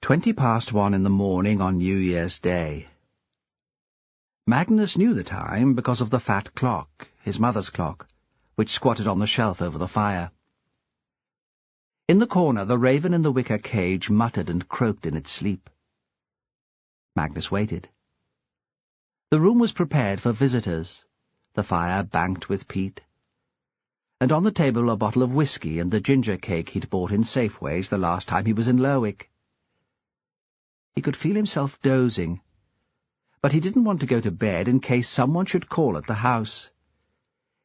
1:20 in the morning on New Year's Day. Magnus knew the time because of the fat clock, his mother's clock, which squatted on the shelf over the fire. In the corner, the raven in the wicker cage muttered and croaked in its sleep. Magnus waited. The room was prepared for visitors, the fire banked with peat, and on the table a bottle of whisky and the ginger cake he'd bought in Safeways the last time he was in Lerwick. He could feel himself dozing, but he didn't want to go to bed in case someone should call at the house.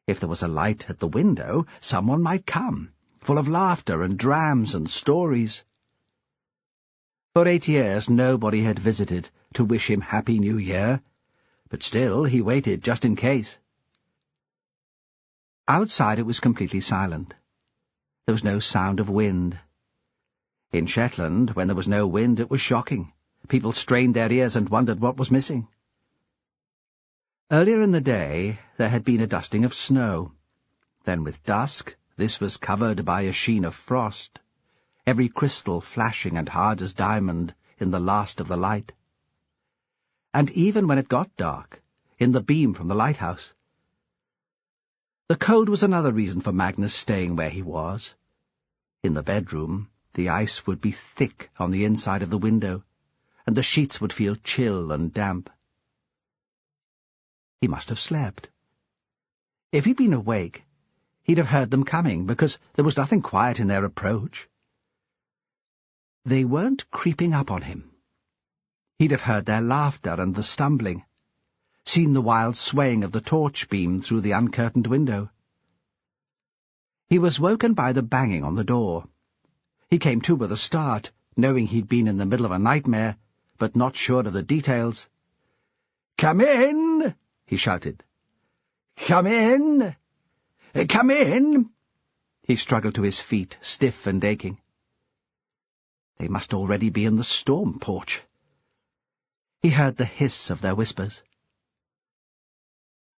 If there was a light at the window, someone might come, full of laughter and drams and stories. For 8 years nobody had visited to wish him Happy New Year, but still he waited just in case. Outside it was completely silent. There was no sound of wind. In Shetland, when there was no wind, it was shocking. People strained their ears and wondered what was missing. Earlier in the day, there had been a dusting of snow. Then with dusk, this was covered by a sheen of frost, every crystal flashing and hard as diamond in the last of the light. And even when it got dark, in the beam from the lighthouse. The cold was another reason for Magnus staying where he was. In the bedroom, the ice would be thick on the inside of the window, and the sheets would feel chill and damp. He must have slept. If he'd been awake, he'd have heard them coming, because there was nothing quiet in their approach. They weren't creeping up on him. He'd have heard their laughter and the stumbling, seen the wild swaying of the torch beam through the uncurtained window. He was woken by the banging on the door. He came to with a start, knowing he'd been in the middle of a nightmare, but not sure of the details. "Come in!" he shouted. "Come in! Come in!" He struggled to his feet, stiff and aching. They must already be in the storm porch. He heard the hiss of their whispers.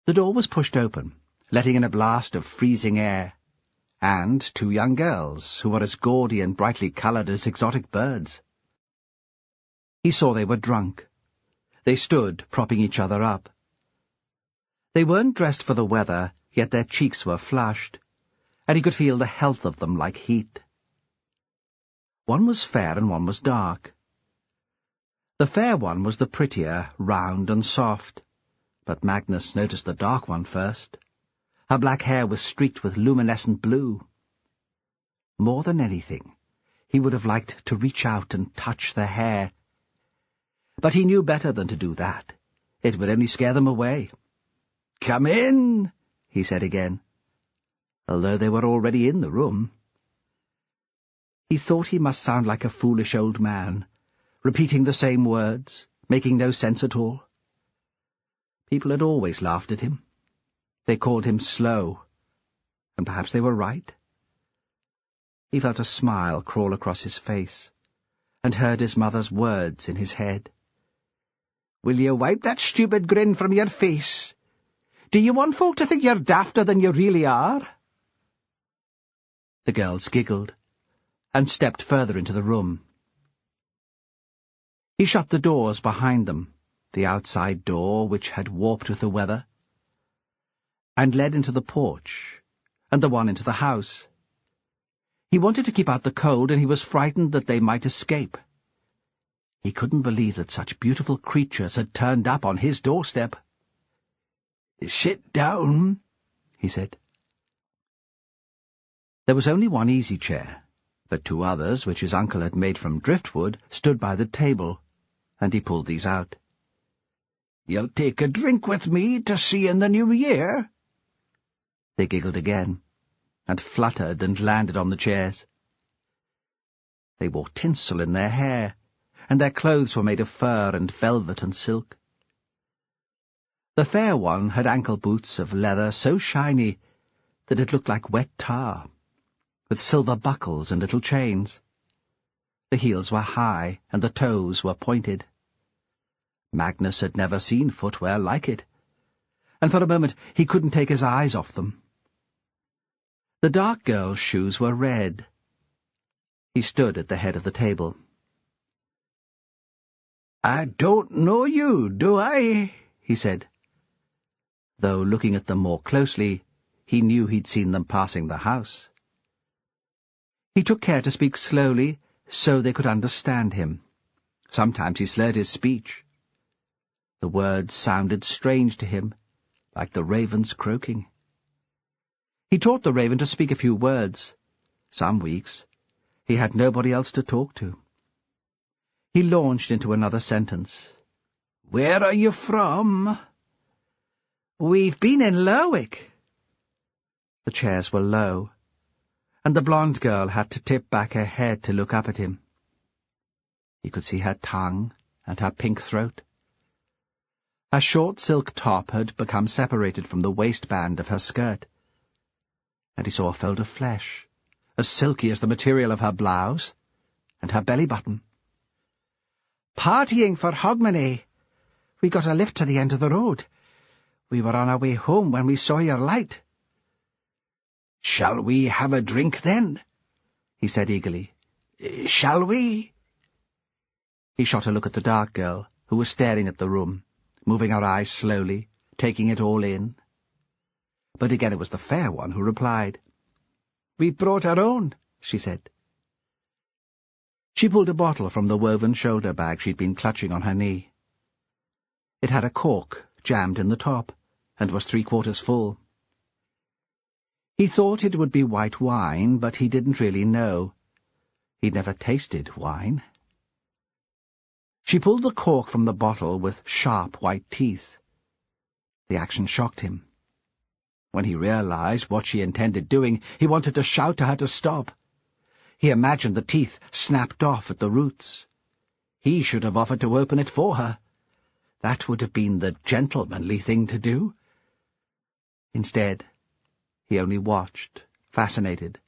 The door was pushed open, letting in a blast of freezing air, and 2 young girls who were as gaudy and brightly coloured as exotic birds. He saw they were drunk. They stood, propping each other up. They weren't dressed for the weather, yet their cheeks were flushed, and he could feel the health of them like heat. One was fair and one was dark. The fair one was the prettier, round and soft, but Magnus noticed the dark one first. Her black hair was streaked with luminescent blue. More than anything, he would have liked to reach out and touch the hair. But he knew better than to do that. It would only scare them away. "Come in," he said again, although they were already in the room. He thought he must sound like a foolish old man, repeating the same words, making no sense at all. People had always laughed at him. They called him slow, and perhaps they were right. He felt a smile crawl across his face, and heard his mother's words in his head. "Will you wipe that stupid grin from your face? Do you want folk to think you're dafter than you really are?" The girls giggled, and stepped further into the room. He shut the doors behind them, the outside door which had warped with the weather, and led into the porch, and the one into the house. He wanted to keep out the cold, and he was frightened that they might escape. He couldn't believe that such beautiful creatures had turned up on his doorstep. "Sit down," he said. There was only one easy chair, but 2 others, which his uncle had made from driftwood, stood by the table, and he pulled these out. "You'll take a drink with me to see in the new year?" They giggled again, and fluttered and landed on the chairs. They wore tinsel in their hair, and their clothes were made of fur and velvet and silk. The fair one had ankle boots of leather so shiny that it looked like wet tar, with silver buckles and little chains. The heels were high, and the toes were pointed. Magnus had never seen footwear like it, and for a moment he couldn't take his eyes off them. The dark girl's shoes were red. He stood at the head of the table. "I don't know you, do I?" he said. Though looking at them more closely, he knew he'd seen them passing the house. He took care to speak slowly so they could understand him. Sometimes he slurred his speech. The words sounded strange to him, like the raven's croaking. He taught the raven to speak a few words. Some weeks he had nobody else to talk to. He launched into another sentence. "Where are you from?" "We've been in Lerwick." The chairs were low, and the blonde girl had to tip back her head to look up at him. He could see her tongue and her pink throat. Her short silk top had become separated from the waistband of her skirt, and he saw a fold of flesh, as silky as the material of her blouse, and her belly-button. "Partying for Hogmanay. We got a lift to the end of the road. We were on our way home when we saw your light." "Shall we have a drink, then?" he said eagerly. "Shall we?" He shot a look at the dark girl, who was staring at the room, moving her eyes slowly, taking it all in. But again it was the fair one who replied. "We brought our own," she said. She pulled a bottle from the woven shoulder bag she'd been clutching on her knee. It had a cork jammed in the top, and was 3/4 full. He thought it would be white wine, but he didn't really know. He'd never tasted wine. She pulled the cork from the bottle with sharp white teeth. The action shocked him. When he realized what she intended doing, he wanted to shout to her to stop. He imagined the teeth snapped off at the roots. He should have offered to open it for her. That would have been the gentlemanly thing to do. Instead, he only watched, fascinated.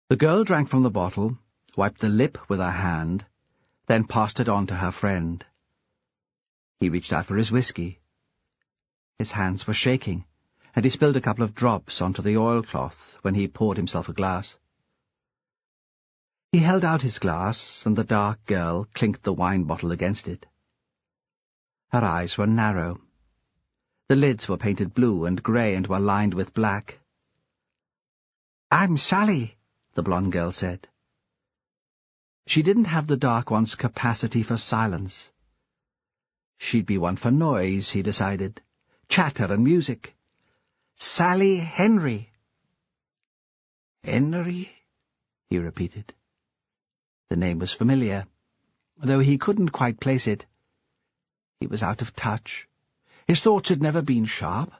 The girl drank from the bottle, wiped the lip with her hand, then passed it on to her friend. He reached out for his whiskey. His hands were shaking, and he spilled a couple of drops onto the oilcloth when he poured himself a glass. He held out his glass, and the dark girl clinked the wine bottle against it. Her eyes were narrow. The lids were painted blue and grey and were lined with black. "I'm Sally," the blonde girl said. She didn't have the dark one's capacity for silence. She'd be one for noise, he decided. Chatter and music. "Sally Henry." "Henry?" he repeated. The name was familiar, though he couldn't quite place it. He was out of touch. His thoughts had never been sharp.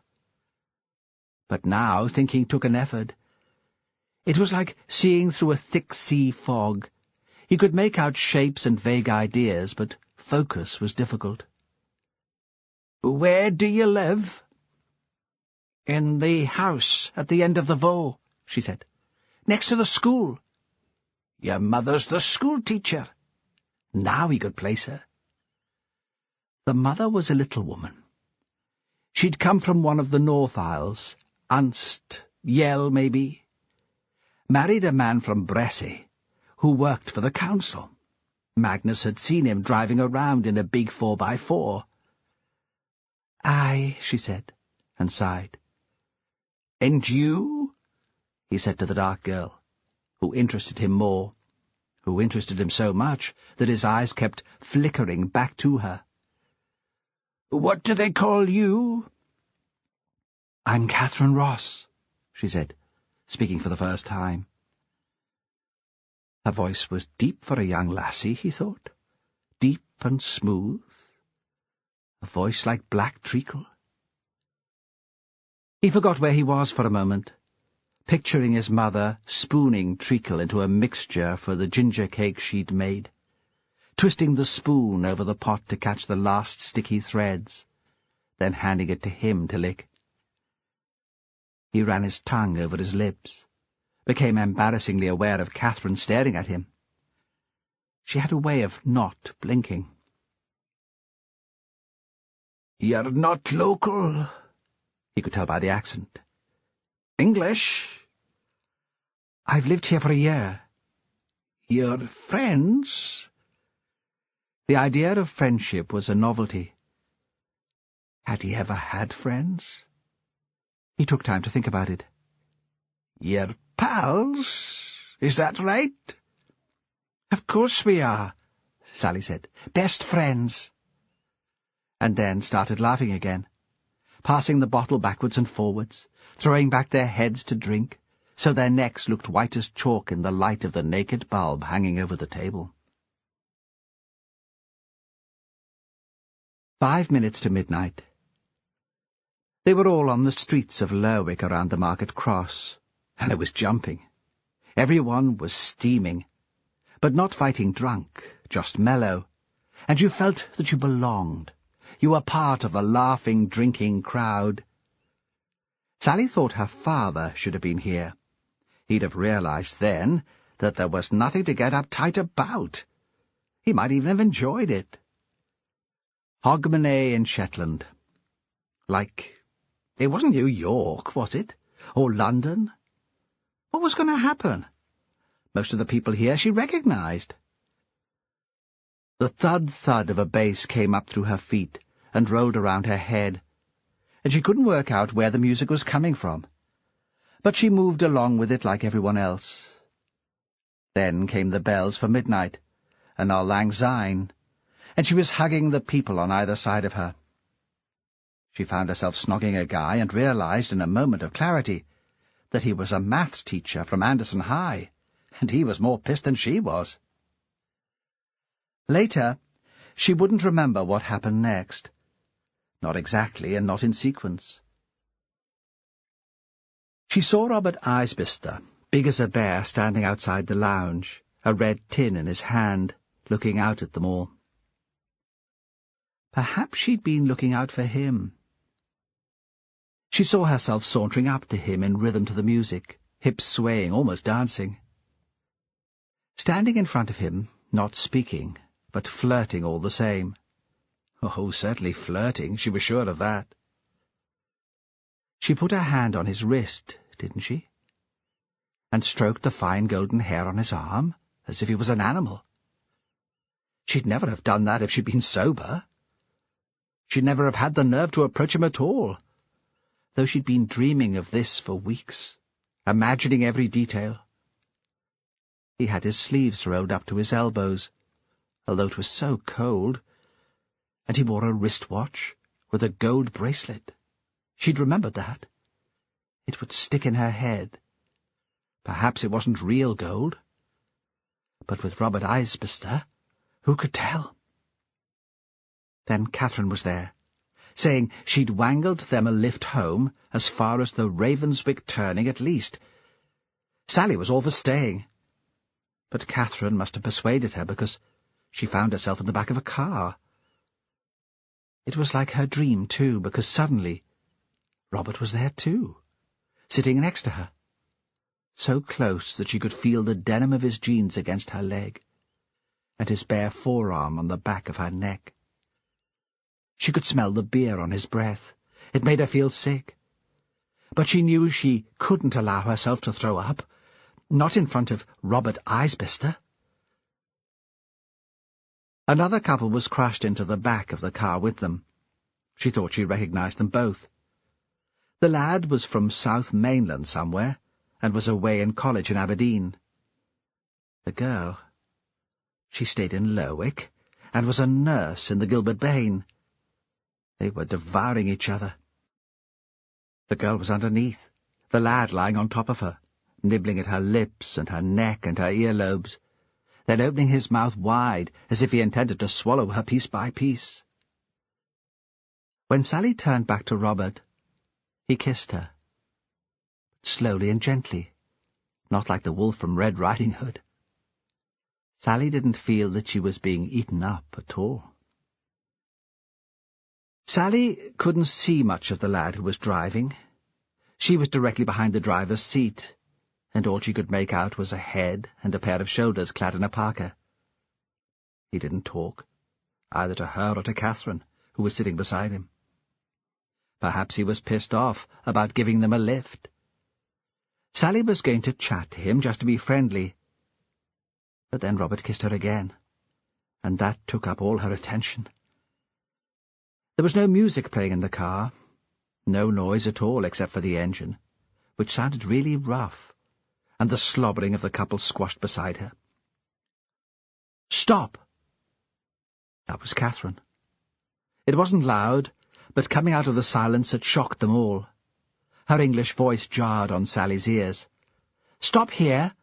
But now thinking took an effort. It was like seeing through a thick sea fog. He could make out shapes and vague ideas, but focus was difficult. "Where do you live?" "In the house at the end of the Vaugh," she said. "Next to the school." "Your mother's the school-teacher." Now he could place her. The mother was a little woman. She'd come from one of the North Isles, Unst, Yell, maybe. Married a man from Bressay, who worked for the council. Magnus had seen him driving around in a big 4x4. "Aye," she said, and sighed. "And you?" he said to the dark girl, who interested him more, who interested him so much that his eyes kept flickering back to her. "What do they call you?" "I'm Catherine Ross," she said, speaking for the first time. Her voice was deep for a young lassie, he thought. Deep and smooth. A voice like black treacle. He forgot where he was for a moment, picturing his mother spooning treacle into a mixture for the ginger cake she'd made, twisting the spoon over the pot to catch the last sticky threads, then handing it to him to lick. He ran his tongue over his lips, became embarrassingly aware of Catherine staring at him. She had a way of not blinking. "You're not local," he could tell by the accent. "English?" "I've lived here for a year." "Your friends?" The idea of friendship was a novelty. Had he ever had friends? He took time to think about it. "You're pals, is that right?" "Of course we are," Sally said. "Best friends." And then started laughing again, passing the bottle backwards and forwards, throwing back their heads to drink, so their necks looked white as chalk in the light of the naked bulb hanging over the table. 5 minutes to midnight. They were all on the streets of Lerwick around the Market Cross, and it was jumping. Everyone was steaming, but not fighting drunk, just mellow, and you felt that you belonged. You were part of the laughing, drinking crowd. Sally thought her father should have been here. He'd have realized then that there was nothing to get uptight about. He might even have enjoyed it. Hogmanay in Shetland. Like, it wasn't New York, was it? Or London? What was going to happen? Most of the people here she recognized. The thud-thud of a bass came up through her feet and rolled around her head, and she couldn't work out where the music was coming from. But she moved along with it like everyone else. Then came the bells for midnight, and Auld Lang Syne, and she was hugging the people on either side of her. She found herself snogging a guy and realized in a moment of clarity that he was a maths teacher from Anderson High, and he was more pissed than she was. Later, she wouldn't remember what happened next. Not exactly, and not in sequence. She saw Robert Isbister, big as a bear, standing outside the lounge, a red tin in his hand, looking out at them all. Perhaps she'd been looking out for him. She saw herself sauntering up to him in rhythm to the music, hips swaying, almost dancing. Standing in front of him, not speaking, but flirting all the same. Oh, certainly flirting, she was sure of that. She put her hand on his wrist, didn't she? And stroked the fine golden hair on his arm, as if he was an animal. She'd never have done that if she'd been sober. She'd never have had the nerve to approach him at all, though she'd been dreaming of this for weeks, imagining every detail. He had his sleeves rolled up to his elbows, although it was so cold, and he wore a wristwatch with a gold bracelet. She'd remembered that. It would stick in her head. Perhaps it wasn't real gold, but with Robert Isbister, who could tell? Then Catherine was there, saying she'd wangled them a lift home as far as the Ravenswick turning at least. Sally was all for staying, but Catherine must have persuaded her because she found herself in the back of a car. It was like her dream, too, because suddenly Robert was there, too, sitting next to her, so close that she could feel the denim of his jeans against her leg, and his bare forearm on the back of her neck. She could smell the beer on his breath. It made her feel sick. But she knew she couldn't allow herself to throw up, not in front of Robert Isbister. Another couple was crushed into the back of the car with them. She thought she recognized them both. The lad was from South Mainland somewhere, and was away in college in Aberdeen. The girl, she stayed in Lerwick, and was a nurse in the Gilbert Bain. They were devouring each other. The girl was underneath, the lad lying on top of her, nibbling at her lips and her neck and her earlobes, then opening his mouth wide as if he intended to swallow her piece by piece. When Sally turned back to Robert, he kissed her, but slowly and gently, not like the wolf from Red Riding Hood. Sally didn't feel that she was being eaten up at all. Sally couldn't see much of the lad who was driving. She was directly behind the driver's seat, and all she could make out was a head and a pair of shoulders clad in a parka. He didn't talk, either to her or to Catherine, who was sitting beside him. Perhaps he was pissed off about giving them a lift. Sally was going to chat to him just to be friendly. But then Robert kissed her again, and that took up all her attention. There was no music playing in the car, no noise at all except for the engine, which sounded really rough, and the slobbering of the couple squashed beside her. "Stop!" That was Catherine. It wasn't loud, but coming out of the silence it shocked them all. Her English voice jarred on Sally's ears. "Stop here!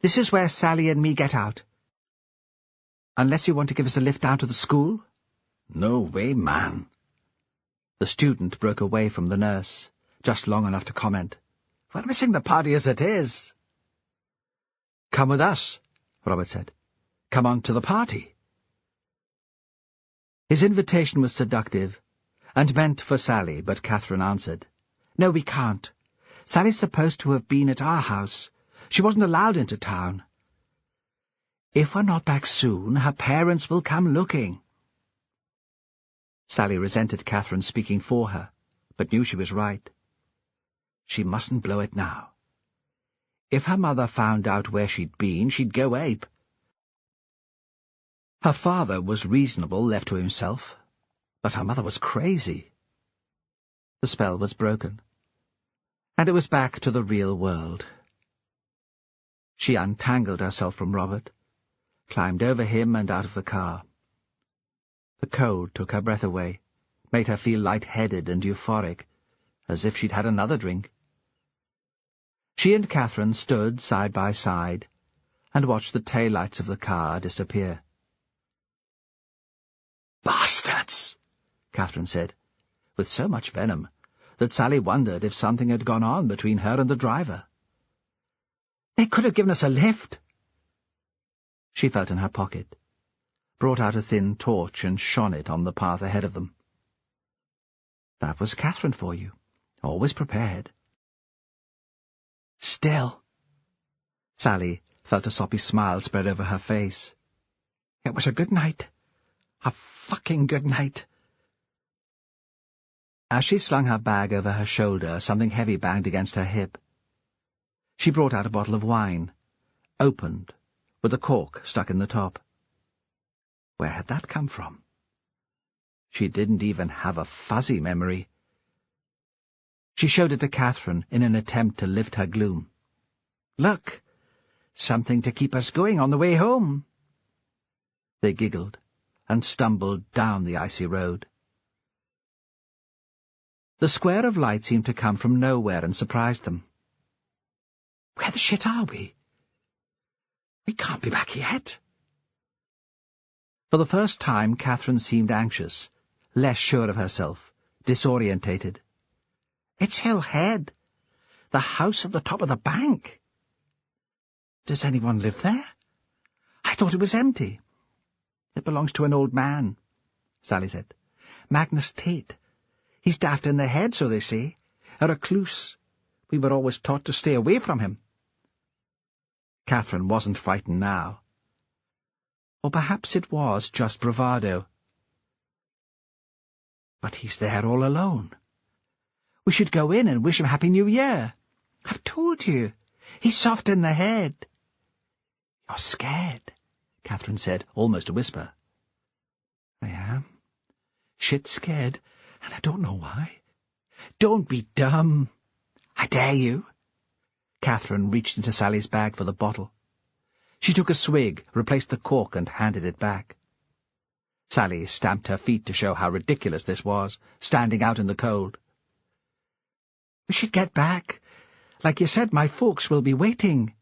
This is where Sally and me get out. Unless you want to give us a lift down to the school?" "No way, man." The student broke away from the nurse, just long enough to comment, "We're missing the party as it is." "Come with us," Robert said. "Come on to the party." His invitation was seductive, and meant for Sally, but Catherine answered, "No, we can't. Sally's supposed to have been at our house. She wasn't allowed into town. If we're not back soon, her parents will come looking." Sally resented Catherine speaking for her, but knew she was right. She mustn't blow it now. If her mother found out where she'd been, she'd go ape. Her father was reasonable, left to himself, but her mother was crazy. The spell was broken, and it was back to the real world. She untangled herself from Robert, climbed over him and out of the car. The cold took her breath away, made her feel light-headed and euphoric, as if she'd had another drink. She and Catherine stood side by side and watched the taillights of the car disappear. "Bastards!" Catherine said, with so much venom that Sally wondered if something had gone on between her and the driver. "They could have given us a lift." She felt in her pocket, brought out a thin torch and shone it on the path ahead of them. That was Catherine for you, always prepared. "Still," Sally felt a soppy smile spread over her face. "It was a good night. A fucking good night." As she slung her bag over her shoulder, something heavy banged against her hip. She brought out a bottle of wine, opened, with a cork stuck in the top. Where had that come from? She didn't even have a fuzzy memory. She showed it to Catherine in an attempt to lift her gloom. "Look, something to keep us going on the way home." They giggled and stumbled down the icy road. The square of light seemed to come from nowhere and surprised them. "Where the shit are we? We can't be back yet." For the first time, Catherine seemed anxious, less sure of herself, disorientated. "It's Hill Head, the house at the top of the bank." "Does anyone live there? I thought it was empty." "It belongs to an old man," Sally said. "Magnus Tate. He's daft in the head, so they say. A recluse. We were always taught to stay away from him." Catherine wasn't frightened now. Or perhaps it was just bravado. "But he's there all alone. We should go in and wish him Happy New Year." "I've told you. He's soft in the head." "You're scared," Catherine said, almost a whisper. "I am. Shit scared, and I don't know why." "Don't be dumb. I dare you." Catherine reached into Sally's bag for the bottle. She took a swig, replaced the cork, and handed it back. Sally stamped her feet to show how ridiculous this was, standing out in the cold. "We should get back. Like you said, my folks will be waiting.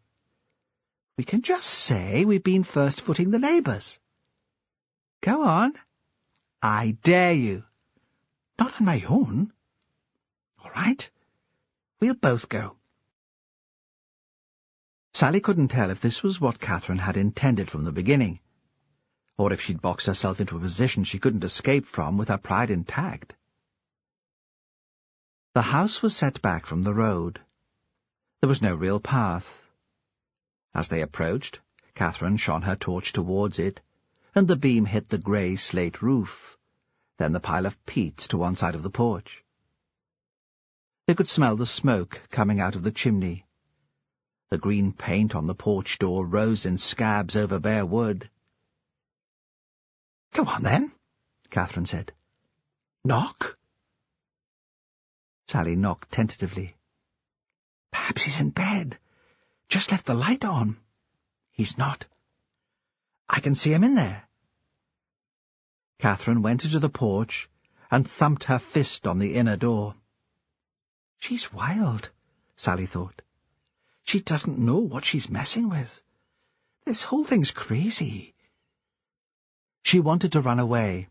We can just say we've been first-footing the neighbours." "Go on." "I dare you." "Not on my own." "All right. We'll both go." Sally couldn't tell if this was what Catherine had intended from the beginning, or if she'd boxed herself into a position she couldn't escape from with her pride intact. The house was set back from the road. There was no real path. As they approached, Catherine shone her torch towards it, and the beam hit the grey slate roof, then the pile of peats to one side of the porch. They could smell the smoke coming out of the chimney. The green paint on the porch door rose in scabs over bare wood. "Go on, then," Catherine said. "Knock." Sally knocked tentatively. "Perhaps he's in bed. Just left the light on." "He's not. I can see him in there." Catherine went into the porch and thumped her fist on the inner door. "She's wild," Sally thought. "She doesn't know what she's messing with. This whole thing's crazy." She wanted to run away,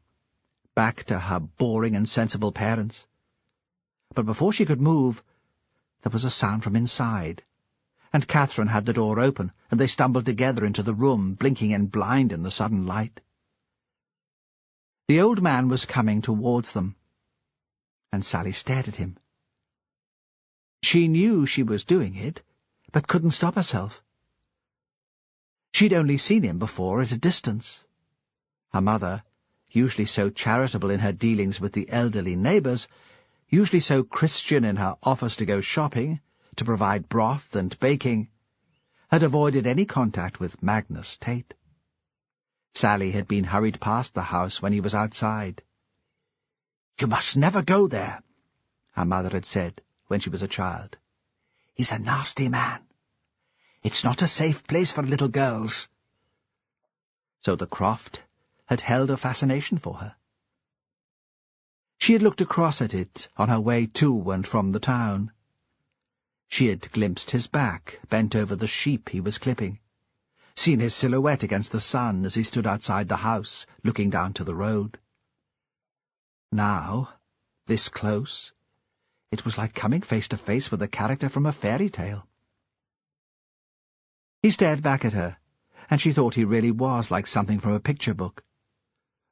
back to her boring and sensible parents. But before she could move, there was a sound from inside, and Catherine had the door open, and they stumbled together into the room, blinking and blind in the sudden light. The old man was coming towards them, and Sally stared at him. She knew she was doing it, but couldn't stop herself. She'd only seen him before at a distance. Her mother, usually so charitable in her dealings with the elderly neighbours, usually so Christian in her offers to go shopping, to provide broth and baking, had avoided any contact with Magnus Tate. Sally had been hurried past the house when he was outside. "You must never go there," her mother had said when she was a child. "He's a nasty man. It's not a safe place for little girls." So the croft had held a fascination for her. She had looked across at it on her way to and from the town. She had glimpsed his back, bent over the sheep he was clipping, seen his silhouette against the sun as he stood outside the house, looking down to the road. Now, this close, it was like coming face to face with a character from a fairy tale. He stared back at her, and she thought he really was like something from a picture book.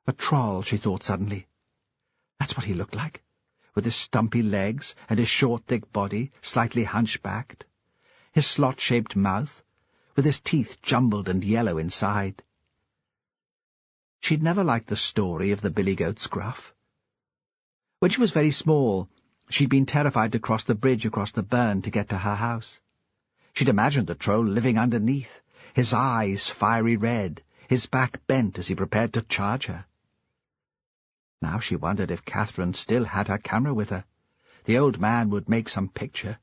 A troll, she thought suddenly. That's what he looked like, with his stumpy legs and his short, thick body, slightly hunchbacked, his slot-shaped mouth, with his teeth jumbled and yellow inside. She'd never liked the story of the billy-goat Scruff. When she was very small, she'd been terrified to cross the bridge across the burn to get to her house. She'd imagined the troll living underneath, his eyes fiery red, his back bent as he prepared to charge her. Now she wondered if Catherine still had her camera with her. The old man would make some picture.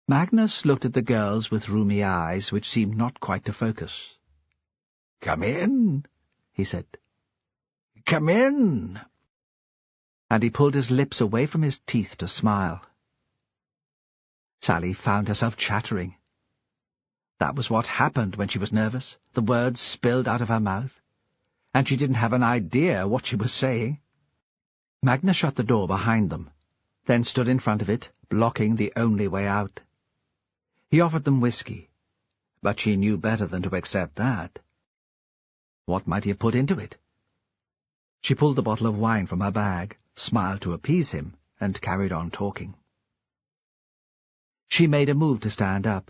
Magnus looked at the girls with rheumy eyes which seemed not quite to focus. "Come in," he said. "Come in." And he pulled his lips away from his teeth to smile. Sally found herself chattering. That was what happened when she was nervous. The words spilled out of her mouth, and she didn't have an idea what she was saying. Magnus shut the door behind them, then stood in front of it, blocking the only way out. He offered them whiskey, but she knew better than to accept that. What might he have put into it? She pulled the bottle of wine from her bag, smiled to appease him, and carried on talking. She made a move to stand up,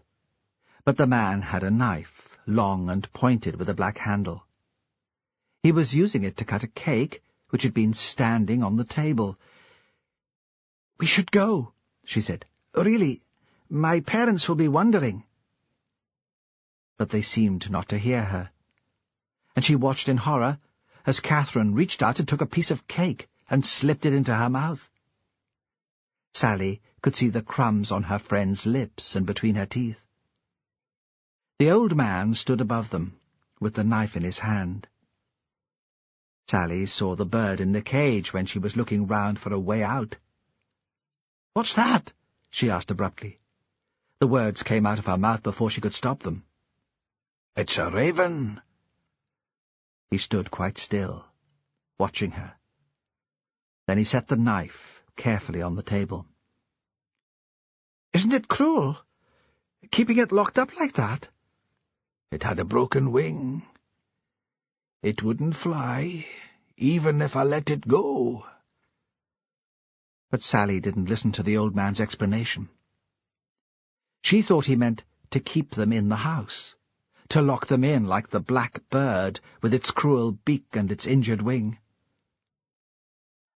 but the man had a knife, long and pointed with a black handle. He was using it to cut a cake which had been standing on the table. "We should go," she said. "Really, my parents will be wondering." But they seemed not to hear her, and she watched in horror as Catherine reached out and took a piece of cake and slipped it into her mouth. Sally could see the crumbs on her friend's lips and between her teeth. The old man stood above them, with the knife in his hand. Sally saw the bird in the cage when she was looking round for a way out. "What's that?" she asked abruptly. The words came out of her mouth before she could stop them. "It's a raven." He stood quite still, watching her. Then he set the knife carefully on the table. "Isn't it cruel, keeping it locked up like that?" "It had a broken wing. It wouldn't fly, even if I let it go." But Sally didn't listen to the old man's explanation. She thought he meant to keep them in the house, to lock them in like the black bird with its cruel beak and its injured wing.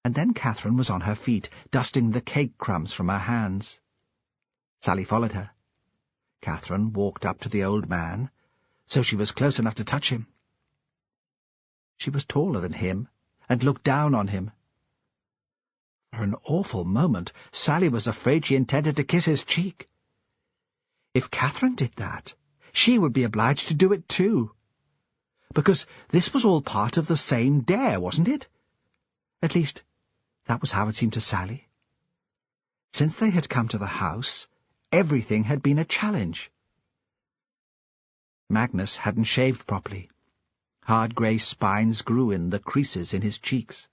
And then Catherine was on her feet, dusting the cake crumbs from her hands. Sally followed her. Catherine walked up to the old man, so she was close enough to touch him. She was taller than him, and looked down on him. For an awful moment, Sally was afraid she intended to kiss his cheek. If Catherine did that, she would be obliged to do it too. Because this was all part of the same dare, wasn't it? At least, that was how it seemed to Sally. Since they had come to the house, everything had been a challenge. Magnus hadn't shaved properly. Hard grey spines grew in the creases in his cheeks.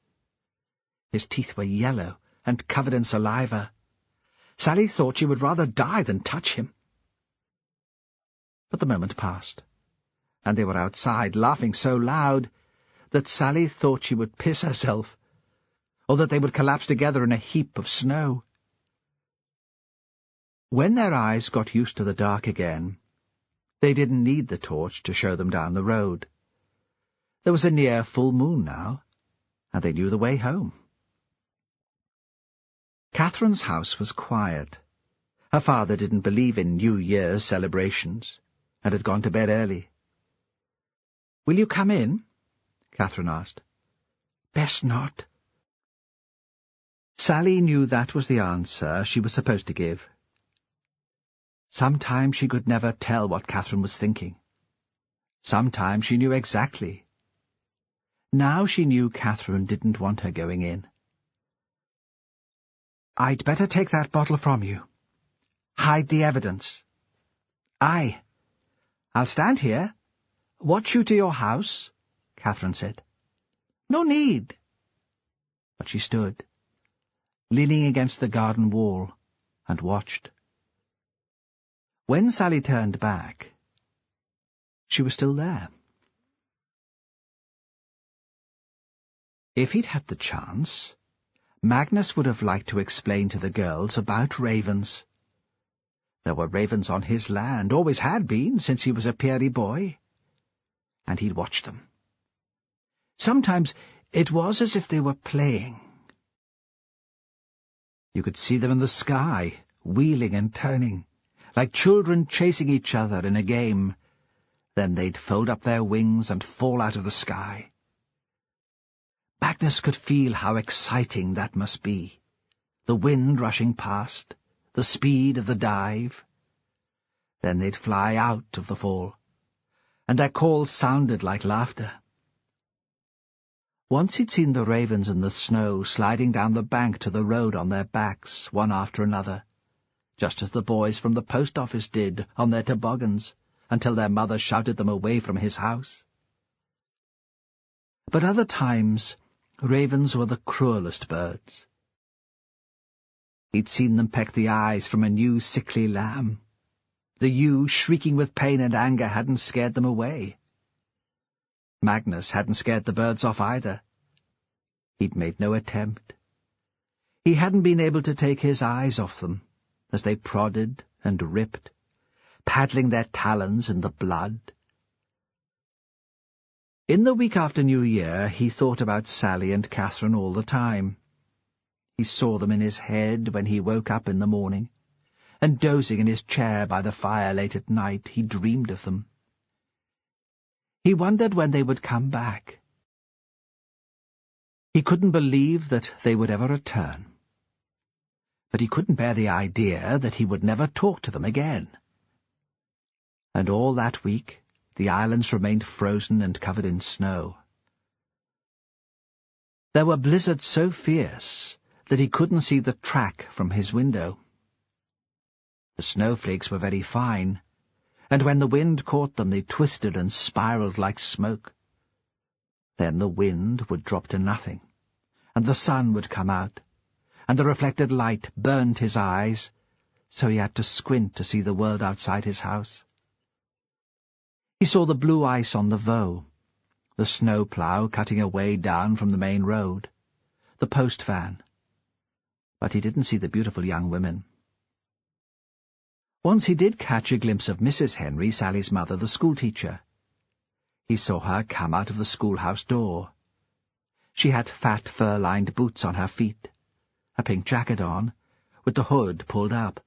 His teeth were yellow and covered in saliva. Sally thought she would rather die than touch him. But the moment passed, and they were outside, laughing so loud that Sally thought she would piss herself, or that they would collapse together in a heap of snow. When their eyes got used to the dark again, they didn't need the torch to show them down the road. There was a near full moon now, and they knew the way home. Catherine's house was quiet. Her father didn't believe in New Year's celebrations, and had gone to bed early. "Will you come in?" Catherine asked. "Best not." Sally knew that was the answer she was supposed to give. Sometimes she could never tell what Catherine was thinking. Sometimes she knew exactly. Now she knew Catherine didn't want her going in. "I'd better take that bottle from you. Hide the evidence." "Aye. I'll stand here. Watch you to your house," Catherine said. "No need." But she stood, leaning against the garden wall, and watched. When Sally turned back, she was still there. If he'd had the chance, Magnus would have liked to explain to the girls about ravens. There were ravens on his land, always had been since he was a peery boy, and he'd watched them. Sometimes it was as if they were playing. You could see them in the sky, wheeling and turning, like children chasing each other in a game. Then they'd fold up their wings and fall out of the sky. Magnus could feel how exciting that must be. The wind rushing past, the speed of the dive. Then they'd fly out of the fall, and their calls sounded like laughter. Once he'd seen the ravens in the snow sliding down the bank to the road on their backs, one after another, just as the boys from the post office did on their toboggans, until their mother shouted them away from his house. But other times, ravens were the cruelest birds. He'd seen them peck the eyes from a new sickly lamb. The ewe, shrieking with pain and anger, hadn't scared them away. Magnus hadn't scared the birds off either. He'd made no attempt. He hadn't been able to take his eyes off them, as they prodded and ripped, paddling their talons in the blood. In the week after New Year, he thought about Sally and Catherine all the time. He saw them in his head when he woke up in the morning, and dozing in his chair by the fire late at night, he dreamed of them. He wondered when they would come back. He couldn't believe that they would ever return. But he couldn't bear the idea that he would never talk to them again. And all that week, the islands remained frozen and covered in snow. There were blizzards so fierce that he couldn't see the track from his window. The snowflakes were very fine, and when the wind caught them they twisted and spiraled like smoke. Then the wind would drop to nothing, and the sun would come out, and the reflected light burned his eyes, so he had to squint to see the world outside his house. He saw the blue ice on the Voe, the snow-plough cutting a way down from the main road, the post van, but he didn't see the beautiful young women. Once he did catch a glimpse of Mrs. Henry, Sally's mother, the schoolteacher. He saw her come out of the schoolhouse door. She had fat fur-lined boots on her feet, a pink jacket on, with the hood pulled up.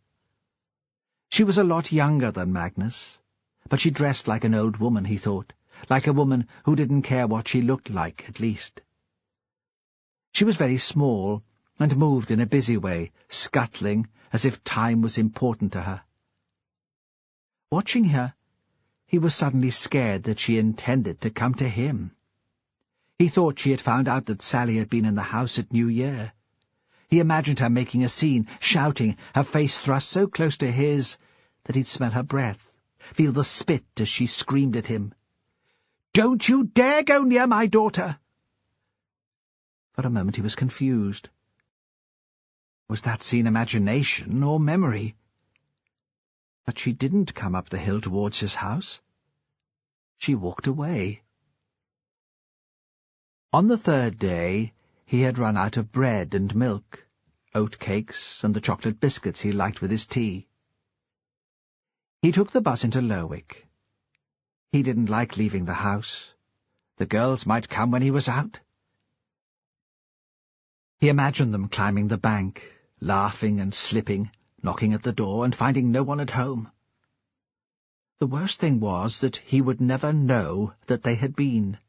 She was a lot younger than Magnus, but she dressed like an old woman, he thought, like a woman who didn't care what she looked like, at least. She was very small, and moved in a busy way, scuttling as if time was important to her. Watching her, he was suddenly scared that she intended to come to him. He thought she had found out that Sally had been in the house at New Year. He imagined her making a scene, shouting, her face thrust so close to his that he'd smell her breath, feel the spit as she screamed at him. "Don't you dare go near my daughter!" For a moment he was confused. Was that scene imagination or memory? But she didn't come up the hill towards his house. She walked away. On the third day, he had run out of bread and milk, oat cakes and the chocolate biscuits he liked with his tea. He took the bus into Lerwick. He didn't like leaving the house. The girls might come when he was out. He imagined them climbing the bank, laughing and slipping, knocking at the door and finding no one at home. The worst thing was that he would never know that they had been.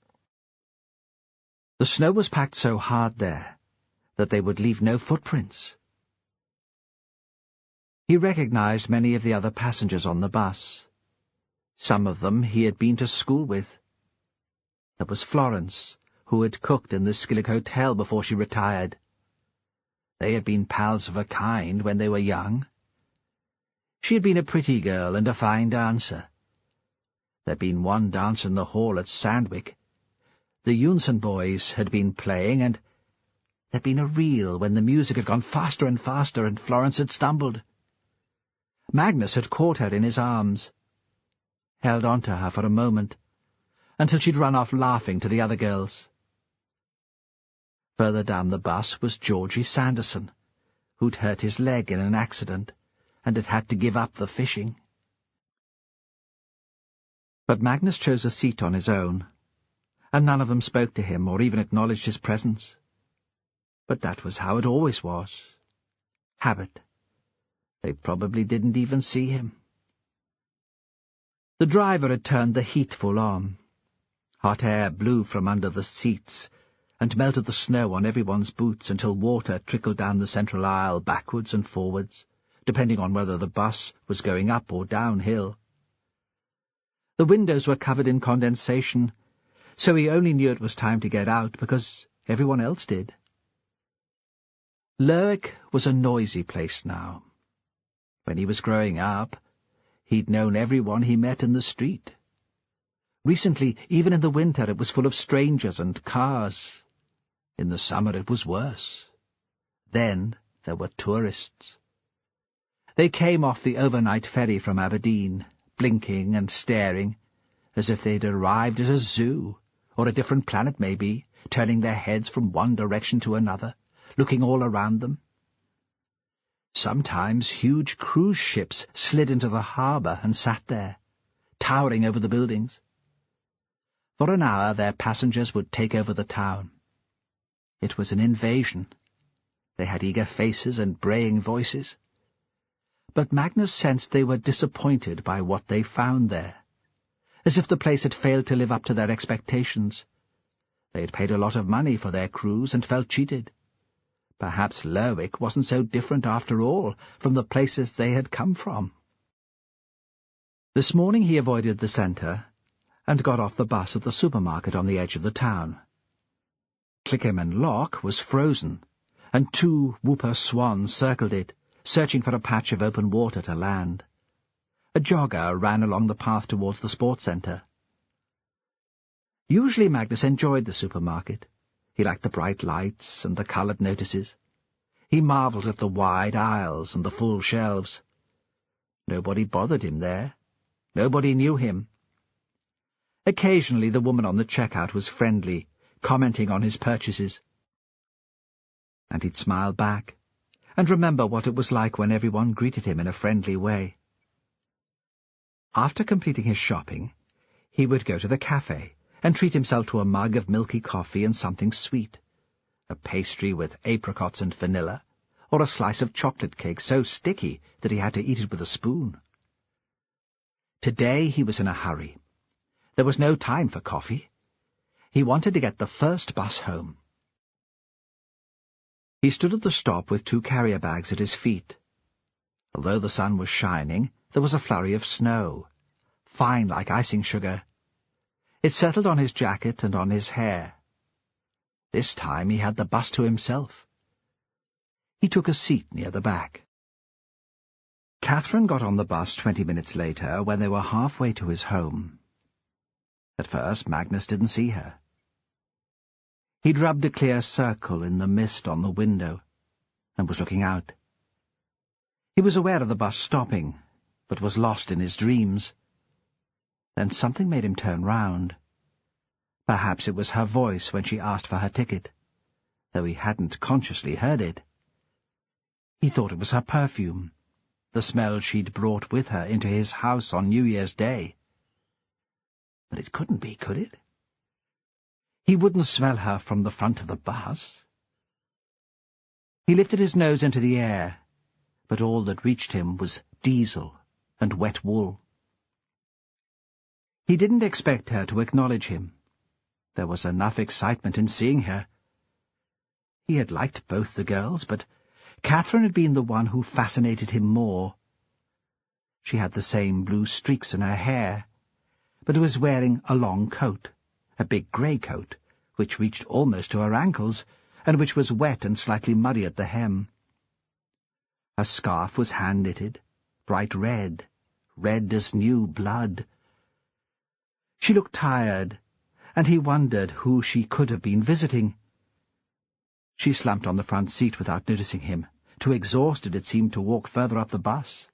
The snow was packed so hard there that they would leave no footprints. He recognized many of the other passengers on the bus. Some of them he had been to school with. There was Florence, who had cooked in the Skillick Hotel before she retired. They had been pals of a kind when they were young. She had been a pretty girl and a fine dancer. There'd been one dance in the hall at Sandwick. The Unson boys had been playing, and there'd been a reel when the music had gone faster and faster and Florence had stumbled. Magnus had caught her in his arms, held on to her for a moment, until she'd run off laughing to the other girls. Further down the bus was Georgie Sanderson, who'd hurt his leg in an accident and had had to give up the fishing. But Magnus chose a seat on his own, and none of them spoke to him or even acknowledged his presence. But that was how it always was. Habit. They probably didn't even see him. The driver had turned the heat full on. Hot air blew from under the seats and melted the snow on everyone's boots until water trickled down the central aisle backwards and forwards, depending on whether the bus was going up or downhill. The windows were covered in condensation, so he only knew it was time to get out because everyone else did. Lerwick was a noisy place now. When he was growing up, he'd known everyone he met in the street. Recently, even in the winter, it was full of strangers and cars. In the summer it was worse. Then there were tourists. They came off the overnight ferry from Aberdeen, blinking and staring, as if they'd arrived at a zoo, or a different planet maybe, turning their heads from one direction to another, looking all around them. Sometimes huge cruise ships slid into the harbour and sat there, towering over the buildings. For an hour their passengers would take over the town. It was an invasion. They had eager faces and braying voices. But Magnus sensed they were disappointed by what they found there, as if the place had failed to live up to their expectations. They had paid a lot of money for their cruise and felt cheated. Perhaps Lerwick wasn't so different after all from the places they had come from. This morning he avoided the centre and got off the bus at the supermarket on the edge of the town. Clickham Loch was frozen, and 2 whooper swans circled it, searching for a patch of open water to land. A jogger ran along the path towards the sports centre. Usually Magnus enjoyed the supermarket. He liked the bright lights and the coloured notices. He marvelled at the wide aisles and the full shelves. Nobody bothered him there. Nobody knew him. Occasionally the woman on the checkout was friendly, commenting on his purchases. And he'd smile back, and remember what it was like when everyone greeted him in a friendly way. After completing his shopping, he would go to the cafe and treat himself to a mug of milky coffee and something sweet, a pastry with apricots and vanilla, or a slice of chocolate cake so sticky that he had to eat it with a spoon. Today he was in a hurry. There was no time for coffee. He wanted to get the first bus home. He stood at the stop with 2 carrier bags at his feet. Although the sun was shining, there was a flurry of snow, fine like icing sugar. It settled on his jacket and on his hair. This time he had the bus to himself. He took a seat near the back. Catherine got on the bus 20 minutes later when they were halfway to his home. At first Magnus didn't see her. He'd rubbed a clear circle in the mist on the window and was looking out. He was aware of the bus stopping, but was lost in his dreams. Then something made him turn round. Perhaps it was her voice when she asked for her ticket, though he hadn't consciously heard it. He thought it was her perfume, the smell she'd brought with her into his house on New Year's Day. But it couldn't be, could it? He wouldn't smell her from the front of the bus. He lifted his nose into the air, but all that reached him was diesel and wet wool. He didn't expect her to acknowledge him. There was enough excitement in seeing her. He had liked both the girls, but Catherine had been the one who fascinated him more. She had the same blue streaks in her hair, but was wearing a long coat, a big grey coat, which reached almost to her ankles, and which was wet and slightly muddy at the hem. Her scarf was hand-knitted, bright red, red as new blood. She looked tired, and he wondered who she could have been visiting. She slumped on the front seat without noticing him, too exhausted, it seemed, to walk further up the bus.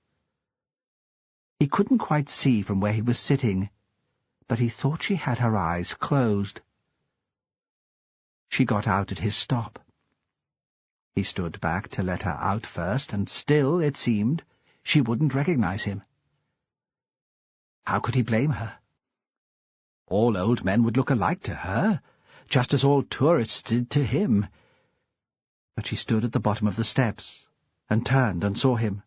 He couldn't quite see from where he was sitting, but he thought she had her eyes closed. She got out at his stop. He stood back to let her out first, and still, it seemed, she wouldn't recognize him. How could he blame her? All old men would look alike to her, just as all tourists did to him. But she stood at the bottom of the steps, and turned and saw him.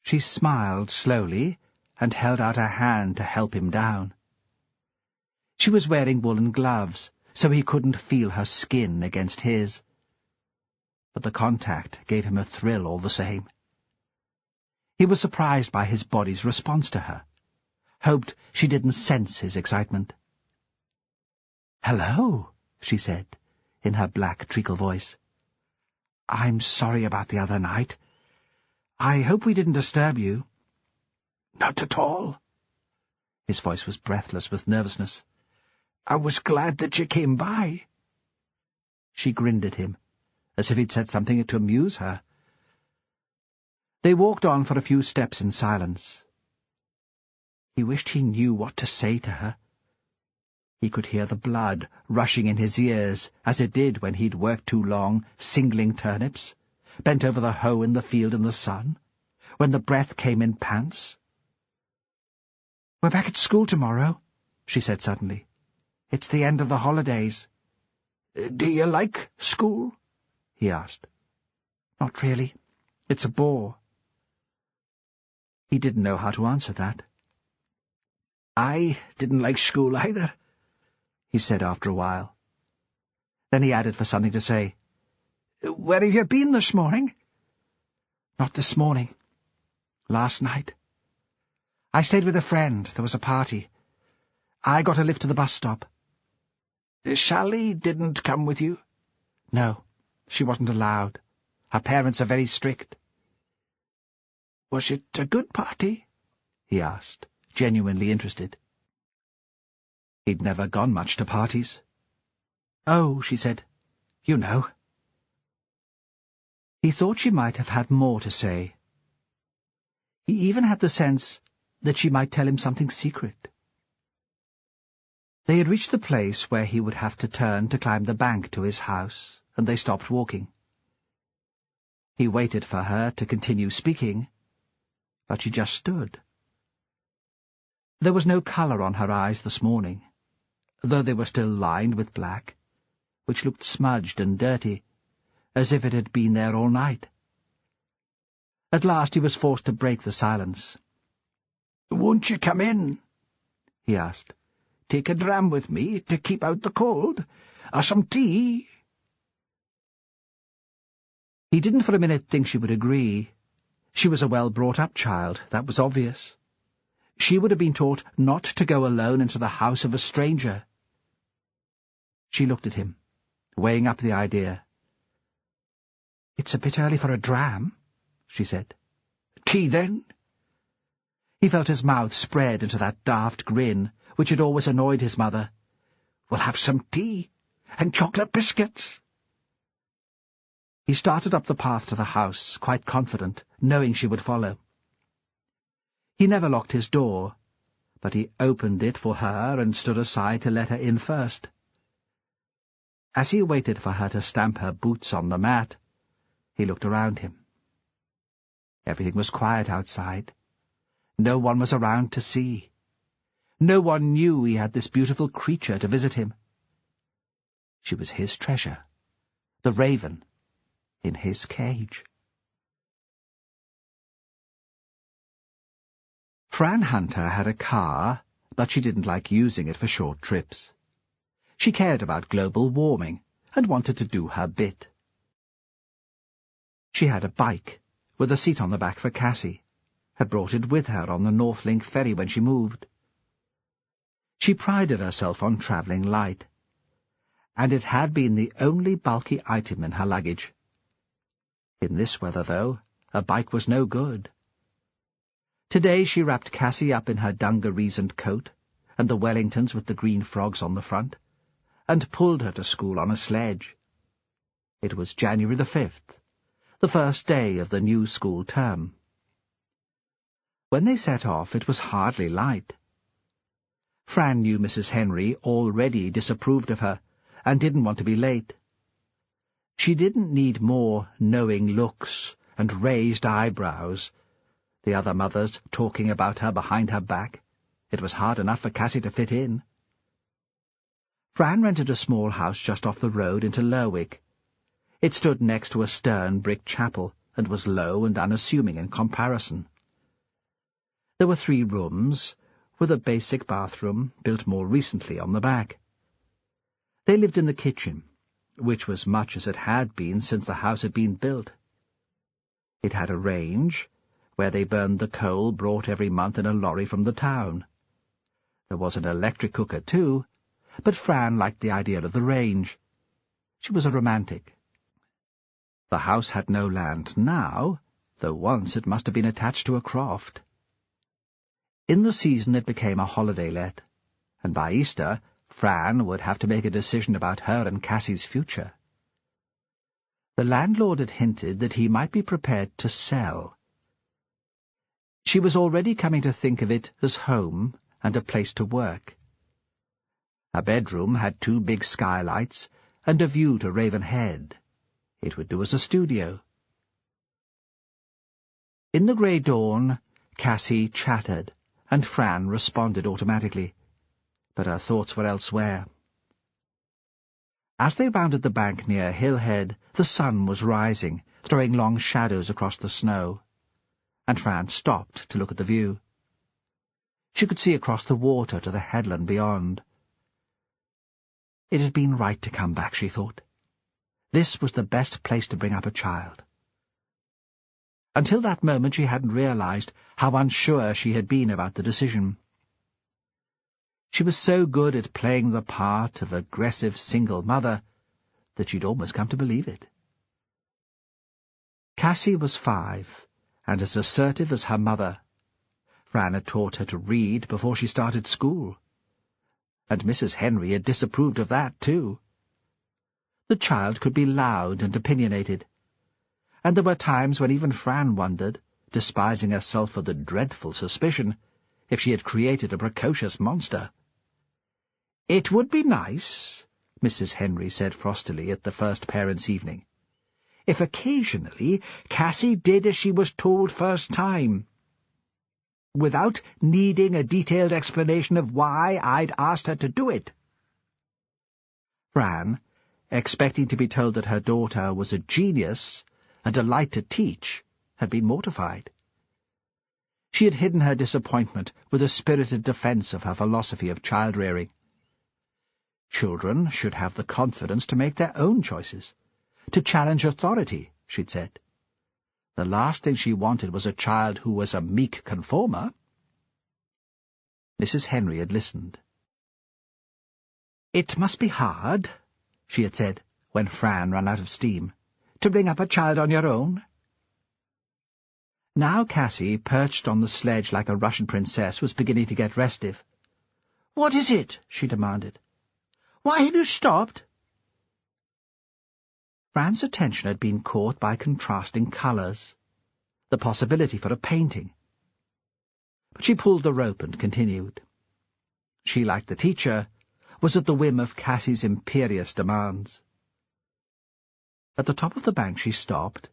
She smiled slowly, and held out her hand to help him down. She was wearing woolen gloves, so he couldn't feel her skin against his. But the contact gave him a thrill all the same. He was surprised by his body's response to her, hoped she didn't sense his excitement. "Hello," she said, in her black treacle voice. "I'm sorry about the other night. I hope we didn't disturb you." "Not at all." His voice was breathless with nervousness. "I was glad that you came by." She grinned at him, as if he'd said something to amuse her. They walked on for a few steps in silence. He wished he knew what to say to her. He could hear the blood rushing in his ears, as it did when he'd worked too long singling turnips, bent over the hoe in the field in the sun, when the breath came in pants. "We're back at school tomorrow," she said suddenly. "It's the end of the holidays." "Do you like school?" he asked. "Not really. It's a bore." He didn't know how to answer that. "I didn't like school either," he said after a while. Then he added for something to say, "Where have you been this morning?" "Not this morning. Last night. I stayed with a friend. There was a party. I got a lift to the bus stop." "Sally didn't come with you?" "No, she wasn't allowed. Her parents are very strict." "Was it a good party?" he asked, genuinely interested. He'd never gone much to parties. "Oh," she said, "you know." He thought she might have had more to say. He even had the sense that she might tell him something secret. They had reached the place where he would have to turn to climb the bank to his house, and they stopped walking. He waited for her to continue speaking, but she just stood. There was no colour on her eyes this morning, though they were still lined with black, which looked smudged and dirty, as if it had been there all night. At last he was forced to break the silence. "Won't you come in?" he asked. "Take a dram with me to keep out the cold? Or some tea?" He didn't for a minute think she would agree. She was a well-brought-up child, that was obvious. She would have been taught not to go alone into the house of a stranger. She looked at him, weighing up the idea. "It's a bit early for a dram," she said. "Tea, then?" He felt his mouth spread into that daft grin, which had always annoyed his mother. "We'll have some tea, and chocolate biscuits." He started up the path to the house, quite confident, knowing she would follow. He never locked his door, but he opened it for her and stood aside to let her in first. As he waited for her to stamp her boots on the mat, he looked around him. Everything was quiet outside. No one was around to see. No one knew he had this beautiful creature to visit him. She was his treasure, the raven, in his cage. Fran Hunter had a car, but she didn't like using it for short trips. She cared about global warming and wanted to do her bit. She had a bike, with a seat on the back for Cassie, had brought it with her on the Northlink ferry when she moved. She prided herself on travelling light, and it had been the only bulky item in her luggage. In this weather, though, a bike was no good. Today she wrapped Cassie up in her dungarees-and coat, and the Wellingtons with the green frogs on the front, and pulled her to school on a sledge. It was January the 5th, the first day of the new school term. When they set off, it was hardly light. Fran knew Mrs. Henry already disapproved of her, and didn't want to be late. She didn't need more knowing looks and raised eyebrows, the other mothers talking about her behind her back. It was hard enough for Cassie to fit in. Fran rented a small house just off the road into Lerwick. It stood next to a stern brick chapel, and was low and unassuming in comparison. There were 3 rooms, with a basic bathroom built more recently on the back. They lived in the kitchen, which was much as it had been since the house had been built. It had a range, where they burned the coal brought every month in a lorry from the town. There was an electric cooker, too, but Fran liked the idea of the range. She was a romantic. The house had no land now, though once it must have been attached to a croft. In the season it became a holiday let, and by Easter Fran would have to make a decision about her and Cassie's future. The landlord had hinted that he might be prepared to sell. She was already coming to think of it as home and a place to work. Her bedroom had 2 big skylights and a view to Raven Head. It would do as a studio. In the grey dawn, Cassie chattered, and Fran responded automatically, but her thoughts were elsewhere. As they rounded the bank near Hillhead, the sun was rising, throwing long shadows across the snow, and Fran stopped to look at the view. She could see across the water to the headland beyond. It had been right to come back, she thought. This was the best place to bring up a child. Until that moment she hadn't realized how unsure she had been about the decision. She was so good at playing the part of aggressive single mother that she'd almost come to believe it. Cassie was 5, and as assertive as her mother. Fran had taught her to read before she started school, and Mrs. Henry had disapproved of that, too. The child could be loud and opinionated, and there were times when even Fran wondered, despising herself for the dreadful suspicion, if she had created a precocious monster. "It would be nice," Mrs. Henry said frostily at the first parents' evening, "if occasionally Cassie did as she was told first time, without needing a detailed explanation of why I'd asked her to do it." Fran, expecting to be told that her daughter was a genius, a delight to teach, had been mortified. She had hidden her disappointment with a spirited defence of her philosophy of child-rearing. Children should have the confidence to make their own choices, to challenge authority, she'd said. The last thing she wanted was a child who was a meek conformer. Mrs. Henry had listened. "It must be hard," she had said, when Fran ran out of steam, "to bring up a child on your own." Now Cassie, perched on the sledge like a Russian princess, was beginning to get restive. "What is it?" she demanded. "Why have you stopped?" Fran's attention had been caught by contrasting colours, the possibility for a painting. But she pulled the rope and continued. She, like the teacher, was at the whim of Cassie's imperious demands. At the top of the bank she stopped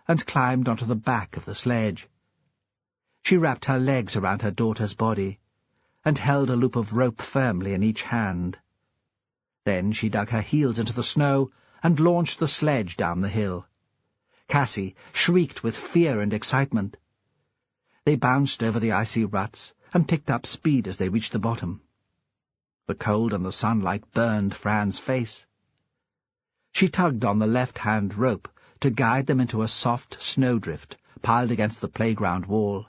and climbed onto the back of the sledge. She wrapped her legs around her daughter's body and held a loop of rope firmly in each hand. Then she dug her heels into the snow and launched the sledge down the hill. Cassie shrieked with fear and excitement. They bounced over the icy ruts and picked up speed as they reached the bottom. The cold and the sunlight burned Fran's face. She tugged on the left-hand rope to guide them into a soft snowdrift piled against the playground wall.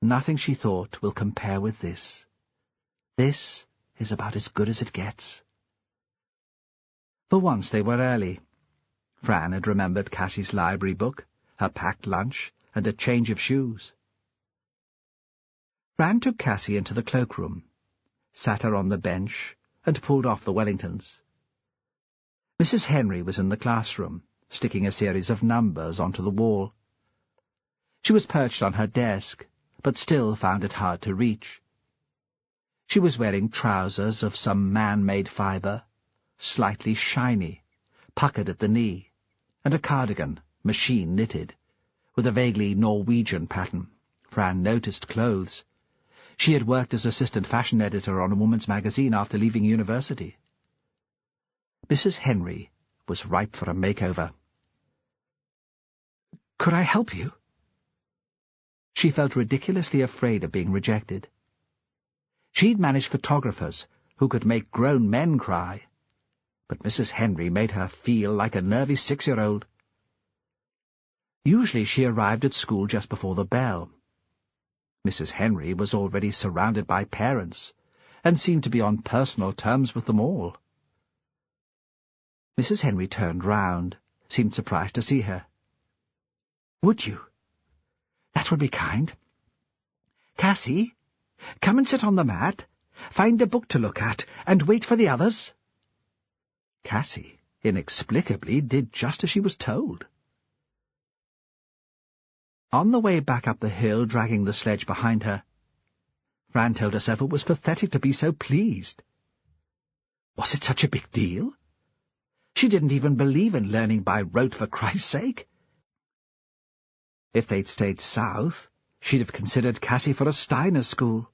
Nothing, she thought, will compare with this. This is about as good as it gets. For once they were early. Fran had remembered Cassie's library book, her packed lunch, and a change of shoes. Fran took Cassie into the cloakroom, sat her on the bench, and pulled off the Wellingtons. Mrs. Henry was in the classroom, sticking a series of numbers onto the wall. She was perched on her desk, but still found it hard to reach. She was wearing trousers of some man-made fibre, slightly shiny, puckered at the knee, and a cardigan, machine-knitted, with a vaguely Norwegian pattern. Fran noticed clothes. She had worked as assistant fashion editor on a woman's magazine after leaving university. Mrs. Henry was ripe for a makeover. "Could I help you?" She felt ridiculously afraid of being rejected. She'd managed photographers who could make grown men cry, but Mrs. Henry made her feel like a nervy 6-year-old. Usually she arrived at school just before the bell. Mrs. Henry was already surrounded by parents, and seemed to be on personal terms with them all. Mrs. Henry turned round, seemed surprised to see her. "Would you? That would be kind. Cassie, come and sit on the mat, find a book to look at, and wait for the others." Cassie, inexplicably, did just as she was told. On the way back up the hill, dragging the sledge behind her, Fran told herself it was pathetic to be so pleased. Was it such a big deal? She didn't even believe in learning by rote, for Christ's sake. If they'd stayed south, she'd have considered Cassie for a Steiner school.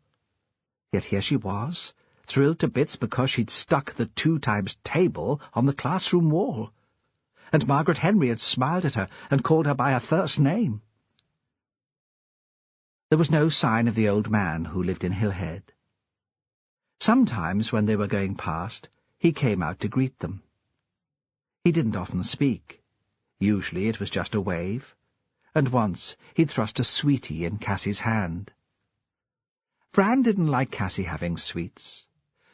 Yet here she was, thrilled to bits because she'd stuck the 2 times table on the classroom wall, and Margaret Henry had smiled at her and called her by her first name. There was no sign of the old man who lived in Hillhead. Sometimes, when they were going past, he came out to greet them. He didn't often speak. Usually it was just a wave, and once he'd thrust a sweetie in Cassie's hand. Fran didn't like Cassie having sweets.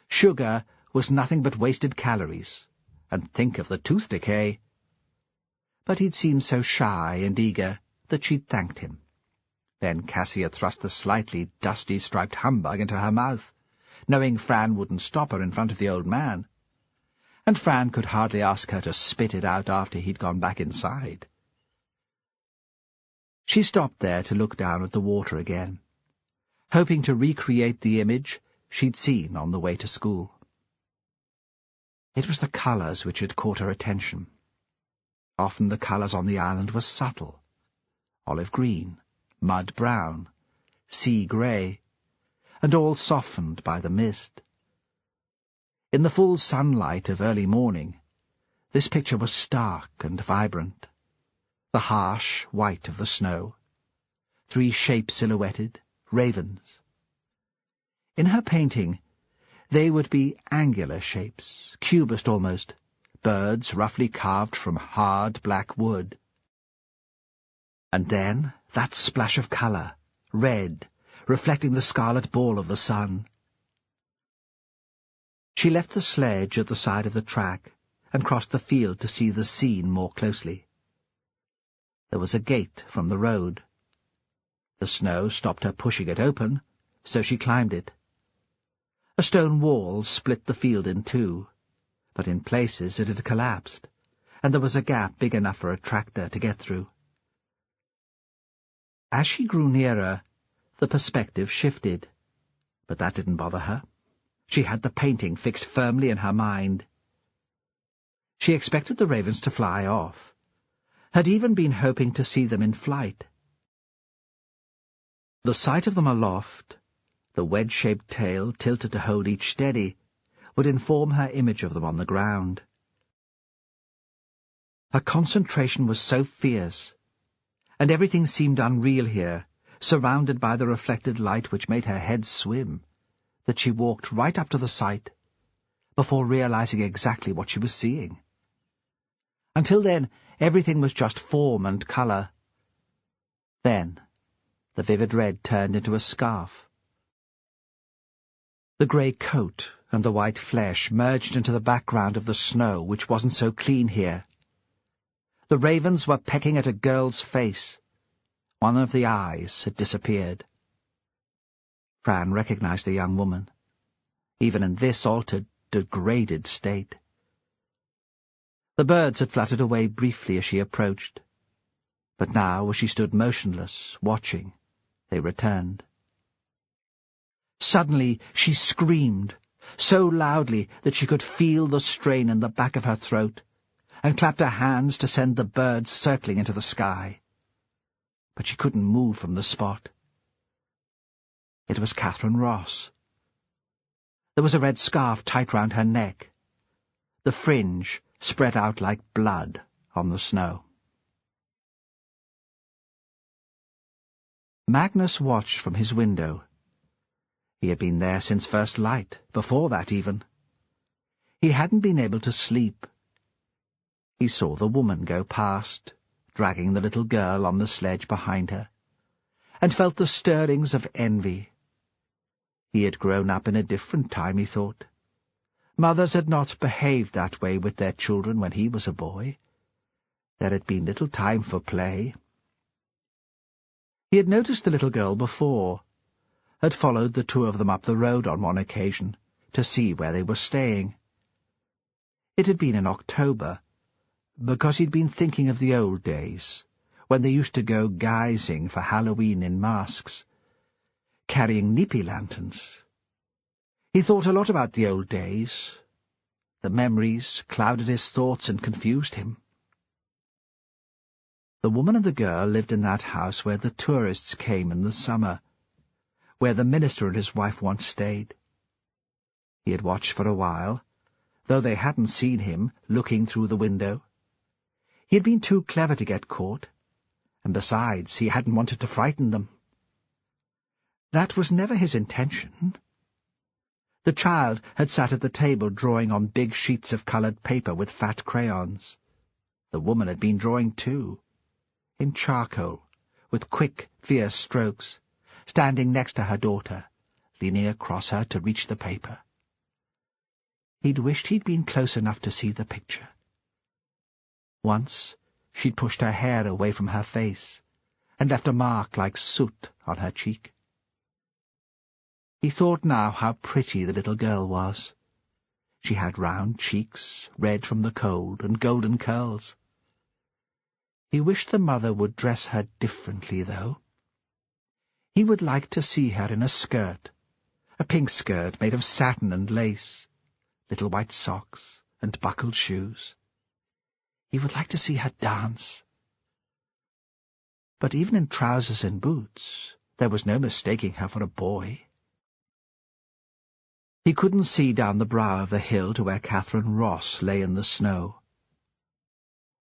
Sugar was nothing but wasted calories, and think of the tooth decay. But he'd seemed so shy and eager that she'd thanked him. Then Cassie had thrust the slightly dusty striped humbug into her mouth, knowing Fran wouldn't stop her in front of the old man. And Fran could hardly ask her to spit it out after he'd gone back inside. She stopped there to look down at the water again, hoping to recreate the image she'd seen on the way to school. It was the colours which had caught her attention. Often the colours on the island were subtle: olive green, mud brown, sea grey, and all softened by the mist. In the full sunlight of early morning, this picture was stark and vibrant. The harsh white of the snow, 3 shapes silhouetted, ravens. In her painting, they would be angular shapes, cubist almost, birds roughly carved from hard black wood. And then that splash of colour, red, reflecting the scarlet ball of the sun. She left the sledge at the side of the track and crossed the field to see the scene more closely. There was a gate from the road. The snow stopped her pushing it open, so she climbed it. A stone wall split the field in 2, but in places it had collapsed, and there was a gap big enough for a tractor to get through. As she grew nearer, the perspective shifted, but that didn't bother her. She had the painting fixed firmly in her mind. She expected the ravens to fly off, had even been hoping to see them in flight. The sight of them aloft, the wedge-shaped tail tilted to hold each steady, would inform her image of them on the ground. Her concentration was so fierce, and everything seemed unreal here, surrounded by the reflected light which made her head swim, that she walked right up to the sight, before realizing exactly what she was seeing. Until then, everything was just form and colour. Then, the vivid red turned into a scarf. The grey coat and the white flesh merged into the background of the snow, which wasn't so clean here. The ravens were pecking at a girl's face. One of the eyes had disappeared. Fran recognized the young woman, even in this altered, degraded state. The birds had fluttered away briefly as she approached, but now, as she stood motionless, watching, they returned. Suddenly she screamed, so loudly that she could feel the strain in the back of her throat, and clapped her hands to send the birds circling into the sky. But she couldn't move from the spot. It was Catherine Ross. There was a red scarf tight round her neck. The fringe spread out like blood on the snow. Magnus watched from his window. He had been there since first light, before that even. He hadn't been able to sleep. He saw the woman go past, dragging the little girl on the sledge behind her, and felt the stirrings of envy. He had grown up in a different time, he thought. Mothers had not behaved that way with their children when he was a boy. There had been little time for play. He had noticed the little girl before, had followed the 2 of them up the road on one occasion to see where they were staying. It had been in October, because he'd been thinking of the old days, when they used to go guising for Halloween in masks, carrying nipi lanterns. He thought a lot about the old days. The memories clouded his thoughts and confused him. The woman and the girl lived in that house where the tourists came in the summer, where the minister and his wife once stayed. He had watched for a while, though they hadn't seen him looking through the window. He had been too clever to get caught, and besides, he hadn't wanted to frighten them. That was never his intention. The child had sat at the table drawing on big sheets of coloured paper with fat crayons. The woman had been drawing too, in charcoal, with quick, fierce strokes, standing next to her daughter, leaning across her to reach the paper. He'd wished he'd been close enough to see the picture. Once she'd pushed her hair away from her face and left a mark like soot on her cheek. He thought now how pretty the little girl was. She had round cheeks, red from the cold, and golden curls. He wished the mother would dress her differently, though. He would like to see her in a skirt, a pink skirt made of satin and lace, little white socks, and buckled shoes. He would like to see her dance. But even in trousers and boots, there was no mistaking her for a boy. He couldn't see down the brow of the hill to where Catherine Ross lay in the snow.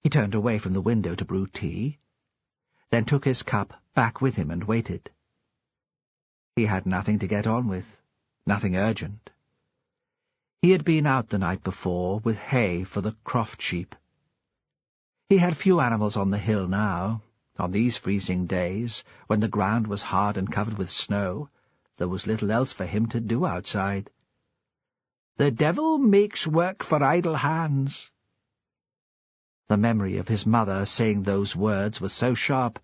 He turned away from the window to brew tea. then took his cup back with him and waited. He had nothing to get on with, nothing urgent. He had been out the night before with hay for the croft sheep. He had few animals on the hill now. On these freezing days, when the ground was hard and covered with snow, there was little else for him to do outside. "The devil makes work for idle hands." The memory of his mother saying those words was so sharp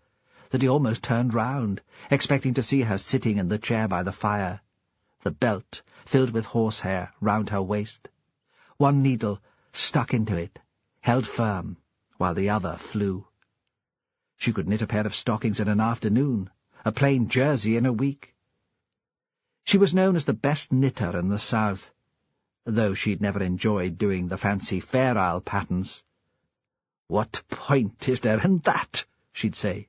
that he almost turned round, expecting to see her sitting in the chair by the fire, the belt filled with horsehair round her waist, one needle stuck into it, held firm, while the other flew. She could knit a pair of stockings in an afternoon, a plain jersey in a week. She was known as the best knitter in the South, though she'd never enjoyed doing the fancy Fair Isle patterns. "What point is there in that?" she'd say,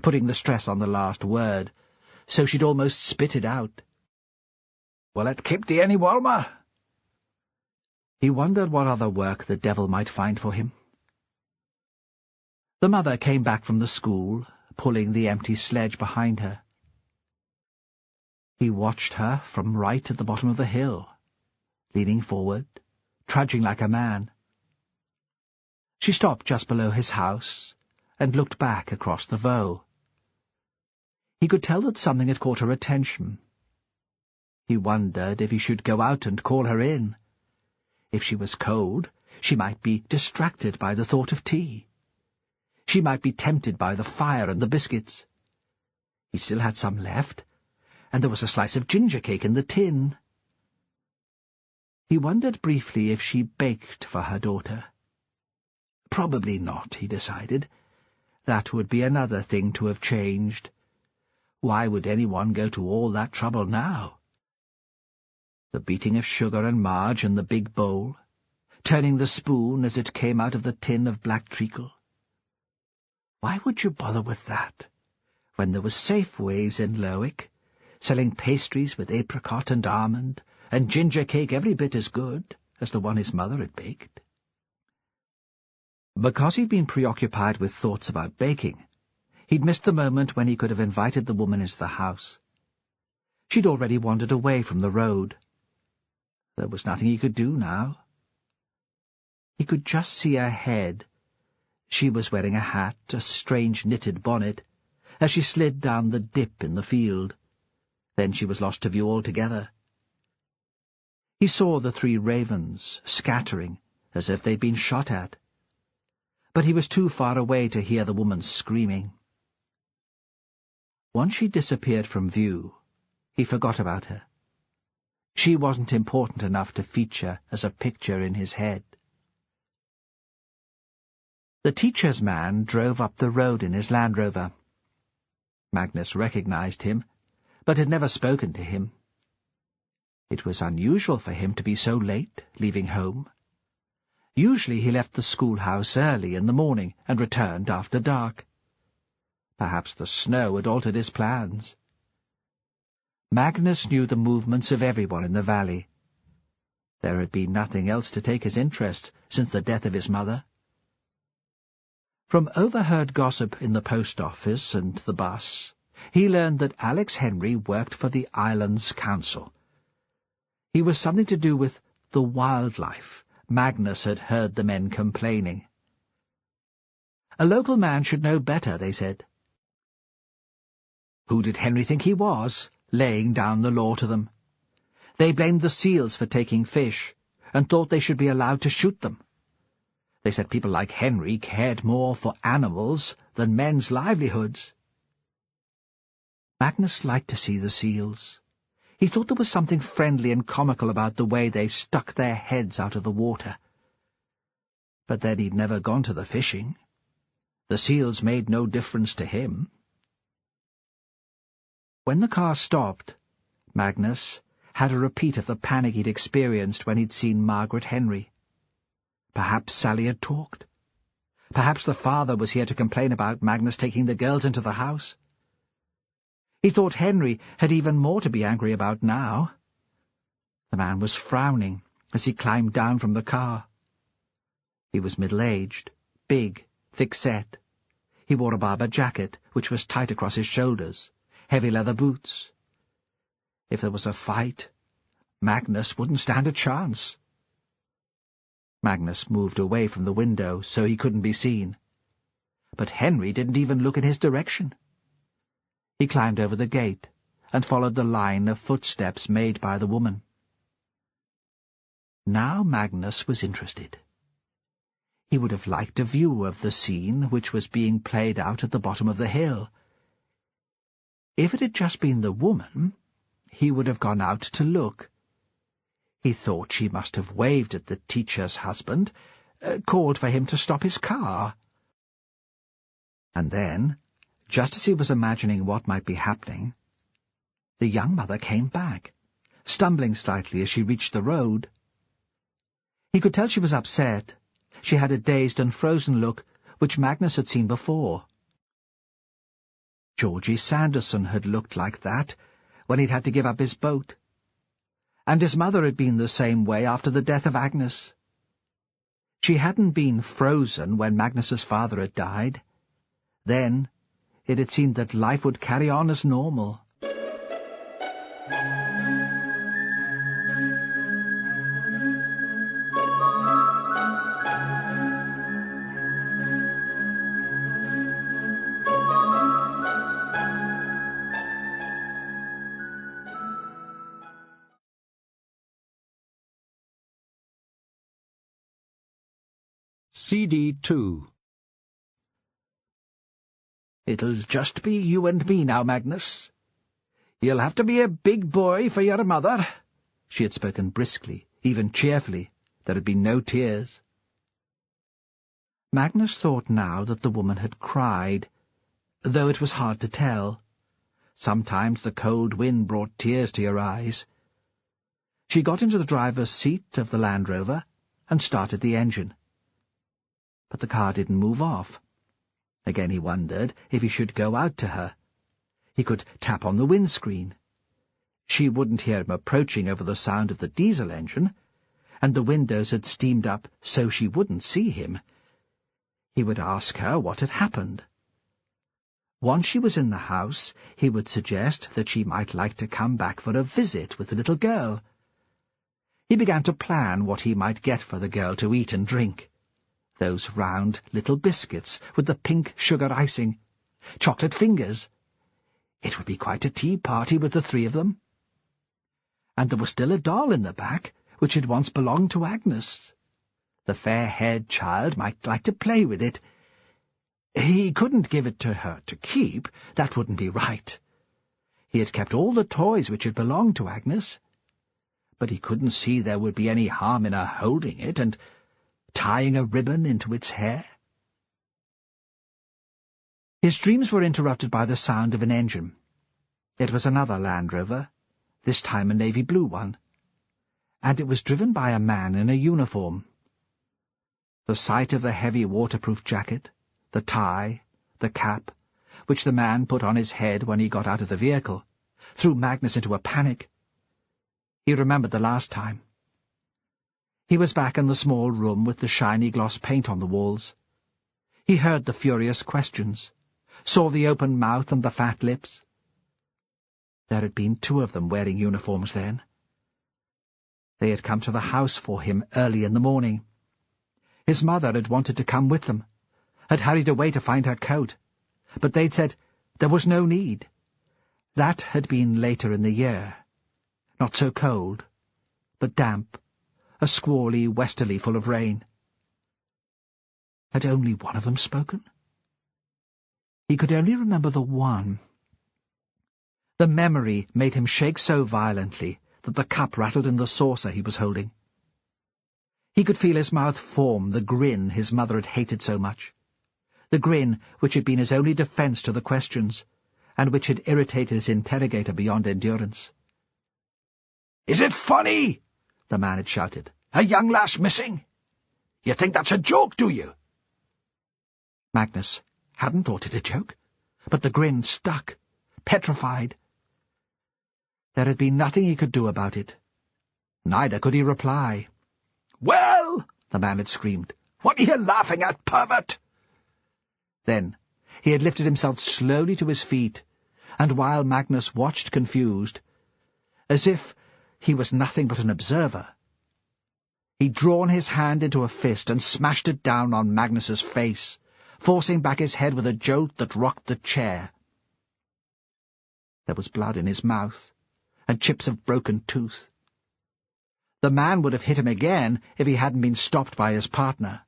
putting the stress on the last word, so she'd almost spit it out. "Will it keep thee any warmer?" He wondered what other work the devil might find for him. The mother came back from the school, pulling the empty sledge behind her. He watched her from right at the bottom of the hill, leaning forward, trudging like a man. She stopped just below his house and looked back across the Vaud. He could tell that something had caught her attention. He wondered if he should go out and call her in. If she was cold, she might be distracted by the thought of tea. She might be tempted by the fire and the biscuits. He still had some left, and there was a slice of ginger cake in the tin. He wondered briefly if she baked for her daughter. Probably not, he decided. That would be another thing to have changed. Why would anyone go to all that trouble now? The beating of sugar and marge in the big bowl, turning the spoon as it came out of the tin of black treacle. Why would you bother with that, when there was Safeways in Lerwick, selling pastries with apricot and almond, and ginger cake every bit as good as the one his mother had baked? Because he'd been preoccupied with thoughts about baking, he'd missed the moment when he could have invited the woman into the house. She'd already wandered away from the road. There was nothing he could do now. He could just see her head. She was wearing a hat, a strange knitted bonnet, as she slid down the dip in the field. Then she was lost to view altogether. He saw the 3 ravens, scattering, as if they'd been shot at. But he was too far away to hear the woman screaming. Once she disappeared from view, he forgot about her. She wasn't important enough to feature as a picture in his head. The teacher's man drove up the road in his Land Rover. Magnus recognized him, but had never spoken to him. It was unusual for him to be so late, leaving home. Usually he left the schoolhouse early in the morning and returned after dark. Perhaps the snow had altered his plans. Magnus knew the movements of everyone in the valley. There had been nothing else to take his interest since the death of his mother. From overheard gossip in the post office and the bus, he learned that Alex Henry worked for the Islands Council. He was something to do with the wildlife. Magnus had heard the men complaining. A local man should know better, they said. Who did Henry think he was, laying down the law to them? They blamed the seals for taking fish, and thought they should be allowed to shoot them. They said people like Henry cared more for animals than men's livelihoods. Magnus liked to see the seals. He thought there was something friendly and comical about the way they stuck their heads out of the water. But then he'd never gone to the fishing. The seals made no difference to him. When the car stopped, Magnus had a repeat of the panic he'd experienced when he'd seen Margaret Henry. Perhaps Sally had talked. Perhaps the father was here to complain about Magnus taking the girls into the house. He thought Henry had even more to be angry about now. The man was frowning as he climbed down from the car. He was middle-aged, big, thick-set. He wore a Barber jacket, which was tight across his shoulders, heavy leather boots. If there was a fight, Magnus wouldn't stand a chance. Magnus moved away from the window so he couldn't be seen. But Henry didn't even look in his direction. He climbed over the gate and followed the line of footsteps made by the woman. Now Magnus was interested. He would have liked a view of the scene which was being played out at the bottom of the hill. If it had just been the woman, he would have gone out to look. He thought she must have waved at the teacher's husband, called for him to stop his car. And then, just as he was imagining what might be happening, the young mother came back, stumbling slightly as she reached the road. He could tell she was upset. She had a dazed and frozen look, which Magnus had seen before. Georgie Sanderson had looked like that when he'd had to give up his boat. And his mother had been the same way after the death of Agnes. She hadn't been frozen when Magnus's father had died. Then it had seemed that life would carry on as normal. CD 2. It'll just be you and me now, Magnus. You'll have to be a big boy for your mother. She had spoken briskly, even cheerfully. There had been no tears. Magnus thought now that the woman had cried, though it was hard to tell. Sometimes the cold wind brought tears to your eyes. She got into the driver's seat of the Land Rover and started the engine. But the car didn't move off. Again he wondered if he should go out to her. He could tap on the windscreen. She wouldn't hear him approaching over the sound of the diesel engine, and the windows had steamed up so she wouldn't see him. He would ask her what had happened. Once she was in the house, he would suggest that she might like to come back for a visit with the little girl. He began to plan what he might get for the girl to eat and drink. Those round little biscuits with the pink sugar icing, chocolate fingers. It would be quite a tea party with the three of them. And there was still a doll in the back, which had once belonged to Agnes. The fair-haired child might like to play with it. He couldn't give it to her to keep. That wouldn't be right. He had kept all the toys which had belonged to Agnes. But he couldn't see there would be any harm in her holding it and tying a ribbon into its hair. His dreams were interrupted by the sound of an engine. It was another Land Rover, this time a navy blue one, and it was driven by a man in a uniform. The sight of the heavy waterproof jacket, the tie, the cap, which the man put on his head when he got out of the vehicle, threw Magnus into a panic. He remembered the last time. He was back in the small room with the shiny gloss paint on the walls. He heard the furious questions, saw the open mouth and the fat lips. There had been two of them wearing uniforms then. They had come to the house for him early in the morning. His mother had wanted to come with them, had hurried away to find her coat, but they'd said there was no need. That had been later in the year. Not so cold, but damp, a squally westerly full of rain. Had only one of them spoken? He could only remember the one. The memory made him shake so violently that the cup rattled in the saucer he was holding. He could feel his mouth form the grin his mother had hated so much, the grin which had been his only defence to the questions, and which had irritated his interrogator beyond endurance. "Is it funny?" the man had shouted. "A young lass missing? You think that's a joke, do you?" Magnus hadn't thought it a joke, but the grin stuck, petrified. There had been nothing he could do about it. Neither could he reply. "Well," the man had screamed, "what are you laughing at, pervert?" Then He had lifted himself slowly to his feet, and while Magnus watched confused, as if he was nothing but an observer, he'd drawn his hand into a fist and smashed it down on Magnus's face, forcing back his head with a jolt that rocked the chair. There was blood in his mouth, and chips of broken tooth. The man would have hit him again if he hadn't been stopped by his partner.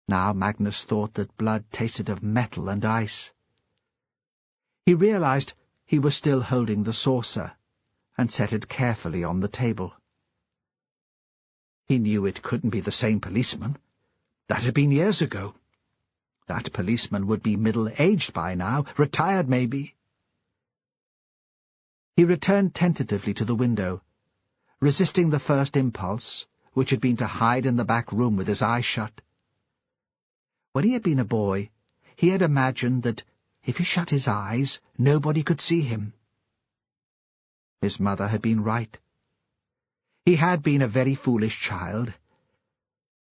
Now Magnus thought that blood tasted of metal and ice. He realized he was still holding the saucer, and set it carefully on the table. He knew it couldn't be the same policeman. That had been years ago. That policeman would be middle-aged by now, retired maybe. He returned tentatively to the window, resisting the first impulse, which had been to hide in the back room with his eyes shut. When he had been a boy, he had imagined that if he shut his eyes, nobody could see him. His mother had been right. He had been a very foolish child.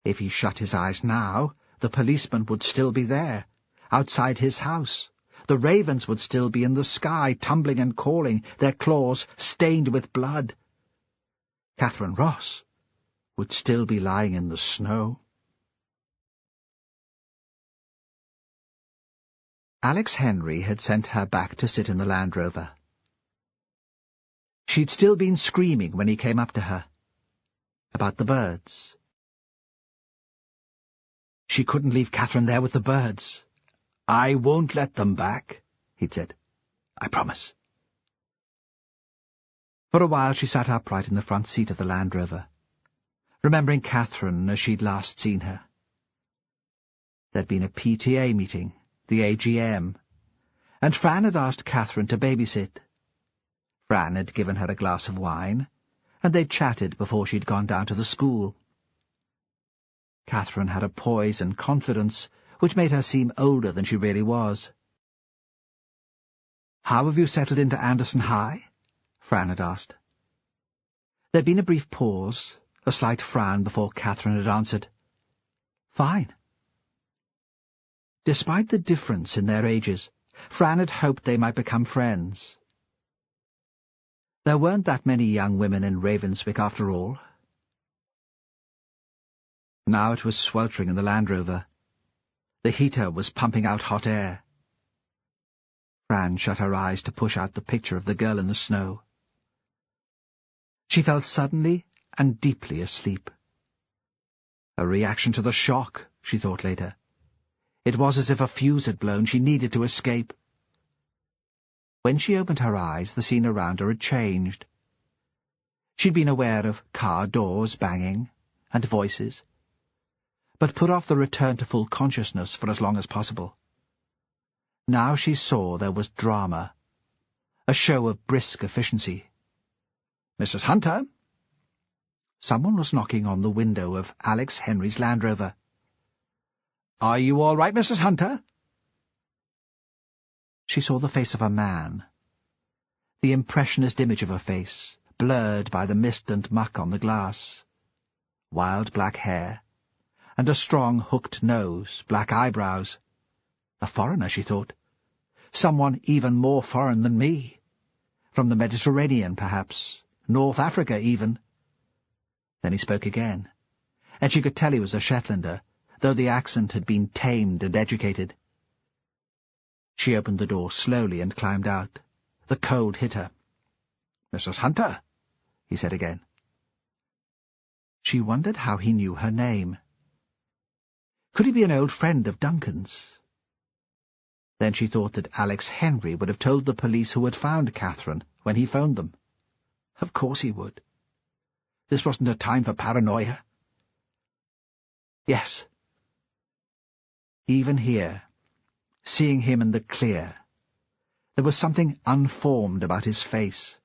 If he shut his eyes now, the policeman would still be there, outside his house. The ravens would still be in the sky, tumbling and calling, their claws stained with blood. Catherine Ross would still be lying in the snow. Alex Henry had sent her back to sit in the Land Rover. She'd still been screaming when he came up to her. About the birds. She couldn't leave Catherine there with the birds. "I won't let them back," he'd said. "I promise." For a while she sat upright in the front seat of the Land Rover, remembering Catherine as she'd last seen her. There'd been a PTA meeting, the AGM, and Fran had asked Catherine to babysit. Fran had given her a glass of wine, and they'd chatted before she'd gone down to the school. Catherine had a poise and confidence which made her seem older than she really was. "How have you settled into Anderson High?" Fran had asked. There'd been a brief pause, a slight frown before Catherine had answered, "Fine." Despite the difference in their ages, Fran had hoped they might become friends. There weren't that many young women in Ravenswick after all. Now it was sweltering in the Land Rover. The heater was pumping out hot air. Fran shut her eyes to push out the picture of the girl in the snow. She fell suddenly and deeply asleep. A reaction to the shock, she thought later. It was as if a fuse had blown. She needed to escape. When she opened her eyes, the scene around her had changed. She'd been aware of car doors banging and voices, but put off the return to full consciousness for as long as possible. Now she saw there was drama, a show of brisk efficiency. "Mrs. Hunter?" Someone was knocking on the window of Alex Henry's Land Rover. "Are you all right, Mrs. Hunter?" She saw the face of a man, the impressionist image of a face, blurred by the mist and muck on the glass. Wild black hair, and a strong hooked nose, black eyebrows. A foreigner, she thought. Someone even more foreign than me. From the Mediterranean, perhaps. North Africa, even. Then he spoke again, and she could tell he was a Shetlander, though the accent had been tamed and educated. She opened the door slowly and climbed out. The cold hit her. "Mrs. Hunter," he said again. She wondered how he knew her name. Could he be an old friend of Duncan's? Then she thought that Alex Henry would have told the police who had found Catherine when he phoned them. Of course he would. This wasn't a time for paranoia. Yes. Even here, seeing him in the clear, there was something unformed about his face.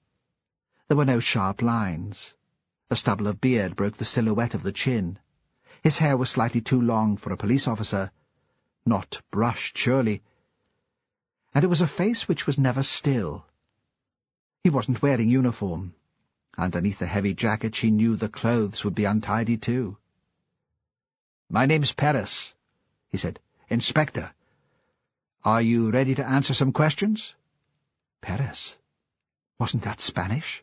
There were no sharp lines. A stubble of beard broke the silhouette of the chin. His hair was slightly too long for a police officer, not brushed, surely. And it was a face which was never still. He wasn't wearing uniform. Underneath the heavy jacket she knew the clothes would be untidy too. "My name's Paris," he said. "Inspector. Are you ready to answer some questions? Perez? Wasn't that Spanish?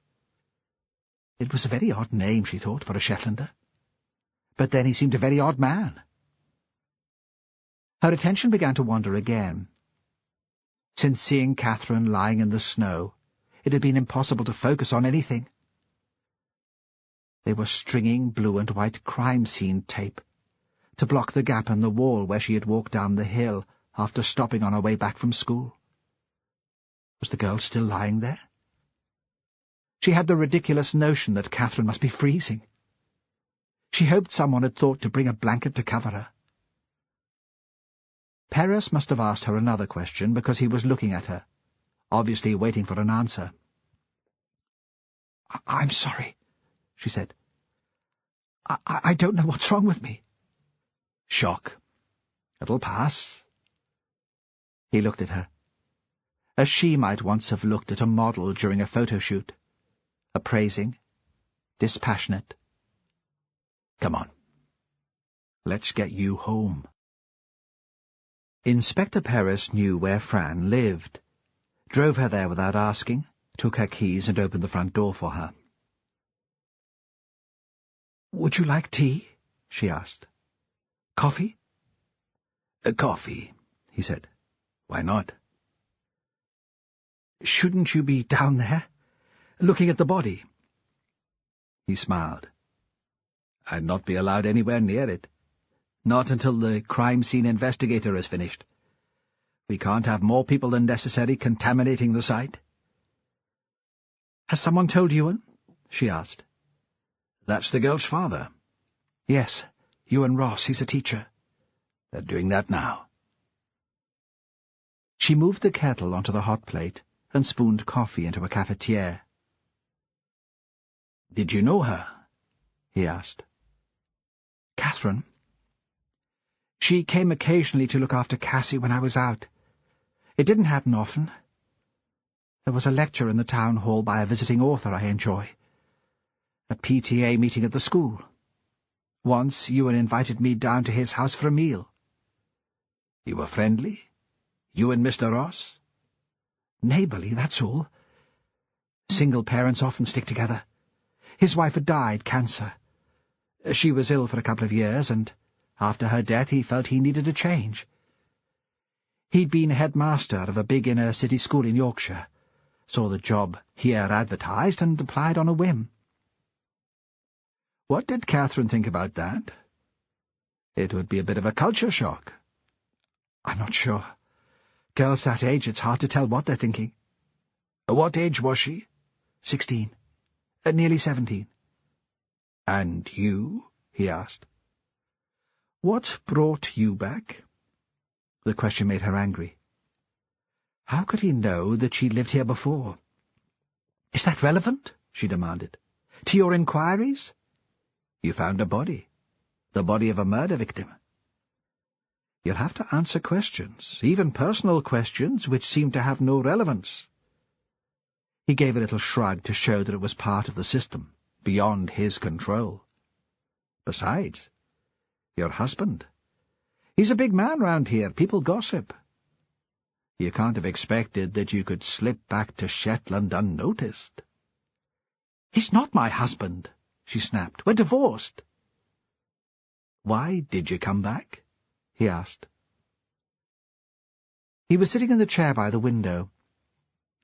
It was a very odd name, she thought, for a Shetlander. But then he seemed a very odd man. Her attention began to wander again. Since seeing Catherine lying in the snow, it had been impossible to focus on anything. They were stringing blue and white crime scene tape to block the gap in the wall where she had walked down the hill after stopping on her way back from school. Was the girl still lying there? She had the ridiculous notion that Catherine must be freezing. She hoped someone had thought to bring a blanket to cover her. Perez must have asked her another question because he was looking at her, obviously waiting for an answer. "I'm sorry," she said. I don't know what's wrong with me." "Shock. It'll pass." He looked at her, as she might once have looked at a model during a photo shoot, appraising, dispassionate. "Come on. Let's get you home." Inspector Perez knew where Fran lived, drove her there without asking, took her keys and opened the front door for her. "Would you like tea?" she asked. "Coffee?" "Coffee," he said. "Why not?" "Shouldn't you be down there, looking at the body?" He smiled. "I'd not be allowed anywhere near it. Not until the crime scene investigator is finished. We can't have more people than necessary contaminating the site." "Has someone told Ewan?" she asked. "That's the girl's father." "Yes, Ewan Ross. He's a teacher." "They're doing that now." She moved the kettle onto the hot plate and spooned coffee into a cafetiere. "Did you know her?" he asked. "Catherine? She came occasionally to look after Cassie when I was out. It didn't happen often. There was a lecture in the town hall by a visiting author I enjoy. A PTA meeting at the school. Once Ewan invited me down to his house for a meal." "You were friendly? You and Mr. Ross?" "Neighbourly, that's all. Single parents often stick together. His wife had died, cancer. She was ill for a couple of years, and after her death he felt he needed a change. He'd been headmaster of a big inner-city school in Yorkshire, saw the job here advertised, and applied on a whim." "What did Catherine think about that?" "It would be a bit of a culture shock." "I'm not sure. Girls that age, it's hard to tell what they're thinking." "What age was she?" 16. Nearly 17. "And you?" he asked. "What brought you back?" The question made her angry. How could he know that she'd lived here before? "Is that relevant?" she demanded. "To your inquiries?" "You found a body. The body of a murder victim. You'll have to answer questions, even personal questions, which seem to have no relevance." He gave a little shrug to show that it was part of the system, beyond his control. "Besides, your husband. He's a big man round here. People gossip. You can't have expected that you could slip back to Shetland unnoticed." "He's not my husband," she snapped. "We're divorced." "Why did you come back?" he asked. He was sitting in the chair by the window,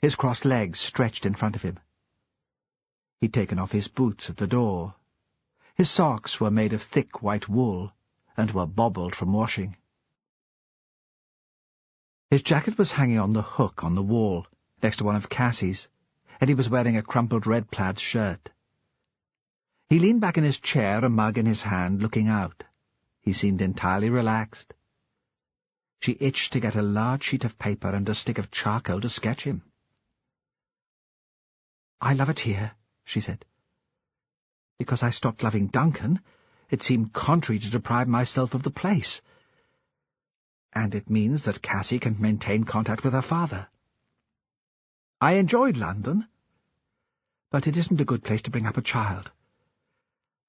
his crossed legs stretched in front of him. He'd taken off his boots at the door. His socks were made of thick white wool, and were bobbled from washing. His jacket was hanging on the hook on the wall, next to one of Cassie's, and he was wearing a crumpled red plaid shirt. He leaned back in his chair, a mug in his hand, looking out. He seemed entirely relaxed. She itched to get a large sheet of paper and a stick of charcoal to sketch him. "I love it here," she said. "Because I stopped loving Duncan, it seemed contrary to deprive myself of the place. And it means that Cassie can maintain contact with her father. I enjoyed London, but it isn't a good place to bring up a child.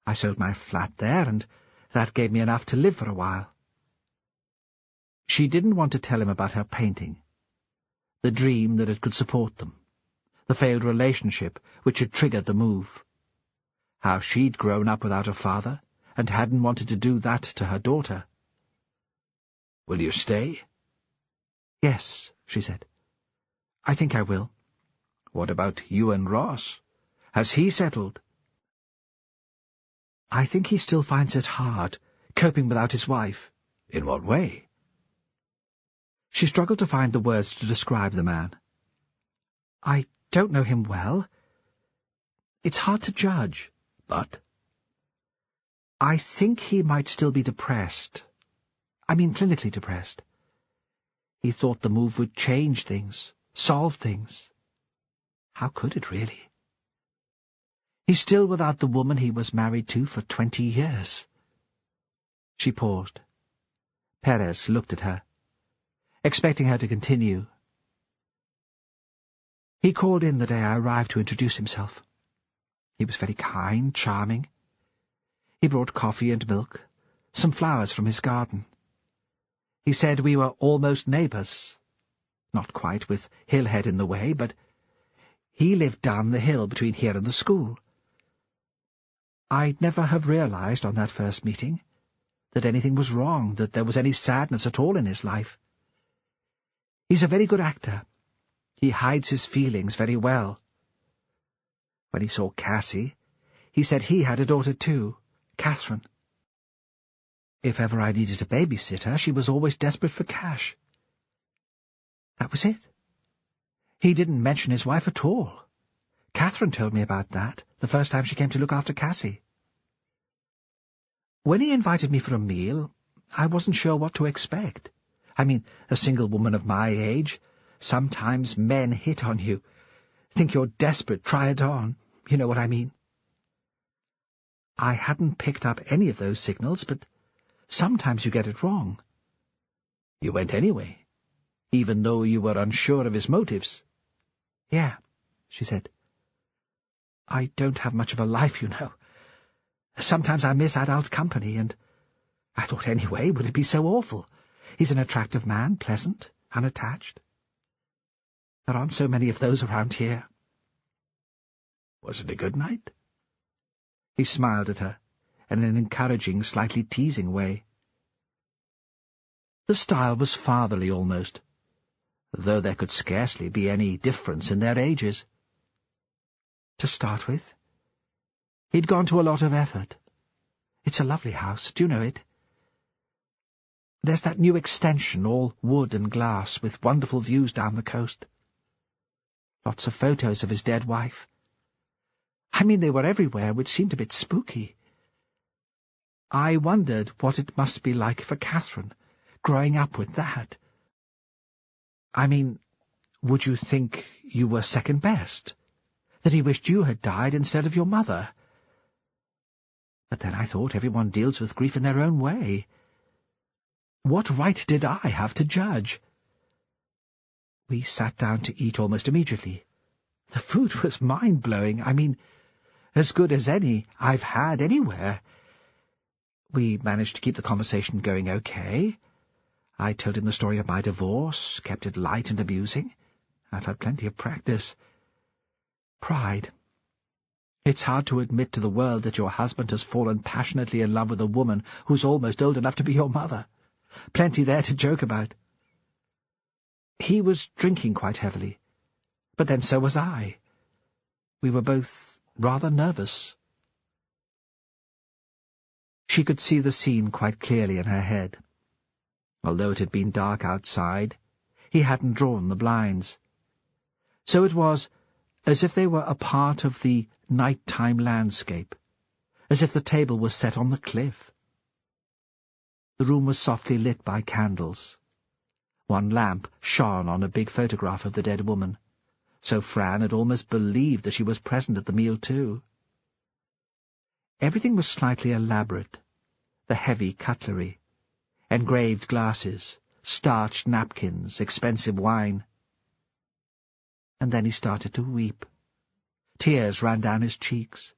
I sold my flat there, and that gave me enough to live for a while." She didn't want to tell him about her painting, the dream that it could support them, the failed relationship which had triggered the move, how she'd grown up without a father and hadn't wanted to do that to her daughter. "Will you stay?" "Yes," she said. "I think I will." "What about you and Ross? Has he settled?" "I think he still finds it hard, coping without his wife." "In what way?" She struggled to find the words to describe the man. "I don't know him well. It's hard to judge." "But?" "I think he might still be depressed. I mean clinically depressed. He thought the move would change things, solve things. How could it, really? He's still without the woman he was married to for 20 years. She paused. Perez looked at her, expecting her to continue. "He called in the day I arrived to introduce himself. He was very kind, charming. He brought coffee and milk, some flowers from his garden. He said we were almost neighbours. Not quite, with Hillhead in the way, but he lived down the hill between here and the school. I'd never have realised on that first meeting that anything was wrong, that there was any sadness at all in his life. He's a very good actor. He hides his feelings very well. When he saw Cassie, he said he had a daughter too, Catherine. If ever I needed a babysitter, she was always desperate for cash. That was it. He didn't mention his wife at all. Catherine told me about that the first time she came to look after Cassie. When he invited me for a meal, I wasn't sure what to expect. I mean, a single woman of my age, sometimes men hit on you. Think you're desperate, try it on. You know what I mean? I hadn't picked up any of those signals, but sometimes you get it wrong. You went anyway, even though you were unsure of his motives. Yeah, she said. I don't have much of a life, you know. Sometimes I miss adult company, and I thought anyway, would it be so awful? He's an attractive man, pleasant, unattached. There aren't so many of those around here. Was it a good night? He smiled at her, in an encouraging, slightly teasing way. The style was fatherly almost, though there could scarcely be any difference in their ages. To start with, he'd gone to a lot of effort. It's a lovely house, do you know it? There's that new extension, all wood and glass, with wonderful views down the coast. Lots of photos of his dead wife. I mean, they were everywhere, which seemed a bit spooky. I wondered what it must be like for Catherine, growing up with that. I mean, would you think you were second best? That he wished you had died instead of your mother? But then I thought everyone deals with grief in their own way. What right did I have to judge? We sat down to eat almost immediately. The food was mind-blowing. I mean, as good as any I've had anywhere. We managed to keep the conversation going okay. I told him the story of my divorce, kept it light and amusing. I've had plenty of practice. Pride. It's hard to admit to the world that your husband has fallen passionately in love with a woman who's almost old enough to be your mother. Plenty there to joke about. He was drinking quite heavily, but then so was I. We were both rather nervous. She could see the scene quite clearly in her head. Although it had been dark outside, he hadn't drawn the blinds. So it was as if they were a part of the night-time landscape, as if the table was set on the cliff. The room was softly lit by candles. One lamp shone on a big photograph of the dead woman, so Fran had almost believed that she was present at the meal too. Everything was slightly elaborate, the heavy cutlery, engraved glasses, starched napkins, expensive wine. And then he started to weep. Tears ran down his cheeks.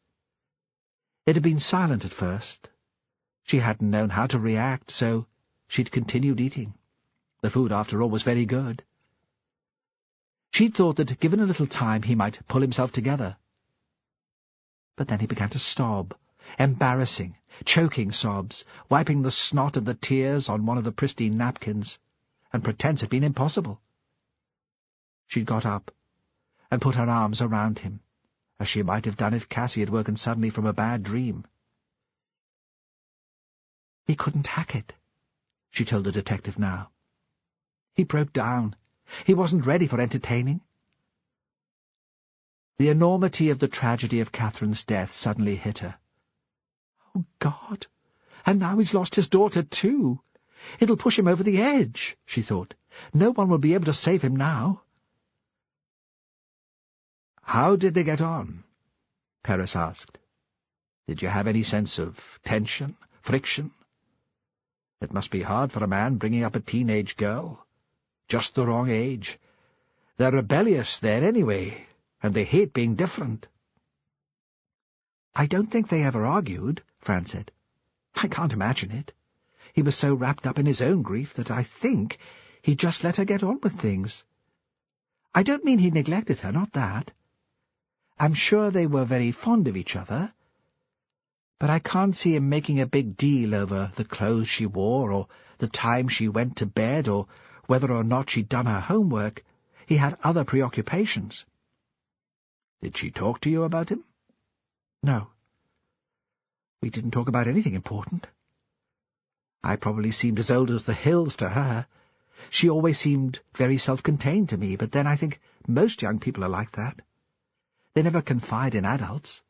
It had been silent at first. She hadn't known how to react, so she'd continued eating. The food, after all, was very good. She'd thought that, given a little time, he might pull himself together. But then he began to sob, embarrassing, choking sobs, wiping the snot and the tears on one of the pristine napkins, and pretence had been impossible. She'd got up and put her arms around him, as she might have done if Cassie had woken suddenly from a bad dream. He couldn't hack it, she told the detective now. He broke down. He wasn't ready for entertaining. The enormity of the tragedy of Catherine's death suddenly hit her. Oh, God! And now he's lost his daughter, too. It'll push him over the edge, she thought. No one will be able to save him now. "How did they get on?" Paris asked. "Did you have any sense of tension, friction? It must be hard for a man bringing up a teenage girl. Just the wrong age. They're rebellious then anyway, and they hate being different." "I don't think they ever argued," Fran said. "I can't imagine it. He was so wrapped up in his own grief that I think he just let her get on with things. I don't mean he neglected her, not that. I'm sure they were very fond of each other, but I can't see him making a big deal over the clothes she wore, or the time she went to bed, or whether or not she'd done her homework. He had other preoccupations." "Did she talk to you about him?" "No. We didn't talk about anything important. I probably seemed as old as the hills to her. She always seemed very self-contained to me, but then I think most young people are like that. They never confide in adults."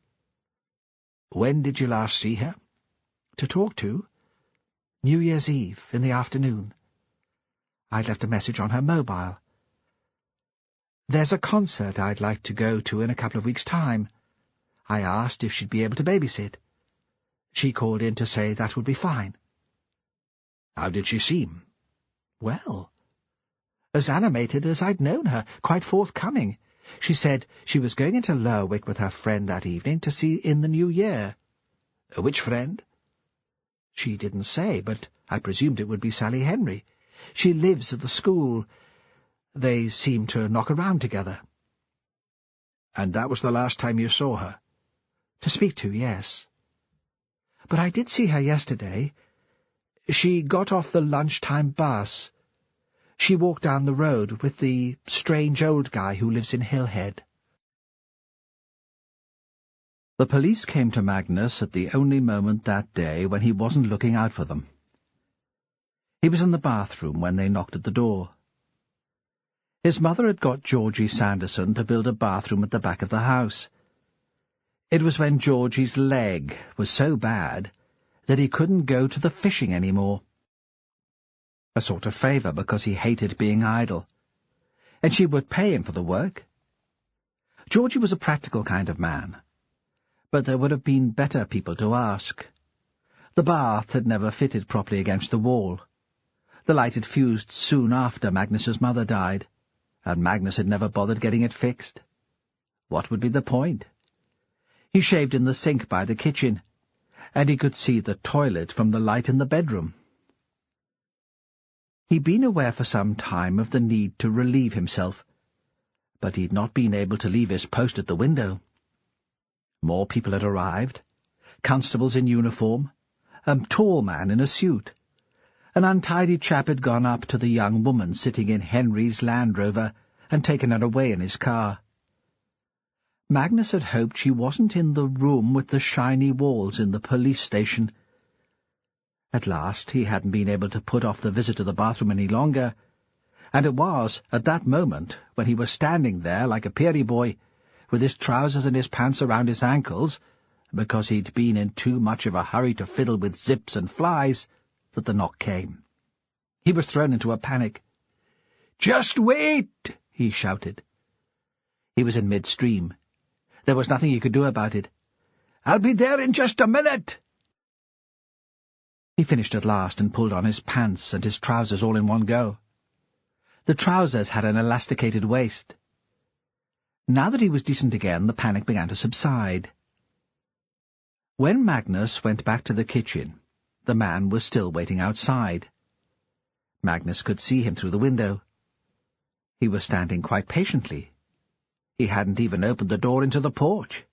"When did you last see her?" "To talk to? New Year's Eve, in the afternoon. I'd left a message on her mobile. There's a concert I'd like to go to in a couple of weeks' time. I asked if she'd be able to babysit. She called in to say that would be fine." "How did she seem?" "Well, as animated as I'd known her, quite forthcoming. She said she was going into Lerwick with her friend that evening to see In the New Year." "Which friend?" "She didn't say, but I presumed it would be Sally Henry. She lives at the school. They seem to knock around together." "And that was the last time you saw her?" "To speak to, yes. But I did see her yesterday. She got off the lunchtime bus. She walked down the road with the strange old guy who lives in Hillhead." The police came to Magnus at the only moment that day when he wasn't looking out for them. He was in the bathroom when they knocked at the door. His mother had got Georgie Sanderson to build a bathroom at the back of the house. It was when Georgie's leg was so bad that he couldn't go to the fishing any more. A sort of favour, because he hated being idle. And she would pay him for the work. Georgie was a practical kind of man, but there would have been better people to ask. The bath had never fitted properly against the wall. The light had fused soon after Magnus's mother died, and Magnus had never bothered getting it fixed. What would be the point? He shaved in the sink by the kitchen, and he could see the toilet from the light in the bedroom. He'd been aware for some time of the need to relieve himself, but he'd not been able to leave his post at the window. More people had arrived, constables in uniform, a tall man in a suit. An untidy chap had gone up to the young woman sitting in Henry's Land Rover and taken her away in his car. Magnus had hoped she wasn't in the room with the shiny walls in the police station. At last he hadn't been able to put off the visit to the bathroom any longer, and it was at that moment, when he was standing there like a peery boy, with his trousers and his pants around his ankles, because he'd been in too much of a hurry to fiddle with zips and flies, that the knock came. He was thrown into a panic. "Just wait!" he shouted. He was in midstream. There was nothing he could do about it. "I'll be there in just a minute." He finished at last and pulled on his pants and his trousers all in one go. The trousers had an elasticated waist. Now that he was decent again, the panic began to subside. When Magnus went back to the kitchen, the man was still waiting outside. Magnus could see him through the window. He was standing quite patiently. He hadn't even opened the door into the porch.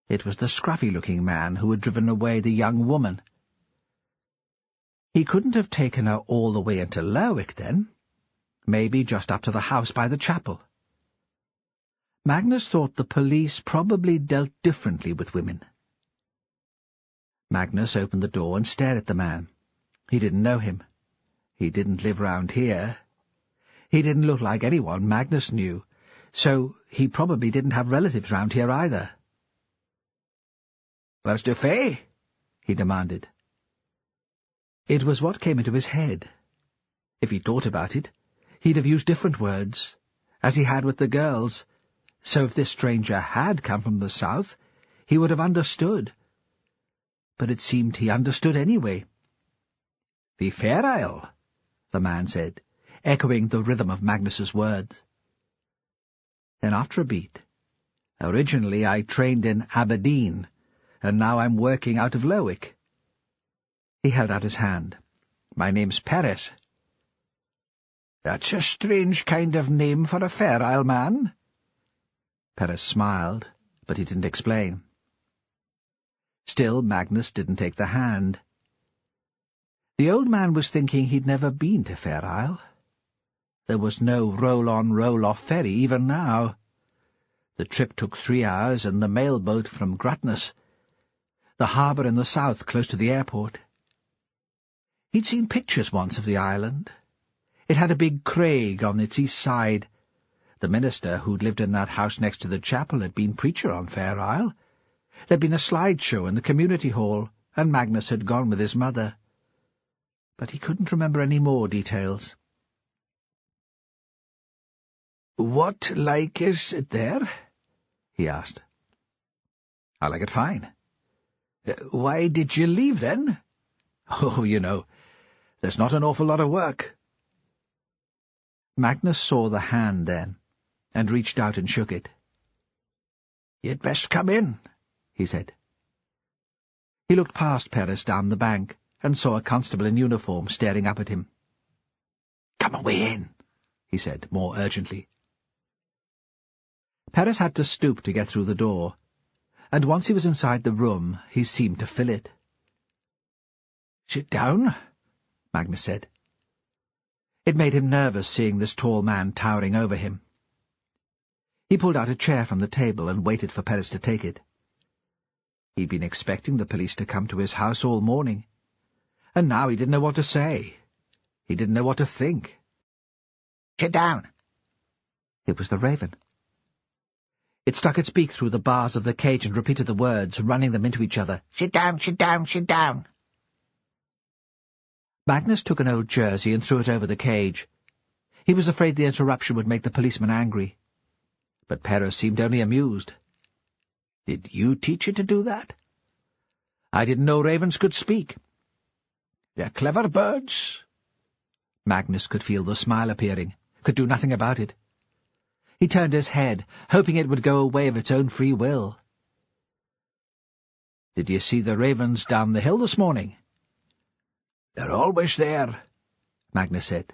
It was the scruffy-looking man who had driven away the young woman. He couldn't have taken her all the way into Lerwick, then. Maybe just up to the house by the chapel. Magnus thought the police probably dealt differently with women. Magnus opened the door and stared at the man. He didn't know him. He didn't live round here. He didn't look like anyone Magnus knew, so he probably didn't have relatives round here either. "Where's the Fae?" he demanded. It was what came into his head. If he'd thought about it, he'd have used different words, as he had with the girls, so if this stranger had come from the south, he would have understood. But it seemed he understood anyway. "The Fair Isle," the man said, echoing the rhythm of Magnus's words. Then after a beat, "Originally I trained in Aberdeen, and now I'm working out of Lerwick." He held out his hand. "My name's Perez." "That's a strange kind of name for a Fair Isle man." Perez smiled, but he didn't explain. Still, Magnus didn't take the hand. The old man was thinking he'd never been to Fair Isle. There was no roll-on, roll-off ferry even now. The trip took 3 hours and the mail-boat from Gratness, the harbour in the south close to the airport. He'd seen pictures once of the island. It had a big crag on its east side. The minister who'd lived in that house next to the chapel had been preacher on Fair Isle. There'd been a slide show in the community hall, and Magnus had gone with his mother. But he couldn't remember any more details. "What like is it there?" he asked. "I like it fine." "Why did you leave, then?" "Oh, you know, there's not an awful lot of work." Magnus saw the hand then, and reached out and shook it. "You'd best come in," he said. He looked past Perez down the bank, and saw a constable in uniform staring up at him. "Come away in," he said, more urgently. Perez had to stoop to get through the door, and once he was inside the room, he seemed to fill it. "Sit down," Magnus said. It made him nervous seeing this tall man towering over him. He pulled out a chair from the table and waited for Perez to take it. He'd been expecting the police to come to his house all morning, and now he didn't know what to say. He didn't know what to think. "Sit down." It was the raven. It stuck its beak through the bars of the cage and repeated the words, running them into each other. "Sit down, sit down, sit down." Magnus took an old jersey and threw it over the cage. He was afraid the interruption would make the policeman angry. But Perez seemed only amused. "Did you teach it to do that?" "I didn't know ravens could speak." "They're clever birds." Magnus could feel the smile appearing, could do nothing about it. He turned his head, hoping it would go away of its own free will. "Did you see the ravens down the hill this morning?" "They're always there," Magnus said.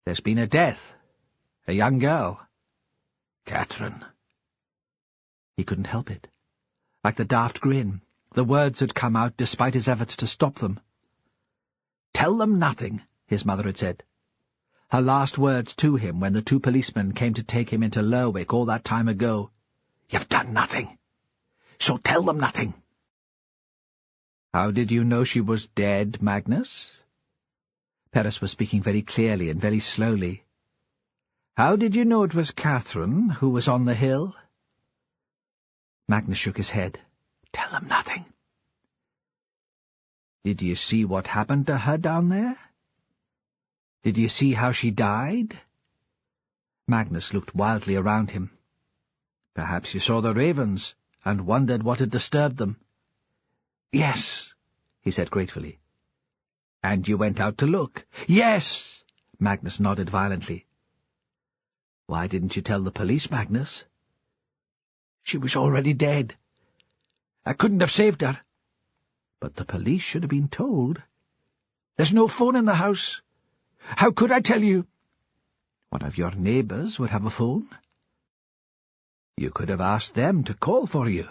"There's been a death. A young girl." "Catherine." He couldn't help it. Like the daft grin, the words had come out despite his efforts to stop them. "Tell them nothing," his mother had said. Her last words to him when the 2 policemen came to take him into Lerwick all that time ago. "You've done nothing, so tell them nothing." "How did you know she was dead, Magnus?" Perez was speaking very clearly and very slowly. "How did you know it was Catherine who was on the hill?" Magnus shook his head. "Tell them nothing." "Did you see what happened to her down there? Did you see how she died?" Magnus looked wildly around him. "Perhaps you saw the ravens, and wondered what had disturbed them." "Yes," he said gratefully. "And you went out to look?" "Yes!" Magnus nodded violently. "Why didn't you tell the police, Magnus?" "She was already dead. I couldn't have saved her." "But the police should have been told." There's no phone in the house. How could I tell you? One of your neighbours would have a phone. You could have asked them to call for you.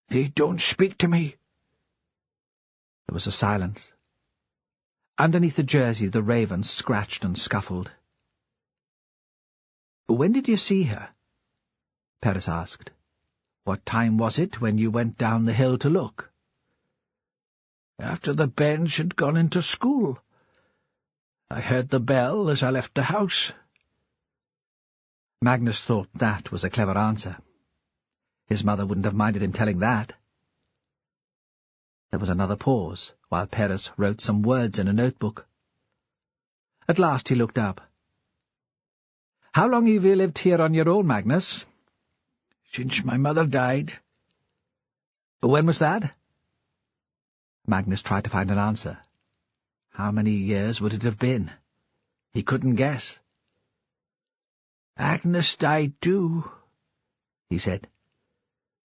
They don't speak to me. There was a silence. Underneath the jersey, the raven scratched and scuffled. "When did you see her?" Paris asked. "What time was it when you went down the hill to look?" "After the Bens had gone into school. I heard the bell as I left the house." Magnus thought that was a clever answer. His mother wouldn't have minded him telling that. There was another pause, while Paris wrote some words in a notebook. At last he looked up. "How long have you lived here on your own, Magnus?" "Since my mother died." "When was that?" Magnus tried to find an answer. How many years would it have been? He couldn't guess. "Agnes died too," he said,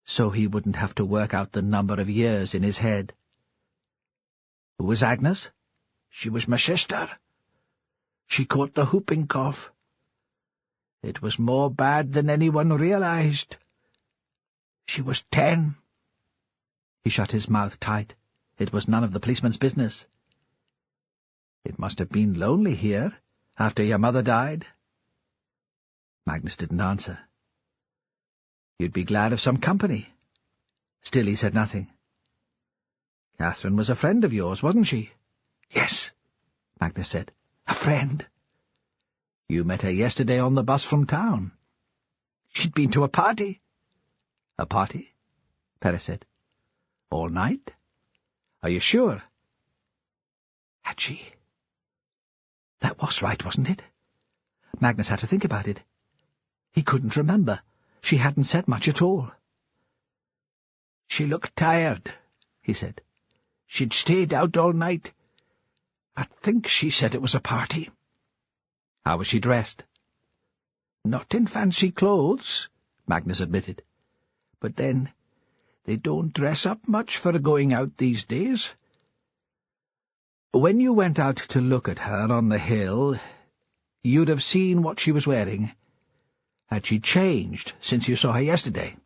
so he wouldn't have to work out the number of years in his head. "Who was Agnes?" "She was my sister. She caught the whooping cough. It was more bad than anyone realized. She was 10. He shut his mouth tight. It was none of the policeman's business. "It must have been lonely here, after your mother died." Magnus didn't answer. "You'd be glad of some company." Still he said nothing. "Catherine was a friend of yours, wasn't she?" "Yes," Magnus said. "A friend." "You met her yesterday on the bus from town." "She'd been to a party." "A party?" Paris said. "All night? Are you sure?" Had she? That was right, wasn't it? Magnus had to think about it. He couldn't remember. She hadn't said much at all. "She looked tired," he said. "She'd stayed out all night. I think she said it was a party." "How was she dressed?" "Not in fancy clothes," Magnus admitted. "But then, they don't dress up much for going out these days." "When you went out to look at her on the hill, you'd have seen what she was wearing. Had she changed since you saw her yesterday?"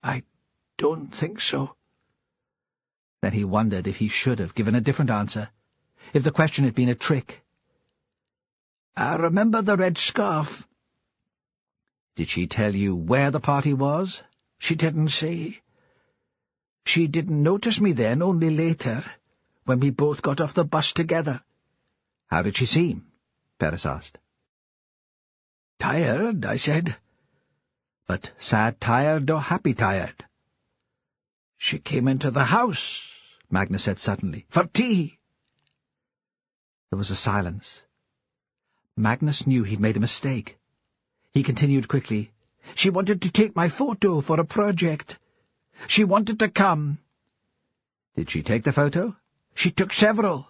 "I don't think so." Then he wondered if he should have given a different answer, if the question had been a trick. "I remember the red scarf." "Did she tell you where the party was?" "She didn't say. She didn't notice me then, only later, when we both got off the bus together." "How did she seem?" Paris asked. "Tired," I said. "But sad-tired or happy-tired?" "She came into the house," Magnus said suddenly, "for tea." There was a silence. Magnus knew he'd made a mistake. He continued quickly. "She wanted to take my photo for a project. She wanted to come." "Did she take the photo?" "She took several."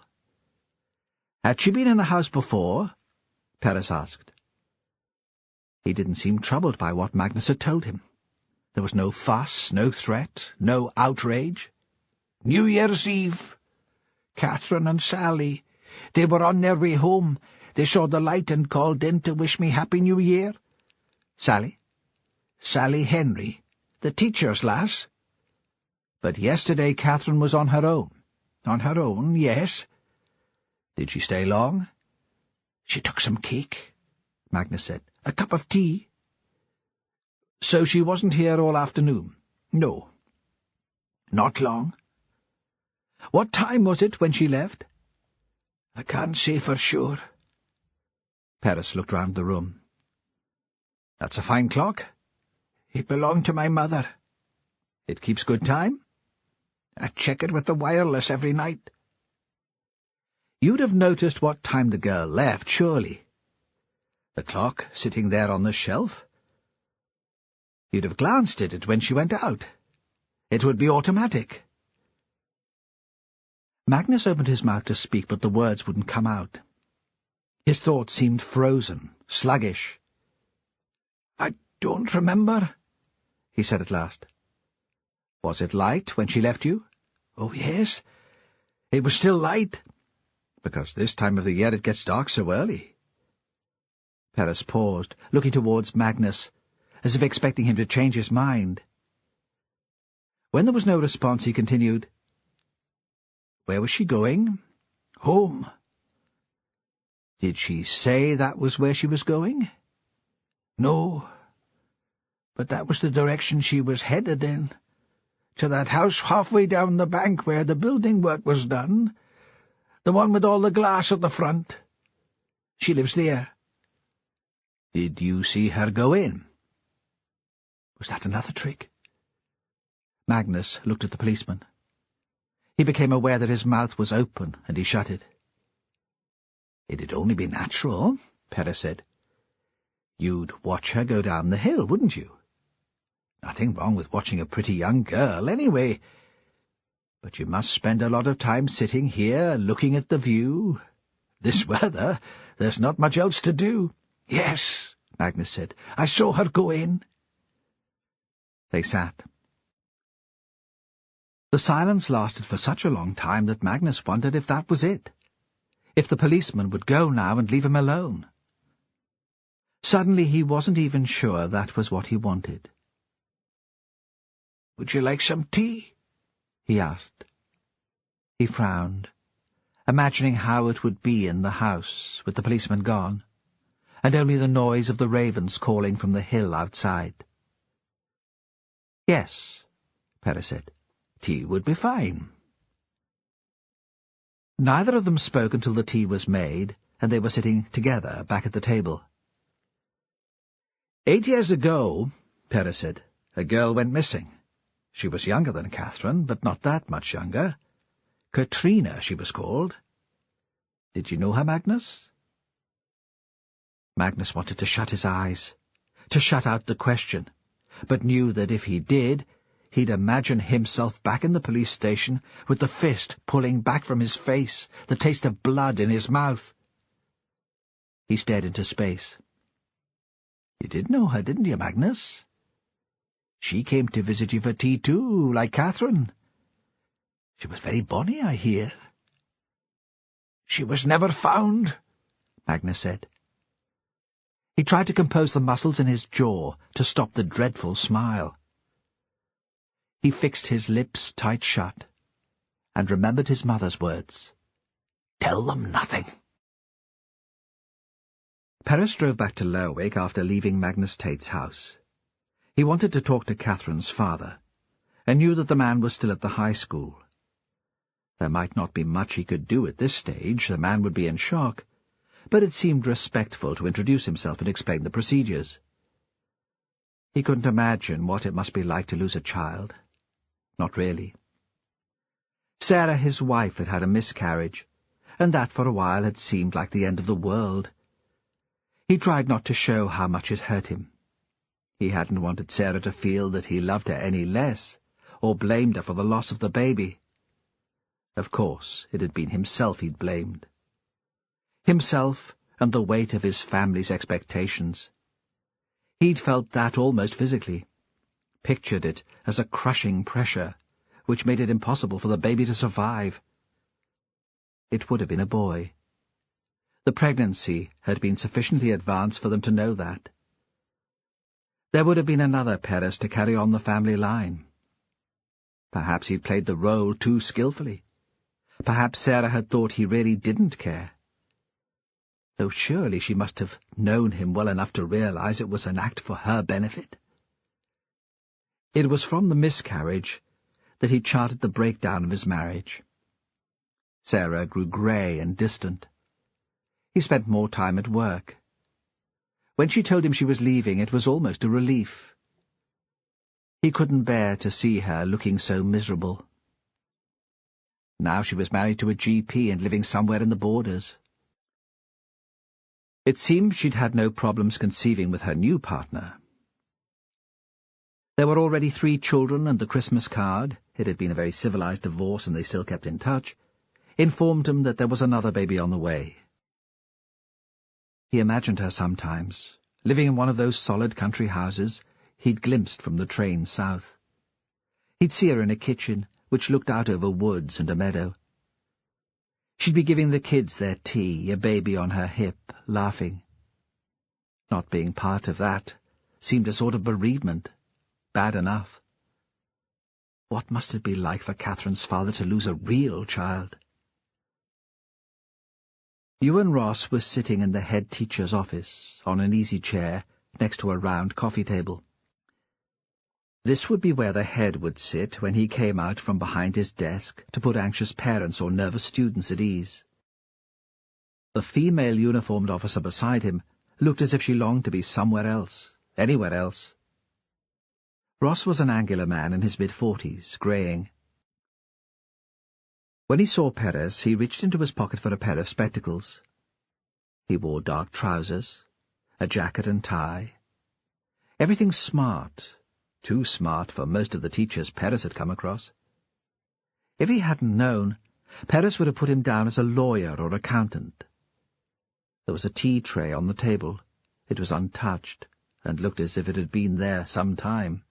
"Had she been in the house before?" Paris asked. He didn't seem troubled by what Magnus had told him. There was no fuss, no threat, no outrage. "New Year's Eve. Catherine and Sally. They were on their way home. They saw the light and called in to wish me Happy New Year." "Sally?" "Sally Henry, the teacher's lass." "But yesterday Catherine was on her own." "On her own, yes." "Did she stay long?" "She took some cake," Magnus said. "A cup of tea." "So she wasn't here all afternoon?" "No." "Not long." "What time was it when she left?" "I can't say for sure." Paris looked round the room. "That's a fine clock." "It belonged to my mother." "It keeps good time?" "I check it with the wireless every night." "You'd have noticed what time the girl left, surely. The clock sitting there on the shelf. You'd have glanced at it when she went out. It would be automatic." Magnus opened his mouth to speak, but the words wouldn't come out. His thoughts seemed frozen, sluggish. "I don't remember," he said at last. "Was it light when she left you?" "Oh, yes. It was still light, because this time of the year it gets dark so early. Perez paused, looking towards Magnus, as if expecting him to change his mind. When there was no response, he continued, "Where was she going?" "Home." "Did she say that was where she was going?" "No, but that was the direction she was headed in, to that house halfway down the bank where the building work was done, the one with all the glass at the front. She lives there." "Did you see her go in?" Was that another trick? Magnus looked at the policeman. He became aware that his mouth was open, and he shut it. "It'd only be natural," Perez said. "You'd watch her go down the hill, wouldn't you? Nothing wrong with watching a pretty young girl, anyway. But you must spend a lot of time sitting here, looking at the view. This weather, there's not much else to do." "Yes," Magnus said. "I saw her go in." They sat. The silence lasted for such a long time that Magnus wondered if that was it, if the policeman would go now and leave him alone. Suddenly he wasn't even sure that was what he wanted. "Would you like some tea?" he asked. He frowned, imagining how it would be in the house, with the policeman gone, and only the noise of the ravens calling from the hill outside. "Yes," Perez said. "Tea would be fine." Neither of them spoke until the tea was made, and they were sitting together back at the table. 8 years ago, Perez said, a girl went missing. She was younger than Catherine, but not that much younger. Katrina, she was called. Did you know her, Magnus? Magnus wanted to shut his eyes, to shut out the question, but knew that if he did, he'd imagine himself back in the police station with the fist pulling back from his face, the taste of blood in his mouth. He stared into space. "You did know her, didn't you, Magnus? She came to visit you for tea too, like Catherine. She was very bonny, I hear." "She was never found," Magnus said. He tried to compose the muscles in his jaw to stop the dreadful smile. He fixed his lips tight shut, and remembered his mother's words. "Tell them nothing." Perez drove back to Lerwick after leaving Magnus Tate's house. He wanted to talk to Catherine's father, and knew that the man was still at the high school. There might not be much he could do at this stage, the man would be in shock, but it seemed respectful to introduce himself and explain the procedures. He couldn't imagine what it must be like to lose a child. Not really. Sarah, his wife, had had a miscarriage, and that for a while had seemed like the end of the world. He tried not to show how much it hurt him. He hadn't wanted Sarah to feel that he loved her any less, or blamed her for the loss of the baby. Of course, it had been himself he'd blamed. Himself and the weight of his family's expectations. He'd felt that almost physically, pictured it as a crushing pressure, which made it impossible for the baby to survive. It would have been a boy. The pregnancy had been sufficiently advanced for them to know that. There would have been another Perez to carry on the family line. Perhaps he'd played the role too skillfully. Perhaps Sarah had thought he really didn't care. Though surely she must have known him well enough to realize it was an act for her benefit. It was from the miscarriage that he charted the breakdown of his marriage. Sarah grew grey and distant. He spent more time at work. When she told him she was leaving, it was almost a relief. He couldn't bear to see her looking so miserable. Now she was married to a GP and living somewhere in the borders. It seemed she'd had no problems conceiving with her new partner. There were already 3 children, and the Christmas card, it had been a very civilized divorce and they still kept in touch, informed him that there was another baby on the way. He imagined her sometimes, living in one of those solid country houses he'd glimpsed from the train south. He'd see her in a kitchen which looked out over woods and a meadow. She'd be giving the kids their tea, a baby on her hip, laughing. Not being part of that seemed a sort of bereavement, bad enough. What must it be like for Catherine's father to lose a real child? Ewan Ross was sitting in the head teacher's office, on an easy chair, next to a round coffee table. This would be where the head would sit when he came out from behind his desk to put anxious parents or nervous students at ease. The female uniformed officer beside him looked as if she longed to be somewhere else, anywhere else. Ross was an angular man in his mid-40s, greying. When he saw Perez, he reached into his pocket for a pair of spectacles. He wore dark trousers, a jacket and tie. Everything smart, too smart for most of the teachers Perez had come across. If he hadn't known, Perez would have put him down as a lawyer or accountant. There was a tea tray on the table. It was untouched, and looked as if it had been there some time.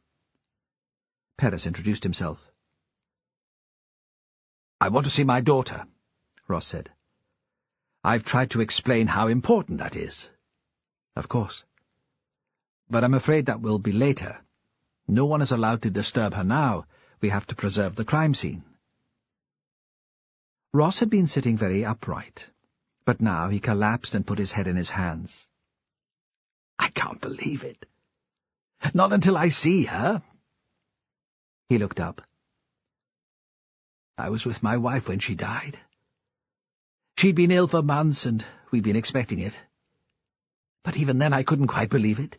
Perez introduced himself. "I want to see my daughter," Ross said. "I've tried to explain how important that is." "Of course. But I'm afraid that will be later. No one is allowed to disturb her now. We have to preserve the crime scene." Ross had been sitting very upright, but now he collapsed and put his head in his hands. "I can't believe it. Not until I see her." He looked up. "I was with my wife when she died. She'd been ill for months, and we'd been expecting it. But even then I couldn't quite believe it.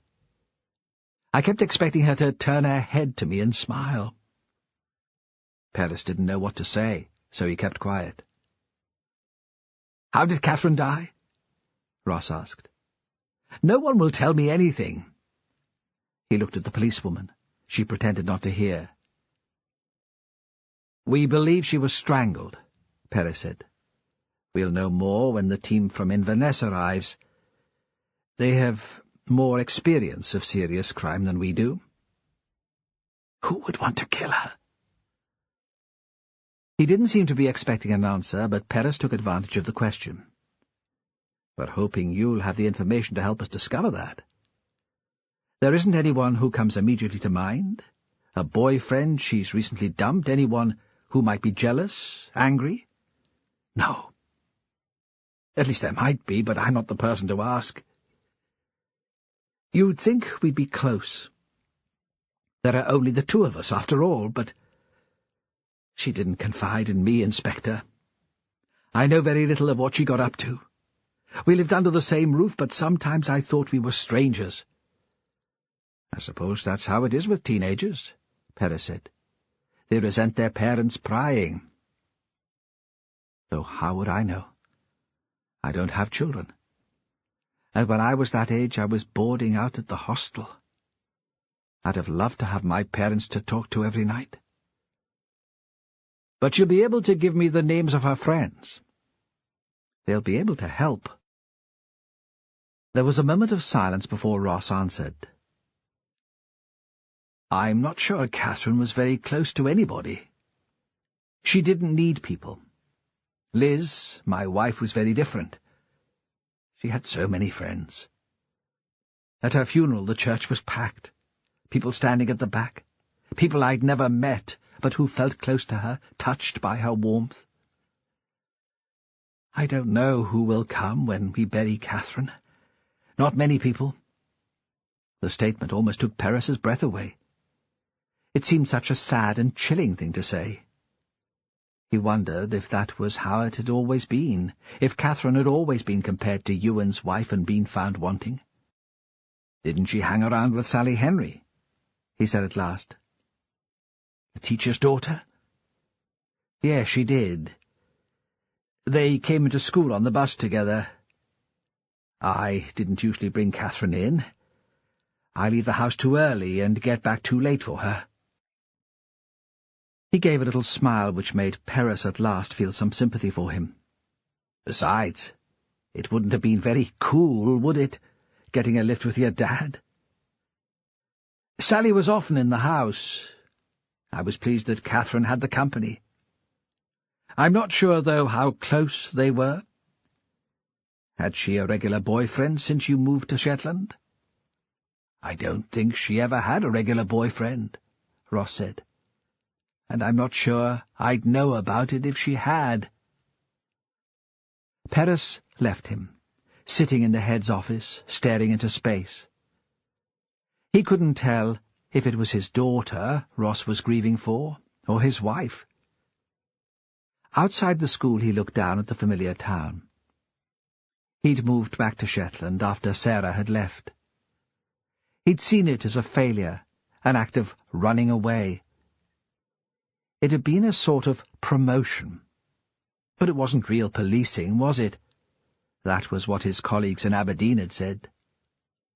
I kept expecting her to turn her head to me and smile." Perez didn't know what to say, so he kept quiet. "How did Catherine die?" Ross asked. "No one will tell me anything." He looked at the policewoman. She pretended not to hear. "We believe she was strangled," Perez said. "We'll know more when the team from Inverness arrives. They have more experience of serious crime than we do." "Who would want to kill her?" He didn't seem to be expecting an answer, but Perez took advantage of the question. "We're hoping you'll have the information to help us discover that. There isn't anyone who comes immediately to mind? A boyfriend she's recently dumped? Anyone who might be jealous, angry?" "No. At least there might be, but I'm not the person to ask." "You'd think we'd be close. There are only the two of us, after all, but she didn't confide in me, Inspector. I know very little of what she got up to. We lived under the same roof, but sometimes I thought we were strangers." "I suppose that's how it is with teenagers," Perez said. "They resent their parents' prying." "Though how would I know? I don't have children. And when I was that age I was boarding out at the hostel. I'd have loved to have my parents to talk to every night." "But you'll be able to give me the names of her friends?" "They'll be able to help." There was a moment of silence before Ross answered. "I'm not sure Catherine was very close to anybody. She didn't need people. Liz, my wife, was very different. She had so many friends. At her funeral the church was packed, people standing at the back, people I'd never met, but who felt close to her, touched by her warmth. I don't know who will come when we bury Catherine. Not many people." The statement almost took Perez's breath away. It seemed such a sad and chilling thing to say. He wondered if that was how it had always been, if Catherine had always been compared to Ewan's wife and been found wanting. "Didn't she hang around with Sally Henry?" he said at last. "The teacher's daughter?" "Yes, she did. They came into school on the bus together. I didn't usually bring Catherine in. I leave the house too early and get back too late for her." He gave a little smile which made Perez at last feel some sympathy for him. "Besides, it wouldn't have been very cool, would it, getting a lift with your dad?" "Sally was often in the house. I was pleased that Catherine had the company. I'm not sure, though, how close they were. Had she a regular boyfriend since you moved to Shetland? I don't think she ever had a regular boyfriend, Ross said. And I'm not sure I'd know about it if she had. Perris left him, sitting in the head's office, staring into space. He couldn't tell if it was his daughter Ross was grieving for, or his wife. Outside the school he looked down at the familiar town. He'd moved back to Shetland after Sarah had left. He'd seen it as a failure, an act of running away. It had been a sort of promotion. But it wasn't real policing, was it? That was what his colleagues in Aberdeen had said.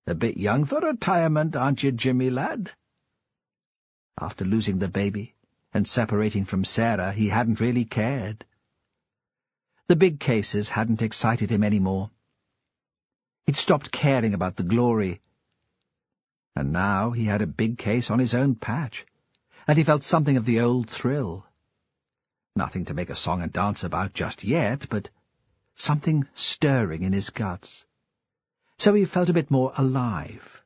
A bit young for retirement, aren't you, Jimmy, lad? After losing the baby and separating from Sarah, he hadn't really cared. The big cases hadn't excited him any more. He'd stopped caring about the glory. And now he had a big case on his own patch, and he felt something of the old thrill. Nothing to make a song and dance about just yet, but something stirring in his guts. So he felt a bit more alive.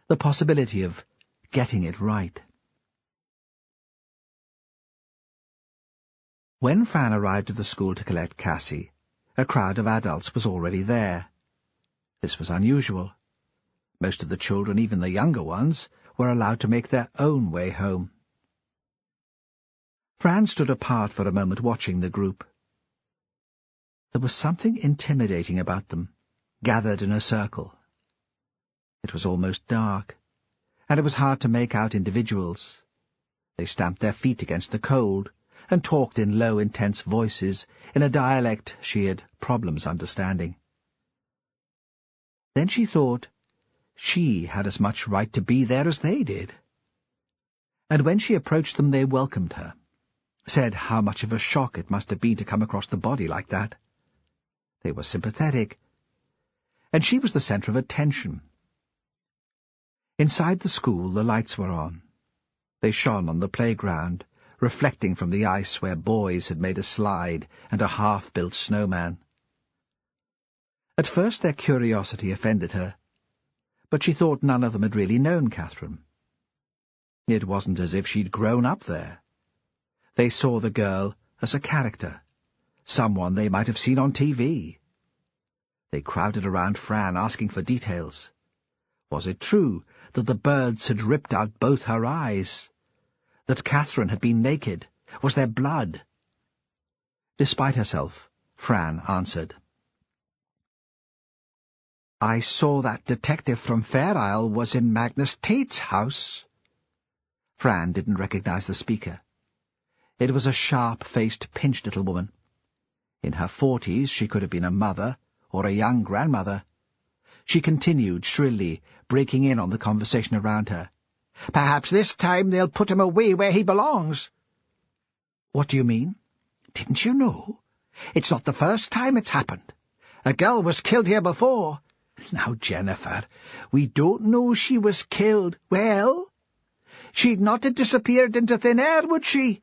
The possibility of getting it right. When Fran arrived at the school to collect Cassie, a crowd of adults was already there. This was unusual. Most of the children, even the younger ones, were allowed to make their own way home. Fran stood apart for a moment watching the group. There was something intimidating about them, gathered in a circle. It was almost dark, and it was hard to make out individuals. They stamped their feet against the cold, and talked in low, intense voices, in a dialect she had problems understanding. Then she thought she had as much right to be there as they did. And when she approached them, they welcomed her, said how much of a shock it must have been to come across the body like that. They were sympathetic, and she was the centre of attention. Inside the school the lights were on. They shone on the playground, reflecting from the ice where boys had made a slide and a half-built snowman. At first their curiosity offended her, but she thought none of them had really known Catherine. It wasn't as if she'd grown up there. They saw the girl as a character, someone they might have seen on TV. They crowded around Fran, asking for details. Was it true that the birds had ripped out both her eyes? That Catherine had been naked? Was there blood? Despite herself, Fran answered. I saw that detective from Fair Isle was in Magnus Tate's house. Fran didn't recognize the speaker. It was a sharp-faced, pinched little woman. In her 40s she could have been a mother or a young grandmother. She continued shrilly, breaking in on the conversation around her. Perhaps this time they'll put him away where he belongs. What do you mean? Didn't you know? It's not the first time it's happened. A girl was killed here before. Now, Jennifer, we don't know she was killed. Well, she'd not have disappeared into thin air, would she?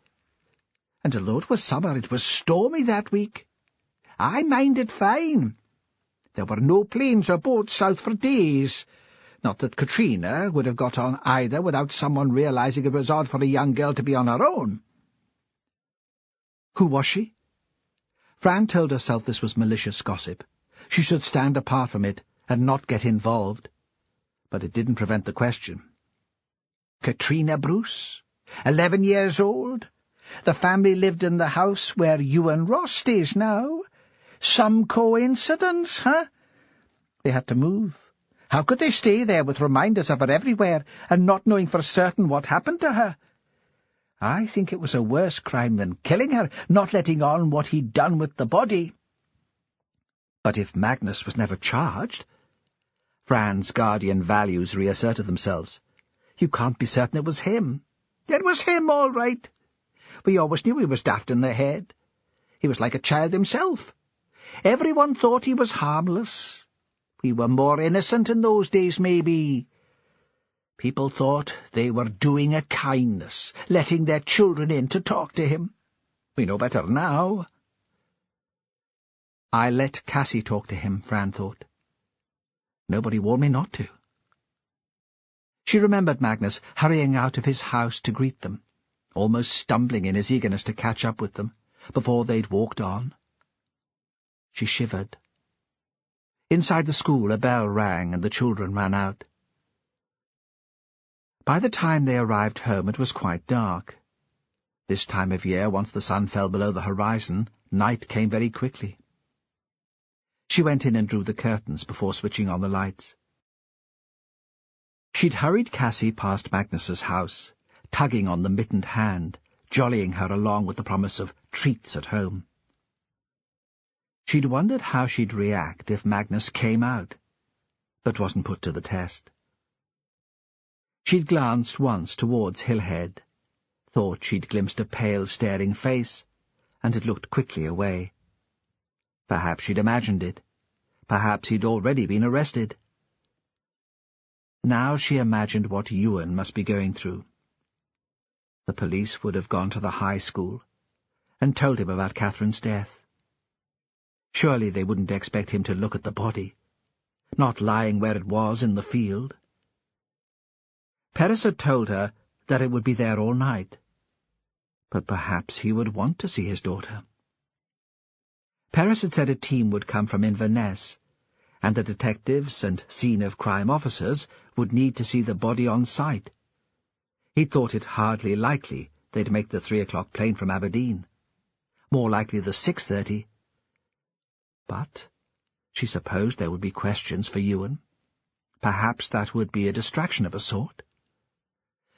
And although it was summer, it was stormy that week. I minded fine. There were no planes or boats south for days. Not that Katrina would have got on either without someone realizing it was odd for a young girl to be on her own. Who was she? Fran told herself this was malicious gossip. She should stand apart from it and not get involved. But it didn't prevent the question. Katrina Bruce? 11 years old? The family lived in the house where you and Ross stays now. Some coincidence, huh? They had to move. How could they stay there with reminders of her everywhere and not knowing for certain what happened to her? I think it was a worse crime than killing her, not letting on what he'd done with the body. But if Magnus was never charged... Fran's guardian values reasserted themselves. You can't be certain it was him. It was him, all right. We always knew he was daft in the head. He was like a child himself. Everyone thought he was harmless. We were more innocent in those days, maybe. People thought they were doing a kindness, letting their children in to talk to him. We know better now. I let Cassie talk to him, Fran thought. Nobody warned me not to. She remembered Magnus hurrying out of his house to greet them, almost stumbling in his eagerness to catch up with them before they'd walked on. She shivered. Inside the school a bell rang and the children ran out. By the time they arrived home it was quite dark. This time of year, once the sun fell below the horizon, night came very quickly. She went in and drew the curtains before switching on the lights. She'd hurried Cassie past Magnus's house, tugging on the mittened hand, jollying her along with the promise of treats at home. She'd wondered how she'd react if Magnus came out, but wasn't put to the test. She'd glanced once towards Hillhead, thought she'd glimpsed a pale, staring face, and had looked quickly away. Perhaps she'd imagined it. Perhaps he'd already been arrested. Now she imagined what Ewan must be going through. The police would have gone to the high school and told him about Catherine's death. Surely they wouldn't expect him to look at the body, not lying where it was in the field. Paris had told her that it would be there all night, but perhaps he would want to see his daughter. Paris had said a team would come from Inverness, and the detectives and scene-of-crime officers would need to see the body on sight. He thought it hardly likely they'd make the 3 o'clock plane from Aberdeen. More likely the 6:30. But she supposed there would be questions for Ewan. Perhaps that would be a distraction of a sort.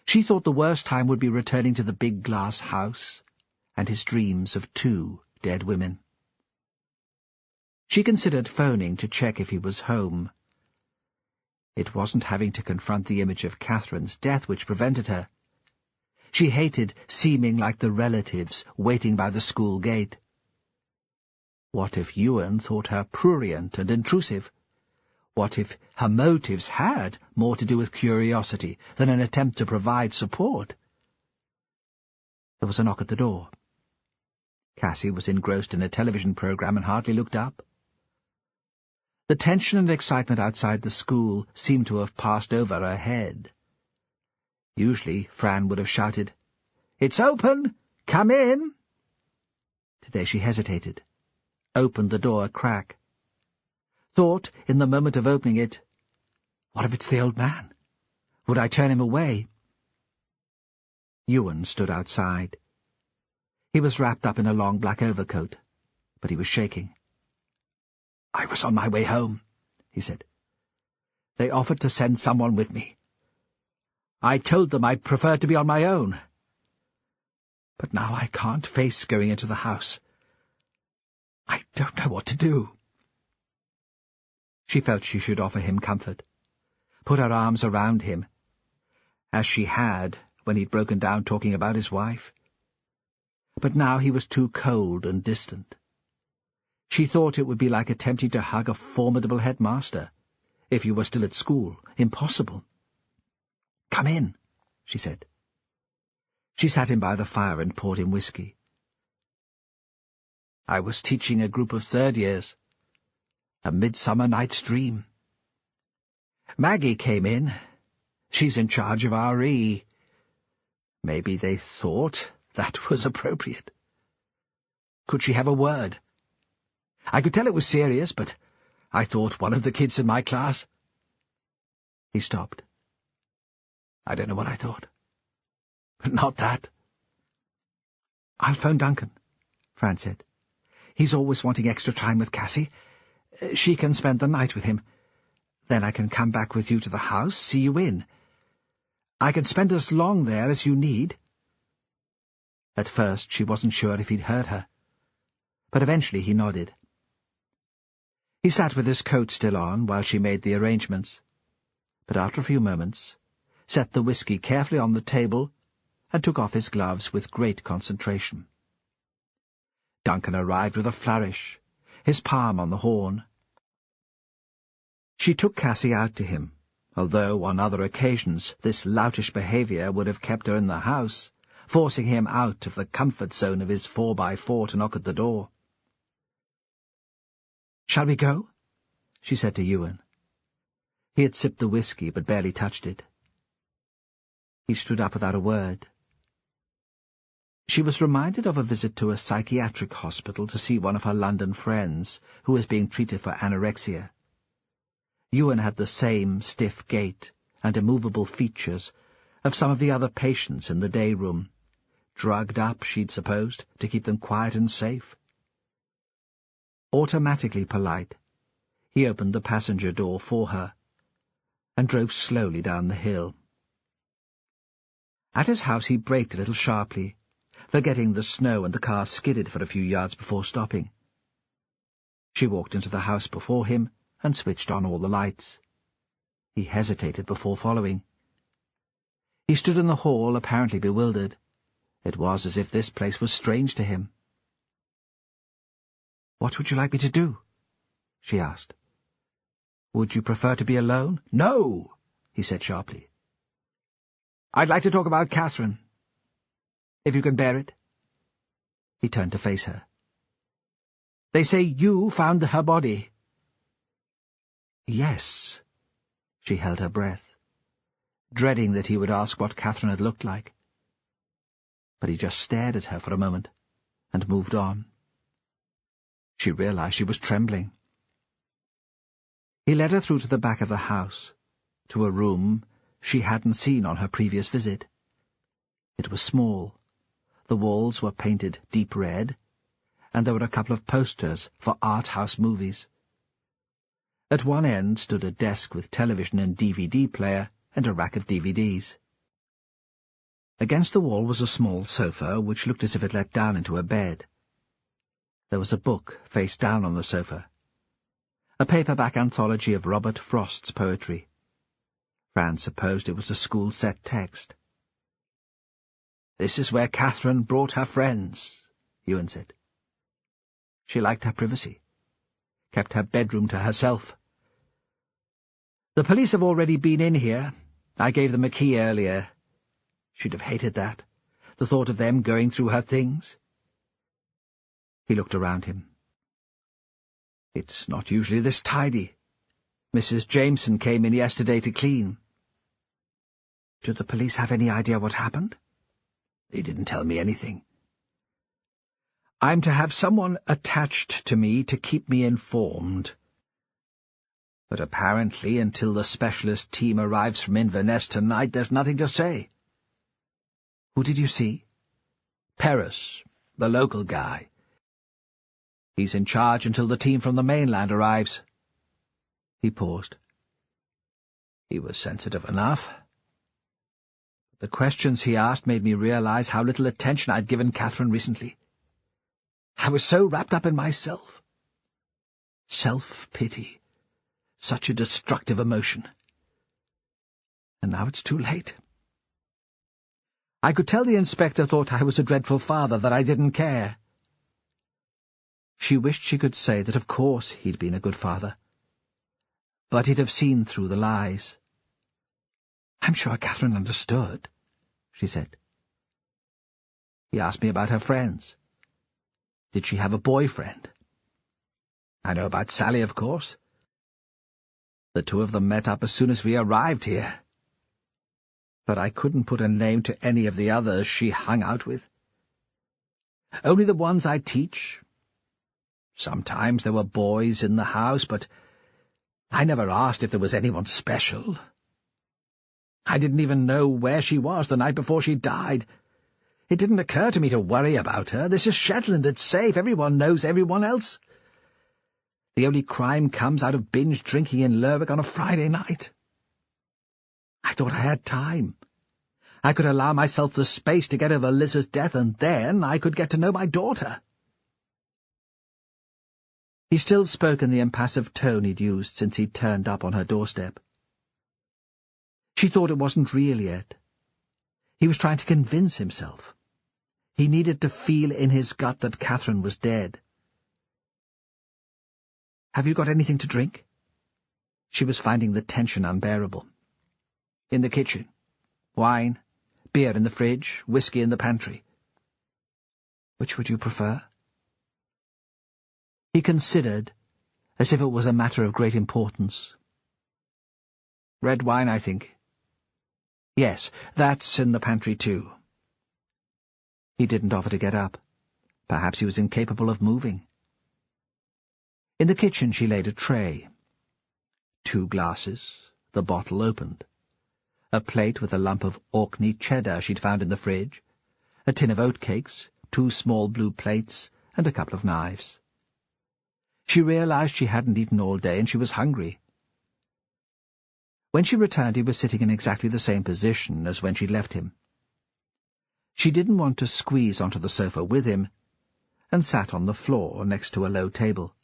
She thought the worst time would be returning to the big glass house and his dreams of 2 dead women. She considered phoning to check if he was home. It wasn't having to confront the image of Catherine's death which prevented her. She hated seeming like the relatives waiting by the school gate. What if Ewan thought her prurient and intrusive? What if her motives had more to do with curiosity than an attempt to provide support? There was a knock at the door. Cassie was engrossed in a television program and hardly looked up. The tension and excitement outside the school seemed to have passed over her head. Usually Fran would have shouted, "It's open! Come in!" Today she hesitated, opened the door a crack. Thought, in the moment of opening it, what if it's the old man? Would I turn him away? Ewan stood outside. He was wrapped up in a long black overcoat, but he was shaking. "I was on my way home," he said. "They offered to send someone with me. I told them I'd prefer to be on my own. But now I can't face going into the house. I don't know what to do." She felt she should offer him comfort, put her arms around him, as she had when he'd broken down talking about his wife. But now he was too cold and distant. She thought it would be like attempting to hug a formidable headmaster, if you were still at school. Impossible. "Come in," she said. She sat him by the fire and poured him whiskey. "I was teaching a group of 3rd years. A Midsummer Night's Dream. Maggie came in. She's in charge of RE. Maybe they thought that was appropriate. Could she have a word? I could tell it was serious, but I thought one of the kids in my class—" He stopped. "I don't know what I thought. But not that." "I'll phone Duncan," Fran said. "He's always wanting extra time with Cassie. She can spend the night with him. Then I can come back with you to the house, see you in. I can spend as long there as you need." At first she wasn't sure if he'd heard her, but eventually he nodded. He sat with his coat still on while she made the arrangements, but after a few moments set the whiskey carefully on the table and took off his gloves with great concentration. Duncan arrived with a flourish, his palm on the horn. She took Cassie out to him, although on other occasions this loutish behaviour would have kept her in the house, forcing him out of the comfort zone of his 4x4 to knock at the door. "Shall we go?" she said to Ewan. He had sipped the whiskey, but barely touched it. He stood up without a word. She was reminded of a visit to a psychiatric hospital to see one of her London friends who was being treated for anorexia. Ewan had the same stiff gait and immovable features of some of the other patients in the day room, drugged up, she'd supposed, to keep them quiet and safe. Automatically polite, he opened the passenger door for her and drove slowly down the hill. At his house he braked a little sharply, forgetting the snow, and the car skidded for a few yards before stopping. She walked into the house before him and switched on all the lights. He hesitated before following. He stood in the hall, apparently bewildered. It was as if this place was strange to him. "What would you like me to do?" she asked. "Would you prefer to be alone?" "No," he said sharply. "I'd like to talk about Catherine. If you can bear it." He turned to face her. "They say you found her body." "Yes." She held her breath, dreading that he would ask what Catherine had looked like. But he just stared at her for a moment and moved on. She realized she was trembling. He led her through to the back of the house, to a room she hadn't seen on her previous visit. It was small. The walls were painted deep red, and there were a couple of posters for art house movies. At one end stood a desk with television and DVD player and a rack of DVDs. Against the wall was a small sofa, which looked as if it let down into a bed. There was a book face down on the sofa, a paperback anthology of Robert Frost's poetry. Fran supposed it was a school-set text. "This is where Catherine brought her friends," Ewan said. She liked her privacy, kept her bedroom to herself. "The police have already been in here. I gave them a key earlier. She'd have hated that, the thought of them going through her things." He looked around him. "It's not usually this tidy. Mrs. Jameson came in yesterday to clean." "Do the police have any idea what happened?" "They didn't tell me anything. I'm to have someone attached to me to keep me informed. But apparently, until the specialist team arrives from Inverness tonight, there's nothing to say." "Who did you see?" "Perris, the local guy. He's in charge until the team from the mainland arrives." He paused. He was sensitive enough. The questions he asked made me realize how little attention I'd given Catherine recently. I was so wrapped up in myself. Self-pity. Such a destructive emotion. And now it's too late. I could tell the inspector thought I was a dreadful father, that I didn't care. She wished she could say that of course he'd been a good father. But he'd have seen through the lies. "I'm sure Catherine understood," she said. He asked me about her friends. Did she have a boyfriend? "I know about Sally, of course. The two of them met up as soon as we arrived here. But I couldn't put a name to any of the others she hung out with. Only the ones I teach. Sometimes there were boys in the house, but I never asked if there was anyone special. I didn't even know where she was the night before she died. It didn't occur to me to worry about her. This is Shetland, it's safe. Everyone knows everyone else. The only crime comes out of binge drinking in Lerwick on a Friday night. I thought I had time. I could allow myself the space to get over Liz's death, and then I could get to know my daughter." He still spoke in the impassive tone he'd used since he'd turned up on her doorstep. She thought it wasn't real yet. He was trying to convince himself. He needed to feel in his gut that Catherine was dead. "Have you got anything to drink?" She was finding the tension unbearable. "In the kitchen. Wine, Beer in the fridge, whiskey in the pantry. Which would you prefer? He considered, as if it was a matter of great importance. Red wine, I think. Yes, that's in the pantry too. He didn't offer to get up. Perhaps he was incapable of moving. In the kitchen she laid a tray. 2 glasses, the bottle opened. A plate with a lump of Orkney cheddar she'd found in the fridge, a tin of oatcakes, 2 small blue plates, and a couple of knives. She realized she hadn't eaten all day and she was hungry. When she returned, he was sitting in exactly the same position as when she'd left him. She didn't want to squeeze onto the sofa with him, and sat on the floor next to a low table.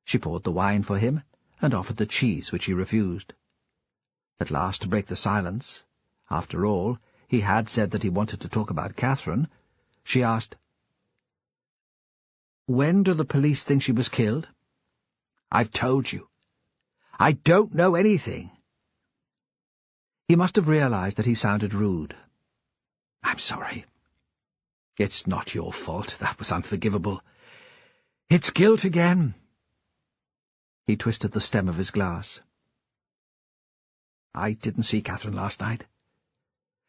She poured the wine for him and offered the cheese, which he refused. At last, to break the silence, after all, he had said that he wanted to talk about Catherine, she asked, "When do the police think she was killed?" "I've told you. I don't know anything." He must have realized that he sounded rude. "I'm sorry. It's not your fault. That was unforgivable. It's guilt again." He twisted the stem of his glass. "I didn't see Catherine last night.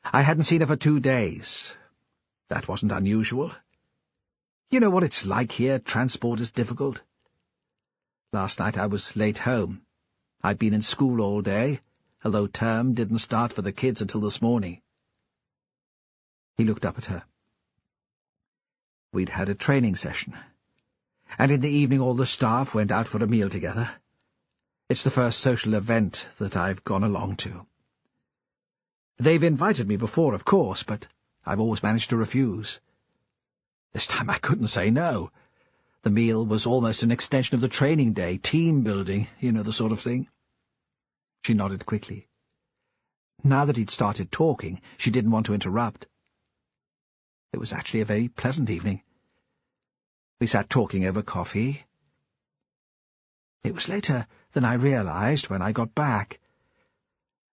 I hadn't seen her for 2 days. That wasn't unusual. You know what it's like here. Transport is difficult. Last night I was late home. I'd been in school all day, although term didn't start for the kids until this morning." He looked up at her. "We'd had a training session, and in the evening all the staff went out for a meal together. It's the first social event that I've gone along to. They've invited me before, of course, but I've always managed to refuse. This time I couldn't say no. The meal was almost an extension of the training day, team building, you know, the sort of thing." She nodded quickly. Now that he'd started talking, she didn't want to interrupt. It was actually a very pleasant evening. We sat talking over coffee. It was later than I realized when I got back.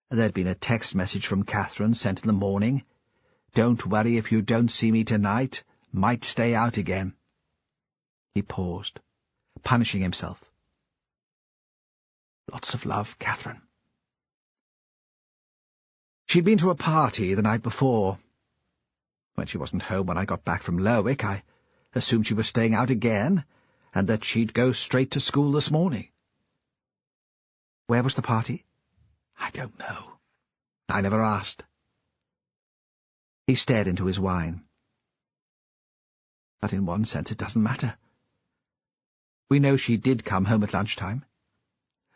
There'd been a text message from Catherine sent in the morning. "Don't worry if you don't see me tonight. Might stay out again." He paused, punishing himself. "Lots of love, Catherine." She'd been to a party the night before. When she wasn't home when I got back from Lerwick, I assumed she was staying out again, and that she'd go straight to school this morning. "Where was the party?" "I don't know. I never asked." He stared into his wine. "But in one sense it doesn't matter. We know she did come home at lunchtime.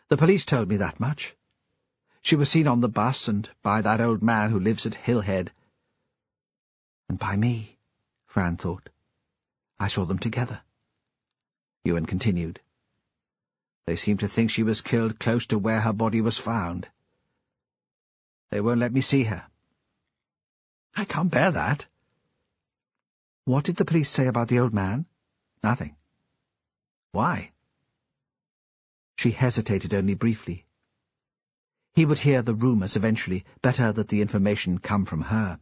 The police told me that much. She was seen on the bus and by that old man who lives at Hillhead. And by me," Fran thought. "I saw them together." Ewan continued. "They seem to think she was killed close to where her body was found. They won't let me see her." "I can't bear that." "What did the police say about the old man?" "Nothing." "Why?" She hesitated only briefly. He would hear the rumours eventually. Better that the information come from her.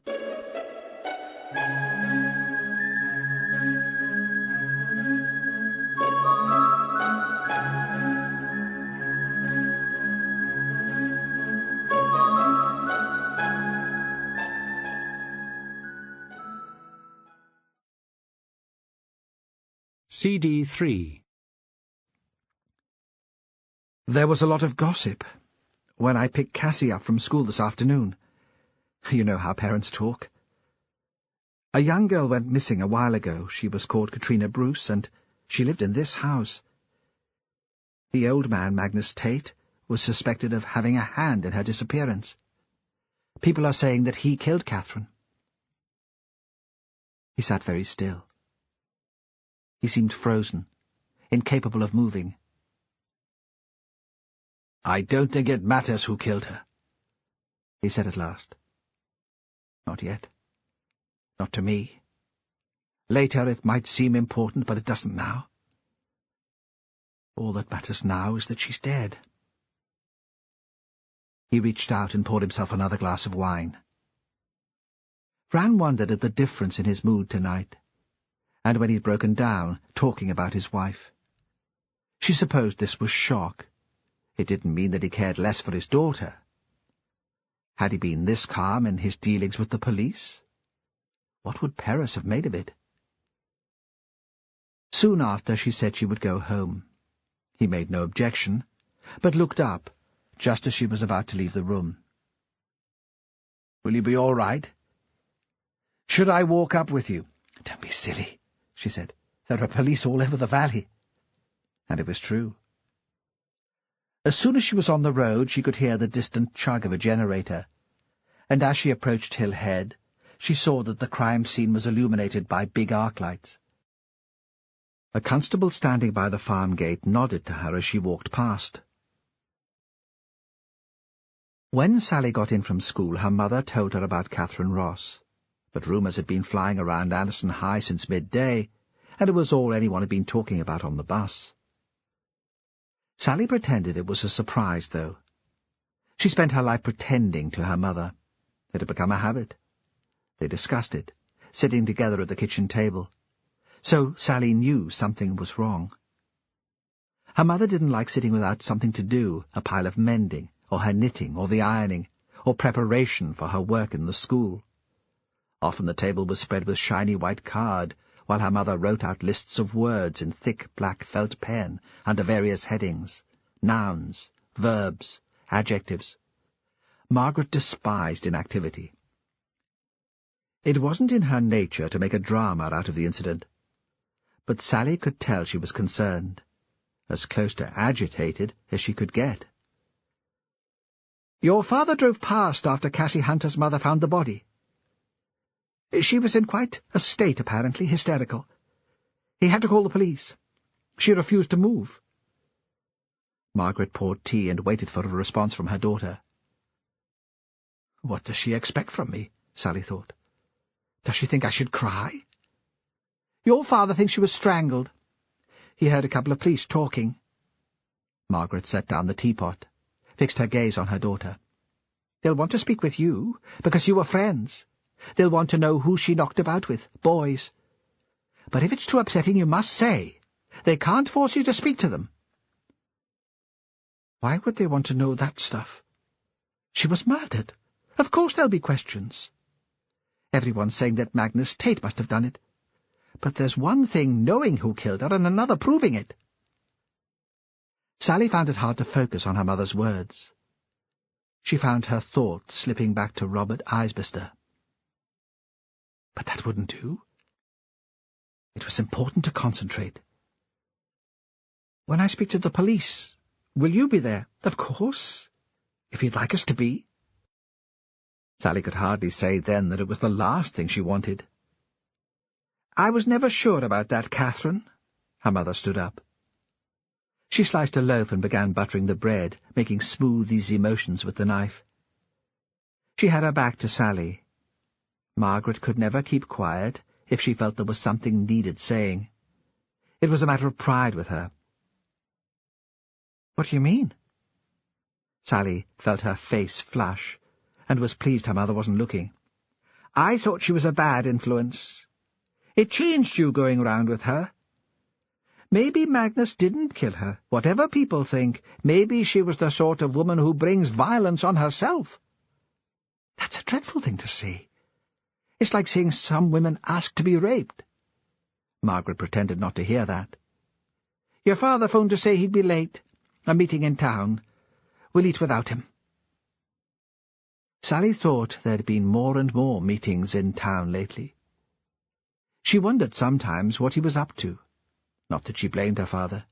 CD 3. There was a lot of gossip when I picked Cassie up from school this afternoon. You know how parents talk. A young girl went missing a while ago. She was called Katrina Bruce, and she lived in this house. The old man, Magnus Tate, was suspected of having a hand in her disappearance. People are saying that he killed Catherine. He sat very still. He seemed frozen, incapable of moving. "I don't think it matters who killed her," he said at last. "Not yet. Not to me. Later it might seem important, but it doesn't now. All that matters now is that she's dead." He reached out and poured himself another glass of wine. Fran wondered at the difference in his mood tonight, and when he'd broken down, talking about his wife. She supposed this was shock. It didn't mean that he cared less for his daughter. Had he been this calm in his dealings with the police? What would Paris have made of it? Soon after, she said she would go home. He made no objection, but looked up, just as she was about to leave the room. "Will you be all right? Should I walk up with you?" "Don't be silly," she said. "There are police all over the valley." And it was true. As soon as she was on the road, she could hear the distant chug of a generator, and as she approached Hill Head, she saw that the crime scene was illuminated by big arc lights. A constable standing by the farm gate nodded to her as she walked past. When Sally got in from school, her mother told her about Catherine Ross, but rumours had been flying around Anderson High since midday, and it was all anyone had been talking about on the bus. Sally pretended it was a surprise, though. She spent her life pretending to her mother. It had become a habit. They discussed it, sitting together at the kitchen table. So Sally knew something was wrong. Her mother didn't like sitting without something to do, a pile of mending, or her knitting, or the ironing, or preparation for her work in the school. Often the table was spread with shiny white card, while her mother wrote out lists of words in thick black felt pen under various headings, nouns, verbs, adjectives. Margaret despised inactivity. It wasn't in her nature to make a drama out of the incident, but Sally could tell she was concerned, as close to agitated as she could get. "Your father drove past after Cassie Hunter's mother found the body. She was in quite a state, apparently, hysterical. He had to call the police. She refused to move." Margaret poured tea and waited for a response from her daughter. "What does she expect from me?" Sally thought. "Does she think I should cry?" "Your father thinks she was strangled. He heard a couple of police talking." Margaret set down the teapot, fixed her gaze on her daughter. "They'll want to speak with you, because you were friends. They'll want to know who she knocked about with, boys. But if it's too upsetting, you must say. They can't force you to speak to them." Why would they want to know that stuff? She was murdered. Of course there'll be questions. Everyone's saying that Magnus Tate must have done it. But there's one thing knowing who killed her and another proving it. Sally found it hard to focus on her mother's words. She found her thoughts slipping back to Robert Isbister. But that wouldn't do. It was important to concentrate. "When I speak to the police, will you be there?" "Of course, if you'd like us to be." Sally could hardly say then that it was the last thing she wanted. "I was never sure about that, Catherine." Her mother stood up. She sliced a loaf and began buttering the bread, making smooth, easy motions with the knife. She had her back to Sally. Margaret could never keep quiet if she felt there was something needed saying. It was a matter of pride with her. "What do you mean?" Sally felt her face flush, and was pleased her mother wasn't looking. "I thought she was a bad influence. It changed you going round with her. Maybe Magnus didn't kill her. Whatever people think, maybe she was the sort of woman who brings violence on herself." That's a dreadful thing to say. It's like seeing some women asked to be raped. Margaret pretended not to hear that. "Your father phoned to say he'd be late. A meeting in town. We'll eat without him." Sally thought there'd been more and more meetings in town lately. She wondered sometimes what he was up to. Not that she blamed her father.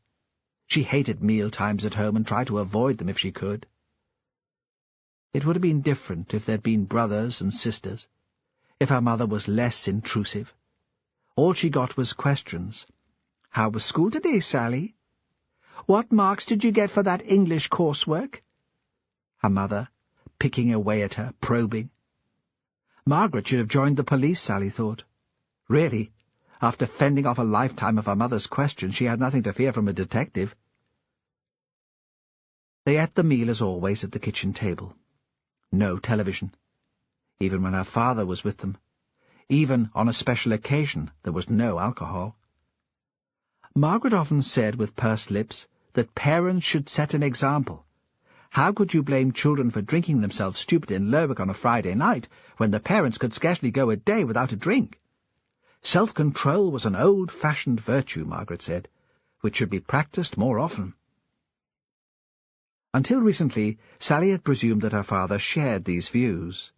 She hated meal times at home and tried to avoid them if she could. It would have been different if there'd been brothers and sisters, if her mother was less intrusive. All she got was questions. "How was school today, Sally? What marks did you get for that English coursework?" Her mother, picking away at her, probing. Margaret should have joined the police, Sally thought. Really, after fending off a lifetime of her mother's questions, she had nothing to fear from a detective. They ate the meal as always at the kitchen table. No television, even when her father was with them, Even on a special occasion there was no alcohol. Margaret often said with pursed lips that parents should set an example. How could you blame children for drinking themselves stupid in Lerwick on a Friday night, when the parents could scarcely go a day without a drink? Self-control was an old-fashioned virtue, Margaret said, which should be practised more often. Until recently, Sally had presumed that her father shared these views.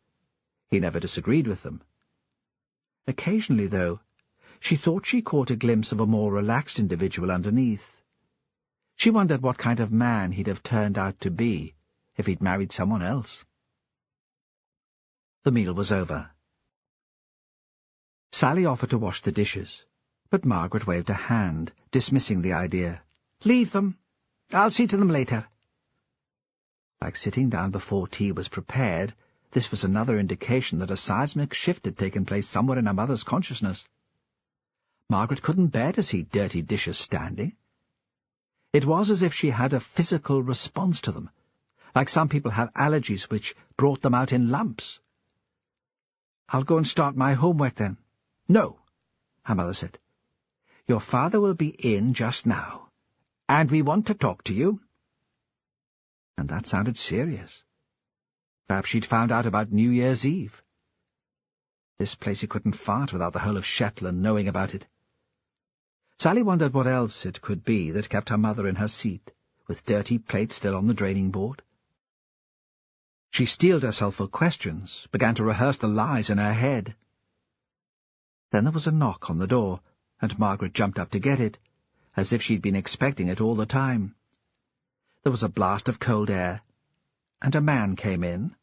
He never disagreed with them. Occasionally, though, she thought she caught a glimpse of a more relaxed individual underneath. She wondered what kind of man he'd have turned out to be if he'd married someone else. The meal was over. Sally offered to wash the dishes, but Margaret waved a hand, dismissing the idea. "Leave them. I'll see to them later." Like sitting down before tea was prepared, this was another indication that a seismic shift had taken place somewhere in her mother's consciousness. Margaret couldn't bear to see dirty dishes standing. It was as if she had a physical response to them, like some people have allergies which brought them out in lumps. "I'll go and start my homework then." "No," her mother said. "Your father will be in just now, and we want to talk to you." And that sounded serious. Perhaps she'd found out about New Year's Eve. This place he couldn't fart without the whole of Shetland knowing about it. Sally wondered what else it could be that kept her mother in her seat, with dirty plates still on the draining board. She steeled herself for questions, began to rehearse the lies in her head. Then there was a knock on the door, and Margaret jumped up to get it, as if she'd been expecting it all the time. There was a blast of cold air, and a man came in,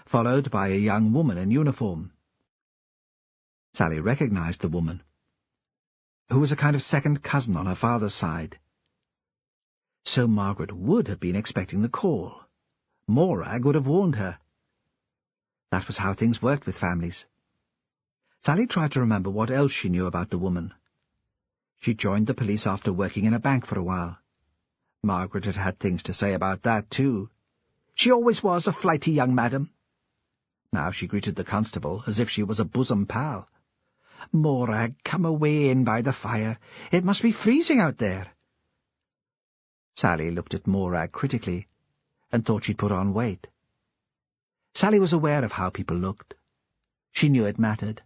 followed by a young woman in uniform. Sally recognized the woman, who was a kind of second cousin on her father's side. So Margaret would have been expecting the call. Morag would have warned her. That was how things worked with families. Sally tried to remember what else she knew about the woman. She joined the police after working in a bank for a while. Margaret had had things to say about that, too. She always was a flighty young madam. Now she greeted the constable as if she was a bosom pal. "Morag, come away in by the fire. It must be freezing out there." Sally looked at Morag critically, and thought she'd put on weight. Sally was aware of how people looked. She knew it mattered.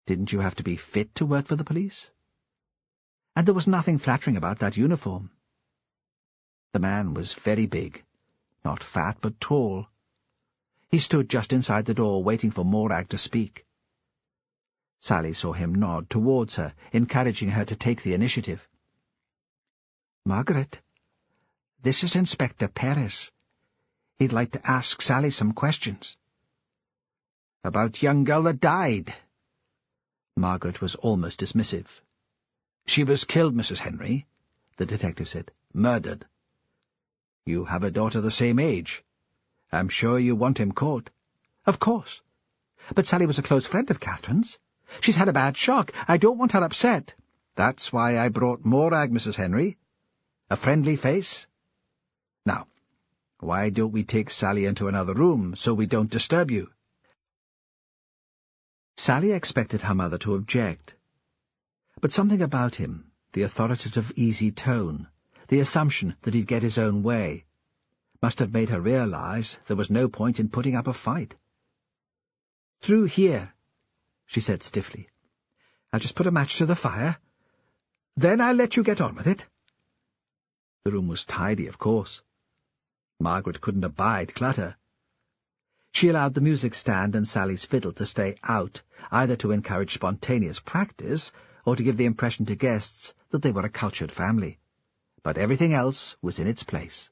Didn't you have to be fit to work for the police? And there was nothing flattering about that uniform. The man was very big, not fat but tall. He stood just inside the door waiting for Morag to speak. Sally saw him nod towards her, encouraging her to take the initiative. "Margaret, this is Inspector Perez. He'd like to ask Sally some questions." "About young girl that died?" Margaret was almost dismissive. "She was killed, Mrs. Henry," the detective said. "Murdered. You have a daughter the same age. I'm sure you want him caught." "Of course. But Sally was a close friend of Catherine's. She's had a bad shock. I don't want her upset." "That's why I brought Morag, Mrs. Henry. A friendly face. Now, why don't we take Sally into another room so we don't disturb you?" Sally expected her mother to object. But something about him, the authoritative easy tone, the assumption that he'd get his own way, must have made her realize there was no point in putting up a fight. "Through here," she said stiffly. "I'll just put a match to the fire. Then I'll let you get on with it." The room was tidy, of course. Margaret couldn't abide clutter. She allowed the music stand and Sally's fiddle to stay out, either to encourage spontaneous practice or to give the impression to guests that they were a cultured family. But everything else was in its place.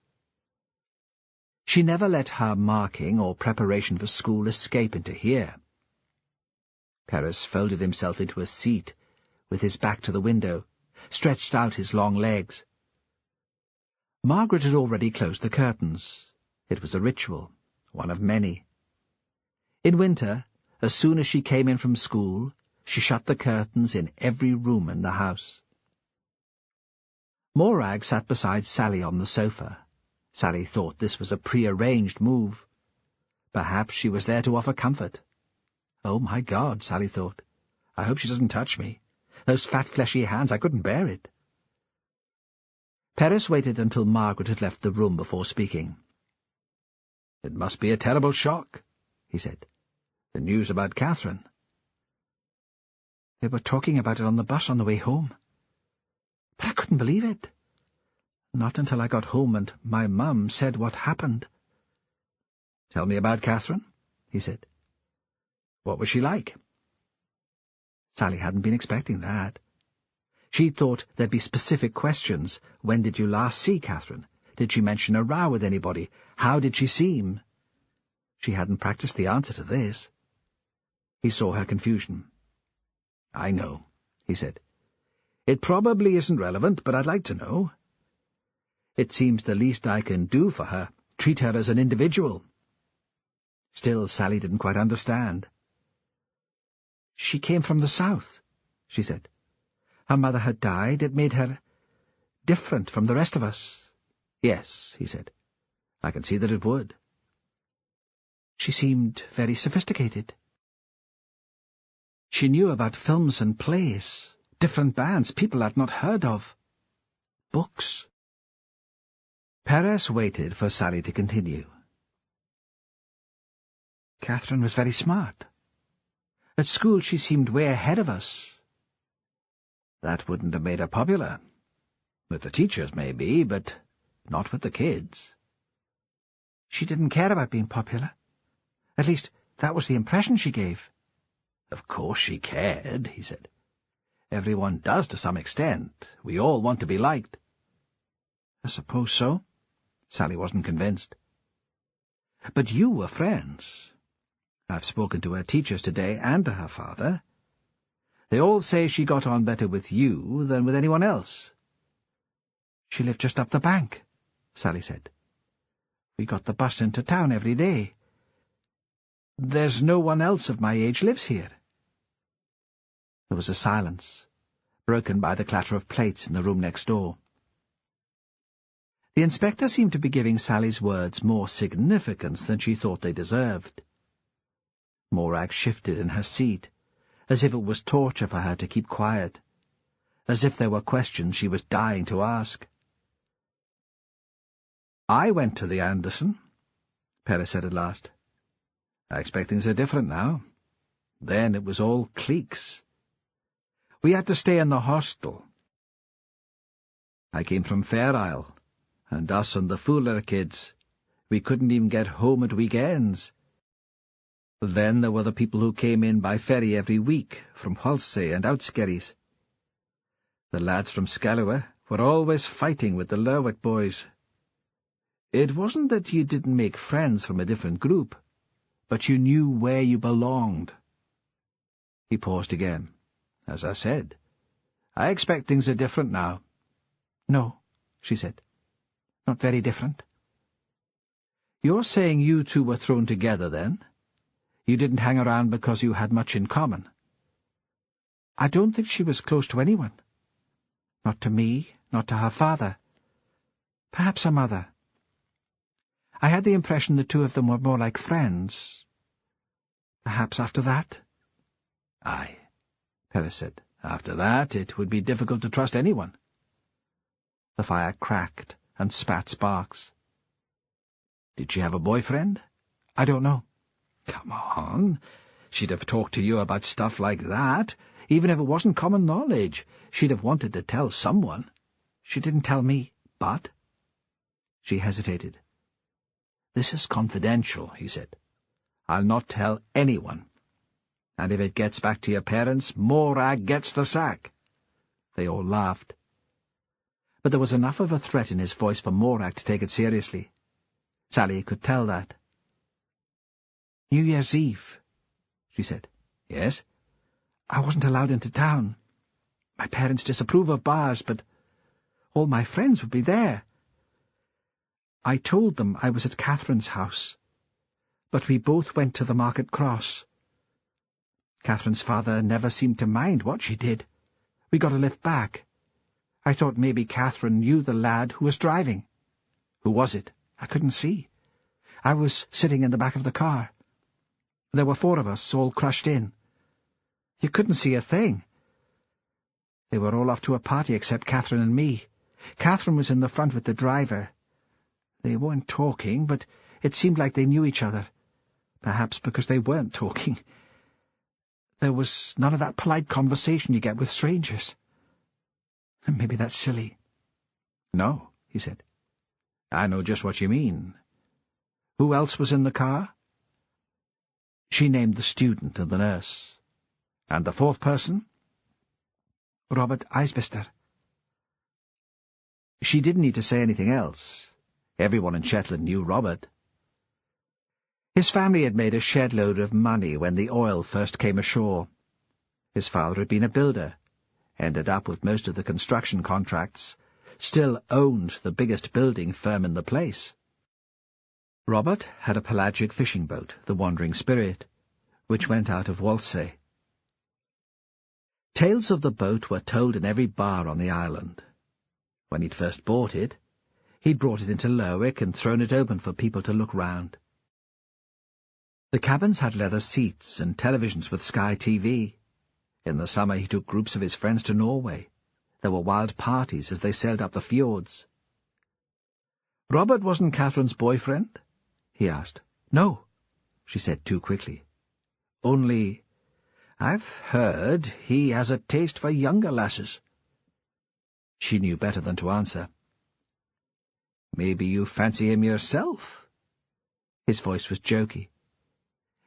She never let her marking or preparation for school escape into here. Perez folded himself into a seat, with his back to the window, stretched out his long legs. Margaret had already closed the curtains. It was a ritual, one of many. In winter, as soon as she came in from school, she shut the curtains in every room in the house. Morag sat beside Sally on the sofa. Sally thought this was a pre-arranged move. Perhaps she was there to offer comfort. Oh, my God, Sally thought. I hope she doesn't touch me. Those fat, fleshy hands, I couldn't bear it. Paris waited until Margaret had left the room before speaking. "It must be a terrible shock," he said. "The news about Catherine." "They were talking about it on the bus on the way home. But I couldn't believe it. Not until I got home and my mum said what happened." "Tell me about Catherine," he said. "What was she like?" Sally hadn't been expecting that. She thought there'd be specific questions. When did you last see Catherine? Did she mention a row with anybody? How did she seem? She hadn't practiced the answer to this. He saw her confusion. "I know," he said. "It probably isn't relevant, but I'd like to know. It seems the least I can do for her. Treat her as an individual." Still, Sally didn't quite understand. "She came from the south," she said. "Her mother had died. It made her different from the rest of us." "Yes," he said. "I can see that it would." "She seemed very sophisticated. She knew about films and plays, different bands, people I'd not heard of. Books." Perez waited for Sally to continue. "Catherine was very smart. At school she seemed way ahead of us." "That wouldn't have made her popular. With the teachers, maybe, but not with the kids." "She didn't care about being popular. At least, that was the impression she gave." "Of course she cared," he said. "Everyone does to some extent. We all want to be liked." "I suppose so." Sally wasn't convinced. "But you were friends. I've spoken to her teachers today and to her father. They all say she got on better with you than with anyone else." "She lived just up the bank," Sally said. "We got the bus into town every day. There's no one else of my age lives here." There was a silence, broken by the clatter of plates in the room next door. The inspector seemed to be giving Sally's words more significance than she thought they deserved. Morag shifted in her seat, as if it was torture for her to keep quiet, as if there were questions she was dying to ask. "I went to the Anderson," Perez said at last. "I expect things are different now. Then it was all cliques. We had to stay in the hostel. I came from Fair Isle, and us and the Fuller kids, we couldn't even get home at weekends. Then there were the people who came in by ferry every week, from Halsey and Outskerries. The lads from Scalloway were always fighting with the Lerwick boys. It wasn't that you didn't make friends from a different group, but you knew where you belonged." He paused again. "As I said, I expect things are different now." "No," she said. "Not very different." "You're saying you two were thrown together, then? You didn't hang around because you had much in common?" "I don't think she was close to anyone. Not to me, not to her father. Perhaps her mother. I had the impression the two of them were more like friends. Perhaps after that?" "Aye," Perez said. "After that, it would be difficult to trust anyone." The fire cracked and spat sparks. "Did she have a boyfriend?" "I don't know." "Come on. She'd have talked to you about stuff like that. Even if it wasn't common knowledge, she'd have wanted to tell someone." "She didn't tell me, but—" She hesitated. "This is confidential," he said. "I'll not tell anyone. And if it gets back to your parents, Morag gets the sack." They all laughed. But there was enough of a threat in his voice for Morag to take it seriously. Sally could tell that. "New Year's Eve," she said. "Yes?" "I wasn't allowed into town. My parents disapprove of bars, but all my friends would be there. I told them I was at Catherine's house, but we both went to the Market Cross. Catherine's father never seemed to mind what she did. We got a lift back. I thought maybe Catherine knew the lad who was driving." "Who was it?" "I couldn't see. I was sitting in the back of the car. There were 4 of us, all crushed in. You couldn't see a thing. They were all off to a party except Catherine and me. Catherine was in the front with the driver. They weren't talking, but it seemed like they knew each other. Perhaps because they weren't talking. There was none of that polite conversation you get with strangers. Maybe that's silly. No, he said. I know just what you mean. Who else was in the car? She named the student and the nurse. And the 4th person? Robert Eisbister. She didn't need to say anything else. Everyone in Shetland knew Robert. His family had made a shed load of money when the oil first came ashore. His father had been a builder, ended up with most of the construction contracts, still owned the biggest building firm in the place. Robert had a pelagic fishing boat, the Wandering Spirit, which went out of Walsey. Tales of the boat were told in every bar on the island. When he'd first bought it, he'd brought it into Lerwick and thrown it open for people to look round. The cabins had leather seats and televisions with Sky TV. In the summer he took groups of his friends to Norway. There were wild parties as they sailed up the fjords. "Robert wasn't Catherine's boyfriend?" he asked. "No," she said too quickly. "Only, I've heard he has a taste for younger lasses." She knew better than to answer. "Maybe you fancy him yourself?" His voice was jokey,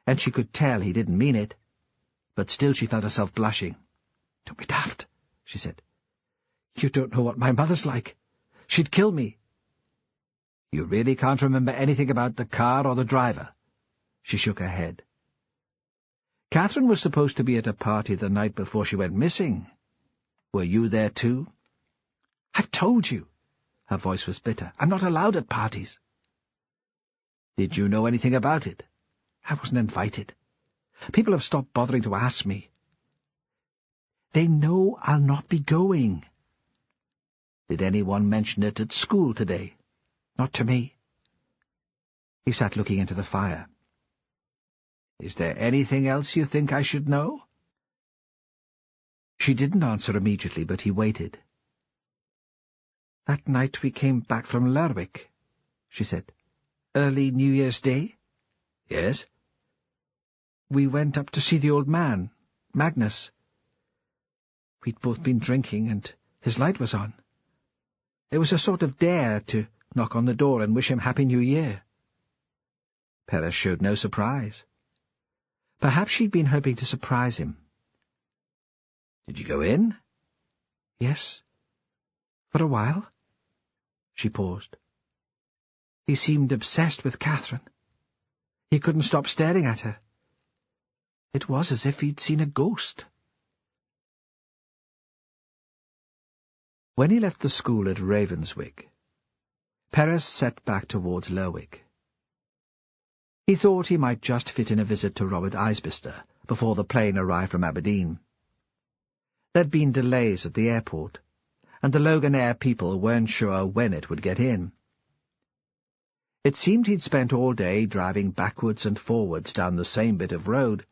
and she could tell he didn't mean it, but still she felt herself blushing. "Don't be daft," she said. "You don't know what my mother's like. She'd kill me." "You really can't remember anything about the car or the driver?" She shook her head. "Catherine was supposed to be at a party the night before she went missing. Were you there too?" "I've told you." Her voice was bitter. "I'm not allowed at parties." "Did you know anything about it?" "I wasn't invited. People have stopped bothering to ask me. They know I'll not be going." "Did anyone mention it at school today?" "Not to me." He sat looking into the fire. "Is there anything else you think I should know?" She didn't answer immediately, but he waited. "That night we came back from Lerwick," she said. "Early New Year's Day." "Yes?" "We went up to see the old man, Magnus. We'd both been drinking, and his light was on. It was a sort of dare to knock on the door and wish him Happy New Year." Perez showed no surprise. Perhaps she'd been hoping to surprise him. "Did you go in?" "Yes. For a while." She paused. "He seemed obsessed with Catherine. He couldn't stop staring at her. It was as if he'd seen a ghost." When he left the school at Ravenswick, Perez set back towards Lerwick. He thought he might just fit in a visit to Robert Eisbister before the plane arrived from Aberdeen. There'd been delays at the airport, and the Loganair people weren't sure when it would get in. It seemed he'd spent all day driving backwards and forwards down the same bit of road,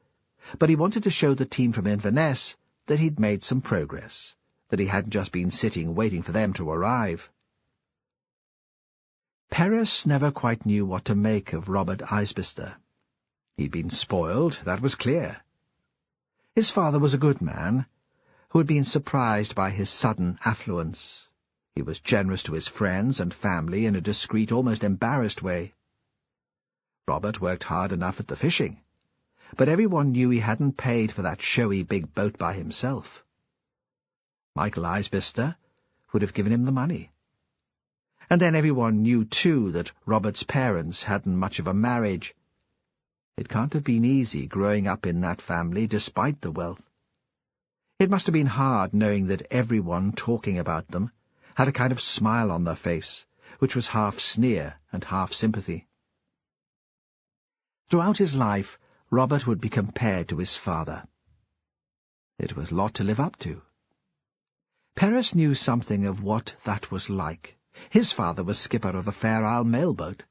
but he wanted to show the team from Inverness that he'd made some progress, that he hadn't just been sitting waiting for them to arrive. Perez never quite knew what to make of Robert Eisbister. He'd been spoiled, that was clear. His father was a good man, who had been surprised by his sudden affluence. He was generous to his friends and family in a discreet, almost embarrassed way. Robert worked hard enough at the fishing, but everyone knew he hadn't paid for that showy big boat by himself. Michael Eisbister would have given him the money. And then everyone knew, too, that Robert's parents hadn't much of a marriage. It can't have been easy growing up in that family despite the wealth. It must have been hard knowing that everyone talking about them had a kind of smile on their face, which was half sneer and half sympathy. Throughout his life, Robert would be compared to his father. It was a lot to live up to. Perez knew something of what that was like. His father was skipper of the Fair Isle mailboat.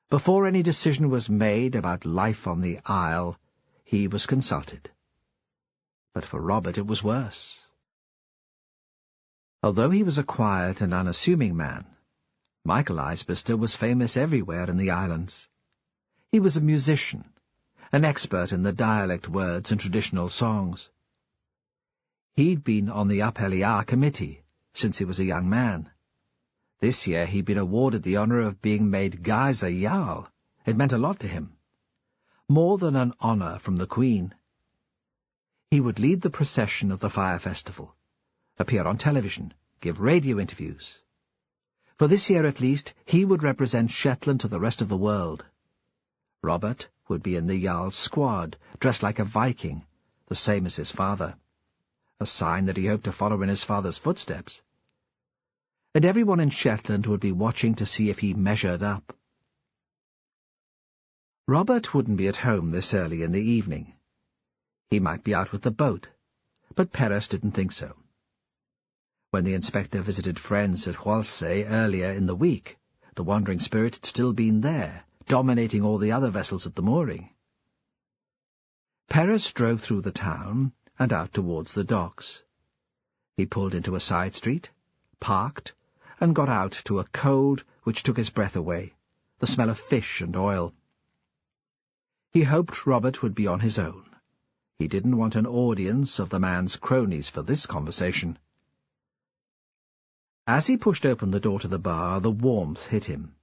Before any decision was made about life on the Isle, he was consulted. But for Robert it was worse. Although he was a quiet and unassuming man, Michael Isbister was famous everywhere in the islands. He was a musician, an expert in the dialect words and traditional songs. He'd been on the Up-Heliar committee since he was a young man. This year he'd been awarded the honour of being made Geyser Jarl. It meant a lot to him. More than an honour from the Queen. He would lead the procession of the Fire Festival, appear on television, give radio interviews. For this year at least, he would represent Shetland to the rest of the world. Robert would be in the Jarl's squad, dressed like a Viking, the same as his father, a sign that he hoped to follow in his father's footsteps. And everyone in Shetland would be watching to see if he measured up. Robert wouldn't be at home this early in the evening. He might be out with the boat, but Perris didn't think so. When the inspector visited friends at Hualsay earlier in the week, the wandering spirit had still been there, dominating all the other vessels at the mooring. Perris drove through the town and out towards the docks. He pulled into a side street, parked, and got out to a cold which took his breath away, the smell of fish and oil. He hoped Robert would be on his own. He didn't want an audience of the man's cronies for this conversation. As he pushed open the door to the bar, the warmth hit him.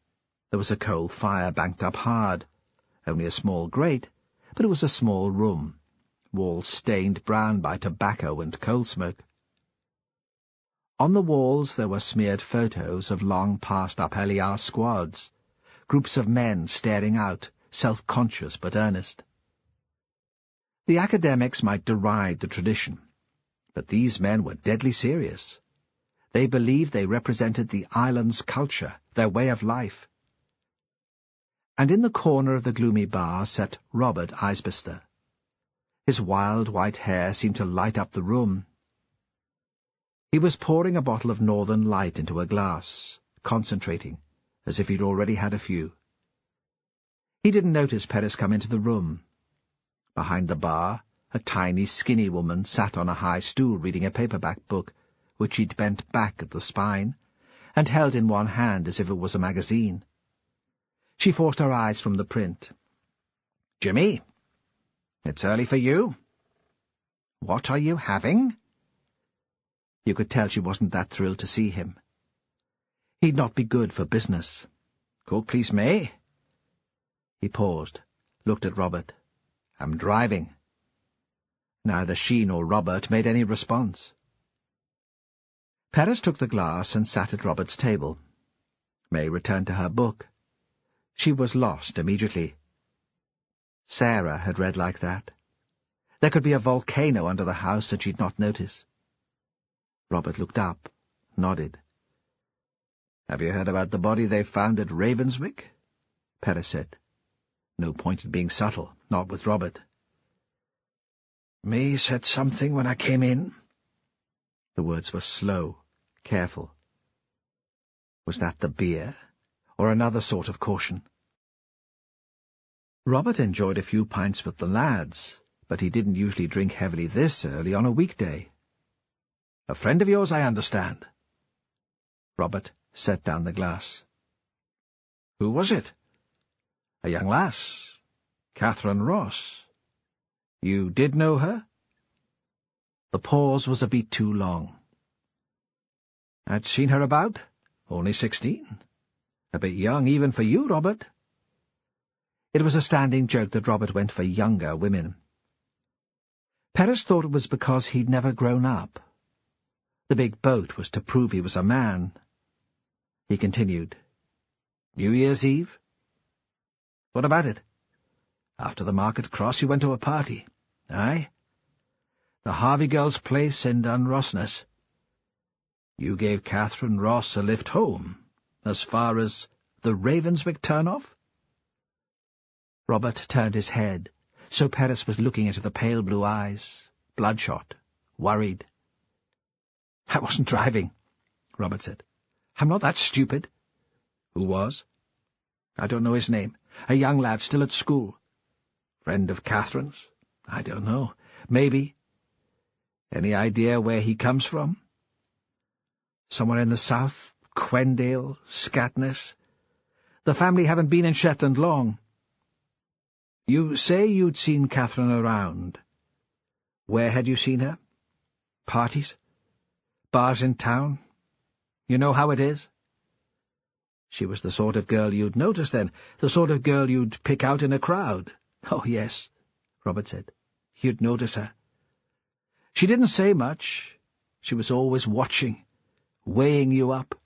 There was a coal fire banked up hard. Only a small grate, but it was a small room, walls stained brown by tobacco and coal smoke. On the walls there were smeared photos of long-past Up-Heliar squads, groups of men staring out, self-conscious but earnest. The academics might deride the tradition, but these men were deadly serious. They believed they represented the island's culture, their way of life. And in the corner of the gloomy bar sat Robert Isbister. His wild white hair seemed to light up the room. He was pouring a bottle of Northern Light into a glass, concentrating, as if he'd already had a few. He didn't notice Perris come into the room. Behind the bar, a tiny, skinny woman sat on a high stool reading a paperback book, which she'd bent back at the spine, and held in one hand as if it was a magazine. She forced her eyes from the print. "Jimmy, it's early for you. What are you having?" You could tell she wasn't that thrilled to see him. He'd not be good for business. "Cook, please, May." He paused, looked at Robert. "I'm driving." Neither she nor Robert made any response. Perris took the glass and sat at Robert's table. May returned to her book. She was lost immediately. Sarah had read like that. There could be a volcano under the house and she'd not notice. Robert looked up, nodded. "Have you heard about the body they found at Ravenswick?" Perris said. No point in being subtle, not with Robert. "May said something when I came in." The words were slow, careful. Was that the beer, or another sort of caution? Robert enjoyed a few pints with the lads, but he didn't usually drink heavily this early on a weekday. "A friend of yours, I understand." Robert set down the glass. "Who was it?" "A young lass, Catherine Ross. You did know her?" The pause was a bit too long. "I'd seen her about. Only 16. A bit young even for you, Robert." It was a standing joke that Robert went for younger women. Perris thought it was because he'd never grown up. The big boat was to prove he was a man. He continued. "New Year's Eve?" "What about it?" "After the market cross you went to a party." "Aye?" "The Harvey girl's place in Dunrossness. You gave Catherine Ross a lift home, as far as the Ravenswick turn-off?" Robert turned his head, so Perris was looking into the pale blue eyes, bloodshot, worried. "I wasn't driving," Robert said. "I'm not that stupid." "Who was?" I don't know his name. A young lad still at school. Friend of Catherine's? I don't know. Maybe. Any idea where he comes from? Somewhere in the south? Quendale? Scatness? The family haven't been in Shetland long. You say you'd seen Catherine around. Where had you seen her? Parties? Bars in town? You know how it is? She was the sort of girl you'd notice, then, the sort of girl you'd pick out in a crowd. Oh, yes, Robert said. You'd notice her. She didn't say much. She was always watching, weighing you up.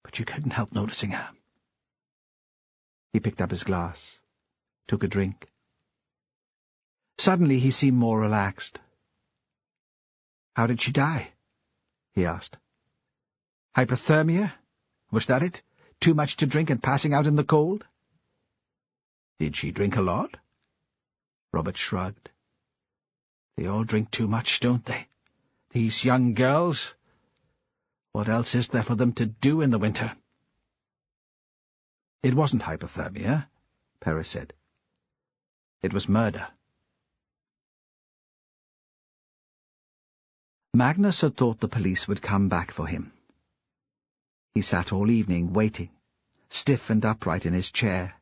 But you couldn't help noticing her. He picked up his glass, took a drink. Suddenly he seemed more relaxed. How did she die? He asked. Hypothermia? Was that it? Too much to drink and passing out in the cold? Did she drink a lot? Robert shrugged. They all drink too much, don't they? These young girls. What else is there for them to do in the winter? It wasn't hypothermia, Paris said. It was murder. Magnus had thought the police would come back for him. He sat all evening waiting, stiff and upright in his chair.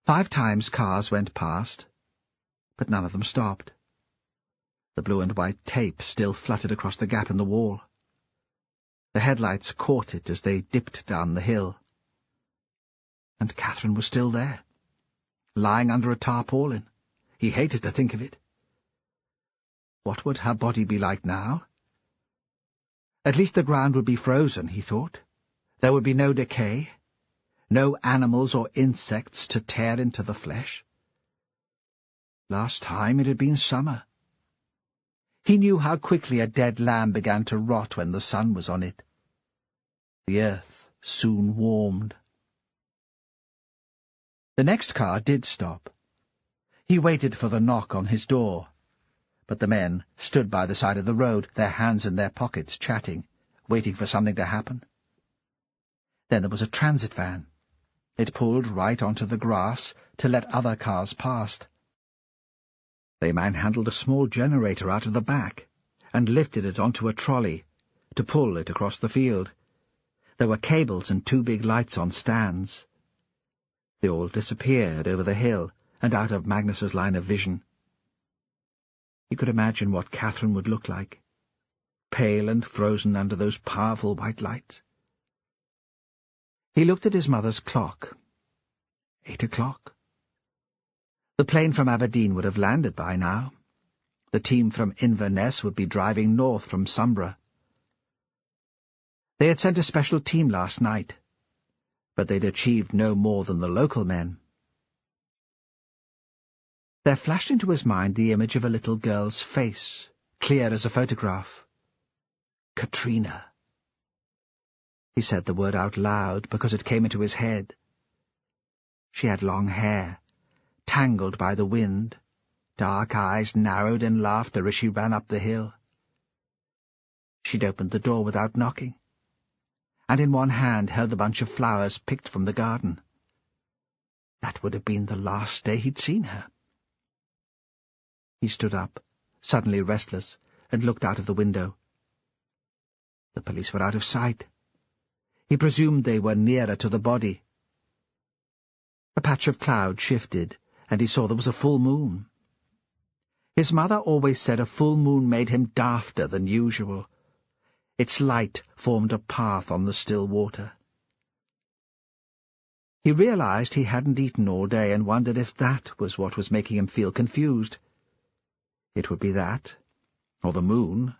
5 times cars went past, but none of them stopped. The blue and white tape still fluttered across the gap in the wall. The headlights caught it as they dipped down the hill. And Catherine was still there, lying under a tarpaulin. He hated to think of it. What would her body be like now? At least the ground would be frozen, he thought. There would be no decay, no animals or insects to tear into the flesh. Last time it had been summer. He knew how quickly a dead lamb began to rot when the sun was on it. The earth soon warmed. The next car did stop. He waited for the knock on his door. But the men stood by the side of the road, their hands in their pockets, chatting, waiting for something to happen. Then there was a transit van. It pulled right onto the grass to let other cars past. They manhandled a small generator out of the back and lifted it onto a trolley to pull it across the field. There were cables and 2 big lights on stands. They all disappeared over the hill and out of Magnus's line of vision. He could imagine what Catherine would look like, pale and frozen under those powerful white lights. He looked at his mother's clock. 8 o'clock. The plane from Aberdeen would have landed by now. The team from Inverness would be driving north from Sombra. They had sent a special team last night, but they'd achieved no more than the local men. There flashed into his mind the image of a little girl's face, clear as a photograph. Katrina. He said the word out loud because it came into his head. She had long hair, tangled by the wind, dark eyes narrowed in laughter as she ran up the hill. She'd opened the door without knocking, and in one hand held a bunch of flowers picked from the garden. That would have been the last day he'd seen her. He stood up, suddenly restless, and looked out of the window. The police were out of sight. He presumed they were nearer to the body. A patch of cloud shifted, and he saw there was a full moon. His mother always said a full moon made him dafter than usual. Its light formed a path on the still water. He realized he hadn't eaten all day and wondered if that was what was making him feel confused. It would be that, or the moon.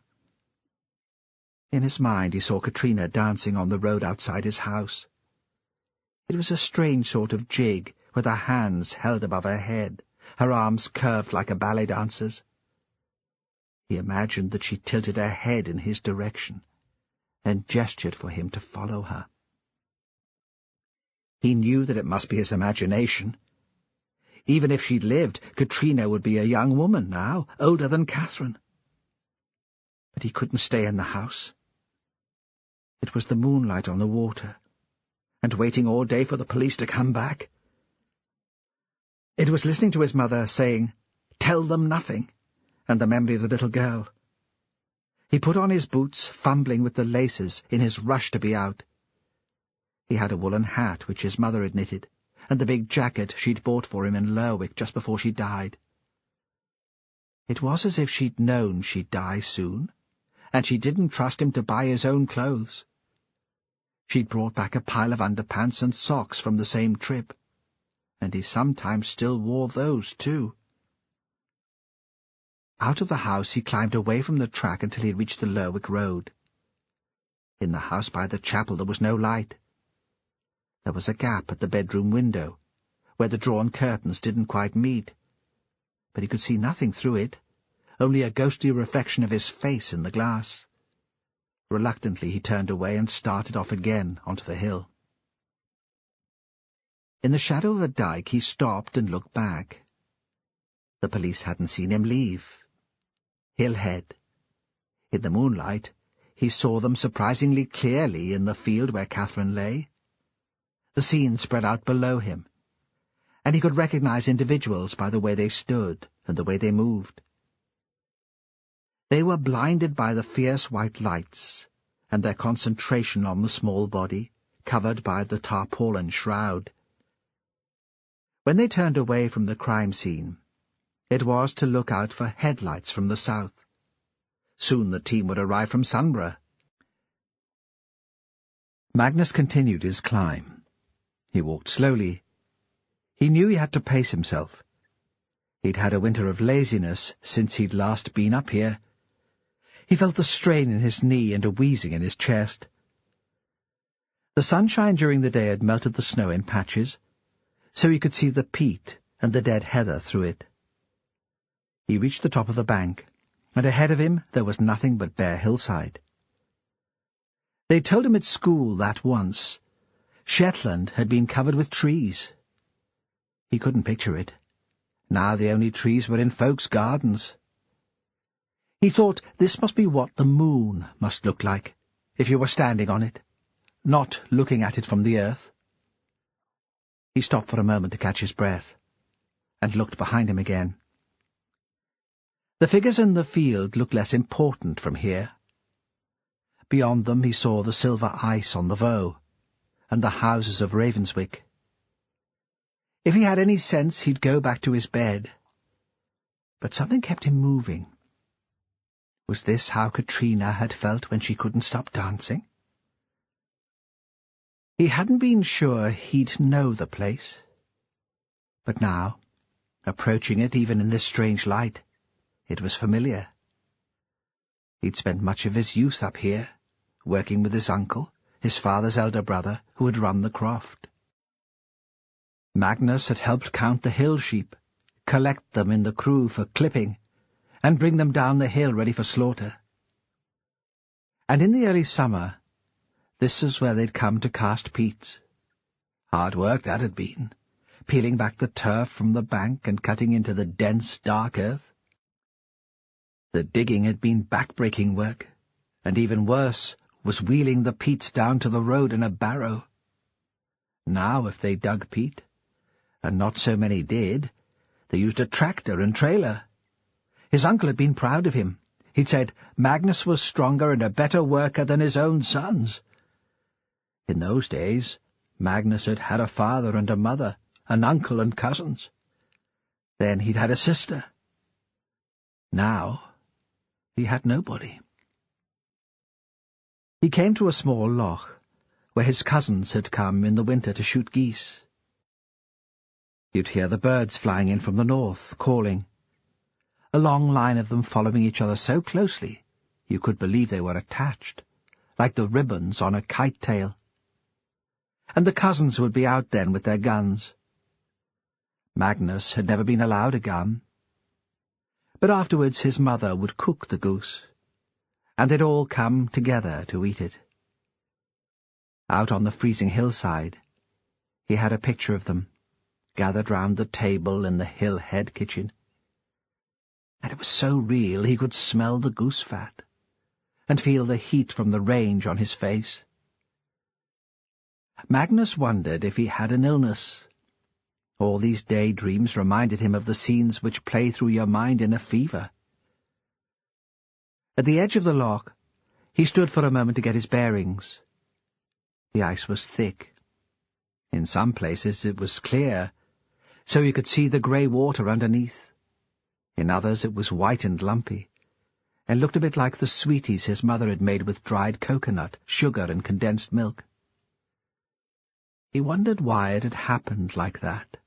In his mind he saw Katrina dancing on the road outside his house. It was a strange sort of jig, with her hands held above her head, her arms curved like a ballet dancer's. He imagined that she tilted her head in his direction and gestured for him to follow her. He knew that it must be his imagination. Even if she'd lived, Katrina would be a young woman now, older than Catherine. But he couldn't stay in the house. It was the moonlight on the water, and waiting all day for the police to come back. It was listening to his mother saying, "Tell them nothing," and the memory of the little girl. He put on his boots, fumbling with the laces in his rush to be out. He had a woolen hat which his mother had knitted, and the big jacket she'd bought for him in Lerwick just before she died. It was as if she'd known she'd die soon, and she didn't trust him to buy his own clothes. She'd brought back a pile of underpants and socks from the same trip, and he sometimes still wore those too. Out of the house he climbed away from the track until he reached the Lerwick road. In the house by the chapel there was no light. There was a gap at the bedroom window, where the drawn curtains didn't quite meet, but he could see nothing through it, only a ghostly reflection of his face in the glass. Reluctantly he turned away and started off again onto the hill. In the shadow of a dyke he stopped and looked back. The police hadn't seen him leave. Hillhead. In the moonlight he saw them surprisingly clearly in the field where Catherine lay. The scene spread out below him, and he could recognize individuals by the way they stood and the way they moved. They were blinded by the fierce white lights, and their concentration on the small body, covered by the tarpaulin shroud. When they turned away from the crime scene, it was to look out for headlights from the south. Soon the team would arrive from Sunborough. Magnus continued his climb. He walked slowly. He knew he had to pace himself. He'd had a winter of laziness since he'd last been up here. He felt the strain in his knee and a wheezing in his chest. The sunshine during the day had melted the snow in patches, so he could see the peat and the dead heather through it. He reached the top of the bank, and ahead of him there was nothing but bare hillside. They told him at school that once Shetland had been covered with trees. He couldn't picture it. Now the only trees were in folks' gardens. He thought this must be what the moon must look like, if you were standing on it, not looking at it from the earth. He stopped for a moment to catch his breath, and looked behind him again. The figures in the field looked less important from here. Beyond them he saw the silver ice on the Voe, and the houses of Ravenswick. If he had any sense, he'd go back to his bed. But something kept him moving. Was this how Katrina had felt when she couldn't stop dancing? He hadn't been sure he'd know the place. But now, approaching it even in this strange light, it was familiar. He'd spent much of his youth up here, working with his uncle, his father's elder brother, who had run the croft. Magnus had helped count the hill sheep, collect them in the crew for clipping, and bring them down the hill ready for slaughter. And in the early summer, this was where they'd come to cast peats. Hard work that had been, peeling back the turf from the bank and cutting into the dense, dark earth. The digging had been back-breaking work, and even worse was wheeling the peats down to the road in a barrow. Now, if they dug peat, and not so many did, they used a tractor and trailer. His uncle had been proud of him. He'd said Magnus was stronger and a better worker than his own sons. In those days, Magnus had had a father and a mother, an uncle and cousins. Then he'd had a sister. Now, he had nobody. He came to a small loch, where his cousins had come in the winter to shoot geese. You'd hear the birds flying in from the north, calling. A long line of them following each other so closely you could believe they were attached, like the ribbons on a kite tail. And the cousins would be out then with their guns. Magnus had never been allowed a gun. But afterwards his mother would cook the goose, and they'd all come together to eat it. Out on the freezing hillside, he had a picture of them, gathered round the table in the hill-head kitchen. And it was so real he could smell the goose fat, and feel the heat from the range on his face. Magnus wondered if he had an illness. All these daydreams reminded him of the scenes which play through your mind in a fever. At the edge of the loch, he stood for a moment to get his bearings. The ice was thick. In some places it was clear, so you could see the grey water underneath. In others it was white and lumpy, and looked a bit like the sweeties his mother had made with dried coconut, sugar, and condensed milk. He wondered why it had happened like that,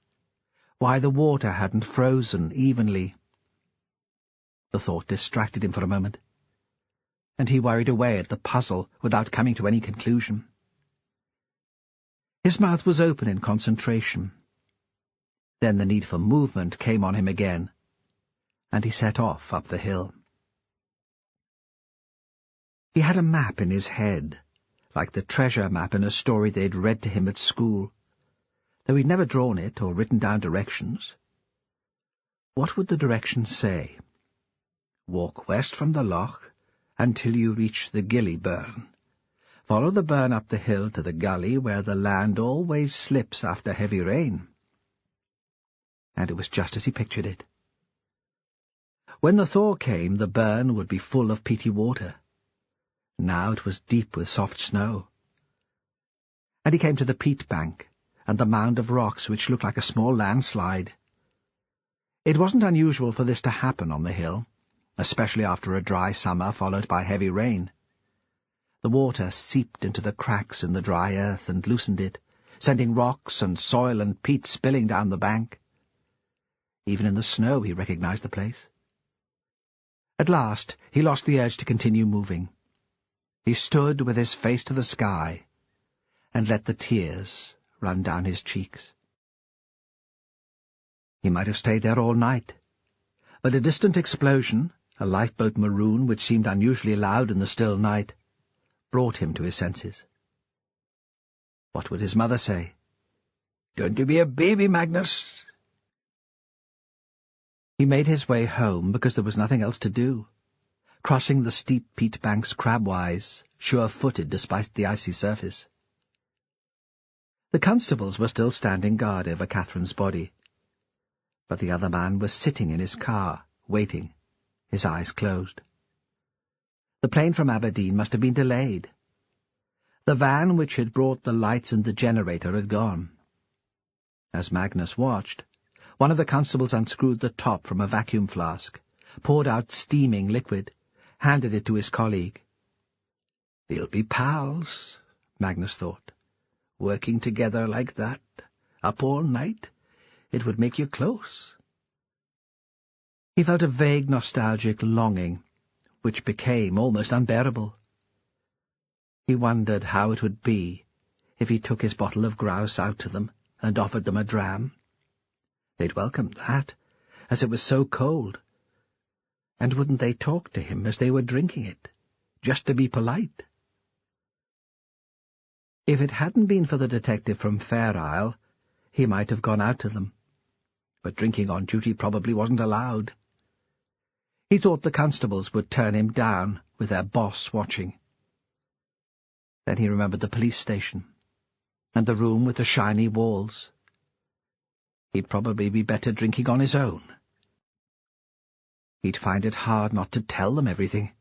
why the water hadn't frozen evenly. The thought distracted him for a moment, and he worried away at the puzzle without coming to any conclusion. His mouth was open in concentration. Then the need for movement came on him again, and he set off up the hill. He had a map in his head, like the treasure map in a story they'd read to him at school, though he'd never drawn it or written down directions. What would the directions say? Walk west from the loch until you reach the gilly burn. Follow the burn up the hill to the gully where the land always slips after heavy rain. And it was just as he pictured it. When the thaw came, the burn would be full of peaty water. Now it was deep with soft snow. And he came to the peat bank and the mound of rocks which looked like a small landslide. It wasn't unusual for this to happen on the hill, especially after a dry summer followed by heavy rain. The water seeped into the cracks in the dry earth and loosened it, sending rocks and soil and peat spilling down the bank. Even in the snow he recognized the place. At last he lost the urge to continue moving. He stood with his face to the sky and let the tears run down his cheeks. He might have stayed there all night, but a distant explosion, a lifeboat maroon which seemed unusually loud in the still night, brought him to his senses. What would his mother say? "Going to be a baby, Magnus?" He made his way home because there was nothing else to do, crossing the steep peat banks crabwise, sure-footed despite the icy surface. The constables were still standing guard over Catherine's body, but the other man was sitting in his car, waiting, his eyes closed. The plane from Aberdeen must have been delayed. The van which had brought the lights and the generator had gone. As Magnus watched, one of the constables unscrewed the top from a vacuum flask, poured out steaming liquid, handed it to his colleague. "They'll be pals," Magnus thought. "Working together like that, up all night, it would make you close." He felt a vague nostalgic longing, which became almost unbearable. He wondered how it would be if he took his bottle of grouse out to them and offered them a dram. They'd welcome that, as it was so cold. And wouldn't they talk to him as they were drinking it, just to be polite? If it hadn't been for the detective from Fair Isle, he might have gone out to them, but drinking on duty probably wasn't allowed. He thought the constables would turn him down, with their boss watching. Then he remembered the police station, and the room with the shiny walls. He'd probably be better drinking on his own. He'd find it hard not to tell them everything.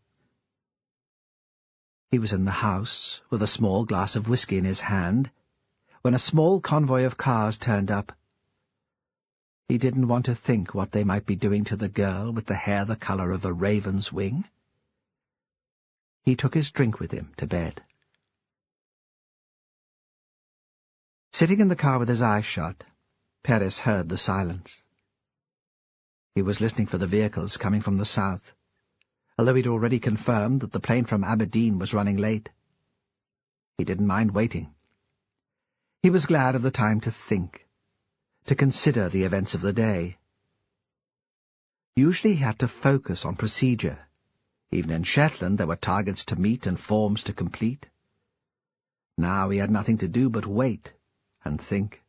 He was in the house, with a small glass of whiskey in his hand, when a small convoy of cars turned up. He didn't want to think what they might be doing to the girl with the hair the colour of a raven's wing. He took his drink with him to bed. Sitting in the car with his eyes shut, Perez heard the silence. He was listening for the vehicles coming from the south, although he'd already confirmed that the plane from Aberdeen was running late. He didn't mind waiting. He was glad of the time to think, to consider the events of the day. Usually he had to focus on procedure. Even in Shetland there were targets to meet and forms to complete. Now he had nothing to do but wait and think.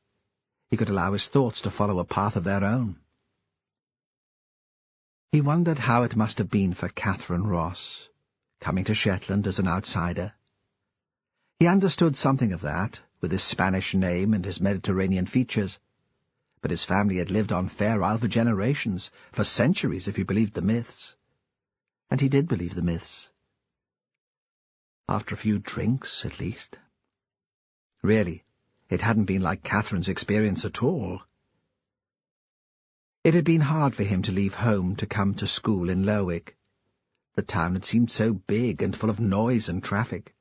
He could allow his thoughts to follow a path of their own. He wondered how it must have been for Catherine Ross, coming to Shetland as an outsider. He understood something of that, with his Spanish name and his Mediterranean features. But his family had lived on Fair Isle for generations, for centuries if you believed the myths. And he did believe the myths. After a few drinks, at least. Really, it hadn't been like Catherine's experience at all. It had been hard for him to leave home to come to school in Lerwick. The town had seemed so big and full of noise and traffic.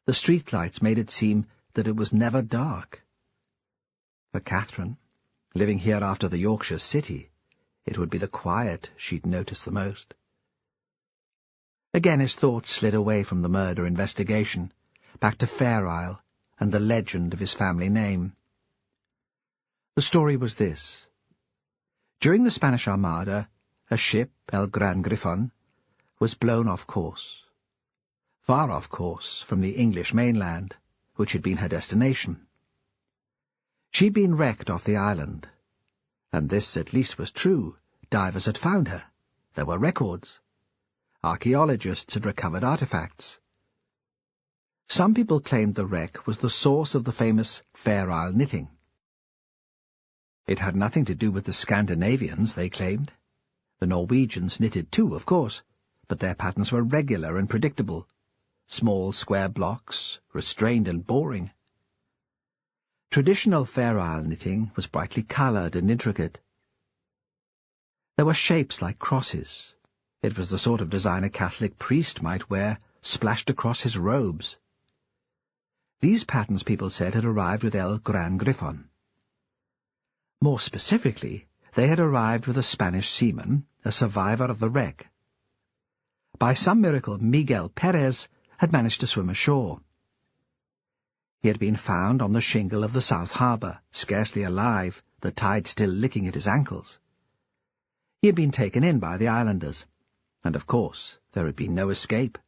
The streetlights made it seem that it was never dark. For Catherine, living here after the Yorkshire city, it would be the quiet she'd notice the most. Again his thoughts slid away from the murder investigation, back to Fair Isle and the legend of his family name. The story was this. During the Spanish Armada, a ship, El Gran Grifon, was blown off course. Far off course from the English mainland, which had been her destination. She'd been wrecked off the island, and this at least was true. Divers had found her. There were records. Archaeologists had recovered artifacts. Some people claimed the wreck was the source of the famous Fair Isle knitting. It had nothing to do with the Scandinavians, they claimed. The Norwegians knitted too, of course, but their patterns were regular and predictable. Small square blocks, restrained and boring. Traditional Fair Isle knitting was brightly coloured and intricate. There were shapes like crosses. It was the sort of design a Catholic priest might wear, splashed across his robes. These patterns, people said, had arrived with El Gran Grifon. More specifically, they had arrived with a Spanish seaman, a survivor of the wreck. By some miracle, Miguel Perez had managed to swim ashore. He had been found on the shingle of the South Harbour, scarcely alive, the tide still licking at his ankles. He had been taken in by the islanders, and of course there had been no escape.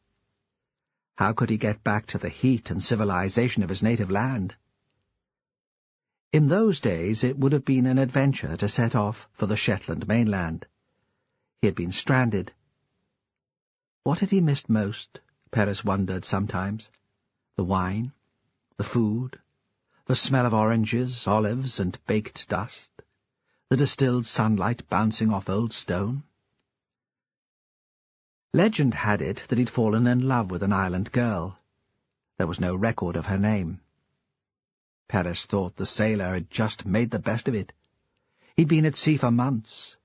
How could he get back to the heat and civilization of his native land? In those days it would have been an adventure to set off for the Shetland mainland. He had been stranded. What had he missed most, Perez wondered sometimes? The wine, the food, the smell of oranges, olives, and baked dust, the distilled sunlight bouncing off old stone. Legend had it that he'd fallen in love with an island girl. There was no record of her name. Perez thought the sailor had just made the best of it. He'd been at sea for months.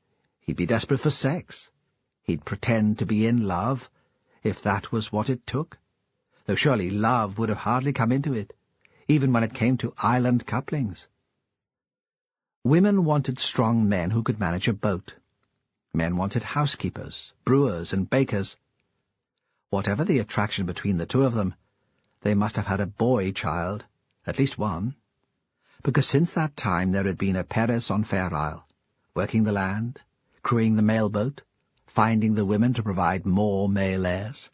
He'd be desperate for sex. He'd pretend to be in love, if that was what it took, though surely love would have hardly come into it, even when it came to island couplings. Women wanted strong men who could manage a boat. Men wanted housekeepers, brewers, and bakers. Whatever the attraction between the two of them, they must have had a boy child, at least one, because since that time there had been a Perez on Fair Isle, working the land, crewing the mailboat, finding the women to provide more male heirs.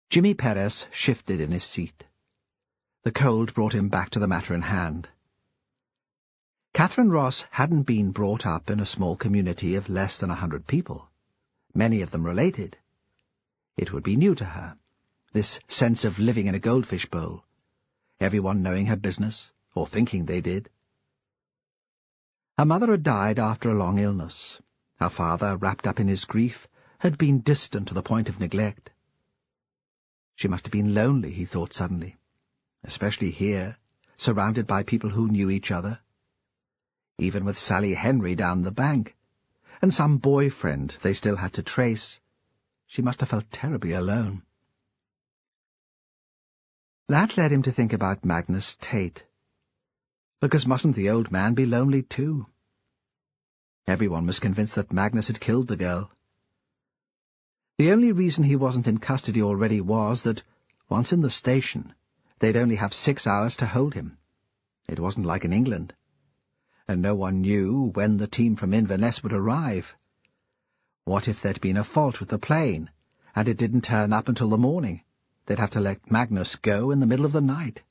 Jimmy Perez shifted in his seat. The cold brought him back to the matter in hand. Catherine Ross hadn't been brought up in a small community of less than 100 people, many of them related. It would be new to her, this sense of living in a goldfish bowl, everyone knowing her business, or thinking they did. Her mother had died after a long illness. Her father, wrapped up in his grief, had been distant to the point of neglect. She must have been lonely, he thought suddenly, especially here, surrounded by people who knew each other. Even with Sally Henry down the bank, and some boyfriend they still had to trace, she must have felt terribly alone. That led him to think about Magnus Tate, because mustn't the old man be lonely too? Everyone was convinced that Magnus had killed the girl. The only reason he wasn't in custody already was that, once in the station, they'd only have 6 hours to hold him. It wasn't like in England, and no one knew when the team from Inverness would arrive. What if there'd been a fault with the plane, and it didn't turn up until the morning? They'd have to let Magnus go in the middle of the night.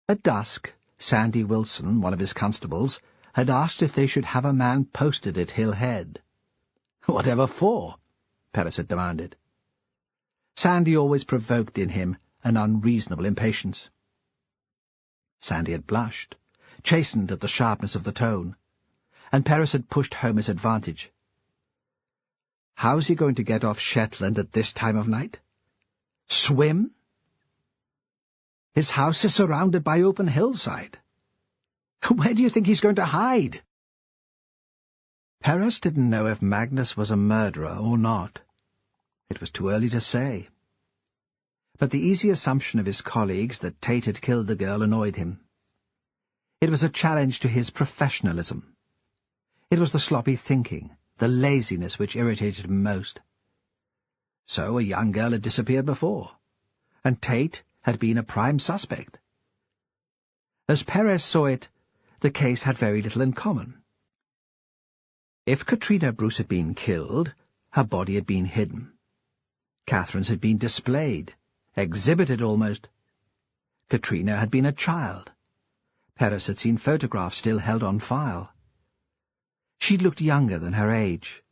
At dusk, Sandy Wilson, one of his constables, had asked if they should have a man posted at Hill Head. "Whatever for?" Perez had demanded. Sandy always provoked in him an unreasonable impatience. Sandy had blushed, chastened at the sharpness of the tone, and Paris had pushed home his advantage. How's he going to get off Shetland at this time of night? Swim? His house is surrounded by open hillside. Where do you think he's going to hide? Paris didn't know if Magnus was a murderer or not. It was too early to say. But the easy assumption of his colleagues that Tate had killed the girl annoyed him. It was a challenge to his professionalism. It was the sloppy thinking, the laziness which irritated him most. So a young girl had disappeared before, and Tate had been a prime suspect. As Perez saw it, the case had very little in common. If Katrina Bruce had been killed, her body had been hidden. Catherine's had been displayed, exhibited almost. Katrina had been a child. Perez had seen photographs still held on file. She'd looked younger than her age.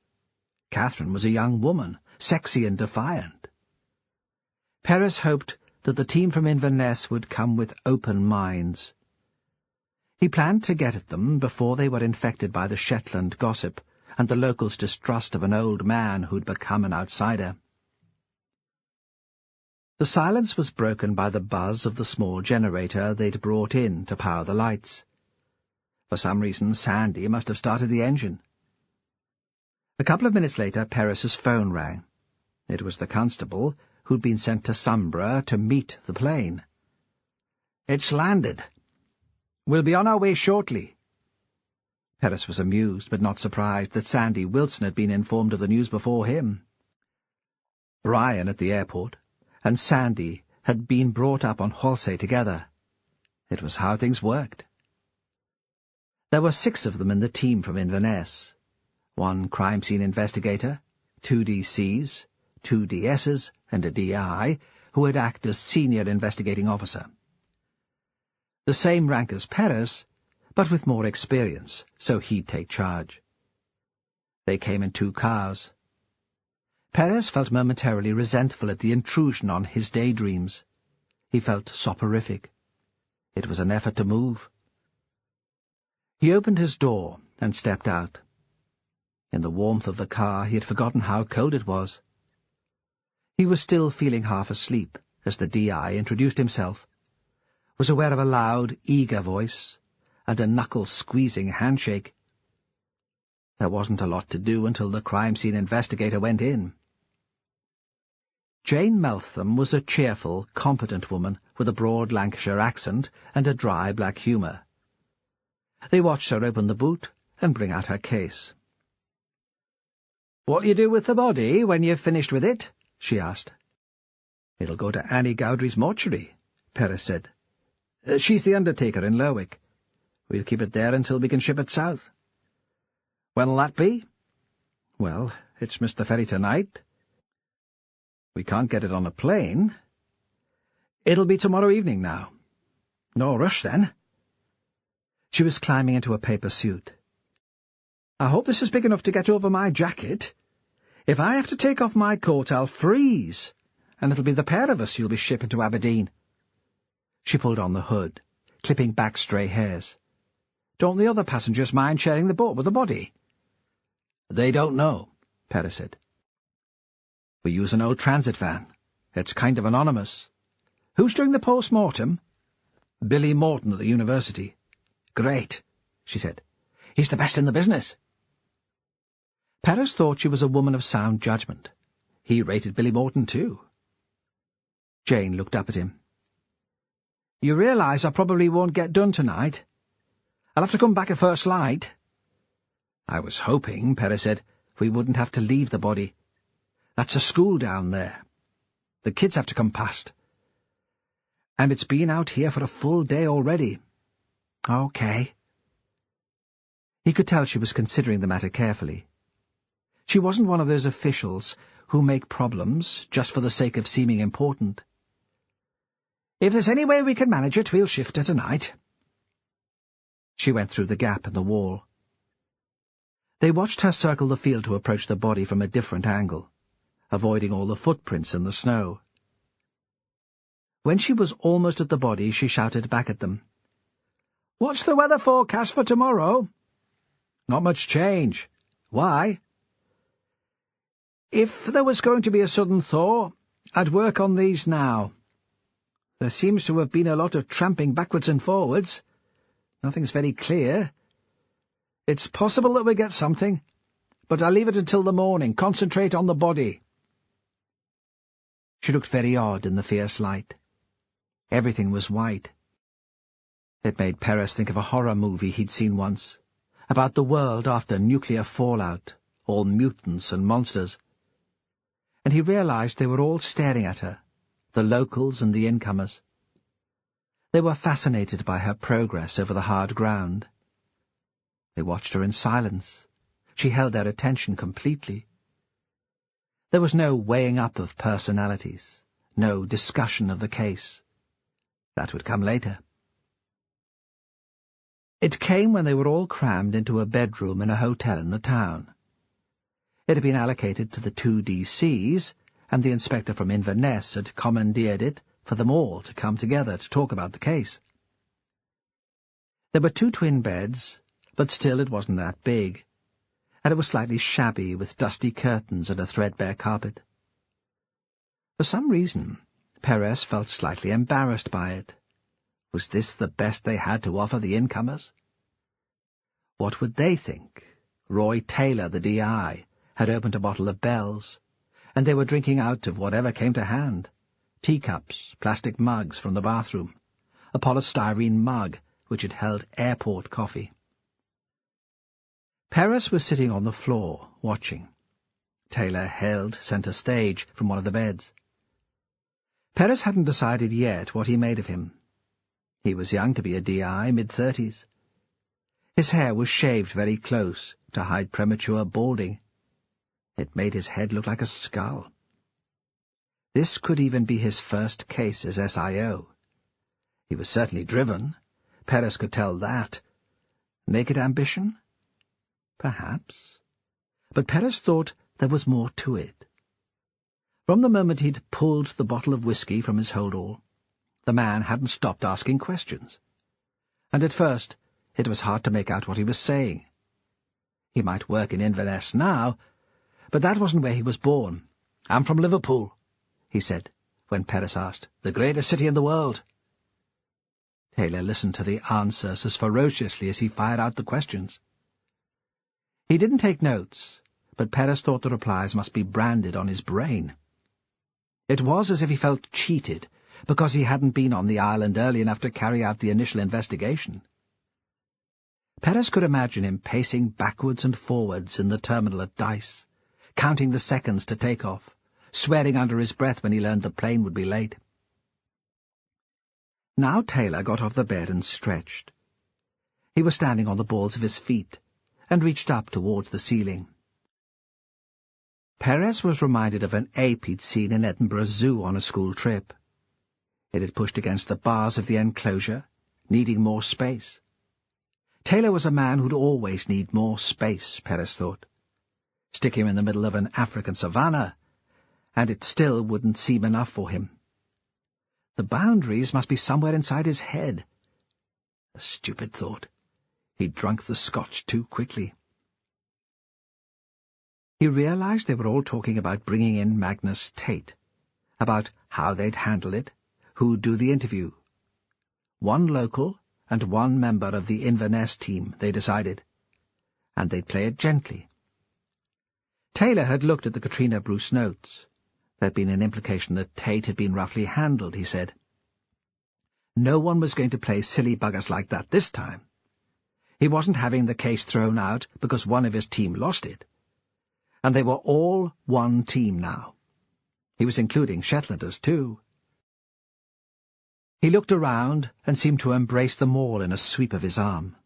Catherine was a young woman, sexy and defiant. Perez hoped that the team from Inverness would come with open minds. He planned to get at them before they were infected by the Shetland gossip and the locals' distrust of an old man who'd become an outsider. The silence was broken by the buzz of the small generator they'd brought in to power the lights. For some reason, Sandy must have started the engine. A couple of minutes later, Perez's phone rang. It was the constable who'd been sent to Sombra to meet the plane. "It's landed. We'll be on our way shortly." Perez was amused, but not surprised, that Sandy Wilson had been informed of the news before him. Brian at the airport and Sandy had been brought up on Halsey together. It was how things worked. There were 6 of them in the team from Inverness. 1 crime scene investigator, 2 DCs, 2 DSs, and a DI, who would act as senior investigating officer. The same rank as Perez, but with more experience, so he'd take charge. They came in 2 cars. Perez felt momentarily resentful at the intrusion on his daydreams. He felt soporific. It was an effort to move. He opened his door and stepped out. In the warmth of the car he had forgotten how cold it was. He was still feeling half asleep as the DI introduced himself, was aware of a loud, eager voice, and a knuckle-squeezing handshake. There wasn't a lot to do until the crime scene investigator went in. Jane Meltham was a cheerful, competent woman with a broad Lancashire accent and a dry black humour. They watched her open the boot and bring out her case. "What'll you do with the body when you've finished with it?" she asked. "It'll go to Annie Gowdry's mortuary," Perez said. "She's the undertaker in Lerwick. We'll keep it there until we can ship it south." "When'll that be?" "Well, it's missed the ferry tonight. We can't get it on a plane. It'll be tomorrow evening now." "No rush, then." She was climbing into a paper suit. "I hope this is big enough to get over my jacket. If I have to take off my coat, I'll freeze, and it'll be the pair of us you'll be shipping to Aberdeen." She pulled on the hood, clipping back stray hairs. "Don't the other passengers mind sharing the boat with the body?" "They don't know," Perez said. "We use an old transit van. It's kind of anonymous." "Who's doing the post-mortem?" "Billy Morton at the university." "Great," she said. "He's the best in the business." Perez thought she was a woman of sound judgment. He rated Billy Morton, too. Jane looked up at him. "You realise I probably won't get done tonight? I'll have to come back at first light." "I was hoping," Perez said, "we wouldn't have to leave the body. That's a school down there. The kids have to come past. And it's been out here for a full day already." "OK." He could tell she was considering the matter carefully. She wasn't one of those officials who make problems just for the sake of seeming important. "If there's any way we can manage it, we'll shift her tonight." She went through the gap in the wall. They watched her circle the field to approach the body from a different angle, avoiding all the footprints in the snow. When she was almost at the body, she shouted back at them. "What's the weather forecast for tomorrow?" "Not much change." "Why?" "If there was going to be a sudden thaw, I'd work on these now. There seems to have been a lot of tramping backwards and forwards. Nothing's very clear. It's possible that we get something, but I'll leave it until the morning. Concentrate on the body." She looked very odd in the fierce light. Everything was white. It made Perez think of a horror movie he'd seen once, about the world after nuclear fallout, all mutants and monsters. And he realized they were all staring at her, the locals and the incomers. They were fascinated by her progress over the hard ground. They watched her in silence. She held their attention completely. There was no weighing up of personalities, no discussion of the case. That would come later. It came when they were all crammed into a bedroom in a hotel in the town. It had been allocated to the 2 DCs, and the inspector from Inverness had commandeered it for them all to come together to talk about the case. There were 2 twin beds, but still it wasn't that big, and it was slightly shabby with dusty curtains and a threadbare carpet. For some reason, Perez felt slightly embarrassed by it. Was this the best they had to offer the incomers? What would they think? Roy Taylor, the DI, had opened a bottle of Bell's, and they were drinking out of whatever came to hand. Teacups, plastic mugs from the bathroom, a polystyrene mug which had held airport coffee. Perez was sitting on the floor, watching. Taylor held centre stage from one of the beds. Perez hadn't decided yet what he made of him. He was young to be a DI, mid-30s. His hair was shaved very close to hide premature balding. It made his head look like a skull. This could even be his first case as SIO. He was certainly driven. Perez could tell that. Naked ambition? Perhaps. But Perez thought there was more to it. From the moment he'd pulled the bottle of whiskey from his hold-all, the man hadn't stopped asking questions. And at first it was hard to make out what he was saying. He might work in Inverness now, but that wasn't where he was born. "I'm from Liverpool," he said, when Perez asked. "The greatest city in the world." Taylor listened to the answers as ferociously as he fired out the questions. He didn't take notes, but Perez thought the replies must be branded on his brain. It was as if he felt cheated because he hadn't been on the island early enough to carry out the initial investigation. Perez could imagine him pacing backwards and forwards in the terminal at Dice, counting the seconds to take off, swearing under his breath when he learned the plane would be late. Now Taylor got off the bed and stretched. He was standing on the balls of his feet and reached up towards the ceiling. Perez was reminded of an ape he'd seen in Edinburgh Zoo on a school trip. It had pushed against the bars of the enclosure, needing more space. Taylor was a man who'd always need more space, Perez thought. Stick him in the middle of an African savannah, and it still wouldn't seem enough for him. The boundaries must be somewhere inside his head. A stupid thought. He'd drunk the scotch too quickly. He realized they were all talking about bringing in Magnus Tate, about how they'd handle it, who'd do the interview. One local and one member of the Inverness team, they decided, and they'd play it gently. Taylor had looked at the Katrina Bruce notes. There'd been an implication that Tate had been roughly handled, he said. No one was going to play silly buggers like that this time. He wasn't having the case thrown out because one of his team lost it. And they were all one team now. He was including Shetlanders, too. He looked around and seemed to embrace them all in a sweep of his arm.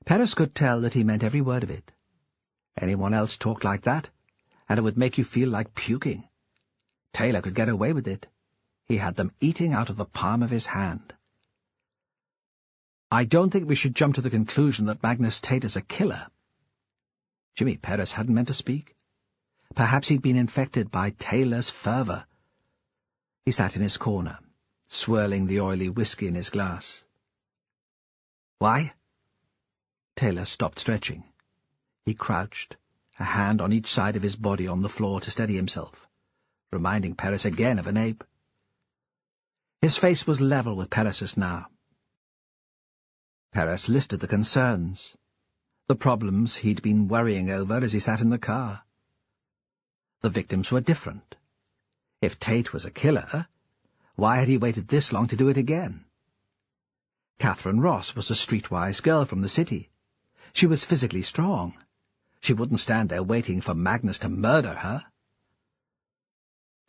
Perez could tell that he meant every word of it. Anyone else talked like that, and it would make you feel like puking. Taylor could get away with it. He had them eating out of the palm of his hand. I don't think we should jump to the conclusion that Magnus Tate is a killer. Jimmy Perez hadn't meant to speak. Perhaps he'd been infected by Taylor's fervour. He sat in his corner, swirling the oily whiskey in his glass. "Why?" Taylor stopped stretching. He crouched, a hand on each side of his body on the floor to steady himself, reminding Paris again of an ape. His face was level with Paris's now. Paris listed the concerns, the problems he'd been worrying over as he sat in the car. The victims were different. If Tate was a killer, why had he waited this long to do it again? Catherine Ross was a streetwise girl from the city. She was physically strong. She wouldn't stand there waiting for Magnus to murder her.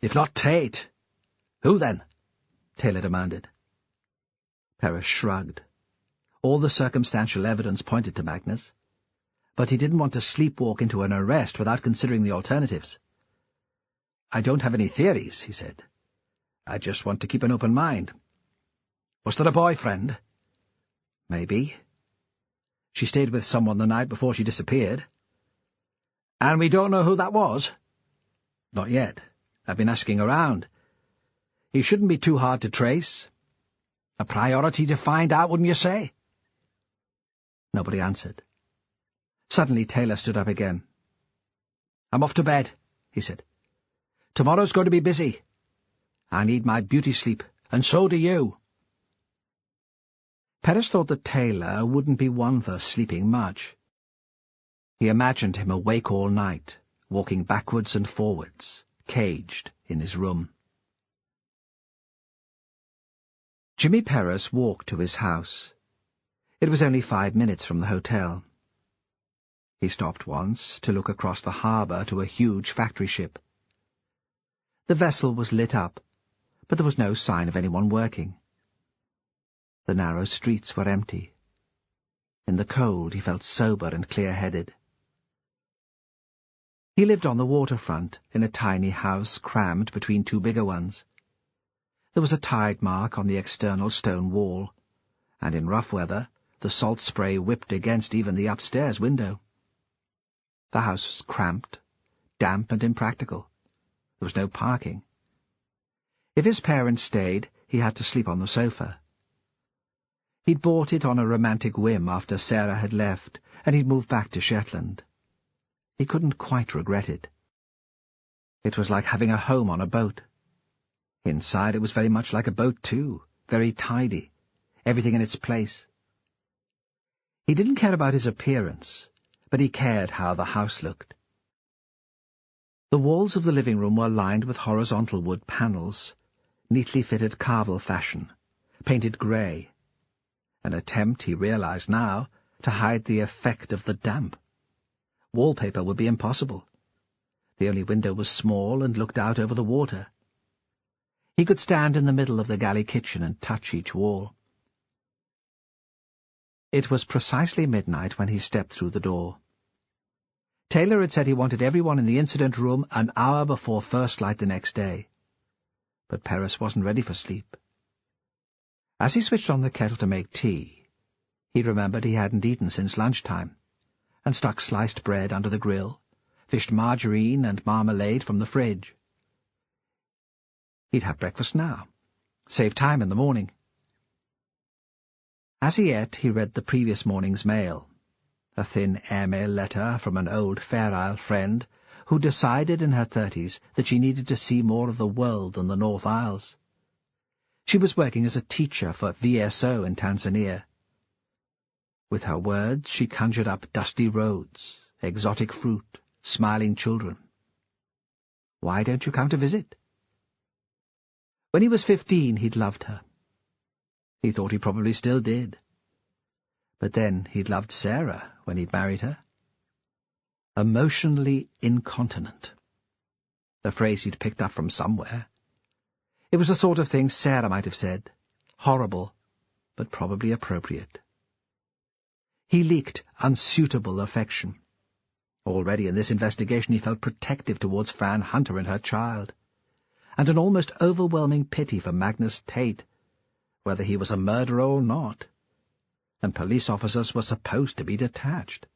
"If not Tate, who then?" Taylor demanded. Paris shrugged. All the circumstantial evidence pointed to Magnus, but he didn't want to sleepwalk into an arrest without considering the alternatives. "I don't have any theories," he said. "I just want to keep an open mind." "Was there a boyfriend?" "Maybe. She stayed with someone the night before she disappeared." "And we don't know who that was?" "Not yet. I've been asking around. He shouldn't be too hard to trace. A priority to find out, wouldn't you say?" Nobody answered. Suddenly Taylor stood up again. "I'm off to bed," he said. "Tomorrow's going to be busy. I need my beauty sleep, and so do you." Paris thought that Taylor wouldn't be one for sleeping much. He imagined him awake all night, walking backwards and forwards, caged in his room. Jimmy Paris walked to his house. It was only 5 minutes from the hotel. He stopped once to look across the harbour to a huge factory ship. The vessel was lit up, but there was no sign of anyone working. The narrow streets were empty. In the cold he felt sober and clear-headed. He lived on the waterfront, in a tiny house crammed between two bigger ones. There was a tide mark on the external stone wall, and in rough weather the salt spray whipped against even the upstairs window. The house was cramped, damp and impractical. There was no parking. If his parents stayed, he had to sleep on the sofa. He'd bought it on a romantic whim after Sarah had left, and he'd moved back to Shetland. He couldn't quite regret it. It was like having a home on a boat. Inside it was very much like a boat too, very tidy, everything in its place. He didn't care about his appearance, but he cared how the house looked. The walls of the living room were lined with horizontal wood panels, neatly fitted carvel fashion, painted grey, an attempt, he realized now, to hide the effect of the damp. Wallpaper would be impossible. The only window was small and looked out over the water. He could stand in the middle of the galley kitchen and touch each wall. It was precisely midnight when he stepped through the door. Taylor had said he wanted everyone in the incident room an hour before first light the next day. But Paris wasn't ready for sleep. As he switched on the kettle to make tea, he remembered he hadn't eaten since lunchtime, and stuck sliced bread under the grill, fished margarine and marmalade from the fridge. He'd have breakfast now, save time in the morning. As he ate, he read the previous morning's mail, a thin airmail letter from an old Fair Isle friend who decided in her 30s that she needed to see more of the world than the North Isles. She was working as a teacher for VSO in Tanzania. With her words, she conjured up dusty roads, exotic fruit, smiling children. "Why don't you come to visit?" When he was 15, he'd loved her. He thought he probably still did. But then he'd loved Sarah when he'd married her. Emotionally incontinent. A phrase he'd picked up from somewhere. It was the sort of thing Sarah might have said. Horrible, but probably appropriate. He leaked unsuitable affection. Already in this investigation he felt protective towards Fran Hunter and her child, and an almost overwhelming pity for Magnus Tate, whether he was a murderer or not, and police officers were supposed to be detached.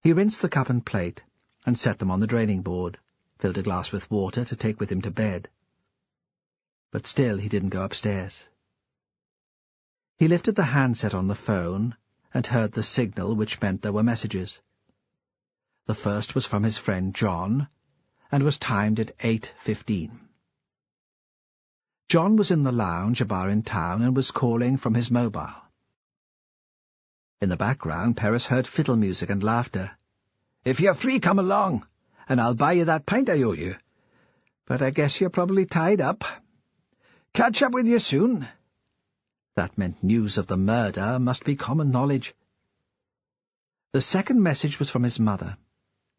He rinsed the cup and plate and set them on the draining board, filled a glass with water to take with him to bed. but still he didn't go upstairs. He lifted the handset on the phone and heard the signal, which meant there were messages. The first was from his friend John, and was timed at 8:15. John was in the lounge, a bar in town, and was calling from his mobile. In the background, Paris heard fiddle music and laughter. "If you're free, come along, and I'll buy you that pint I owe you. But I guess you're probably tied up. Catch up with you soon." That meant news of the murder must be common knowledge. The second message was from his mother.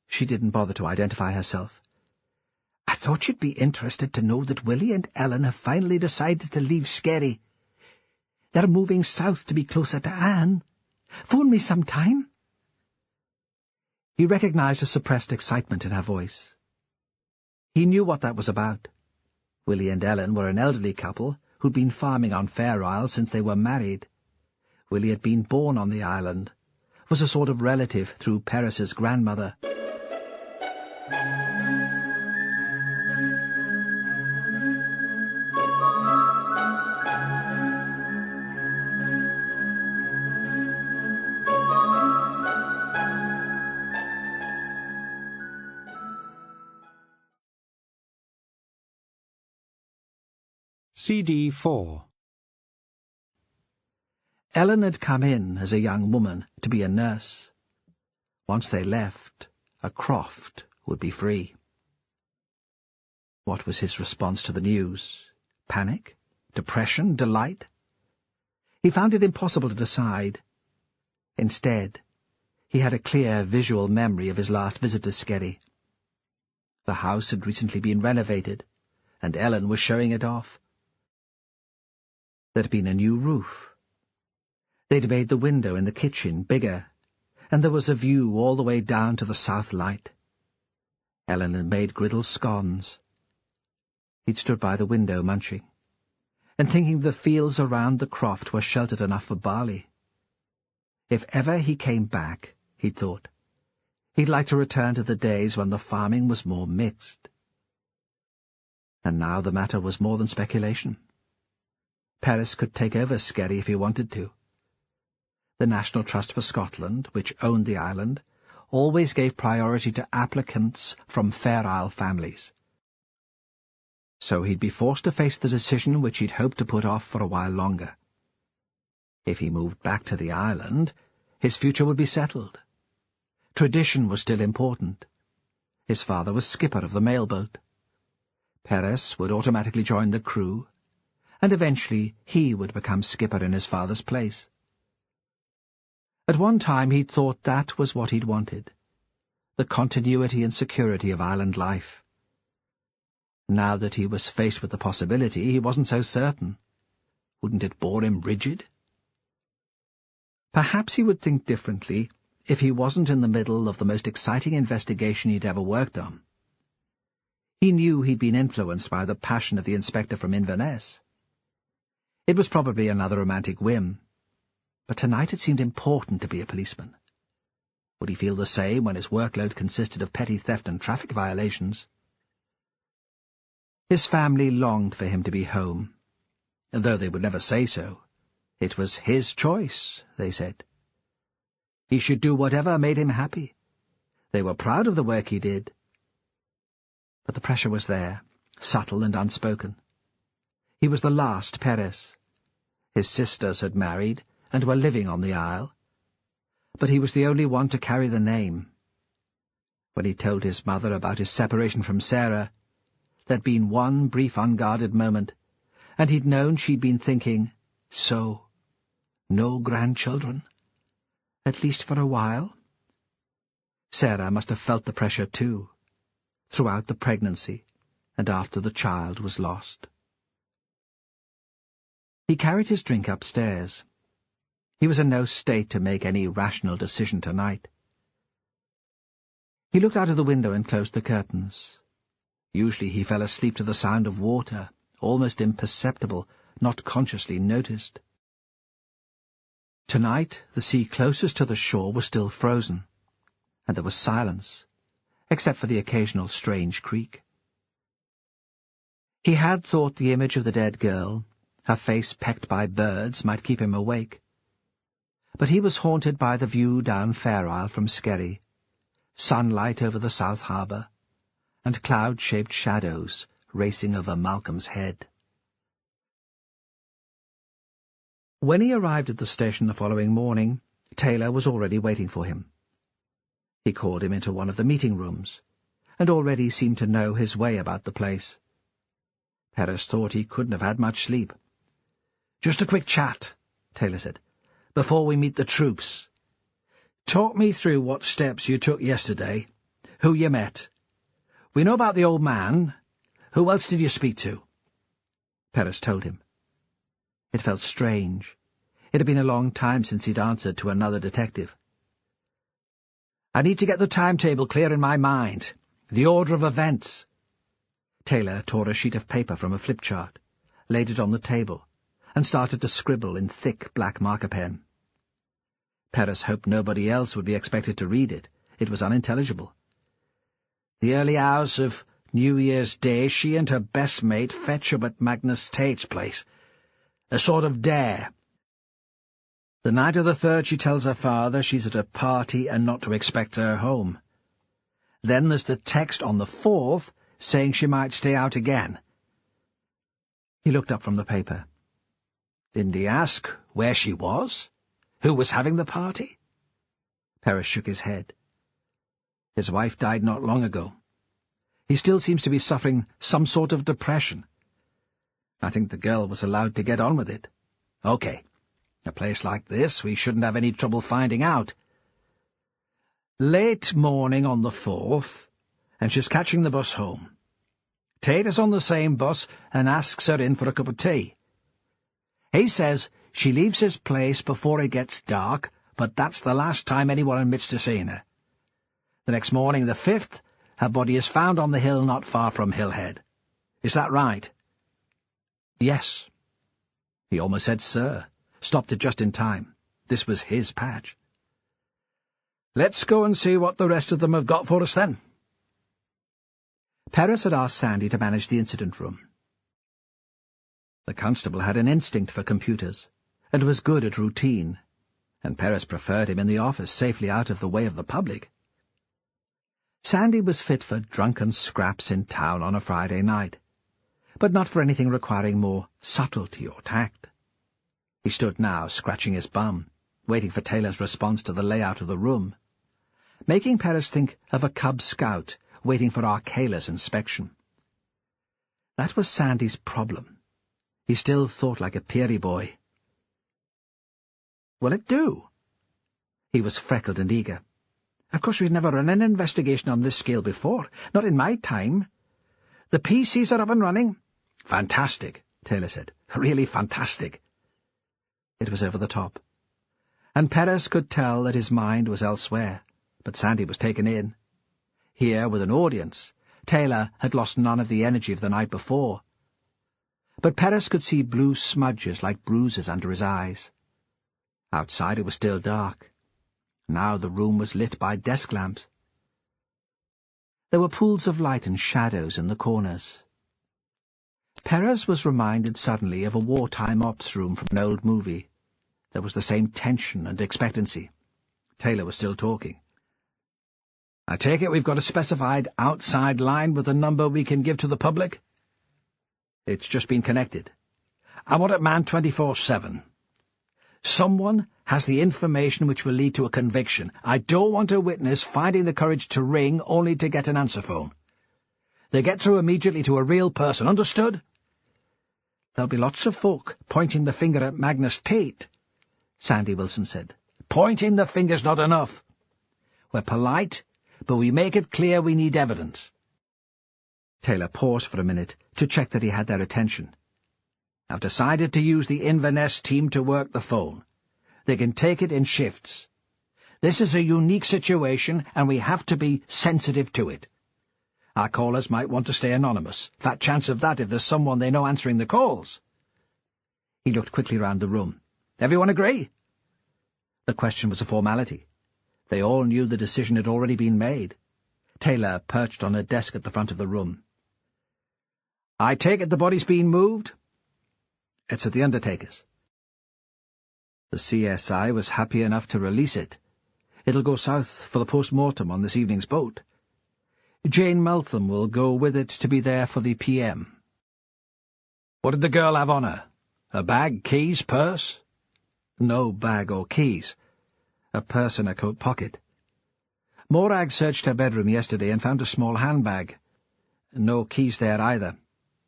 She didn't bother to identify herself. "I thought you'd be interested to know that Willie and Ellen have finally decided to leave Skerry. They're moving south to be closer to Anne. Phone me sometime." He recognized a suppressed excitement in her voice. He knew what that was about. Willie and Ellen were an elderly couple who'd been farming on Fair Isle since they were married. Willie had been born on the island, was a sort of relative through Paris's grandmother. CD 4. Ellen had come in as a young woman to be a nurse. Once they left, a Croft would be free. What was his response to the news? Panic? Depression? Delight? He found it impossible to decide. Instead, he had a clear visual memory of his last visit to Skerry. The house had recently been renovated, and Ellen was showing it off. There'd been a new roof. They'd made the window in the kitchen bigger, and there was a view all the way down to the south light. Ellen had made griddle scones. He'd stood by the window munching, and thinking the fields around the croft were sheltered enough for barley. If ever he came back, he'd thought, he'd like to return to the days when the farming was more mixed. And now the matter was more than speculation. Paris could take over Skerry if he wanted to. The National Trust for Scotland, which owned the island, always gave priority to applicants from Fair Isle families. So he'd be forced to face the decision which he'd hoped to put off for a while longer. If he moved back to the island, his future would be settled. Tradition was still important. His father was skipper of the mailboat. Paris would automatically join the crew, and eventually he would become skipper in his father's place. At one time he'd thought that was what he'd wanted, the continuity and security of island life. Now that he was faced with the possibility, he wasn't so certain. Wouldn't it bore him rigid? Perhaps he would think differently if he wasn't in the middle of the most exciting investigation he'd ever worked on. He knew he'd been influenced by the passion of the inspector from Inverness. It was probably another romantic whim, but tonight it seemed important to be a policeman. Would he feel the same when his workload consisted of petty theft and traffic violations? His family longed for him to be home, and though they would never say so, it was his choice, they said. He should do whatever made him happy. They were proud of the work he did. But the pressure was there, subtle and unspoken. He was the last Paris. His sisters had married and were living on the isle, but he was the only one to carry the name. When he told his mother about his separation from Sarah, there'd been one brief unguarded moment, and he'd known she'd been thinking, so, no grandchildren, at least for a while. Sarah must have felt the pressure too, throughout the pregnancy and after the child was lost. He carried his drink upstairs. He was in no state to make any rational decision tonight. He looked out of the window and closed the curtains. Usually he fell asleep to the sound of water, almost imperceptible, not consciously noticed. Tonight the sea closest to the shore was still frozen, and there was silence, except for the occasional strange creak. He had thought the image of the dead girl, her face pecked by birds, might keep him awake. But he was haunted by the view down Fair Isle from Skerry, sunlight over the South Harbour, and cloud-shaped shadows racing over Malcolm's head. When he arrived at the station the following morning, Taylor was already waiting for him. He called him into one of the meeting rooms, and already seemed to know his way about the place. Perris thought he couldn't have had much sleep. "Just a quick chat," Taylor said, "before we meet the troops. Talk me through what steps you took yesterday, who you met. We know about the old man. Who else did you speak to?" Perris told him. It felt strange. It had been a long time since he'd answered to another detective. "I need to get the timetable clear in my mind, the order of events." Taylor tore a sheet of paper from a flip chart, laid it on the table, and started to scribble in thick black marker pen. Perris hoped nobody else would be expected to read it. It was unintelligible. "The early hours of New Year's Day, she and her best mate fetch up at Magnus Tate's place. A sort of dare. The night of the 3rd she tells her father she's at a party and not to expect her home. Then there's the text on the 4th saying she might stay out again." He looked up from the paper. "Didn't he ask where she was? Who was having the party?" Perris shook his head. "His wife died not long ago. He still seems to be suffering some sort of depression. I think the girl was allowed to get on with it. Okay. A place like this, we shouldn't have any trouble finding out. Late morning on the 4th, and she's catching the bus home. Tate is on the same bus and asks her in for a cup of tea. He says she leaves his place before it gets dark, but that's the last time anyone admits to seeing her. The next morning, the 5th, her body is found on the hill not far from Hillhead. Is that right?" "Yes." He almost said sir, stopped it just in time. This was his patch. "Let's go and see what the rest of them have got for us, then." Perris had asked Sandy to manage the incident room. The constable had an instinct for computers, and was good at routine, and Perris preferred him in the office, safely out of the way of the public. Sandy was fit for drunken scraps in town on a Friday night, but not for anything requiring more subtlety or tact. He stood now, scratching his bum, waiting for Taylor's response to the layout of the room, making Perris think of a cub scout waiting for Arcala's inspection. That was Sandy's problem. He still thought like a peery boy. "Will it do?" He was freckled and eager. "Of course we've never run an investigation on this scale before, not in my time. The PCs are up and running." "Fantastic," Taylor said. "Really fantastic." It was over the top, and Perris could tell that his mind was elsewhere, but Sandy was taken in. Here, with an audience, Taylor had lost none of the energy of the night before. But Perris could see blue smudges like bruises under his eyes. Outside it was still dark. Now the room was lit by desk lamps. There were pools of light and shadows in the corners. Perris was reminded suddenly of a wartime ops room from an old movie. There was the same tension and expectancy. Taylor was still talking. "I take it we've got a specified outside line with a number we can give to the public?" "It's just been connected." "I want it manned 24/7. Someone has the information which will lead to a conviction. I don't want a witness finding the courage to ring only to get an answer phone. They get through immediately to a real person, understood?" "There'll be lots of folk pointing the finger at Magnus Tate," Sandy Wilson said. "Pointing the finger's not enough. We're polite, but we make it clear we need evidence." Taylor paused for a minute to check that he had their attention. "I've decided to use the Inverness team to work the phone. They can take it in shifts. This is a unique situation, and we have to be sensitive to it. Our callers might want to stay anonymous. Fat chance of that if there's someone they know answering the calls." He looked quickly round the room. "Everyone agree?" The question was a formality. They all knew the decision had already been made. Taylor perched on a desk at the front of the room. I take it the body's been moved? It's at the undertaker's. The CSI was happy enough to release it. It'll go south for the post-mortem on this evening's boat. Jane Meltham will go with it to be there for the PM. What did the girl have on her? A bag, keys, purse? No bag or keys. A purse in her coat pocket. Morag searched her bedroom yesterday and found a small handbag. No keys there either.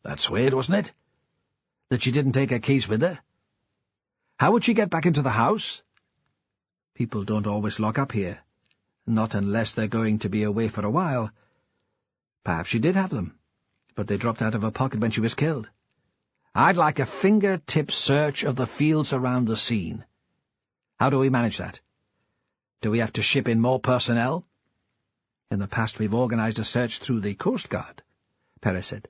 That's weird, wasn't it? That she didn't take her keys with her? How would she get back into the house? People don't always lock up here. Not unless they're going to be away for a while. Perhaps she did have them, but they dropped out of her pocket when she was killed. I'd like a fingertip search of the fields around the scene. How do we manage that? Do we have to ship in more personnel? In the past we've organised a search through the Coast Guard, Perez said.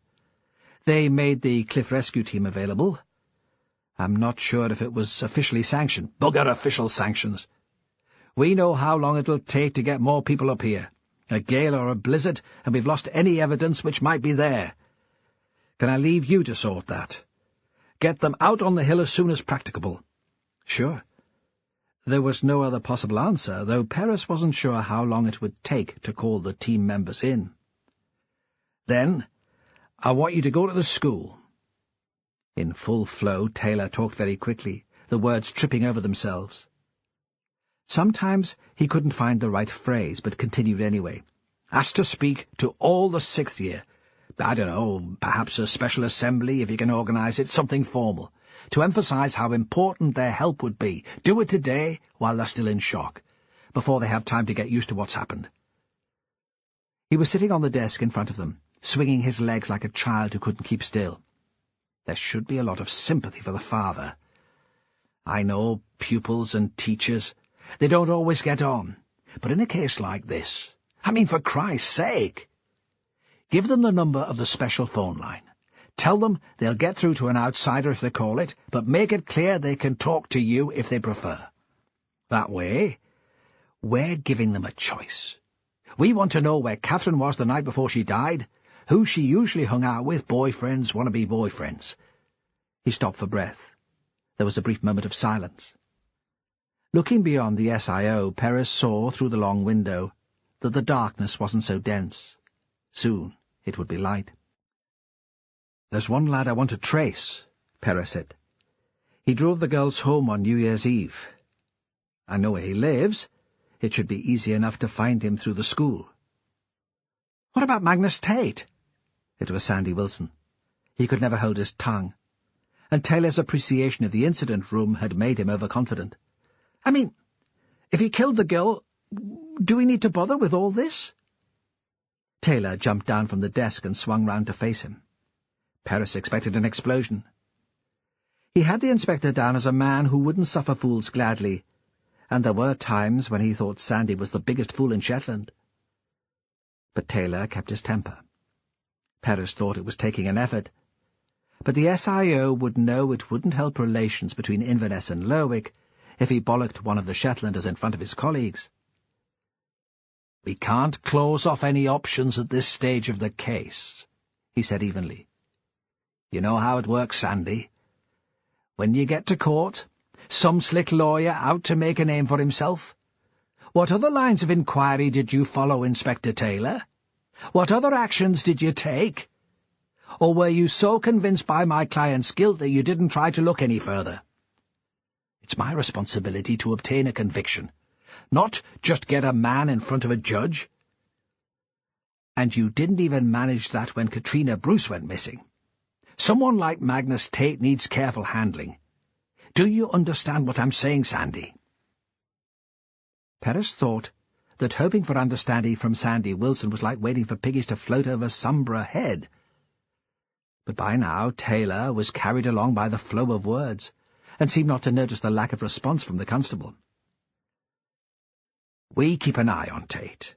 They made the Cliff Rescue Team available. I'm not sure if it was officially sanctioned. Bugger official sanctions. We know how long it'll take to get more people up here. A gale or a blizzard, and we've lost any evidence which might be there. Can I leave you to sort that? Get them out on the hill as soon as practicable. Sure. There was no other possible answer, though Perez wasn't sure how long it would take to call the team members in. Then, I want you to go to the school. In full flow, Taylor talked very quickly, the words tripping over themselves. Sometimes he couldn't find the right phrase, but continued anyway. Asked to speak to all the 6th year. I don't know, perhaps a special assembly, if you can organise it, something formal, to emphasise how important their help would be. Do it today, while they're still in shock, before they have time to get used to what's happened. He was sitting on the desk in front of them, swinging his legs like a child who couldn't keep still. There should be a lot of sympathy for the father. I know, pupils and teachers, they don't always get on, but in a case like this, I mean, for Christ's sake, give them the number of the special phone line. Tell them they'll get through to an outsider if they call it, but make it clear they can talk to you if they prefer. That way, we're giving them a choice. We want to know where Catherine was the night before she died, who she usually hung out with, boyfriends, wannabe boyfriends. He stopped for breath. There was a brief moment of silence. Looking beyond the SIO, Perez saw, through the long window, that the darkness wasn't so dense. Soon it would be light. "There's one lad I want to trace," Perez said. "He drove the girls home on New Year's Eve. I know where he lives. It should be easy enough to find him through the school." "What about Magnus Tate?" It was Sandy Wilson. He could never hold his tongue, and Taylor's appreciation of the incident room had made him overconfident. "I mean, if he killed the girl, do we need to bother with all this?" Taylor jumped down from the desk and swung round to face him. Perez expected an explosion. He had the inspector down as a man who wouldn't suffer fools gladly, and there were times when he thought Sandy was the biggest fool in Shetland. But Taylor kept his temper. Perez thought it was taking an effort, but the SIO would know it wouldn't help relations between Inverness and Lerwick if he bollocked one of the Shetlanders in front of his colleagues. "We can't close off any options at this stage of the case," he said evenly. "You know how it works, Sandy. When you get to court, some slick lawyer out to make a name for himself. What other lines of inquiry did you follow, Inspector Taylor? What other actions did you take? Or were you so convinced by my client's guilt that you didn't try to look any further? It's my responsibility to obtain a conviction, not just get a man in front of a judge. And you didn't even manage that when Katrina Bruce went missing. Someone like Magnus Tate needs careful handling. Do you understand what I'm saying, Sandy?" Perez thought that hoping for understanding from Sandy Wilson was like waiting for piggies to float over Sombra Head. But by now Taylor was carried along by the flow of words, and seemed not to notice the lack of response from the constable. "We keep an eye on Tate.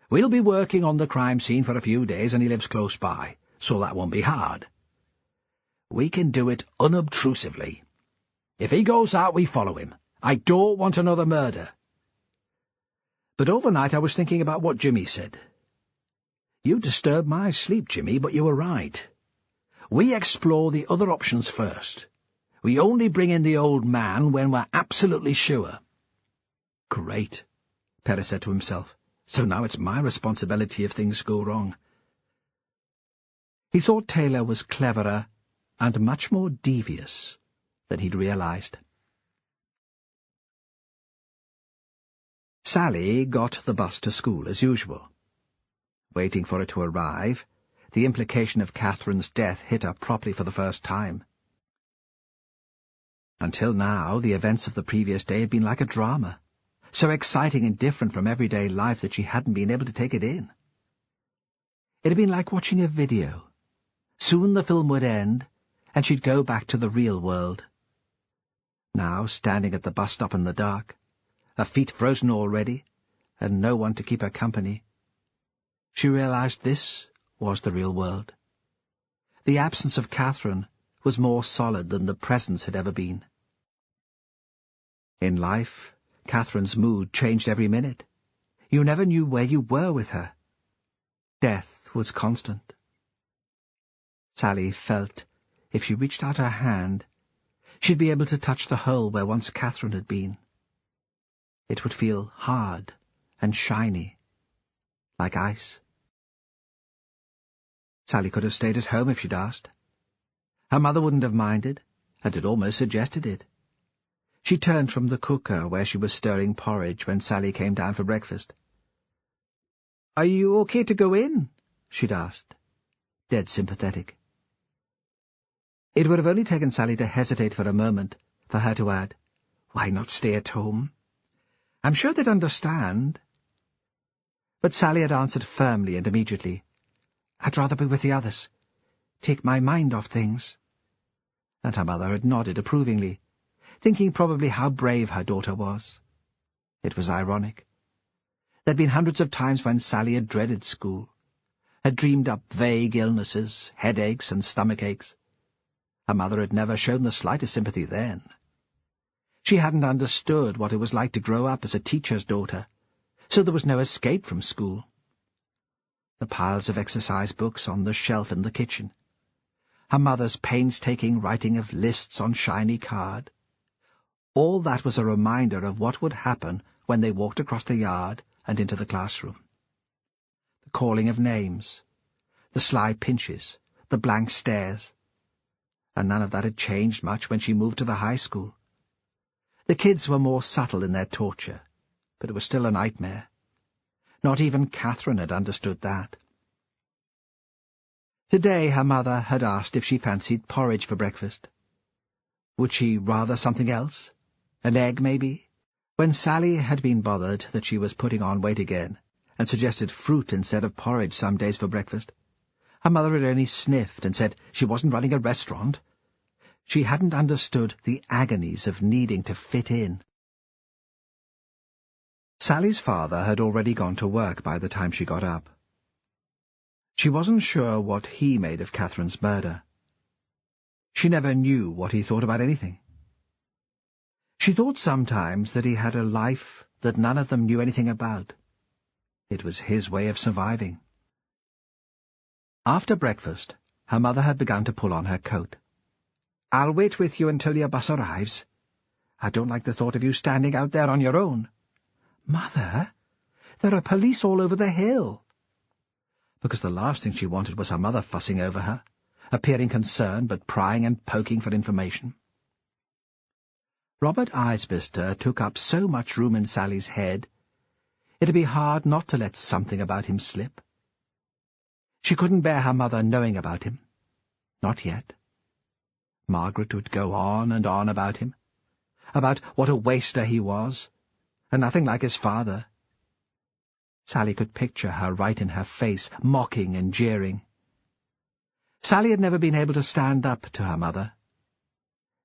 We'll be working on the crime scene for a few days, and he lives close by, so that won't be hard. We can do it unobtrusively. If he goes out, we follow him. I don't want another murder." But overnight I was thinking about what Jimmy said. "You disturbed my sleep, Jimmy, but you were right. We explore the other options first. We only bring in the old man when we're absolutely sure. Great, Perez said to himself. So now it's my responsibility if things go wrong. He thought Taylor was cleverer and much more devious than he'd realized. Sally got the bus to school as usual. Waiting for it to arrive, the implication of Catherine's death hit her properly for the first time. Until now, the events of the previous day had been like a drama, so exciting and different from everyday life that she hadn't been able to take it in. It had been like watching a video. Soon the film would end, and she'd go back to the real world. Now, standing at the bus stop in the dark, her feet frozen already, and no one to keep her company, she realized this was the real world. The absence of Catherine was more solid than the presence had ever been. In life, Catherine's mood changed every minute. You never knew where you were with her. Death was constant. Sally felt if she reached out her hand, she'd be able to touch the hole where once Catherine had been. It would feel hard and shiny, like ice. Sally could have stayed at home if she'd asked. Her mother wouldn't have minded, and had almost suggested it. She turned from the cooker where she was stirring porridge when Sally came down for breakfast. "Are you okay to go in?" she'd asked, dead sympathetic. It would have only taken Sally to hesitate for a moment for her to add, "Why not stay at home? I'm sure they'd understand." But Sally had answered firmly and immediately, "I'd rather be with the others. Take my mind off things." And her mother had nodded approvingly, thinking probably how brave her daughter was. It was ironic. There'd been hundreds of times when Sally had dreaded school, had dreamed up vague illnesses, headaches and stomach aches. Her mother had never shown the slightest sympathy then. She hadn't understood what it was like to grow up as a teacher's daughter, so there was no escape from school. The piles of exercise books on the shelf in the kitchen, her mother's painstaking writing of lists on shiny card, all that was a reminder of what would happen when they walked across the yard and into the classroom. The calling of names, the sly pinches, the blank stares. And none of that had changed much when she moved to the high school. The kids were more subtle in their torture, but it was still a nightmare. Not even Catherine had understood that. Today her mother had asked if she fancied porridge for breakfast. Would she rather something else? An egg, maybe? When Sally had been bothered that she was putting on weight again, and suggested fruit instead of porridge some days for breakfast, her mother had only sniffed and said she wasn't running a restaurant. She hadn't understood the agonies of needing to fit in. Sally's father had already gone to work by the time she got up. She wasn't sure what he made of Catherine's murder. She never knew what he thought about anything. She thought sometimes that he had a life that none of them knew anything about. It was his way of surviving. After breakfast, her mother had begun to pull on her coat. "I'll wait with you until your bus arrives. I don't like the thought of you standing out there on your own." "Mother, there are police all over the hill." Because the last thing she wanted was her mother fussing over her, appearing concerned but prying and poking for information. Robert Isbister took up so much room in Sally's head, it'd be hard not to let something about him slip. She couldn't bear her mother knowing about him. Not yet. Margaret would go on and on about him, about what a waster he was, and nothing like his father. Sally could picture her right in her face, mocking and jeering. Sally had never been able to stand up to her mother.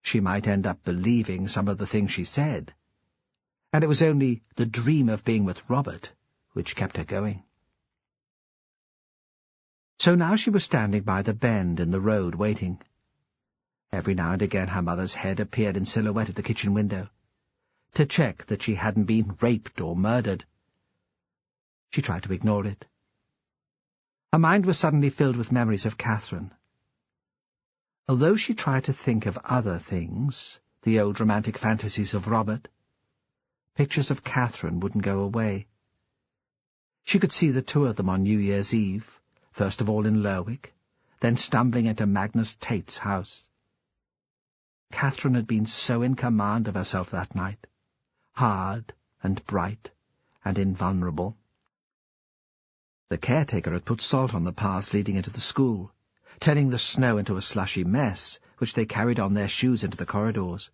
She might end up believing some of the things she said, and it was only the dream of being with Robert which kept her going. So now she was standing by the bend in the road waiting. Every now and again her mother's head appeared in silhouette at the kitchen window, to check that she hadn't been raped or murdered. She tried to ignore it. Her mind was suddenly filled with memories of Catherine. Although she tried to think of other things, the old romantic fantasies of Robert, pictures of Catherine wouldn't go away. She could see the two of them on New Year's Eve, first of all in Lerwick, then stumbling into Magnus Tate's house. Catherine had been so in command of herself that night, hard and bright and invulnerable. The caretaker had put salt on the paths leading into the school, turning the snow into a slushy mess, which they carried on their shoes into the corridors.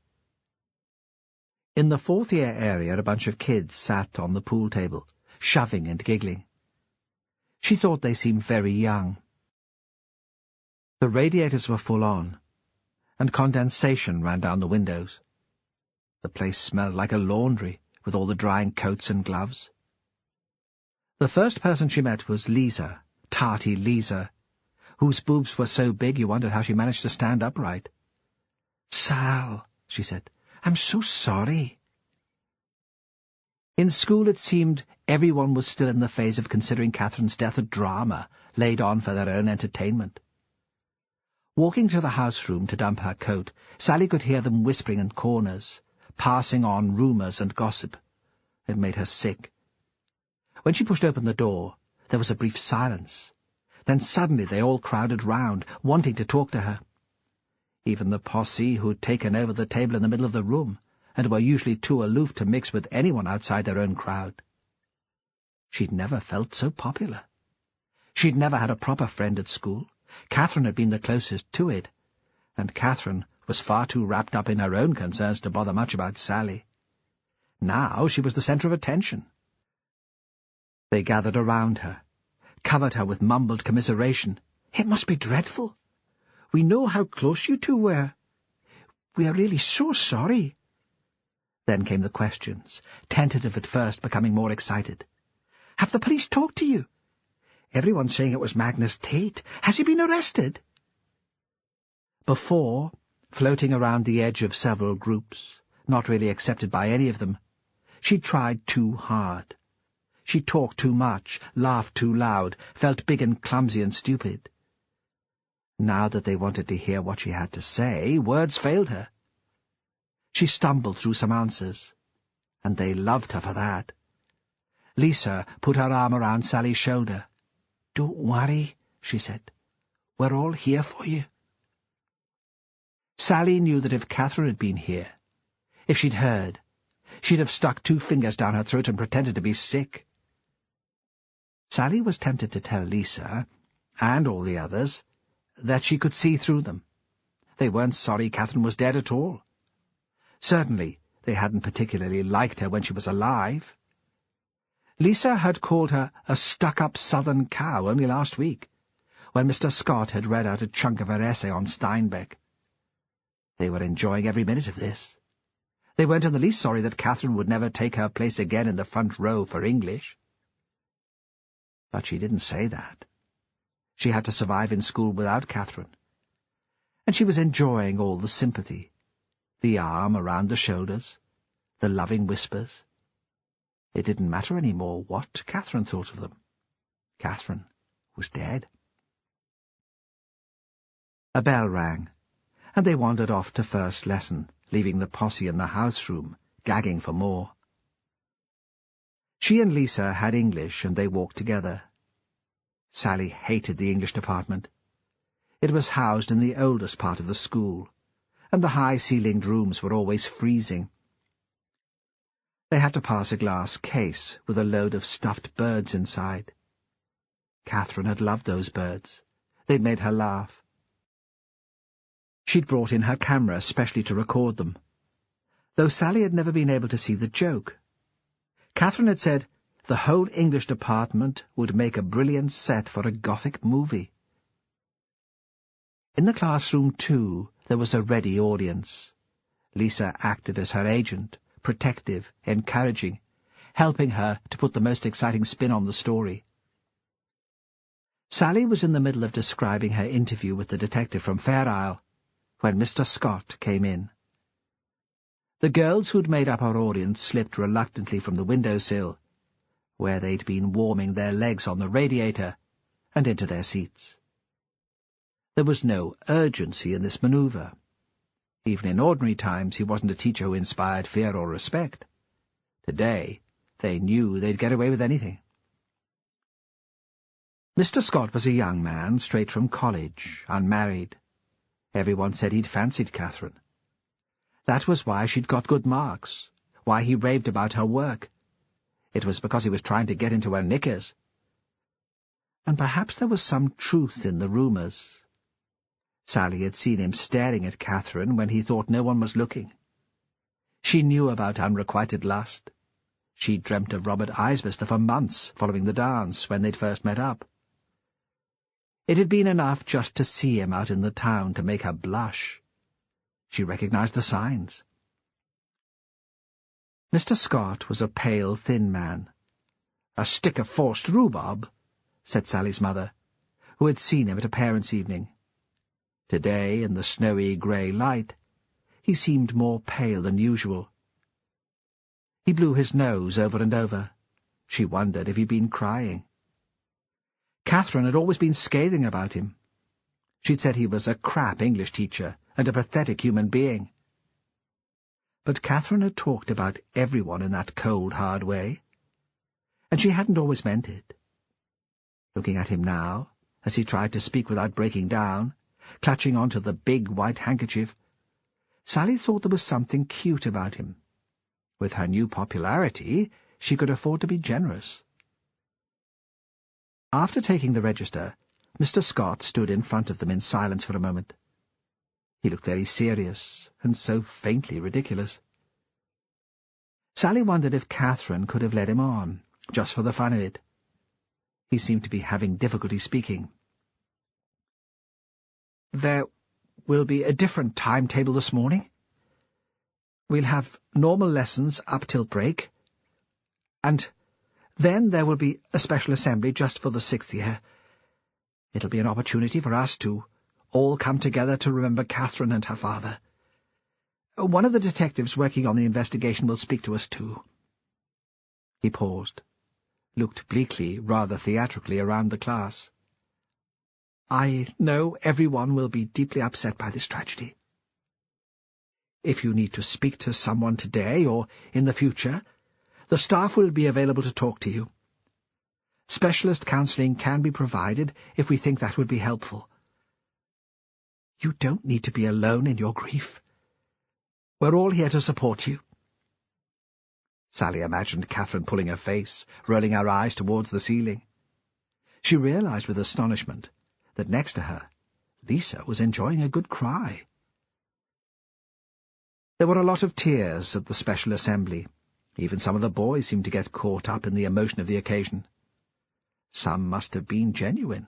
In the fourth-year area, a bunch of kids sat on the pool table, shoving and giggling. She thought they seemed very young. The radiators were full on, and condensation ran down the windows. The place smelled like a laundry, with all the drying coats and gloves. The first person she met was Lisa, tarty Lisa, whose boobs were so big you wondered how she managed to stand upright. "Sal," she said, "I'm so sorry." In school it seemed everyone was still in the phase of considering Catherine's death a drama laid on for their own entertainment. Walking to the house room to dump her coat, Sally could hear them whispering in corners, passing on rumours and gossip. It made her sick. When she pushed open the door, there was a brief silence. Then suddenly they all crowded round, wanting to talk to her. Even the posse who'd taken over the table in the middle of the room, and were usually too aloof to mix with anyone outside their own crowd. She'd never felt so popular. She'd never had a proper friend at school. Catherine had been the closest to it, and Catherine was far too wrapped up in her own concerns to bother much about Sally. Now she was the centre of attention. They gathered around her, covered her with mumbled commiseration. "It must be dreadful. We know how close you two were. We are really so sorry." Then came the questions, tentative at first, becoming more excited. "Have the police talked to you? Everyone's saying it was Magnus Tate. Has he been arrested?" Before, floating around the edge of several groups, not really accepted by any of them, she tried too hard. She talked too much, laughed too loud, felt big and clumsy and stupid. Now that they wanted to hear what she had to say, words failed her. She stumbled through some answers, and they loved her for that. Lisa put her arm around Sally's shoulder. "Don't worry," she said. "We're all here for you." Sally knew that if Catherine had been here, if she'd heard, she'd have stuck 2 fingers down her throat and pretended to be sick. Sally was tempted to tell Lisa, and all the others, that she could see through them. They weren't sorry Catherine was dead at all. Certainly, they hadn't particularly liked her when she was alive. Lisa had called her a stuck-up southern cow only last week, when Mr. Scott had read out a chunk of her essay on Steinbeck. They were enjoying every minute of this. They weren't in the least sorry that Catherine would never take her place again in the front row for English. But she didn't say that. She had to survive in school without Catherine. And she was enjoying all the sympathy, the arm around the shoulders, the loving whispers. It didn't matter any more what Catherine thought of them. Catherine was dead. A bell rang, and they wandered off to first lesson, leaving the posse in the house room, gagging for more. She and Lisa had English, and they walked together. Sally hated the English department. It was housed in the oldest part of the school, and the high-ceilinged rooms were always freezing. They had to pass a glass case with a load of stuffed birds inside. Catherine had loved those birds. They'd made her laugh. She'd brought in her camera specially to record them, though Sally had never been able to see the joke. Catherine had said the whole English department would make a brilliant set for a Gothic movie. In the classroom, too, there was a ready audience. Lisa acted as her agent, protective, encouraging, helping her to put the most exciting spin on the story. Sally was in the middle of describing her interview with the detective from Fair Isle when Mr. Scott came in. The girls who'd made up our audience slipped reluctantly from the windowsill, where they'd been warming their legs on the radiator, and into their seats. There was no urgency in this manoeuvre. Even in ordinary times he wasn't a teacher who inspired fear or respect. Today, they knew they'd get away with anything. Mr. Scott was a young man, straight from college, unmarried. Everyone said he'd fancied Catherine. That was why she'd got good marks, why he raved about her work. It was because he was trying to get into her knickers. And perhaps there was some truth in the rumours. Sally had seen him staring at Catherine when he thought no one was looking. She knew about unrequited lust. She'd dreamt of Robert Isbister for months following the dance when they'd first met up. It had been enough just to see him out in the town to make her blush. She recognized the signs. Mr. Scott was a pale, thin man. "A stick of forced rhubarb," said Sally's mother, who had seen him at a parents' evening. Today, in the snowy grey light, he seemed more pale than usual. He blew his nose over and over. She wondered if he'd been crying. Catherine had always been scathing about him. She'd said he was a crap English teacher and a pathetic human being. But Catherine had talked about everyone in that cold, hard way, and she hadn't always meant it. Looking at him now, as he tried to speak without breaking down, clutching onto the big white handkerchief, Sally thought there was something cute about him. With her new popularity, she could afford to be generous. After taking the register, Mr. Scott stood in front of them in silence for a moment. He looked very serious, and so faintly ridiculous. Sally wondered if Catherine could have led him on, just for the fun of it. He seemed to be having difficulty speaking. "There will be a different timetable this morning. We'll have normal lessons up till break, and then there will be a special assembly just for the 6th year. It'll be an opportunity for us to all come together to remember Catherine and her father. One of the detectives working on the investigation will speak to us too." He paused, looked bleakly, rather theatrically, around the class. "I know everyone will be deeply upset by this tragedy. If you need to speak to someone today or in the future, the staff will be available to talk to you. Specialist counselling can be provided if we think that would be helpful. You don't need to be alone in your grief. We're all here to support you." Sally imagined Catherine pulling her face, rolling her eyes towards the ceiling. She realized with astonishment that next to her, Lisa was enjoying a good cry. There were a lot of tears at the special assembly. Even some of the boys seemed to get caught up in the emotion of the occasion. Some must have been genuine.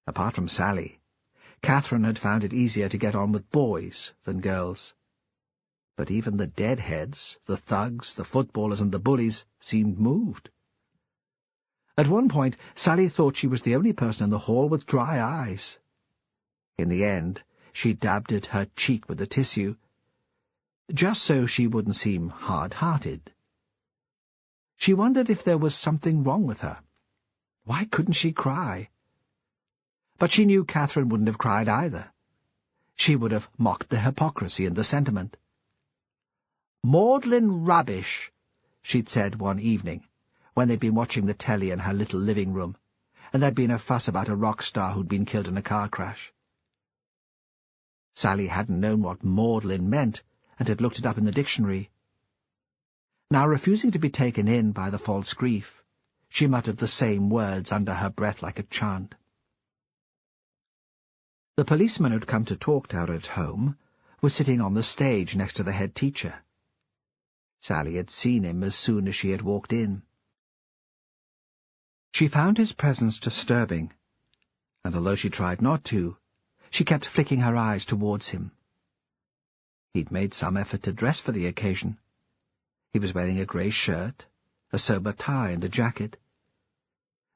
Apart from Sally, Catherine had found it easier to get on with boys than girls. But even the deadheads, the thugs, the footballers and the bullies seemed moved. At one point, Sally thought she was the only person in the hall with dry eyes. In the end, she dabbed at her cheek with the tissue, just so she wouldn't seem hard-hearted. She wondered if there was something wrong with her. Why couldn't she cry? But she knew Catherine wouldn't have cried either. She would have mocked the hypocrisy and the sentiment. "Maudlin rubbish," she'd said one evening, when they'd been watching the telly in her little living room, and there'd been a fuss about a rock star who'd been killed in a car crash. Sally hadn't known what maudlin meant, and had looked it up in the dictionary. Now, refusing to be taken in by the false grief, she muttered the same words under her breath like a chant. The policeman who'd come to talk to her at home was sitting on the stage next to the head teacher. Sally had seen him as soon as she had walked in. She found his presence disturbing, and although she tried not to, she kept flicking her eyes towards him. He'd made some effort to dress for the occasion. He was wearing a grey shirt, a sober tie and a jacket,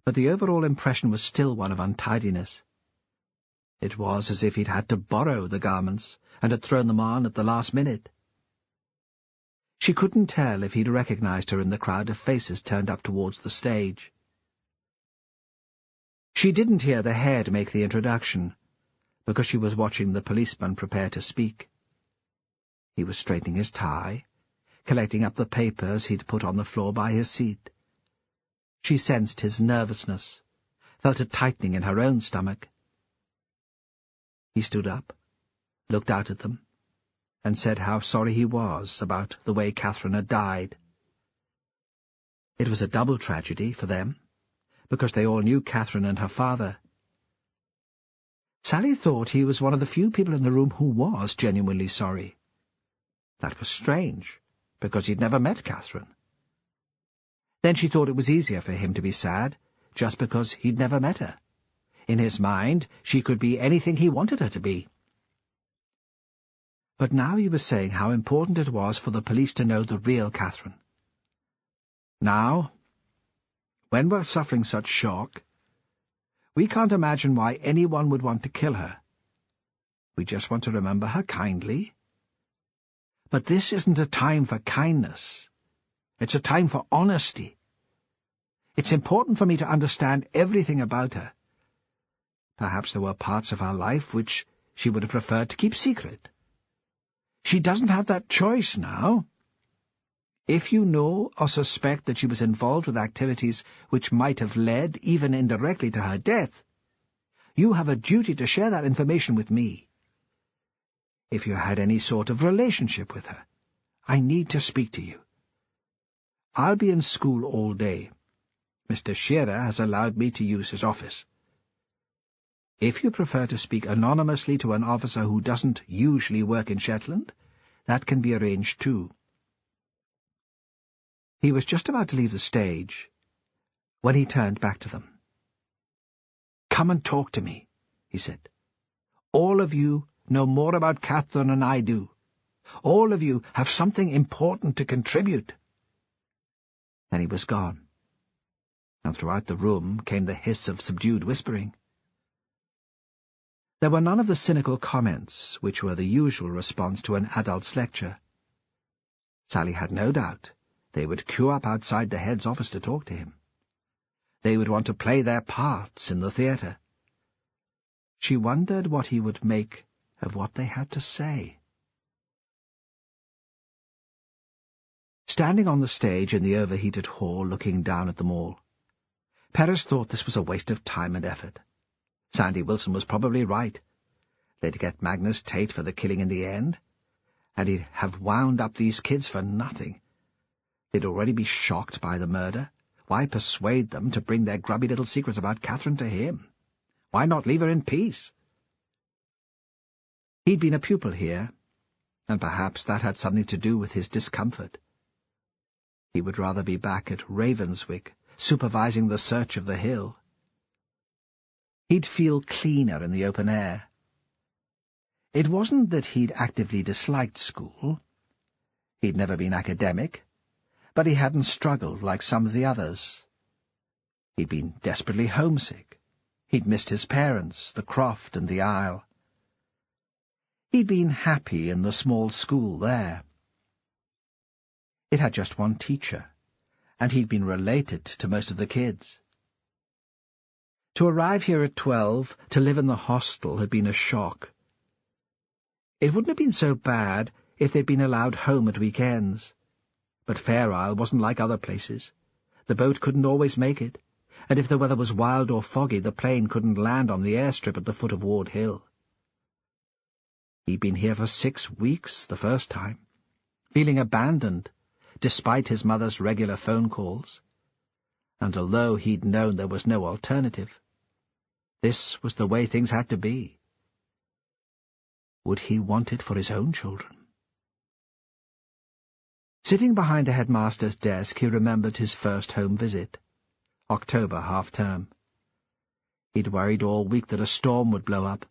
but the overall impression was still one of untidiness. It was as if he'd had to borrow the garments and had thrown them on at the last minute. She couldn't tell if he'd recognized her in the crowd of faces turned up towards the stage. She didn't hear the head make the introduction, because she was watching the policeman prepare to speak. He was straightening his tie, collecting up the papers he'd put on the floor by his seat. She sensed his nervousness, felt a tightening in her own stomach. He stood up, looked out at them, and said how sorry he was about the way Catherine had died. It was a double tragedy for them, because they all knew Catherine and her father. Sally thought he was one of the few people in the room who was genuinely sorry. That was strange, because he'd never met Catherine. Then she thought it was easier for him to be sad, just because he'd never met her. In his mind, she could be anything he wanted her to be. But now he was saying how important it was for the police to know the real Catherine. Now, when we're suffering such shock, we can't imagine why anyone would want to kill her. We just want to remember her kindly. But this isn't a time for kindness. It's a time for honesty. It's important for me to understand everything about her. Perhaps there were parts of her life which she would have preferred to keep secret. She doesn't have that choice now. If you know or suspect that she was involved with activities which might have led, even indirectly, to her death, you have a duty to share that information with me. If you had any sort of relationship with her, I need to speak to you. I'll be in school all day. Mr. Shearer has allowed me to use his office. If you prefer to speak anonymously to an officer who doesn't usually work in Shetland, that can be arranged too. He was just about to leave the stage when he turned back to them. "Come and talk to me," he said. "All of you know more about Catherine than I do. All of you have something important to contribute." Then he was gone, and throughout the room came the hiss of subdued whispering. There were none of the cynical comments which were the usual response to an adult's lecture. Sally had no doubt they would queue up outside the head's office to talk to him. They would want to play their parts in the theatre. She wondered what he would make of what they had to say. Standing on the stage in the overheated hall looking down at them all, Paris thought this was a waste of time and effort. Sandy Wilson was probably right. They'd get Magnus Tate for the killing in the end, and he'd have wound up these kids for nothing. They'd already be shocked by the murder. Why persuade them to bring their grubby little secrets about Catherine to him? Why not leave her in peace? He'd been a pupil here, and perhaps that had something to do with his discomfort. He would rather be back at Ravenswick, supervising the search of the hill. He'd feel cleaner in the open air. It wasn't that he'd actively disliked school. He'd never been academic, but he hadn't struggled like some of the others. He'd been desperately homesick. He'd missed his parents, the Croft and the Isle. He'd been happy in the small school there. It had just one teacher, and he'd been related to most of the kids. To arrive here at 12, to live in the hostel, had been a shock. It wouldn't have been so bad if they'd been allowed home at weekends. But Fair Isle wasn't like other places. The boat couldn't always make it, and if the weather was wild or foggy, the plane couldn't land on the airstrip at the foot of Ward Hill. He'd been here for 6 weeks the first time, feeling abandoned, despite his mother's regular phone calls. And although he'd known there was no alternative, this was the way things had to be. Would he want it for his own children? Sitting behind the headmaster's desk, he remembered his first home visit, October half-term. He'd worried all week that a storm would blow up.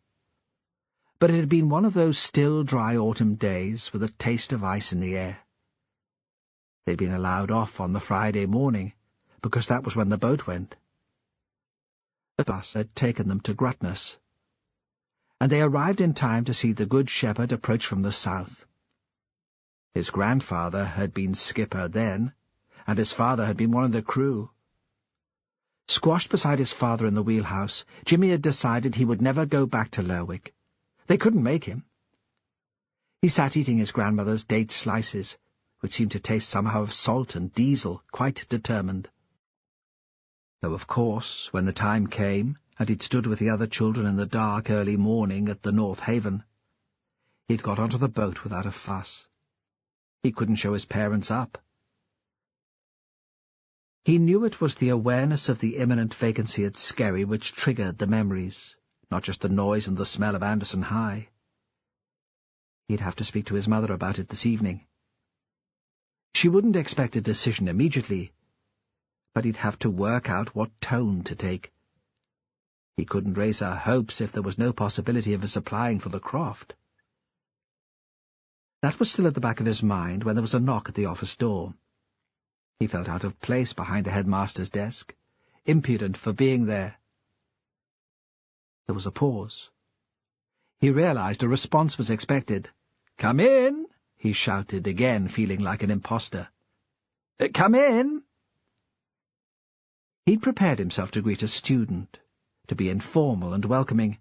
But it had been one of those still, dry autumn days with a taste of ice in the air. They'd been allowed off on the Friday morning, because that was when the boat went. The bus had taken them to Grutness, and they arrived in time to see the Good Shepherd approach from the south. His grandfather had been skipper then, and his father had been one of the crew. Squashed beside his father in the wheelhouse, Jimmy had decided he would never go back to Lerwick, They couldn't make him. He sat eating his grandmother's date slices, which seemed to taste somehow of salt and diesel, quite determined. Though, of course, when the time came, and he'd stood with the other children in the dark early morning at the North Haven, he'd got onto the boat without a fuss. He couldn't show his parents up. He knew it was the awareness of the imminent vacancy at Skerry which triggered the memories, not just the noise and the smell of Anderson High. He'd have to speak to his mother about it this evening. She wouldn't expect a decision immediately, but he'd have to work out what tone to take. He couldn't raise her hopes if there was no possibility of his applying for the croft. That was still at the back of his mind when there was a knock at the office door. He felt out of place behind the headmaster's desk, impudent for being there. There was a pause. He realized a response was expected. "Come in!" he shouted, again feeling like an imposter. "Come in!" He'd prepared himself to greet a student, to be informal and welcoming,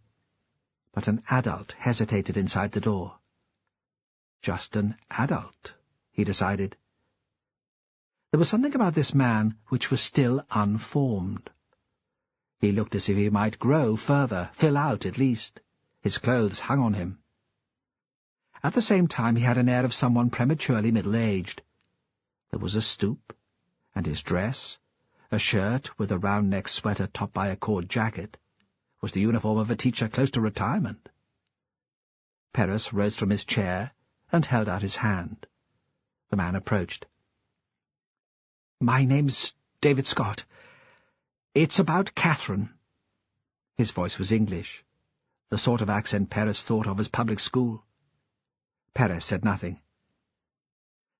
but an adult hesitated inside the door. Just an adult, he decided. There was something about this man which was still unformed. He looked as if he might grow further, fill out at least. His clothes hung on him. At the same time he had an air of someone prematurely middle-aged. There was a stoop, and his dress, a shirt with a round-neck sweater topped by a cord jacket, was the uniform of a teacher close to retirement. Perris rose from his chair and held out his hand. The man approached. "My name's David Scott. It's about Catherine." His voice was English, the sort of accent Perris thought of as public school. Perris said nothing.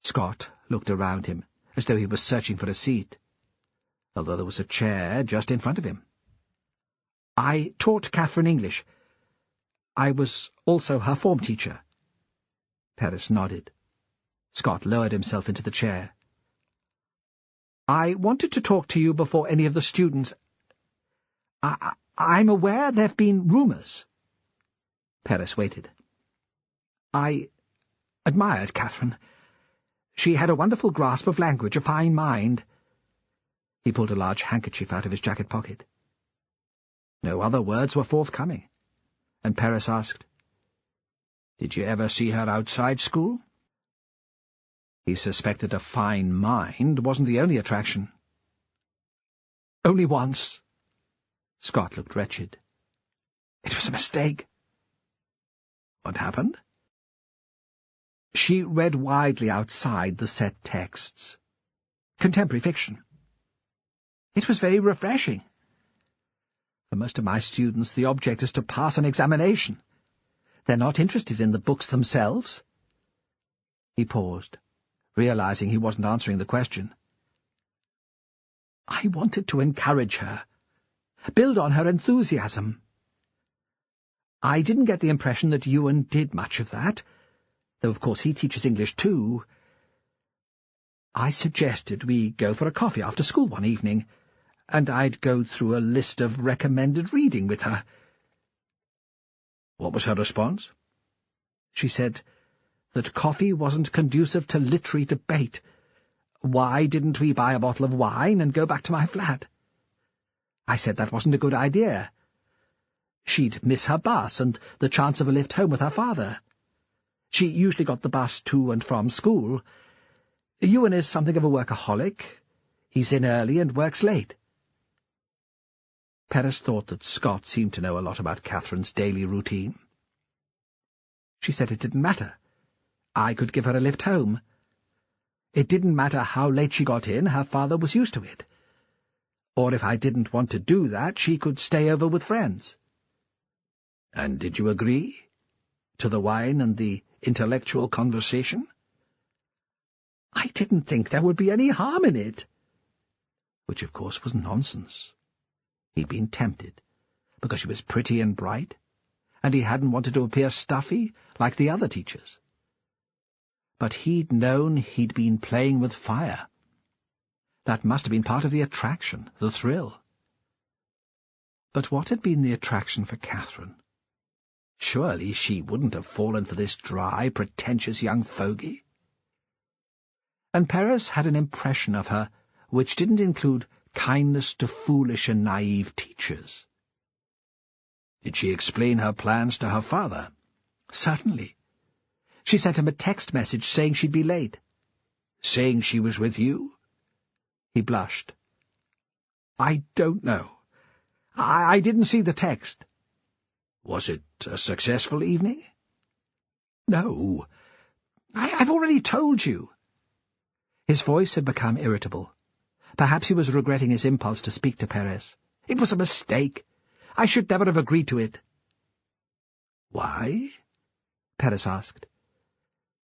Scott looked around him, as though he was searching for a seat, although there was a chair just in front of him. "I taught Catherine English. I was also her form teacher." Perris nodded. Scott lowered himself into the chair. "I wanted to talk to you before any of the students. I'm aware there have been rumours." Perris waited. "I admired Catherine. She had a wonderful grasp of language, a fine mind." He pulled a large handkerchief out of his jacket pocket. No other words were forthcoming, and Perris asked, "Did you ever see her outside school?" He suspected a fine mind wasn't the only attraction. "Only once." Scott looked wretched. "It was a mistake." "What happened?" "She read widely outside the set texts. Contemporary fiction. It was very refreshing. For most of my students, the object is to pass an examination. They're not interested in the books themselves." He paused, realizing he wasn't answering the question. "I wanted to encourage her, build on her enthusiasm. I didn't get the impression that Ewan did much of that, though of course he teaches English too. I suggested we go for a coffee after school one evening, and I'd go through a list of recommended reading with her." "What was her response?" "She said that coffee wasn't conducive to literary debate. Why didn't we buy a bottle of wine and go back to my flat? I said that wasn't a good idea. She'd miss her bus and the chance of a lift home with her father. She usually got the bus to and from school. Ewan is something of a workaholic. He's in early and works late." Perris thought that Scott seemed to know a lot about Catherine's daily routine. She said it didn't matter. I could give her a lift home. It didn't matter how late she got in, her father was used to it. Or if I didn't want to do that, she could stay over with friends. "And did you agree? To the wine and the intellectual conversation?" "I didn't think there would be any harm in it." Which, of course, was nonsense. He'd been tempted, because she was pretty and bright, and he hadn't wanted to appear stuffy like the other teachers. But he'd known he'd been playing with fire. That must have been part of the attraction, the thrill. But what had been the attraction for Catherine? Surely she wouldn't have fallen for this dry, pretentious young fogey. And Paris had an impression of her which didn't include kindness to foolish and naive teachers. Did she explain her plans to her father? Certainly. She sent him a text message saying she'd be late. Saying she was with you? He blushed. I don't know. I didn't see the text. Was it a successful evening? No. I've already told you. His voice had become irritable. Perhaps he was regretting his impulse to speak to Perez. It was a mistake. I should never have agreed to it. Why? Perez asked.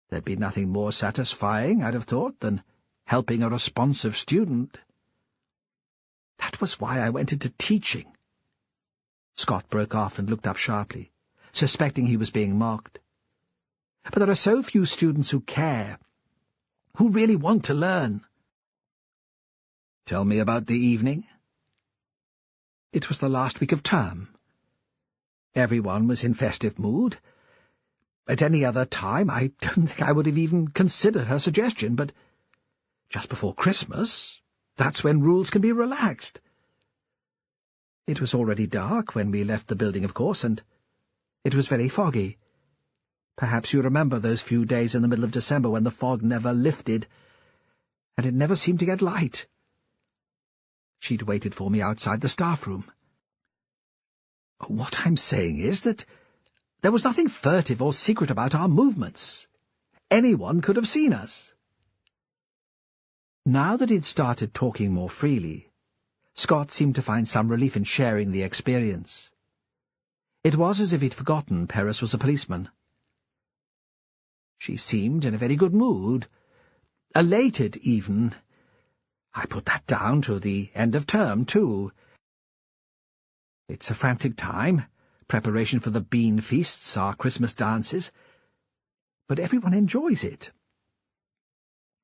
There'd be nothing more satisfying, I'd have thought, than helping a responsive student. That was why I went into teaching. Scott broke off and looked up sharply, suspecting he was being mocked. But there are so few students who care, who really want to learn. Tell me about the evening. It was the last week of term. Everyone was in festive mood. At any other time, I don't think I would have even considered her suggestion, but just before Christmas, that's when rules can be relaxed. It was already dark when we left the building, of course, and it was very foggy. Perhaps you remember those few days in the middle of December when the fog never lifted, and it never seemed to get light. She'd waited for me outside the staff room. What I'm saying is that there was nothing furtive or secret about our movements. Anyone could have seen us. Now that he'd started talking more freely, Scott seemed to find some relief in sharing the experience. It was as if he'd forgotten Paris was a policeman. She seemed in a very good mood, elated even. I put that down to the end of term, too. It's a frantic time, preparation for the bean feasts, our Christmas dances, but everyone enjoys it.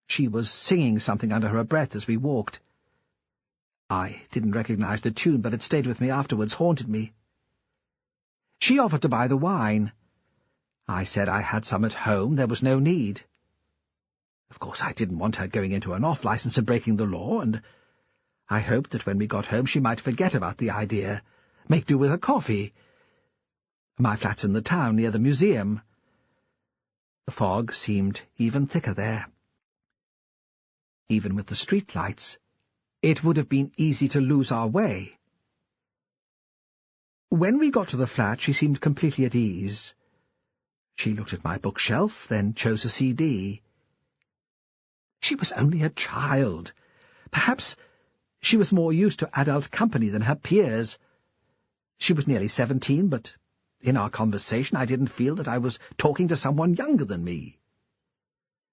She was singing something under her breath as we walked. I didn't recognize the tune, but it stayed with me afterwards, haunted me. She offered to buy the wine. I said I had some at home, there was no need. Of course, I didn't want her going into an off-licence and breaking the law, and I hoped that when we got home she might forget about the idea, make do with her coffee. My flat's in the town, near the museum. The fog seemed even thicker there. Even with the street lights, it would have been easy to lose our way. When we got to the flat, she seemed completely at ease. She looked at my bookshelf, then chose a CD. She was only a child. Perhaps she was more used to adult company than her peers. She was nearly 17, but in our conversation I didn't feel that I was talking to someone younger than me.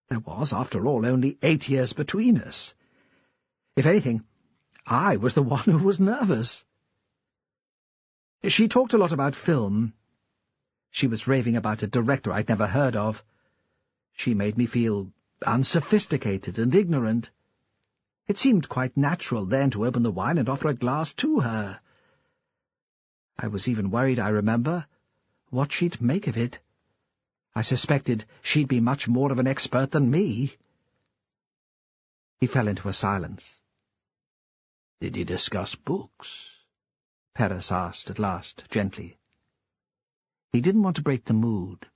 There was, after all, only 8 years between us. If anything, I was the one who was nervous. She talked a lot about film. She was raving about a director I'd never heard of. She made me feel unsophisticated and ignorant. It seemed quite natural then to open the wine and offer a glass to her. I was even worried, I remember, what she'd make of it. I suspected she'd be much more of an expert than me. He fell into a silence. Did you discuss books? Paris asked at last, gently. He didn't want to break the mood.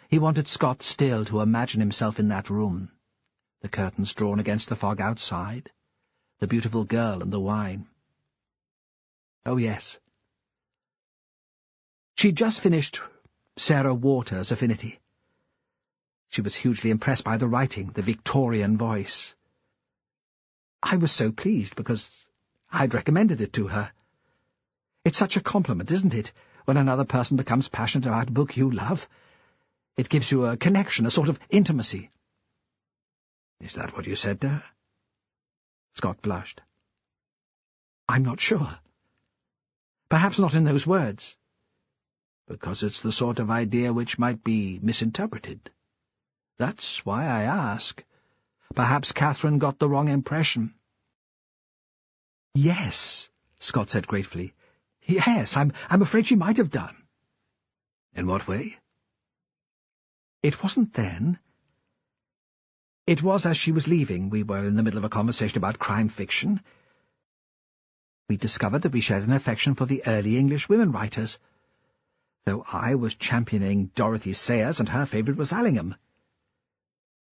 He wanted Scott still to imagine himself in that room, the curtains drawn against the fog outside, the beautiful girl and the wine. Oh, yes. She'd just finished Sarah Waters' Affinity. She was hugely impressed by the writing, the Victorian voice. I was so pleased because I'd recommended it to her. It's such a compliment, isn't it, when another person becomes passionate about a book you love? It gives you a connection, a sort of intimacy. Is that what you said to her? Scott blushed. I'm not sure. Perhaps not in those words. Because it's the sort of idea which might be misinterpreted. That's why I ask. Perhaps Catherine got the wrong impression. Yes, Scott said gratefully. Yes, I'm afraid she might have done. In what way? It wasn't then. It was as she was leaving. We were in the middle of a conversation about crime fiction. We discovered that we shared an affection for the early English women writers, though I was championing Dorothy Sayers and her favourite was Allingham.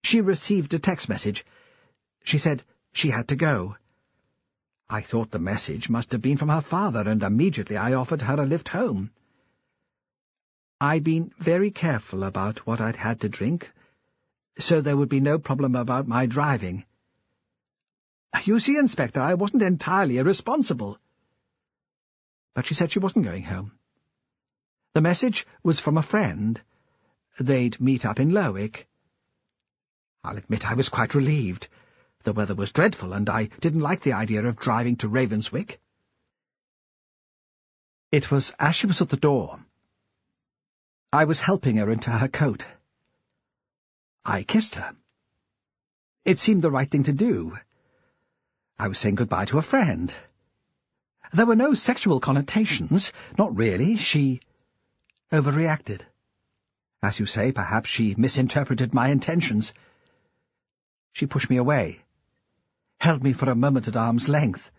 She received a text message. She said she had to go. I thought the message must have been from her father, and immediately I offered her a lift home. I'd been very careful about what I'd had to drink, so there would be no problem about my driving. You see, Inspector, I wasn't entirely irresponsible. But she said she wasn't going home. The message was from a friend. They'd meet up in Lerwick. I'll admit I was quite relieved. The weather was dreadful, and I didn't like the idea of driving to Ravenswick. It was as she was at the door. I was helping her into her coat. I kissed her. It seemed the right thing to do. I was saying goodbye to a friend. There were no sexual connotations, not really. She overreacted. As you say, perhaps she misinterpreted my intentions. She pushed me away, held me for a moment at arm's length,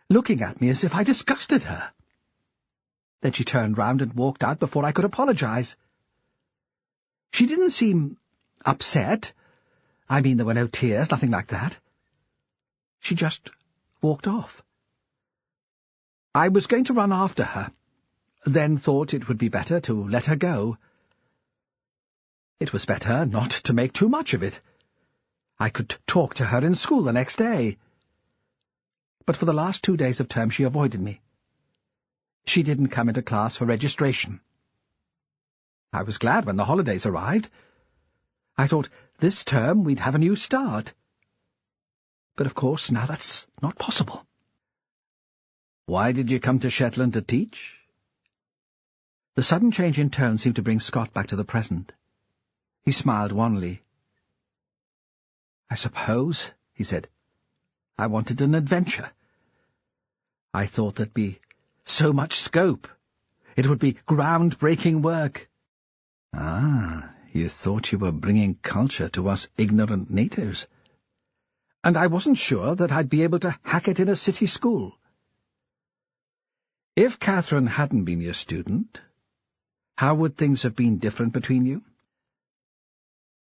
looking at me as if I disgusted her. Then she turned round and walked out before I could apologize. She didn't seem upset. I mean, there were no tears, nothing like that. She just walked off. I was going to run after her, then thought it would be better to let her go. It was better not to make too much of it. I could talk to her in school the next day. But for the last 2 days of term she avoided me. She didn't come into class for registration. I was glad when the holidays arrived. I thought this term we'd have a new start. But of course now that's not possible. Why did you come to Shetland to teach? The sudden change in tone seemed to bring Scott back to the present. He smiled wanly. I suppose, he said, I wanted an adventure. I thought there'd be so much scope. It would be ground-breaking work. Ah, you thought you were bringing culture to us ignorant natives. And I wasn't sure that I'd be able to hack it in a city school. If Catherine hadn't been your student, how would things have been different between you?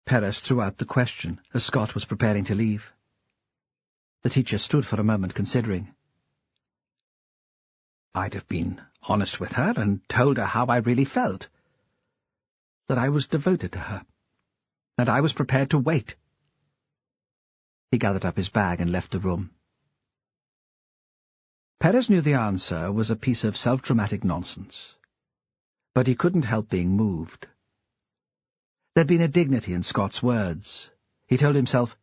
Perez threw out the question as Scott was preparing to leave. The teacher stood for a moment considering. I'd have been honest with her and told her how I really felt. That I was devoted to her. And I was prepared to wait. He gathered up his bag and left the room. Perez knew the answer was a piece of self-dramatic nonsense. But he couldn't help being moved. There'd been a dignity in Scott's words. He told himself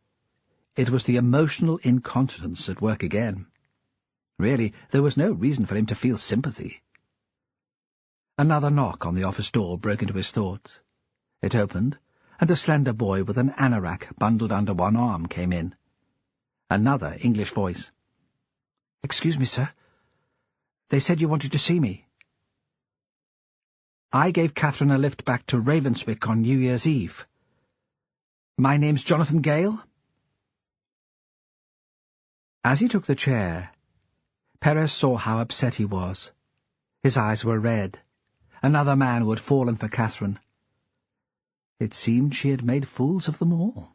it was the emotional incontinence at work again. Really, there was no reason for him to feel sympathy. Another knock on the office door broke into his thoughts. It opened, and a slender boy with an anorak bundled under one arm came in. Another English voice. "Excuse me, sir. They said you wanted to see me." "I gave Catherine a lift back to Ravenswick on New Year's Eve. My name's Jonathan Gale." As he took the chair, Perez saw how upset he was. His eyes were red. Another man who had fallen for Catherine. It seemed she had made fools of them all.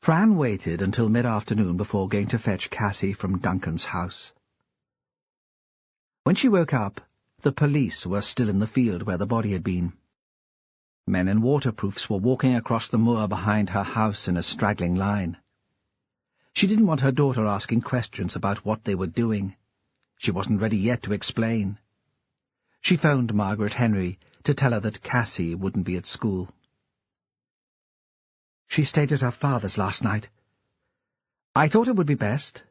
Fran waited until mid-afternoon before going to fetch Cassie from Duncan's house. When she woke up, the police were still in the field where the body had been. Men in waterproofs were walking across the moor behind her house in a straggling line. She didn't want her daughter asking questions about what they were doing. She wasn't ready yet to explain. She phoned Margaret Henry to tell her that Cassie wouldn't be at school. "She stayed at her father's last night. I thought it would be best."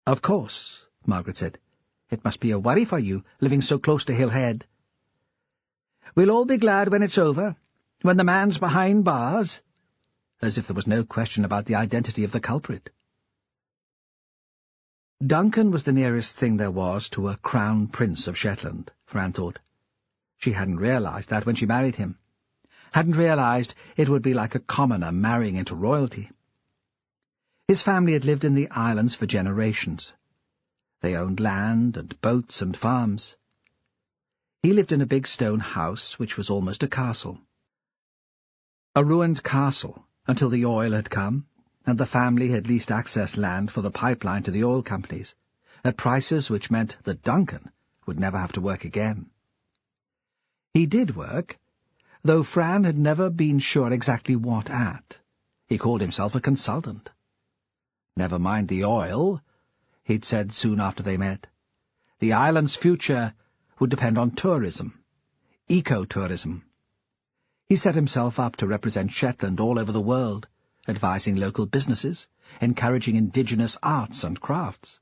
"Of course," Margaret said. "It must be a worry for you, living so close to Hill Head." "We'll all be glad when it's over, when the man's behind bars," as if there was no question about the identity of the culprit. Duncan was the nearest thing there was to a crown prince of Shetland, Fran thought. She hadn't realized that when she married him. Hadn't realized it would be like a commoner marrying into royalty. His family had lived in the islands for generations. They owned land and boats and farms. He lived in a big stone house which was almost a castle. A ruined castle until the oil had come, and the family had leased access land for the pipeline to the oil companies, at prices which meant that Duncan would never have to work again. He did work, though Fran had never been sure exactly what at. He called himself a consultant. Never mind the oil, he'd said soon after they met. The island's future would depend on tourism, ecotourism. He set himself up to represent Shetland all over the world, advising local businesses, encouraging indigenous arts and crafts.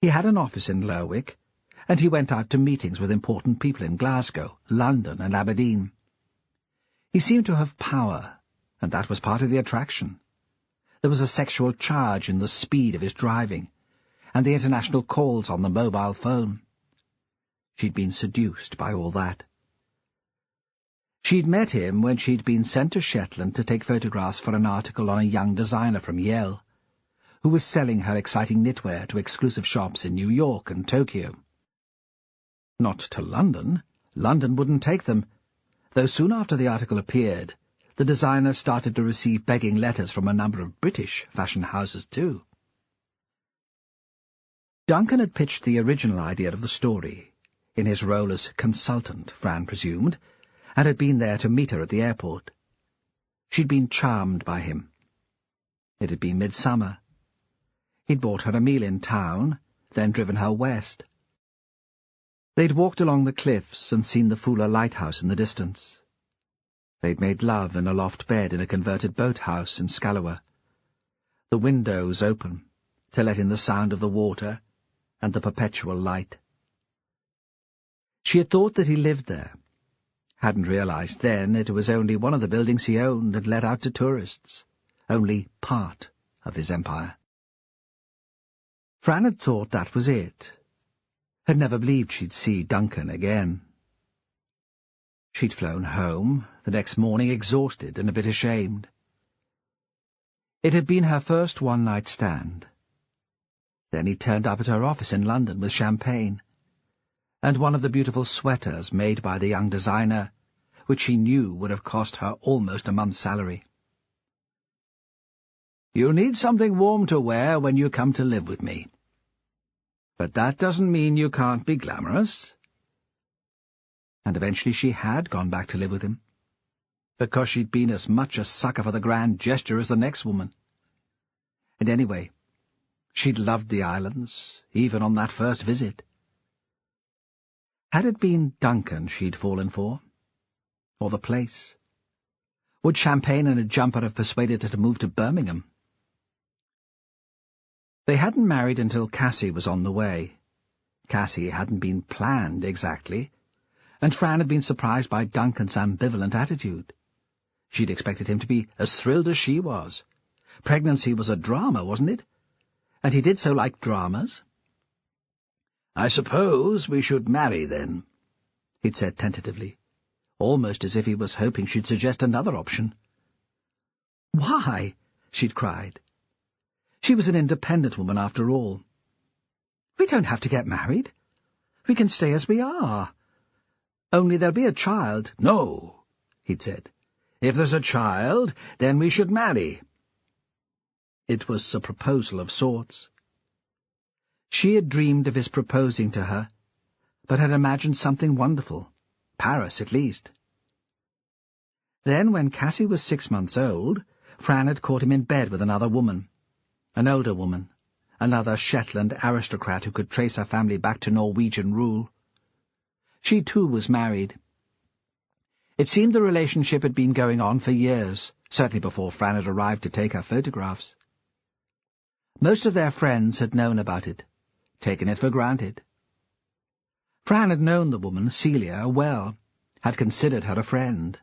He had an office in Lerwick, and he went out to meetings with important people in Glasgow, London, and Aberdeen. He seemed to have power, and that was part of the attraction. There was a sexual charge in the speed of his driving, and the international calls on the mobile phone. She'd been seduced by all that. She'd met him when she'd been sent to Shetland to take photographs for an article on a young designer from Yale, who was selling her exciting knitwear to exclusive shops in New York and Tokyo. Not to London. London wouldn't take them, though soon after the article appeared, the designer started to receive begging letters from a number of British fashion houses too. Duncan had pitched the original idea of the story, in his role as consultant, Fran presumed, and had been there to meet her at the airport. She'd been charmed by him. It had been midsummer. He'd bought her a meal in town, then driven her west. They'd walked along the cliffs and seen the Fula lighthouse in the distance. They'd made love in a loft bed in a converted boathouse in Scallowa, the windows open to let in the sound of the water and the perpetual light. She had thought that he lived there. Hadn't realized then it was only one of the buildings he owned and let out to tourists, only part of his empire. Fran had thought that was it, had never believed she'd see Duncan again. She'd flown home, the next morning exhausted and a bit ashamed. It had been her first one-night stand. Then he turned up at her office in London with champagne, and one of the beautiful sweaters made by the young designer, which she knew would have cost her almost a month's salary. "You need something warm to wear when you come to live with me. But that doesn't mean you can't be glamorous." And eventually she had gone back to live with him, because she'd been as much a sucker for the grand gesture as the next woman. And anyway, she'd loved the islands, even on that first visit. Had it been Duncan she'd fallen for? Or the place? Would champagne and a jumper have persuaded her to move to Birmingham? They hadn't married until Cassie was on the way. Cassie hadn't been planned exactly, and Fran had been surprised by Duncan's ambivalent attitude. She'd expected him to be as thrilled as she was. Pregnancy was a drama, wasn't it? And he did so like dramas. "I suppose we should marry, then," he'd said tentatively, almost as if he was hoping she'd suggest another option. "Why?" she'd cried. She was an independent woman after all. "We don't have to get married. We can stay as we are. Only there'll be a child." "No," he'd said. "If there's a child, then we should marry." It was a proposal of sorts. She had dreamed of his proposing to her, but had imagined something wonderful. Paris, at least. Then, when Cassie was 6 months old, Fran had caught him in bed with another woman, an older woman, another Shetland aristocrat who could trace her family back to Norwegian rule. She, too, was married. It seemed the relationship had been going on for years, certainly before Fran had arrived to take her photographs. Most of their friends had known about it, taken it for granted. Fran had known the woman, Celia, well, had considered her a friend.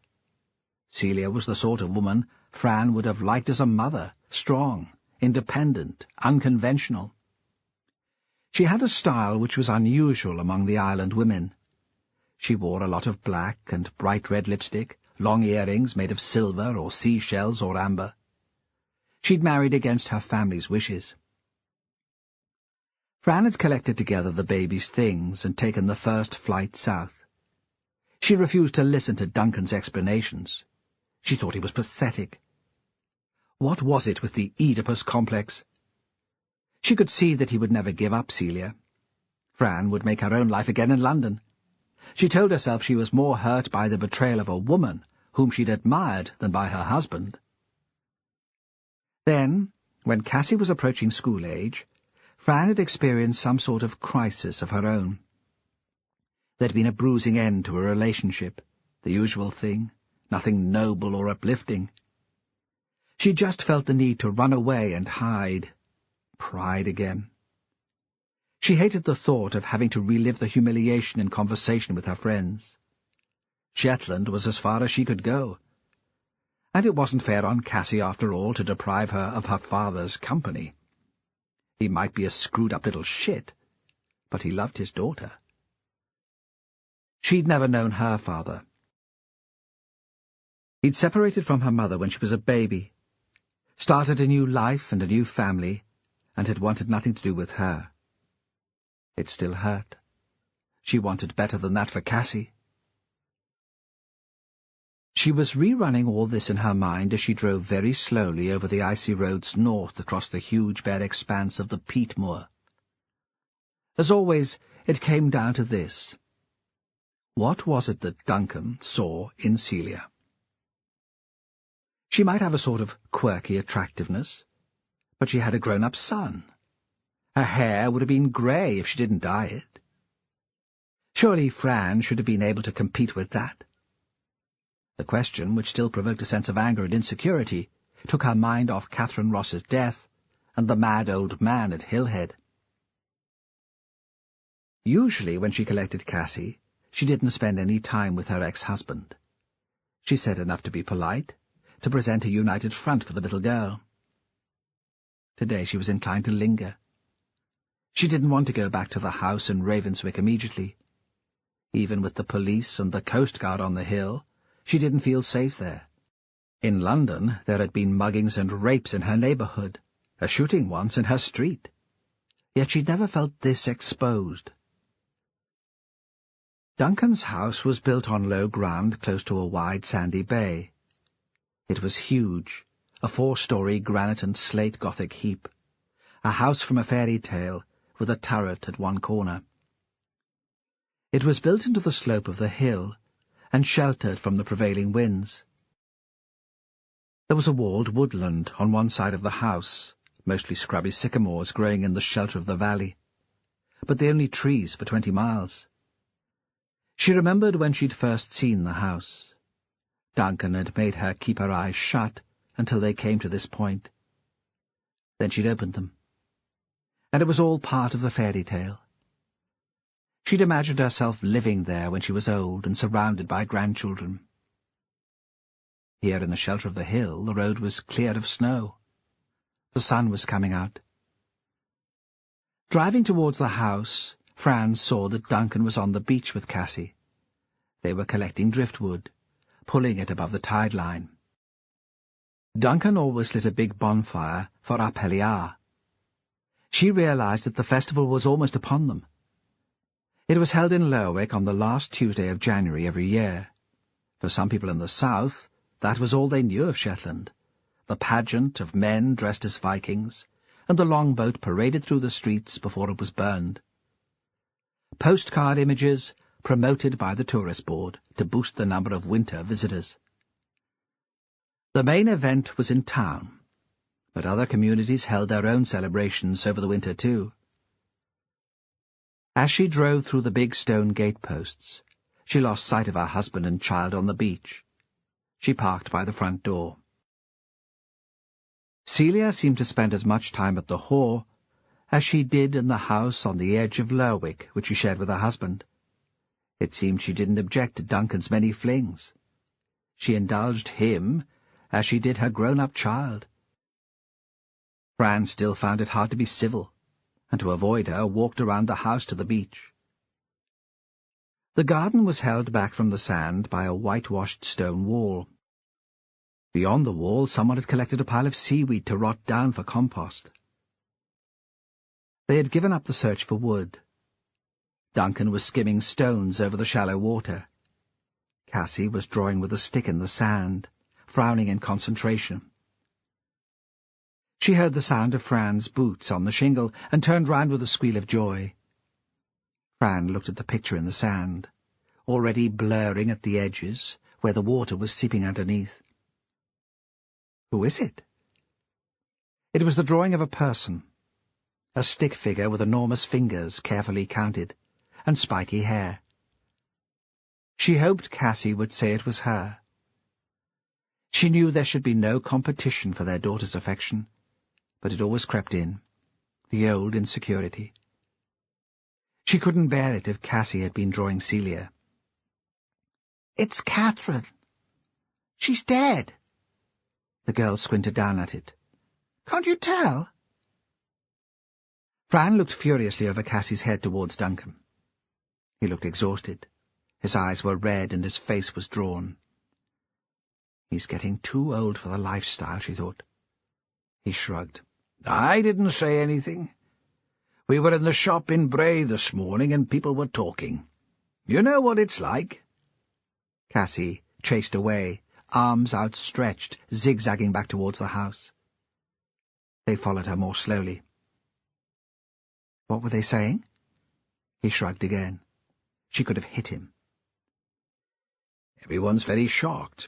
Celia was the sort of woman Fran would have liked as a mother, strong, independent, unconventional. She had a style which was unusual among the island women. She wore a lot of black and bright red lipstick, long earrings made of silver or seashells or amber. She'd married against her family's wishes. Fran had collected together the baby's things and taken the first flight south. She refused to listen to Duncan's explanations. She thought he was pathetic. What was it with the Oedipus complex? She could see that he would never give up Celia. Fran would make her own life again in London. She told herself she was more hurt by the betrayal of a woman whom she'd admired than by her husband. Then, when Cassie was approaching school age, Fran had experienced some sort of crisis of her own. There'd been a bruising end to a relationship, the usual thing, nothing noble or uplifting. She just felt the need to run away and hide. Pride again. She hated the thought of having to relive the humiliation in conversation with her friends. Shetland was as far as she could go. And it wasn't fair on Cassie, after all, to deprive her of her father's company. He might be a screwed-up little shit, but he loved his daughter. She'd never known her father. He'd separated from her mother when she was a baby, started a new life and a new family, and had wanted nothing to do with her. It still hurt. She wanted better than that for Cassie. She was rerunning all this in her mind as she drove very slowly over the icy roads north across the huge bare expanse of the peat moor. As always, it came down to this. What was it that Duncan saw in Celia? She might have a sort of quirky attractiveness, but she had a grown-up son. Her hair would have been grey if she didn't dye it. Surely Fran should have been able to compete with that. The question, which still provoked a sense of anger and insecurity, took her mind off Catherine Ross's death and the mad old man at Hillhead. Usually, when she collected Cassie, she didn't spend any time with her ex-husband. She said enough to be polite, to present a united front for the little girl. Today she was inclined to linger. She didn't want to go back to the house in Ravenswick immediately. Even with the police and the Coast Guard on the hill, she didn't feel safe there. In London there had been muggings and rapes in her neighbourhood, a shooting once in her street. Yet she'd never felt this exposed. Duncan's house was built on low ground close to a wide sandy bay. It was huge, a 4-story granite and slate Gothic heap, a house from a fairy tale with a turret at one corner. It was built into the slope of the hill and sheltered from the prevailing winds. There was a walled woodland on one side of the house, mostly scrubby sycamores growing in the shelter of the valley, but the only trees for 20 miles. She remembered when she'd first seen the house. Duncan had made her keep her eyes shut until they came to this point. Then she'd opened them, and it was all part of the fairy tale. She'd imagined herself living there when she was old and surrounded by grandchildren. Here in the shelter of the hill, the road was clear of snow. The sun was coming out. Driving towards the house, Fran saw that Duncan was on the beach with Cassie. They were collecting driftwood, pulling it above the tide line. Duncan always lit a big bonfire for Apeliar. She realized that the festival was almost upon them. It was held in Lerwick on the last Tuesday of January every year. For some people in the south, that was all they knew of Shetland, the pageant of men dressed as Vikings, and the longboat paraded through the streets before it was burned. Postcard images promoted by the tourist board to boost the number of winter visitors. The main event was in town, but other communities held their own celebrations over the winter too. As she drove through the big stone gateposts, she lost sight of her husband and child on the beach. She parked by the front door. Celia seemed to spend as much time at the Hall as she did in the house on the edge of Lerwick, which she shared with her husband. It seemed she didn't object to Duncan's many flings. She indulged him as she did her grown-up child. Fran still found it hard to be civil, and to avoid her walked around the house to the beach. The garden was held back from the sand by a whitewashed stone wall. Beyond the wall, someone had collected a pile of seaweed to rot down for compost. They had given up the search for wood. Duncan was skimming stones over the shallow water. Cassie was drawing with a stick in the sand, frowning in concentration. She heard the sound of Fran's boots on the shingle and turned round with a squeal of joy. Fran looked at the picture in the sand, already blurring at the edges, where the water was seeping underneath. Who is it? It was the drawing of a person, a stick figure with enormous fingers carefully counted, and spiky hair. She hoped Cassie would say it was her. She knew there should be no competition for their daughter's affection, but it always crept in, the old insecurity. She couldn't bear it if Cassie had been drawing Celia. "It's Catherine. She's dead." The girl squinted down at it. "Can't you tell?" Fran looked furiously over Cassie's head towards Duncan. He looked exhausted. His eyes were red and his face was drawn. He's getting too old for the lifestyle, she thought. He shrugged. "I didn't say anything. We were in the shop in Bray this morning and people were talking. You know what it's like." Cassie chased away, arms outstretched, zigzagging back towards the house. They followed her more slowly. What were they saying? He shrugged again. She could have hit him. "Everyone's very shocked.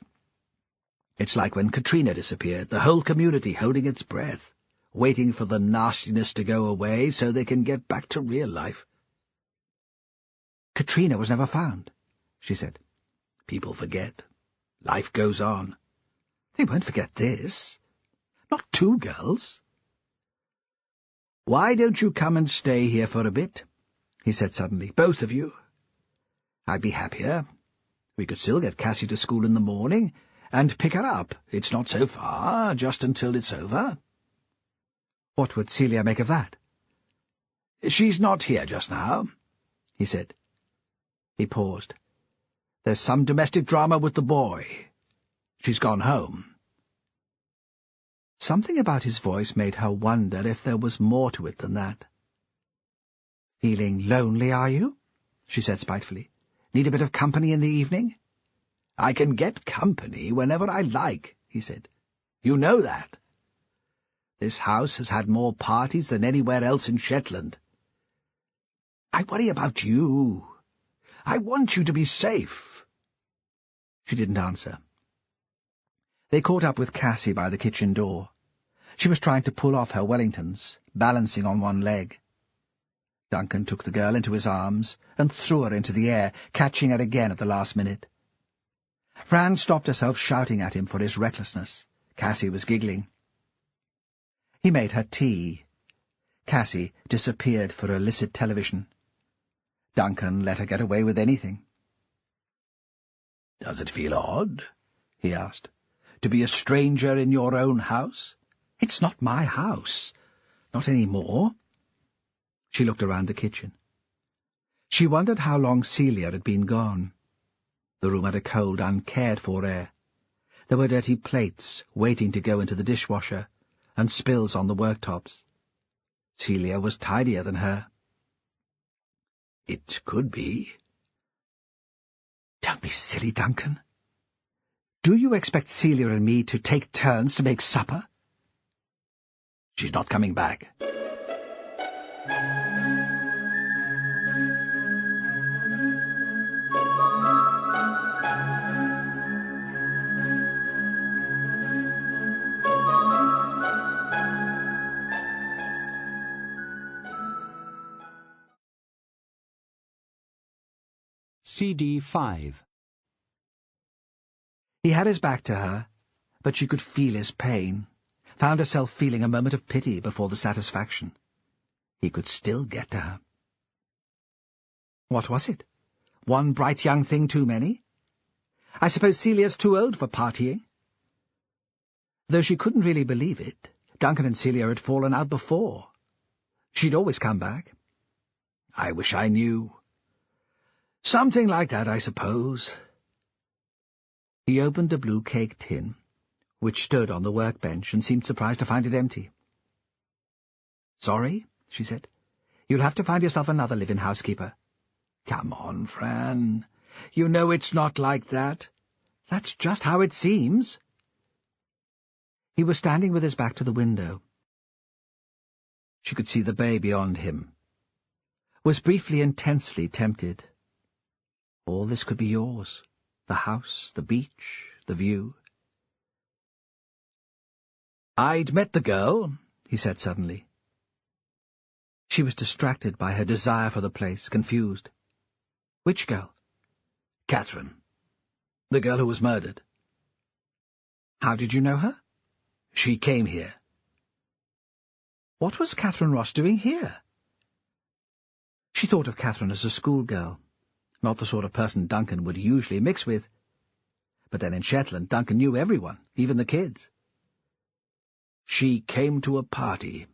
It's like when Katrina disappeared, the whole community holding its breath, waiting for the nastiness to go away so they can get back to real life." "Katrina was never found," she said. "People forget. Life goes on." "They won't forget this. Not two girls." "Why don't you come and stay here for a bit?" he said suddenly. "Both of you. I'd be happier. We could still get Cassie to school in the morning, and pick her up. It's not so far, just until it's over." "What would Celia make of that?" "She's not here just now," he said. He paused. "There's some domestic drama with the boy. She's gone home." Something about his voice made her wonder if there was more to it than that. "Feeling lonely, are you?" she said spitefully. "Need a bit of company in the evening?" "I can get company whenever I like," he said. "You know that. This house has had more parties than anywhere else in Shetland. I worry about you. I want you to be safe." She didn't answer. They caught up with Cassie by the kitchen door. She was trying to pull off her Wellingtons, balancing on one leg. Duncan took the girl into his arms and threw her into the air, catching her again at the last minute. Fran stopped herself shouting at him for his recklessness. Cassie was giggling. He made her tea. Cassie disappeared for illicit television. Duncan let her get away with anything. "Does it feel odd?" he asked. "To be a stranger in your own house?" "It's not my house. Not any more." She looked around the kitchen. She wondered how long Celia had been gone. The room had a cold, uncared-for air. There were dirty plates waiting to go into the dishwasher, and spills on the worktops. Celia was tidier than her. "It could be." "Don't be silly, Duncan. Do you expect Celia and me to take turns to make supper?" "She's not coming back." CD 5. He had his back to her, but she could feel his pain, found herself feeling a moment of pity before the satisfaction. He could still get to her. What was it? One bright young thing too many? I suppose Celia's too old for partying. Though she couldn't really believe it, Duncan and Celia had fallen out before. She'd always come back. I wish I knew. Something like that, I suppose. He opened a blue cake tin, which stood on the workbench, and seemed surprised to find it empty. "Sorry," she said. "You'll have to find yourself another live-in housekeeper." "Come on, Fran. You know it's not like that." "That's just how it seems." He was standing with his back to the window. She could see the bay beyond him. Was briefly intensely tempted. All this could be yours. The house, the beach, the view. "I'd met the girl," he said suddenly. She was distracted by her desire for the place, confused. "Which girl?" "Catherine. The girl who was murdered." "How did you know her?" "She came here." What was Catherine Ross doing here? She thought of Catherine as a schoolgirl, not the sort of person Duncan would usually mix with. But then in Shetland, Duncan knew everyone, even the kids. "She came to a party,"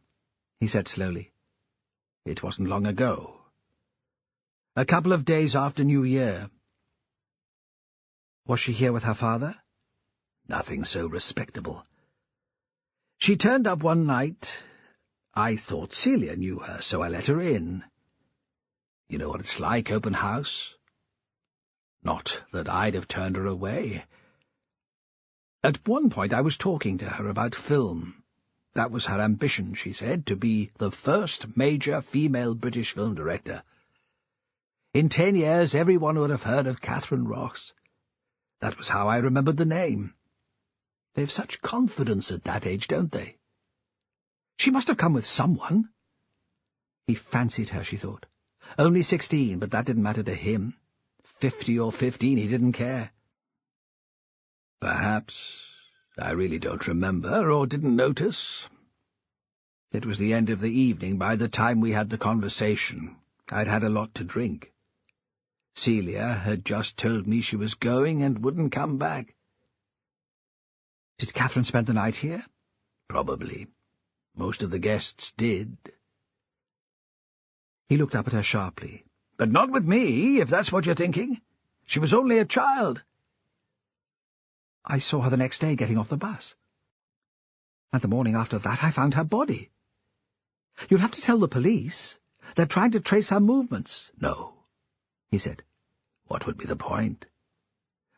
he said slowly. "It wasn't long ago. A couple of days after New Year." "Was she here with her father?" "Nothing so respectable. She turned up one night. I thought Celia knew her, so I let her in. You know what it's like, open house? Not that I'd have turned her away. At one point I was talking to her about film. That was her ambition, she said, to be the first major female British film director. In 10 years everyone would have heard of Catherine Ross. That was how I remembered the name. They've such confidence at that age, don't they? She must have come with someone." He fancied her, she thought. Only 16, but that didn't matter to him. 50 or 15, he didn't care. "Perhaps. I really don't remember, or didn't notice. It was the end of the evening by the time we had the conversation. I'd had a lot to drink. Celia had just told me she was going and wouldn't come back." "Did Catherine spend the night here?" "Probably. Most of the guests did." He looked up at her sharply. "But not with me, if that's what you're thinking. She was only a child." "I saw her the next day getting off the bus. And the morning after that I found her body. You'll have to tell the police. They're trying to trace her movements." "No," he said. "What would be the point?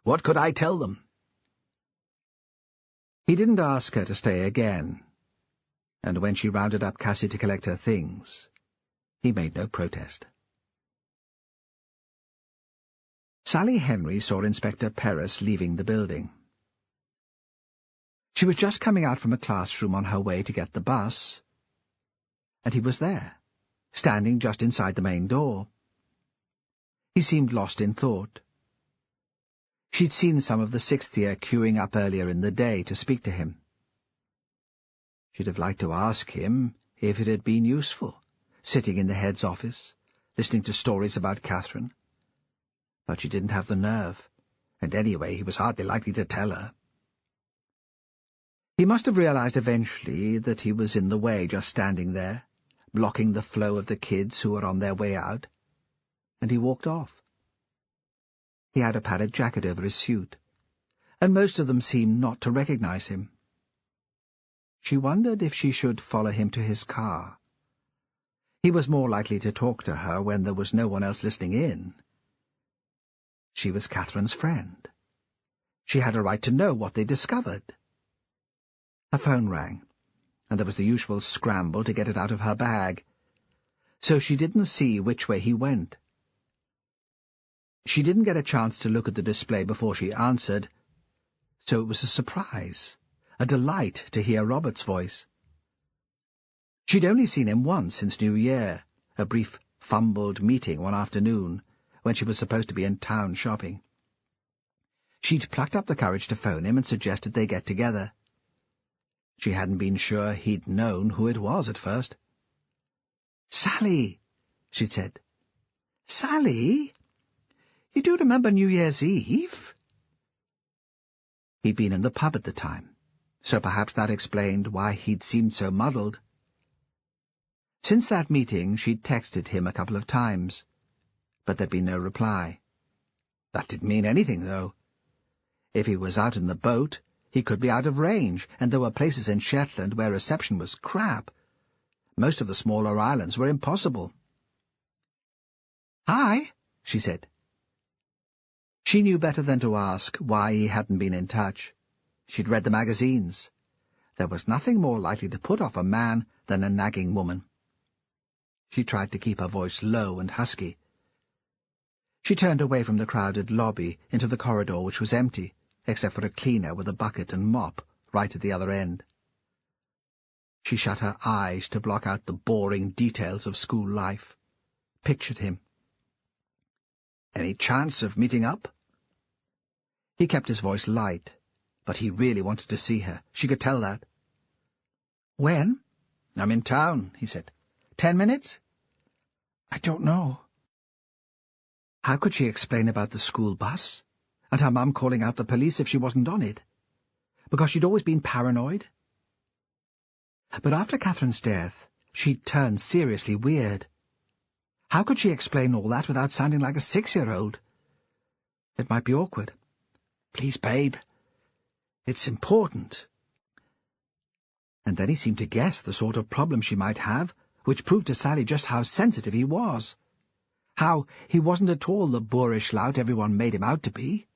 What could I tell them?" He didn't ask her to stay again, and when she rounded up Cassie to collect her things, he made no protest. Sally Henry saw Inspector Perris leaving the building. She was just coming out from a classroom on her way to get the bus, and he was there, standing just inside the main door. He seemed lost in thought. She'd seen some of the 6th year queuing up earlier in the day to speak to him. She'd have liked to ask him if it had been useful, sitting in the head's office, listening to stories about Catherine. But she didn't have the nerve, and anyway he was hardly likely to tell her. He must have realized eventually that he was in the way, just standing there, blocking the flow of the kids who were on their way out, and he walked off. He had a padded jacket over his suit, and most of them seemed not to recognize him. She wondered if she should follow him to his car. He was more likely to talk to her when there was no one else listening in. She was Catherine's friend. She had a right to know what they discovered. Her phone rang, and there was the usual scramble to get it out of her bag, so she didn't see which way he went. She didn't get a chance to look at the display before she answered, so it was a surprise, a delight to hear Robert's voice. She'd only seen him once since New Year, a brief fumbled meeting one afternoon when she was supposed to be in town shopping. She'd plucked up the courage to phone him and suggested they get together. She hadn't been sure he'd known who it was at first. "Sally," she'd said. "Sally? You do remember New Year's Eve?" He'd been in the pub at the time, so perhaps that explained why he'd seemed so muddled. Since that meeting, she'd texted him a couple of times, but there'd been no reply. That didn't mean anything, though. If he was out in the boat, he could be out of range, and there were places in Shetland where reception was crap. Most of the smaller islands were impossible. "Hi," she said. She knew better than to ask why he hadn't been in touch. She'd read the magazines. There was nothing more likely to put off a man than a nagging woman. She tried to keep her voice low and husky. She turned away from the crowded lobby into the corridor, which was empty, except for a cleaner with a bucket and mop right at the other end. She shut her eyes to block out the boring details of school life, pictured him. "Any chance of meeting up?" He kept his voice light, but he really wanted to see her. She could tell that. "When?" "I'm in town," he said. 10 minutes? "I don't know." How could she explain about the school bus, and her mum calling out the police if she wasn't on it? Because she'd always been paranoid? But after Catherine's death, she'd turned seriously weird. How could she explain all that without sounding like a 6-year-old? It might be awkward. "Please, babe. It's important." And then he seemed to guess the sort of problem she might have, which proved to Sally just how sensitive he was. How he wasn't at all the boorish lout everyone made him out to be.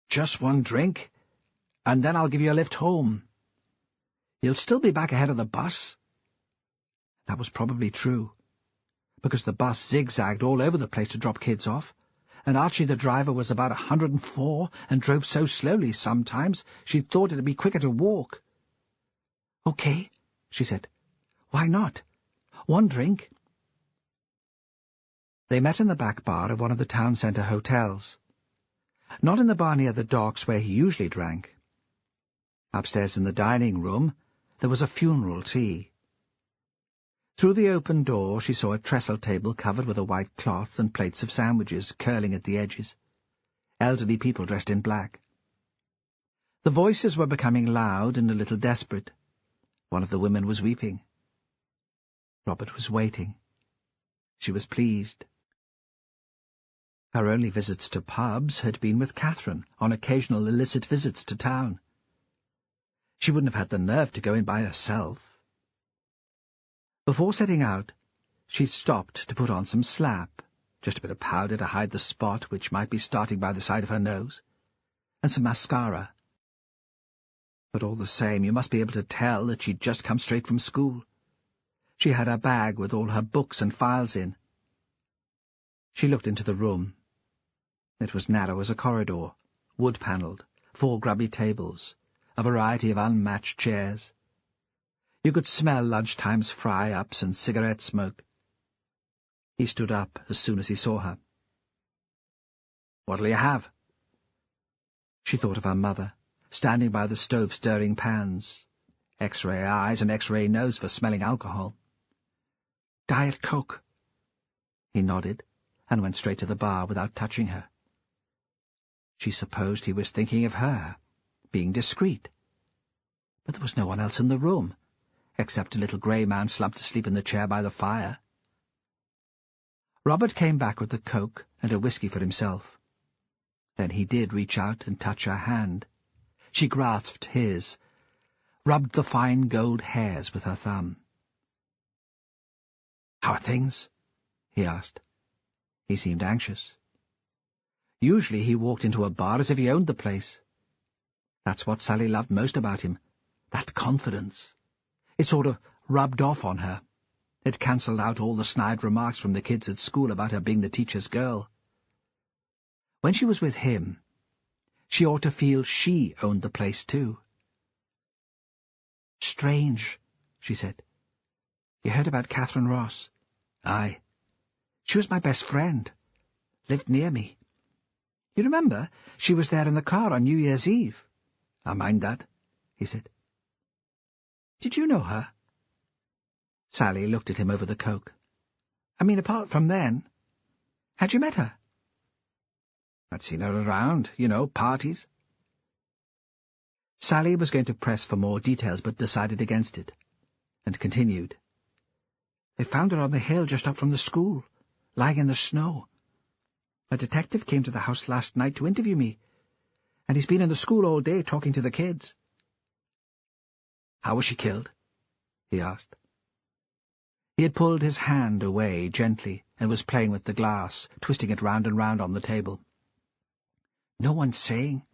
"Just one drink, and then I'll give you a lift home. You'll still be back ahead of the bus." That was probably true, because the bus zigzagged all over the place to drop kids off, and Archie the driver was about 104 and drove so slowly sometimes she thought it'd be quicker to walk. "Okay," she said. "Why not? One drink." They met in the back bar of one of the town centre hotels. Not in the bar near the docks where he usually drank. Upstairs in the dining room there was a funeral tea. Through the open door she saw a trestle table covered with a white cloth and plates of sandwiches curling at the edges. Elderly people dressed in black. The voices were becoming loud and a little desperate. One of the women was weeping. Robert was waiting. She was pleased. Her only visits to pubs had been with Catherine, on occasional illicit visits to town. She wouldn't have had the nerve to go in by herself. Before setting out, she stopped to put on some slap, just a bit of powder to hide the spot which might be starting by the side of her nose, and some mascara. But all the same, you must be able to tell that she'd just come straight from school. She had her bag with all her books and files in. She looked into the room. It was narrow as a corridor, wood-panelled, 4 grubby tables, a variety of unmatched chairs. You could smell lunchtime's fry-ups and cigarette smoke. He stood up as soon as he saw her. "What'll you have?" She thought of her mother, standing by the stove stirring pans, X-ray eyes and X-ray nose for smelling alcohol. "Diet Coke." He nodded and went straight to the bar without touching her. She supposed he was thinking of her, being discreet. But there was no one else in the room, except a little grey man slumped asleep in the chair by the fire. Robert came back with the Coke and a whiskey for himself. Then he did reach out and touch her hand. She grasped his, rubbed the fine gold hairs with her thumb. "How are things?" he asked. He seemed anxious. Usually he walked into a bar as if he owned the place. That's what Sally loved most about him, that confidence. It sort of rubbed off on her. It cancelled out all the snide remarks from the kids at school about her being the teacher's girl. When she was with him, she ought to feel she owned the place too. "Strange," she said. "You heard about Catherine Ross?" "Aye. She was my best friend. Lived near me. You remember? She was there in the car on New Year's Eve." "I mind that," he said. "Did you know her?" Sally looked at him over the Coke. "I mean, apart from then. Had you met her?" "I'd seen her around, parties." Sally was going to press for more details, but decided against it, and continued. They found her on the hill just up from the school, lying in the snow. A detective came to the house last night to interview me, and he's been in the school all day talking to the kids." "How was she killed?" he asked. He had pulled his hand away gently and was playing with the glass, twisting it round and round on the table. "No one's saying.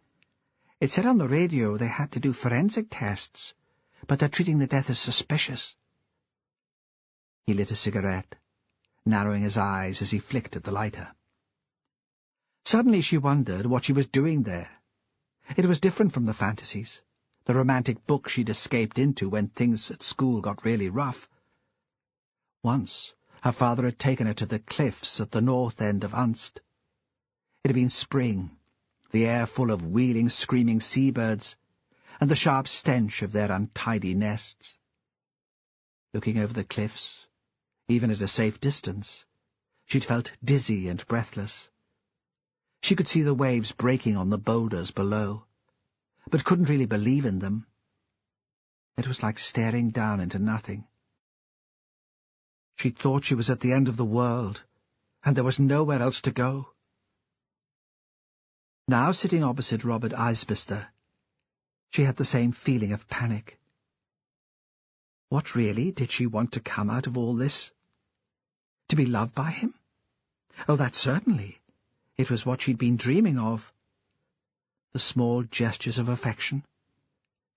It said on the radio they had to do forensic tests, but they're treating the death as suspicious." He lit a cigarette, narrowing his eyes as he flicked at the lighter. Suddenly she wondered what she was doing there. It was different from the fantasies, the romantic book she'd escaped into when things at school got really rough. Once her father had taken her to the cliffs at the north end of Unst. It had been spring, the air full of wheeling, screaming seabirds, and the sharp stench of their untidy nests. Looking over the cliffs, even at a safe distance, she'd felt dizzy and breathless. She could see the waves breaking on the boulders below, but couldn't really believe in them. It was like staring down into nothing. She thought she was at the end of the world, and there was nowhere else to go. Now, sitting opposite Robert Eisbister, she had the same feeling of panic. What really did she want to come out of all this? To be loved by him? Oh, that certainly. It was what she'd been dreaming of. The small gestures of affection,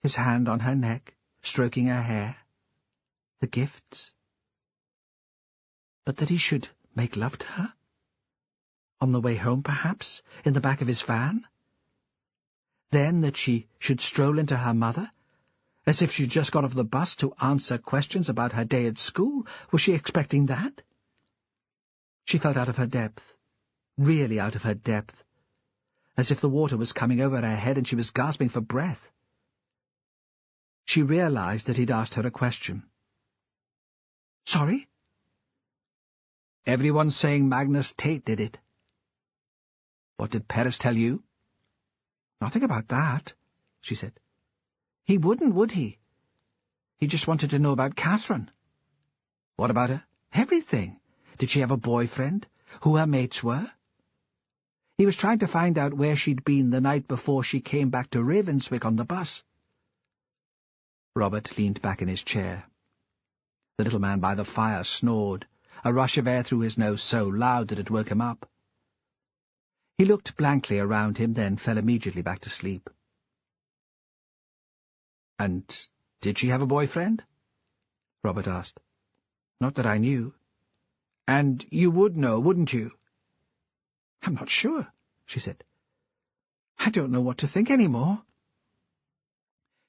his hand on her neck, stroking her hair, the gifts. But that he should make love to her? On the way home, perhaps, in the back of his van? Then that she should stroll into her mother, as if she'd just got off the bus to answer questions about her day at school. Was she expecting that? She felt out of her depth, really out of her depth, as if the water was coming over her head and she was gasping for breath. She realized that he'd asked her a question. "Sorry?" "Everyone's saying Magnus Tate did it." "What did Paris tell you?" "Nothing about that," she said. "He wouldn't, would he? He just wanted to know about Catherine." "What about her?" "Everything. Did she have a boyfriend? Who her mates were?" He was trying to find out where she'd been the night before she came back to Ravenswick on the bus. Robert leaned back in his chair. The little man by the fire snored, a rush of air through his nose so loud that it woke him up. He looked blankly around him, then fell immediately back to sleep. "And did she have a boyfriend?" Robert asked. "Not that I knew." "And you would know, wouldn't you?" "I'm not sure," she said. "I don't know what to think any more."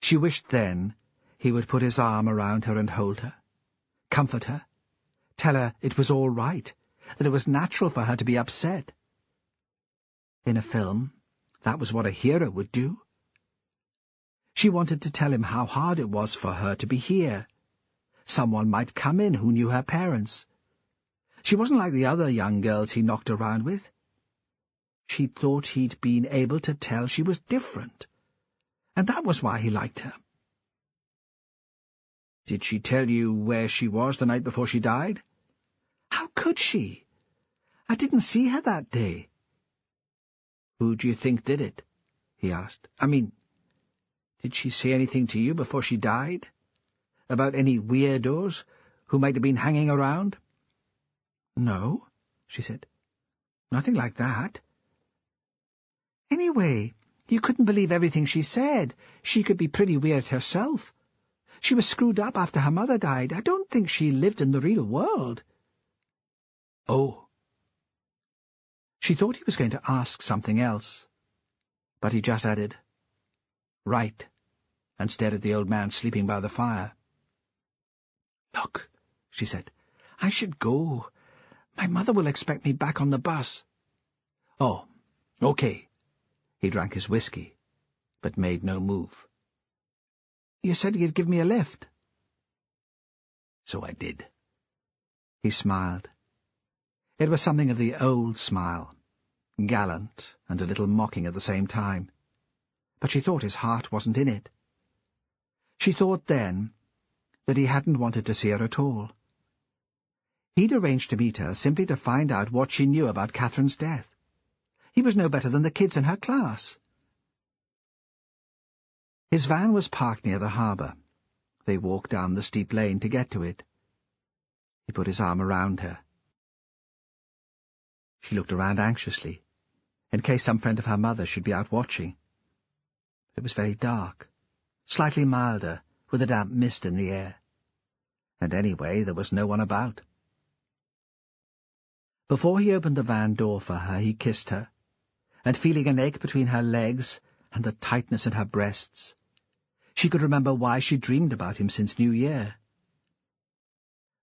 She wished then he would put his arm around her and hold her, comfort her, tell her it was all right, that it was natural for her to be upset. In a film, that was what a hero would do. She wanted to tell him how hard it was for her to be here. Someone might come in who knew her parents. She wasn't like the other young girls he knocked around with. She thought he'd been able to tell she was different, and that was why he liked her. "Did she tell you where she was the night before she died?" "How could she? I didn't see her that day." "Who do you think did it?" he asked. "I mean, did she say anything to you before she died? About any weirdos who might have been hanging around?" "No," she said. "Nothing like that." "Anyway, you couldn't believe everything she said. She could be pretty weird herself. She was screwed up after her mother died. I don't think she lived in the real world." "Oh." She thought he was going to ask something else, but he just added, "Right," and stared at the old man sleeping by the fire. "Look," she said, "I should go. My mother will expect me back on the bus." "Oh, okay." He drank his whiskey, but made no move. "You said you'd give me a lift." "So I did." He smiled. It was something of the old smile, gallant and a little mocking at the same time, but she thought his heart wasn't in it. She thought then that he hadn't wanted to see her at all. He'd arranged to meet her simply to find out what she knew about Catherine's death. He was no better than the kids in her class. His van was parked near the harbour. They walked down the steep lane to get to it. He put his arm around her. She looked around anxiously, in case some friend of her mother should be out watching. It was very dark, slightly milder, with a damp mist in the air. And anyway, there was no one about. Before he opened the van door for her, he kissed her, and feeling an ache between her legs and the tightness in her breasts, she could remember why she dreamed about him since New Year.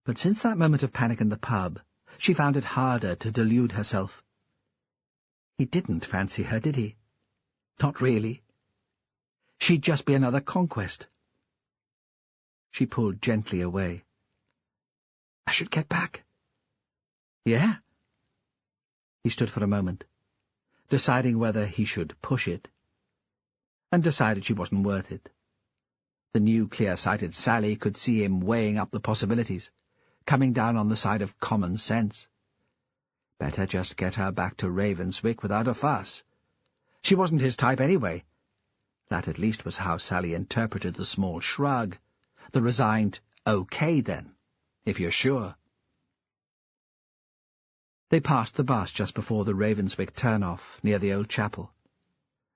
But since that moment of panic in the pub, she found it harder to delude herself. He didn't fancy her, did he? Not really. She'd just be another conquest. She pulled gently away. I should get back. Yeah? He stood for a moment, deciding whether he should push it, and decided she wasn't worth it. The new clear-sighted Sally could see him weighing up the possibilities, coming down on the side of common sense. Better just get her back to Ravenswick without a fuss. She wasn't his type anyway. That at least was how Sally interpreted the small shrug, the resigned, "Okay, then, if you're sure." They passed the bus just before the Ravenswick turn-off near the old chapel.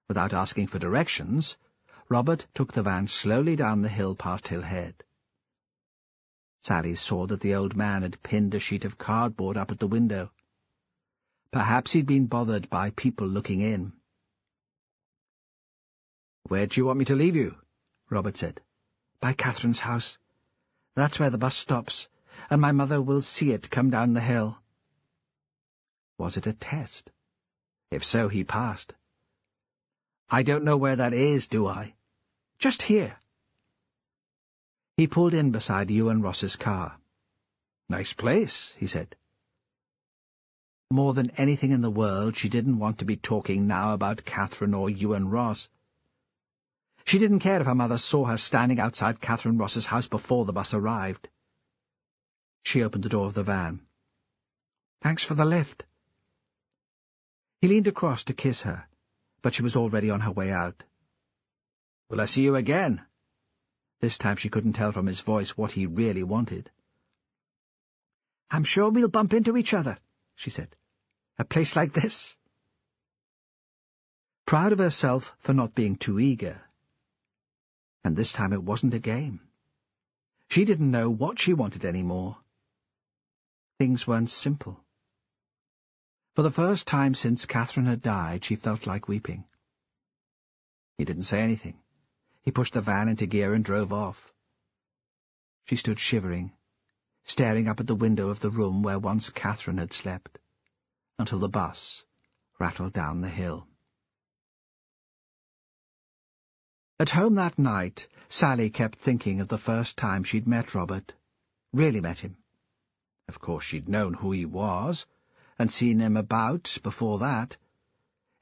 Without asking for directions, Robert took the van slowly down the hill past Hill Head. Sally saw that the old man had pinned a sheet of cardboard up at the window. Perhaps he'd been bothered by people looking in. "Where do you want me to leave you?" Robert said. "By Catherine's house. That's where the bus stops, and my mother will see it come down the hill." Was it a test? If so, he passed. "I don't know where that is, do I?" "Just here." He pulled in beside Ewan Ross's car. "Nice place," he said. More than anything in the world, she didn't want to be talking now about Catherine or Ewan Ross. She didn't care if her mother saw her standing outside Catherine Ross's house before the bus arrived. She opened the door of the van. "Thanks for the lift." He leaned across to kiss her, but she was already on her way out. "Will I see you again?" This time she couldn't tell from his voice what he really wanted. "I'm sure we'll bump into each other," she said. "A place like this." Proud of herself for not being too eager. And this time it wasn't a game. She didn't know what she wanted anymore. Things weren't simple. For the first time since Catherine had died, she felt like weeping. He didn't say anything. He pushed the van into gear and drove off. She stood shivering, staring up at the window of the room where once Catherine had slept, until the bus rattled down the hill. At home that night, Sally kept thinking of the first time she'd met Robert, really met him. Of course she'd known who he was, and seen him about before that.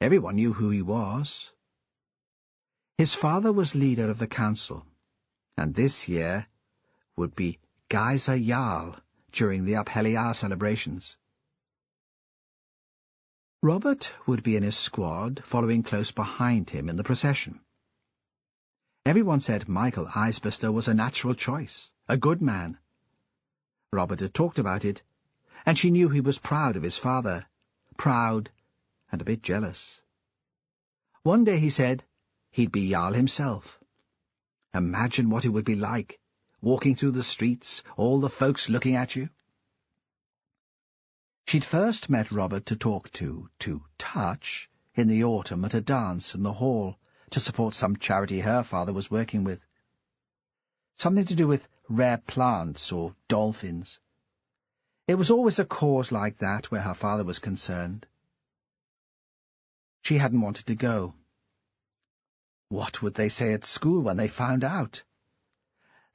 Everyone knew who he was. His father was leader of the council, and this year would be Geyser Jarl during the Upheliar celebrations. Robert would be in his squad, following close behind him in the procession. Everyone said Michael Eisbister was a natural choice, a good man. Robert had talked about it, and she knew he was proud of his father, proud and a bit jealous. One day he said he'd be Jarl himself. Imagine what it would be like, walking through the streets, all the folks looking at you. She'd first met Robert to talk to touch, in the autumn at a dance in the hall, to support some charity her father was working with. Something to do with rare plants or dolphins. It was always a cause like that where her father was concerned. She hadn't wanted to go. What would they say at school when they found out?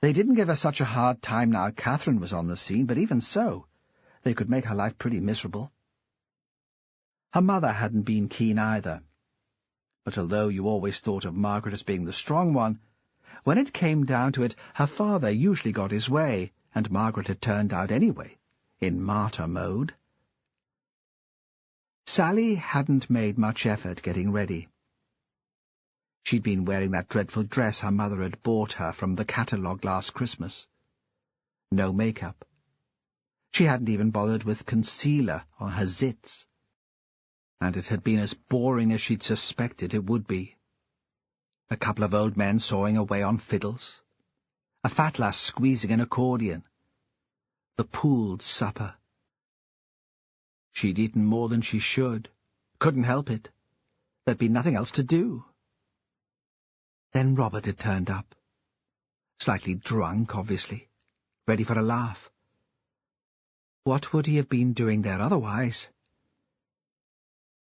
They didn't give her such a hard time now Catherine was on the scene, but even so, they could make her life pretty miserable. Her mother hadn't been keen either. But although you always thought of Margaret as being the strong one, when it came down to it, her father usually got his way, and Margaret had turned out anyway, in martyr mode. Sally hadn't made much effort getting ready. She'd been wearing that dreadful dress her mother had bought her from the catalogue last Christmas. No makeup. She hadn't even bothered with concealer on her zits. And it had been as boring as she'd suspected it would be. A couple of old men sawing away on fiddles. A fat lass squeezing an accordion. The pooled supper. She'd eaten more than she should. Couldn't help it. There'd been nothing else to do. Then Robert had turned up. Slightly drunk, obviously. Ready for a laugh. What would he have been doing there otherwise?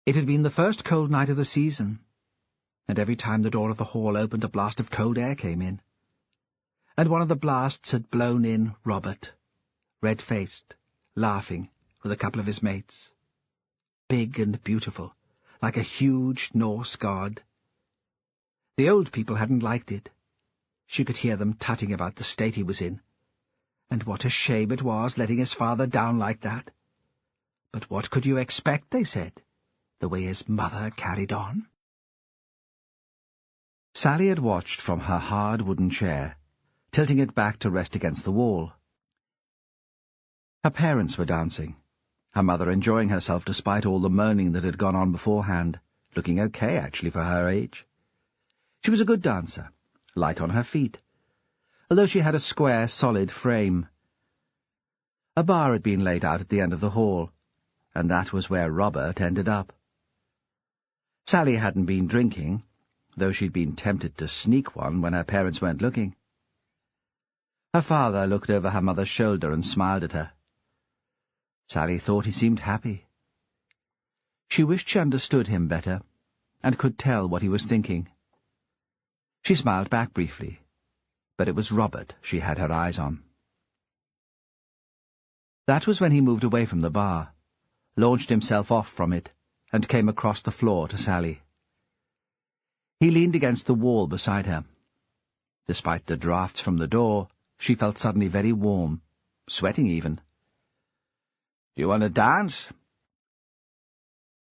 It had been the first cold night of the season, and every time the door of the hall opened a blast of cold air came in. And one of the blasts had blown in Robert, red-faced, laughing, with a couple of his mates. Big and beautiful, like a huge Norse god. The old people hadn't liked it. She could hear them tutting about the state he was in. And what a shame it was, letting his father down like that. But what could you expect, they said, the way his mother carried on? Sally had watched from her hard wooden chair, tilting it back to rest against the wall. Her parents were dancing, her mother enjoying herself despite all the moaning that had gone on beforehand, looking okay, actually, for her age. She was a good dancer, light on her feet, although she had a square, solid frame. A bar had been laid out at the end of the hall, and that was where Robert ended up. Sally hadn't been drinking, though she'd been tempted to sneak one when her parents weren't looking. Her father looked over her mother's shoulder and smiled at her. Sally thought he seemed happy. She wished she understood him better, and could tell what he was thinking. She smiled back briefly, but it was Robert she had her eyes on. That was when he moved away from the bar, launched himself off from it, and came across the floor to Sally. He leaned against the wall beside her. Despite the draughts from the door, she felt suddenly very warm, sweating even. "Do you want to dance?"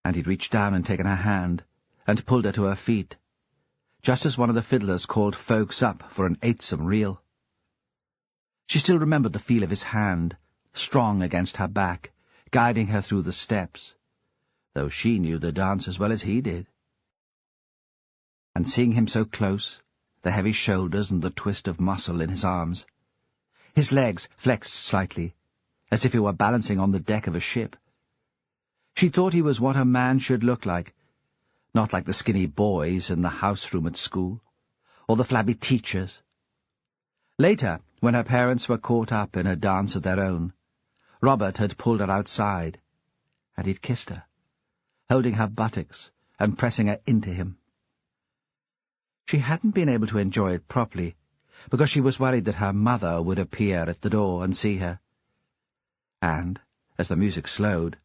And he'd reached down and taken her hand, and pulled her to her feet, just as one of the fiddlers called folks up for an 8some reel. She still remembered the feel of his hand, strong against her back, guiding her through the steps, though she knew the dance as well as he did. And seeing him so close, the heavy shoulders and the twist of muscle in his arms, his legs flexed slightly, as if he were balancing on the deck of a ship, she thought he was what a man should look like, not like the skinny boys in the house room at school, or the flabby teachers. Later, when her parents were caught up in a dance of their own, Robert had pulled her outside, and he'd kissed her, holding her buttocks and pressing her into him. She hadn't been able to enjoy it properly, because she was worried that her mother would appear at the door and see her. And, as the music slowed,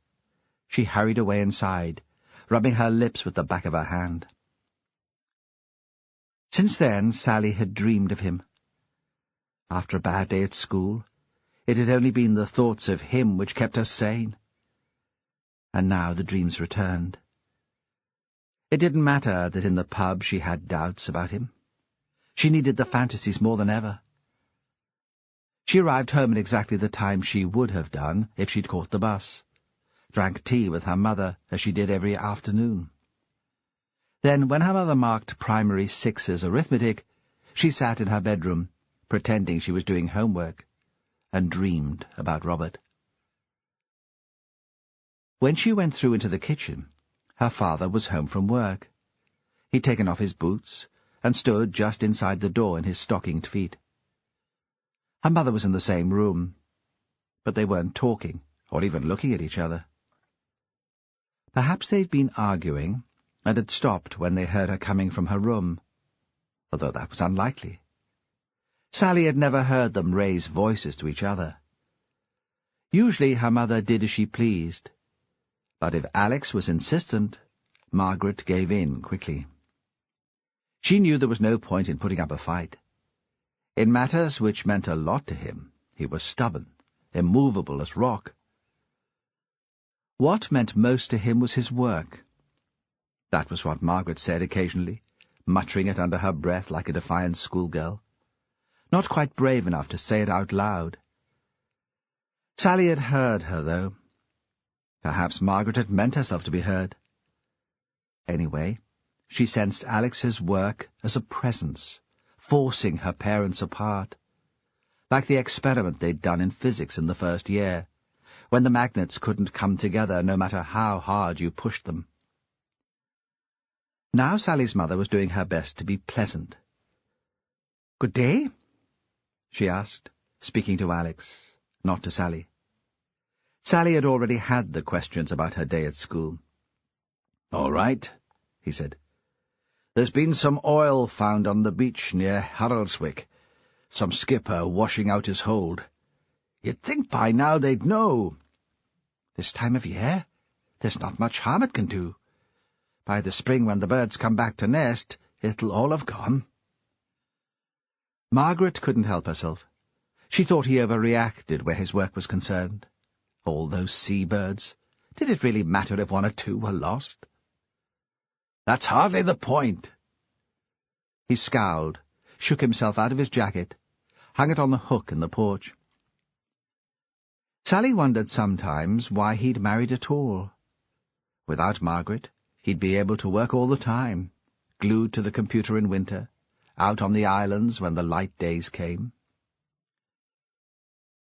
she hurried away inside, rubbing her lips with the back of her hand. Since then, Sally had dreamed of him. After a bad day at school, it had only been the thoughts of him which kept her sane. And now the dreams returned. It didn't matter that in the pub she had doubts about him. She needed the fantasies more than ever. She arrived home at exactly the time she would have done if she'd caught the bus, drank tea with her mother as she did every afternoon. Then, when her mother marked primary 6's arithmetic, she sat in her bedroom, pretending she was doing homework, and dreamed about Robert. When she went through into the kitchen, her father was home from work. He'd taken off his boots and stood just inside the door in his stockinged feet. Her mother was in the same room, but they weren't talking or even looking at each other. Perhaps they'd been arguing and had stopped when they heard her coming from her room, although that was unlikely. Sally had never heard them raise voices to each other. Usually her mother did as she pleased, but if Alex was insistent, Margaret gave in quickly. She knew there was no point in putting up a fight. In matters which meant a lot to him, he was stubborn, immovable as rock, What meant most to him was his work. That was what Margaret said occasionally, muttering it under her breath like a defiant schoolgirl. Not quite brave enough to say it out loud. Sally had heard her, though. Perhaps Margaret had meant herself to be heard. Anyway, she sensed Alex's work as a presence, forcing her parents apart, like the experiment they'd done in physics in the first year, when the magnets couldn't come together no matter how hard you pushed them. Now Sally's mother was doing her best to be pleasant. "Good day?" she asked, speaking to Alex, not to Sally. Sally had already had the questions about her day at school. "All right," he said. "There's been some oil found on the beach near Haraldswick. Some skipper washing out his hold. You'd think by now they'd know. This time of year, there's not much harm it can do. By the spring when the birds come back to nest, it'll all have gone." Margaret couldn't help herself. She thought he overreacted where his work was concerned. All those seabirds. Did it really matter if one or two were lost? "That's hardly the point." He scowled, shook himself out of his jacket, hung it on the hook in the porch. Sally wondered sometimes why he'd married at all. Without Margaret, he'd be able to work all the time, glued to the computer in winter, out on the islands when the light days came.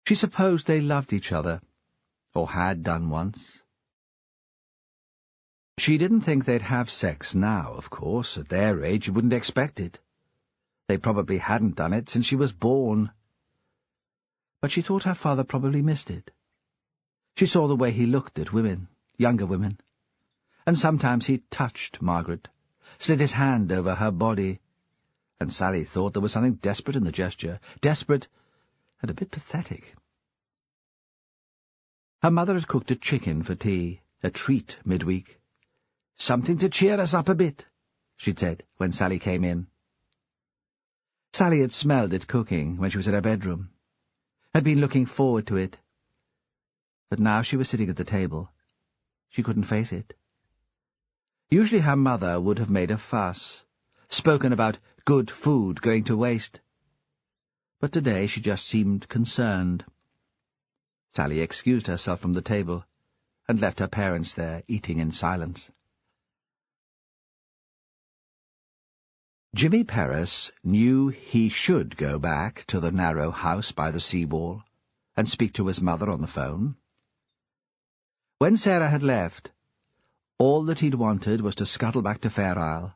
She supposed they loved each other, or had done once. She didn't think they'd have sex now, of course. At their age, you wouldn't expect it. They probably hadn't done it since she was born. But she thought her father probably missed it. She saw the way he looked at women, younger women, and sometimes he touched Margaret, slid his hand over her body, and Sally thought there was something desperate in the gesture, desperate and a bit pathetic. Her mother had cooked a chicken for tea, a treat midweek. "Something to cheer us up a bit," she'd said when Sally came in. Sally had smelled it cooking when she was in her bedroom, had been looking forward to it. But now she was sitting at the table. She couldn't face it. Usually her mother would have made a fuss, spoken about good food going to waste. But today she just seemed concerned. Sally excused herself from the table and left her parents there, eating in silence. Jimmy Paris knew he should go back to the narrow house by the seawall and speak to his mother on the phone. When Sarah had left, all that he'd wanted was to scuttle back to Fair Isle,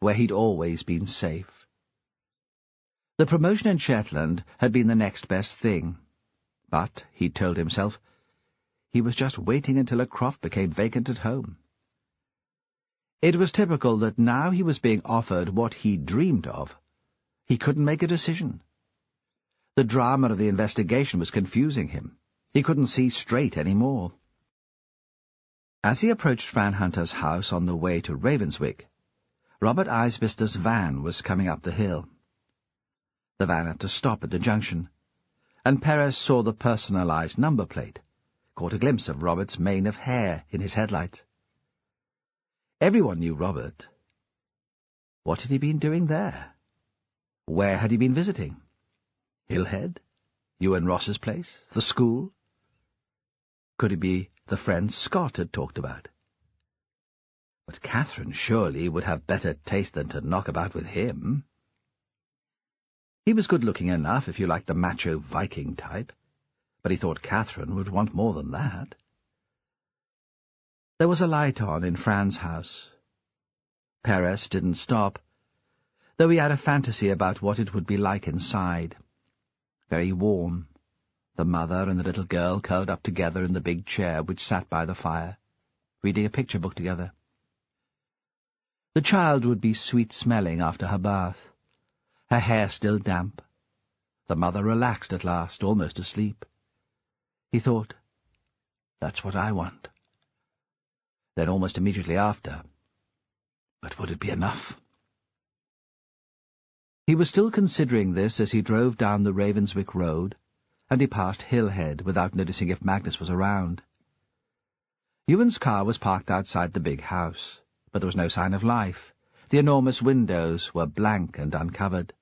where he'd always been safe. The promotion in Shetland had been the next best thing, but, he'd told himself, he was just waiting until a croft became vacant at home. It was typical that now he was being offered what he'd dreamed of. He couldn't make a decision. The drama of the investigation was confusing him. He couldn't see straight any more. As he approached Fran Hunter's house on the way to Ravenswick, Robert Isbister's van was coming up the hill. The van had to stop at the junction, and Perez saw the personalized number plate, caught a glimpse of Robert's mane of hair in his headlights. Everyone knew Robert. What had he been doing there? Where had he been visiting? Hillhead? Ewan Ross's place? The school? Could it be the friend Scott had talked about? But Catherine surely would have better taste than to knock about with him. He was good-looking enough if you liked the macho Viking type, but he thought Catherine would want more than that. There was a light on in Fran's house. Perez didn't stop, though he had a fantasy about what it would be like inside. Very warm. The mother and the little girl curled up together in the big chair which sat by the fire, reading a picture book together. The child would be sweet-smelling after her bath, her hair still damp. The mother relaxed at last, almost asleep. He thought, "That's what I want." Then almost immediately after, but would it be enough? He was still considering this as he drove down the Ravenswick road, and he passed Hillhead without noticing if Magnus was around. Ewan's car was parked outside the big house, but there was no sign of life. The enormous windows were blank and uncovered.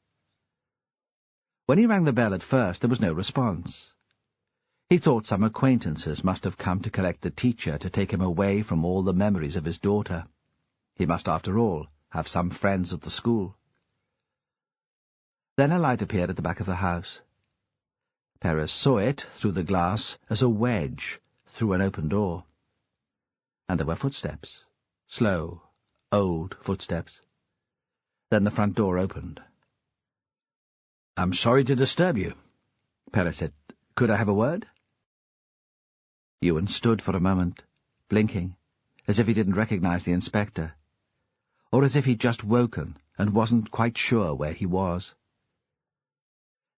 When he rang the bell at first, there was no response. He thought some acquaintances must have come to collect the teacher to take him away from all the memories of his daughter. He must, after all, have some friends at the school. Then a light appeared at the back of the house. Perez saw it through the glass as a wedge through an open door. And there were footsteps, slow, old footsteps. Then the front door opened. "I'm sorry to disturb you," Perez said. "Could I have a word?" Ewan stood for a moment, blinking, as if he didn't recognize the inspector, or as if he'd just woken and wasn't quite sure where he was.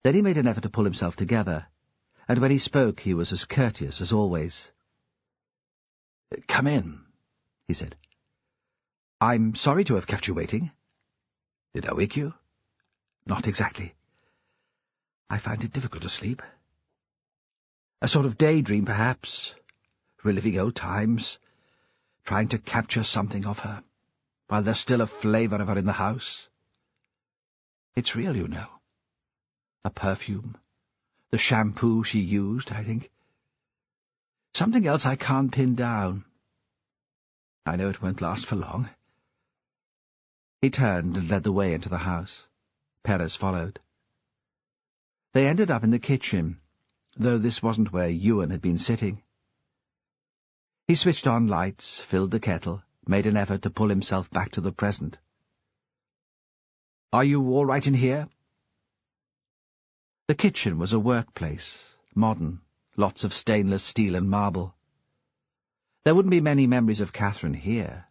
Then he made an effort to pull himself together, and when he spoke he was as courteous as always. "Come in," he said. "I'm sorry to have kept you waiting." "Did I wake you?" "Not exactly. I find it difficult to sleep. A sort of daydream, perhaps, reliving old times, trying to capture something of her, while there's still a flavour of her in the house. It's real, you know. A perfume, the shampoo she used, I think. Something else I can't pin down. I know it won't last for long." He turned and led the way into the house. Perez followed. They ended up in the kitchen, though this wasn't where Ewan had been sitting. He switched on lights, filled the kettle, made an effort to pull himself back to the present. "Are you all right in here?" The kitchen was a workplace, modern, lots of stainless steel and marble. There wouldn't be many memories of Catherine here.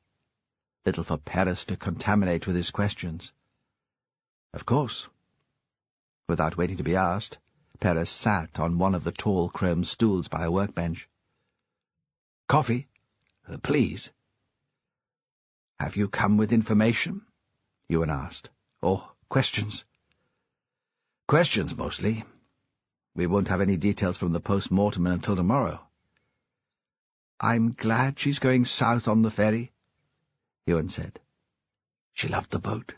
Little for Perez to contaminate with his questions. Of course. Without waiting to be asked, Perez sat on one of the tall chrome stools by a workbench. "Coffee? Please." "Have you come with information?" Ewan asked. "Or questions?" "Questions, mostly. We won't have any details from the post-mortem until tomorrow." "I'm glad she's going south on the ferry," Ewan said. "She loved the boat,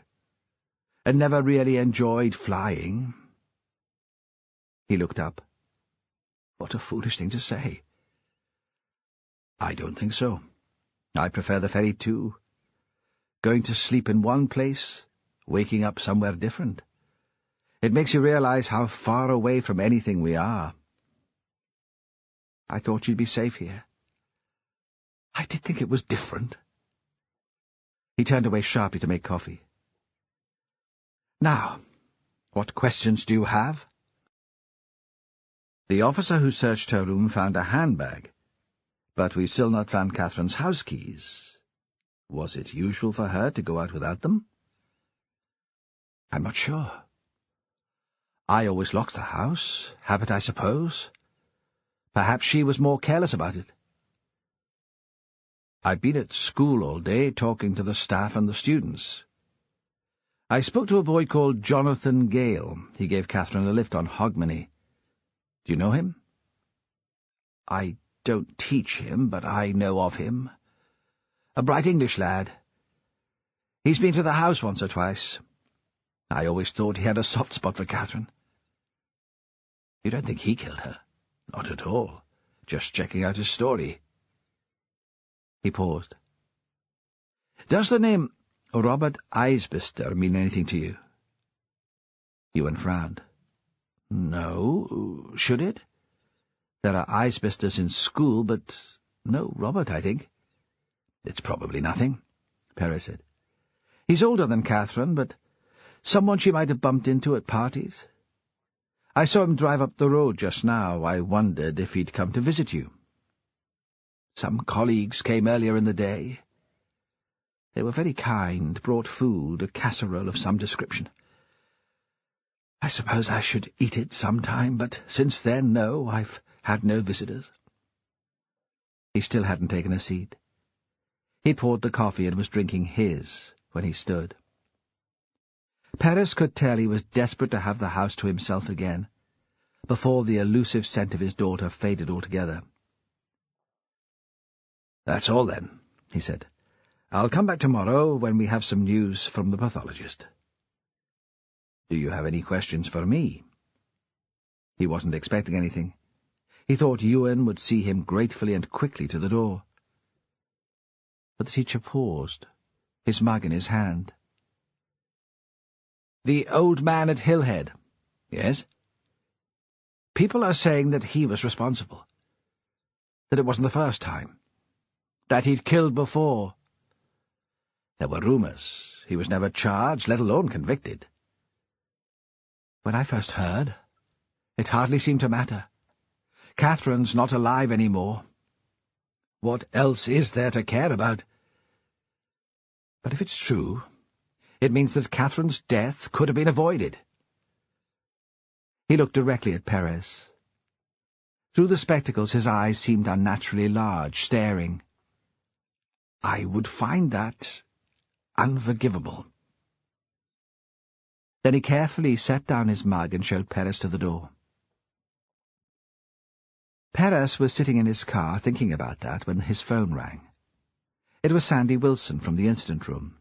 and never really enjoyed flying." He looked up. What a foolish thing to say. "I don't think so. I prefer the ferry too. Going to sleep in one place, waking up somewhere different. It makes you realize how far away from anything we are. I thought you'd be safe here. I did think it was different." He turned away sharply to make coffee. "Now, what questions do you have?" "The officer who searched her room found a handbag, but we've still not found Catherine's house keys. Was it usual for her to go out without them?" "I'm not sure. I always locked the house. Habit, I suppose. Perhaps she was more careless about it." "I've been at school all day, talking to the staff and the students. I spoke to a boy called Jonathan Gale. He gave Catherine a lift on Hogmanay. Do you know him?" "I don't teach him, but I know of him. A bright English lad. He's been to the house once or twice. I always thought he had a soft spot for Catherine." "You don't think he killed her?" "Not at all. Just checking out his story." He paused. "Does the name Robert Isbister mean anything to you?" Ewan frowned. "No. Should it? There are Isbisters in school, but no Robert, I think." "It's probably nothing," Perez said. "He's older than Catherine, but someone she might have bumped into at parties. I saw him drive up the road just now. I wondered if he'd come to visit you. Some colleagues came earlier in the day. They were very kind, brought food, a casserole of some description. I suppose I should eat it sometime, but since then, no, I've had no visitors." He still hadn't taken a seat. He'd poured the coffee and was drinking his when he stood. Perez could tell he was desperate to have the house to himself again, before the elusive scent of his daughter faded altogether. "That's all, then," he said. "I'll come back tomorrow when we have some news from the pathologist." "Do you have any questions for me?" He wasn't expecting anything. He thought Ewan would see him gratefully and quickly to the door. But the teacher paused, his mug in his hand. "The old man at Hillhead." "Yes?" "People are saying that he was responsible. That it wasn't the first time. That he'd killed before." "There were rumours. He was never charged, let alone convicted." "When I first heard, it hardly seemed to matter. Catherine's not alive any more. What else is there to care about? But if it's true, it means that Catherine's death could have been avoided." He looked directly at Perez. Through the spectacles his eyes seemed unnaturally large, staring. "I would find that unforgivable." Then he carefully set down his mug and showed Perez to the door. Perez was sitting in his car thinking about that when his phone rang. It was Sandy Wilson from the incident room.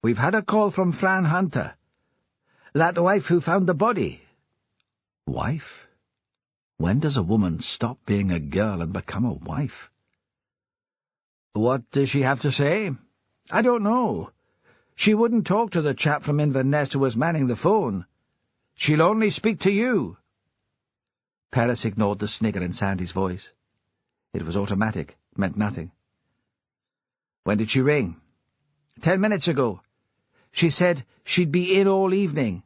"We've had a call from Fran Hunter. That wife who found the body." "Wife? When does a woman stop being a girl and become a wife?" "What does she have to say?" "I don't know. She wouldn't talk to the chap from Inverness who was manning the phone. She'll only speak to you." Perez ignored the snigger in Sandy's voice. It was automatic, meant nothing. "When did she ring?" 10 minutes ago. She said she'd be in all evening."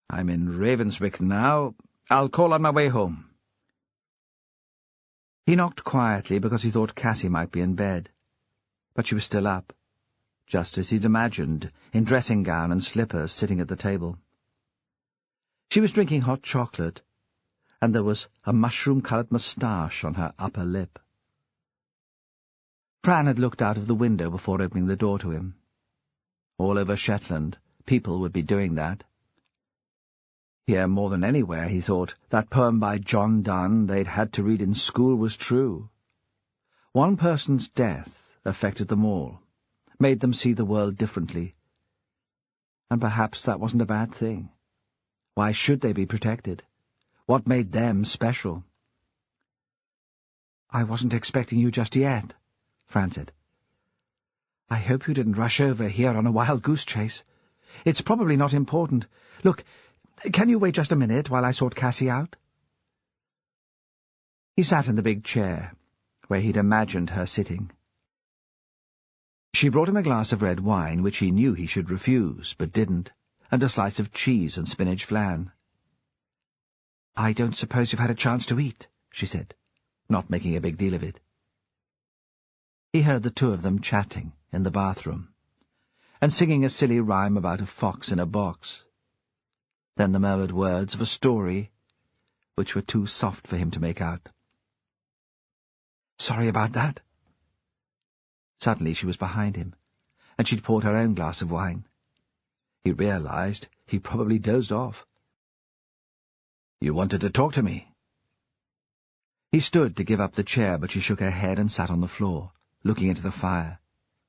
"I'm in Ravenswick now. I'll call on my way home." He knocked quietly because he thought Cassie might be in bed. But she was still up, just as he'd imagined, in dressing-gown and slippers, sitting at the table. She was drinking hot chocolate, and there was a mushroom-coloured moustache on her upper lip. Fran had looked out of the window before opening the door to him. All over Shetland, people would be doing that. Here, more than anywhere, he thought, that poem by John Donne they'd had to read in school was true. One person's death affected them all, made them see the world differently. And perhaps that wasn't a bad thing. Why should they be protected? What made them special? "I wasn't expecting you just yet," Fran said. "I hope you didn't rush over here on a wild goose chase. It's probably not important. Look, can you wait just a minute while I sort Cassie out?" He sat in the big chair, where he'd imagined her sitting. She brought him a glass of red wine, which he knew he should refuse, but didn't, and a slice of cheese and spinach flan. "I don't suppose you've had a chance to eat," she said, not making a big deal of it. He heard the two of them chatting in the bathroom, and singing a silly rhyme about a fox in a box. Then the murmured words of a story, which were too soft for him to make out. "Sorry about that." Suddenly she was behind him, and she'd poured her own glass of wine. He realized he probably dozed off. "You wanted to talk to me?" He stood to give up the chair, but she shook her head and sat on the floor, looking into the fire,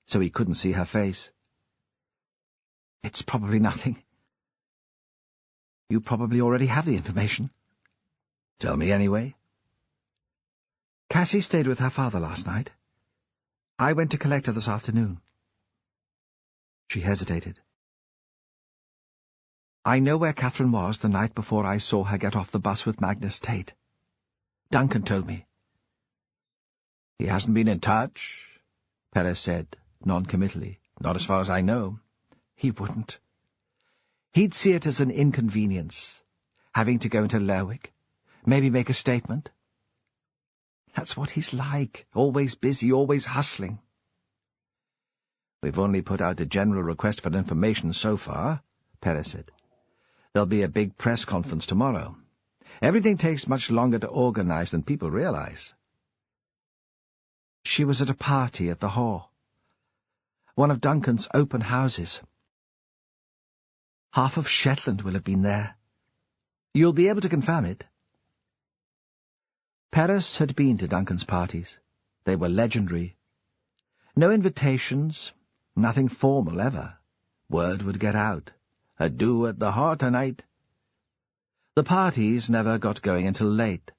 so he couldn't see her face. "It's probably nothing. You probably already have the information." "Tell me anyway." "Cassie stayed with her father last night. I went to collect her this afternoon." She hesitated. "I know where Catherine was the night before I saw her get off the bus with Magnus Tate. Duncan told me." "He hasn't been in touch," Perez said, non-committally. "Not as far as I know." "He wouldn't. He'd see it as an inconvenience, having to go into Lerwick, maybe make a statement. That's what he's like, always busy, always hustling." "We've only put out a general request for information so far," Perez said. "There'll be a big press conference tomorrow. Everything takes much longer to organize than people realize." "She was at a party at the Hall. One of Duncan's open houses. Half of Shetland will have been there. You'll be able to confirm it." Perez had been to Duncan's parties, They were legendary. No invitations, nothing formal ever. Word would get out. A do at the heart tonight. The parties never got going until late.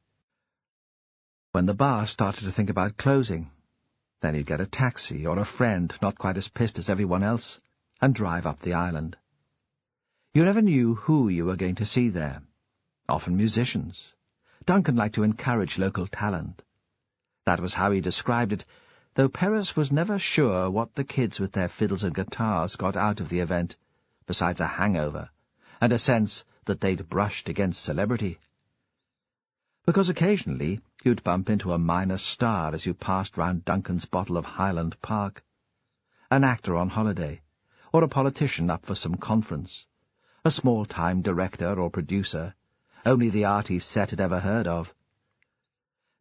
When the bar started to think about closing, then he'd get a taxi or a friend not quite as pissed as everyone else and drive up the island. You never knew who you were going to see there. Often musicians. Duncan liked to encourage local talent. That was how he described it, though Paris was never sure what the kids with their fiddles and guitars got out of the event, besides a hangover and a sense that they'd brushed against celebrity. Because occasionally you'd bump into a minor star as you passed round Duncan's bottle of Highland Park, an actor on holiday, or a politician up for some conference, a small-time director or producer, only the arty set had ever heard of.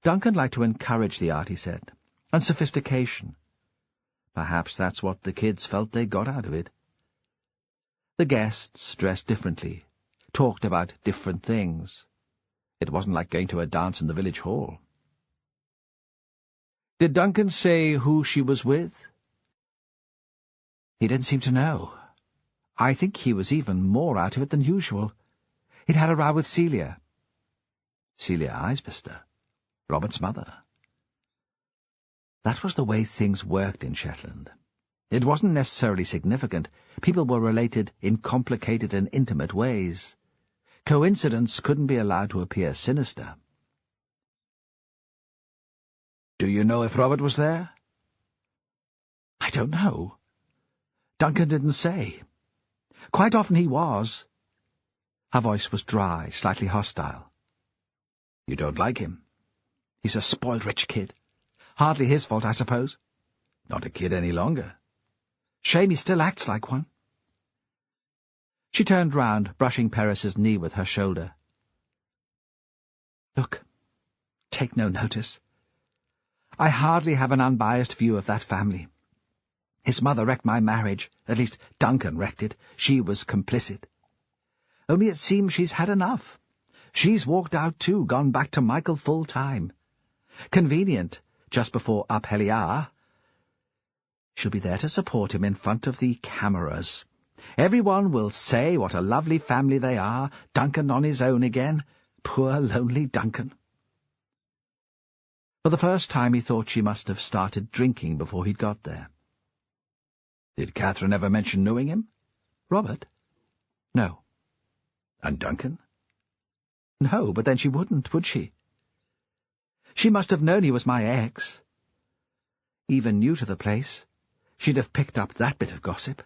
Duncan liked to encourage the arty set, and sophistication. Perhaps that's what the kids felt they got out of it. The guests dressed differently, talked about different things. It wasn't like going to a dance in the village hall. Did Duncan say who she was with? He didn't seem to know. I think he was even more out of it than usual. He'd had a row with Celia. Celia Isbister, Robert's mother. That was the way things worked in Shetland. It wasn't necessarily significant. People were related in complicated and intimate ways. Coincidence couldn't be allowed to appear sinister. Do you know if Robert was there? I don't know. Duncan didn't say. Quite often he was. Her voice was dry, slightly hostile. You don't like him? He's a spoiled rich kid. Hardly his fault, I suppose. Not a kid any longer. Shame he still acts like one. She turned round, brushing Paris's knee with her shoulder. Look, take no notice. I hardly have an unbiased view of that family. His mother wrecked my marriage, at least Duncan wrecked it. She was complicit. Only it seems she's had enough. She's walked out too, gone back to Michael full-time. Convenient, just before Apeliar. She'll be there to support him in front of the cameras. Everyone will say what a lovely family they are, Duncan on his own again. Poor lonely Duncan. For the first time he thought she must have started drinking before he'd got there. Did Catherine ever mention knowing him? Robert? No. And Duncan? No, but then she wouldn't, would she? She must have known he was my ex. Even new to the place, she'd have picked up that bit of gossip.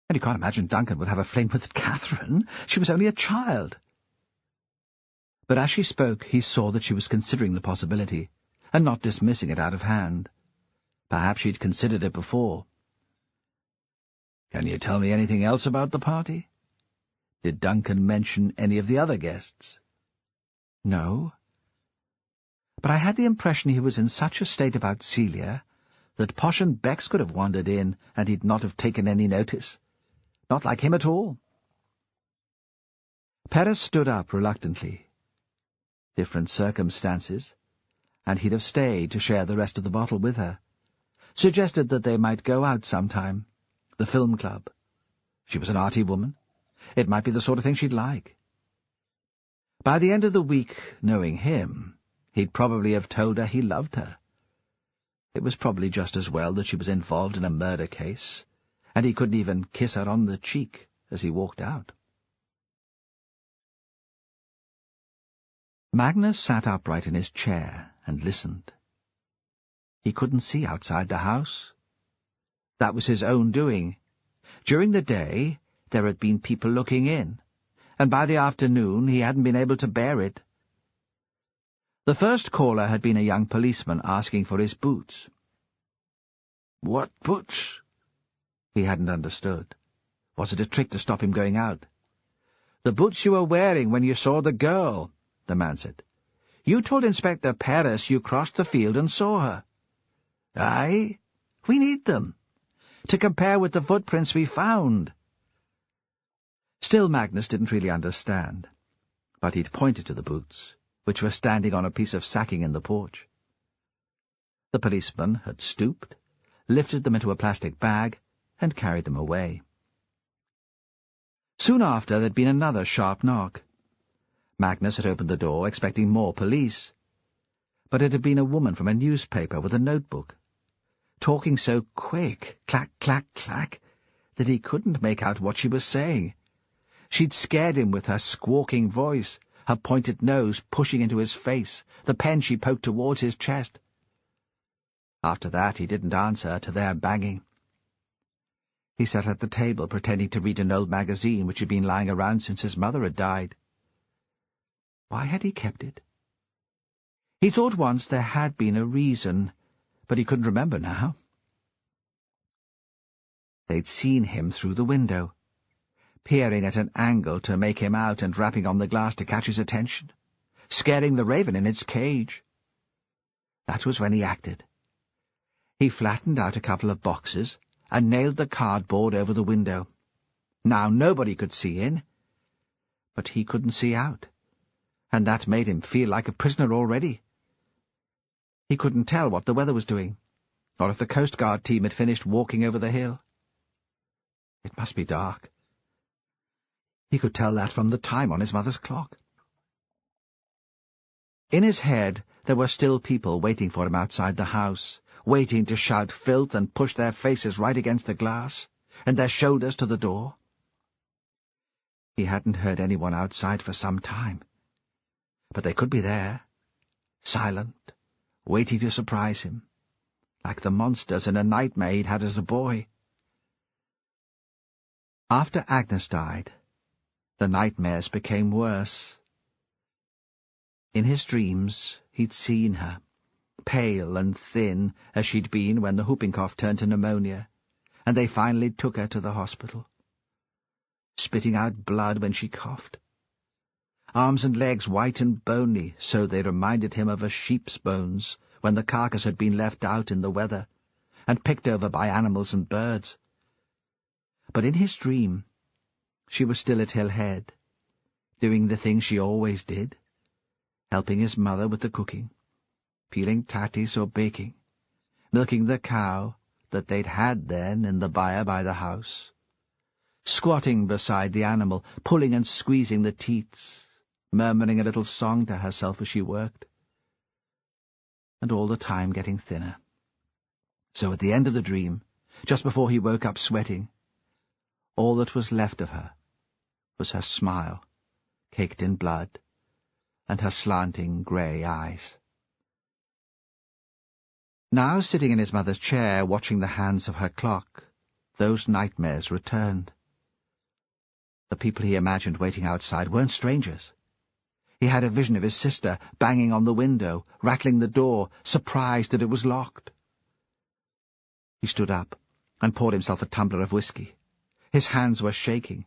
And you can't imagine Duncan would have a flame with Catherine. She was only a child. But as she spoke, he saw that she was considering the possibility, and not dismissing it out of hand. Perhaps she'd considered it before. Can you tell me anything else about the party? Did Duncan mention any of the other guests? No. But I had the impression he was in such a state about Celia that Posh and Bex could have wandered in and he'd not have taken any notice. Not like him at all. Paris stood up reluctantly. Different circumstances, and he'd have stayed to share the rest of the bottle with her. Suggested that they might go out sometime. The film club. She was an arty woman. It might be the sort of thing she'd like. By the end of the week, knowing him, he'd probably have told her he loved her. It was probably just as well that she was involved in a murder case, and he couldn't even kiss her on the cheek as he walked out. Magnus sat upright in his chair and listened. He couldn't see outside the house. That was his own doing. During the day, there had been people looking in, and by the afternoon he hadn't been able to bear it. The first caller had been a young policeman asking for his boots. What boots? He hadn't understood. Was it a trick to stop him going out? The boots you were wearing when you saw the girl, the man said. You told Inspector Paris you crossed the field and saw her. Aye, we need them, to compare with the footprints we found. Still Magnus didn't really understand, but he'd pointed to the boots, which were standing on a piece of sacking in the porch. The policeman had stooped, lifted them into a plastic bag, and carried them away. Soon after, there'd been another sharp knock. Magnus had opened the door, expecting more police. But it had been a woman from a newspaper with a notebook, talking so quick, clack, clack, clack, that he couldn't make out what she was saying. She'd scared him with her squawking voice, her pointed nose pushing into his face, the pen she poked towards his chest. After that, he didn't answer to their banging. He sat at the table pretending to read an old magazine which had been lying around since his mother had died. Why had he kept it? He thought once there had been a reason, but he couldn't remember now. They'd seen him through the window, peering at an angle to make him out and rapping on the glass to catch his attention, scaring the raven in its cage. That was when he acted. He flattened out a couple of boxes and nailed the cardboard over the window. Now nobody could see in, but he couldn't see out, and that made him feel like a prisoner already. He couldn't tell what the weather was doing, or if the Coast Guard team had finished walking over the hill. It must be dark. He could tell that from the time on his mother's clock. In his head, there were still people waiting for him outside the house, waiting to shout filth and push their faces right against the glass, and their shoulders to the door. He hadn't heard anyone outside for some time, but they could be there, silent, waiting to surprise him, like the monsters in a nightmare he'd had as a boy. After Agnes died, the nightmares became worse. In his dreams, he'd seen her, pale and thin as she'd been when the whooping cough turned to pneumonia, and they finally took her to the hospital, spitting out blood when she coughed. Arms and legs white and bony, so they reminded him of a sheep's bones when the carcass had been left out in the weather and picked over by animals and birds. But in his dream, she was still at Hill Head, doing the things she always did, helping his mother with the cooking, peeling tatties or baking, milking the cow that they'd had then in the byre by the house, squatting beside the animal, pulling and squeezing the teats, murmuring a little song to herself as she worked, and all the time getting thinner. So at the end of the dream, just before he woke up sweating, all that was left of her was her smile, caked in blood, and her slanting grey eyes. Now, sitting in his mother's chair, watching the hands of her clock, those nightmares returned. The people he imagined waiting outside weren't strangers. He had a vision of his sister banging on the window, rattling the door, surprised that it was locked. He stood up and poured himself a tumbler of whiskey. His hands were shaking.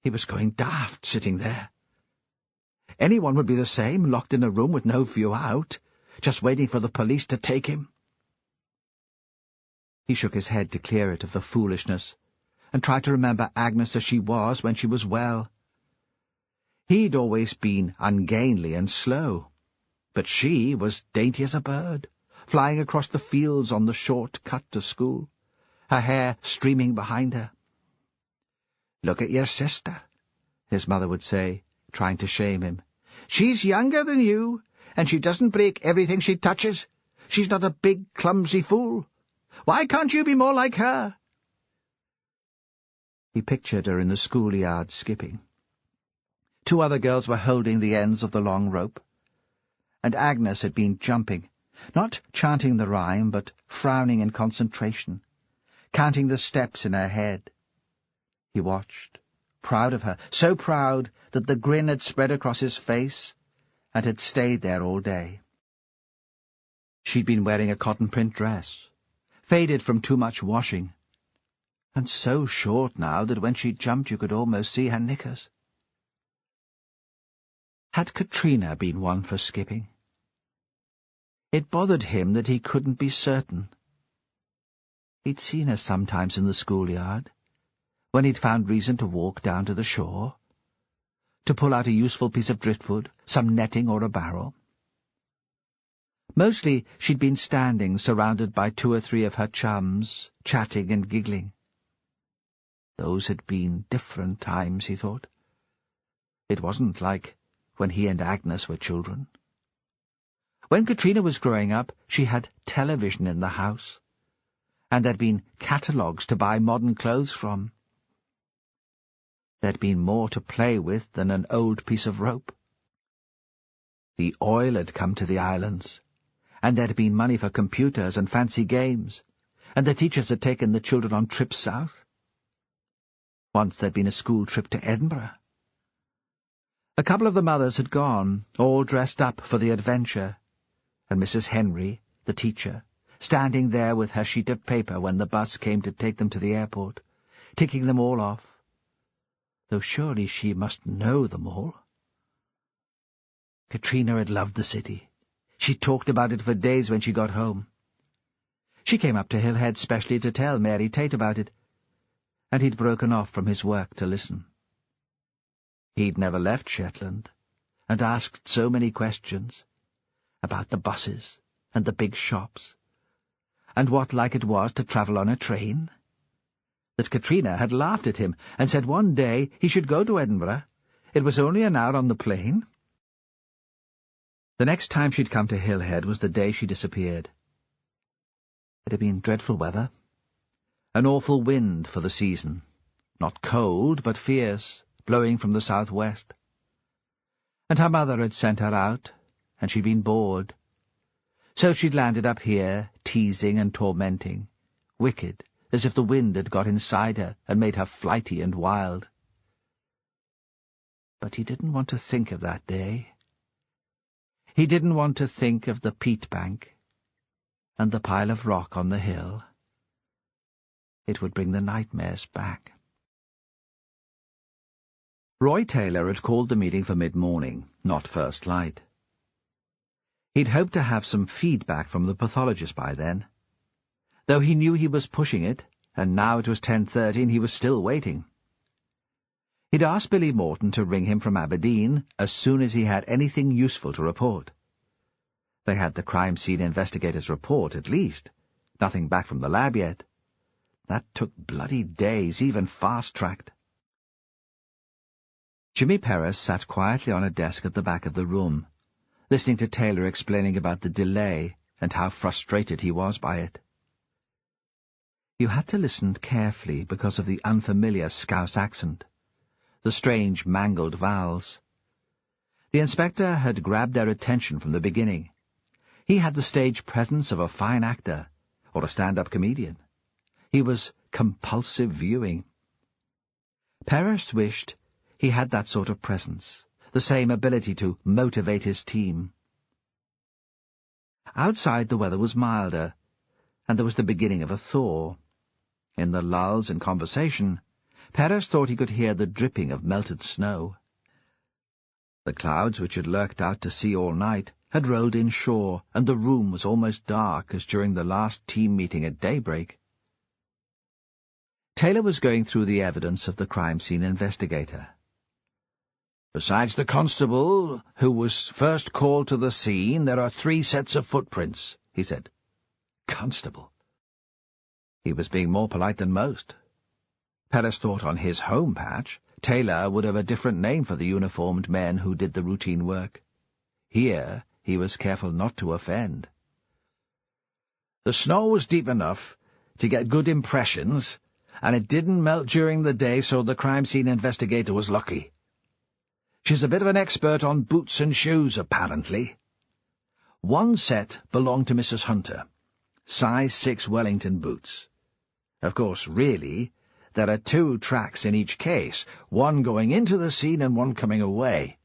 He was going daft sitting there. Anyone would be the same, locked in a room with no view out, just waiting for the police to take him. He shook his head to clear it of the foolishness, and tried to remember Agnes as she was when she was well. He'd always been ungainly and slow, but she was dainty as a bird, flying across the fields on the short cut to school, her hair streaming behind her. "Look at your sister," his mother would say, trying to shame him. "She's younger than you, and she doesn't break everything she touches. She's not a big, clumsy fool. Why can't you be more like her?" He pictured her in the schoolyard skipping. 2 other girls were holding the ends of the long rope, and Agnes had been jumping, not chanting the rhyme, but frowning in concentration, counting the steps in her head. He watched, proud of her, so proud that the grin had spread across his face and had stayed there all day. She'd been wearing a cotton print dress, faded from too much washing, and so short now that when she jumped you could almost see her knickers. Had Katrina been one for skipping? It bothered him that he couldn't be certain. He'd seen her sometimes in the schoolyard, when he'd found reason to walk down to the shore, to pull out a useful piece of driftwood, some netting or a barrel. Mostly she'd been standing surrounded by 2 or 3 of her chums, chatting and giggling. Those had been different times, he thought. It wasn't like when he and Agnes were children. When Katrina was growing up, she had television in the house, and there'd been catalogues to buy modern clothes from. There'd been more to play with than an old piece of rope. The oil had come to the islands, and there'd been money for computers and fancy games, and the teachers had taken the children on trips south. Once there'd been a school trip to Edinburgh. A couple of the mothers had gone, all dressed up for the adventure, and Mrs. Henry, the teacher, standing there with her sheet of paper when the bus came to take them to the airport, ticking them all off, though surely she must know them all. Katrina had loved the city. She talked about it for days when she got home. She came up to Hillhead specially to tell Mary Tate about it, and he'd broken off from his work to listen. He'd never left Shetland, and asked so many questions about the buses and the big shops, and what like it was to travel on a train, that Katrina had laughed at him and said one day he should go to Edinburgh. It was only an hour on the plane. The next time she'd come to Hillhead was the day she disappeared. It had been dreadful weather, an awful wind for the season, not cold but fierce, blowing from the southwest. And her mother had sent her out, and she'd been bored. So she'd landed up here, teasing and tormenting, wicked, as if the wind had got inside her and made her flighty and wild. But he didn't want to think of that day. He didn't want to think of the peat bank and the pile of rock on the hill. It would bring the nightmares back. Roy Taylor had called the meeting for mid-morning, not first light. He'd hoped to have some feedback from the pathologist by then, though he knew he was pushing it, and now it was 10:30 and he was still waiting. He'd asked Billy Morton to ring him from Aberdeen as soon as he had anything useful to report. They had the crime scene investigator's report, at least. Nothing back from the lab yet. That took bloody days, even fast-tracked. Jimmy Perris sat quietly on a desk at the back of the room, listening to Taylor explaining about the delay and how frustrated he was by it. You had to listen carefully because of the unfamiliar Scouse accent, the strange mangled vowels. The inspector had grabbed their attention from the beginning. He had the stage presence of a fine actor or a stand-up comedian. He was compulsive viewing. Perris wished he had that sort of presence, the same ability to motivate his team. Outside the weather was milder, and there was the beginning of a thaw. In the lulls in conversation, Perris thought he could hear the dripping of melted snow. The clouds, which had lurked out to sea all night, had rolled inshore, and the room was almost dark as during the last team meeting at daybreak. Taylor was going through the evidence of the crime scene investigator. Besides the constable, who was first called to the scene, there are 3 sets of footprints, he said. Constable? He was being more polite than most. Perris thought on his home patch, Taylor would have a different name for the uniformed men who did the routine work. Here, he was careful not to offend. The snow was deep enough to get good impressions, and it didn't melt during the day, so the crime scene investigator was lucky. She's a bit of an expert on boots and shoes, apparently. 1 set belonged to Mrs. Hunter, size 6 Wellington boots. Of course, really, there are 2 tracks in each case, one going into the scene and one coming away.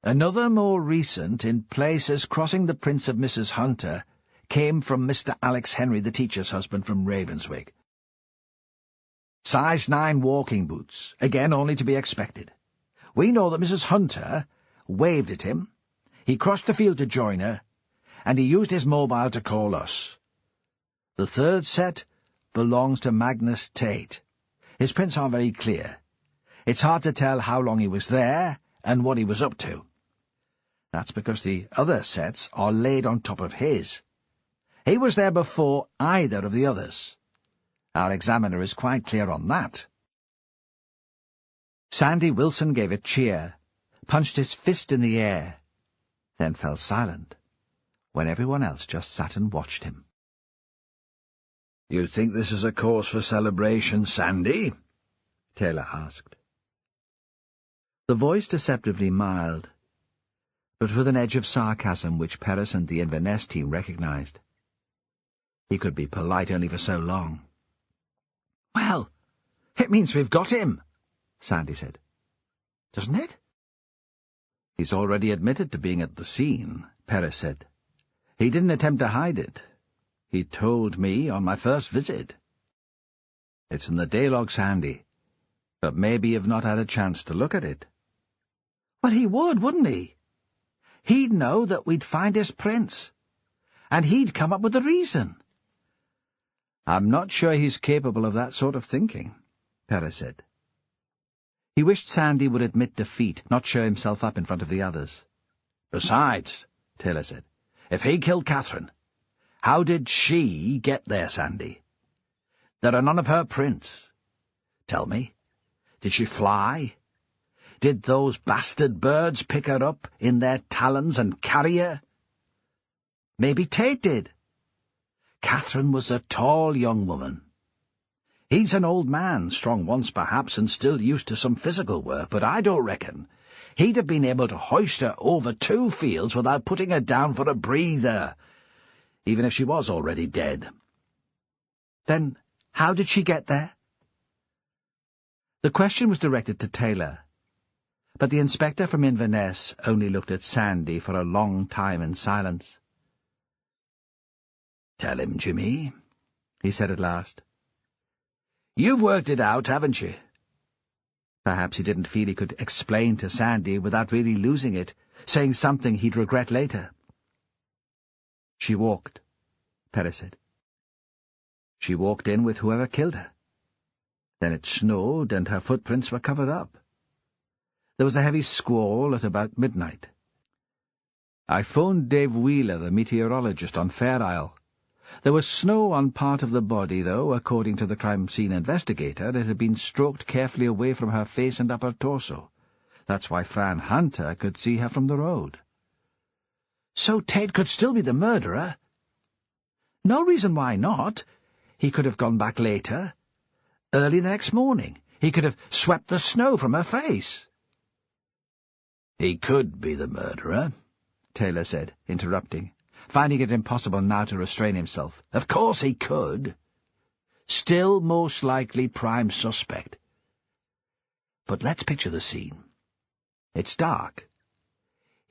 Another, more recent, in places crossing the prints of Mrs. Hunter, came from Mr. Alex Henry, the teacher's husband from Ravenswick. Size 9 walking boots, again only to be expected. We know that Mrs. Hunter waved at him, he crossed the field to join her, and he used his mobile to call us. The 3rd set belongs to Magnus Tate. His prints aren't very clear. It's hard to tell how long he was there and what he was up to. That's because the other sets are laid on top of his. He was there before either of the others. Our examiner is quite clear on that. Sandy Wilson gave a cheer, punched his fist in the air, then fell silent, when everyone else just sat and watched him. "You think this is a cause for celebration, Sandy?" Taylor asked. The voice deceptively mild, but with an edge of sarcasm which Perris and the Inverness team recognized. He could be polite only for so long. "Well, it means we've got him," Sandy said. "Doesn't it?" "He's already admitted to being at the scene," Perris said. "He didn't attempt to hide it. He told me on my first visit. It's in the daylog, Sandy, but maybe you've not had a chance to look at it." "Well, he would, wouldn't he? He'd know that we'd find his prints, and he'd come up with a reason." "I'm not sure he's capable of that sort of thinking," Perris said. He wished Sandy would admit defeat, not show himself up in front of the others. "Besides," Taylor said, "if he killed Catherine, how did she get there, Sandy? There are none of her prints. Tell me, did she fly? Did those bastard birds pick her up in their talons and carry her? Maybe Tate did. Catherine was a tall young woman. He's an old man, strong once perhaps, and still used to some physical work, but I don't reckon he'd have been able to hoist her over 2 fields without putting her down for a breather, even if she was already dead." "Then how did she get there?" The question was directed to Taylor, but the inspector from Inverness only looked at Sandy for a long time in silence. "Tell him, Jimmy," he said at last. "You've worked it out, haven't you?" Perhaps he didn't feel he could explain to Sandy without really losing it, saying something he'd regret later. "She walked," Perris said. "She walked in with whoever killed her. Then it snowed, and her footprints were covered up. There was a heavy squall at about midnight. I phoned Dave Wheeler, the meteorologist, on Fair Isle. There was snow on part of the body, though, according to the crime scene investigator. It had been stroked carefully away from her face and upper torso. That's why Fran Hunter could see her from the road." "So Ted could still be the murderer?" "No reason why not. He could have gone back later. Early the next morning. He could have swept the snow from her face." "He could be the murderer," Taylor said, interrupting, finding it impossible now to restrain himself. "Of course he could. Still most likely prime suspect. But let's picture the scene. It's dark.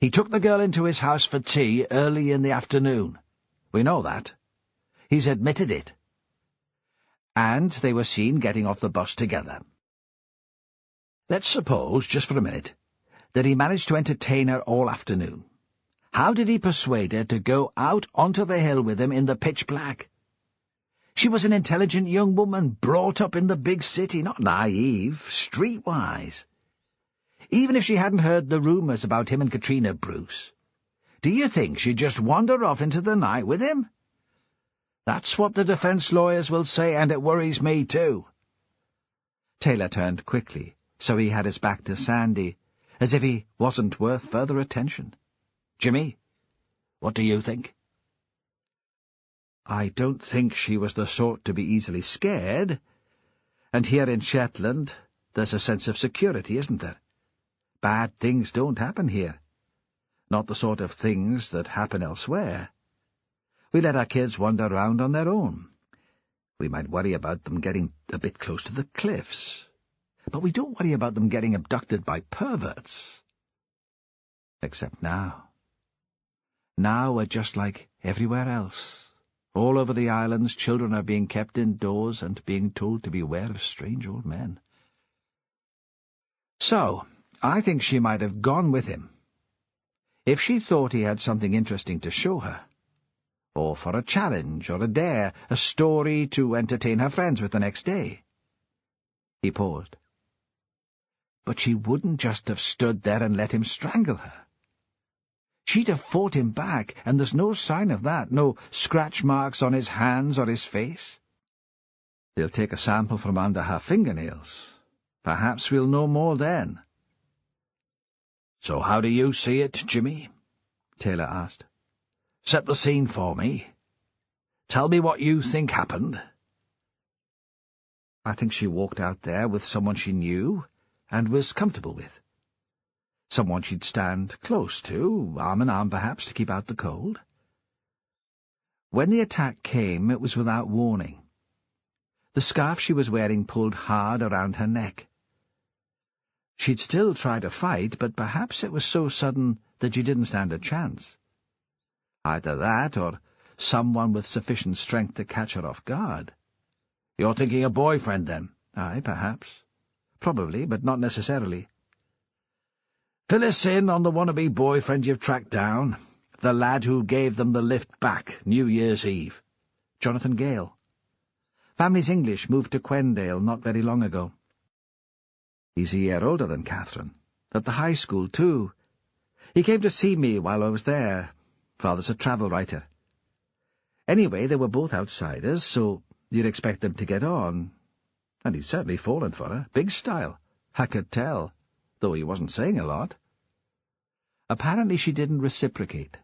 He took the girl into his house for tea early in the afternoon. We know that. He's admitted it. And they were seen getting off the bus together. Let's suppose, just for a minute, that he managed to entertain her all afternoon. How did he persuade her to go out onto the hill with him in the pitch black? She was an intelligent young woman, brought up in the big city, not naive, streetwise. Even if she hadn't heard the rumours about him and Katrina Bruce, do you think she'd just wander off into the night with him? That's what the defence lawyers will say, and it worries me too." Taylor turned quickly, so he had his back to Sandy, as if he wasn't worth further attention. "Jimmy, what do you think?" "I don't think she was the sort to be easily scared. And here in Shetland, there's a sense of security, isn't there? Bad things don't happen here. Not the sort of things that happen elsewhere. We let our kids wander around on their own. We might worry about them getting a bit close to the cliffs, but we don't worry about them getting abducted by perverts. Except now. Now we're just like everywhere else. All over the islands, children are being kept indoors and being told to beware of strange old men. So, I think she might have gone with him. If she thought he had something interesting to show her, or for a challenge or a dare, a story to entertain her friends with the next day." He paused. "But she wouldn't just have stood there and let him strangle her. She'd have fought him back, and there's no sign of that, no scratch marks on his hands or his face. They'll take a sample from under her fingernails. Perhaps we'll know more then. So how do you see it, Jimmy? Taylor asked. Set the scene for me. Tell me what you think happened. I think she walked out there with someone she knew and was comfortable with. Someone she'd stand close to, arm in arm perhaps, to keep out the cold. When the attack came, it was without warning. The scarf she was wearing pulled hard around her neck. She'd still try to fight, but perhaps it was so sudden that she didn't stand a chance. Either that, or someone with sufficient strength to catch her off guard. You're thinking a boyfriend, then? Aye, perhaps. Probably, but not necessarily. Fill us in on the wannabe boyfriend you've tracked down, the lad who gave them the lift back New Year's Eve. Jonathan Gale. Family's English, moved to Quendale not very long ago. He's a year older than Catherine. At the high school, too. He came to see me while I was there. Father's a travel writer. Anyway, they were both outsiders, so you'd expect them to get on. And he'd certainly fallen for her. Big style. I could tell, though he wasn't saying a lot. Apparently she didn't reciprocate.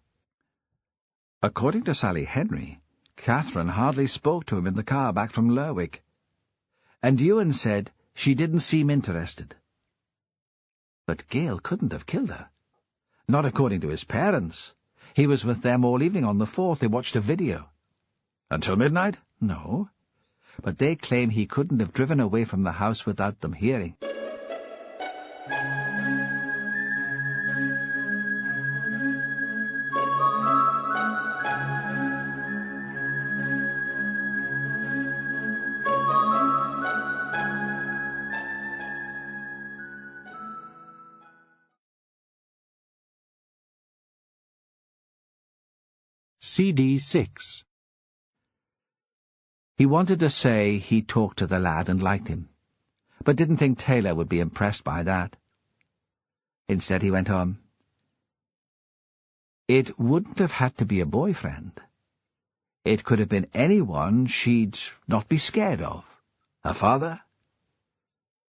According to Sally Henry, Catherine hardly spoke to him in the car back from Lerwick. And Ewan said she didn't seem interested. But Gale couldn't have killed her. Not according to his parents. He was with them all evening on the 4th. They watched a video. Until midnight? No. But they claim he couldn't have driven away from the house without them hearing. CD 6. He wanted to say he talked to the lad and liked him, but didn't think Taylor would be impressed by that. Instead he went on. It wouldn't have had to be a boyfriend. It could have been anyone she'd not be scared of. Her father?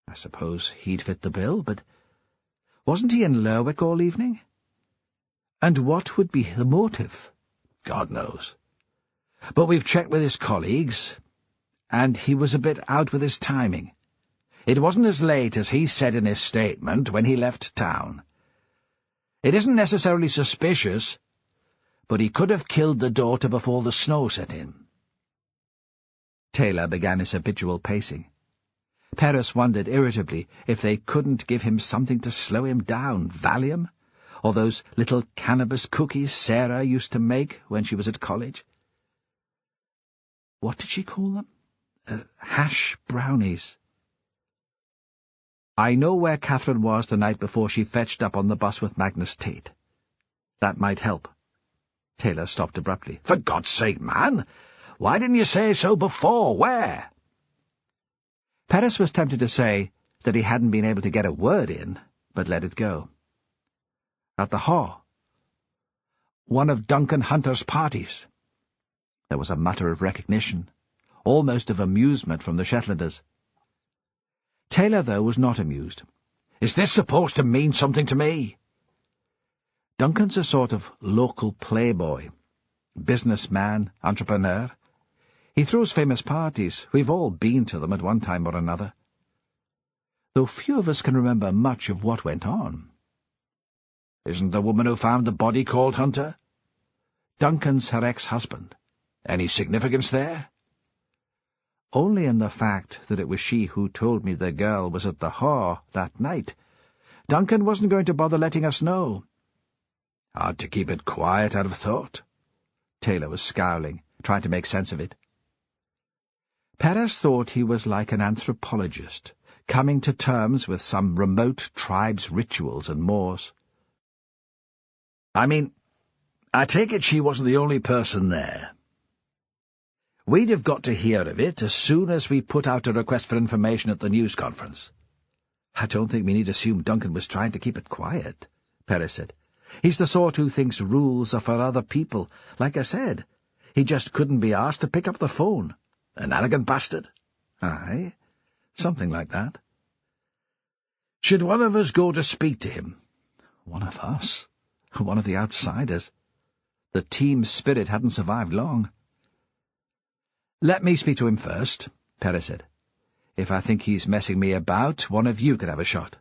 I suppose he'd fit the bill, but wasn't he in Lerwick all evening? And what would be the motive? God knows. But we've checked with his colleagues, and he was a bit out with his timing. It wasn't as late as he said in his statement when he left town. It isn't necessarily suspicious, but he could have killed the daughter before the snow set in. Taylor began his habitual pacing. Paris wondered irritably if they couldn't give him something to slow him down, Valium, or those little cannabis cookies Sarah used to make when she was at college. What did she call them? Hash brownies. I know where Catherine was the night before she fetched up on the bus with Magnus Tate. That might help. Taylor stopped abruptly. For God's sake, man! Why didn't you say so before? Where? Paris was tempted to say that he hadn't been able to get a word in, but let it go. At the Haw. One of Duncan Hunter's parties. There was a mutter of recognition, almost of amusement from the Shetlanders. Taylor, though, was not amused. Is this supposed to mean something to me? Duncan's a sort of local playboy, businessman, entrepreneur. He throws famous parties. We've all been to them at one time or another. Though few of us can remember much of what went on. Isn't the woman who found the body called Hunter? Duncan's her ex-husband. Any significance there? Only in the fact that it was she who told me the girl was at the Haw that night. Duncan wasn't going to bother letting us know. Hard to keep it quiet, I'd have thought. Taylor was scowling, trying to make sense of it. Paris thought he was like an anthropologist, coming to terms with some remote tribe's rituals and mores. I mean, I take it she wasn't the only person there. We'd have got to hear of it as soon as we put out a request for information at the news conference. I don't think we need assume Duncan was trying to keep it quiet, Paris said. He's the sort who thinks rules are for other people. Like I said, he just couldn't be asked to pick up the phone. An arrogant bastard. Aye, something like that. Should one of us go to speak to him? One of us? One of the outsiders? The team spirit hadn't survived long. Let me speak to him first, Perry said. If I think he's messing me about, one of you could have a shot.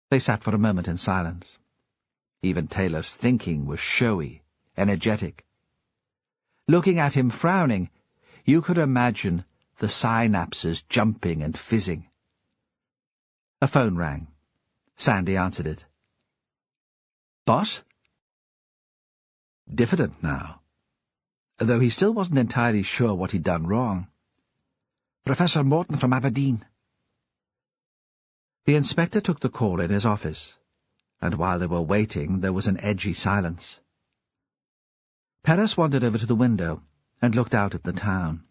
They sat for a moment in silence. Even Taylor's thinking was showy, energetic. Looking at him frowning, you could imagine the synapses jumping and fizzing. A phone rang. Sandy answered it. Boss? Diffident now, though he still wasn't entirely sure what he'd done wrong. Professor Morton from Aberdeen. The inspector took the call in his office, and while they were waiting there was an edgy silence. Paris wandered over to the window and looked out at the town.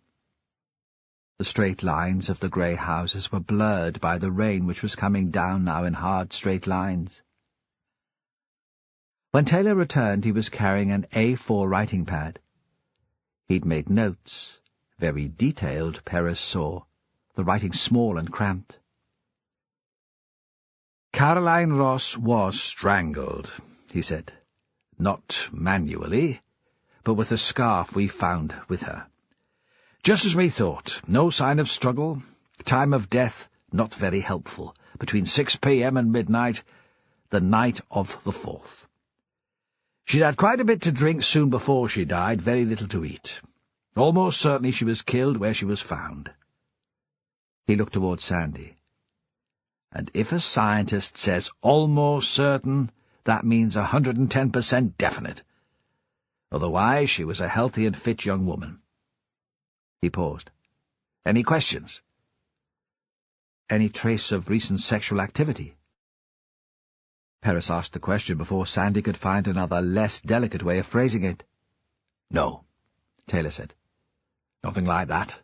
The straight lines of the grey houses were blurred by the rain which was coming down now in hard straight lines. When Taylor returned he was carrying an A4 writing pad. He'd made notes, very detailed, Paris saw, the writing small and cramped. Caroline Ross was strangled, he said. Not manually, but with the scarf we found with her. Just as we thought, no sign of struggle, time of death not very helpful, between 6 p.m. and midnight, the night of the 4th. She'd had quite a bit to drink soon before she died, very little to eat. Almost certainly she was killed where she was found. He looked towards Sandy. And if a scientist says almost certain, that means 110% definite. Otherwise she was a healthy and fit young woman. He paused. Any questions? Any trace of recent sexual activity? Paris asked the question before Sandy could find another, less delicate way of phrasing it. No, Taylor said. Nothing like that.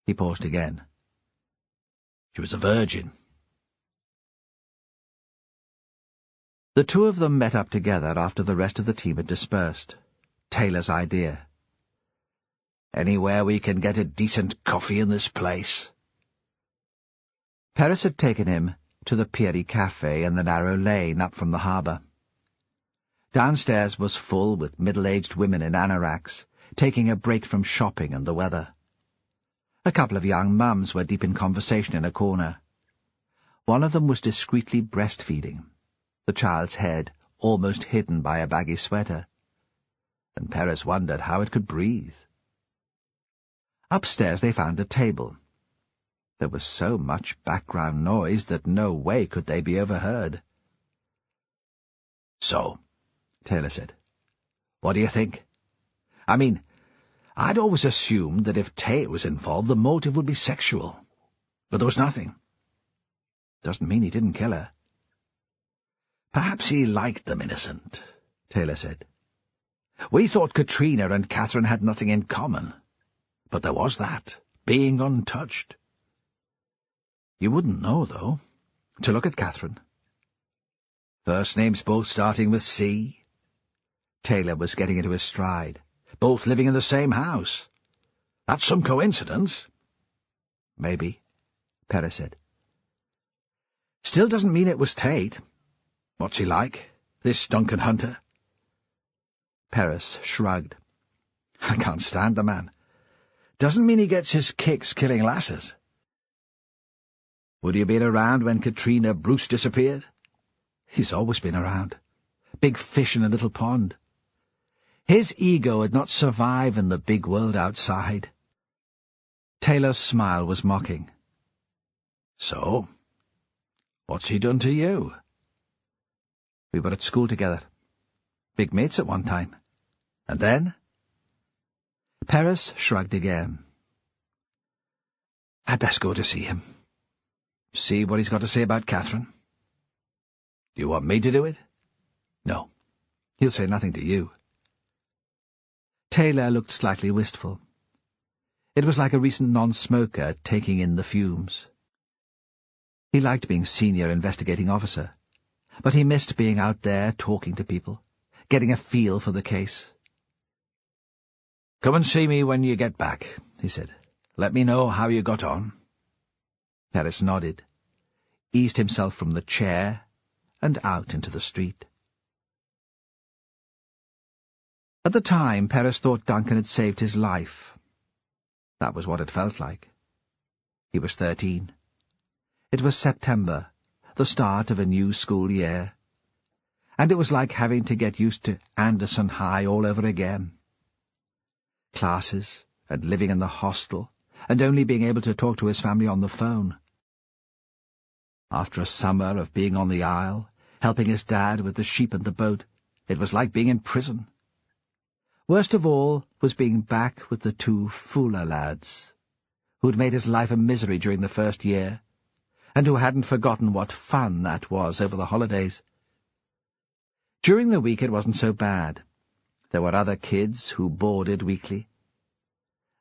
He paused again. She was a virgin. The two of them met up together after the rest of the team had dispersed. Taylor's idea. Anywhere we can get a decent coffee in this place? Paris had taken him to the Pieri Cafe in the narrow lane up from the harbour. Downstairs was full with middle-aged women in anoraks, taking a break from shopping and the weather. A couple of young mums were deep in conversation in a corner. One of them was discreetly breastfeeding, the child's head almost hidden by a baggy sweater, and Paris wondered how it could breathe. Upstairs they found a table. There was so much background noise that no way could they be overheard. So, Taylor said, what do you think? I mean, I'd always assumed that if Tate was involved, the motive would be sexual. But there was nothing. Doesn't mean he didn't kill her. Perhaps he liked them innocent, Taylor said. We thought Katrina and Catherine had nothing in common. But there was that, being untouched. You wouldn't know, though, to look at Catherine. First names both starting with C. Taylor was getting into his stride. Both living in the same house. That's some coincidence. Maybe, Perry said. Still doesn't mean it was Tate. What's he like, this Duncan Hunter? Paris shrugged. I can't stand the man. Doesn't mean he gets his kicks killing lasses. Would he have been around when Katrina Bruce disappeared? He's always been around. Big fish in a little pond. His ego had not survived in the big world outside. Taylor's smile was mocking. So, what's he done to you? We were at school together. Big mates at one time. And then? Paris shrugged again. I'd best go to see him. See what he's got to say about Catherine. Do you want me to do it? No. He'll say nothing to you. Taylor looked slightly wistful. It was like a recent non-smoker taking in the fumes. He liked being senior investigating officer, but he missed being out there talking to people, getting a feel for the case. "Come and see me when you get back," he said. "Let me know how you got on." Paris nodded, eased himself from the chair, and out into the street. At the time, Paris thought Duncan had saved his life. That was what it felt like. He was 13. It was September, the start of a new school year, and it was like having to get used to Anderson High all over again. Classes, and living in the hostel, and only being able to talk to his family on the phone. After a summer of being on the Isle, helping his dad with the sheep and the boat, it was like being in prison. Worst of all was being back with the two Fuller lads, who'd made his life a misery during the first year, and who hadn't forgotten what fun that was over the holidays. During the week it wasn't so bad. There were other kids who boarded weekly.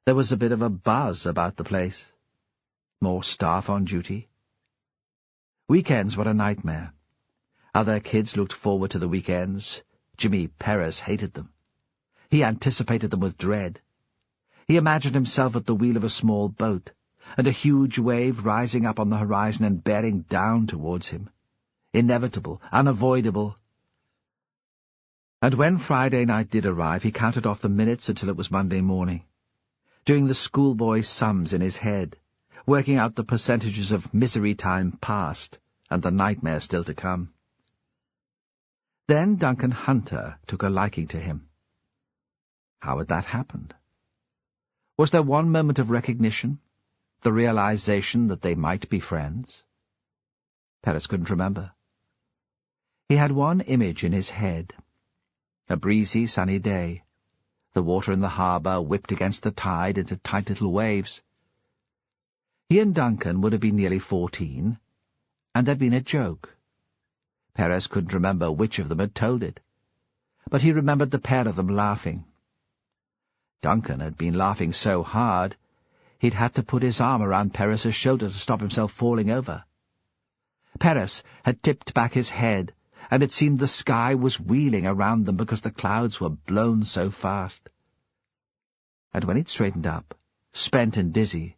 There was a bit of a buzz about the place. More staff on duty. Weekends were a nightmare. Other kids looked forward to the weekends. Jimmy Paris hated them. He anticipated them with dread. He imagined himself at the wheel of a small boat, and a huge wave rising up on the horizon and bearing down towards him. Inevitable, unavoidable. And when Friday night did arrive, he counted off the minutes until it was Monday morning, doing the schoolboy sums in his head, working out the percentages of misery time past and the nightmare still to come. Then Duncan Hunter took a liking to him. How had that happened? Was there one moment of recognition, the realization that they might be friends? Paris couldn't remember. He had one image in his head. A breezy, sunny day. The water in the harbour whipped against the tide into tight little waves. He and Duncan would have been nearly 14, and there'd been a joke. Paris couldn't remember which of them had told it, but he remembered the pair of them laughing. Duncan had been laughing so hard, he'd had to put his arm around Paris's shoulder to stop himself falling over. Paris had tipped back his head, and it seemed the sky was wheeling around them because the clouds were blown so fast. And when he'd straightened up, spent and dizzy,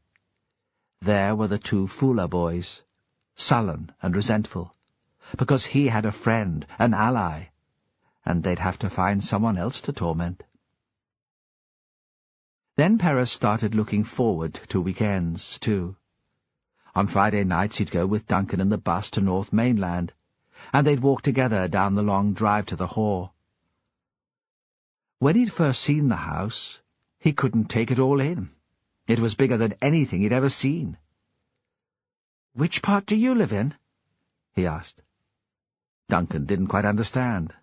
there were the two Fuller boys, sullen and resentful, because he had a friend, an ally, and they'd have to find someone else to torment. Then Paris started looking forward to weekends, too. On Friday nights he'd go with Duncan in the bus to North Mainland, and they'd walk together down the long drive to the Hall. When he'd first seen the house, he couldn't take it all in. It was bigger than anything he'd ever seen. "Which part do you live in?" he asked. Duncan didn't quite understand.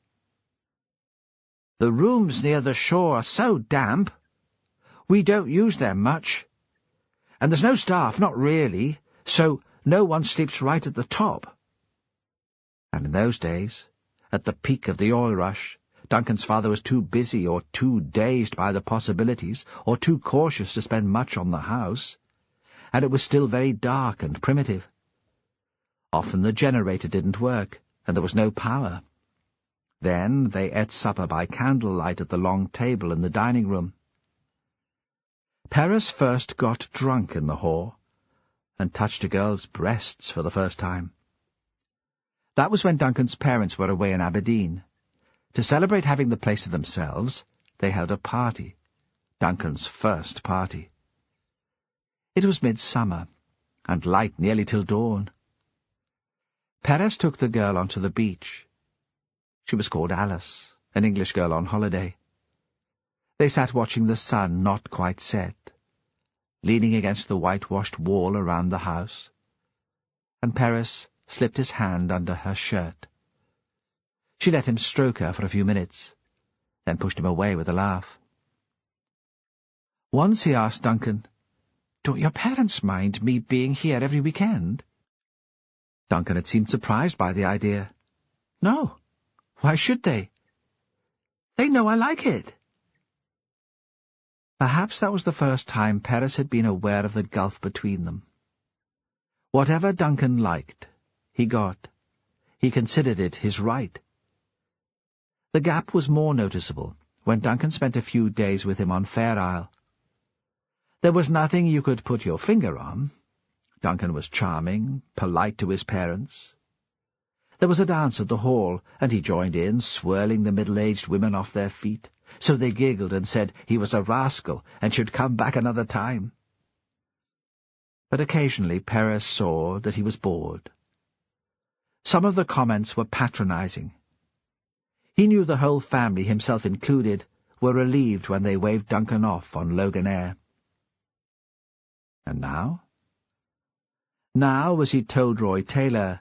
"The rooms near the shore are so damp. We don't use them much. And there's no staff, not really, so no one sleeps right at the top." And in those days, at the peak of the oil rush, Duncan's father was too busy or too dazed by the possibilities or too cautious to spend much on the house, and it was still very dark and primitive. Often the generator didn't work, and there was no power. Then they ate supper by candlelight at the long table in the dining room. Paris first got drunk in the Hall, and touched a girl's breasts for the first time. That was when Duncan's parents were away in Aberdeen. To celebrate having the place to themselves, they held a party, Duncan's first party. It was midsummer, and light nearly till dawn. Paris took the girl onto the beach. She was called Alice, an English girl on holiday. They sat watching the sun not quite set, leaning against the whitewashed wall around the house, and Paris slipped his hand under her shirt. She let him stroke her for a few minutes, then pushed him away with a laugh. Once he asked Duncan, "Don't your parents mind me being here every weekend?" Duncan had seemed surprised by the idea. "No. Why should they? They know I like it." Perhaps that was the first time Paris had been aware of the gulf between them. Whatever Duncan liked, he got. He considered it his right. The gap was more noticeable when Duncan spent a few days with him on Fair Isle. There was nothing you could put your finger on. Duncan was charming, polite to his parents. There was a dance at the hall, and he joined in, swirling the middle-aged women off their feet, so they giggled and said he was a rascal and should come back another time. But occasionally Perez saw that he was bored. Some of the comments were patronizing. He knew the whole family, himself included, were relieved when they waved Duncan off on Loganair. And now? Now, as he told Roy Taylor,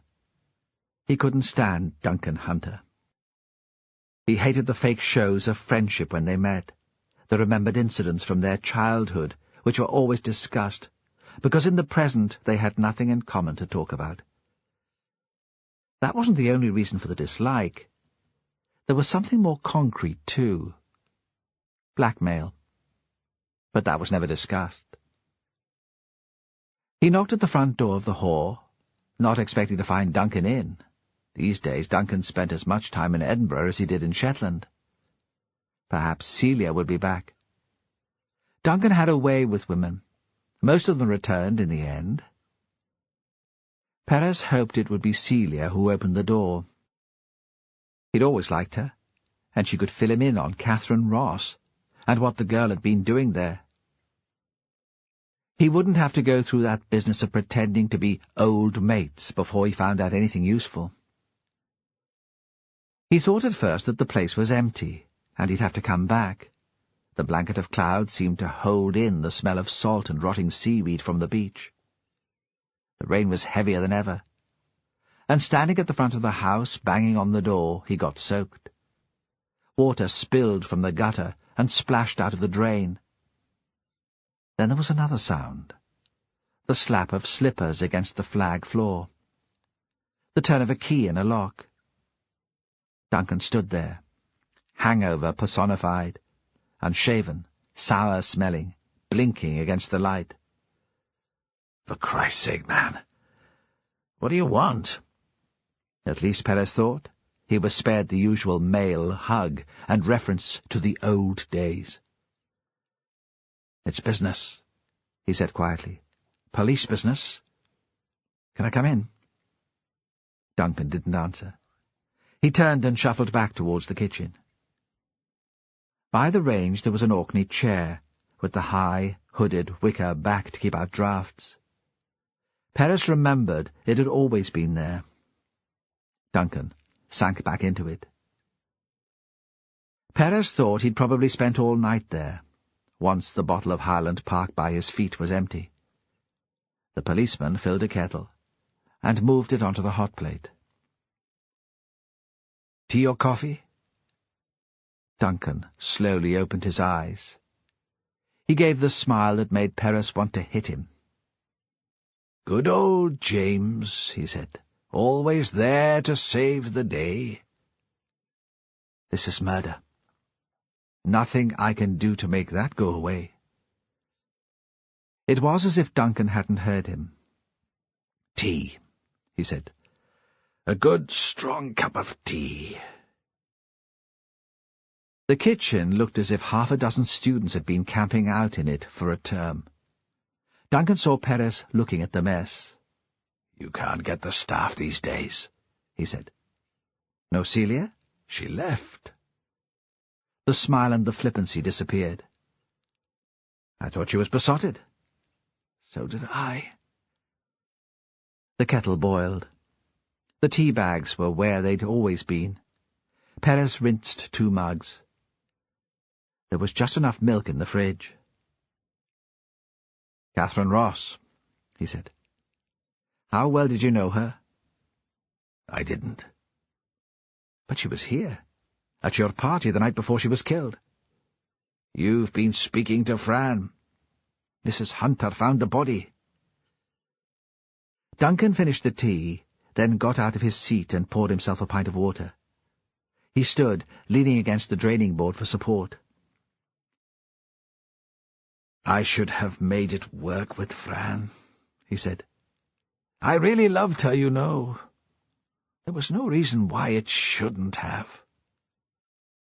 he couldn't stand Duncan Hunter. He hated the fake shows of friendship when they met, the remembered incidents from their childhood, which were always discussed, because in the present they had nothing in common to talk about. That wasn't the only reason for the dislike. There was something more concrete, too. Blackmail. But that was never discussed. He knocked at the front door of the hall, not expecting to find Duncan in. These days Duncan spent as much time in Edinburgh as he did in Shetland. Perhaps Celia would be back. Duncan had a way with women. Most of them returned in the end. Perez hoped it would be Celia who opened the door. He'd always liked her, and she could fill him in on Catherine Ross, and what the girl had been doing there. He wouldn't have to go through that business of pretending to be old mates before he found out anything useful. He thought at first that the place was empty, and he'd have to come back. The blanket of cloud seemed to hold in the smell of salt and rotting seaweed from the beach. The rain was heavier than ever, and standing at the front of the house, banging on the door, he got soaked. Water spilled from the gutter and splashed out of the drain. Then there was another sound, the slap of slippers against the flag floor, the turn of a key in a lock. Duncan stood there, hangover personified, unshaven, sour-smelling, blinking against the light. For Christ's sake, man, what do you want? At least, Perez thought, he was spared the usual male hug and reference to the old days. It's business, he said quietly. Police business. Can I come in? Duncan didn't answer. He turned and shuffled back towards the kitchen. By the range there was an Orkney chair, with the high, hooded wicker back to keep out draughts. Perez remembered it had always been there. Duncan sank back into it. Perez thought he'd probably spent all night there, once the bottle of Highland Park by his feet was empty. The policeman filled a kettle and moved it onto the hot plate. Tea or coffee? Duncan slowly opened his eyes. He gave the smile that made Perez want to hit him. Good old James, he said, always there to save the day. This is murder. Nothing I can do to make that go away. It was as if Duncan hadn't heard him. Tea, he said. A good, strong cup of tea. The kitchen looked as if half a dozen students had been camping out in it for a term. Duncan saw Perez looking at the mess. You can't get the staff these days, he said. No Celia? She left. The smile and the flippancy disappeared. I thought she was besotted. So did I. The kettle boiled. The tea bags were where they'd always been. Perez rinsed 2 mugs. There was just enough milk in the fridge. Catherine Ross, he said. How well did you know her? I didn't. But she was here, at your party the night before she was killed. You've been speaking to Fran. Mrs. Hunter found the body. Duncan finished the tea, then got out of his seat and poured himself a pint of water. He stood, leaning against the draining board for support. I should have made it work with Fran, he said. I really loved her, you know. There was no reason why it shouldn't have.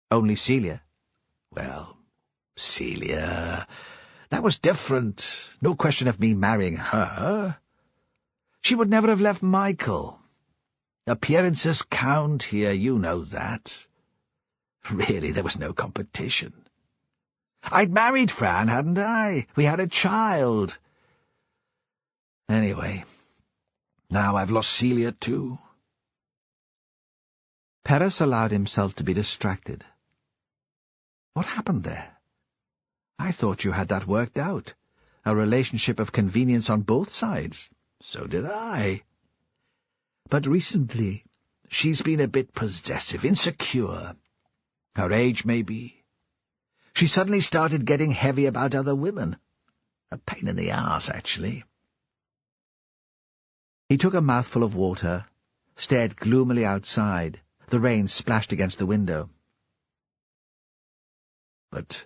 Only Celia. Well, Celia... That was different. No question of me marrying her. She would never have left Michael. Appearances count here, you know that. Really, there was no competition. I'd married Fran, hadn't I? We had a child. Anyway, now I've lost Celia too. Paris allowed himself to be distracted. What happened there? I thought you had that worked out. A relationship of convenience on both sides. So did I. But recently, she's been a bit possessive, insecure. Her age, maybe. She suddenly started getting heavy about other women. A pain in the arse, actually. He took a mouthful of water, stared gloomily outside. The rain splashed against the window. But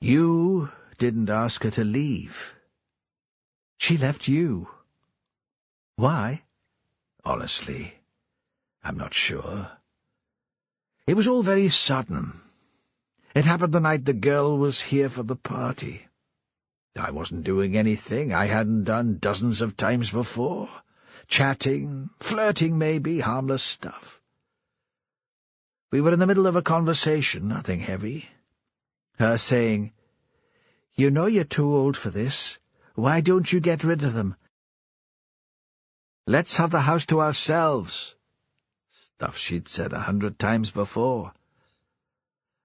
you didn't ask her to leave. She left you. Why? Honestly, I'm not sure. It was all very sudden. It happened the night the girl was here for the party. I wasn't doing anything I hadn't done dozens of times before. Chatting, flirting maybe, harmless stuff. We were in the middle of a conversation, nothing heavy. Her saying, "You know you're too old for this. Why don't you get rid of them? Let's have the house to ourselves." Stuff she'd said 100 times before.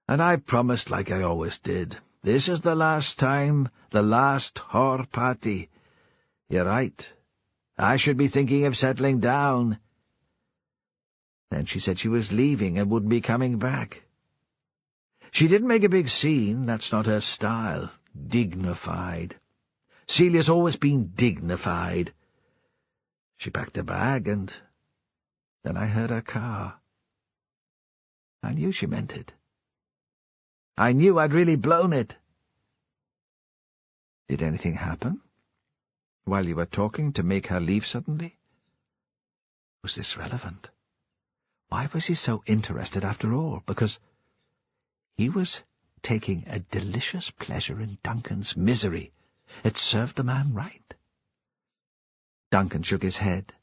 And I promised, like I always did, this is the last time, the last whore party. You're right. I should be thinking of settling down. Then she said she was leaving and wouldn't be coming back. She didn't make a big scene, that's not her style. Dignified. Celia's always been dignified. She packed a bag, and then I heard her car. I knew she meant it. I knew I'd really blown it. Did anything happen? While you were talking to make her leave suddenly? Was this relevant? Why was he so interested after all? Because he was taking a delicious pleasure in Duncan's misery. It served the man right. Duncan shook his head.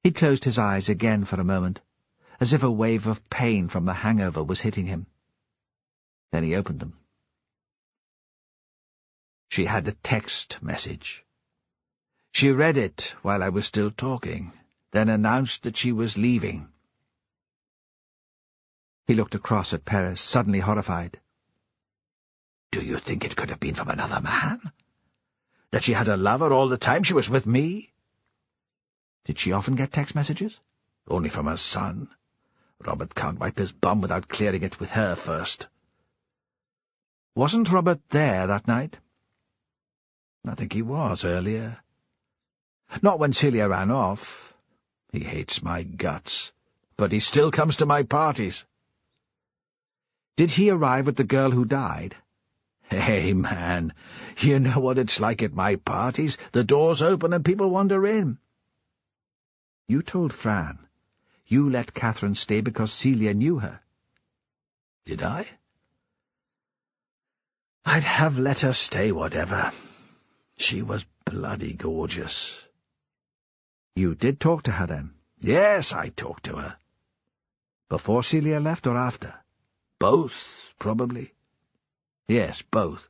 He closed his eyes again for a moment, as if a wave of pain from the hangover was hitting him. Then he opened them. She had a text message. She read it while I was still talking, then announced that she was leaving. He looked across at Paris, suddenly horrified. Do you think it could have been from another man? That she had a lover all the time she was with me? Did she often get text messages? Only from her son. Robert can't wipe his bum without clearing it with her first. Wasn't Robert there that night? I think he was earlier. Not when Celia ran off. He hates my guts. But he still comes to my parties. Did he arrive with the girl who died? Hey, man, you know what it's like at my parties. The doors open and people wander in. You told Fran you let Catherine stay because Celia knew her. Did I? I'd have let her stay, whatever. She was bloody gorgeous. You did talk to her, then? Yes, I talked to her. Before Celia left or after? Both, probably. Yes, both.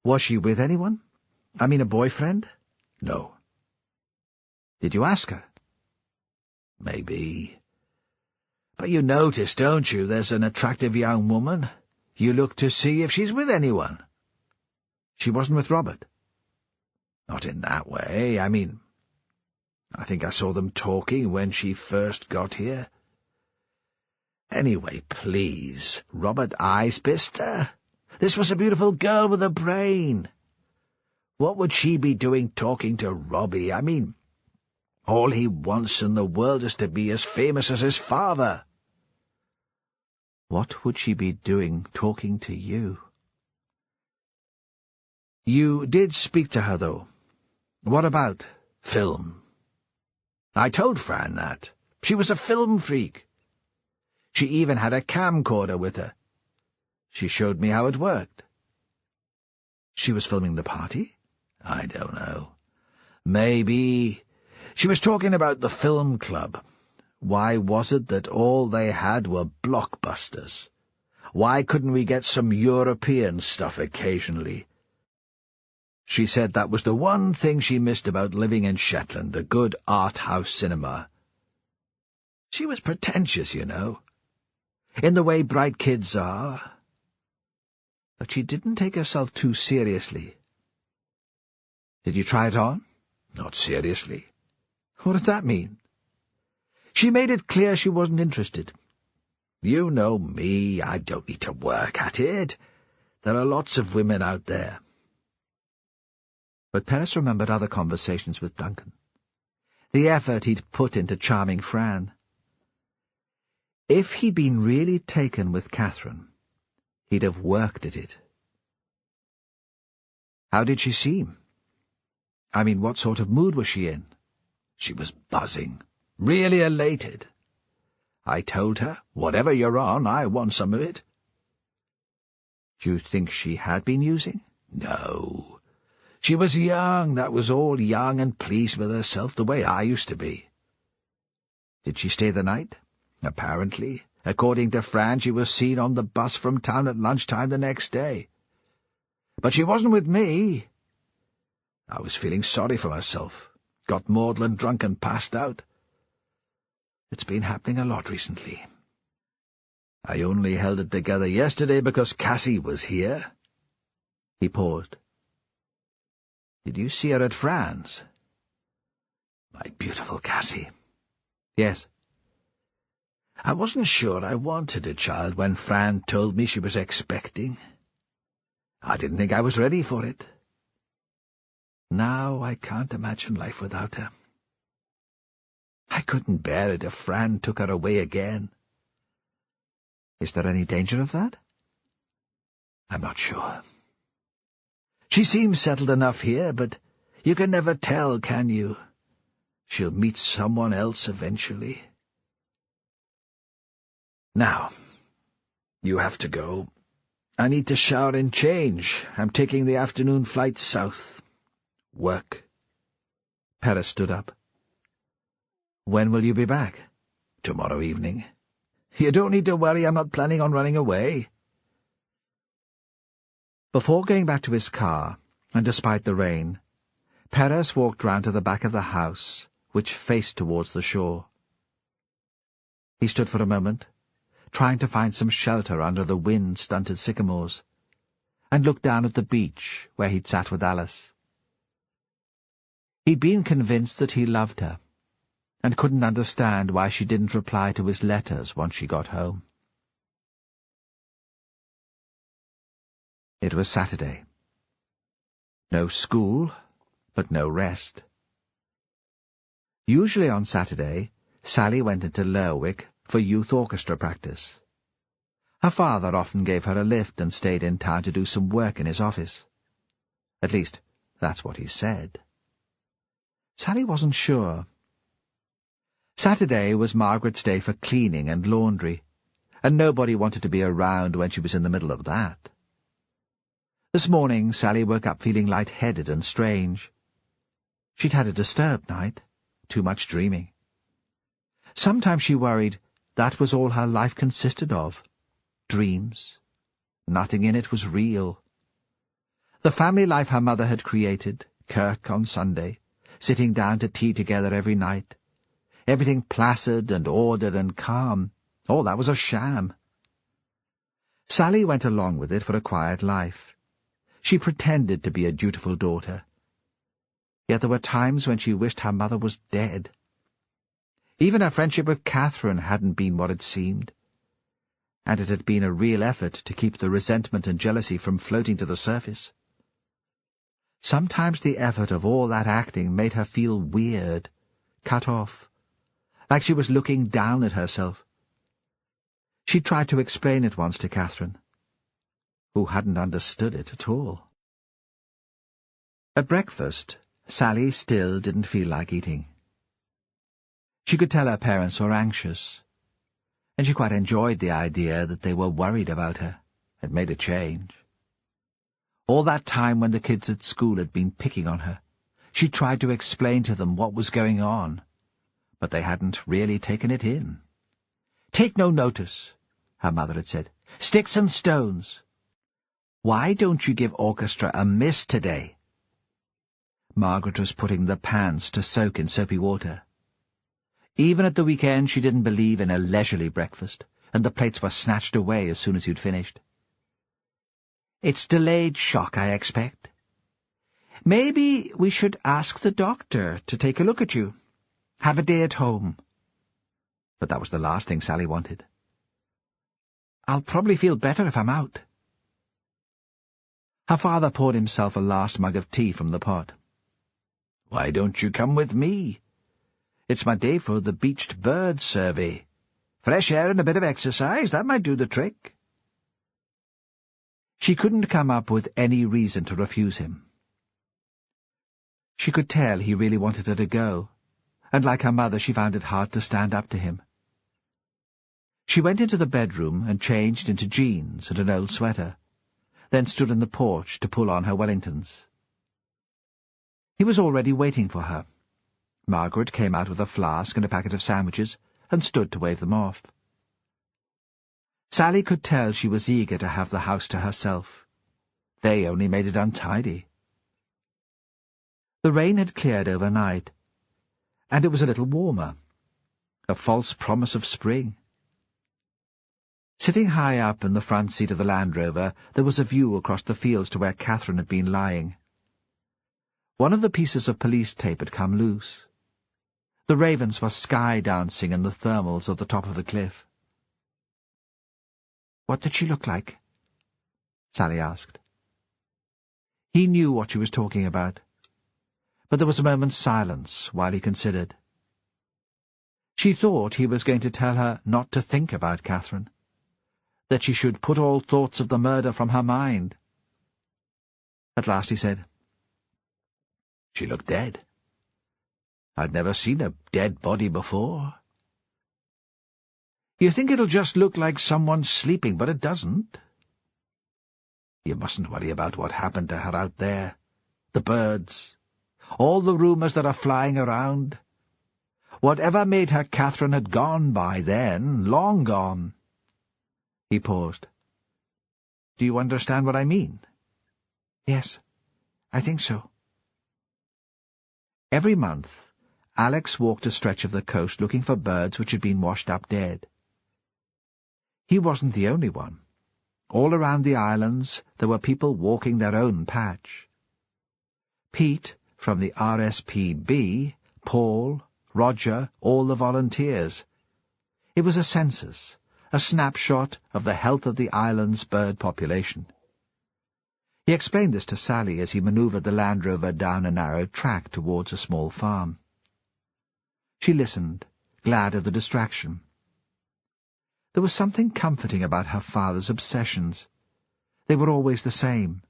Was she with anyone? I mean, a boyfriend? No. Did you ask her? Maybe. But you notice, don't you, there's an attractive young woman. You look to see if she's with anyone. She wasn't with Robert? Not in that way. I mean, I think I saw them talking when she first got here. Anyway, please, Robert eyes-pissed her. This was a beautiful girl with a brain. What would she be doing talking to Robbie? I mean, all he wants in the world is to be as famous as his father. What would she be doing talking to you? You did speak to her, though. What about? Film. I told Fran that. She was a film freak. She even had a camcorder with her. She showed me how it worked. She was filming the party? I don't know. Maybe. She was talking about the film club. Why was it that all they had were blockbusters? Why couldn't we get some European stuff occasionally? She said that was the one thing she missed about living in Shetland, a good art house cinema. She was pretentious, you know, in the way bright kids are. But she didn't take herself too seriously. Did you try it on? Not seriously. What does that mean? She made it clear she wasn't interested. You know me, I don't need to work at it. There are lots of women out there. But Perris remembered other conversations with Duncan. The effort he'd put into charming Fran. If he'd been really taken with Catherine, he'd have worked at it. How did she seem? I mean, what sort of mood was she in? She was buzzing, really elated. I told her, whatever you're on, I want some of it. Do you think she had been using? No. She was young, that was all, young and pleased with herself, the way I used to be. Did she stay the night? Apparently. According to Fran, she was seen on the bus from town at lunchtime the next day. But she wasn't with me. I was feeling sorry for myself. Got maudlin drunk and passed out. It's been happening a lot recently. I only held it together yesterday because Cassie was here. He paused. Did you see her at Fran's? My beautiful Cassie. Yes. I wasn't sure I wanted a child when Fran told me she was expecting. I didn't think I was ready for it. Now I can't imagine life without her. I couldn't bear it if Fran took her away again. Is there any danger of that? I'm not sure. She seems settled enough here, but you can never tell, can you? She'll meet someone else eventually. Now, you have to go. I need to shower and change. I'm taking the afternoon flight south. Work. Perris stood up. When will you be back? Tomorrow evening. You don't need to worry, I'm not planning on running away. Before going back to his car, and despite the rain, Perris walked round to the back of the house, which faced towards the shore. He stood for a moment, trying to find some shelter under the wind-stunted sycamores, and looked down at the beach where he'd sat with Alice. He'd been convinced that he loved her, and couldn't understand why she didn't reply to his letters once she got home. It was Saturday. No school, but no rest. Usually on Saturday, Sally went into Lerwick for youth orchestra practice. Her father often gave her a lift and stayed in town to do some work in his office. At least, that's what he said. Sally wasn't sure. Saturday was Margaret's day for cleaning and laundry, and nobody wanted to be around when she was in the middle of that. This morning Sally woke up feeling light-headed and strange. She'd had a disturbed night, too much dreaming. Sometimes she worried that was all her life consisted of. Dreams. Nothing in it was real. The family life her mother had created, kirk on Sunday, sitting down to tea together every night, everything placid and ordered and calm, all that was a sham. Sally went along with it for a quiet life. She pretended to be a dutiful daughter. Yet there were times when she wished her mother was dead. Even her friendship with Catherine hadn't been what it seemed, and it had been a real effort to keep the resentment and jealousy from floating to the surface. Sometimes the effort of all that acting made her feel weird, cut off, like she was looking down at herself. She tried to explain it once to Catherine, who hadn't understood it at all. At breakfast, Sally still didn't feel like eating. She could tell her parents were anxious, and she quite enjoyed the idea that they were worried about her. It made a change. All that time when the kids at school had been picking on her, she tried to explain to them what was going on, but they hadn't really taken it in. "Take no notice," her mother had said. "Sticks and stones. Why don't you give orchestra a miss today?" Margaret was putting the pans to soak in soapy water. Even at the weekend she didn't believe in a leisurely breakfast, and the plates were snatched away as soon as you'd finished. "It's delayed shock, I expect. Maybe we should ask the doctor to take a look at you. Have a day at home." But that was the last thing Sally wanted. "I'll probably feel better if I'm out." Her father poured himself a last mug of tea from the pot. "Why don't you come with me? It's my day for the beached bird survey. Fresh air and a bit of exercise, that might do the trick." She couldn't come up with any reason to refuse him. She could tell he really wanted her to go, and like her mother she found it hard to stand up to him. She went into the bedroom and changed into jeans and an old sweater, then stood in the porch to pull on her Wellingtons. He was already waiting for her. Margaret came out with a flask and a packet of sandwiches and stood to wave them off. Sally could tell she was eager to have the house to herself. They only made it untidy. The rain had cleared overnight, and it was a little warmer, a false promise of spring. Sitting high up in the front seat of the Land Rover, there was a view across the fields to where Catherine had been lying. One of the pieces of police tape had come loose. The ravens were sky-dancing in the thermals at the top of the cliff. "What did she look like?" Sally asked. He knew what she was talking about, but there was a moment's silence while he considered. She thought he was going to tell her not to think about Catherine, that she should put all thoughts of the murder from her mind. At last he said, "She looked dead. I'd never seen a dead body before. You think it'll just look like someone sleeping, but it doesn't. You mustn't worry about what happened to her out there. The birds, all the rumours that are flying around. Whatever made her Catherine had gone by then, long gone." He paused. "Do you understand what I mean?" "Yes, I think so." Every month, Alex walked a stretch of the coast looking for birds which had been washed up dead. He wasn't the only one. All around the islands there were people walking their own patch. Pete, from the RSPB, Paul, Roger, all the volunteers. It was a census, a snapshot of the health of the island's bird population. He explained this to Sally as he manoeuvred the Land Rover down a narrow track towards a small farm. She listened, glad of the distraction. There was something comforting about her father's obsessions. They were always the same.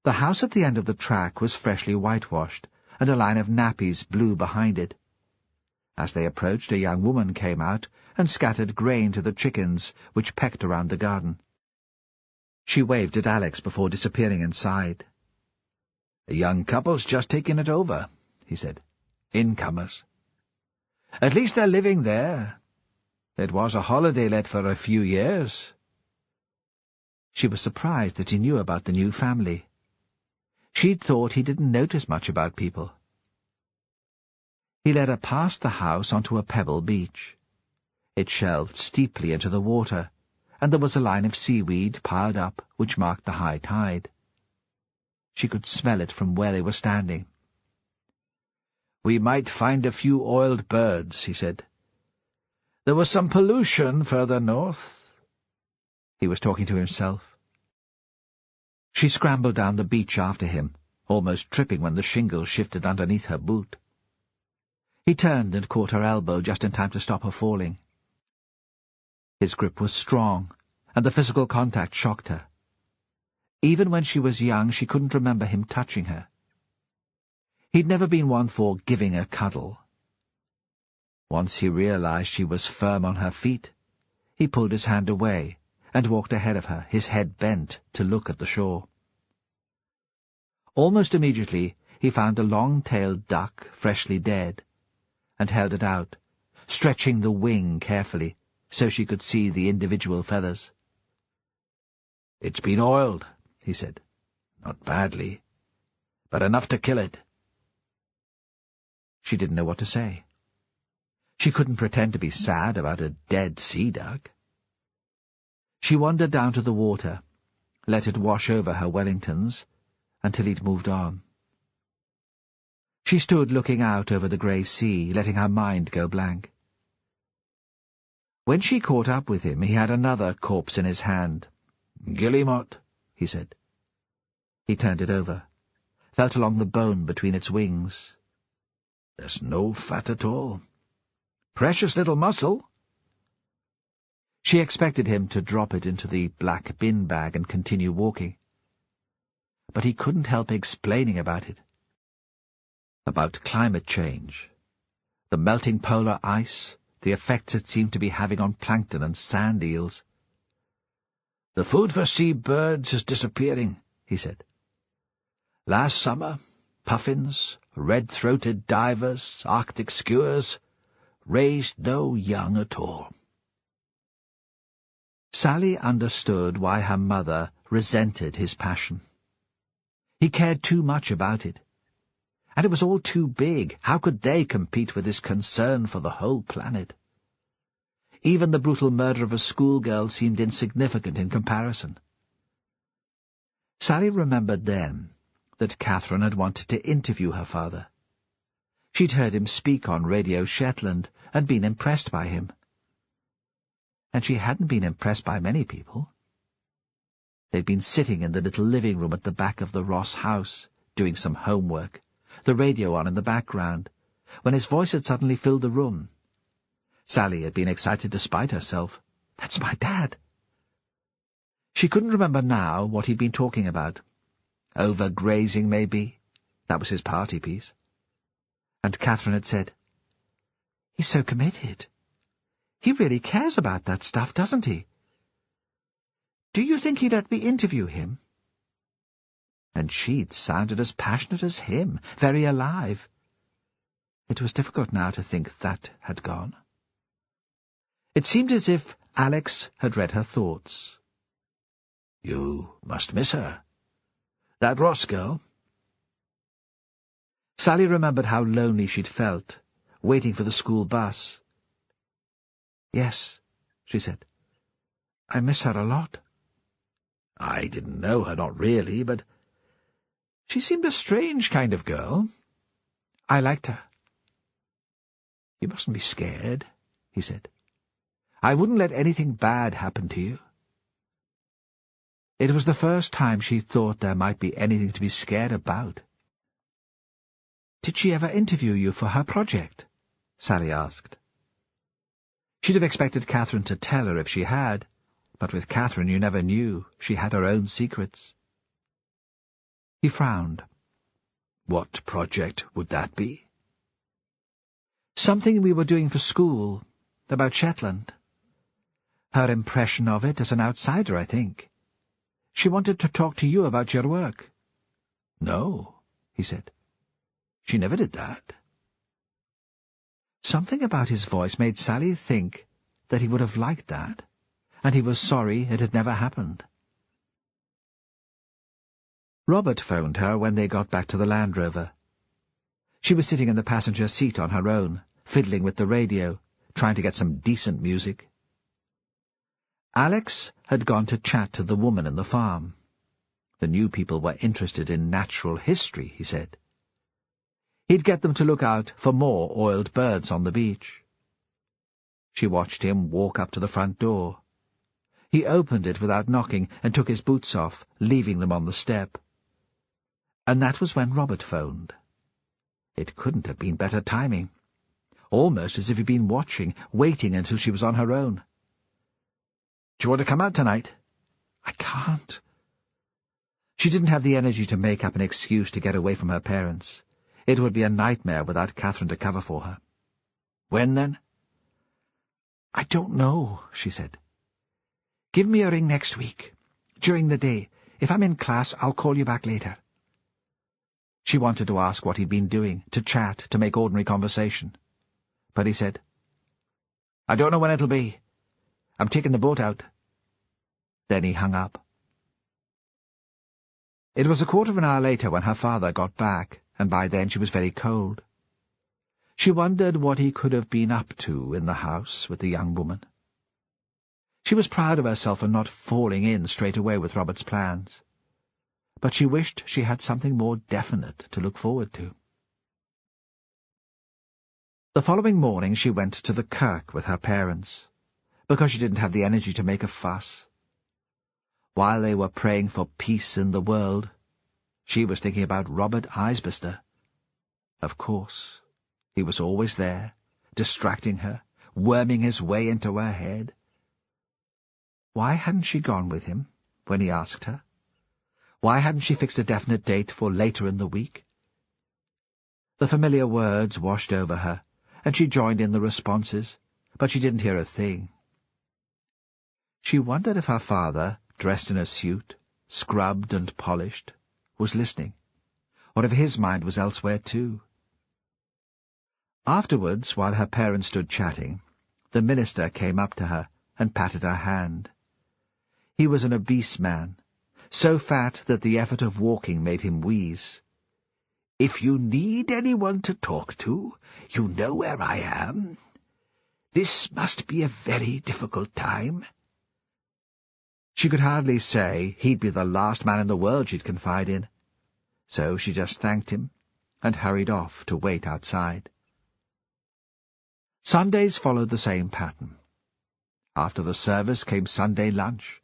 The house at the end of the track was freshly whitewashed, and a line of nappies blew behind it. As they approached, a young woman came out and scattered grain to the chickens which pecked around the garden. She waved at Alex before disappearing inside. "A young couple's just taken it over," he said. "Incomers. At least they're living there. It was a holiday let for a few years." She was surprised that he knew about the new family. She'd thought he didn't notice much about people. He led her past the house onto a pebble beach. It shelved steeply into the water, and there was a line of seaweed piled up which marked the high tide. She could smell it from where they were standing. "We might find a few oiled birds," he said. "There was some pollution further north." He was talking to himself. She scrambled down the beach after him, almost tripping when the shingle shifted underneath her boot. He turned and caught her elbow just in time to stop her falling. His grip was strong, and the physical contact shocked her. Even when she was young, she couldn't remember him touching her. He'd never been one for giving a cuddle. Once he realized she was firm on her feet, he pulled his hand away and walked ahead of her, his head bent to look at the shore. Almost immediately he found a long-tailed duck, freshly dead, and held it out, stretching the wing carefully so she could see the individual feathers. "It's been oiled," he said. "Not badly, but enough to kill it." She didn't know what to say. She couldn't pretend to be sad about a dead sea duck. She wandered down to the water, let it wash over her Wellingtons, until he'd moved on. She stood looking out over the grey sea, letting her mind go blank. When she caught up with him, he had another corpse in his hand. "Guillemot," he said. He turned it over, felt along the bone between its wings. "There's no fat at all. Precious little muscle." She expected him to drop it into the black bin bag and continue walking. But he couldn't help explaining about it. About climate change, the melting polar ice, the effects it seemed to be having on plankton and sand eels. "The food for sea birds is disappearing," he said. "Last summer, puffins, red-throated divers, Arctic skuas, raised no young at all." Sally understood why her mother resented his passion. He cared too much about it. And it was all too big. How could they compete with his concern for the whole planet? Even the brutal murder of a schoolgirl seemed insignificant in comparison. Sally remembered then that Catherine had wanted to interview her father. She'd heard him speak on Radio Shetland and been impressed by him. And she hadn't been impressed by many people. They'd been sitting in the little living room at the back of the Ross house, doing some homework, the radio on in the background, when his voice had suddenly filled the room. Sally had been excited despite herself. "That's my dad." She couldn't remember now what he'd been talking about. Overgrazing, maybe. That was his party piece. And Catherine had said, "He's so committed. He really cares about that stuff, doesn't he? Do you think he'd let me interview him?" And she'd sounded as passionate as him, very alive. It was difficult now to think that had gone. It seemed as if Alex had read her thoughts. "You must miss her. That Ross girl." Sally remembered how lonely she'd felt, waiting for the school bus. "Yes," she said. "I miss her a lot." "I didn't know her, not really, but she seemed a strange kind of girl." "I liked her." "You mustn't be scared," he said. "I wouldn't let anything bad happen to you." It was the first time she thought there might be anything to be scared about. "Did she ever interview you for her project?" Sally asked. She'd have expected Catherine to tell her if she had, but with Catherine you never knew. She had her own secrets. He frowned. "What project would that be?" "Something we were doing for school, about Shetland. Her impression of it as an outsider, I think. She wanted to talk to you about your work." "No," he said. "She never did that." Something about his voice made Sally think that he would have liked that, and he was sorry it had never happened. Robert phoned her when they got back to the Land Rover. She was sitting in the passenger seat on her own, fiddling with the radio, trying to get some decent music. Alex had gone to chat to the woman in the farm. The new people were interested in natural history, he said. He'd get them to look out for more oiled birds on the beach. She watched him walk up to the front door. He opened it without knocking and took his boots off, leaving them on the step. And that was when Robert phoned. It couldn't have been better timing. Almost as if he'd been watching, waiting until she was on her own. "Do you want to come out tonight?" "I can't." She didn't have the energy to make up an excuse to get away from her parents. It would be a nightmare without Catherine to cover for her. When, then? I don't know, she said. Give me a ring next week, during the day. If I'm in class, I'll call you back later. She wanted to ask what he'd been doing, to chat, to make ordinary conversation. But he said, I don't know when it'll be. I'm taking the boat out. Then he hung up. It was a quarter of an hour later when her father got back, and by then she was very cold. She wondered what he could have been up to in the house with the young woman. She was proud of herself for not falling in straight away with Robert's plans, but she wished she had something more definite to look forward to. The following morning she went to the kirk with her parents, because she didn't have the energy to make a fuss. While they were praying for peace in the world, she was thinking about Robert Isbister. Of course, he was always there, distracting her, worming his way into her head. Why hadn't she gone with him when he asked her? Why hadn't she fixed a definite date for later in the week? The familiar words washed over her, and she joined in the responses, but she didn't hear a thing. She wondered if her father, dressed in a suit, scrubbed and polished, was listening, or if his mind was elsewhere too. Afterwards, while her parents stood chatting, the minister came up to her and patted her hand. He was an obese man, so fat that the effort of walking made him wheeze. "If you need anyone to talk to, you know where I am. This must be a very difficult time." She could hardly say he'd be the last man in the world she'd confide in, so she just thanked him and hurried off to wait outside. Sundays followed the same pattern. After the service came Sunday lunch.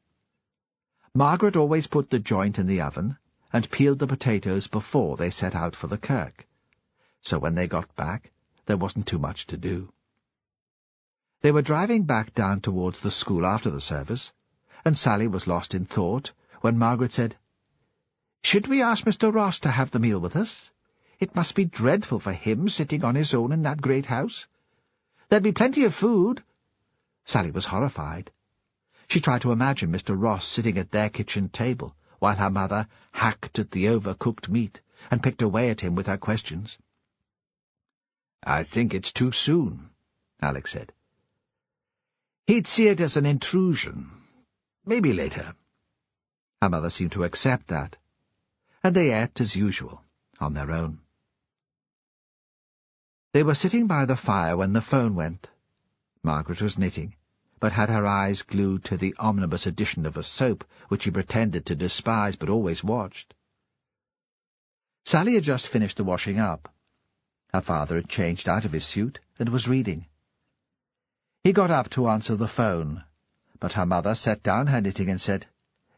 Margaret always put the joint in the oven and peeled the potatoes before they set out for the kirk, so when they got back there wasn't too much to do. They were driving back down towards the school after the service, and Sally was lost in thought when Margaret said, "Should we ask Mr. Ross to have the meal with us? It must be dreadful for him sitting on his own in that great house. There'd be plenty of food." Sally was horrified. She tried to imagine Mr. Ross sitting at their kitchen table while her mother hacked at the overcooked meat and picked away at him with her questions. "I think it's too soon," Alex said. "He'd see it as an intrusion. Maybe later." Her mother seemed to accept that, and they ate as usual, on their own. They were sitting by the fire when the phone went. Margaret was knitting, but had her eyes glued to the omnibus edition of a soap which she pretended to despise but always watched. Sally had just finished the washing up. Her father had changed out of his suit and was reading. He got up to answer the phone, but her mother set down her knitting and said,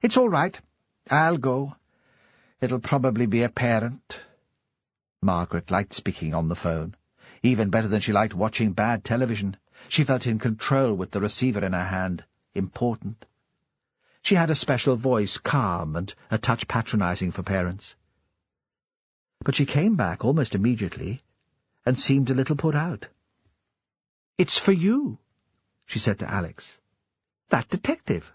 "It's all right. I'll go. It'll probably be a parent." Margaret liked speaking on the phone, even better than she liked watching bad television. She felt in control with the receiver in her hand, important. She had a special voice, calm and a touch patronizing for parents. But she came back almost immediately and seemed a little put out. "It's for you," she said to Alex. "That detective."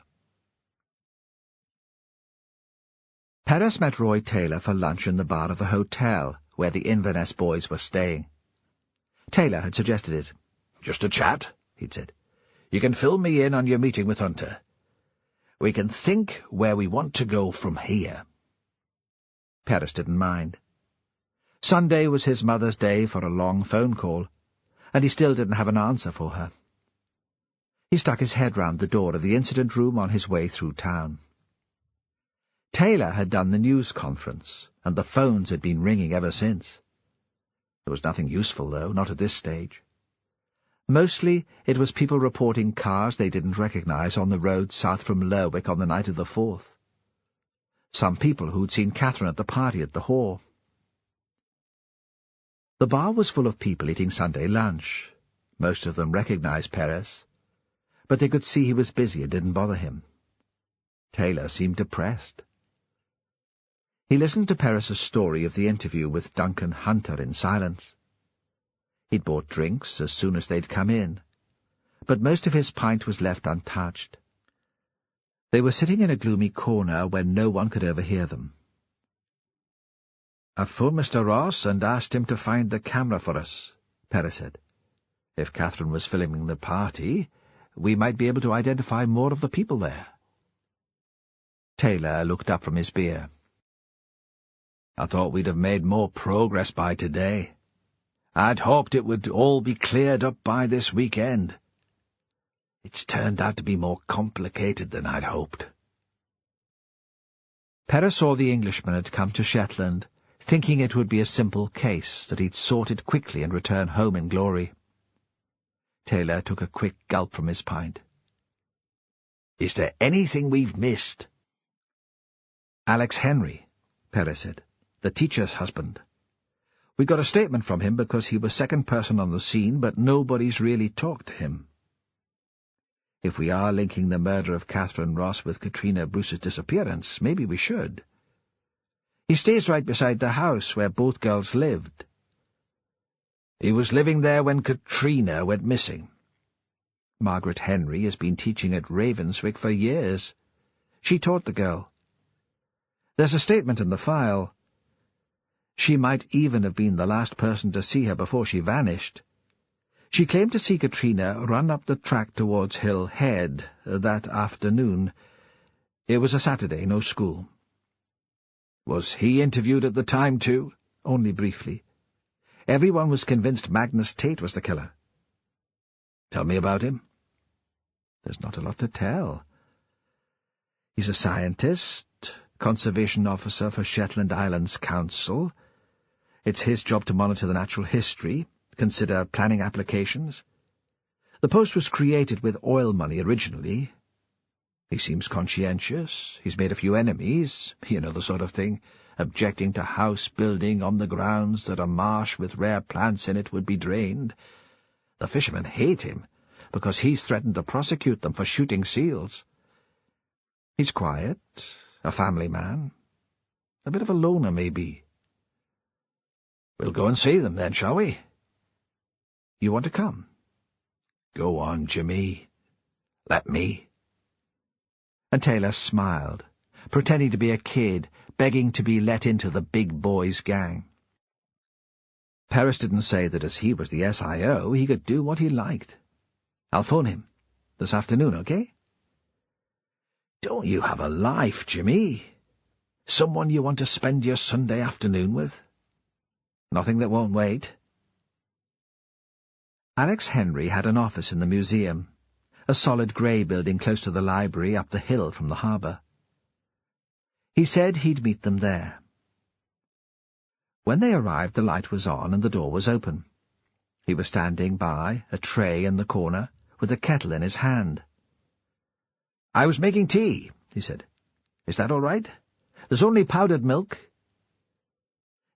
Paris met Roy Taylor for lunch in the bar of the hotel where the Inverness boys were staying. Taylor had suggested it. "Just a chat," he'd said. "You can fill me in on your meeting with Hunter. We can think where we want to go from here." Paris didn't mind. Sunday was his mother's day for a long phone call, and he still didn't have an answer for her. He stuck his head round the door of the incident room on his way through town. Taylor had done the news conference, and the phones had been ringing ever since. There was nothing useful, though, not at this stage. Mostly it was people reporting cars they didn't recognize on the road south from Lerwick on the night of the 4th. Some people who'd seen Catherine at the party at the Hall. The bar was full of people eating Sunday lunch. Most of them recognized Perez, but they could see he was busy and didn't bother him. Taylor seemed depressed. He listened to Perez's story of the interview with Duncan Hunter in silence. He'd bought drinks as soon as they'd come in, but most of his pint was left untouched. They were sitting in a gloomy corner where no one could overhear them. "I've phoned Mr. Ross and asked him to find the camera for us," Perry said. "If Catherine was filming the party, we might be able to identify more of the people there." Taylor looked up from his beer. "I thought we'd have made more progress by today. I'd hoped it would all be cleared up by this weekend. It's turned out to be more complicated than I'd hoped." Perry saw the Englishman had come to Shetland, thinking it would be a simple case that he'd sort it quickly and return home in glory. Taylor took a quick gulp from his pint. "Is there anything we've missed?" "Alex Henry," Perry said, "the teacher's husband. We got a statement from him because he was second person on the scene, but nobody's really talked to him. If we are linking the murder of Catherine Ross with Katrina Bruce's disappearance, maybe we should. He stays right beside the house where both girls lived." "He was living there when Katrina went missing." "Margaret Henry has been teaching at Ravenswick for years. She taught the girl. There's a statement in the file. She might even have been the last person to see her before she vanished. She claimed to see Katrina run up the track towards Hill Head that afternoon. It was a Saturday, no school." "Was he interviewed at the time, too?" "Only briefly. Everyone was convinced Magnus Tate was the killer." "Tell me about him." "There's not a lot to tell. He's a scientist, conservation officer for Shetland Islands Council. It's his job to monitor the natural history, consider planning applications. The post was created with oil money originally. He seems conscientious. He's made a few enemies, you know, the sort of thing, objecting to house building on the grounds that a marsh with rare plants in it would be drained. The fishermen hate him, because he's threatened to prosecute them for shooting seals. He's quiet, a family man, a bit of a loner, maybe." "We'll go and see them, then, shall we?" "You want to come?" "Go on, Jimmy. Let me." And Taylor smiled, pretending to be a kid, begging to be let into the big boys' gang. Paris didn't say that as he was the SIO, he could do what he liked. "I'll phone him. This afternoon, okay?" "Don't you have a life, Jimmy? Someone you want to spend your Sunday afternoon with?" "Nothing that won't wait." Alex Henry had an office in the museum, a solid grey building close to the library up the hill from the harbour. He said he'd meet them there. When they arrived, the light was on and the door was open. He was standing by, a tray in the corner, with a kettle in his hand. "I was making tea," he said. "Is that all right? There's only powdered milk."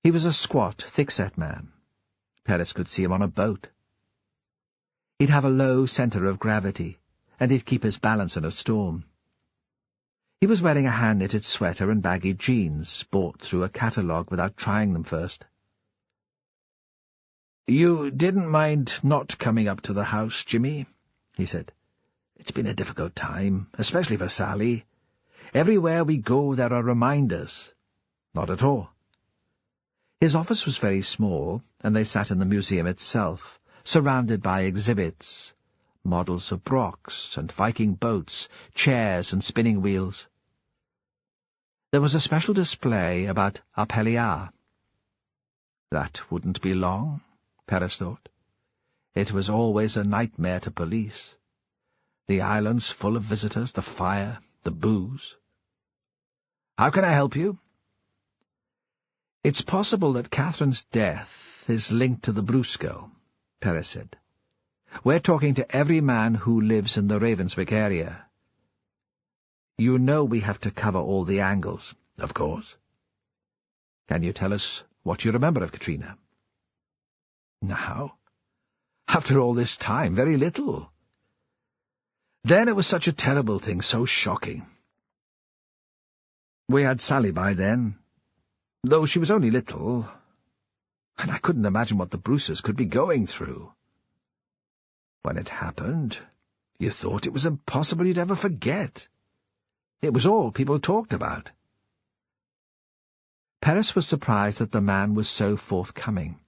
He was a squat, thick-set man. Perez could see him on a boat. He'd have a low centre of gravity, and he'd keep his balance in a storm. He was wearing a hand-knitted sweater and baggy jeans, bought through a catalogue without trying them first. "You didn't mind not coming up to the house, Jimmy?" he said. "It's been a difficult time, especially for Sally. Everywhere we go there are reminders." "Not at all." His office was very small, and they sat in the museum itself, surrounded by exhibits, models of Brochs and Viking boats, chairs and spinning wheels. There was a special display about Apelliar. That wouldn't be long, Paris thought. It was always a nightmare to police. The island's full of visitors, the fire, the booze. "How can I help you?" "It's possible that Catherine's death is linked to the Bruce girl," Paris said. "We're talking to every man who lives in the Ravenswick area. You know we have to cover all the angles." "Of course." "Can you tell us what you remember of Katrina?" "Now, after all this time, very little. Then it was such a terrible thing, so shocking. We had Sally by then, though she was only little. and I couldn't imagine what the Bruces could be going through. When it happened, you thought it was impossible you'd ever forget. It was all people talked about. Paris was surprised that the man was so forthcoming.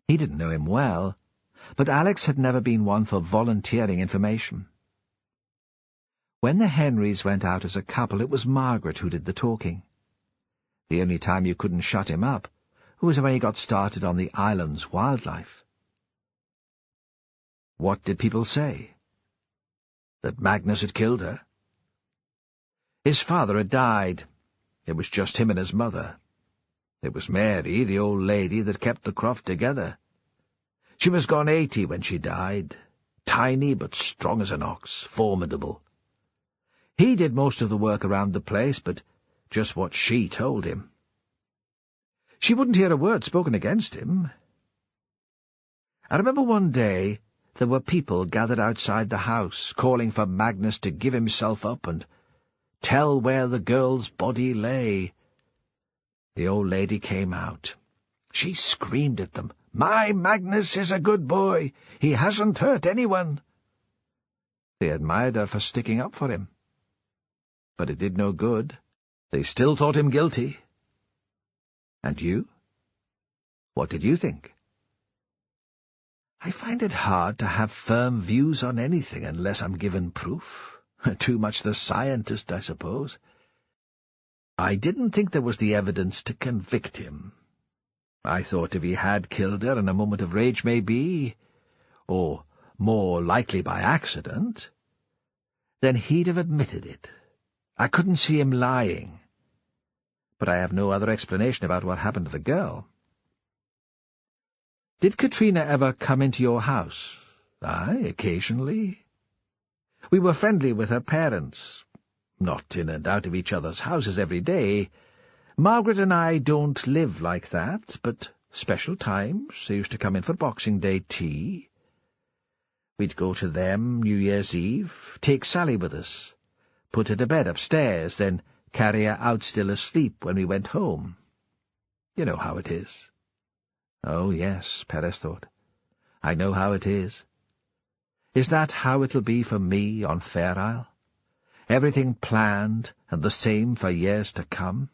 He didn't know him well, but Alex had never been one for volunteering information. When the Henrys went out as a couple, it was Margaret who did the talking. The only time you couldn't shut him up was when he got started on the island's wildlife. What did people say? That Magnus had killed her? His father had died. It was just him and his mother. It was Mary, the old lady, that kept the croft together. She was gone 80 when she died, tiny but strong as an ox, formidable. He did most of the work around the place, but just what she told him. She wouldn't hear a word spoken against him. I remember one day there were people gathered outside the house, calling for Magnus to give himself up and tell where the girl's body lay. The old lady came out. She screamed at them, "My Magnus is a good boy. He hasn't hurt anyone." They admired her for sticking up for him. But it did no good. They still thought him guilty. And you? What did you think? I find it hard to have firm views on anything unless I'm given proof. Too much the scientist, I suppose. I didn't think there was the evidence to convict him. I thought if he had killed her in a moment of rage, maybe, or more likely by accident, then he'd have admitted it. I couldn't see him lying. But I have no other explanation about what happened to the girl. Did Katrina ever come into your house? Aye, occasionally. We were friendly with her parents. Not in and out of each other's houses every day. Margaret and I don't live like that, but special times they used to come in for Boxing Day tea. We'd go to them New Year's Eve, take Sally with us, put her to bed upstairs, then carry her out still asleep when we went home. You know how it is. Oh, yes, Perez thought. I know how it is. Is that how it'll be for me on Fair Isle? Everything planned and the same for years to come?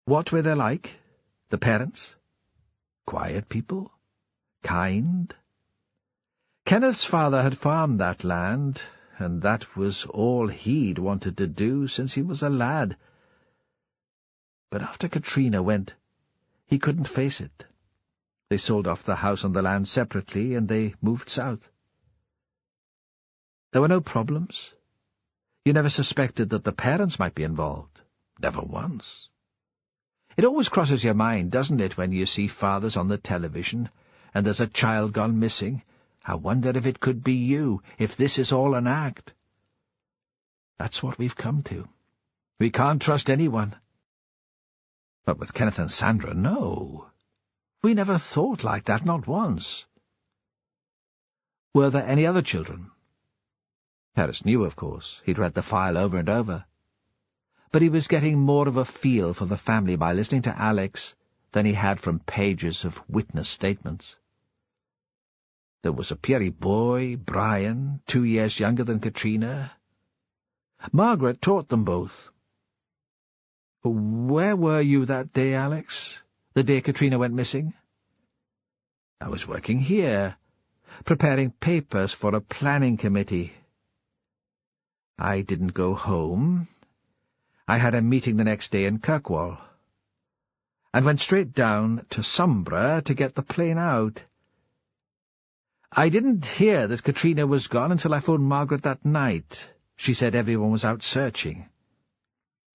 What were they like, the parents? Quiet people? Kind? Kenneth's father had farmed that land, and that was all he'd wanted to do since he was a lad. But after Katrina went, he couldn't face it. They sold off the house and the land separately, and they moved south. There were no problems. You never suspected that the parents might be involved. Never once. It always crosses your mind, doesn't it, when you see fathers on the television, and there's a child gone missing? I wonder if it could be you, if this is all an act. That's what we've come to. We can't trust anyone. But with Kenneth and Sandra, no. We never thought like that, not once. Were there any other children? Harris knew, of course. He'd read the file over and over. But he was getting more of a feel for the family by listening to Alex than he had from pages of witness statements. There was a Pierie boy, Brian, 2 years younger than Katrina. Margaret taught them both. Where were you that day, Alex? The day Katrina went missing? I was working here, preparing papers for a planning committee. I didn't go home. I had a meeting the next day in Kirkwall, and went straight down to Sombra to get the plane out. I didn't hear that Katrina was gone until I phoned Margaret that night. She said everyone was out searching.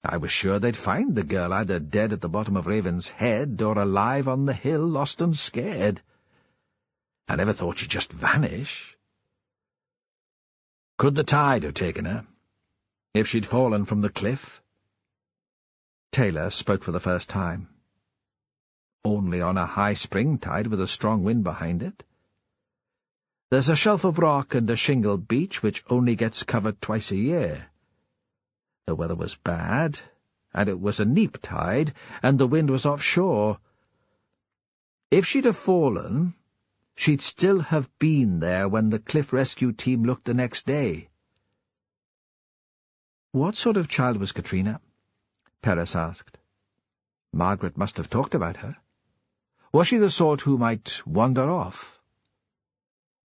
I was sure they'd find the girl either dead at the bottom of Raven's Head or alive on the hill, lost and scared. I never thought she'd just vanish. Could the tide have taken her? If she'd fallen from the cliff? Taylor spoke for the first time. Only on a high spring tide with a strong wind behind it. There's a shelf of rock and a shingle beach which only gets covered twice a year. The weather was bad, and it was a neap tide, and the wind was offshore, If she'd have fallen, she'd still have been there when the cliff rescue team looked the next day. What sort of child was Katrina? Perez asked. Margaret must have talked about her. Was she the sort who might wander off?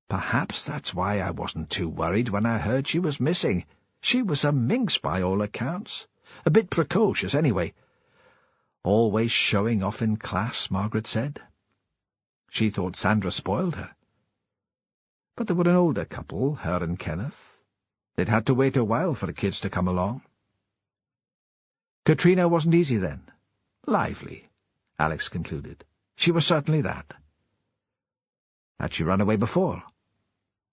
Perhaps that's why I wasn't too worried when I heard she was missing. She was a minx by all accounts. A bit precocious, anyway. Always showing off in class, Margaret said. She thought Sandra spoiled her. But they were an older couple, her and Kenneth. They'd had to wait a while for the kids to come along. Katrina wasn't easy then. Lively, Alex concluded. She was certainly that. Had she run away before?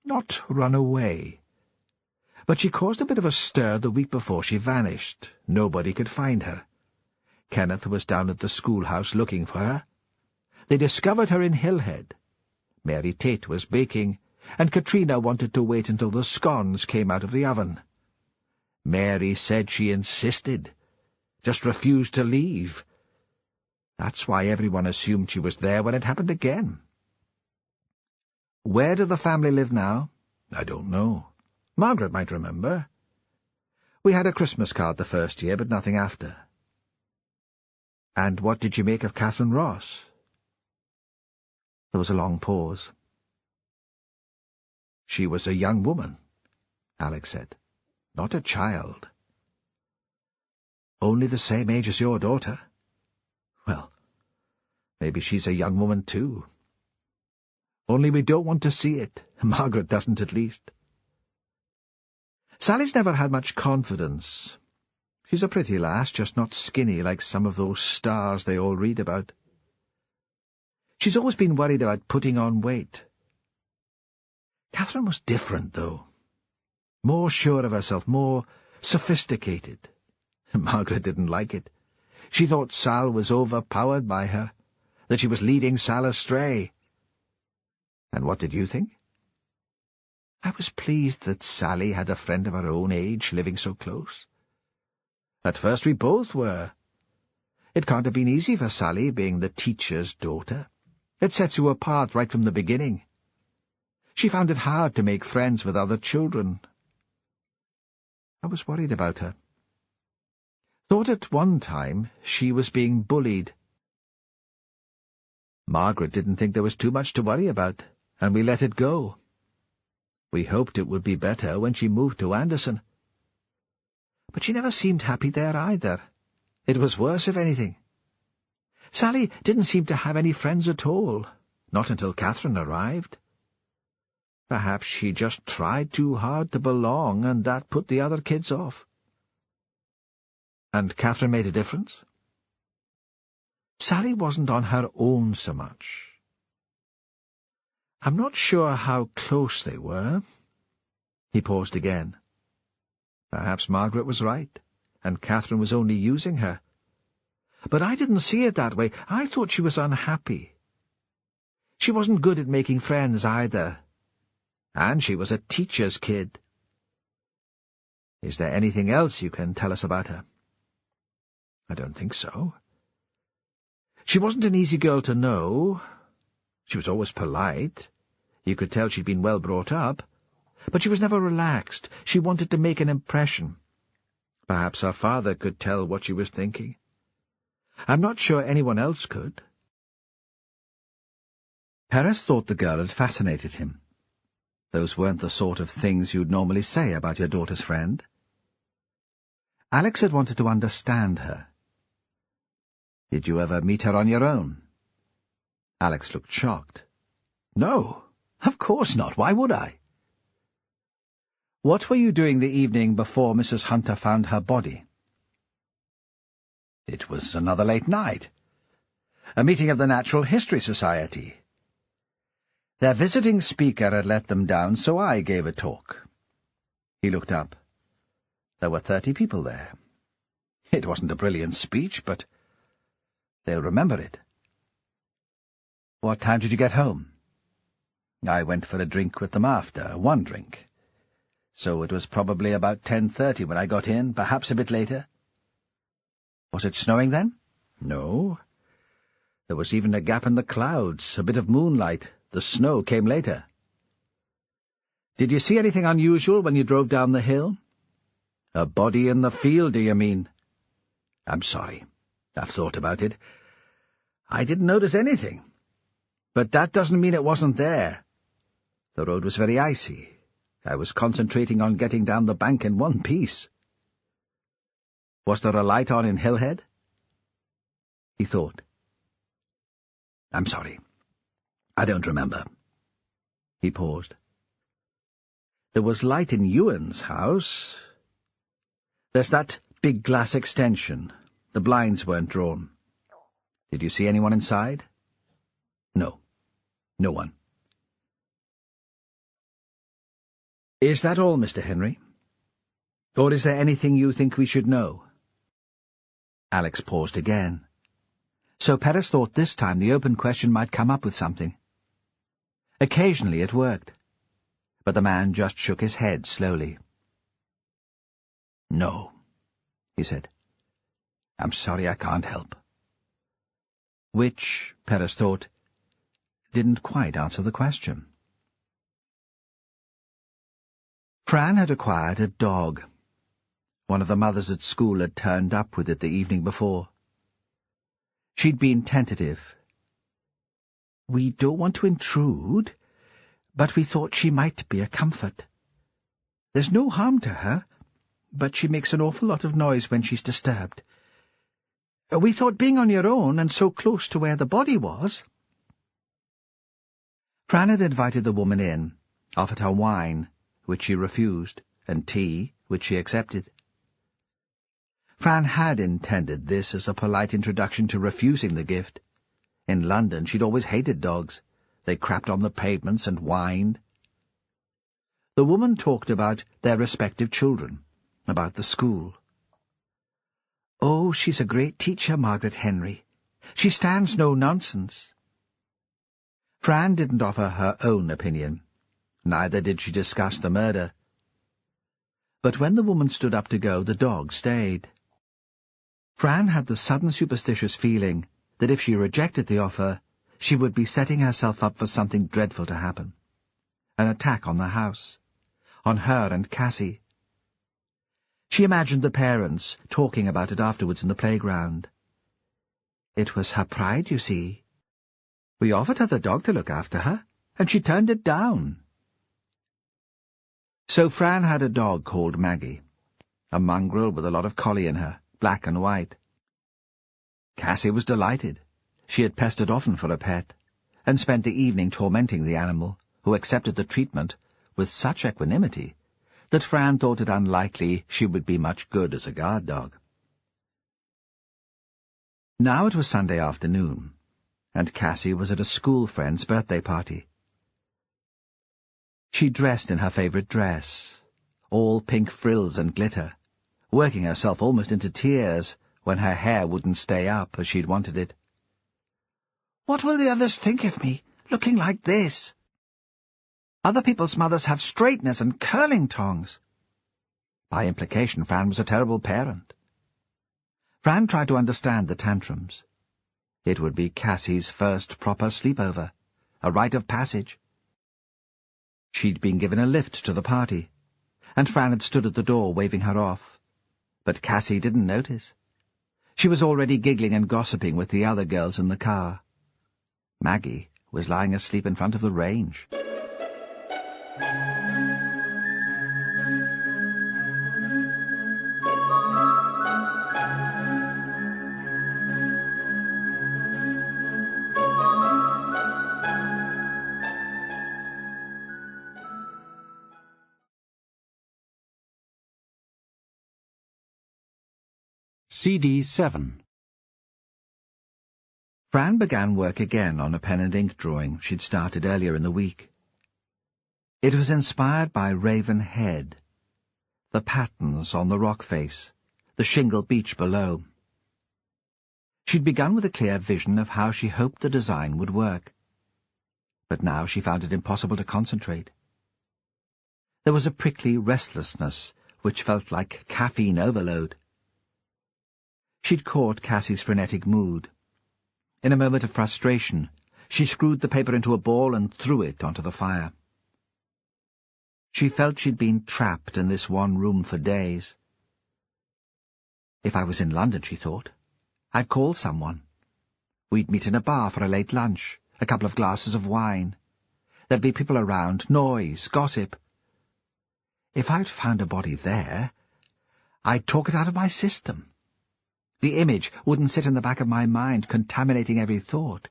Not run away. But she caused a bit of a stir the week before she vanished. Nobody could find her. Kenneth was down at the schoolhouse looking for her. They discovered her in Hillhead. Mary Tate was baking, and Katrina wanted to wait until the scones came out of the oven. Mary said she insisted, just refused to leave. That's why everyone assumed she was there when it happened again. Where do the family live now? I don't know. Margaret might remember. We had a Christmas card the first year, but nothing after. And what did you make of Catherine Ross? There was a long pause. She was a young woman, Alex said. Not a child. Only the same age as your daughter. Well, maybe she's a young woman too. Only we don't want to see it. Margaret doesn't, at least. Sally's never had much confidence. She's a pretty lass, just not skinny like some of those stars they all read about. She's always been worried about putting on weight. Catherine was different, though. More sure of herself, more sophisticated. Margaret didn't like it. She thought Sal was overpowered by her, that she was leading Sal astray. And what did you think? I was pleased that Sally had a friend of her own age living so close. At first we both were. It can't have been easy for Sally, being the teacher's daughter. It sets you apart right from the beginning. She found it hard to make friends with other children. I was worried about her. Thought at one time she was being bullied. Margaret didn't think there was too much to worry about, and we let it go. We hoped it would be better when she moved to Anderson. But she never seemed happy there either. It was worse, if anything. Sally didn't seem to have any friends at all, not until Catherine arrived. Perhaps she just tried too hard to belong, and that put the other kids off. And Catherine made a difference? Sally wasn't on her own so much. I'm not sure how close they were. He paused again. Perhaps Margaret was right, and Catherine was only using her. But I didn't see it that way. I thought she was unhappy. She wasn't good at making friends either. And she was a teacher's kid. Is there anything else you can tell us about her? I don't think so. She wasn't an easy girl to know. She was always polite. You could tell she'd been well brought up. But she was never relaxed. She wanted to make an impression. Perhaps her father could tell what she was thinking. I'm not sure anyone else could. Perez thought the girl had fascinated him. Those weren't the sort of things you'd normally say about your daughter's friend. Alex had wanted to understand her. Did you ever meet her on your own? Alex looked shocked. No, of course not. Why would I? What were you doing the evening before Mrs. Hunter found her body? It was another late night. A meeting of the Natural History Society. Their visiting speaker had let them down, so I gave a talk. He looked up. There were 30 people there. It wasn't a brilliant speech, but they'll remember it. What time did you get home? I went for a drink with them after, one drink. So it was probably about 10:30 when I got in, perhaps a bit later. Was it snowing then? No. There was even a gap in the clouds, a bit of moonlight. The snow came later. Did you see anything unusual when you drove down the hill? A body in the field, do you mean? I'm sorry. I've thought about it. I didn't notice anything. But that doesn't mean it wasn't there. The road was very icy. I was concentrating on getting down the bank in one piece. Was there a light on in Hillhead? He thought. I'm sorry. I don't remember. He paused. There was light in Ewan's house. There's that big glass extension. The blinds weren't drawn. Did you see anyone inside? No. No one. Is that all, Mr. Henry? Or is there anything you think we should know? Alex paused again. So Perez thought this time the open question might come up with something. Occasionally it worked, but the man just shook his head slowly. No, he said. I'm sorry I can't help. Which, Perez thought, didn't quite answer the question. Fran had acquired a dog. One of the mothers at school had turned up with it the evening before. She'd been tentative. We don't want to intrude, but we thought she might be a comfort. There's no harm to her, but she makes an awful lot of noise when she's disturbed. We thought being on your own and so close to where the body was. Fran had invited the woman in, offered her wine, which she refused, and tea, which she accepted. Fran had intended this as a polite introduction to refusing the gift. In London she'd always hated dogs. They crapped on the pavements and whined. The woman talked about their respective children, about the school. Oh, she's a great teacher, Margaret Henry. She stands no nonsense. Fran didn't offer her own opinion. Neither did she discuss the murder. But when the woman stood up to go, the dog stayed. Fran had the sudden superstitious feeling that if she rejected the offer, she would be setting herself up for something dreadful to happen. An attack on the house. On her and Cassie. She imagined the parents talking about it afterwards in the playground. It was her pride, you see. We offered her the dog to look after her, and she turned it down. So Fran had a dog called Maggie, a mongrel with a lot of collie in her, black and white. Cassie was delighted. She had pestered often for a pet, and spent the evening tormenting the animal, who accepted the treatment with such equanimity that Fran thought it unlikely she would be much good as a guard dog. Now it was Sunday afternoon, and Cassie was at a school friend's birthday party. She dressed in her favourite dress, all pink frills and glitter, working herself almost into tears when her hair wouldn't stay up as she'd wanted it. What will the others think of me, looking like this? Other people's mothers have straighteners and curling tongs. By implication, Fran was a terrible parent. Fran tried to understand the tantrums. It would be Cassie's first proper sleepover, a rite of passage. She'd been given a lift to the party, and Fran had stood at the door waving her off. But Cassie didn't notice. She was already giggling and gossiping with the other girls in the car. Maggie was lying asleep in front of the range. CD 7. Fran began work again on a pen and ink drawing she'd started earlier in the week. It was inspired by Raven Head, the patterns on the rock face, the shingle beach below. She'd begun with a clear vision of how she hoped the design would work, but now she found it impossible to concentrate. There was a prickly restlessness which felt like caffeine overload. She'd caught Cassie's frenetic mood. In a moment of frustration, she screwed the paper into a ball and threw it onto the fire. She felt she'd been trapped in this one room for days. If I was in London, she thought, I'd call someone. We'd meet in a bar for a late lunch, a couple of glasses of wine. There'd be people around, noise, gossip. If I'd found a body there, I'd talk it out of my system. The image wouldn't sit in the back of my mind, contaminating every thought.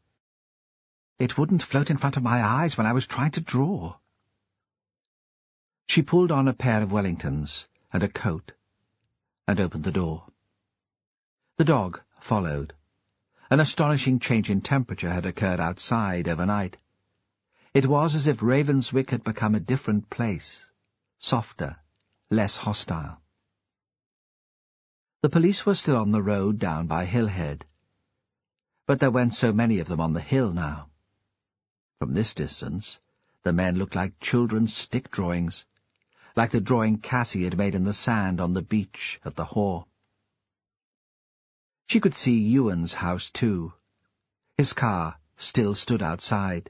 It wouldn't float in front of my eyes when I was trying to draw. She pulled on a pair of Wellingtons and a coat, and opened the door. The dog followed. An astonishing change in temperature had occurred outside overnight. It was as if Ravenswick had become a different place, softer, less hostile. The police were still on the road down by Hillhead, but there weren't so many of them on the hill now. From this distance, the men looked like children's stick drawings, like the drawing Cassie had made in the sand on the beach at the Haw. She could see Ewan's house, too. His car still stood outside.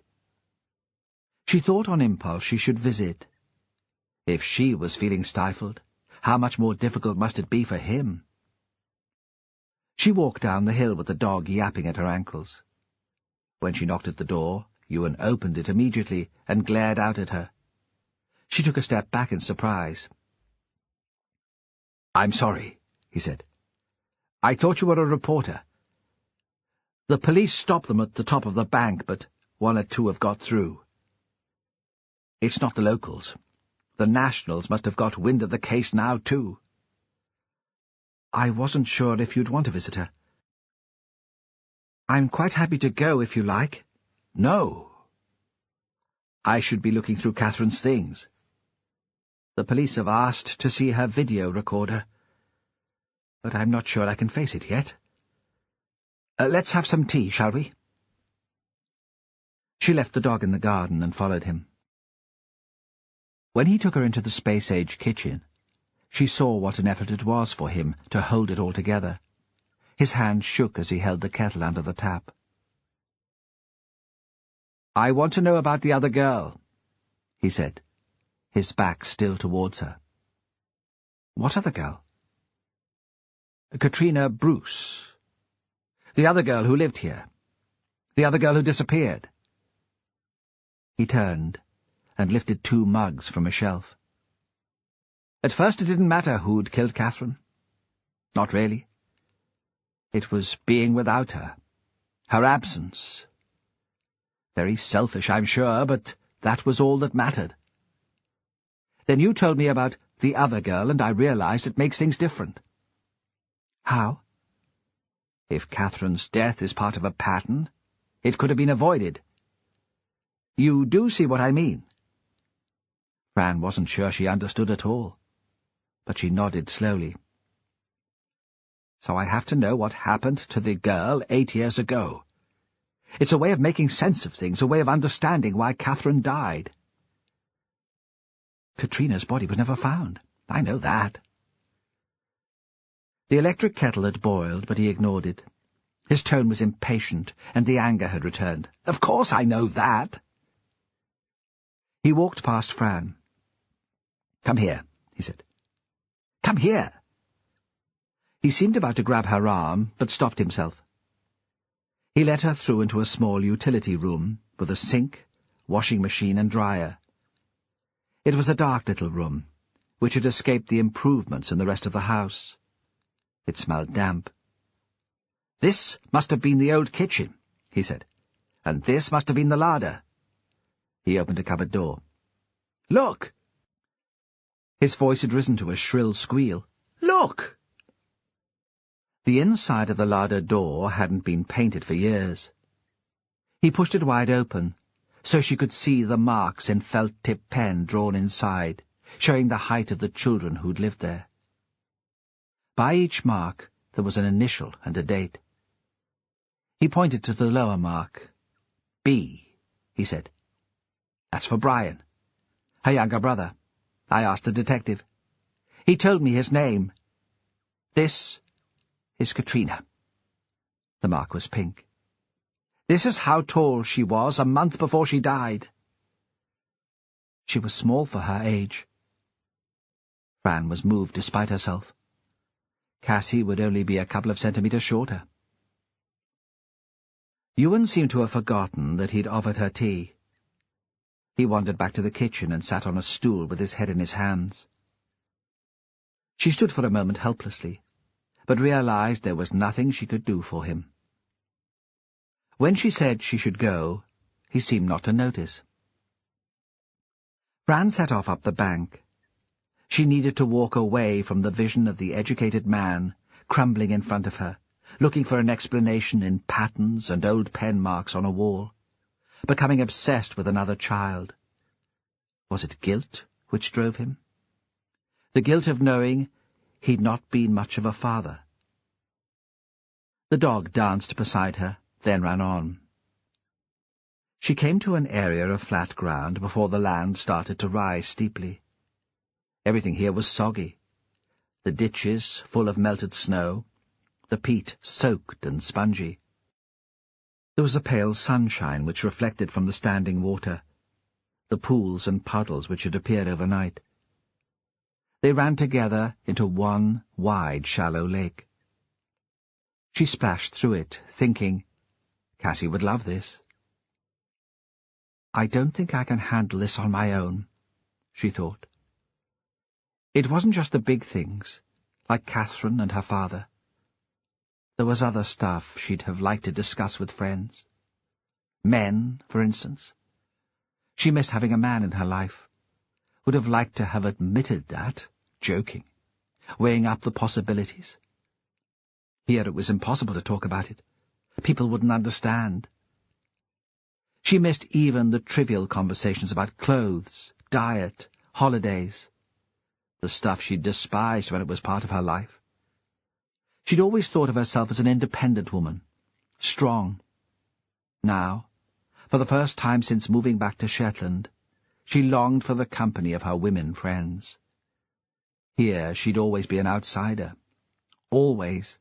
She thought on impulse she should visit. If she was feeling stifled, how much more difficult must it be for him? She walked down the hill with the dog yapping at her ankles. When she knocked at the door, Ewan opened it immediately and glared out at her. She took a step back in surprise. "I'm sorry," he said. "I thought you were a reporter. The police stopped them at the top of the bank, but one or two have got through. It's not the locals. The nationals must have got wind of the case now, too." "I wasn't sure if you'd want to visit her." "I'm quite happy to go, if you like." "No. I should be looking through Catherine's things. The police have asked to see her video recorder, but I'm not sure I can face it yet. Let's have some tea, shall we?" She left the dog in the garden and followed him. When he took her into the space-age kitchen, she saw what an effort it was for him to hold it all together. His hand shook as he held the kettle under the tap. "I want to know about the other girl," he said, his back still towards her. "What other girl?" "Katrina Bruce. The other girl who lived here. The other girl who disappeared." He turned and lifted 2 mugs from a shelf. At first it didn't matter who'd killed Catherine. Not really. It was being without her. Her absence. Very selfish, I'm sure, but that was all that mattered. Then you told me about the other girl, and I realized it makes things different." "How?" "If Catherine's death is part of a pattern, it could have been avoided. You do see what I mean?" Fran wasn't sure she understood at all, but she nodded slowly. "So I have to know what happened to the girl 8 years ago. It's a way of making sense of things, a way of understanding why Catherine died." "Katrina's body was never found. I know that." The electric kettle had boiled, but he ignored it. His tone was impatient, and the anger had returned. "Of course I know that." He walked past Fran. "Come here," he said. "Come here." He seemed about to grab her arm, but stopped himself. He led her through into a small utility room, with a sink, washing machine and dryer. It was a dark little room, which had escaped the improvements in the rest of the house. It smelled damp. "This must have been the old kitchen," he said, "and this must have been the larder." He opened a cupboard door. "Look!" His voice had risen to a shrill squeal. "Look!" The inside of the larder door hadn't been painted for years. He pushed it wide open, so she could see the marks in felt-tip pen drawn inside, showing the height of the children who'd lived there. By each mark there was an initial and a date. He pointed to the lower mark. "B," he said. "That's for Brian. Her younger brother. I asked the detective. He told me his name. This is Katrina." The mark was pink. This is how tall she was a month before she died. She was small for her age. Fran was moved despite herself. Cassie would only be a couple of centimetres shorter. Ewan seemed to have forgotten that he'd offered her tea. He wandered back to the kitchen and sat on a stool with his head in his hands. She stood for a moment helplessly, but realized there was nothing she could do for him. When she said she should go, he seemed not to notice. Fran set off up the bank. She needed to walk away from the vision of the educated man crumbling in front of her, looking for an explanation in patterns and old pen marks on a wall, becoming obsessed with another child. Was it guilt which drove him? The guilt of knowing he'd not been much of a father. The dog danced beside her, then ran on. She came to an area of flat ground before the land started to rise steeply. Everything here was soggy. The ditches full of melted snow, the peat soaked and spongy. There was a pale sunshine which reflected from the standing water, the pools and puddles which had appeared overnight. They ran together into one wide, shallow lake. She splashed through it, thinking, Cassie would love this. I don't think I can handle this on my own, she thought. It wasn't just the big things, like Catherine and her father. There was other stuff she'd have liked to discuss with friends. Men, for instance. She missed having a man in her life. Would have liked to have admitted that, joking, weighing up the possibilities. Here it was impossible to talk about it. People wouldn't understand. She missed even the trivial conversations about clothes, diet, holidays, the stuff she despised when it was part of her life. She'd always thought of herself as an independent woman, strong. Now, for the first time since moving back to Shetland, she longed for the company of her women friends. Here she'd always be an outsider. Always.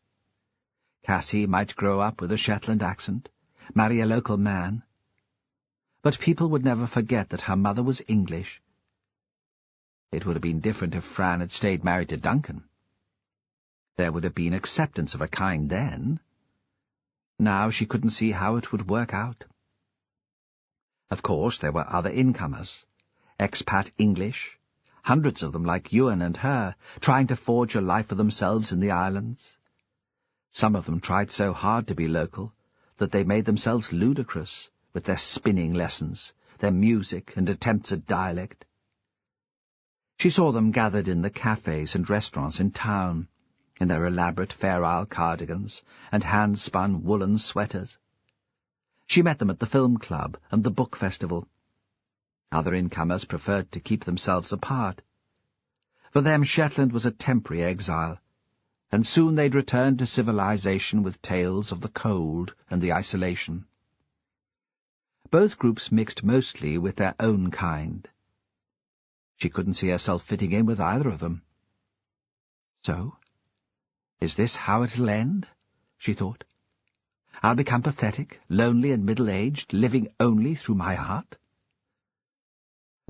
Cassie might grow up with a Shetland accent, marry a local man. But people would never forget that her mother was English. It would have been different if Fran had stayed married to Duncan. There would have been acceptance of a kind then. Now she couldn't see how it would work out. Of course, there were other incomers, expat English, hundreds of them like Ewan and her, trying to forge a life for themselves in the islands. Some of them tried so hard to be local that they made themselves ludicrous with their spinning lessons, their music and attempts at dialect. She saw them gathered in the cafes and restaurants in town, in their elaborate Fair Isle cardigans and hand-spun woolen sweaters. She met them at the film club and the book festival. Other incomers preferred to keep themselves apart. For them Shetland was a temporary exile, and soon they'd return to civilization with tales of the cold and the isolation. Both groups mixed mostly with their own kind. She couldn't see herself fitting in with either of them. So, is this how it'll end? She thought. I'll become pathetic, lonely and middle-aged, living only through my art?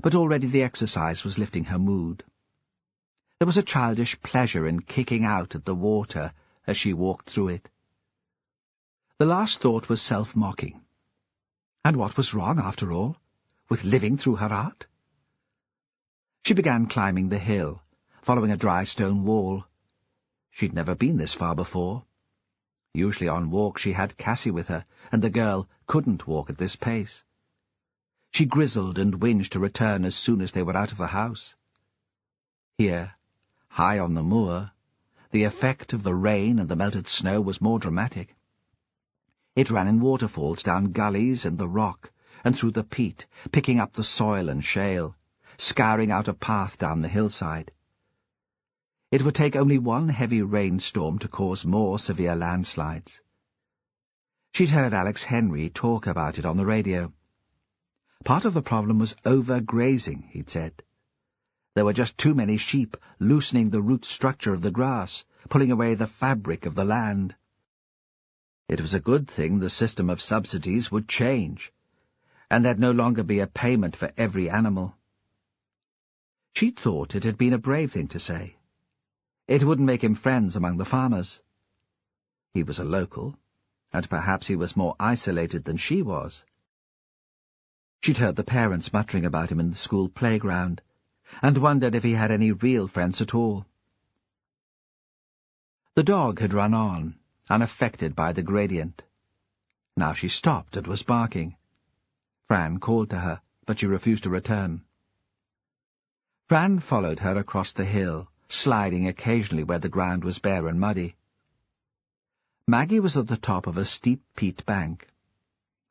But already the exercise was lifting her mood. There was a childish pleasure in kicking out at the water as she walked through it. The last thought was self-mocking. And what was wrong, after all, with living through her art? She began climbing the hill, following a dry stone wall. She'd never been this far before. Usually on walks she had Cassie with her, and the girl couldn't walk at this pace. She grizzled and whinged to return as soon as they were out of the house. Here, high on the moor, the effect of the rain and the melted snow was more dramatic. It ran in waterfalls down gullies in the rock and through the peat, picking up the soil and shale, scouring out a path down the hillside. It would take only one heavy rainstorm to cause more severe landslides. She'd heard Alex Henry talk about it on the radio. Part of the problem was overgrazing, he'd said. There were just too many sheep loosening the root structure of the grass, pulling away the fabric of the land. It was a good thing the system of subsidies would change, and there'd no longer be a payment for every animal. She thought it had been a brave thing to say. It wouldn't make him friends among the farmers. He was a local, and perhaps he was more isolated than she was. She'd heard the parents muttering about him in the school playground, and wondered if he had any real friends at all. The dog had run on, unaffected by the gradient. Now she stopped and was barking. Fran called to her, but she refused to return. Fran followed her across the hill, sliding occasionally where the ground was bare and muddy. Maggie was at the top of a steep peat bank.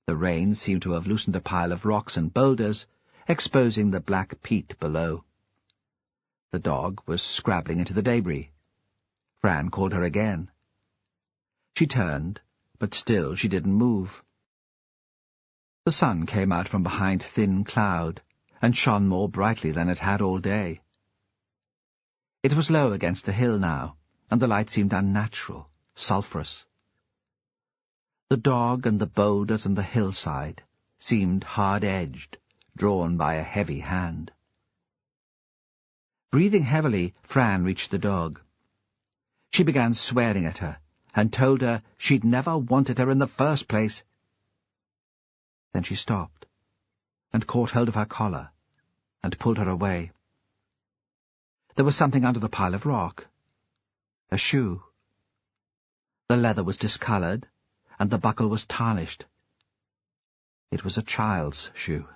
The rain seemed to have loosened a pile of rocks and boulders, exposing the black peat below. The dog was scrabbling into the debris. Fran called her again. She turned, but still she didn't move. The sun came out from behind thin cloud, and shone more brightly than it had all day. It was low against the hill now, and the light seemed unnatural, sulphurous. The dog and the boulders and the hillside seemed hard-edged, drawn by a heavy hand. Breathing heavily, Fran reached the dog. She began swearing at her, and told her she'd never wanted her in the first place. Then she stopped, and caught hold of her collar, and pulled her away. There was something under the pile of rock. A shoe. The leather was discoloured, and the buckle was tarnished. It was a child's shoe.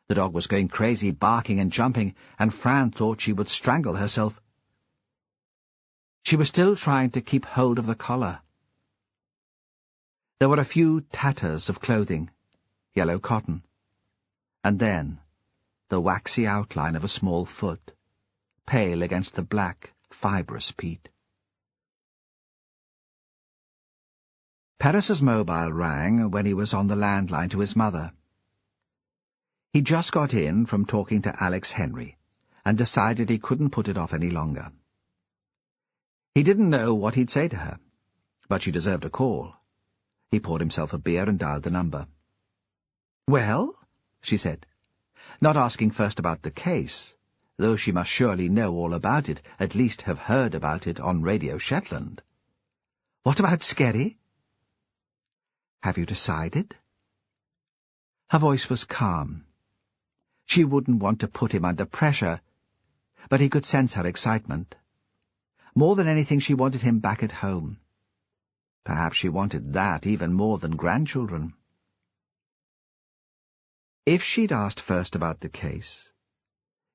The dog was going crazy, barking and jumping, and Fran thought she would strangle herself. She was still trying to keep hold of the collar. There were a few tatters of clothing, yellow cotton, and then the waxy outline of a small foot, pale against the black, fibrous peat. Paris's mobile rang when he was on the landline to his mother. He'd just got in from talking to Alex Henry, and decided he couldn't put it off any longer. He didn't know what he'd say to her, but she deserved a call. He poured himself a beer and dialed the number. "Well?" she said, not asking first about the case, though she must surely know all about it, at least have heard about it on Radio Shetland. "What about Skerry?" "Have you decided?" Her voice was calm. She wouldn't want to put him under pressure, but he could sense her excitement. More than anything, she wanted him back at home. Perhaps she wanted that even more than grandchildren. If she'd asked first about the case,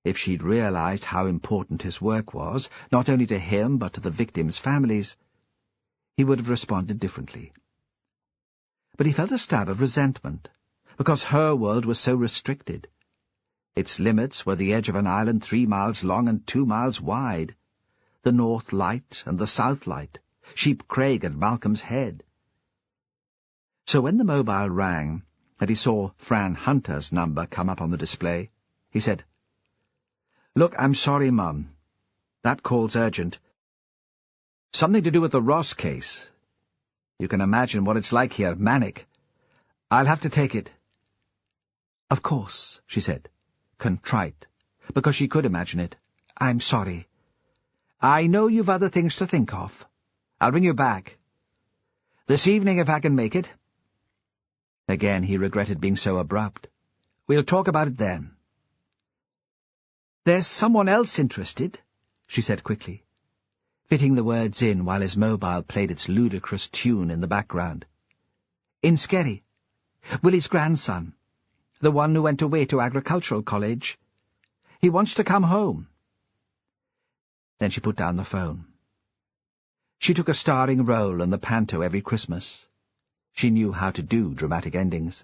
if she'd realized how important his work was, not only to him but to the victims' families, he would have responded differently. But he felt a stab of resentment, because her world was so restricted. Its limits were the edge of an island 3 miles long and 2 miles wide, the North Light and the South Light, Sheep Craig and Malcolm's Head. So when the mobile rang, and he saw Fran Hunter's number come up on the display, he said, "Look, I'm sorry, Mum. That call's urgent. Something to do with the Ross case. You can imagine what it's like here, manic. I'll have to take it." "Of course," she said, contrite, because she could imagine it. "I'm sorry. I know you've other things to think of. I'll ring you back. This evening, if I can make it." Again he regretted being so abrupt. "We'll talk about it then." "There's someone else interested," she said quickly, fitting the words in while his mobile played its ludicrous tune in the background. "In Skerry. Willie's grandson, the one who went away to agricultural college. He wants to come home." Then she put down the phone. She took a starring role in the panto every Christmas. She knew how to do dramatic endings.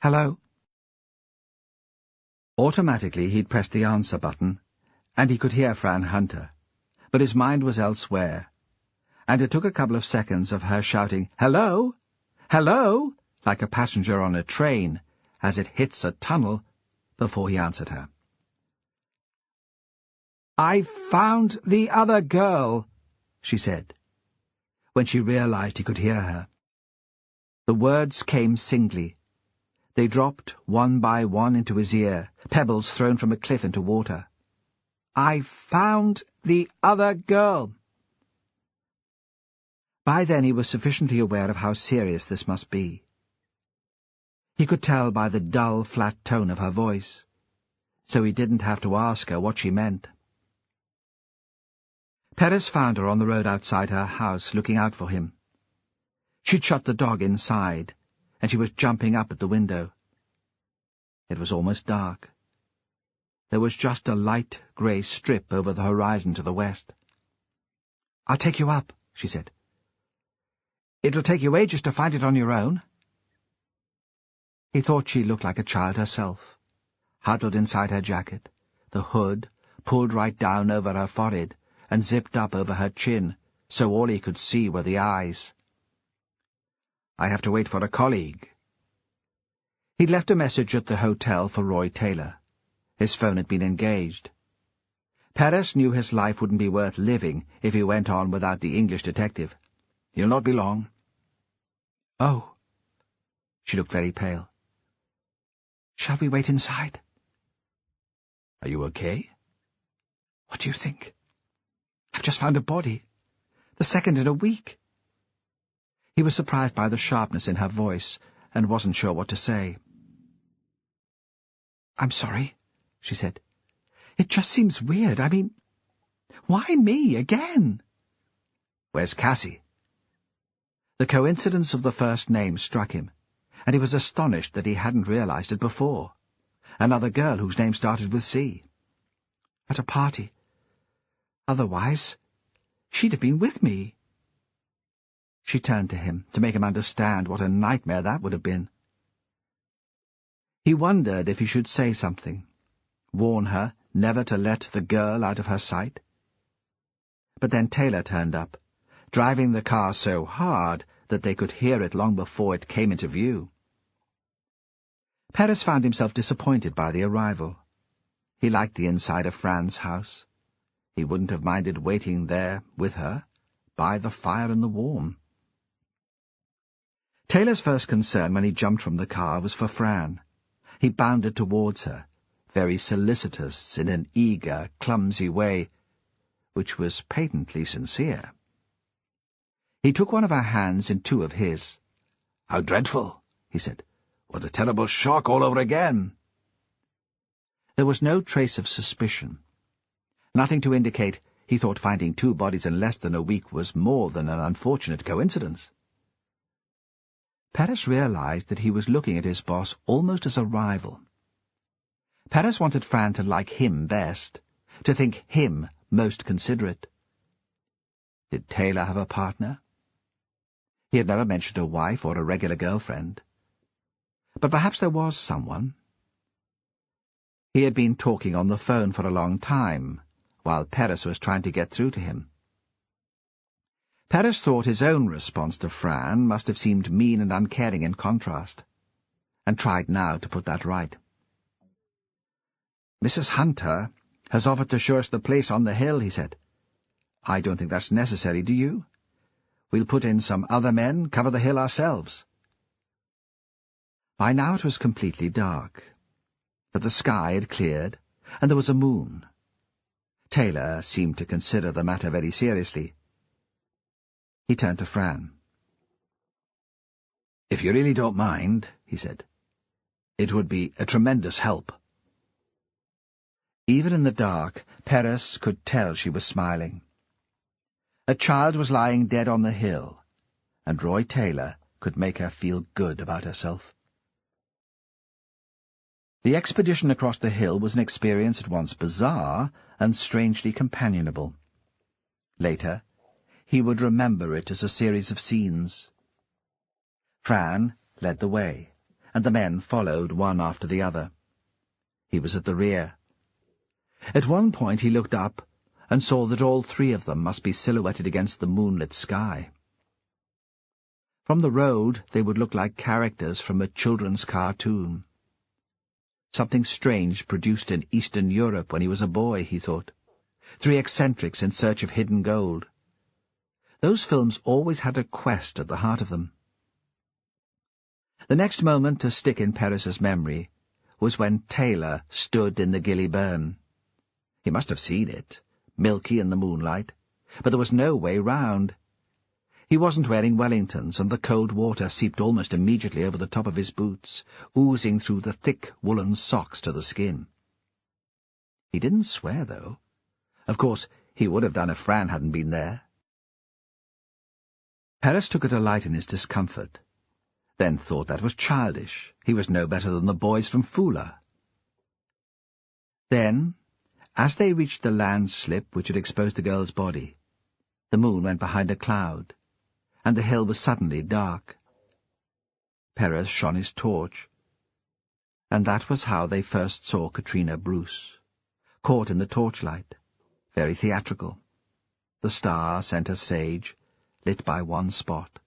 "Hello?" Automatically he'd pressed the answer button, and he could hear Fran Hunter, but his mind was elsewhere, and it took a couple of seconds of her shouting, "Hello? Hello?" like a passenger on a train as it hits a tunnel, before he answered her. "I found the other girl," she said. when she realized he could hear her. The words came singly. They dropped one by one into his ear, pebbles thrown from a cliff into water. "I found the other girl." By then he was sufficiently aware of how serious this must be. He could tell by the dull, flat tone of her voice, so he didn't have to ask her what she meant. Perez found her on the road outside her house, looking out for him. She'd shut the dog inside, and she was jumping up at the window. It was almost dark. There was just a light grey strip over the horizon to the west. "I'll take you up," she said. "It'll take you ages to find it on your own." He thought she looked like a child herself, huddled inside her jacket, the hood pulled right down over her forehead and zipped up over her chin, so all he could see were the eyes. "I have to wait for a colleague." He'd left a message at the hotel for Roy Taylor. His phone had been engaged. Perez knew his life wouldn't be worth living if he went on without the English detective. "He'll not be long." "Oh." She looked very pale. "Shall we wait inside?" "Are you okay?" "What do you think? I've just found a body. The second in a week." He was surprised by the sharpness in her voice and wasn't sure what to say. "I'm sorry," she said. "It just seems weird. I mean, why me again?" "Where's Cassie?" The coincidence of the first name struck him, and he was astonished that he hadn't realized it before. Another girl whose name started with C. "At a party. Otherwise, she'd have been with me." She turned to him to make him understand what a nightmare that would have been. He wondered if he should say something, warn her never to let the girl out of her sight. But then Taylor turned up, driving the car so hard that they could hear it long before it came into view. Perez found himself disappointed by the arrival. He liked the inside of Fran's house. He wouldn't have minded waiting there with her, by the fire in the warm. Taylor's first concern when he jumped from the car was for Fran. He bounded towards her, very solicitous in an eager, clumsy way, which was patently sincere. He took one of her hands in two of his. "How dreadful," he said. "What a terrible shock all over again." There was no trace of suspicion. Nothing to indicate he thought finding two bodies in less than a week was more than an unfortunate coincidence. Perez realized that he was looking at his boss almost as a rival. Perez wanted Fran to like him best, to think him most considerate. Did Taylor have a partner? He had never mentioned a wife or a regular girlfriend. But perhaps there was someone. He had been talking on the phone for a long time, while Perez was trying to get through to him. Perez thought his own response to Fran must have seemed mean and uncaring in contrast, and tried now to put that right. "Mrs. Hunter has offered to show us the place on the hill," he said. "I don't think that's necessary, do you? We'll put in some other men, cover the hill ourselves." By now it was completely dark, but the sky had cleared, and there was a moon. Taylor seemed to consider the matter very seriously. He turned to Fran. "If you really don't mind," he said, "it would be a tremendous help." Even in the dark, Perez could tell she was smiling. A child was lying dead on the hill, and Roy Taylor could make her feel good about herself. The expedition across the hill was an experience at once bizarre and strangely companionable. Later, he would remember it as a series of scenes. Fran led the way, and the men followed one after the other. He was at the rear. At one point he looked up and saw that all three of them must be silhouetted against the moonlit sky. From the road they would look like characters from a children's cartoon. Something strange produced in Eastern Europe when he was a boy, he thought. Three eccentrics in search of hidden gold. Those films always had a quest at the heart of them. The next moment to stick in Paris's memory was when Taylor stood in the Gilly Burn. He must have seen it, milky in the moonlight, but there was no way round. He wasn't wearing Wellingtons, and the cold water seeped almost immediately over the top of his boots, oozing through the thick woolen socks to the skin. He didn't swear, though. Of course, he would have done if Fran hadn't been there. Paris took a delight in his discomfort, then thought that was childish. He was no better than the boys from Fula. Then, as they reached the landslip which had exposed the girl's body, the moon went behind a cloud, and the hill was suddenly dark. Paris shone his torch, and that was how they first saw Katrina Bruce, caught in the torchlight, very theatrical, the star-centre sage lit by one spot.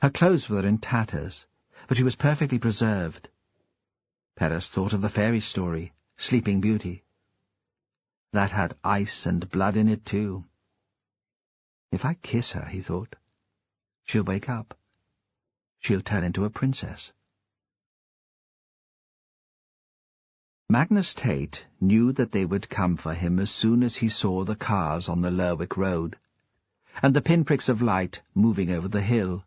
Her clothes were in tatters, but she was perfectly preserved. Paris thought of the fairy story, Sleeping Beauty. That had ice and blood in it, too. If I kiss her, he thought, she'll wake up. She'll turn into a princess. Magnus Tate knew that they would come for him as soon as he saw the cars on the Lerwick Road, and the pinpricks of light moving over the hill.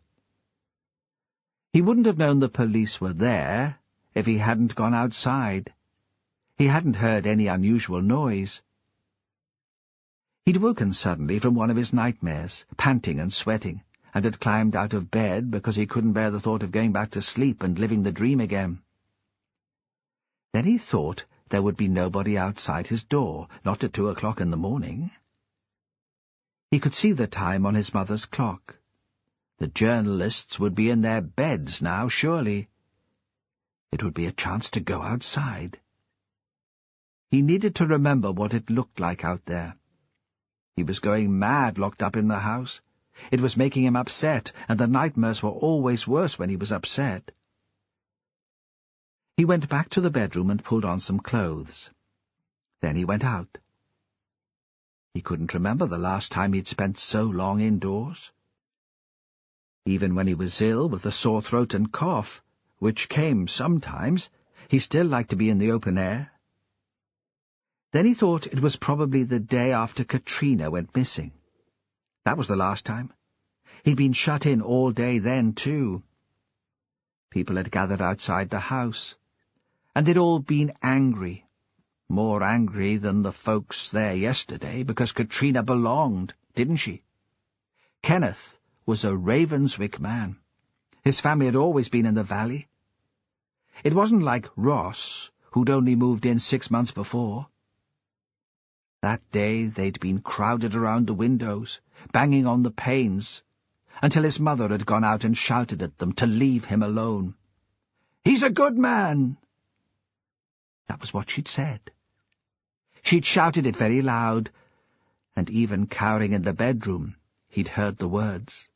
He wouldn't have known the police were there if he hadn't gone outside. He hadn't heard any unusual noise. He'd woken suddenly from one of his nightmares, panting and sweating, and had climbed out of bed because he couldn't bear the thought of going back to sleep and living the dream again. Then he thought there would be nobody outside his door, not at 2 o'clock in the morning. He could see the time on his mother's clock. The journalists would be in their beds now, surely. It would be a chance to go outside. He needed to remember what it looked like out there. He was going mad locked up in the house. It was making him upset, and the nightmares were always worse when he was upset. He went back to the bedroom and pulled on some clothes. Then he went out. He couldn't remember the last time he'd spent so long indoors. Even when he was ill with a sore throat and cough, which came sometimes, he still liked to be in the open air. Then he thought it was probably the day after Katrina went missing. That was the last time. He'd been shut in all day then, too. People had gathered outside the house, and they'd all been angry, more angry than the folks there yesterday, because Katrina belonged, didn't she? Kenneth was a Ravenswick man. His family had always been in the valley. It wasn't like Ross, who'd only moved in 6 months before. That day they'd been crowded around the windows, banging on the panes, until his mother had gone out and shouted at them to leave him alone. "He's a good man!" That was what she'd said. She'd shouted it very loud, and even cowering in the bedroom, he'd heard the words.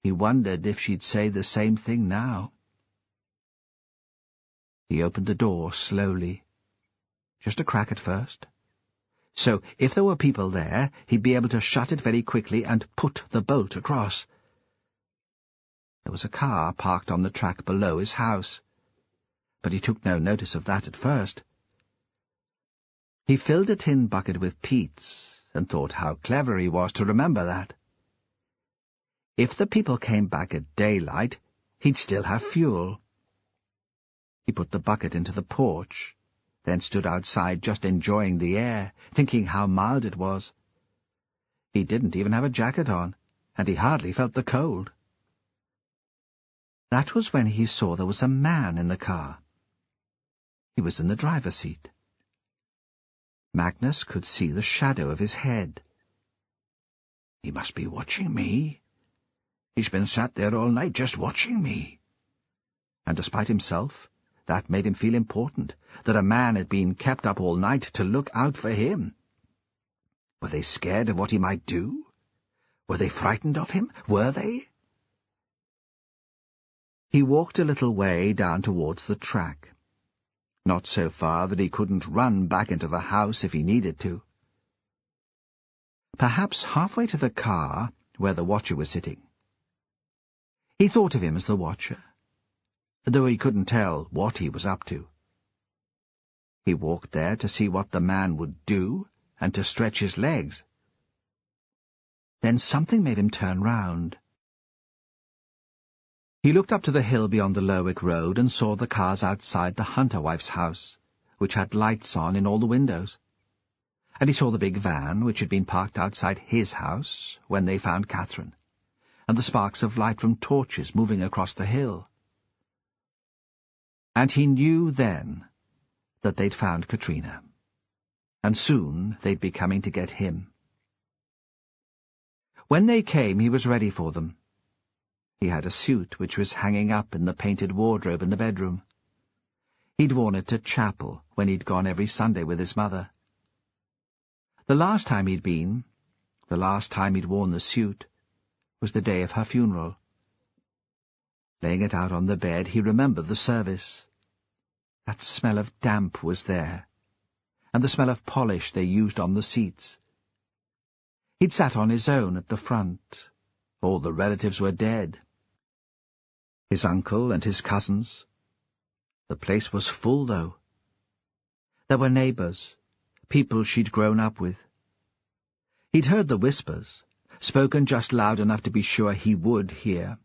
He wondered if she'd say the same thing now. He opened the door slowly, just a crack at first. So if there were people there, he'd be able to shut it very quickly and put the bolt across. There was a car parked on the track below his house, but he took no notice of that at first. He filled a tin bucket with peats and thought how clever he was to remember that. If the people came back at daylight, he'd still have fuel. He put the bucket into the porch, then stood outside just enjoying the air, thinking how mild it was. He didn't even have a jacket on, and he hardly felt the cold. That was when he saw there was a man in the car. He was in the driver's seat. Magnus could see the shadow of his head. He must be watching me. He's been sat there all night just watching me. And despite himself, that made him feel important, that a man had been kept up all night to look out for him. Were they scared of what he might do? Were they frightened of him? Were they? He walked a little way down towards the track. Not so far that he couldn't run back into the house if he needed to. perhaps halfway to the car where the watcher was sitting. He thought of him as the watcher, though he couldn't tell what he was up to. He walked there to see what the man would do and to stretch his legs. Then something made him turn round. He looked up to the hill beyond the Lerwick road and saw the cars outside the hunter-wife's house, which had lights on in all the windows. And he saw the big van, which had been parked outside his house when they found Catherine, and the sparks of light from torches moving across the hill. And he knew then that they'd found Katrina, and soon they'd be coming to get him. When they came, he was ready for them. He had a suit which was hanging up in the painted wardrobe in the bedroom. He'd worn it to chapel when he'd gone every Sunday with his mother. The last time he'd been, the last time he'd worn the suit, was the day of her funeral. Laying it out on the bed, he remembered the service. That smell of damp was there, and the smell of polish they used on the seats. He'd sat on his own at the front. All the relatives were dead. His uncle and his cousins. The place was full, though. There were neighbours, people she'd grown up with. He'd heard the whispers, spoken just loud enough to be sure he would hear.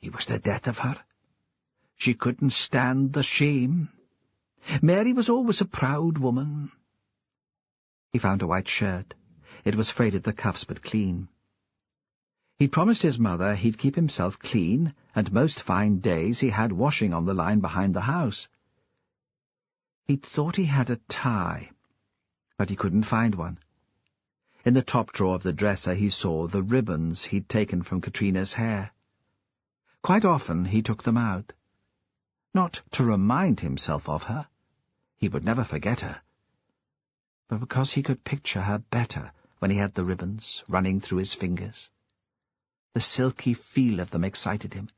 He was the death of her. She couldn't stand the shame. Mary was always a proud woman. He found a white shirt. It was frayed at the cuffs, but clean. He'd promised his mother he'd keep himself clean, and most fine days he had washing on the line behind the house. He'd thought he had a tie, but he couldn't find one. In the top drawer of the dresser he saw the ribbons he'd taken from Katrina's hair. Quite often he took them out. Not to remind himself of her. He would never forget her. But because he could picture her better when he had the ribbons running through his fingers. The silky feel of them excited him,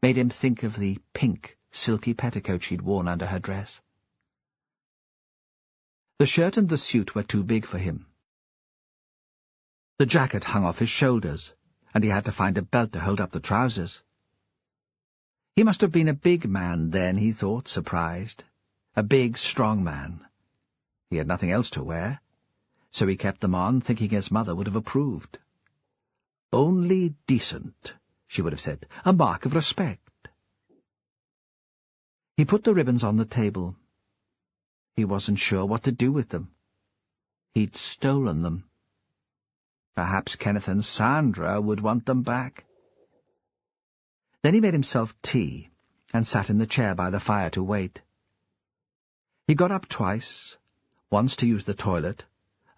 made him think of the pink, silky petticoat she'd worn under her dress. The shirt and the suit were too big for him. The jacket hung off his shoulders, and he had to find a belt to hold up the trousers. He must have been a big man then, he thought, surprised. A big, strong man. He had nothing else to wear, so he kept them on, thinking his mother would have approved. Only decent, she would have said, a mark of respect. He put the ribbons on the table. He wasn't sure what to do with them. He'd stolen them. Perhaps Kenneth and Sandra would want them back. Then he made himself tea and sat in the chair by the fire to wait. He got up twice, once to use the toilet,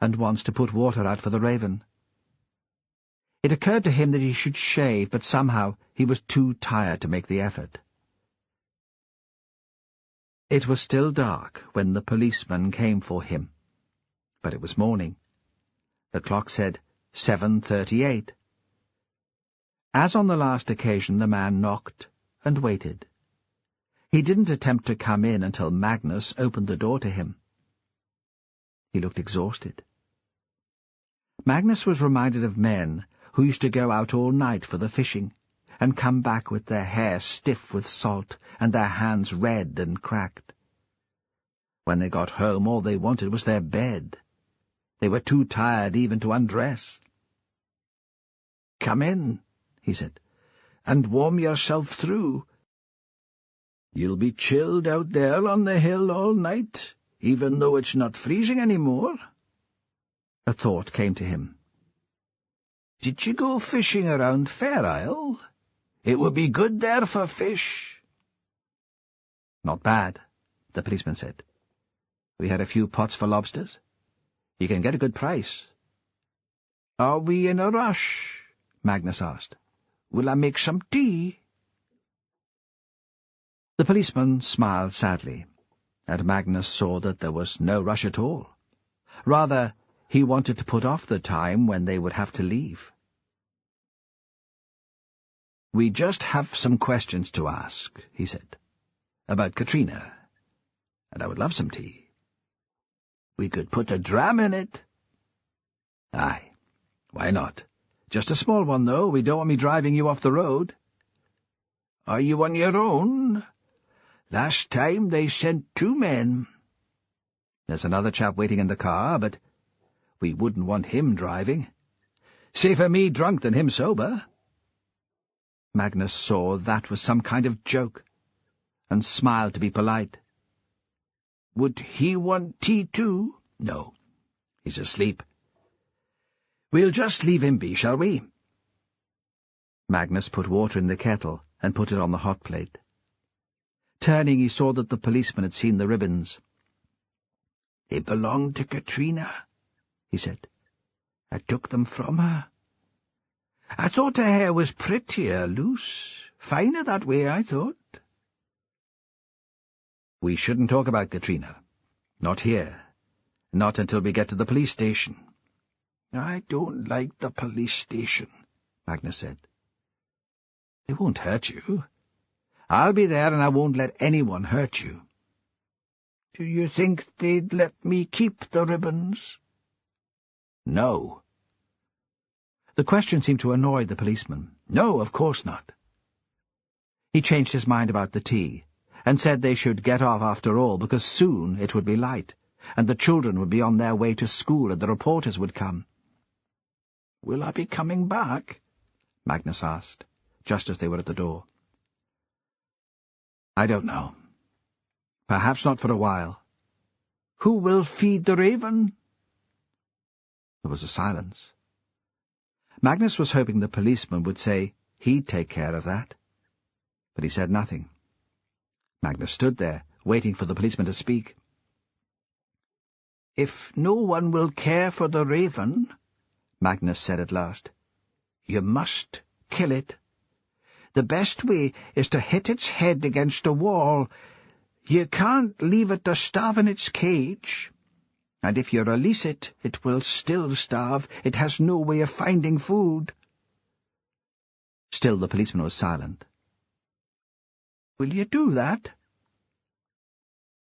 and once to put water out for the raven. It occurred to him that he should shave, but somehow he was too tired to make the effort. It was still dark when the policeman came for him, but it was morning. The clock said 7:38. As on the last occasion, the man knocked and waited. He didn't attempt to come in until Magnus opened the door to him. He looked exhausted. Magnus was reminded of men who used to go out all night for the fishing, and come back with their hair stiff with salt and their hands red and cracked. When they got home, all they wanted was their bed. They were too tired even to undress. "Come in," he said, "and warm yourself through. You'll be chilled out there on the hill all night, even though it's not freezing any more." A thought came to him. "Did you go fishing around Fair Isle? It would be good there for fish." "Not bad," the policeman said. "We had a few pots for lobsters. You can get a good price." "Are we in a rush?" Magnus asked. "Will I make some tea?" The policeman smiled sadly, and Magnus saw that there was no rush at all. Rather, he wanted to put off the time when they would have to leave. "We just have some questions to ask," he said, "about Katrina, and I would love some tea. We could put a dram in it." "Aye, Why not? Just a small one, though. We don't want me driving you off the road. Are you on your own? Last time they sent 2 men. There's another chap waiting in the car, but we wouldn't want him driving. Safer me drunk than him sober. Magnus saw that was some kind of joke, and smiled to be polite. Would he want tea too? No, he's asleep. We'll just leave him be, shall we? Magnus put water in the kettle and put it on the hot plate. Turning, he saw that the policeman had seen the ribbons. They belonged to Katrina, he said. I took them from her. I thought her hair was prettier, loose. Finer that way, I thought. We shouldn't talk about Katrina. Not here. Not until we get to the police station. I don't like the police station, Magnus said. They won't hurt you. I'll be there, and I won't let anyone hurt you. Do you think they'd let me keep the ribbons? No. The question seemed to annoy the policeman. No, of course not. He changed his mind about the tea, and said they should get off after all, because soon it would be light, and the children would be on their way to school, and the reporters would come. Will I be coming back? Magnus asked, just as they were at the door. I don't know. Perhaps not for a while. Who will feed the raven? There was a silence. Magnus was hoping the policeman would say he'd take care of that, but he said nothing. Magnus stood there, waiting for the policeman to speak. If no one will care for the raven, Magnus said at last, you must kill it. The best way is to hit its head against a wall. You can't leave it to starve in its cage. And if you release it, it will still starve. It has no way of finding food. Still the policeman was silent. Will you do that?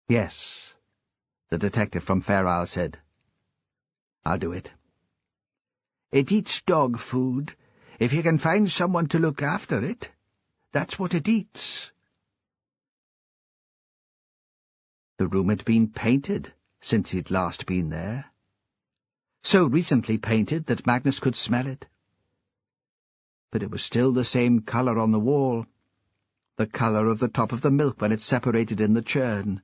Yes, the detective from Fair Isle said. I'll do it. It eats dog food. If you can find someone to look after it, that's what it eats. The room had been painted since he'd last been there. So recently painted that Magnus could smell it. But it was still the same colour on the wall, the colour of the top of the milk when it separated in the churn.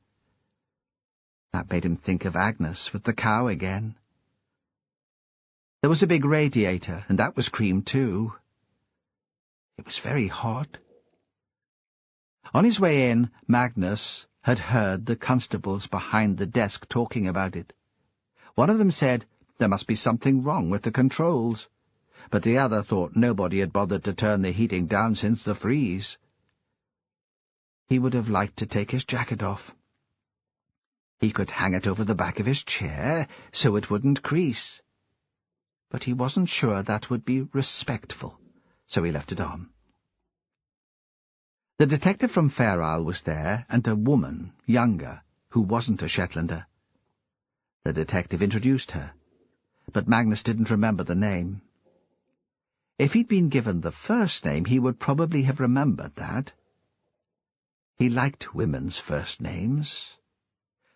That made him think of Agnes with the cow again. There was a big radiator, and that was cream too. It was very hot. On his way in, Magnus had heard the constables behind the desk talking about it. One of them said there must be something wrong with the controls, but the other thought nobody had bothered to turn the heating down since the freeze. He would have liked to take his jacket off. He could hang it over the back of his chair so it wouldn't crease. But he wasn't sure that would be respectful, so he left it on. The detective from Fair Isle was there, and a woman, younger, who wasn't a Shetlander. The detective introduced her, but Magnus didn't remember the name. If he'd been given the first name, he would probably have remembered that. He liked women's first names.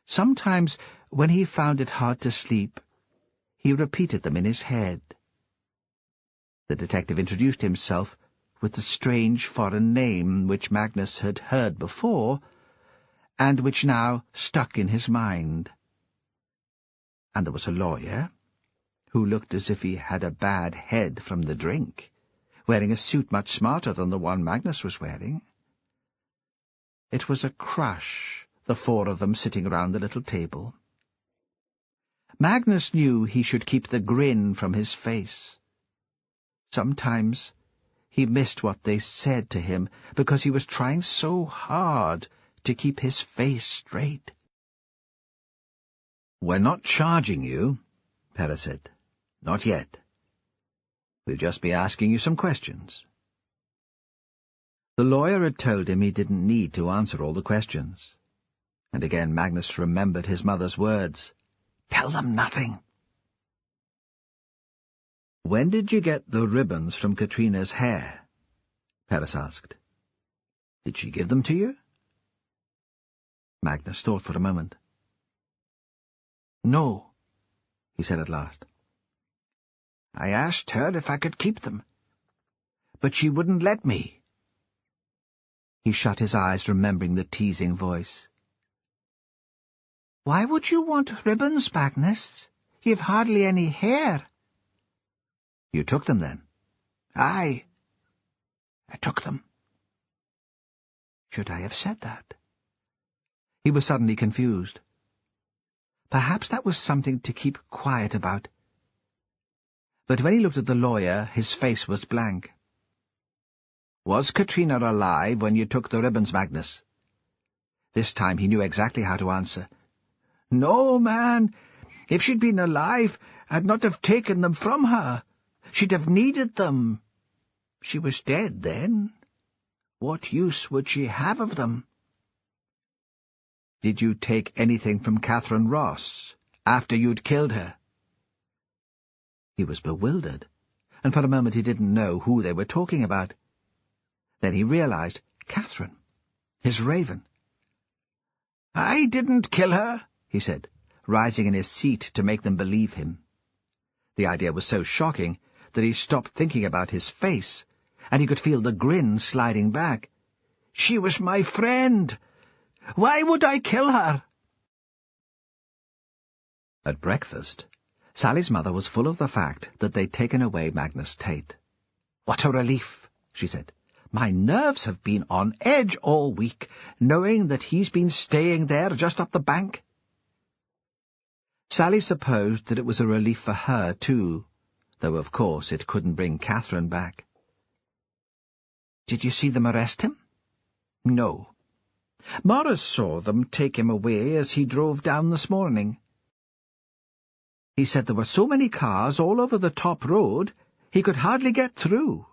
Sometimes, when he found it hard to sleep, he repeated them in his head. The detective introduced himself with the strange foreign name which Magnus had heard before, and which now stuck in his mind. And there was a lawyer, who looked as if he had a bad head from the drink, wearing a suit much smarter than the one Magnus was wearing. It was a crush, the 4 of them sitting round the little table. Magnus knew he should keep the grin from his face. Sometimes he missed what they said to him because he was trying so hard to keep his face straight. "We're not charging you," Pera said. "Not yet. We'll just be asking you some questions." The lawyer had told him he didn't need to answer all the questions. And again Magnus remembered his mother's words. "Tell them nothing." "When did you get the ribbons from Katrina's hair?" Paris asked. "Did she give them to you?" Magnus thought for a moment. "No," he said at last. "I asked her if I could keep them, but she wouldn't let me." He shut his eyes, remembering the teasing voice. "Why would you want ribbons, Magnus? You've hardly any hair." "You took them, then?" "Aye, I took them." Should I have said that? He was suddenly confused. Perhaps that was something to keep quiet about. But when he looked at the lawyer, his face was blank. "Was Katrina alive when you took the ribbons, Magnus?" This time he knew exactly how to answer. "No, man. If she'd been alive, I'd not have taken them from her. She'd have needed them. She was dead then. What use would she have of them?" "Did you take anything from Catherine Ross after you'd killed her?" He was bewildered, and for a moment he didn't know who they were talking about. Then he realized Catherine, his raven. "I didn't kill her," he said, rising in his seat to make them believe him. The idea was so shocking that he stopped thinking about his face, and he could feel the grin sliding back. "She was my friend. Why would I kill her?" At breakfast, Sally's mother was full of the fact that they'd taken away Magnus Tate. "What a relief," she said. "My nerves have been on edge all week, knowing that he's been staying there just up the bank." Sally supposed that it was a relief for her, too, though of course it couldn't bring Catherine back. "Did you see them arrest him?" "No. Morris saw them take him away as he drove down this morning. He said there were so many cars all over the top road, he could hardly get through."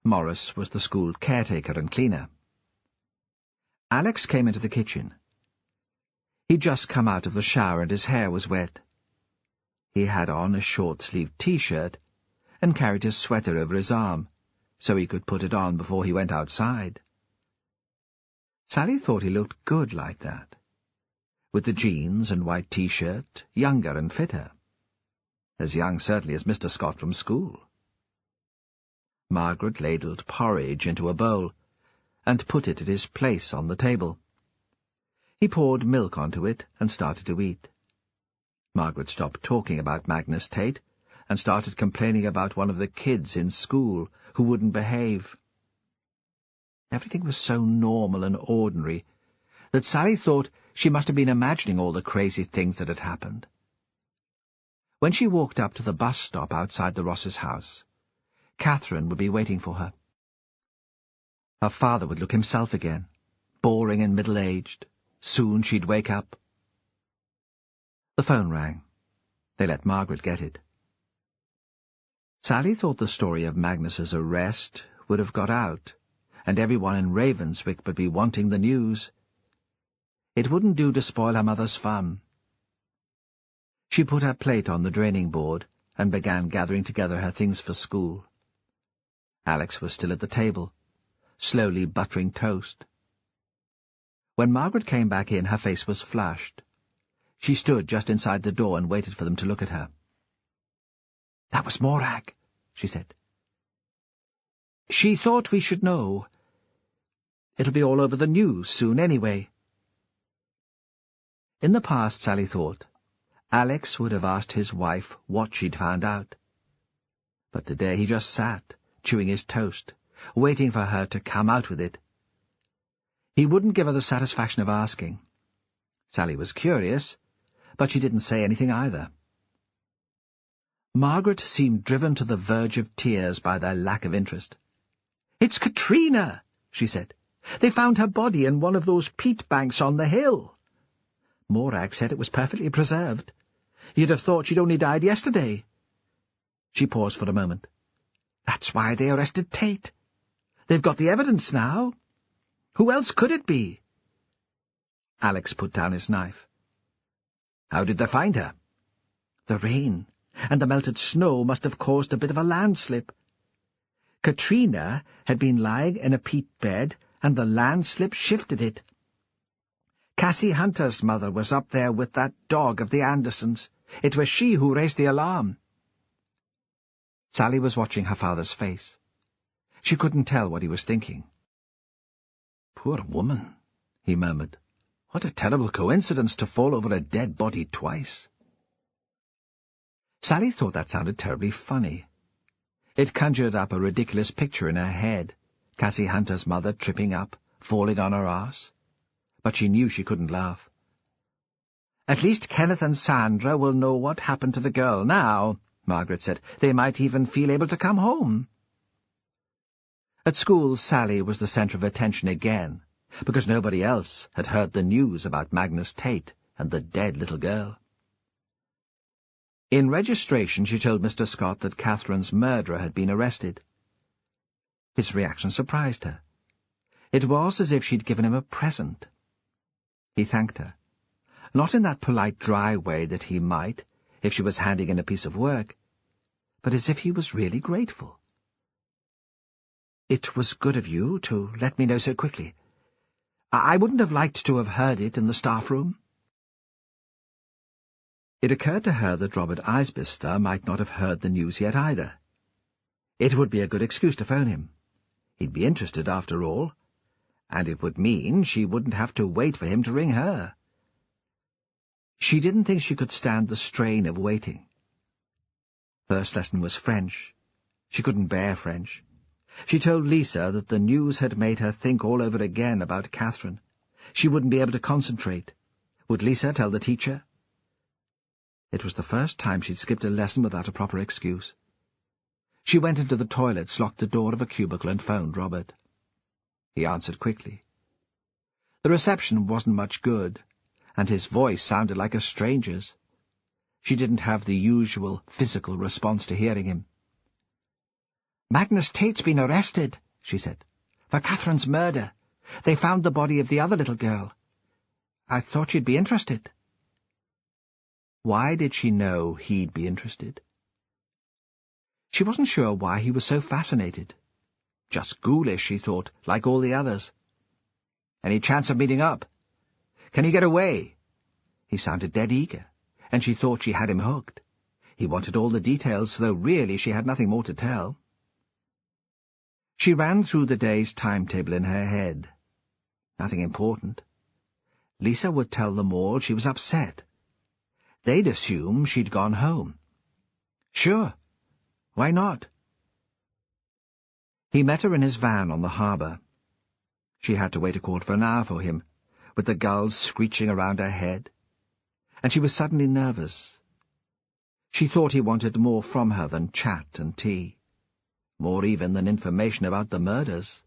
Morris was the school caretaker and cleaner. Alex came into the kitchen. He'd just come out of the shower and his hair was wet. He had on a short-sleeved T-shirt and carried his sweater over his arm, so he could put it on before he went outside. Sally thought he looked good like that, with the jeans and white T-shirt, younger and fitter. As young, certainly, as Mr. Scott from school. Margaret ladled porridge into a bowl and put it at his place on the table. He poured milk onto it and started to eat. Margaret stopped talking about Magnus Tate and started complaining about one of the kids in school who wouldn't behave. Everything was so normal and ordinary that Sally thought she must have been imagining all the crazy things that had happened. When she walked up to the bus stop outside the Rosses' house, Catherine would be waiting for her. Her father would look himself again, boring and middle-aged. Soon she'd wake up. The phone rang. They let Margaret get it. Sally thought the story of Magnus's arrest would have got out, and everyone in Ravenswick would be wanting the news. It wouldn't do to spoil her mother's fun. She put her plate on the draining board and began gathering together her things for school. Alex was still at the table, slowly buttering toast. When Margaret came back in, her face was flushed. She stood just inside the door and waited for them to look at her. "That was Morag," she said. "She thought we should know. It'll be all over the news soon anyway." In the past, Sally thought, Alex would have asked his wife what she'd found out. But today he just sat, chewing his toast, waiting for her to come out with it. He wouldn't give her the satisfaction of asking. Sally was curious, but she didn't say anything either. Margaret seemed driven to the verge of tears by their lack of interest. "It's Katrina," she said. "They found her body in one of those peat banks on the hill. Morag said it was perfectly preserved. You'd have thought she'd only died yesterday." She paused for a moment. "That's why they arrested Tate. They've got the evidence now. Who else could it be?" Alex put down his knife. "How did they find her?" "The rain. and the melted snow must have caused a bit of a landslip. Katrina had been lying in a peat bed, and the landslip shifted it. Cassie Hunter's mother was up there with that dog of the Andersons. It was she who raised the alarm. Sally was watching her father's face. She couldn't tell what he was thinking. "Poor woman," he murmured. "What a terrible coincidence to fall over a dead body twice." Sally thought that sounded terribly funny. It conjured up a ridiculous picture in her head, Cassie Hunter's mother tripping up, falling on her arse. But she knew she couldn't laugh. "At least Kenneth and Sandra will know what happened to the girl now," Margaret said. "They might even feel able to come home." At school, Sally was the centre of attention again, because nobody else had heard the news about Magnus Tate and the dead little girl. In registration, she told Mr. Scott that Catherine's murderer had been arrested. His reaction surprised her. It was as if she'd given him a present. He thanked her, not in that polite, dry way that he might if she was handing in a piece of work, but as if he was really grateful. "It was good of you to let me know so quickly. I wouldn't have liked to have heard it in the staff room." It occurred to her that Robert Isbister might not have heard the news yet either. It would be a good excuse to phone him. He'd be interested after all, and it would mean she wouldn't have to wait for him to ring her. She didn't think she could stand the strain of waiting. First lesson was French. She couldn't bear French. She told Lisa that the news had made her think all over again about Catherine. She wouldn't be able to concentrate. Would Lisa tell the teacher? It was the first time she'd skipped a lesson without a proper excuse. She went into the toilets, locked the door of a cubicle, and phoned Robert. He answered quickly. The reception wasn't much good, and his voice sounded like a stranger's. She didn't have the usual physical response to hearing him. "Magnus Tate's been arrested," she said, "for Catherine's murder. They found the body of the other little girl. I thought you'd be interested." Why did she know he'd be interested? She wasn't sure why he was so fascinated. Just ghoulish, she thought, like all the others. "Any chance of meeting up? Can you get away?" He sounded dead eager, and she thought she had him hooked. He wanted all the details, though really she had nothing more to tell. She ran through the day's timetable in her head. Nothing important. Lisa would tell them all she was upset. They'd assume she'd gone home. Sure. Why not? He met her in his van on the harbour. She had to wait a quarter of an hour for him, with the gulls screeching around her head, and she was suddenly nervous. She thought he wanted more from her than chat and tea, more even than information about the murders.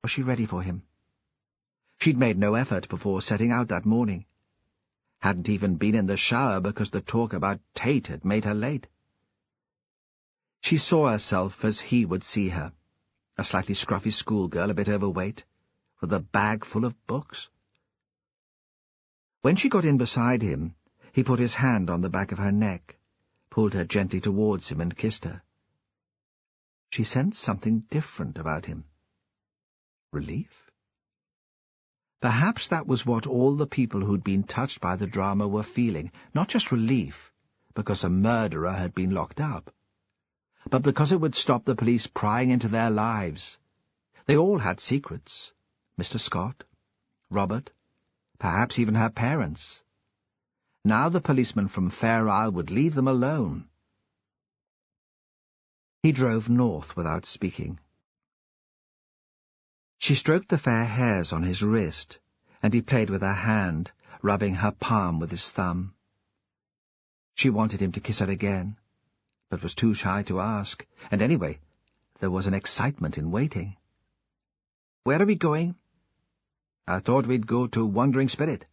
Was she ready for him? She'd made no effort before setting out that morning. Hadn't even been in the shower because the talk about Tate had made her late. She saw herself as he would see her, a slightly scruffy schoolgirl, a bit overweight, with a bag full of books. When she got in beside him, he put his hand on the back of her neck, pulled her gently towards him and kissed her. She sensed something different about him. Relief? Perhaps that was what all the people who'd been touched by the drama were feeling, not just relief, because a murderer had been locked up, but because it would stop the police prying into their lives. They all had secrets. Mr. Scott, Robert, perhaps even her parents. Now the policeman from Fair Isle would leave them alone. He drove north without speaking. She stroked the fair hairs on his wrist, and he played with her hand, rubbing her palm with his thumb. She wanted him to kiss her again, but was too shy to ask, and anyway, there was an excitement in waiting. "Where are we going?" "I thought we'd go to Wandering Spirit.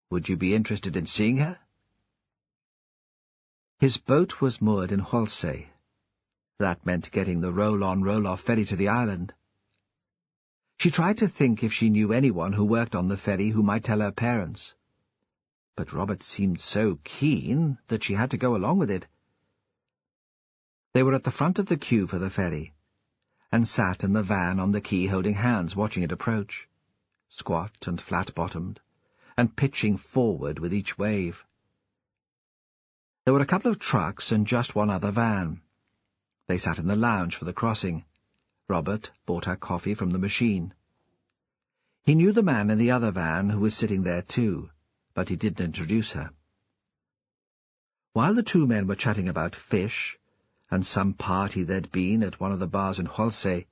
Would you be interested in seeing her?" His boat was moored in Holsay. That meant getting the roll-on, roll-off ferry to the island. She tried to think if she knew anyone who worked on the ferry who might tell her parents. but Robert seemed so keen that she had to go along with it. They were at the front of the queue for the ferry, and sat in the van on the quay holding hands, watching it approach, squat and flat-bottomed, and pitching forward with each wave. There were a couple of trucks and just one other van. They sat in the lounge for the crossing. Robert bought her coffee from the machine. He knew the man in the other van who was sitting there too, but he didn't introduce her. While the two men were chatting about fish and some party there'd been at one of the bars in Holsey,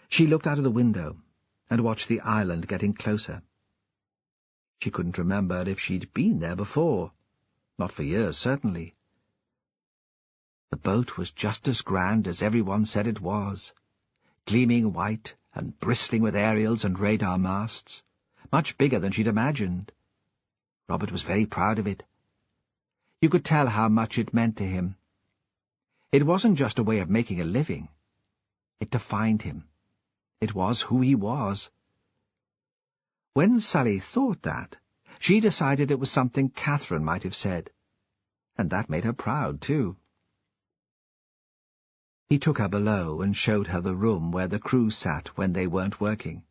she looked out of the window and watched the island getting closer. She couldn't remember if she'd been there before. Not for years, certainly. The boat was just as grand as everyone said it was, gleaming white and bristling with aerials and radar masts, much bigger than she'd imagined. Robert was very proud of it. You could tell how much it meant to him. It wasn't just a way of making a living. It defined him. It was who he was. When Sally thought that, she decided it was something Catherine might have said, and that made her proud, too. He took her below and showed her the room where the crew sat when they weren't working.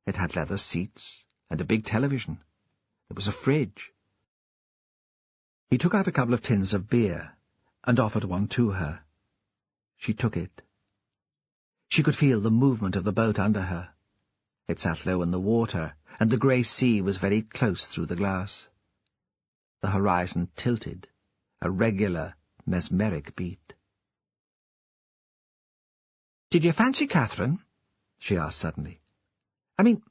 It had leather seats and a big television. There was a fridge. He took out a couple of tins of beer and offered one to her. She took it. She could feel the movement of the boat under her. It sat low in the water, and the grey sea was very close through the glass. The horizon tilted, a regular, mesmeric beat. "Did you fancy Catherine?" she asked suddenly. "I mean,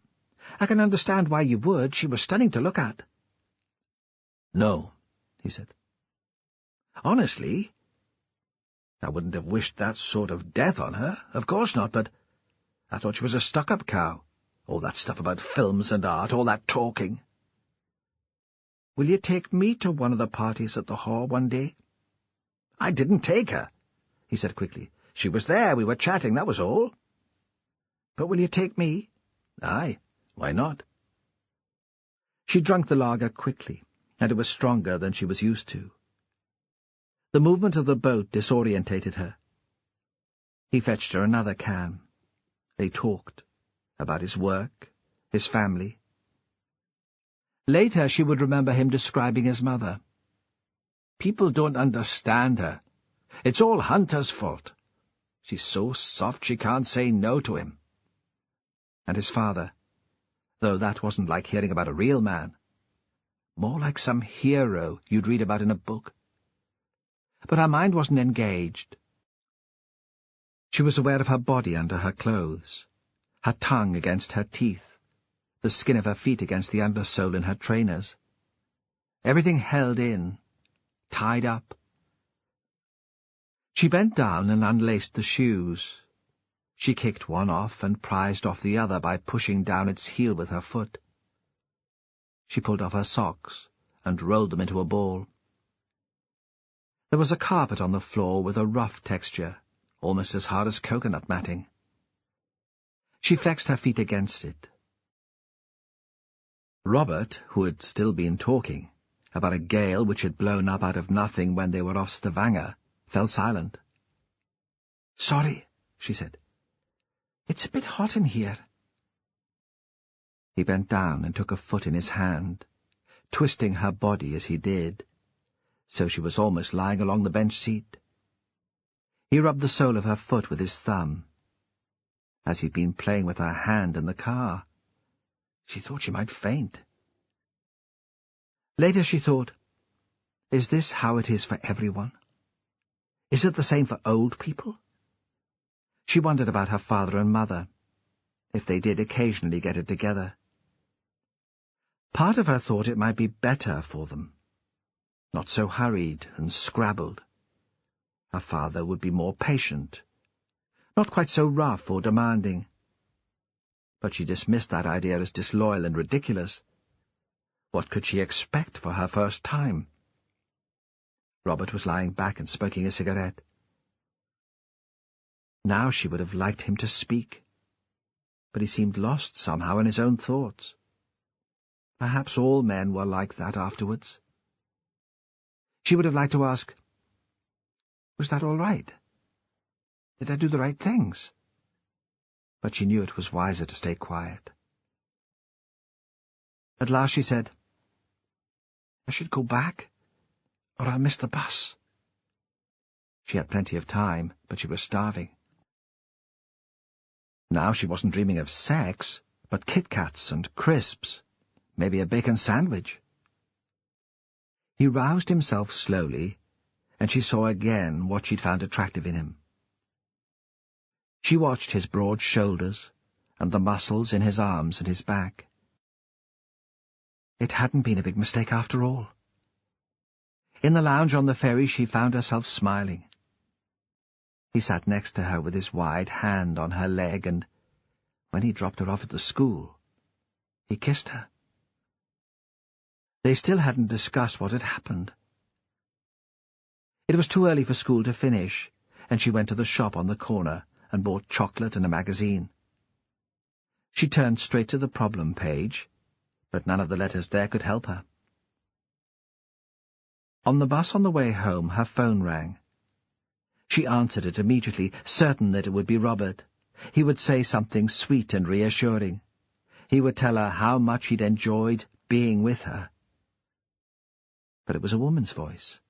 I can understand why you would. She was stunning to look at." "No," he said. "Honestly, I wouldn't have wished that sort of death on her, of course not, but I thought she was a stuck-up cow. All that stuff about films and art, all that talking." "Will you take me to one of the parties at the hall one day?" "I didn't take her," he said quickly. "She was there, we were chatting, that was all." "But will you take me?" "Aye, why not?" She drank the lager quickly, and it was stronger than she was used to. The movement of the boat disorientated her. He fetched her another can. They talked about his work, his family. Later she would remember him describing his mother. "People don't understand her. It's all Hunter's fault. She's so soft she can't say no to him." And his father, though that wasn't like hearing about a real man. More like some hero you'd read about in a book. But her mind wasn't engaged. She was aware of her body under her clothes, her tongue against her teeth, the skin of her feet against the undersole in her trainers. Everything held in, tied up. She bent down and unlaced the shoes. She kicked one off and prized off the other by pushing down its heel with her foot. She pulled off her socks and rolled them into a ball. There was a carpet on the floor with a rough texture, almost as hard as coconut matting. She flexed her feet against it. Robert, who had still been talking, about a gale which had blown up out of nothing when they were off Stavanger, fell silent. "Sorry," she said. "It's a bit hot in here." He bent down and took a foot in his hand, twisting her body as he did, so she was almost lying along the bench seat. He rubbed the sole of her foot with his thumb, as he'd been playing with her hand in the car. She thought she might faint. Later she thought, is this how it is for everyone? Is it the same for old people? She wondered about her father and mother, if they did occasionally get it together. Part of her thought it might be better for them, not so hurried and scrabbled. Her father would be more patient, not quite so rough or demanding. But she dismissed that idea as disloyal and ridiculous. What could she expect for her first time? Robert was lying back and smoking a cigarette. Now she would have liked him to speak, but he seemed lost somehow in his own thoughts. Perhaps all men were like that afterwards. She would have liked to ask, "Was that all right? Did I do the right things?" But she knew it was wiser to stay quiet. At last she said, "I should go back, or I'll miss the bus." She had plenty of time, but she was starving. Now she wasn't dreaming of sex, but Kit Kats and crisps, maybe a bacon sandwich. He roused himself slowly, and she saw again what she'd found attractive in him. She watched his broad shoulders and the muscles in his arms and his back. It hadn't been a big mistake after all. In the lounge on the ferry she found herself smiling. He sat next to her with his wide hand on her leg, and when he dropped her off at the school, he kissed her. They still hadn't discussed what had happened. It was too early for school to finish, and she went to the shop on the corner and bought chocolate and a magazine. She turned straight to the problem page, but none of the letters there could help her. On the bus on the way home, her phone rang. She answered it immediately, certain that it would be Robert. He would say something sweet and reassuring. He would tell her how much he'd enjoyed being with her. But it was a woman's voice,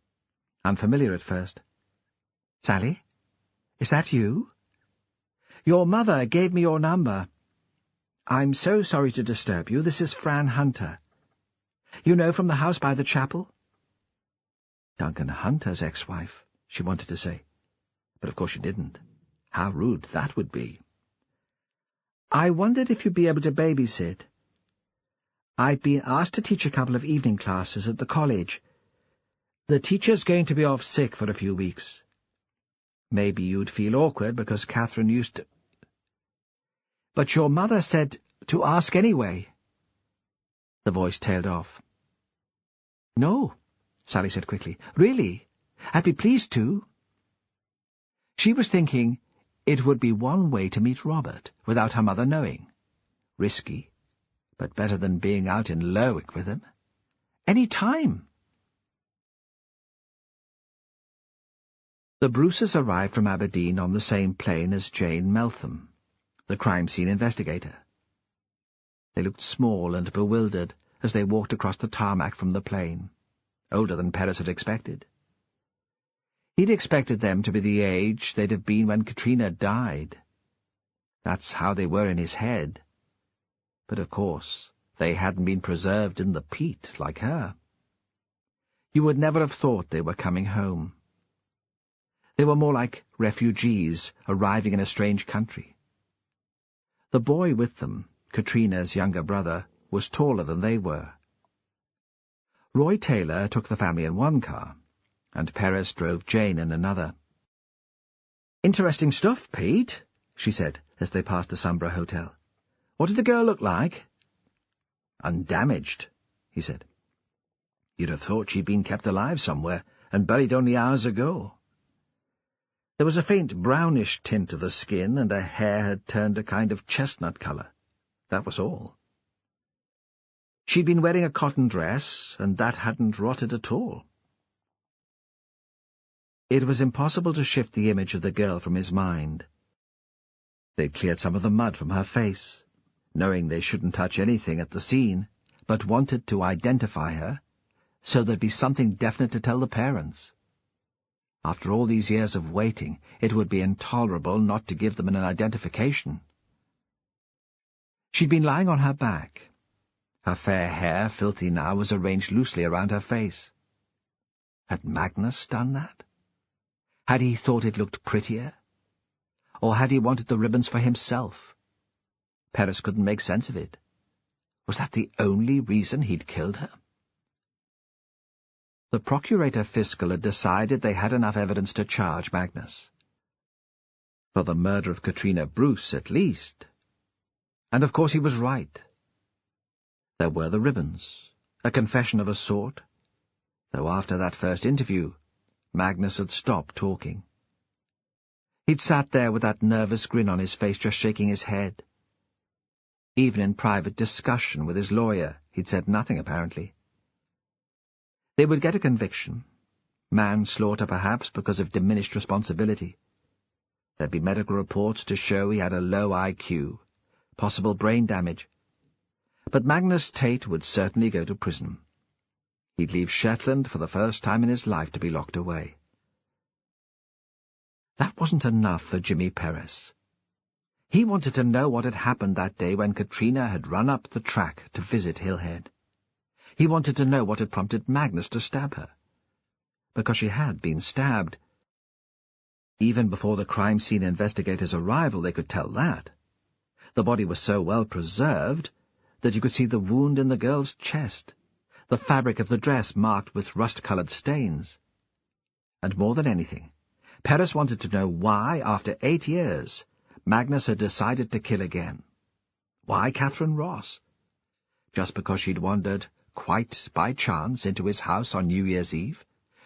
unfamiliar at first. "Sally? Is that you? Your mother gave me your number. I'm so sorry to disturb you. This is Fran Hunter. You know, from the house by the chapel?" Duncan Hunter's ex-wife, she wanted to say. But of course she didn't. How rude that would be. "I wondered if you'd be able to babysit. I've been asked to teach a couple of evening classes at the college. The teacher's going to be off sick for a few weeks. Maybe you'd feel awkward because Catherine used to... But your mother said to ask anyway." The voice tailed off. "No," Sally said quickly. "Really, I'd be pleased to." She was thinking it would be one way to meet Robert without her mother knowing. Risky, but better than being out in Lerwick with him. Any time. The Bruces arrived from Aberdeen on the same plane as Jane Meltham, the crime scene investigator. They looked small and bewildered as they walked across the tarmac from the plane, older than Paris had expected. He'd expected them to be the age they'd have been when Katrina died. That's how they were in his head. But of course, they hadn't been preserved in the peat like her. You would never have thought they were coming home. They were more like refugees arriving in a strange country. The boy with them, Katrina's younger brother, was taller than they were. Roy Taylor took the family in one car, and Paris drove Jane in another. "Interesting stuff, Pete," she said as they passed the Sombra Hotel. "What did the girl look like?" "Undamaged," he said. "You'd have thought she'd been kept alive somewhere and buried only hours ago. There was a faint brownish tint to the skin, and her hair had turned a kind of chestnut colour. That was all. She'd been wearing a cotton dress, and that hadn't rotted at all." It was impossible to shift the image of the girl from his mind. They'd cleared some of the mud from her face, knowing they shouldn't touch anything at the scene, but wanted to identify her, so there'd be something definite to tell the parents. After all these years of waiting, it would be intolerable not to give them an identification. She'd been lying on her back. Her fair hair, filthy now, was arranged loosely around her face. Had Magnus done that? Had he thought it looked prettier? Or had he wanted the ribbons for himself? Paris couldn't make sense of it. Was that the only reason he'd killed her? The Procurator Fiscal had decided they had enough evidence to charge Magnus. For the murder of Katrina Bruce, at least. And of course he was right. There were the ribbons, a confession of a sort, though after that first interview, Magnus had stopped talking. He'd sat there with that nervous grin on his face, just shaking his head. Even in private discussion with his lawyer, he'd said nothing, apparently. They would get a conviction. Manslaughter, perhaps, because of diminished responsibility. There'd be medical reports to show he had a low IQ, possible brain damage. But Magnus Tate would certainly go to prison. He'd leave Shetland for the first time in his life to be locked away. That wasn't enough for Jimmy Perez. He wanted to know what had happened that day when Katrina had run up the track to visit Hillhead. He wanted to know what had prompted Magnus to stab her. Because she had been stabbed. Even before the crime scene investigators' arrival, they could tell that. The body was so well preserved that you could see the wound in the girl's chest, the fabric of the dress marked with rust-coloured stains. And more than anything, Perez wanted to know why, after 8 years, Magnus had decided to kill again. Why Catherine Ross? Just because she'd wandered, quite by chance, into his house on New Year's Eve,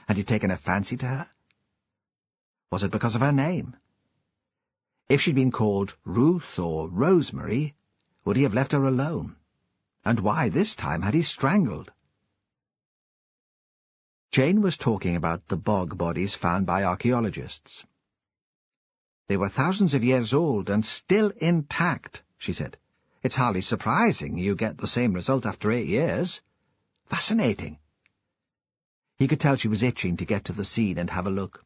and he'd taken a fancy to her? Was it because of her name? If she'd been called Ruth or Rosemary, would he have left her alone? And why this time had he strangled? Jane was talking about the bog bodies found by archaeologists. They were thousands of years old and still intact, she said. It's hardly surprising you get the same result after 8 years. Fascinating. He could tell she was itching to get to the scene and have a look.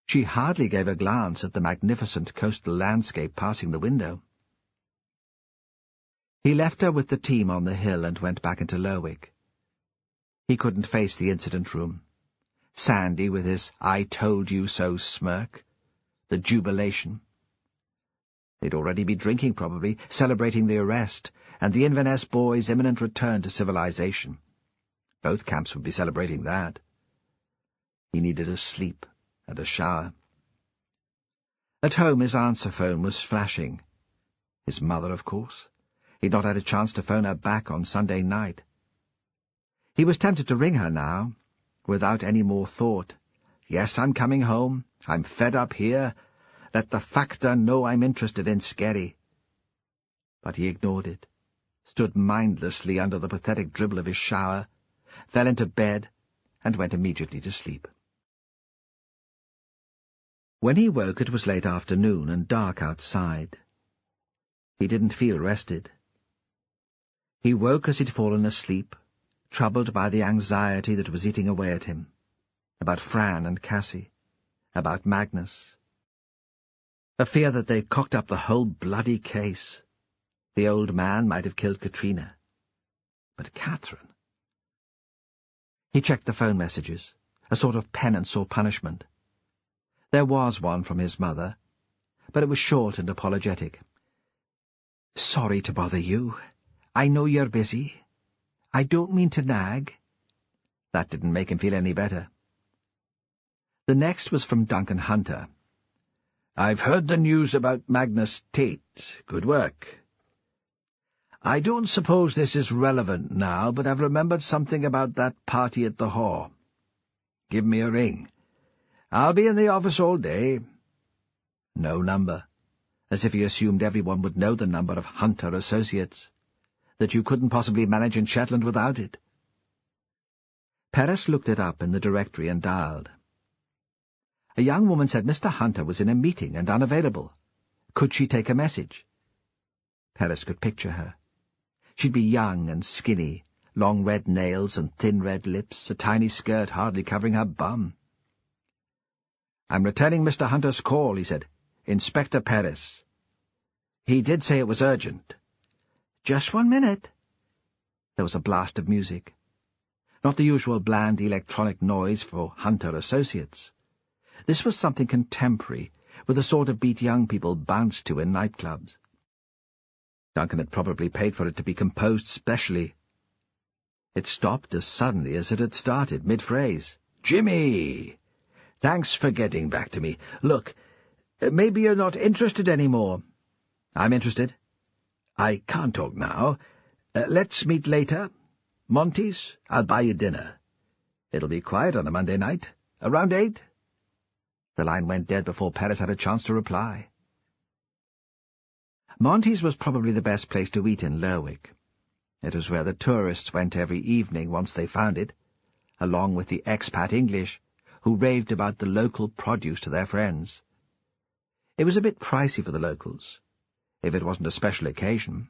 She hardly gave a glance at the magnificent coastal landscape passing the window. He left her with the team on the hill and went back into Lerwick. He couldn't face the incident room. Sandy with his I-told-you-so smirk. The jubilation. They'd already be drinking, probably, celebrating the arrest, and the Inverness boys' imminent return to civilization. Both camps would be celebrating that. He needed a sleep and a shower. At home, his answer phone was flashing. His mother, of course. He'd not had a chance to phone her back on Sunday night. He was tempted to ring her now, without any more thought. Yes, I'm coming home. I'm fed up here. Let the factor know I'm interested in Skerry. But he ignored it, stood mindlessly under the pathetic dribble of his shower, fell into bed, and went immediately to sleep. When he woke, it was late afternoon and dark outside. He didn't feel rested. He woke as he'd fallen asleep, troubled by the anxiety that was eating away at him, about Fran and Cassie, about Magnus. A fear that they'd cocked up the whole bloody case. The old man might have killed Katrina. But Catherine... He checked the phone messages, a sort of penance or punishment. There was one from his mother, but it was short and apologetic. Sorry to bother you. I know you're busy. I don't mean to nag. That didn't make him feel any better. The next was from Duncan Hunter. I've heard the news about Magnus Tate. Good work. I don't suppose this is relevant now, but I've remembered something about that party at the Haw. Give me a ring. I'll be in the office all day. No number, as if he assumed everyone would know the number of Hunter Associates, that you couldn't possibly manage in Shetland without it. Perez looked it up in the directory and dialed. A young woman said Mr. Hunter was in a meeting and unavailable. Could she take a message? Perez could picture her. She'd be young and skinny, long red nails and thin red lips, a tiny skirt hardly covering her bum. I'm returning Mr. Hunter's call, he said. Inspector Perez. He did say it was urgent. Just 1 minute. There was a blast of music. Not the usual bland electronic noise for Hunter Associates. This was something contemporary, with the sort of beat young people bounce to in nightclubs. Duncan had probably paid for it to be composed specially. It stopped as suddenly as it had started, mid-phrase. Jimmy! Thanks for getting back to me. Look, maybe you're not interested anymore. I'm interested. I can't talk now. Let's meet later. Monty's, I'll buy you dinner. It'll be quiet on a Monday night. Around 8? The line went dead before Perez had a chance to reply. Monty's was probably the best place to eat in Lerwick. It was where the tourists went every evening once they found it, along with the expat English, who raved about the local produce to their friends. It was a bit pricey for the locals, if it wasn't a special occasion.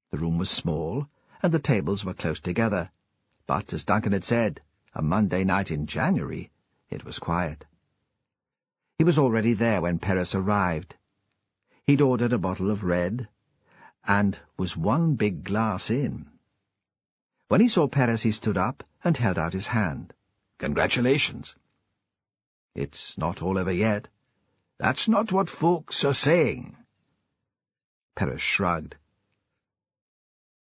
The room was small, and the tables were close together, but, as Duncan had said, a Monday night in January, it was quiet. He was already there when Perris arrived. He'd ordered a bottle of red, and was one big glass in. When he saw Perris, he stood up and held out his hand. "Congratulations." "It's not all over yet." "That's not what folks are saying." Perris shrugged.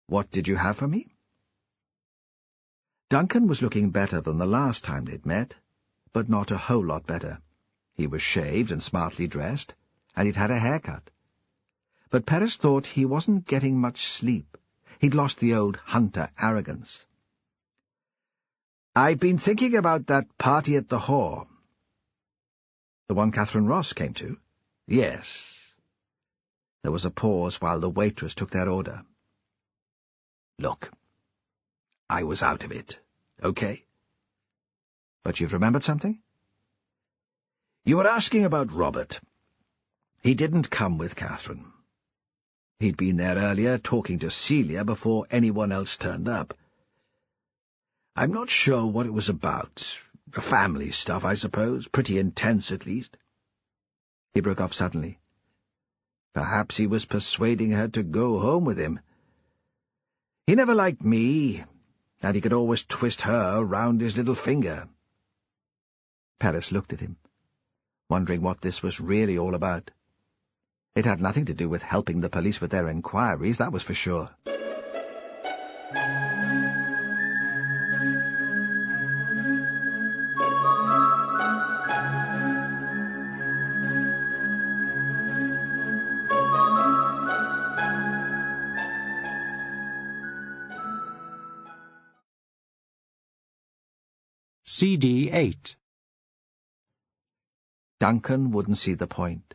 "What did you have for me?" Duncan was looking better than the last time they'd met, but not a whole lot better. He was shaved and smartly dressed, and he'd had a haircut. But Perris thought he wasn't getting much sleep. He'd lost the old hunter arrogance. "I've been thinking about that party at the Hall." "The one Catherine Ross came to?" "Yes." There was a pause while the waitress took their order. "Look, I was out of it, okay? But you've remembered something?" "You were asking about Robert. He didn't come with Catherine. He'd been there earlier, talking to Celia, before anyone else turned up. I'm not sure what it was about. Family stuff, I suppose. Pretty intense, at least." He broke off suddenly. "Perhaps he was persuading her to go home with him. He never liked me, and he could always twist her round his little finger." Perris looked at him, wondering what this was really all about. It had nothing to do with helping the police with their inquiries, that was for sure. CD 8. Duncan wouldn't see the point.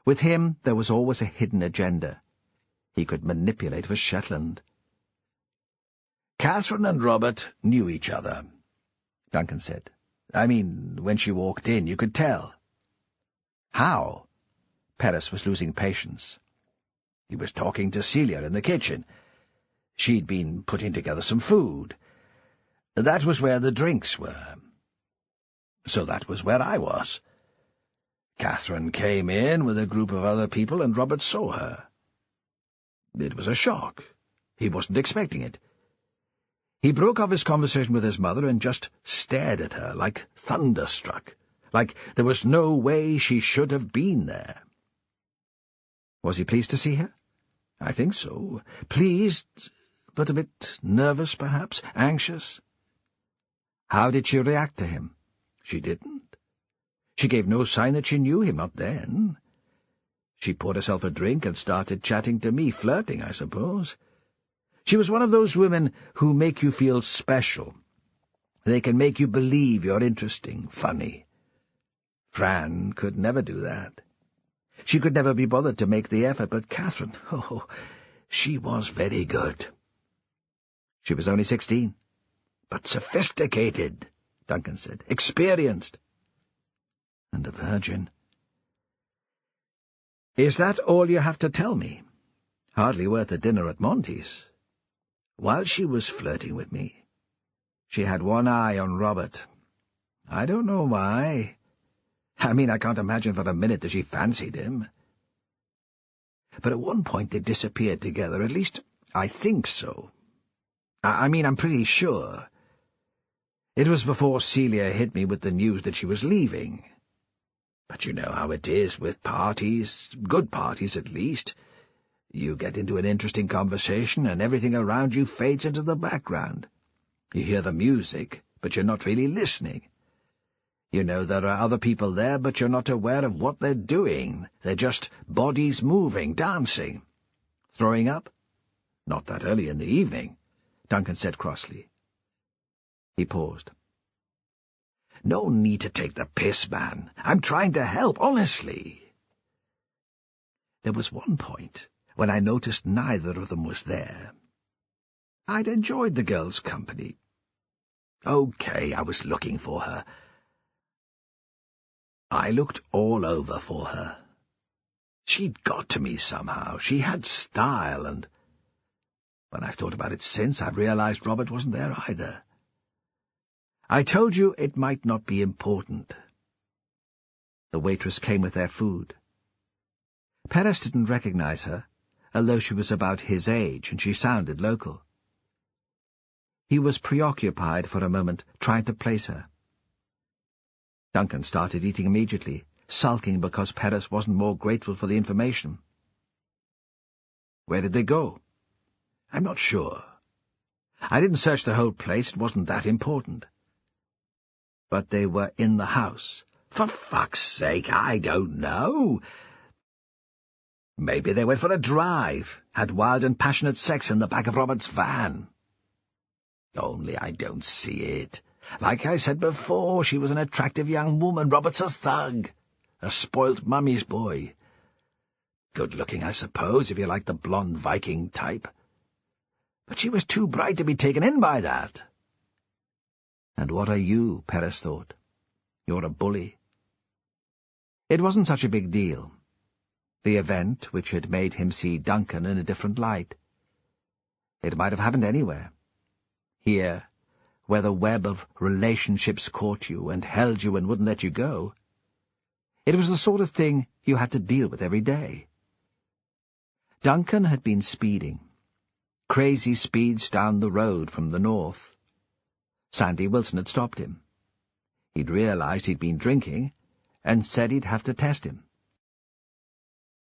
With him, there was always a hidden agenda. He could manipulate for Shetland. "Catherine and Robert knew each other," Duncan said. "I mean, when she walked in, you could tell." "How?" Perris was losing patience. "He was talking to Celia in the kitchen. She'd been putting together some food. That was where the drinks were. So that was where I was. Catherine came in with a group of other people, and Robert saw her. It was a shock. He wasn't expecting it. He broke off his conversation with his mother and just stared at her, like thunderstruck, like there was no way she should have been there." "Was he pleased to see her?" "I think so. Pleased, but a bit nervous, perhaps, anxious." "How did she react to him?" "She didn't. She gave no sign that she knew him, not then. She poured herself a drink and started chatting to me, flirting, I suppose. She was one of those women who make you feel special. They can make you believe you're interesting, funny. Fran could never do that. She could never be bothered to make the effort, but Catherine, she was very good." "She was only 16. "But sophisticated," Duncan said. "Experienced. And a virgin." "Is that all you have to tell me? Hardly worth a dinner at Monty's. While she was flirting with me, she had one eye on Robert. I don't know why. I mean, I can't imagine for a minute that she fancied him. But at one point they disappeared together, at least I think so. I mean, I'm pretty sure. It was before Celia hit me with the news that she was leaving. But you know how it is with parties, good parties at least. You get into an interesting conversation and everything around you fades into the background. You hear the music, but you're not really listening. You know there are other people there, but you're not aware of what they're doing. They're just bodies moving, dancing. Throwing up? Not that early in the evening," Duncan said crossly. He paused. "No need to take the piss, man. I'm trying to help, honestly." there was one point when I noticed neither of them was there. I'd enjoyed the girl's company. Okay, I was looking for her. I looked all over for her. She'd got to me somehow. She had style, and when I've thought about it since, I've realized Robert wasn't there either. I told you it might not be important. The waitress came with their food. Perez didn't recognize her, although she was about his age and she sounded local. He was preoccupied for a moment, trying to place her. Duncan started eating immediately, sulking because Perez wasn't more grateful for the information. Where did they go? I'm not sure. I didn't search the whole place, it wasn't that important. But they were in the house. For fuck's sake, I don't know. Maybe they went for a drive, had wild and passionate sex in the back of Robert's van. Only I don't see it. Like I said before, she was an attractive young woman. Robert's a thug, a spoilt mummy's boy. Good-looking, I suppose, if you like the blonde Viking type. But she was too bright to be taken in by that. And what are you, Perez thought? You're a bully. It wasn't such a big deal. The event which had made him see Duncan in a different light. It might have happened anywhere. Here, where the web of relationships caught you and held you and wouldn't let you go. It was the sort of thing you had to deal with every day. Duncan had been speeding. Crazy speeds down the road from the north. Sandy Wilson had stopped him. He'd realized he'd been drinking and said he'd have to test him.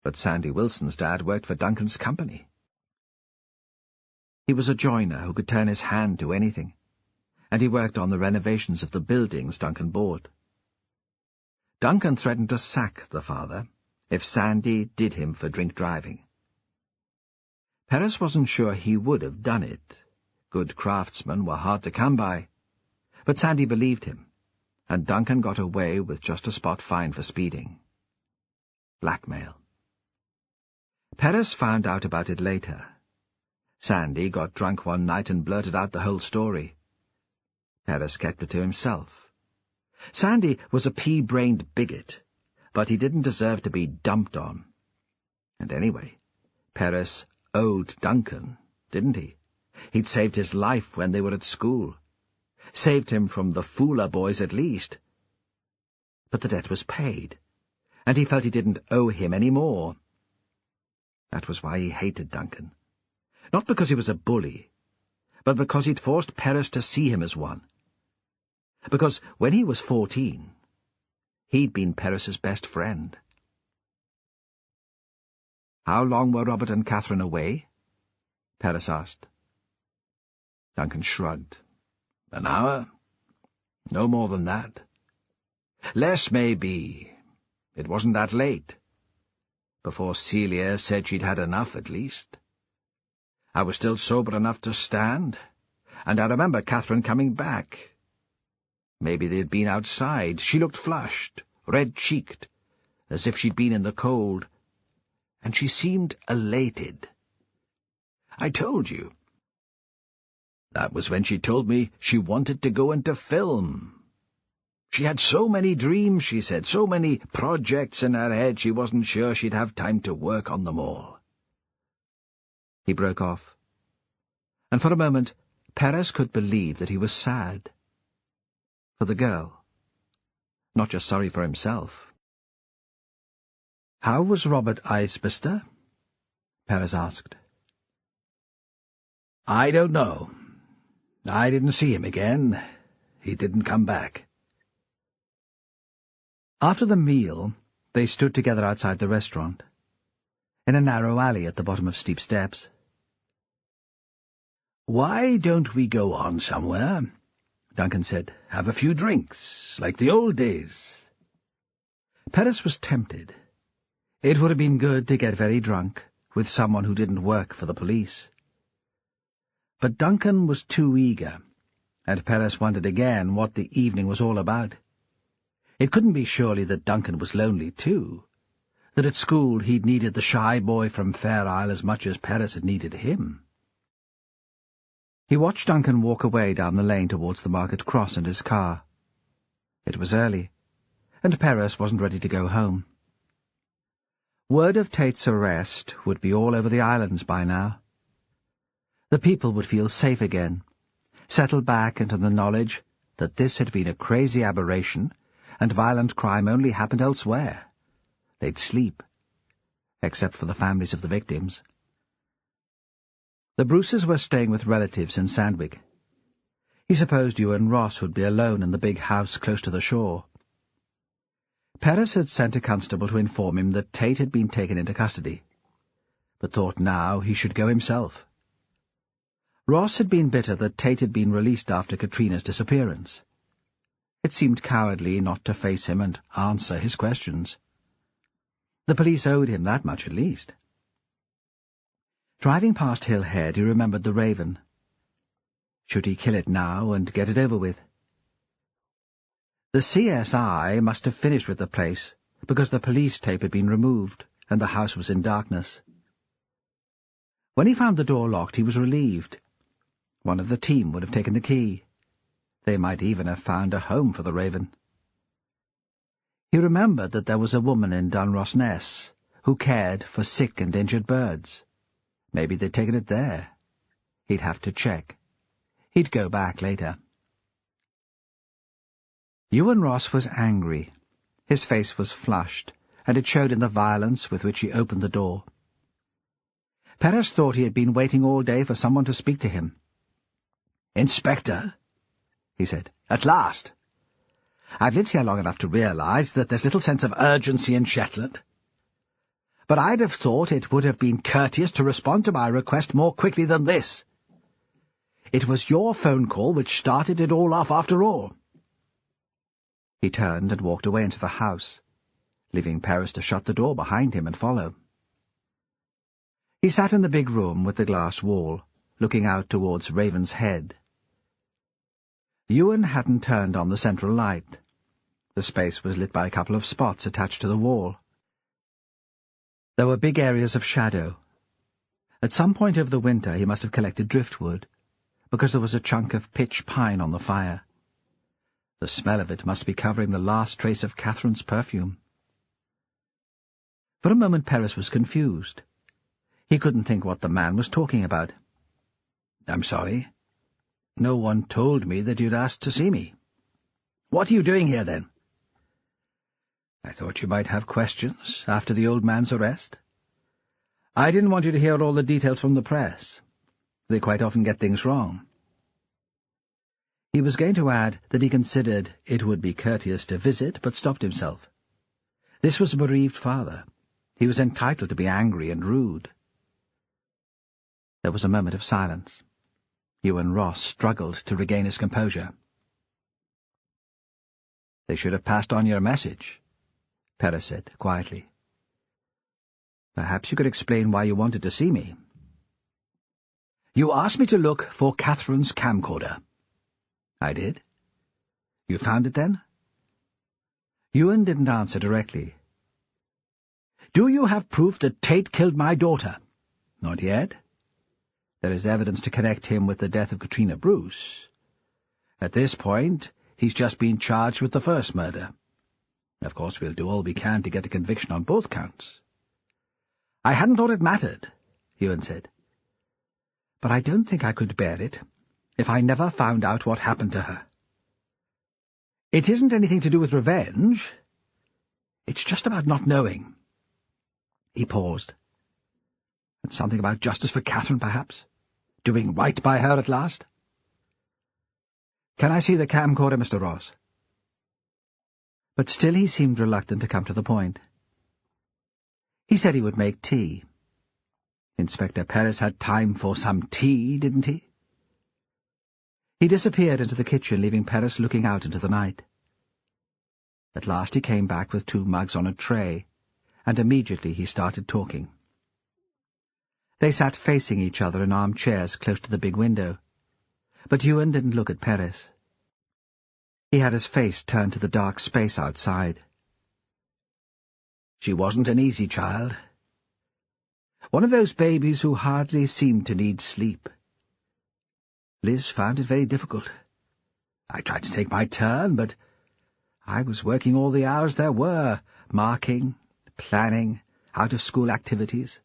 But Sandy Wilson's dad worked for Duncan's company. He was a joiner who could turn his hand to anything, and he worked on the renovations of the buildings Duncan bought. Duncan threatened to sack the father if Sandy did him for drink driving. Perez wasn't sure he would have done it. Good craftsmen were hard to come by. But Sandy believed him, and Duncan got away with just a spot fine for speeding. Blackmail. Perez found out about it later. Sandy got drunk one night and blurted out the whole story. Perez kept it to himself. Sandy was a pea-brained bigot, but he didn't deserve to be dumped on. And anyway, Perez owed Duncan, didn't he? He'd saved his life when they were at school. Saved him from the Fooler boys at least. But the debt was paid, and he felt he didn't owe him any more. That was why he hated Duncan. Not because he was a bully, but because he'd forced Perez to see him as one. Because when he was 14, he'd been Perez's best friend. How long were Robert and Catherine away? Perez asked. Duncan shrugged. An hour? No more than that. Less, maybe. It wasn't that late. Before Celia said she'd had enough, at least. I was still sober enough to stand, and I remember Catherine coming back. Maybe they'd been outside. She looked flushed, red-cheeked, as if she'd been in the cold, and she seemed elated. I told you. That was when she told me she wanted to go into film. She had so many dreams, she said, so many projects in her head she wasn't sure she'd have time to work on them all. He broke off, and for a moment Perez could believe that he was sad. For the girl, not just sorry for himself. How was Robert Isbister? Perez asked. I don't know. I didn't see him again. He didn't come back. After the meal, they stood together outside the restaurant, in a narrow alley at the bottom of steep steps. "Why don't we go on somewhere?" Duncan said. "Have a few drinks, like the old days." Perez was tempted. It would have been good to get very drunk with someone who didn't work for the police. But Duncan was too eager, and Perez wondered again what the evening was all about. It couldn't be surely that Duncan was lonely too, that at school he'd needed the shy boy from Fair Isle as much as Paris had needed him. He watched Duncan walk away down the lane towards the Market Cross and his car. It was early, and Paris wasn't ready to go home. Word of Tate's arrest would be all over the islands by now. The people would feel safe again, settle back into the knowledge that this had been a crazy aberration and violent crime only happened elsewhere. They'd sleep, except for the families of the victims. The Bruces were staying with relatives in Sandwich. He supposed you and Ross would be alone in the big house close to the shore. Paris had sent a constable to inform him that Tate had been taken into custody, but thought now he should go himself. Ross had been bitter that Tate had been released after Katrina's disappearance. It seemed cowardly not to face him and answer his questions. The police owed him that much at least. Driving past Hill Head, he remembered the Raven. Should he kill it now and get it over with? The CSI must have finished with the place, because the police tape had been removed, and the house was in darkness. When he found the door locked, he was relieved. One of the team would have taken the key. They might even have found a home for the Raven. He remembered that there was a woman in Dunrossness who cared for sick and injured birds. Maybe they'd taken it there. He'd have to check. He'd go back later. Ewan Ross was angry. His face was flushed, and it showed in the violence with which he opened the door. Paris thought he had been waiting all day for someone to speak to him. "Inspector," he said, "at last. I've lived here long enough to realize that there's little sense of urgency in Shetland. But I'd have thought it would have been courteous to respond to my request more quickly than this. It was your phone call which started it all off after all." He turned and walked away into the house, leaving Paris to shut the door behind him and follow. He sat in the big room with the glass wall, looking out towards Raven's Head. Ewan hadn't turned on the central light. The space was lit by a couple of spots attached to the wall. There were big areas of shadow. At some point over the winter he must have collected driftwood, because there was a chunk of pitch pine on the fire. The smell of it must be covering the last trace of Catherine's perfume. For a moment Paris was confused. He couldn't think what the man was talking about. "I'm sorry. No one told me that you'd asked to see me. What are you doing here, then?" "I thought you might have questions after the old man's arrest. I didn't want you to hear all the details from the press. They quite often get things wrong." He was going to add that he considered it would be courteous to visit, but stopped himself. This was a bereaved father. He was entitled to be angry and rude. There was a moment of silence. Ewan Ross struggled to regain his composure. "They should have passed on your message," Paris said quietly. "Perhaps you could explain why you wanted to see me." "You asked me to look for Catherine's camcorder." "I did." "You found it, then?" Ewan didn't answer directly. "Do you have proof that Tate killed my daughter?" "Not yet. There is evidence to connect him with the death of Katrina Bruce. At this point, he's just been charged with the first murder. Of course, we'll do all we can to get a conviction on both counts." "I hadn't thought it mattered," Ewan said. "But I don't think I could bear it if I never found out what happened to her. It isn't anything to do with revenge. It's just about not knowing." He paused. "And something about justice for Catherine, perhaps? Doing right by her at last?" "Can I see the camcorder, Mr. Ross?" But still he seemed reluctant to come to the point. He said he would make tea. Inspector Paris had time for some tea, didn't he? He disappeared into the kitchen, leaving Paris looking out into the night. At last he came back with 2 mugs on a tray, and immediately he started talking. They sat facing each other in armchairs close to the big window, but Ewan didn't look at Paris. He had his face turned to the dark space outside. She wasn't an easy child. One of those babies who hardly seemed to need sleep. Liz found it very difficult. I tried to take my turn, but I was working all the hours there were, marking, planning, out-of-school activities,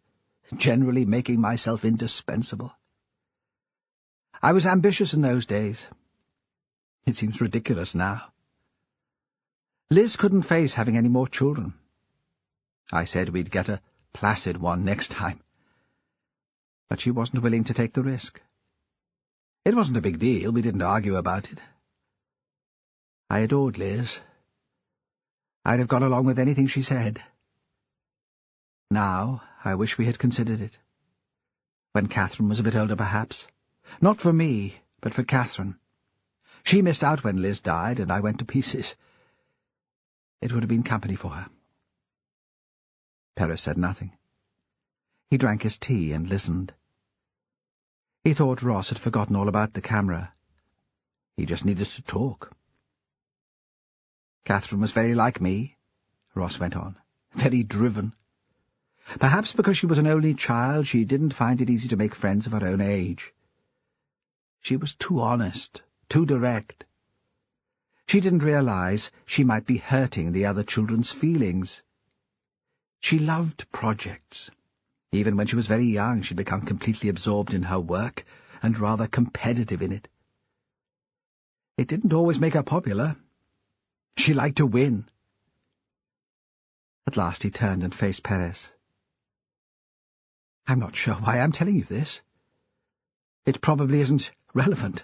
generally making myself indispensable. I was ambitious in those days. It seems ridiculous now. Liz couldn't face having any more children. I said we'd get a placid one next time, but she wasn't willing to take the risk. It wasn't a big deal, we didn't argue about it. I adored Liz. I'd have gone along with anything she said. Now, I wish we had considered it. When Catherine was a bit older, perhaps. Not for me, but for Catherine. She missed out when Liz died, and I went to pieces. It would have been company for her. Perez said nothing. He drank his tea and listened. He thought Ross had forgotten all about the camera. He just needed to talk. Catherine was very like me, Ross went on, very driven. Perhaps because she was an only child, she didn't find it easy to make friends of her own age. She was too honest, too direct. She didn't realize she might be hurting the other children's feelings. She loved projects. Even when she was very young, she'd become completely absorbed in her work and rather competitive in it. It didn't always make her popular. She liked to win. At last he turned and faced Perez. I'm not sure why I'm telling you this. It probably isn't relevant.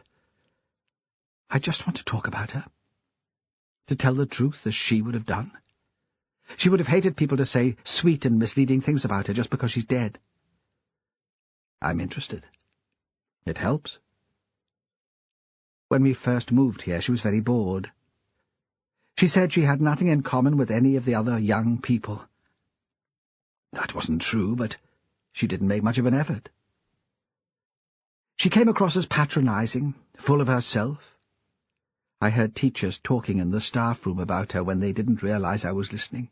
I just want to talk about her. To tell the truth as she would have done. She would have hated people to say sweet and misleading things about her just because she's dead. I'm interested. It helps. When we first moved here, she was very bored. She said she had nothing in common with any of the other young people. That wasn't true, but she didn't make much of an effort. She came across as patronizing, full of herself. I heard teachers talking in the staff room about her when they didn't realize I was listening.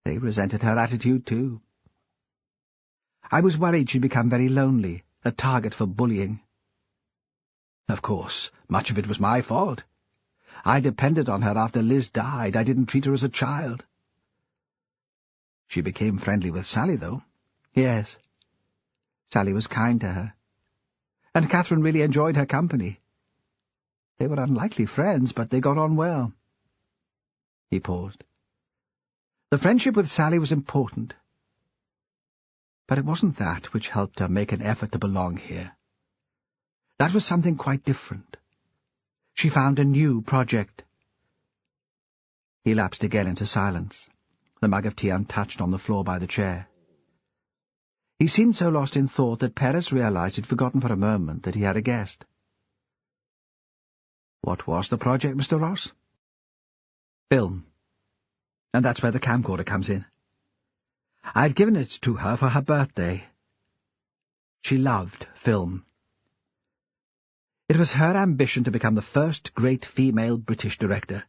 They resented her attitude, too. I was worried she'd become very lonely, a target for bullying. Of course, much of it was my fault. I depended on her after Liz died. I didn't treat her as a child. She became friendly with Sally, though. Yes. Sally was kind to her. And Catherine really enjoyed her company. They were unlikely friends, but they got on well. He paused. The friendship with Sally was important. But it wasn't that which helped her make an effort to belong here. That was something quite different. She found a new project. He lapsed again into silence, the mug of tea untouched on the floor by the chair. He seemed so lost in thought that Perez realized he'd forgotten for a moment that he had a guest. What was the project, Mr. Ross? Film. And that's where the camcorder comes in. I'd given it to her for her birthday. She loved film. It was her ambition to become the first great female British director.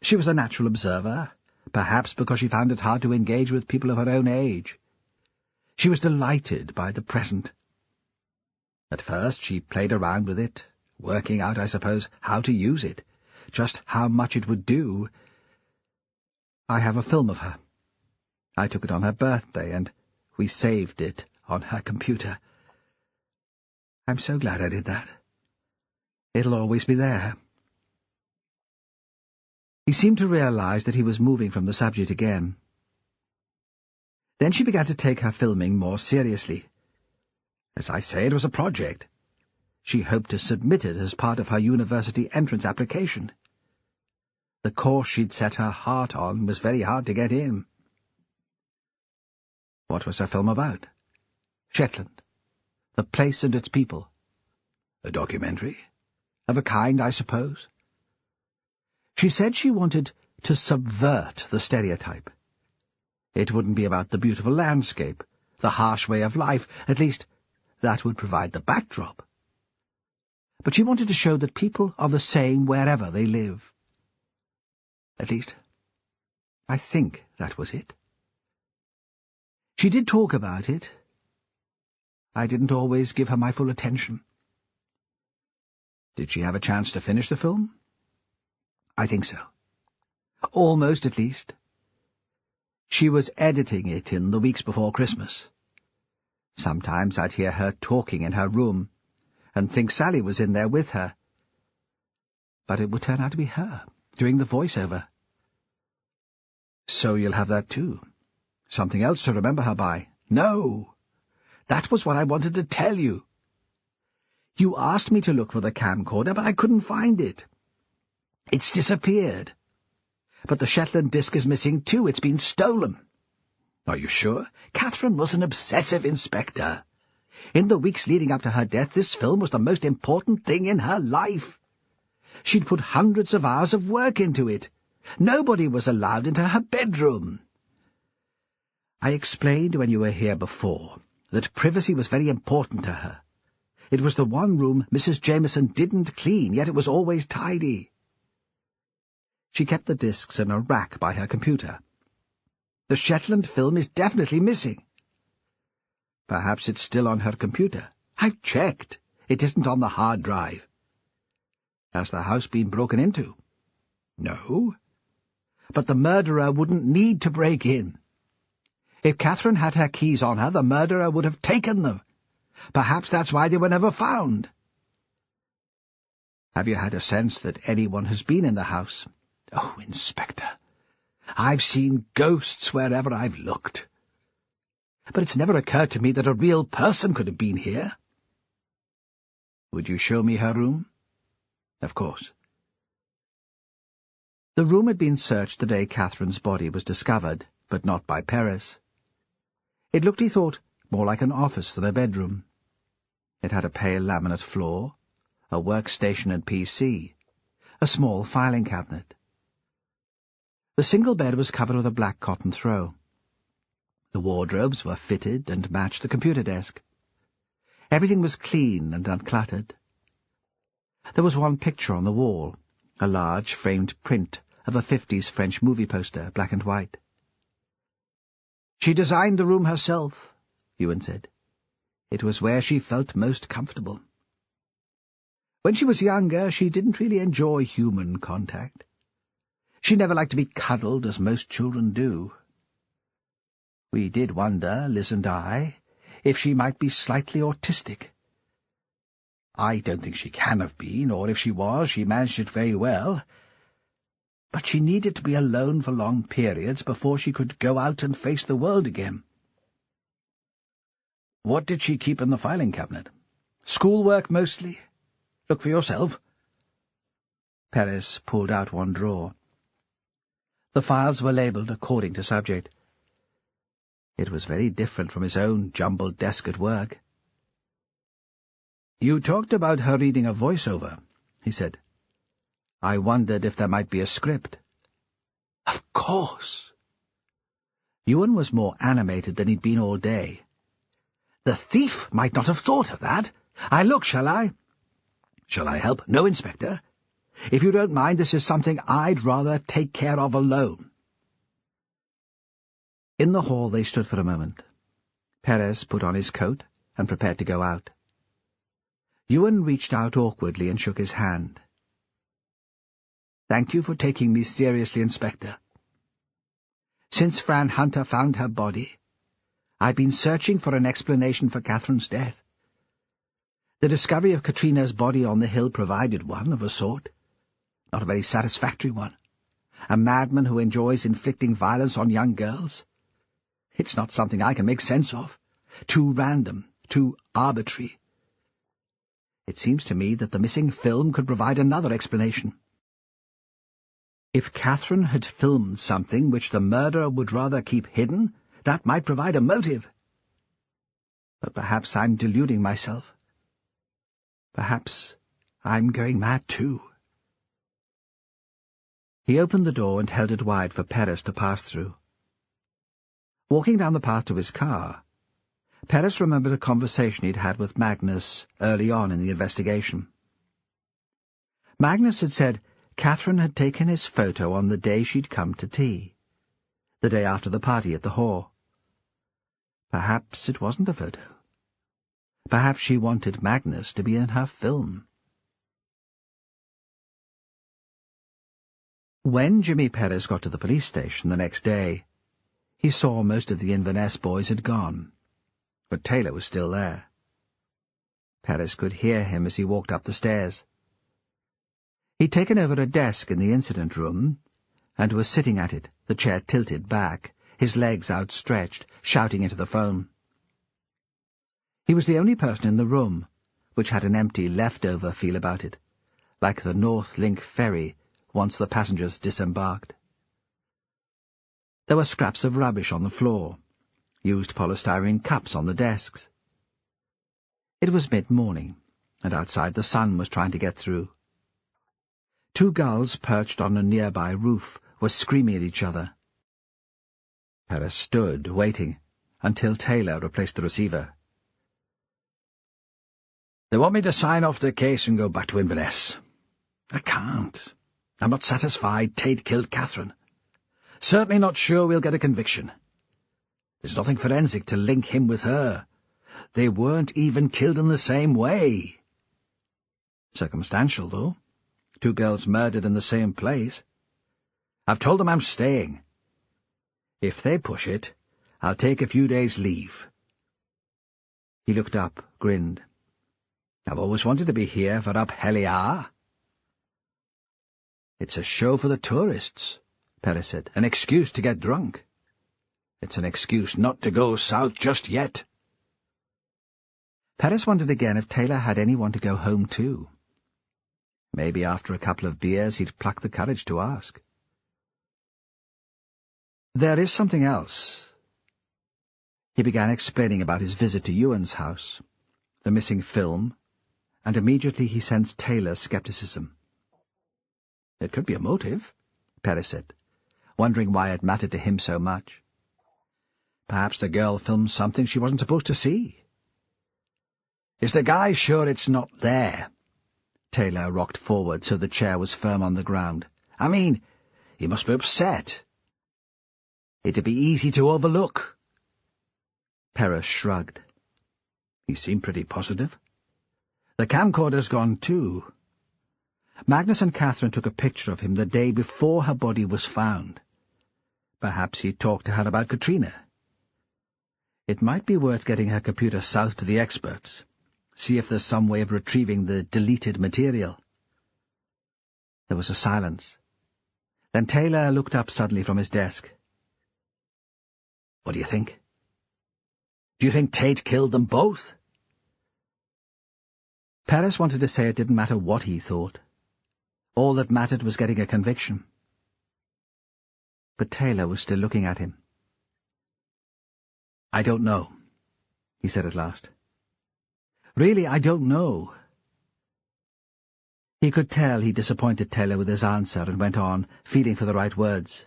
She was a natural observer, perhaps because she found it hard to engage with people of her own age. She was delighted by the present. At first she played around with it, working out, I suppose, how to use it, just how much it would do. I have a film of her. I took it on her birthday, and we saved it on her computer. I'm so glad I did that. It'll always be there. He seemed to realize that he was moving from the subject again. Then she began to take her filming more seriously. As I say, it was a project. She hoped to submit it as part of her university entrance application. The course she'd set her heart on was very hard to get in. What was her film about? Shetland. The place and its people. A documentary? Of a kind, I suppose. She said she wanted to subvert the stereotype. It wouldn't be about the beautiful landscape, the harsh way of life. At least, that would provide the backdrop. But she wanted to show that people are the same wherever they live. At least, I think that was it. She did talk about it. I didn't always give her my full attention. Did she have a chance to finish the film? I think so. Almost, at least. She was editing it in the weeks before Christmas. Sometimes I'd hear her talking in her room, and think Sally was in there with her. But it would turn out to be her, doing the voiceover. So you'll have that too. Something else to remember her by. No! That was what I wanted to tell you. You asked me to look for the camcorder, but I couldn't find it. It's disappeared. But the Shetland disc is missing too. It's been stolen. Are you sure? Catherine was an obsessive inspector. In the weeks leading up to her death, this film was the most important thing in her life. She'd put hundreds of hours of work into it. Nobody was allowed into her bedroom. I explained when you were here before that privacy was very important to her. It was the one room Mrs. Jameson didn't clean, yet it was always tidy. She kept the discs in a rack by her computer. The Shetland film is definitely missing. Perhaps it's still on her computer. I've checked. It isn't on the hard drive. Has the house been broken into? No. But the murderer wouldn't need to break in. If Catherine had her keys on her, the murderer would have taken them. Perhaps that's why they were never found. Have you had a sense that anyone has been in the house? Oh, Inspector, I've seen ghosts wherever I've looked. But it's never occurred to me that a real person could have been here. Would you show me her room? Of course. The room had been searched the day Catherine's body was discovered, but not by Perez. It looked, he thought, more like an office than a bedroom. It had a pale laminate floor, a workstation and PC, a small filing cabinet. The single bed was covered with a black cotton throw. The wardrobes were fitted and matched the computer desk. Everything was clean and uncluttered. There was one picture on the wall, a large framed print of a 50s French movie poster, black and white. She designed the room herself, Ewan said. It was where she felt most comfortable. When she was younger, she didn't really enjoy human contact. She never liked to be cuddled, as most children do. We did wonder, Liz and I, if she might be slightly autistic. I don't think she can have been, or if she was, she managed it very well. But she needed to be alone for long periods before she could go out and face the world again. What did she keep in the filing cabinet? Schoolwork, mostly. Look for yourself. Perez pulled out one drawer. The files were labelled according to subject. It was very different from his own jumbled desk at work. You talked about her reading a voiceover, he said. I wondered if there might be a script. Of course. Ewan was more animated than he'd been all day. The thief might not have thought of that. I look, shall I? Shall I help? No, Inspector. If you don't mind, this is something I'd rather take care of alone. In the hall they stood for a moment. Perez put on his coat and prepared to go out. Ewan reached out awkwardly and shook his hand. Thank you for taking me seriously, Inspector. Since Fran Hunter found her body, I've been searching for an explanation for Catherine's death. The discovery of Katrina's body on the hill provided one, of a sort. Not a very satisfactory one. A madman who enjoys inflicting violence on young girls. It's not something I can make sense of. Too random, too arbitrary. It seems to me that the missing film could provide another explanation. If Catherine had filmed something which the murderer would rather keep hidden, that might provide a motive. But perhaps I'm deluding myself. Perhaps I'm going mad too. He opened the door and held it wide for Perez to pass through. Walking down the path to his car, Perez remembered a conversation he'd had with Magnus early on in the investigation. Magnus had said Catherine had taken his photo on the day she'd come to tea. the day after the party at the Hall. Perhaps it wasn't a photo. Perhaps she wanted Magnus to be in her film. When Jimmy Perez got to the police station the next day, he saw most of the Inverness boys had gone, but Taylor was still there. Perez could hear him as he walked up the stairs. He'd taken over a desk in the incident room and was sitting at it, the chair tilted back, his legs outstretched, shouting into the phone. He was the only person in the room, which had an empty leftover feel about it, like the North Link ferry once the passengers disembarked. There were scraps of rubbish on the floor, used polystyrene cups on the desks. It was mid-morning, and outside the sun was trying to get through. Two gulls perched on a nearby roof were screaming at each other. Perez stood, waiting, until Taylor replaced the receiver. They want me to sign off the case and go back to Inverness. I can't. I'm not satisfied Tate killed Catherine. Certainly not sure we'll get a conviction. There's nothing forensic to link him with her. They weren't even killed in the same way. Circumstantial, though. Two girls murdered in the same place. I've told them I'm staying. If they push it, I'll take a few days' leave. He looked up, grinned. I've always wanted to be here for Up Heliar. It's a show for the tourists, Perez said. An excuse to get drunk. It's an excuse not to go south just yet. Perez wondered again if Taylor had anyone to go home to. Maybe after a couple of beers he'd pluck the courage to ask. There is something else. He began explaining about his visit to Ewan's house, the missing film, and immediately he sensed Taylor's skepticism. It could be a motive, Perez said, wondering why it mattered to him so much. Perhaps the girl filmed something she wasn't supposed to see. Is the guy sure it's not there? Taylor rocked forward so the chair was firm on the ground. I mean, he must be upset. It'd be easy to overlook. Perez shrugged. He seemed pretty positive. The camcorder's gone too. Magnus and Catherine took a picture of him the day before her body was found. Perhaps he talked to her about Katrina. It might be worth getting her computer south to the experts, see if there's some way of retrieving the deleted material. There was a silence. Then Taylor looked up suddenly from his desk. What do you think? Do you think Tate killed them both? Perez wanted to say it didn't matter what he thought. All that mattered was getting a conviction. But Taylor was still looking at him. I don't know, he said at last. Really, I don't know. He could tell he disappointed Taylor with his answer and went on, feeling for the right words.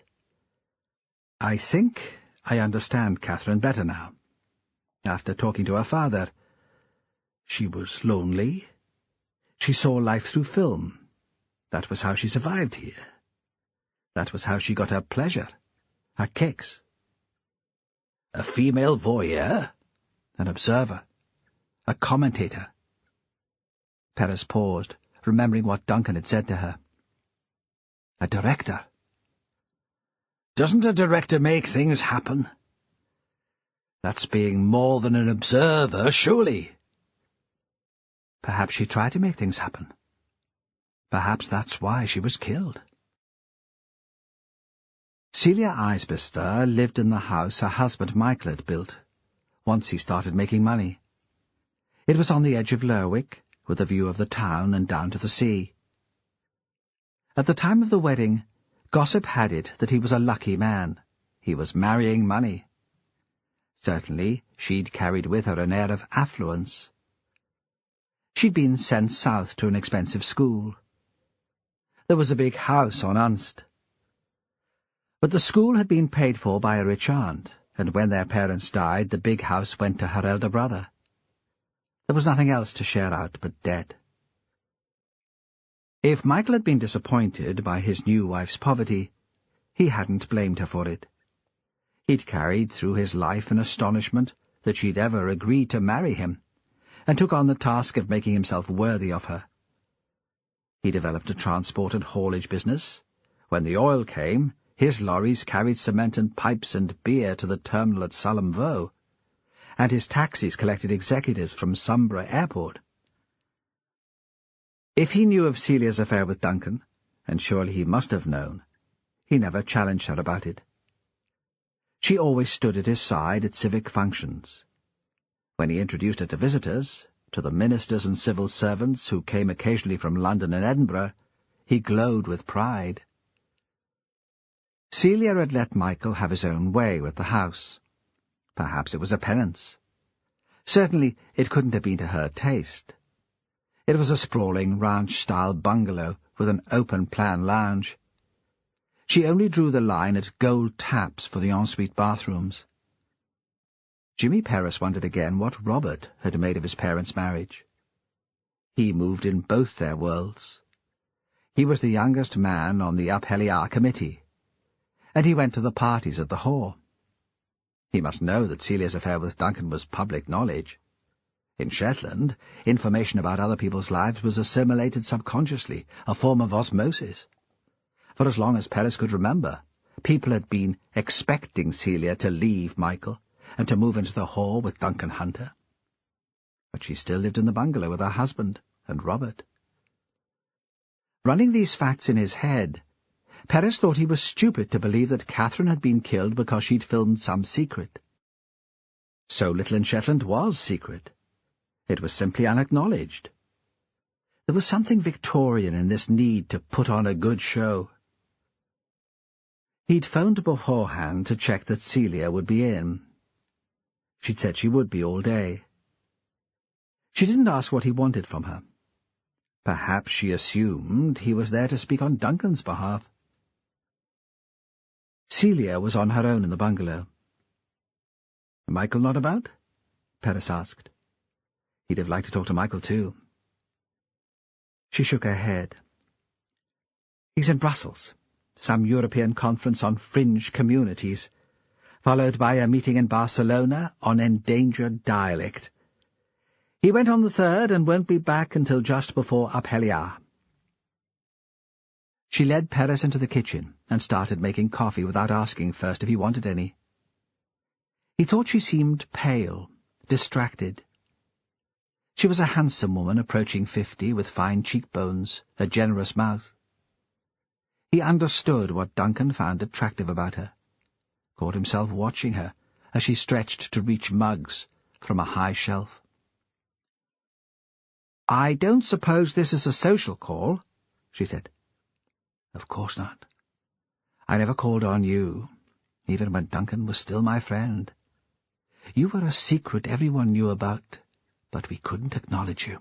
I think I understand Catherine better now. After talking to her father, she was lonely. She saw life through film. That was how she survived here. That was how she got her pleasure, her kicks. A female voyeur? An observer. A commentator. Perez paused, remembering what Duncan had said to her. A director. Doesn't a director make things happen? That's being more than an observer, surely. Perhaps she tried to make things happen. Perhaps that's why she was killed. Celia Eisbister lived in the house her husband Michael had built, once he started making money. It was on the edge of Lerwick, with a view of the town and down to the sea. At the time of the wedding, gossip had it that he was a lucky man. He was marrying money. Certainly, she'd carried with her an air of affluence. She'd been sent south to an expensive school. There was a big house on Unst. But the school had been paid for by a rich aunt, and when their parents died, the big house went to her elder brother. There was nothing else to share out but debt. If Michael had been disappointed by his new wife's poverty, he hadn't blamed her for it. He'd carried through his life in astonishment that she'd ever agreed to marry him, and took on the task of making himself worthy of her. He developed a transport and haulage business. When the oil came, his lorries carried cement and pipes and beer to the terminal at Salamvo, and his taxis collected executives from Sombra Airport. If he knew of Celia's affair with Duncan, and surely he must have known, he never challenged her about it. She always stood at his side at civic functions. When he introduced her to visitors, to the ministers and civil servants who came occasionally from London and Edinburgh, he glowed with pride. Celia had let Michael have his own way with the house. Perhaps it was a penance. Certainly it couldn't have been to her taste. It was a sprawling ranch-style bungalow with an open-plan lounge. She only drew the line at gold taps for the ensuite bathrooms. Jimmy Perris wondered again what Robert had made of his parents' marriage. He moved in both their worlds. He was the youngest man on the Up-Heliar committee, and he went to the parties at the Hall. He must know that Celia's affair with Duncan was public knowledge. In Shetland, information about other people's lives was assimilated subconsciously, a form of osmosis. For as long as Perris could remember, people had been expecting Celia to leave Michael and to move into the Hall with Duncan Hunter. But she still lived in the bungalow with her husband and Robert. Running these facts in his head, Perris thought he was stupid to believe that Catherine had been killed because she'd filmed some secret. So little in Shetland was secret. It was simply unacknowledged. There was something Victorian in this need to put on a good show. He'd phoned beforehand to check that Celia would be in. She'd said she would be all day. She didn't ask what he wanted from her. Perhaps she assumed he was there to speak on Duncan's behalf. Celia was on her own in the bungalow. "Michael not about?" Perris asked. He'd have liked to talk to Michael too. She shook her head. "He's in Brussels, some European conference on fringe communities, followed by a meeting in Barcelona on endangered dialect. He went on the 3rd and won't be back until just before Up-Heliar." She led Perris into the kitchen and started making coffee without asking first if he wanted any. He thought she seemed pale, distracted. She was a handsome woman approaching 50, with fine cheekbones, a generous mouth. He understood what Duncan found attractive about her, caught himself watching her as she stretched to reach mugs from a high shelf. "I don't suppose this is a social call," she said. "Of course not. I never called on you, even when Duncan was still my friend. You were a secret everyone knew about, but we couldn't acknowledge you."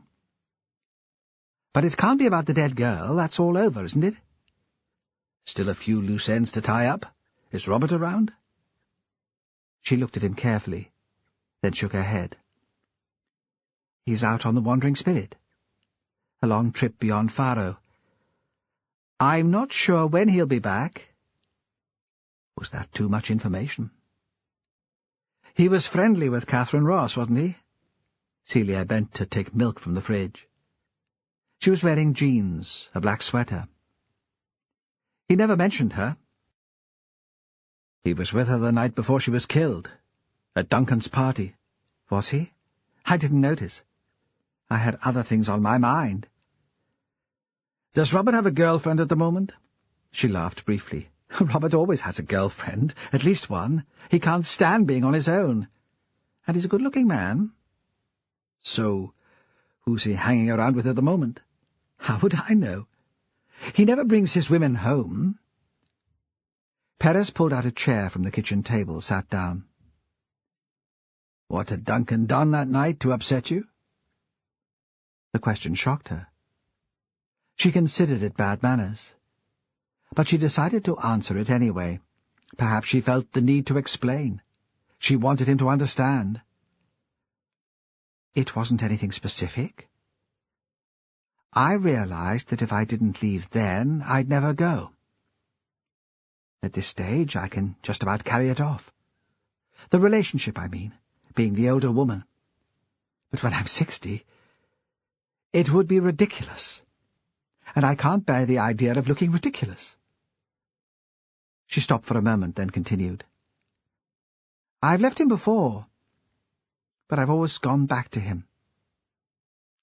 "But it can't be about the dead girl. That's all over, isn't it?" "Still a few loose ends to tie up. Is Robert around?" She looked at him carefully, then shook her head. "He's out on the Wandering Spirit. A long trip beyond Faro. I'm not sure when he'll be back." Was that too much information? "He was friendly with Catherine Ross, wasn't he?" Celia bent to take milk from the fridge. She was wearing jeans, a black sweater. "He never mentioned her." "He was with her the night before she was killed, at Duncan's party." "Was he? I didn't notice. I had other things on my mind." "Does Robert have a girlfriend at the moment?" She laughed briefly. "Robert always has a girlfriend, at least one. He can't stand being on his own. And he's a good-looking man." "So, who's he hanging around with at the moment?" "How would I know? He never brings his women home." Perris pulled out a chair from the kitchen table, sat down. "What had Duncan done that night to upset you?" The question shocked her. She considered it bad manners. But she decided to answer it anyway. Perhaps she felt the need to explain. She wanted him to understand. "It wasn't anything specific. I realized that if I didn't leave then, I'd never go. At this stage, I can just about carry it off. The relationship, I mean, being the older woman. But when I'm 60, it would be ridiculous. And I can't bear the idea of looking ridiculous. She stopped for a moment, then continued. I've left him before, but I've always gone back to him.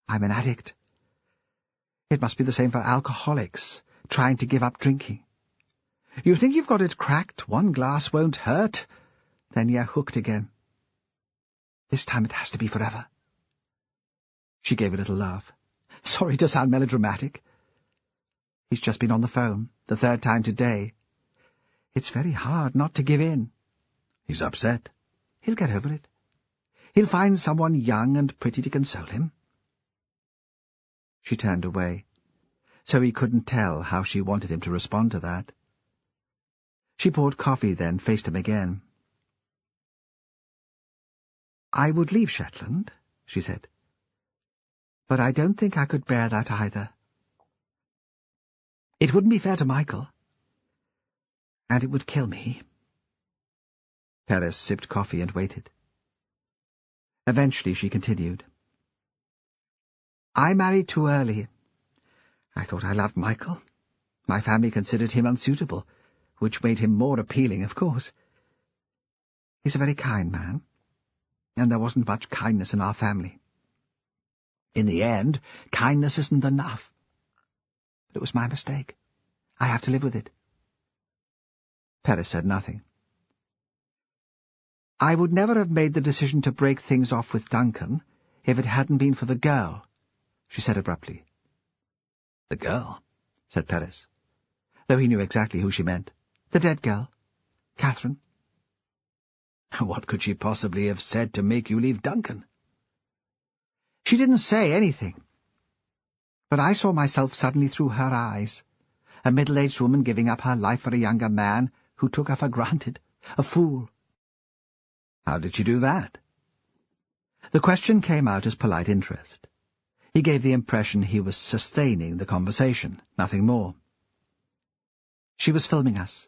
I'm an addict. It must be the same for alcoholics, trying to give up drinking. You think you've got it cracked, one glass won't hurt, then you're hooked again. This time it has to be forever. She gave a little laugh. Sorry to sound melodramatic. He's just been on the phone, the third time today. It's very hard not to give in. He's upset. He'll get over it. He'll find someone young and pretty to console him. She turned away, so he couldn't tell how she wanted him to respond to that. She poured coffee, then faced him again. I would leave Shetland, she said, but I don't think I could bear that either. It wouldn't be fair to Michael, and it would kill me. Perez sipped coffee and waited. Eventually she continued. I married too early. I thought I loved Michael. My family considered him unsuitable, which made him more appealing, of course. He's a very kind man, and there wasn't much kindness in our family. In the end, kindness isn't enough. But it was my mistake. I have to live with it. Perez said nothing. I would never have made the decision to break things off with Duncan if it hadn't been for the girl, she said abruptly. The girl, said Perez, though he knew exactly who she meant. The dead girl, Catherine. What could she possibly have said to make you leave Duncan? She didn't say anything, but I saw myself suddenly through her eyes, a middle-aged woman giving up her life for a younger man who took her for granted, a fool. How did she do that? The question came out as polite interest. He gave the impression he was sustaining the conversation, nothing more. She was filming us.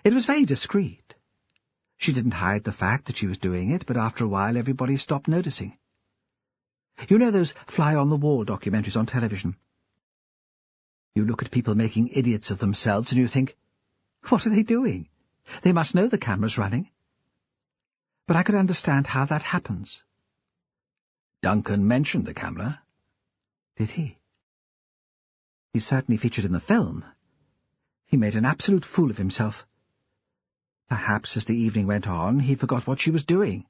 It was very discreet. She didn't hide the fact that she was doing it, but after a while everybody stopped noticing. You know those fly-on-the-wall documentaries on television? You look at people making idiots of themselves and you think, what are they doing? They must know the camera's running. But I could understand how that happens. Duncan mentioned the camera. Did he? He certainly featured in the film. He made an absolute fool of himself. Perhaps as the evening went on, he forgot what she was doing,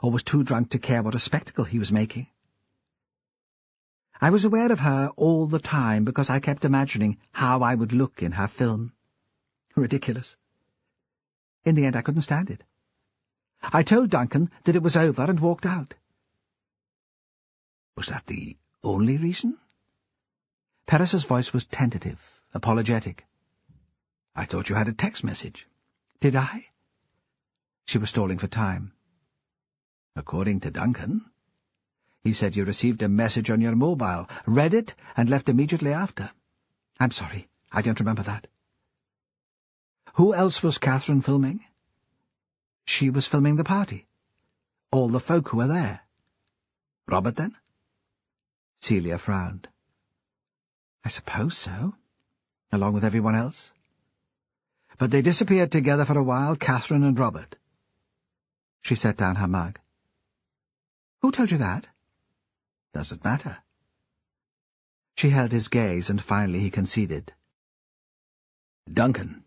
or was too drunk to care what a spectacle he was making. I was aware of her all the time because I kept imagining how I would look in her film. Ridiculous. In the end, I couldn't stand it. I told Duncan that it was over and walked out. Was that the only reason? Perez's voice was tentative, apologetic. I thought you had a text message. Did I? She was stalling for time. According to Duncan, he said you received a message on your mobile, read it, and left immediately after. I'm sorry, I don't remember that. Who else was Catherine filming? She was filming the party. All the folk who were there. Robert, then? Celia frowned. I suppose so, along with everyone else. But they disappeared together for a while, Catherine and Robert. She set down her mug. Who told you that? Doesn't matter. She held his gaze, and finally he conceded. Duncan.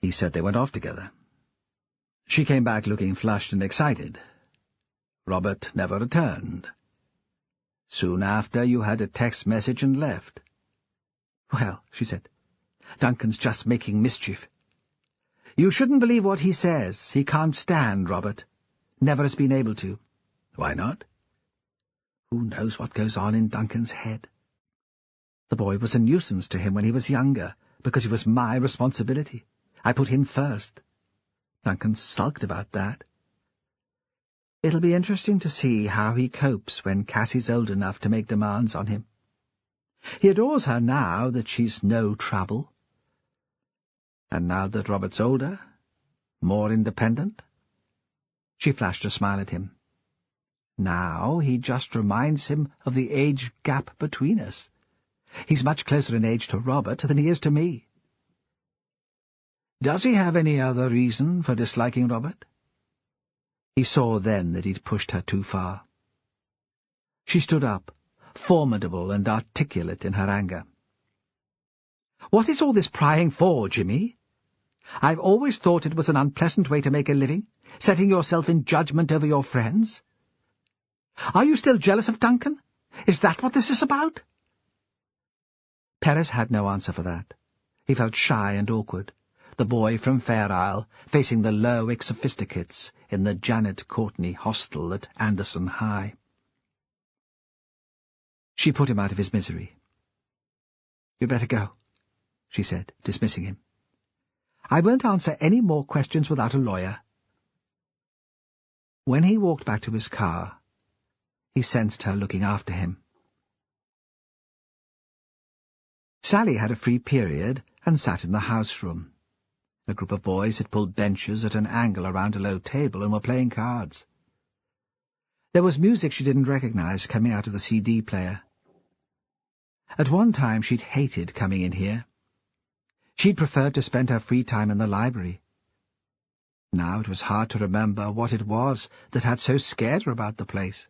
He said they went off together. She came back looking flushed and excited. Robert never returned. Soon after, you had a text message and left. Well, she said, Duncan's just making mischief. You shouldn't believe what he says. He can't stand Robert. Never has been able to. Why not? Who knows what goes on in Duncan's head? The boy was a nuisance to him when he was younger, because he was my responsibility. I put him first. Duncan sulked about that. It'll be interesting to see how he copes when Cassie's old enough to make demands on him. He adores her now that she's no trouble. And now that Robert's older, More independent? She flashed a smile at him. Now he just reminds him of the age gap between us. He's much closer in age to Robert than he is to me. Does he have any other reason for disliking Robert? He saw then that he'd pushed her too far. She stood up, formidable and articulate in her anger. "What is all this prying for, Jimmy? I've always thought it was an unpleasant way to make a living, setting yourself in judgment over your friends. Are you still jealous of Duncan? Is that what this is about?" Perez had no answer for that. He felt shy and awkward, the boy from Fair Isle, facing the Lerwick sophisticates in the Janet Courtney hostel at Anderson High. She put him out of his misery. "You'd better go," she said, dismissing him. "I won't answer any more questions without a lawyer." When he walked back to his car, he sensed her looking after him. Sally had a free period and sat in the house room. A group of boys had pulled benches at an angle around a low table and were playing cards. There was music she didn't recognize coming out of the CD player. At one time she'd hated coming in here. She'd preferred to spend her free time in the library. Now it was hard to remember what it was that had so scared her about the place,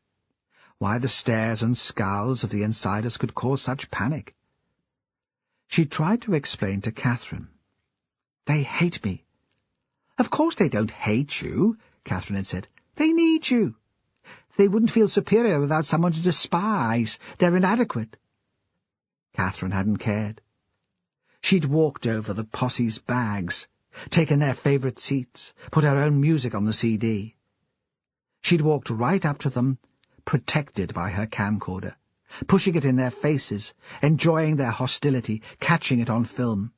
why the stares and scowls of the insiders could cause such panic. She tried to explain to Catherine. "They hate me." "Of course they don't hate you," Catherine had said. "They need you. They wouldn't feel superior without someone to despise. They're inadequate." Catherine hadn't cared. She'd walked over the posse's bags, taken their favourite seats, put her own music on the CD. She'd walked right up to them, protected by her camcorder, pushing it in their faces, enjoying their hostility, catching it on film.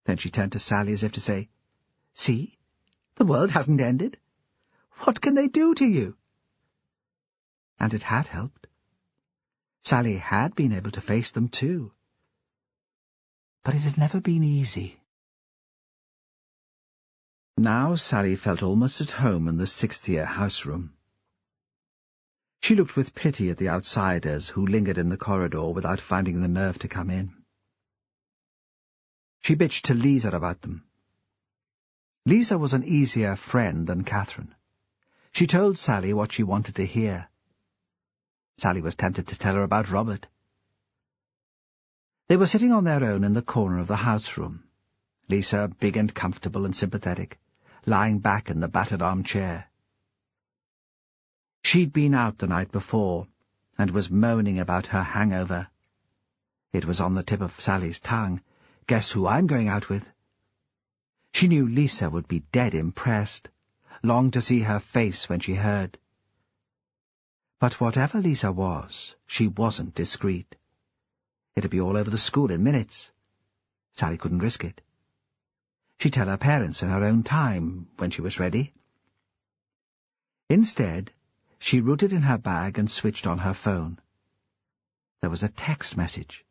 Then she turned to Sally as if to say, "See, the world hasn't ended. What can they do to you?" And it had helped. Sally had been able to face them too. But it had never been easy. Now Sally felt almost at home in the sixth-year house room. She looked with pity at the outsiders who lingered in the corridor without finding the nerve to come in. She bitched to Lisa about them. Lisa was an easier friend than Catherine. She told Sally what she wanted to hear. Sally was tempted to tell her about Robert. They were sitting on their own in the corner of the house room, Lisa big and comfortable and sympathetic, lying back in the battered armchair. She'd been out the night before, and was moaning about her hangover. It was on the tip of Sally's tongue. "Guess who I'm going out with?" She knew Lisa would be dead impressed, longed to see her face when she heard. But whatever Lisa was, she wasn't discreet. It'd be all over the school in minutes. Sally couldn't risk it. She'd tell her parents in her own time, when she was ready. Instead, she rooted in her bag and switched on her phone. There was a text message.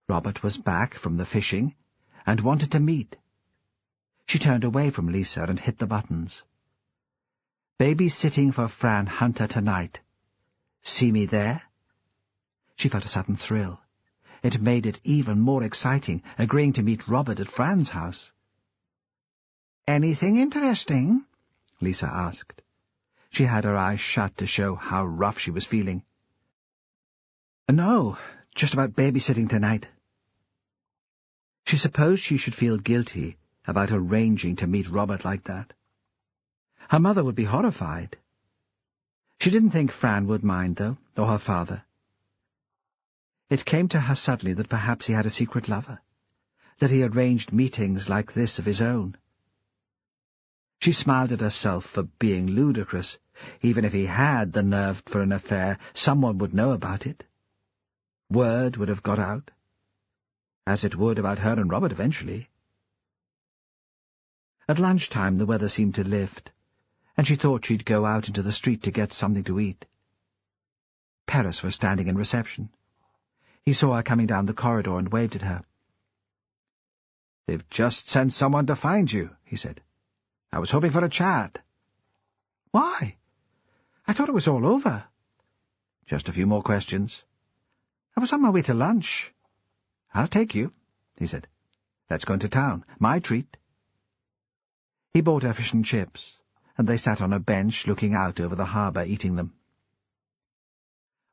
Robert was back from the fishing and wanted to meet. She turned away from Lisa and hit the buttons. "Babysitting for Fran Hunter tonight. See me there?" She felt a sudden thrill. It made it even more exciting, agreeing to meet Robert at Fran's house. "Anything interesting?" Lisa asked. She had her eyes shut to show how rough she was feeling. "No, just about babysitting tonight." She supposed she should feel guilty about arranging to meet Robert like that. Her mother would be horrified. She didn't think Fran would mind, though, or her father. It came to her suddenly that perhaps he had a secret lover, that he arranged meetings like this of his own. She smiled at herself for being ludicrous. Even if he had the nerve for an affair, someone would know about it. Word would have got out, as it would about her and Robert eventually. At lunchtime the weather seemed to lift, and she thought she'd go out into the street to get something to eat. Paris was standing in reception. He saw her coming down the corridor and waved at her. "They've just sent someone to find you," he said. I was hoping for a chat. Why? I thought it was all over. Just a few more questions. I was on my way to lunch. I'll take you, he said. Let's go into town. My treat. He bought her fish and chips, and they sat on a bench looking out over the harbour eating them.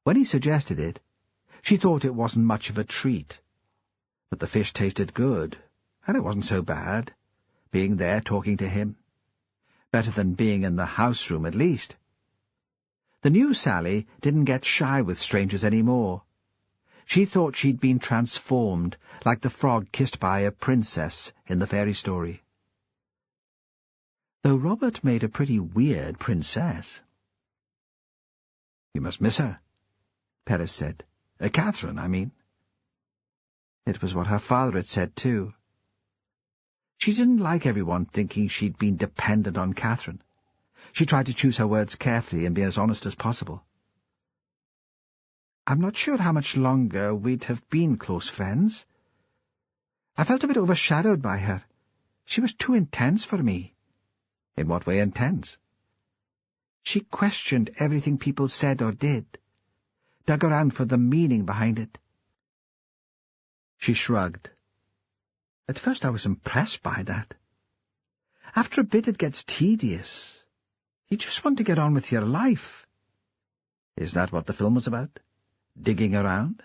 When he suggested it, she thought it wasn't much of a treat. But the fish tasted good, and it wasn't so bad, being there talking to him. Better than being in the house room, at least. The new Sally didn't get shy with strangers any more. She thought she'd been transformed, like the frog kissed by a princess in the fairy story. Though Robert made a pretty weird princess. You must miss her, Perez said. Catherine, I mean. It was what her father had said, too. She didn't like everyone thinking she'd been dependent on Catherine. She tried to choose her words carefully and be as honest as possible. I'm not sure how much longer we'd have been close friends. I felt a bit overshadowed by her. She was too intense for me. In what way intense? She questioned everything people said or did, dug around for the meaning behind it. She shrugged. At first I was impressed by that. After a bit it gets tedious. You just want to get on with your life. Is that what the film was about? Digging around?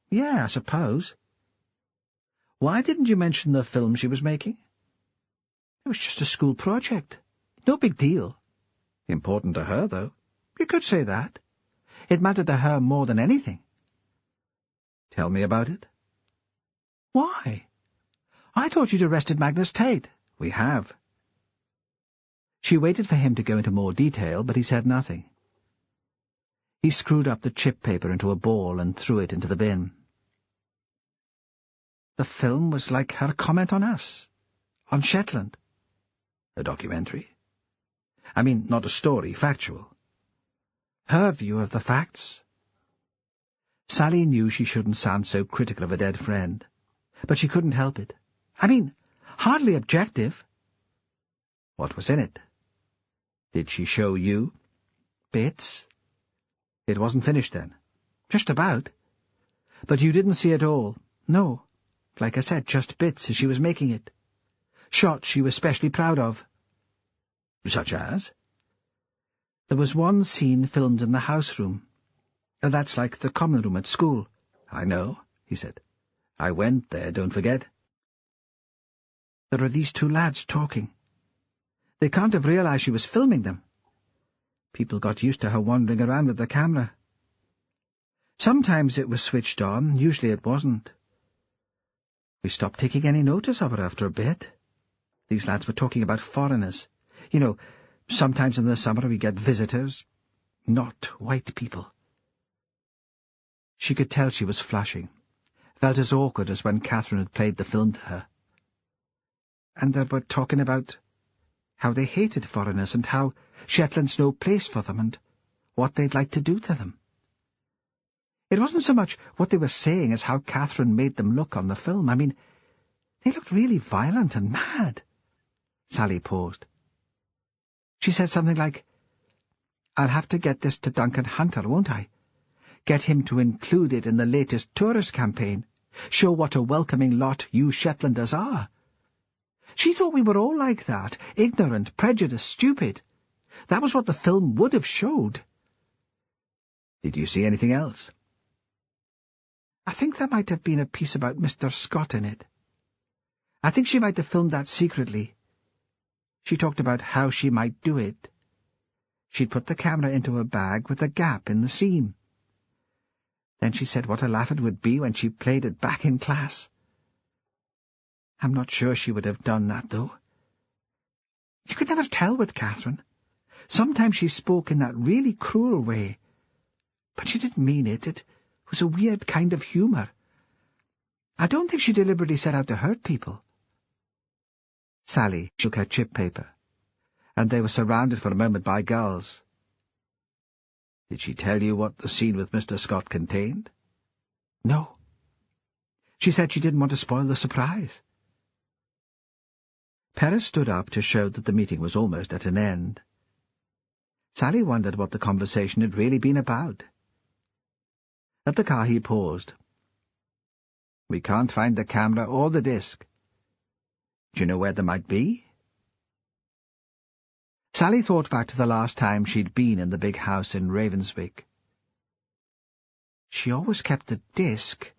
Yeah, I suppose. Why didn't you mention the film she was making? It was just a school project. No big deal. Important to her, though. You could say that. It mattered to her more than anything. Tell me about it. Why? I thought you'd arrested Magnus Tate. We have. She waited for him to go into more detail, but he said nothing. He screwed up the chip paper into a ball and threw it into the bin. The film was like her comment on us. On Shetland. A documentary. I mean, not a story, factual. Her view of the facts. Sally knew she shouldn't sound so critical of a dead friend, but she couldn't help it. I mean, hardly objective. What was in it? Did she show you? Bits. It wasn't finished then. Just about. But you didn't see it all. No. Like I said, just bits as she was making it. Shots she was specially proud of. Such as? There was one scene filmed in the house room. That's like the common room at school. I know, he said. I went there, don't forget. There are these two lads talking. They can't have realized she was filming them. People got used to her wandering around with the camera. Sometimes it was switched on, usually it wasn't. We stopped taking any notice of her after a bit. These lads were talking about foreigners. You know, sometimes in the summer we get visitors. Not white people. She could tell she was flushing. Felt as awkward as when Catherine had played the film to her. And they were talking about how they hated foreigners and how Shetland's no place for them and what they'd like to do to them. It wasn't so much what they were saying as how Catherine made them look on the film. I mean, they looked really violent and mad. Sally paused. She said something like, I'll have to get this to Duncan Hunter, won't I? Get him to include it in the latest tourist campaign. Show what a welcoming lot you Shetlanders are. She thought we were all like that, ignorant, prejudiced, stupid. That was what the film would have showed. Did you see anything else? I think there might have been a piece about Mr. Scott in it. I think she might have filmed that secretly. She talked about how she might do it. She'd put the camera into a bag with a gap in the seam. Then she said what a laugh it would be when she played it back in class. I'm not sure she would have done that, though. You could never tell with Catherine. Sometimes she spoke in that really cruel way. But she didn't mean it. It was a weird kind of humour. I don't think she deliberately set out to hurt people. Sally shook her chip paper, and they were surrounded for a moment by girls. Did she tell you what the scene with Mr. Scott contained? No. She said she didn't want to spoil the surprise. Paris stood up to show that the meeting was almost at an end. Sally wondered what the conversation had really been about. At the car he paused. "We can't find the camera or the disc. Do you know where they might be?" Sally thought back to the last time she'd been in the big house in Ravenswick. She always kept the disc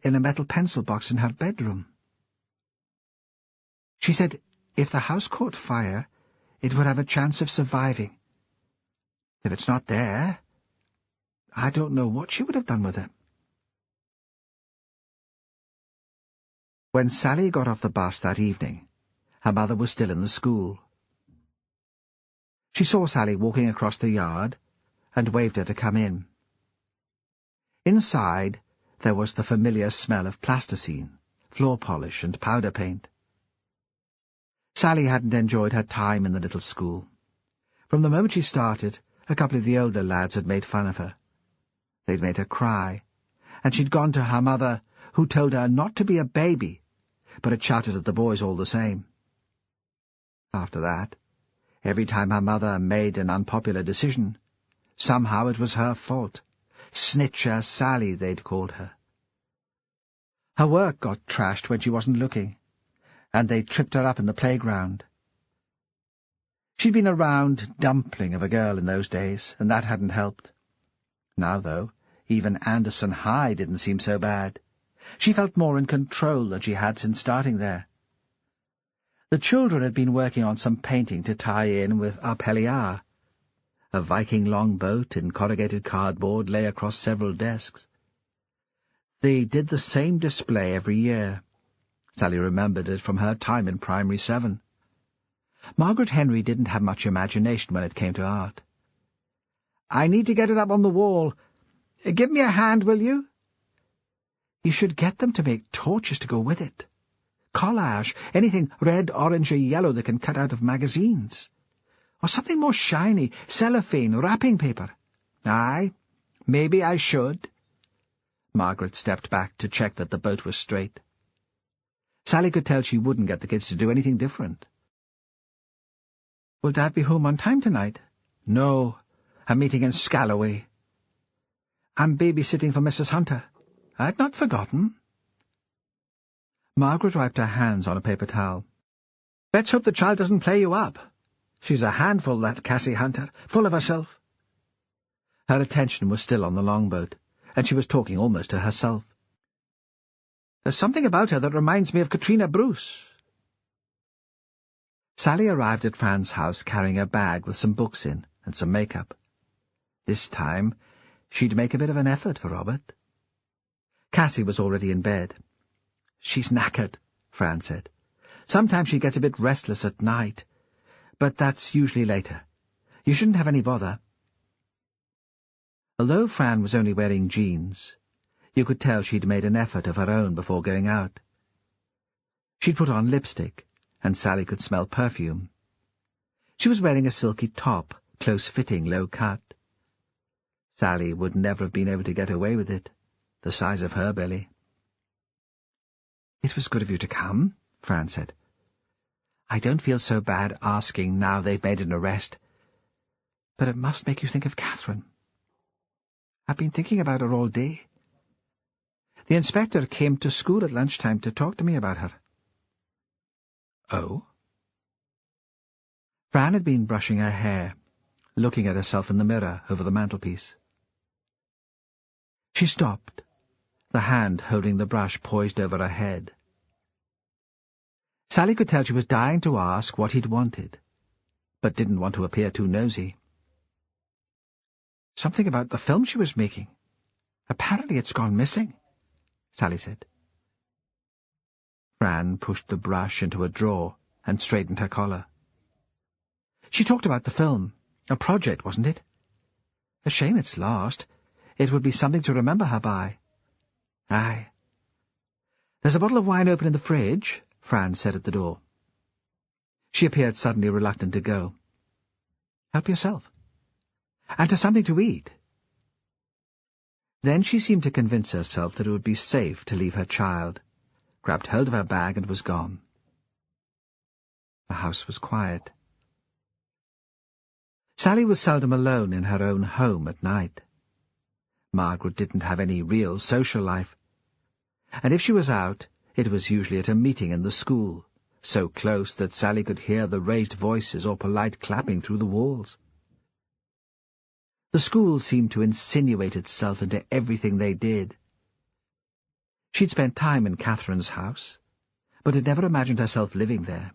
in a metal pencil box in her bedroom. She said if the house caught fire, it would have a chance of surviving. If it's not there, I don't know what she would have done with it. When Sally got off the bus that evening, her mother was still in the school. She saw Sally walking across the yard and waved her to come in. Inside, there was the familiar smell of plasticine, floor polish and powder paint. Sally hadn't enjoyed her time in the little school. From the moment she started, a couple of the older lads had made fun of her. They'd made her cry, and she'd gone to her mother, who told her not to be a baby, but had shouted at the boys all the same. After that, every time her mother made an unpopular decision, somehow it was her fault. Snitcher Sally, they'd called her. Her work got trashed when she wasn't looking, and they tripped her up in the playground. She'd been a round dumpling of a girl in those days, and that hadn't helped. Now, though, even Anderson High didn't seem so bad. She felt more in control than she had since starting there. The children had been working on some painting to tie in with Apeliar. A Viking longboat in corrugated cardboard lay across several desks. They did the same display every year. Sally remembered it from her time in Primary 7. Margaret Henry didn't have much imagination when it came to art. "I need to get it up on the wall. Give me a hand, will you?" You should get them to make torches to go with it. Collage, anything red, orange, or yellow they can cut out of magazines. Or something more shiny, cellophane, wrapping paper. Aye, maybe I should. Margaret stepped back to check that the boat was straight. Sally could tell she wouldn't get the kids to do anything different. "Will Dad be home on time tonight?" "No, I'm meeting in Scalloway." "I'm babysitting for Mrs. Hunter. I'd not forgotten." Margaret wiped her hands on a paper towel. "Let's hope the child doesn't play you up. She's a handful, that Cassie Hunter, full of herself." Her attention was still on the longboat, and she was talking almost to herself. "There's something about her that reminds me of Katrina Bruce." Sally arrived at Fran's house carrying a bag with some books in and some makeup. This time, she'd make a bit of an effort for Robert. Cassie was already in bed. "She's knackered," Fran said. "Sometimes she gets a bit restless at night, but that's usually later. You shouldn't have any bother." Although Fran was only wearing jeans, you could tell she'd made an effort of her own before going out. She'd put on lipstick, and Sally could smell perfume. She was wearing a silky top, close-fitting, low-cut. Sally would never have been able to get away with it, the size of her belly. "It was good of you to come," Fran said. "I don't feel so bad asking now they've made an arrest, but it must make you think of Catherine. I've been thinking about her all day. The inspector came to school at lunchtime to talk to me about her." "Oh?" Fran had been brushing her hair, looking at herself in the mirror over the mantelpiece. She stopped, the hand holding the brush poised over her head. Sally could tell she was dying to ask what he'd wanted, but didn't want to appear too nosy. "Something about the film she was making. Apparently it's gone missing," Sally said. Fran pushed the brush into a drawer and straightened her collar. "She talked about the film. A project, wasn't it? A shame it's lost. It would be something to remember her by." "Aye." "There's a bottle of wine open in the fridge," Fran said at the door. She appeared suddenly reluctant to go. "Help yourself. And to something to eat." Then she seemed to convince herself that it would be safe to leave her child, grabbed hold of her bag and was gone. The house was quiet. Sally was seldom alone in her own home at night. Margaret didn't have any real social life, and if she was out, it was usually at a meeting in the school, so close that Sally could hear the raised voices or polite clapping through the walls. The school seemed to insinuate itself into everything they did. She'd spent time in Catherine's house, but had never imagined herself living there.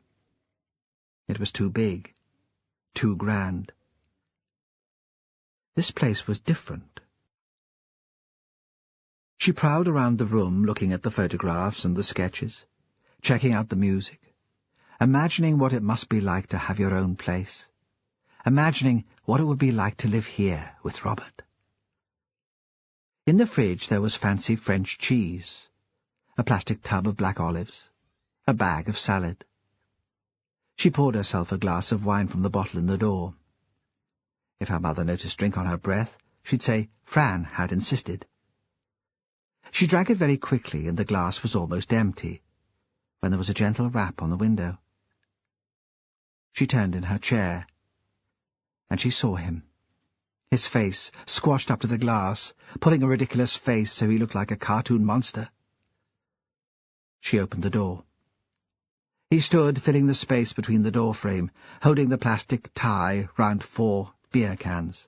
It was too big, too grand. This place was different. She prowled around the room, looking at the photographs and the sketches, checking out the music, imagining what it must be like to have your own place, imagining what it would be like to live here with Robert. In the fridge there was fancy French cheese, a plastic tub of black olives, a bag of salad. She poured herself a glass of wine from the bottle in the door. If her mother noticed drink on her breath, she'd say Fran had insisted. She drank it very quickly, and the glass was almost empty, when there was a gentle rap on the window. She turned in her chair, and she saw him. His face, squashed up to the glass, pulling a ridiculous face so he looked like a cartoon monster. She opened the door. He stood, filling the space between the door frame, holding the plastic tie round 4 beer cans.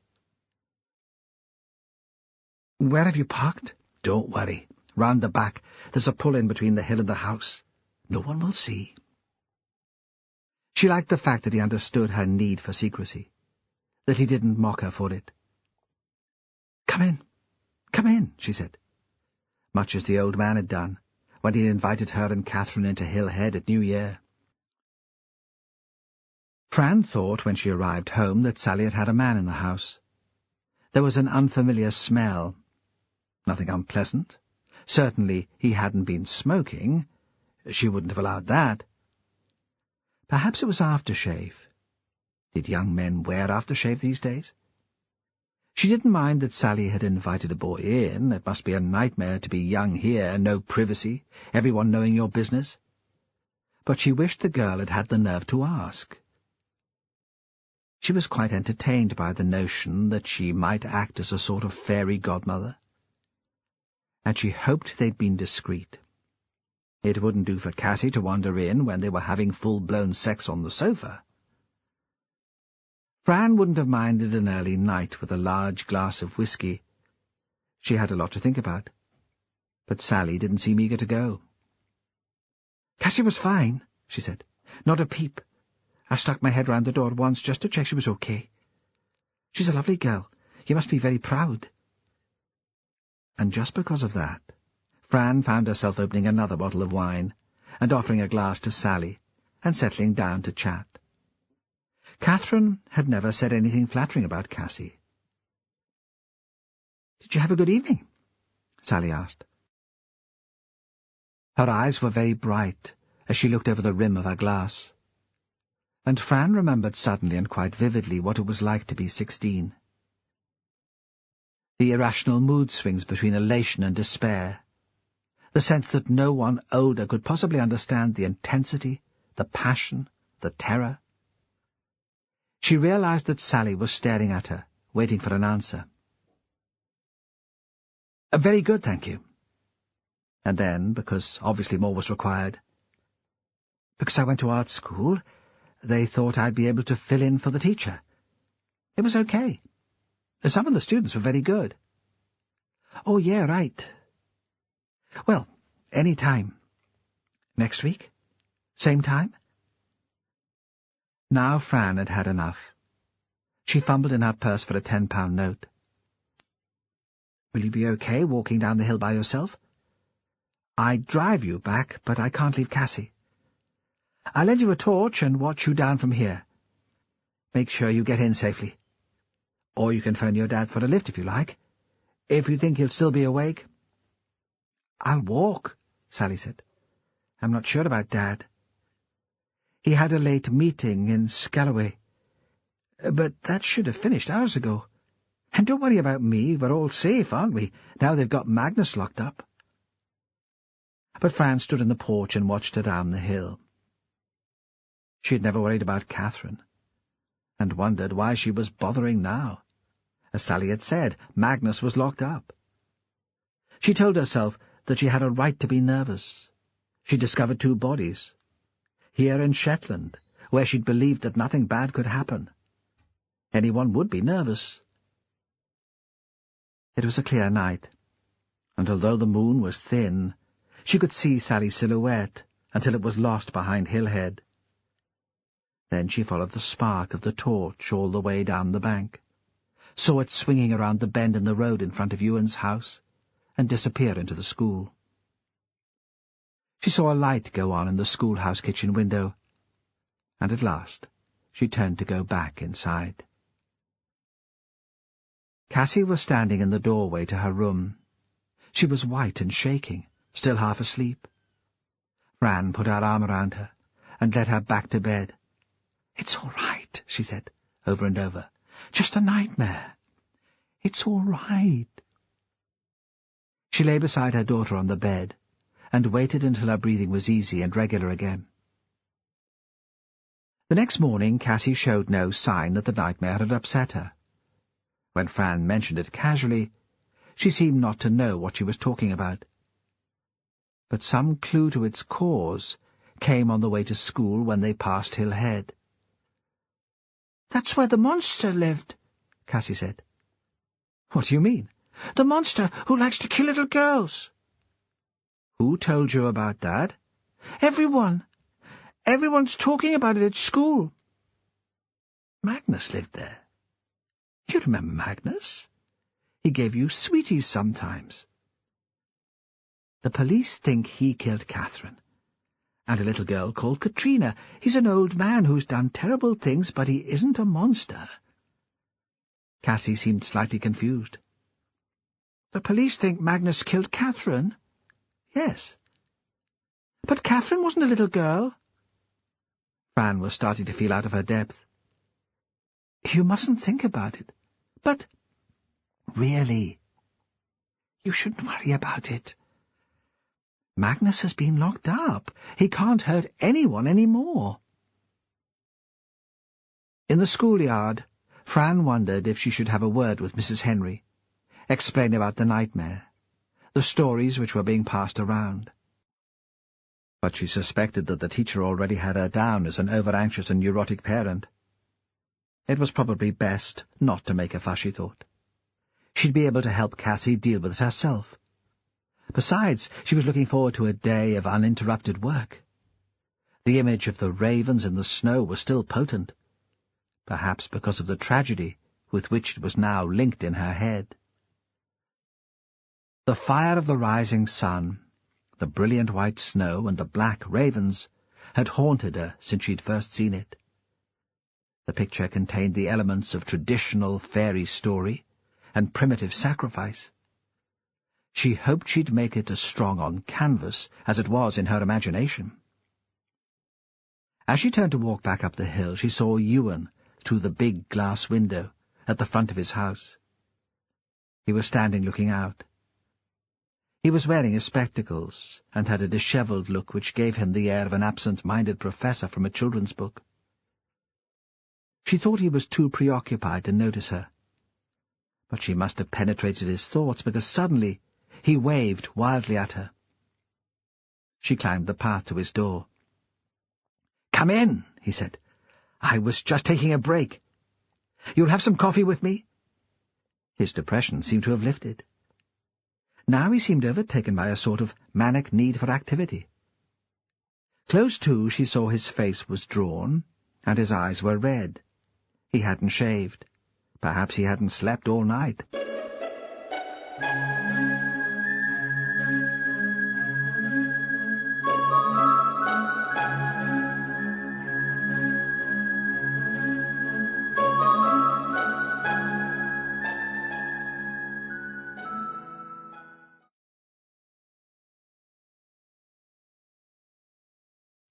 "Where have you parked?" "Don't worry. Round the back. There's a pull-in between the hill and the house. No one will see." She liked the fact that he understood her need for secrecy, that he didn't mock her for it. Come in," she said, much as the old man had done when he invited her and Catherine into Hill Head at New Year. Fran thought when she arrived home that Sally had had a man in the house. There was an unfamiliar smell. Nothing unpleasant. Certainly he hadn't been smoking. She wouldn't have allowed that. Perhaps it was aftershave. Did young men wear aftershave these days? She didn't mind that Sally had invited a boy in. It must be a nightmare to be young here, no privacy, everyone knowing your business. But she wished the girl had had the nerve to ask. She was quite entertained by the notion that she might act as a sort of fairy godmother, and she hoped they'd been discreet. It wouldn't do for Cassie to wander in when they were having full-blown sex on the sofa. Fran wouldn't have minded an early night with a large glass of whiskey. She had a lot to think about, but Sally didn't seem eager to go. "Cassie was fine," she said. "Not a peep. I stuck my head round the door once just to check she was okay. She's a lovely girl. You must be very proud." And just because of that, Fran found herself opening another bottle of wine and offering a glass to Sally and settling down to chat. Catherine had never said anything flattering about Cassie. "Did you have a good evening?" Sally asked. Her eyes were very bright as she looked over the rim of her glass, and Fran remembered suddenly and quite vividly what it was like to be 16. The irrational mood swings between elation and despair, the sense that no one older could possibly understand the intensity, the passion, the terror. She realized that Sally was staring at her, waiting for an answer. "Very good, thank you." And then, because obviously more was required, "Because I went to art school, they thought I'd be able to fill in for the teacher. It was okay. Some of the students were very good." "Oh, yeah, right. Well, any time. Next week? Same time?" Now Fran had had enough. She fumbled in her purse for a £10 note. "Will you be okay walking down the hill by yourself?" "I'd drive you back, but I can't leave Cassie. I'll lend you a torch and watch you down from here. Make sure you get in safely. Or you can phone your dad for a lift if you like, if you think he'll still be awake." "I'll walk," Sally said. "I'm not sure about Dad. He had a late meeting in Scalloway, but that should have finished hours ago. And don't worry about me, we're all safe, aren't we, now they've got Magnus locked up?" But Fran stood in the porch and watched her down the hill. She had never worried about Catherine, and wondered why she was bothering now. As Sally had said, Magnus was locked up. She told herself that she had a right to be nervous. She discovered 2 bodies. Here in Shetland, where she'd believed that nothing bad could happen. Anyone would be nervous. It was a clear night, and although the moon was thin, she could see Sally's silhouette until it was lost behind Hillhead. Then she followed the spark of the torch all the way down the bank, saw it swinging around the bend in the road in front of Ewan's house, and disappear into the school. She saw a light go on in the schoolhouse kitchen window, and at last she turned to go back inside. Cassie was standing in the doorway to her room. She was white and shaking, still half asleep. Fran put her arm around her and led her back to bed. "It's all right," she said, over and over. "Just a nightmare. It's all right." She lay beside her daughter on the bed and waited until her breathing was easy and regular again. The next morning Cassie showed no sign that the nightmare had upset her. When Fran mentioned it casually, she seemed not to know what she was talking about. But some clue to its cause came on the way to school when they passed Hillhead. "That's where the monster lived," Cassie said. "What do you mean?" "The monster who likes to kill little girls." "Who told you about that?" "Everyone. Everyone's talking about it at school." "Magnus lived there. You remember Magnus? He gave you sweeties sometimes." "The police think he killed Catherine. And a little girl called Katrina. He's an old man who's done terrible things, but he isn't a monster." Cassie seemed slightly confused. "The police think Magnus killed Catherine?" "Yes." "But Catherine wasn't a little girl." Fran was starting to feel out of her depth. "You mustn't think about it." "But—" "Really, you shouldn't worry about it. Magnus has been locked up. He can't hurt anyone any more." In the schoolyard, Fran wondered if she should have a word with Mrs. Henry, explain about the nightmare, the stories which were being passed around. But she suspected that the teacher already had her down as an over-anxious and neurotic parent. It was probably best not to make a fuss, she thought. She'd be able to help Cassie deal with it herself. Besides, she was looking forward to a day of uninterrupted work. The image of the ravens in the snow was still potent, perhaps because of the tragedy with which it was now linked in her head. The fire of the rising sun, the brilliant white snow, and the black ravens had haunted her since she'd first seen it. The picture contained the elements of traditional fairy story and primitive sacrifice. She hoped she'd make it as strong on canvas as it was in her imagination. As she turned to walk back up the hill, she saw Ewan through the big glass window at the front of his house. He was standing looking out. He was wearing his spectacles and had a dishevelled look which gave him the air of an absent-minded professor from a children's book. She thought he was too preoccupied to notice her, but she must have penetrated his thoughts, because suddenly he waved wildly at her. She climbed the path to his door. "Come in," he said. "I was just taking a break. You'll have some coffee with me?" His depression seemed to have lifted. Now he seemed overtaken by a sort of manic need for activity. Close to, she saw his face was drawn, and his eyes were red. He hadn't shaved. Perhaps he hadn't slept all night.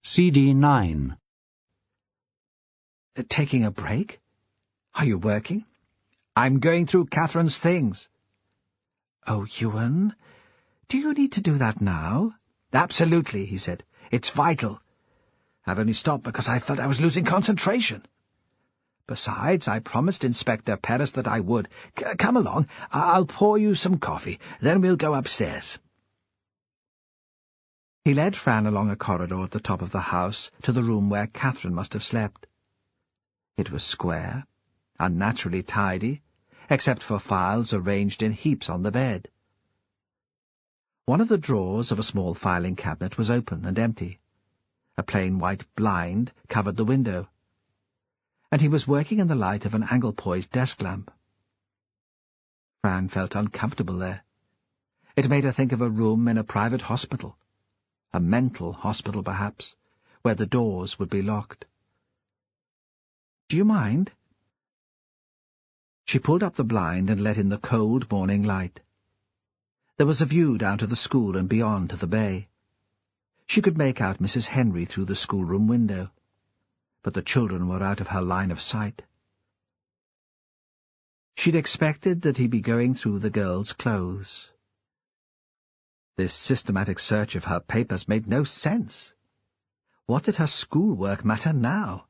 CD 9. Taking a break? Are you working? I'm going through Catherine's things. Oh, Ewan, do you need to do that now? Absolutely, he said. It's vital. I've only stopped because I felt I was losing concentration. Besides, I promised Inspector Perris that I would. Come along, I'll pour you some coffee, then we'll go upstairs. He led Fran along a corridor at the top of the house to the room where Catherine must have slept. It was square, unnaturally tidy, except for files arranged in heaps on the bed. One of the drawers of a small filing cabinet was open and empty. A plain white blind covered the window, and he was working in the light of an angle-poised desk lamp. Fran felt uncomfortable there. It made her think of a room in a private hospital, a mental hospital perhaps, where the doors would be locked. "Do you mind?" She pulled up the blind and let in the cold morning light. There was a view down to the school and beyond to the bay. She could make out Mrs. Henry through the schoolroom window, but the children were out of her line of sight. She'd expected that he'd be going through the girls' clothes. This systematic search of her papers made no sense. What did her schoolwork matter now?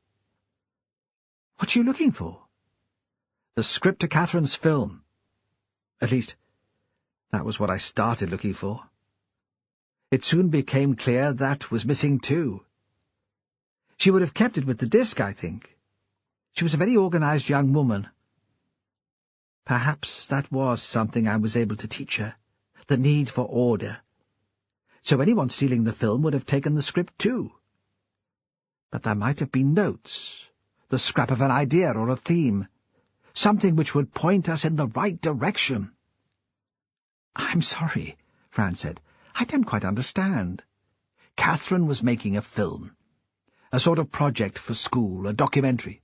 "What are you looking for?" "The script to Catherine's film. At least, that was what I started looking for. It soon became clear that was missing too. She would have kept it with the disc, I think. She was a very organized young woman. Perhaps that was something I was able to teach her, the need for order. So anyone stealing the film would have taken the script too. But there might have been notes, the scrap of an idea or a theme, something which would point us in the right direction." "I'm sorry," Fran said. "I don't quite understand." "Catherine was making a film. A sort of project for school, a documentary."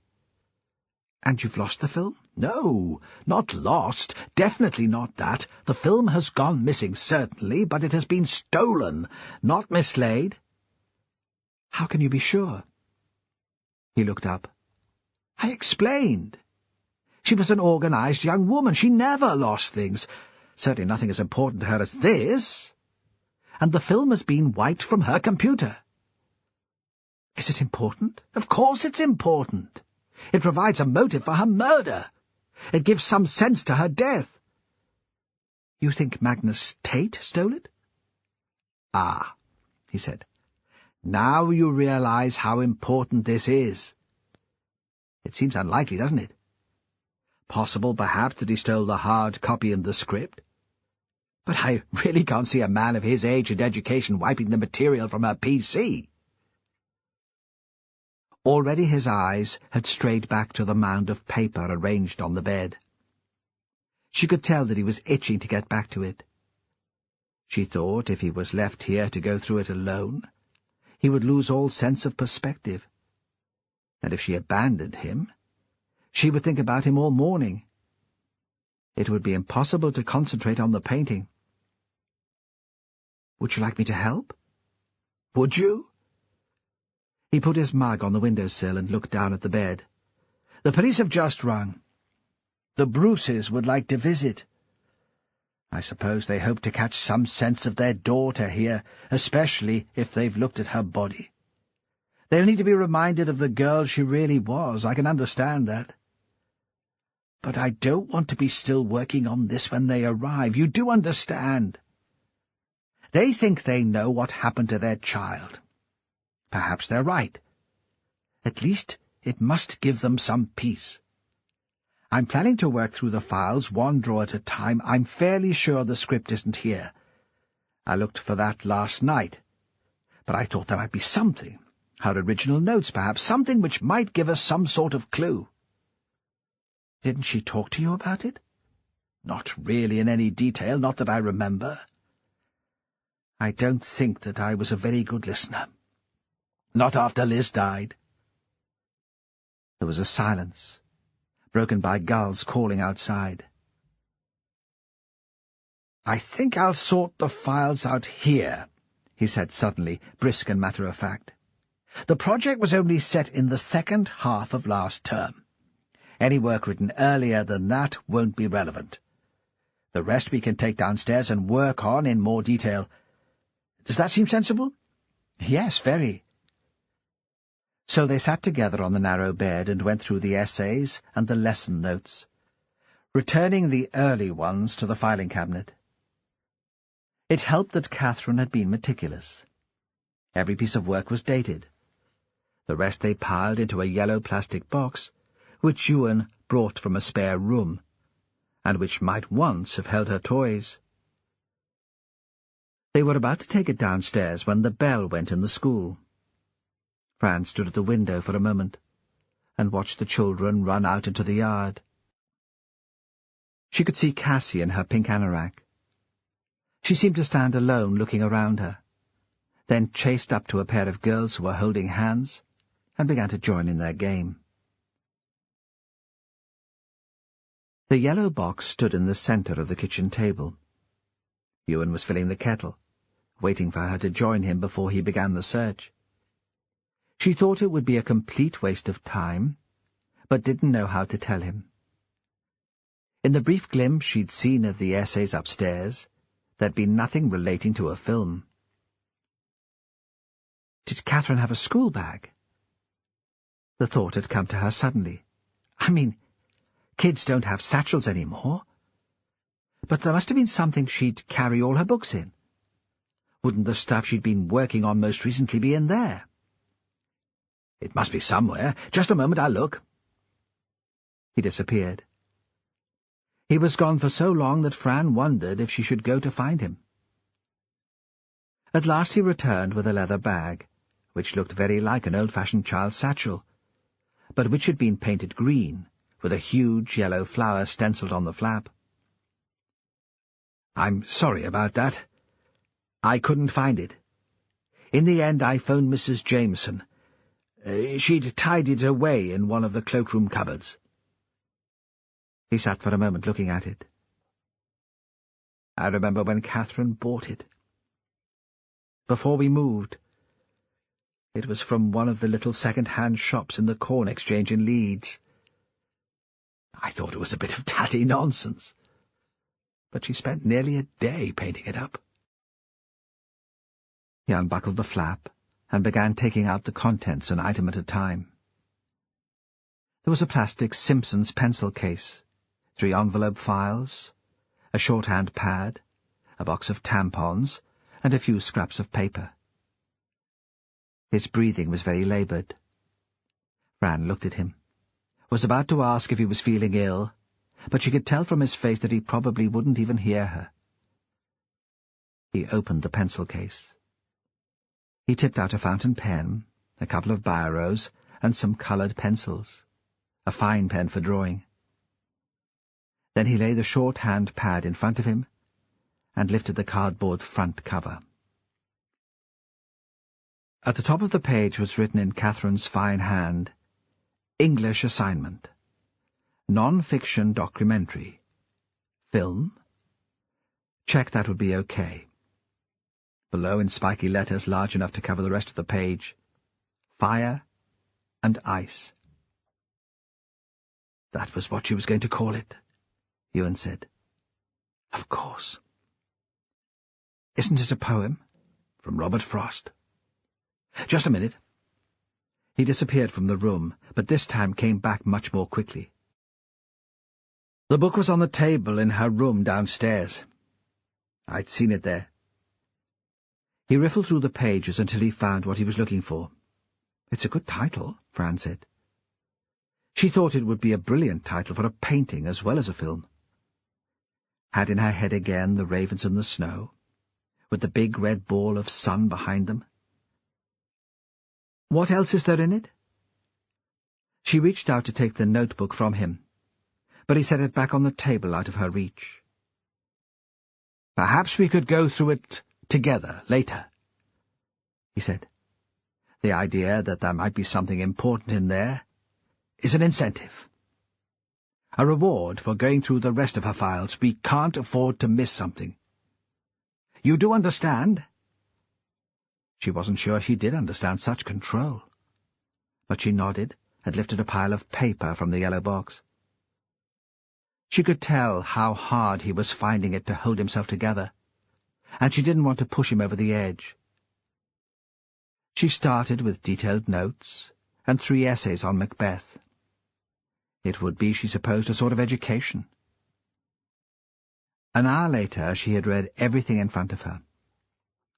"And you've lost the film?" "No, not lost. Definitely not that. The film has gone missing, certainly, but it has been stolen, not mislaid." "How can you be sure?" He looked up. "I explained. She was an organized young woman. She never lost things. Certainly nothing as important to her as this. And the film has been wiped from her computer." "Is it important?" "Of course it's important. It provides a motive for her murder. It gives some sense to her death." "You think Magnus Tate stole it?" "Ah," he said. "Now you realize how important this is. It seems unlikely, doesn't it? Possible, perhaps, that he stole the hard copy and the script. But I really can't see a man of his age and education wiping the material from her PC." Already his eyes had strayed back to the mound of paper arranged on the bed. She could tell that he was itching to get back to it. She thought if he was left here to go through it alone, he would lose all sense of perspective. And if she abandoned him, she would think about him all morning. It would be impossible to concentrate on the painting. "Would you like me to help?" "Would you?" He put his mug on the windowsill and looked down at the bed. "The police have just rung. The Bruces would like to visit. I suppose they hope to catch some sense of their daughter here, especially if they've looked at her body. They'll need to be reminded of the girl she really was. I can understand that. But I don't want to be still working on this when they arrive. You do understand. They think they know what happened to their child. Perhaps they're right. At least it must give them some peace. I'm planning to work through the files one drawer at a time. I'm fairly sure the script isn't here. I looked for that last night. But I thought there might be something. Her original notes, perhaps. Something which might give us some sort of clue." "Didn't she talk to you about it?" "Not really in any detail, not that I remember. I don't think that I was a very good listener. Not after Liz died." There was a silence, broken by gulls calling outside. "I think I'll sort the files out here," he said suddenly, brisk and matter-of-fact. "The project was only set in the second half of last term. Any work written earlier than that won't be relevant. The rest we can take downstairs and work on in more detail. Does that seem sensible?" "Yes, very." So they sat together on the narrow bed and went through the essays and the lesson notes, returning the early ones to the filing cabinet. It helped that Catherine had been meticulous. Every piece of work was dated. The rest they piled into a yellow plastic box, which Ewan brought from a spare room, and which might once have held her toys. They were about to take it downstairs when the bell went in the school. Fran stood at the window for a moment and watched the children run out into the yard. She could see Cassie in her pink anorak. She seemed to stand alone looking around her, then chased up to a pair of girls who were holding hands and began to join in their game. The yellow box stood in the centre of the kitchen table. Ewan was filling the kettle, waiting for her to join him before he began the search. She thought it would be a complete waste of time, but didn't know how to tell him. In the brief glimpse she'd seen of the essays upstairs, there'd been nothing relating to a film. Did Catherine have a school bag? The thought had come to her suddenly. I mean, kids don't have satchels anymore. But there must have been something she'd carry all her books in. Wouldn't the stuff she'd been working on most recently be in there? It must be somewhere. Just a moment, I'll look. He disappeared. He was gone for so long that Fran wondered if she should go to find him. At last he returned with a leather bag, which looked very like an old-fashioned child's satchel, but which had been painted green, with a huge yellow flower stenciled on the flap. "I'm sorry about that. I couldn't find it. In the end I phoned Mrs. Jameson. She'd tied it away in one of the cloakroom cupboards." He sat for a moment looking at it. "I remember when Catherine bought it. Before we moved. It was from one of the little second-hand shops in the Corn Exchange in Leeds. I thought it was a bit of tatty nonsense. But she spent nearly a day painting it up." He unbuckled the flap and began taking out the contents an item at a time. There was a plastic Simpson's pencil case, 3 envelope files, a shorthand pad, a box of tampons, and a few scraps of paper. His breathing was very laboured. Fran looked at him, was about to ask if he was feeling ill, but she could tell from his face that he probably wouldn't even hear her. He opened the pencil case. He tipped out a fountain pen, a couple of biros, and some coloured pencils, a fine pen for drawing. Then he laid the shorthand pad in front of him and lifted the cardboard front cover. At the top of the page was written in Catherine's fine hand, "English assignment. Non-fiction documentary. Film? Check that would be okay." Below, in spiky letters large enough to cover the rest of the page, "Fire and Ice." That was what she was going to call it, Ewan said. Of course. "Isn't it a poem? From Robert Frost." "Just a minute." He disappeared from the room, but this time came back much more quickly. The book was on the table in her room downstairs. I'd seen it there. He riffled through the pages until he found what he was looking for. "It's a good title," Fran said. She thought it would be a brilliant title for a painting as well as a film. Had in her head again the ravens in the snow, with the big red ball of sun behind them. "What else is there in it?" She reached out to take the notebook from him, but he set it back on the table out of her reach. "Perhaps we could go through it together later," he said. "The idea that there might be something important in there is an incentive. A reward for going through the rest of her files. We can't afford to miss something. You do understand?" She wasn't sure she did understand such control, but she nodded and lifted a pile of paper from the yellow box. She could tell how hard he was finding it to hold himself together, and she didn't want to push him over the edge. She started with detailed notes, and 3 essays on Macbeth. It would be, she supposed, a sort of education. An hour later she had read everything in front of her.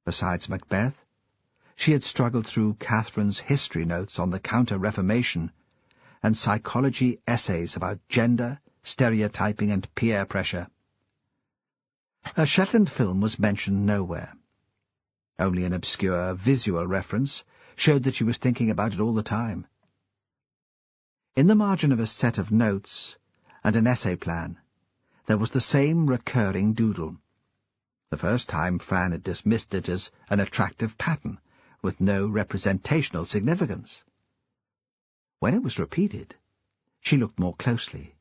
Besides Macbeth, she had struggled through Catherine's history notes on the Counter-Reformation and psychology essays about gender, stereotyping and peer pressure. A Shetland film was mentioned nowhere. Only an obscure visual reference showed that she was thinking about it all the time. In the margin of a set of notes and an essay plan, there was the same recurring doodle. The first time Fran had dismissed it as an attractive pattern, with no representational significance. When it was repeated, she looked more closely.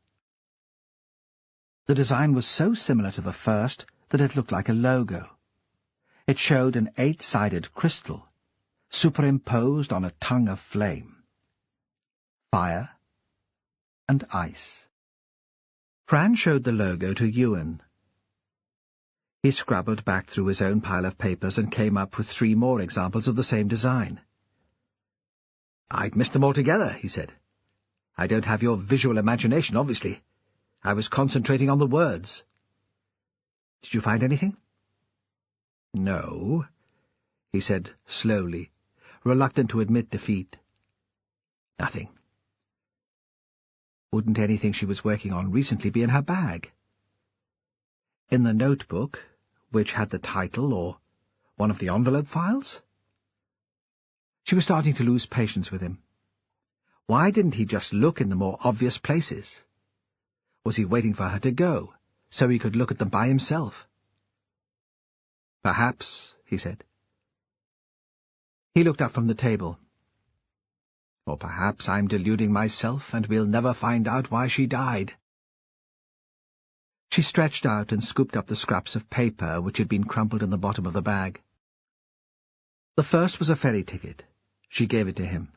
The design was so similar to the first that it looked like a logo. It showed an 8-sided crystal, superimposed on a tongue of flame. Fire and ice. Fran showed the logo to Ewan. He scrabbled back through his own pile of papers and came up with 3 more examples of the same design. "I'd missed them altogether," he said. "I don't have your visual imagination, obviously. I was concentrating on the words." "Did you find anything?" "No," he said slowly, reluctant to admit defeat. "Nothing." Wouldn't anything she was working on recently be in her bag? In the notebook, which had the title, or one of the envelope files? She was starting to lose patience with him. Why didn't he just look in the more obvious places? Was he waiting for her to go, so he could look at them by himself? "Perhaps," he said. He looked up from the table. "Or perhaps I'm deluding myself, and we'll never find out why she died." She stretched out and scooped up the scraps of paper which had been crumpled in the bottom of the bag. The first was a ferry ticket. She gave it to him.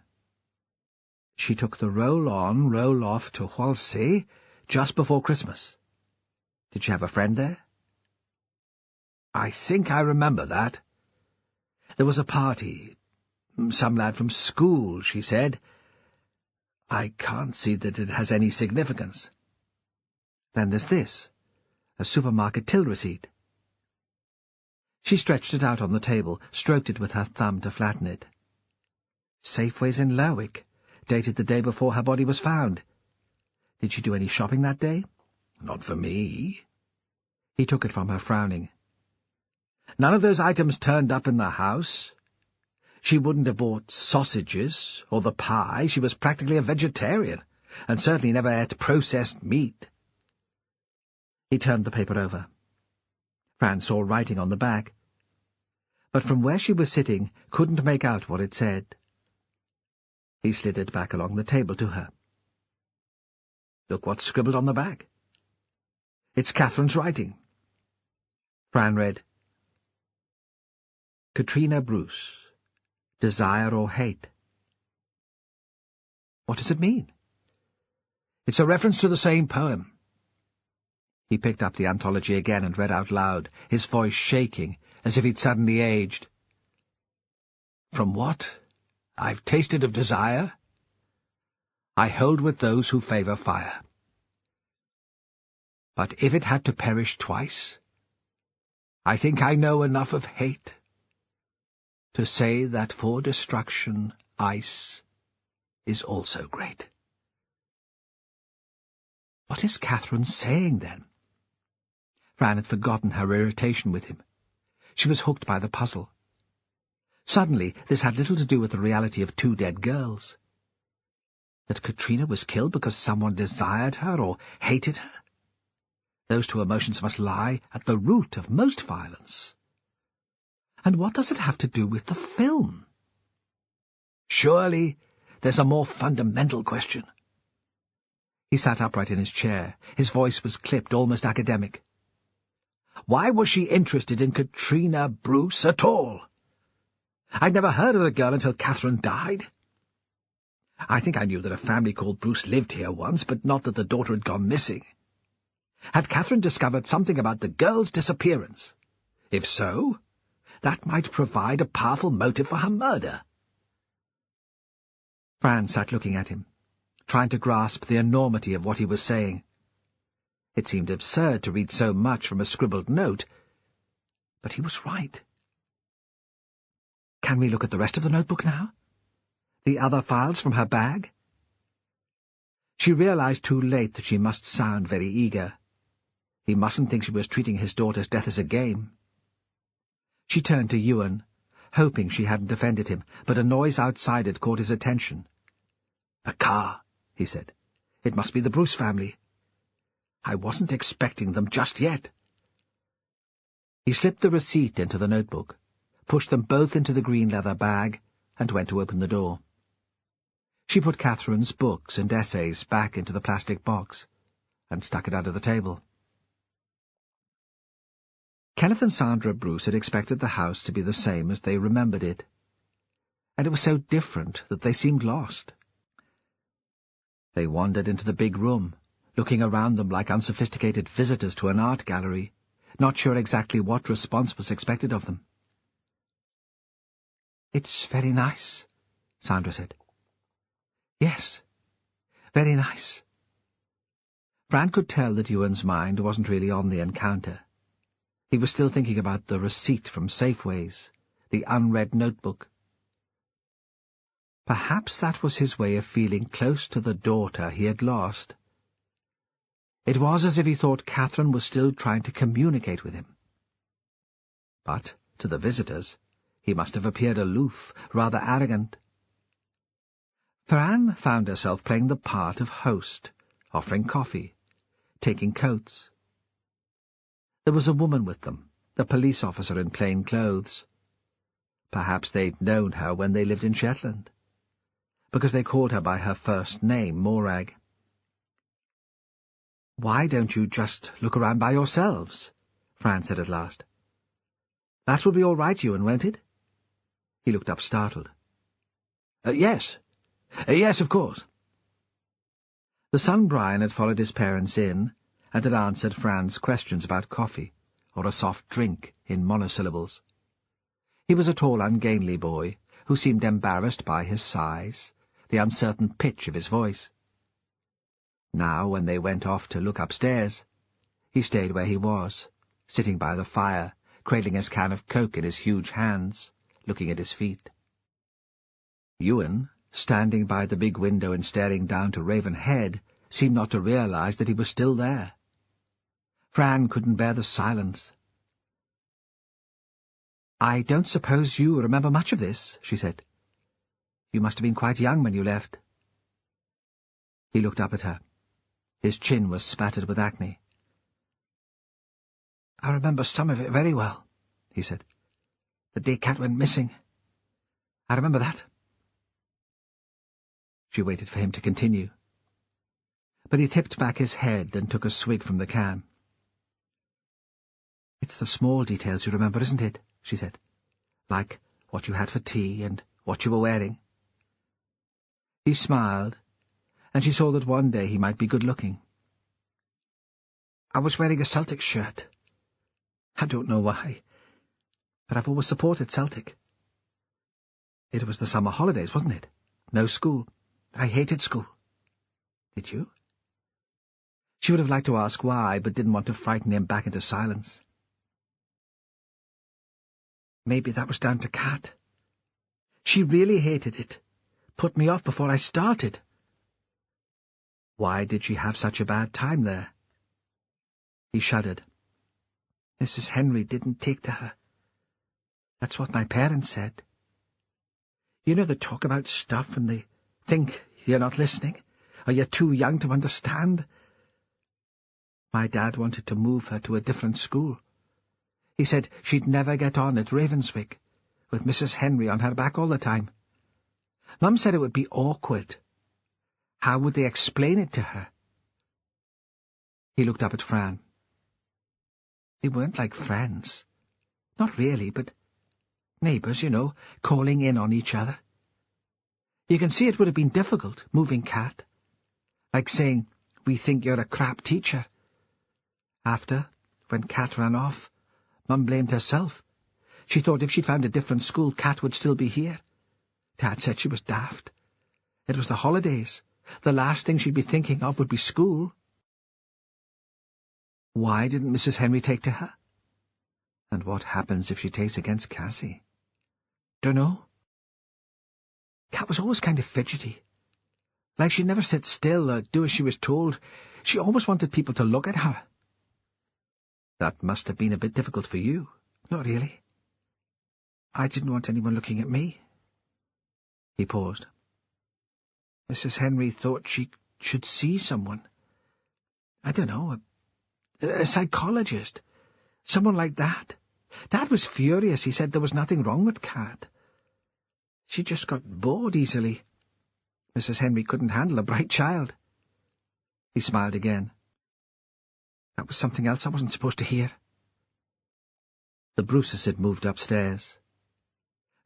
She took the roll-on, roll-off to Hualsey just before Christmas. Did she have a friend there? "I think I remember that. There was a party. Some lad from school, she said. I can't see that it has any significance." "Then there's this. A supermarket till receipt." She stretched it out on the table, stroked it with her thumb to flatten it. "Safeways in Lerwick, dated the day before her body was found. Did she do any shopping that day?" "Not for me." He took it from her, frowning. "None of those items turned up in the house. She wouldn't have bought sausages or the pie. She was practically a vegetarian, and certainly never ate processed meat." He turned the paper over. Fran saw writing on the back, but from where she was sitting couldn't make out what it said. He slid it back along the table to her. "Look what's scribbled on the back. It's Catherine's writing." Fran read, "Katrina Bruce, desire or hate." "What does it mean?" "It's a reference to the same poem." He picked up the anthology again and read out loud, his voice shaking, as if he'd suddenly aged. "From what I've tasted of desire, I hold with those who favour fire. But if it had to perish twice, I think I know enough of hate to say that for destruction ice is also great." What is Catherine saying, then? Fran had forgotten her irritation with him. She was hooked by the puzzle. Suddenly, this had little to do with the reality of 2 dead girls. That Katrina was killed because someone desired her or hated her? Those 2 emotions must lie at the root of most violence. And what does it have to do with the film? Surely there's a more fundamental question. He sat upright in his chair. His voice was clipped, almost academic. Why was she interested in Katrina Bruce at all? I'd never heard of the girl until Catherine died. I think I knew that a family called Bruce lived here once, but not that the daughter had gone missing. Had Catherine discovered something about the girl's disappearance? If so, that might provide a powerful motive for her murder. Fran sat looking at him, trying to grasp the enormity of what he was saying. It seemed absurd to read so much from a scribbled note, but he was right. "Can we look at the rest of the notebook now? The other files from her bag?" She realized too late that she must sound very eager. He mustn't think she was treating his daughter's death as a game. She turned to Ewan, hoping she hadn't offended him, but a noise outside had caught his attention. "A car," he said. "It must be the Bruce family. I wasn't expecting them just yet." He slipped the receipt into the notebook, pushed them both into the green leather bag, and went to open the door. She put Catherine's books and essays back into the plastic box, and stuck it under the table. Kenneth and Sandra Bruce had expected the house to be the same as they remembered it, and it was so different that they seemed lost. They wandered into the big room, looking around them like unsophisticated visitors to an art gallery, not sure exactly what response was expected of them. "It's very nice," Sandra said. "Yes, very nice." Fran could tell that Ewan's mind wasn't really on the encounter. He was still thinking about the receipt from Safeways, the unread notebook. Perhaps that was his way of feeling close to the daughter he had lost. It was as if he thought Catherine was still trying to communicate with him. But, to the visitors, he must have appeared aloof, rather arrogant. Fran found herself playing the part of host, offering coffee, taking coats. There was a woman with them, the police officer in plain clothes. Perhaps they'd known her when they lived in Shetland, because they called her by her first name, Morag. "Why don't you just look around by yourselves?" Fran said at last. "That would be all right, Ewan, won't it?" He looked up startled. Yes. Yes, of course." The son Brian had followed his parents in, and had answered Fran's questions about coffee, or a soft drink, in monosyllables. He was a tall, ungainly boy, who seemed embarrassed by his size, the uncertain pitch of his voice. Now, when they went off to look upstairs, he stayed where he was, sitting by the fire, cradling his can of Coke in his huge hands, looking at his feet. Ewan, standing by the big window and staring down to Ravenhead, seemed not to realize that he was still there. Fran couldn't bear the silence. "I don't suppose you remember much of this," she said. "You must have been quite young when you left." He looked up at her. His chin was spattered with acne. "I remember some of it very well," he said. "The day Cat went missing. I remember that." She waited for him to continue, but he tipped back his head and took a swig from the can. "It's the small details you remember, isn't it?" she said. "Like what you had for tea and what you were wearing." He smiled, and she saw that one day he might be good-looking. "I was wearing a Celtic shirt. I don't know why, but I've always supported Celtic. It was the summer holidays, wasn't it? No school. I hated school." "Did you?" She would have liked to ask why, but didn't want to frighten him back into silence. "Maybe that was down to Cat. She really hated it. Put me off before I started." "Why did she have such a bad time there?" He shuddered. "Mrs. Henry didn't take to her. That's what my parents said. You know, they talk about stuff and they think you're not listening, or you're too young to understand. My dad wanted to move her to a different school. He said she'd never get on at Ravenswick, with Mrs. Henry on her back all the time. Mum said it would be awkward. How would they explain it to her?" He looked up at Fran. They weren't like friends. Not really, but neighbours, you know, calling in on each other. You can see it would have been difficult, moving Cat. Like saying, "We think you're a crap teacher." After, when Cat ran off, Mum blamed herself. She thought if she'd found a different school, Cat would still be here. Dad said she was daft. It was the holidays. The last thing she'd be thinking of would be school. Why didn't Mrs. Henry take to her? And what happens if she takes against Cassie? Dunno. Cat was always kind of fidgety. Like she'd never sit still or do as she was told. She always wanted people to look at her. That must have been a bit difficult for you. Not really. I didn't want anyone looking at me. He paused. Mrs. Henry thought she should see someone. I don't know, a psychologist. Someone like that. Dad was furious. He said there was nothing wrong with Cat. She just got bored easily. Mrs. Henry couldn't handle a bright child. He smiled again. That was something else I wasn't supposed to hear. The Bruces had moved upstairs.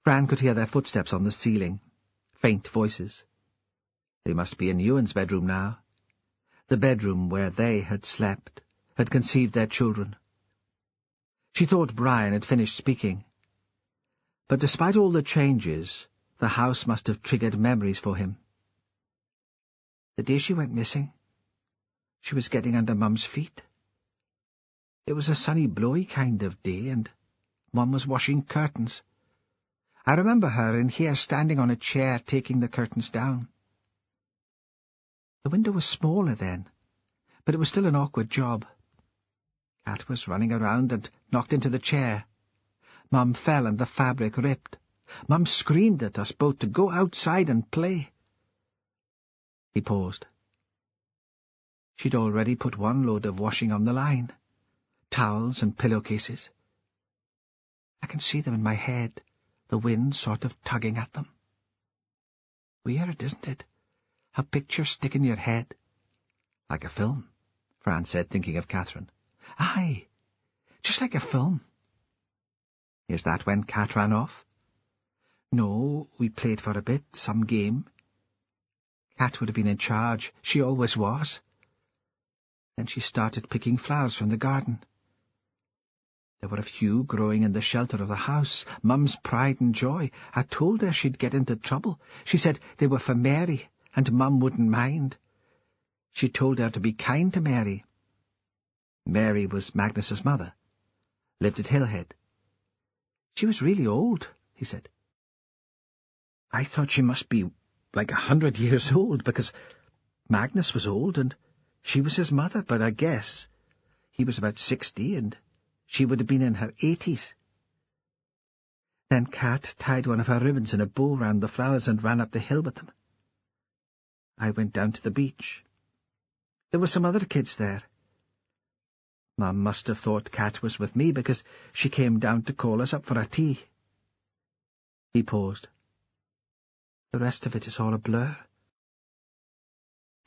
Fran could hear their footsteps on the ceiling, faint voices. They must be in Ewan's bedroom now, the bedroom where they had slept, had conceived their children. She thought Brian had finished speaking. But despite all the changes, the house must have triggered memories for him. The day she went missing, she was getting under Mum's feet. It was a sunny, blowy kind of day, and Mum was washing curtains. I remember her in here standing on a chair taking the curtains down. The window was smaller then, but it was still an awkward job. Cat was running around and knocked into the chair. Mum fell and the fabric ripped. Mum screamed at us both to go outside and play. He paused. She'd already put one load of washing on the line, towels and pillowcases. I can see them in my head, the wind sort of tugging at them. Weird, isn't it? How pictures stick in your head. Like a film, Fran said, thinking of Catherine. Aye, just like a film. Is that when Cat ran off? No, we played for a bit, some game. Cat would have been in charge. She always was. Then she started picking flowers from the garden. There were a few growing in the shelter of the house, Mum's pride and joy. I told her she'd get into trouble. She said they were for Mary, and Mum wouldn't mind. She told her to be kind to Mary. Mary was Magnus's mother, lived at Hillhead. She was really old, he said. I thought she must be like 100 years old, because Magnus was old and she was his mother, but I guess he was about 60 and she would have been in her 80s. Then Cat tied one of her ribbons in a bow round the flowers and ran up the hill with them. I went down to the beach. There were some other kids there. Mum must have thought Cat was with me because she came down to call us up for a tea. He paused. The rest of it is all a blur.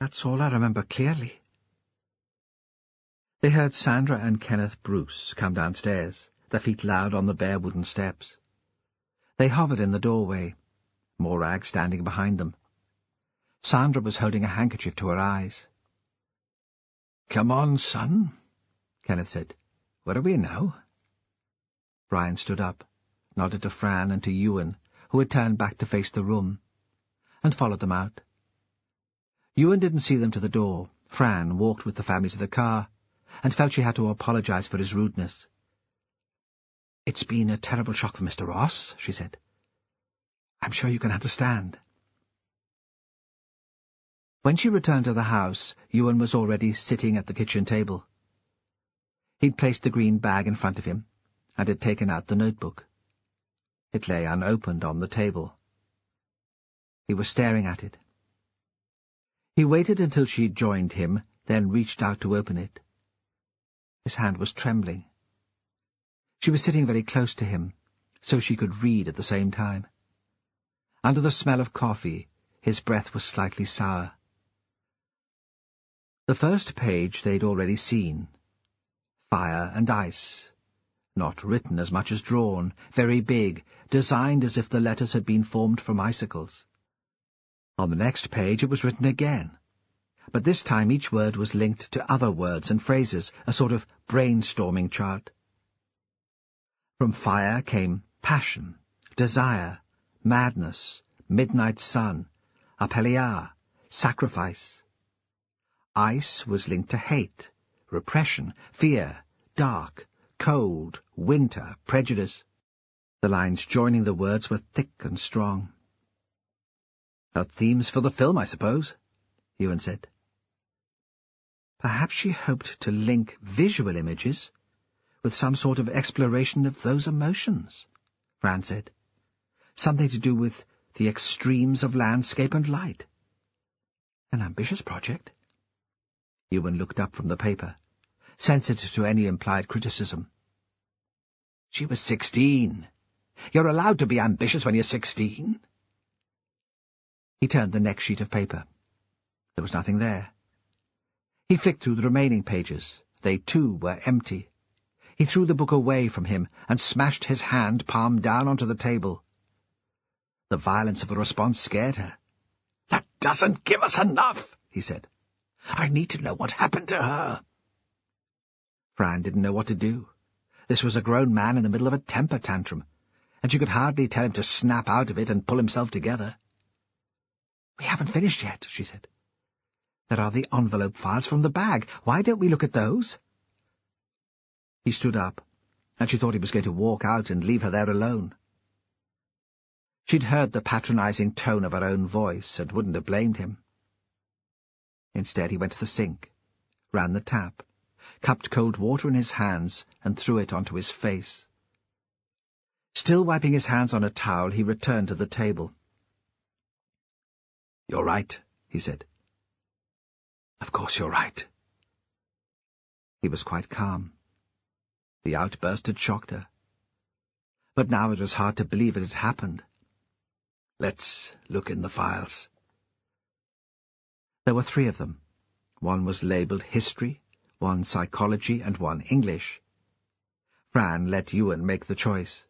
That's all I remember clearly. They heard Sandra and Kenneth Bruce come downstairs, their feet loud on the bare wooden steps. They hovered in the doorway, Morag standing behind them. Sandra was holding a handkerchief to her eyes. "Come on, son," Kenneth said. "Where are we now?" Brian stood up, nodded to Fran and to Ewan, who had turned back to face the room, and followed them out. Ewan didn't see them to the door. Fran walked with the family to the car, and felt she had to apologize for his rudeness. "It's been a terrible shock for Mr. Ross," she said. "I'm sure you can understand." When she returned to the house, Ewan was already sitting at the kitchen table. He'd placed the green bag in front of him, and had taken out the notebook. It lay unopened on the table. He was staring at it. He waited until she joined him, then reached out to open it. His hand was trembling. She was sitting very close to him, so she could read at the same time. Under the smell of coffee, his breath was slightly sour. The first page they'd already seen. Fire and ice. Not written as much as drawn, very big, designed as if the letters had been formed from icicles. On the next page it was written again, but this time each word was linked to other words and phrases, a sort of brainstorming chart. From fire came passion, desire, madness, midnight sun, Apellia, sacrifice. Ice was linked to hate, repression, fear, dark, cold, winter, prejudice. The lines joining the words were thick and strong. "Her themes for the film, I suppose," Ewan said. Perhaps she hoped to link visual images with some sort of exploration of those emotions, Fran said. Something to do with the extremes of landscape and light. An ambitious project. Ewan looked up from the paper, sensitive to any implied criticism. She was 16. You're allowed to be ambitious when you're 16. He turned the next sheet of paper. There was nothing there. He flicked through the remaining pages. They, too, were empty. He threw the book away from him and smashed his hand palm down onto the table. The violence of the response scared her. "That doesn't give us enough," he said. "I need to know what happened to her." Fran didn't know what to do. This was a grown man in the middle of a temper tantrum, and she could hardly tell him to snap out of it and pull himself together. "We haven't finished yet," she said. "There are the envelope files from the bag. Why don't we look at those?" He stood up, and she thought he was going to walk out and leave her there alone. She'd heard the patronizing tone of her own voice and wouldn't have blamed him. Instead, he went to the sink, ran the tap, cupped cold water in his hands and threw it onto his face. Still wiping his hands on a towel, he returned to the table. "You're right," he said. "Of course you're right." He was quite calm. The outburst had shocked her. But now it was hard to believe it had happened. "Let's look in the files." There were 3 of them. One was labelled History, one Psychology, and one English. Fran let Ewan make the choice.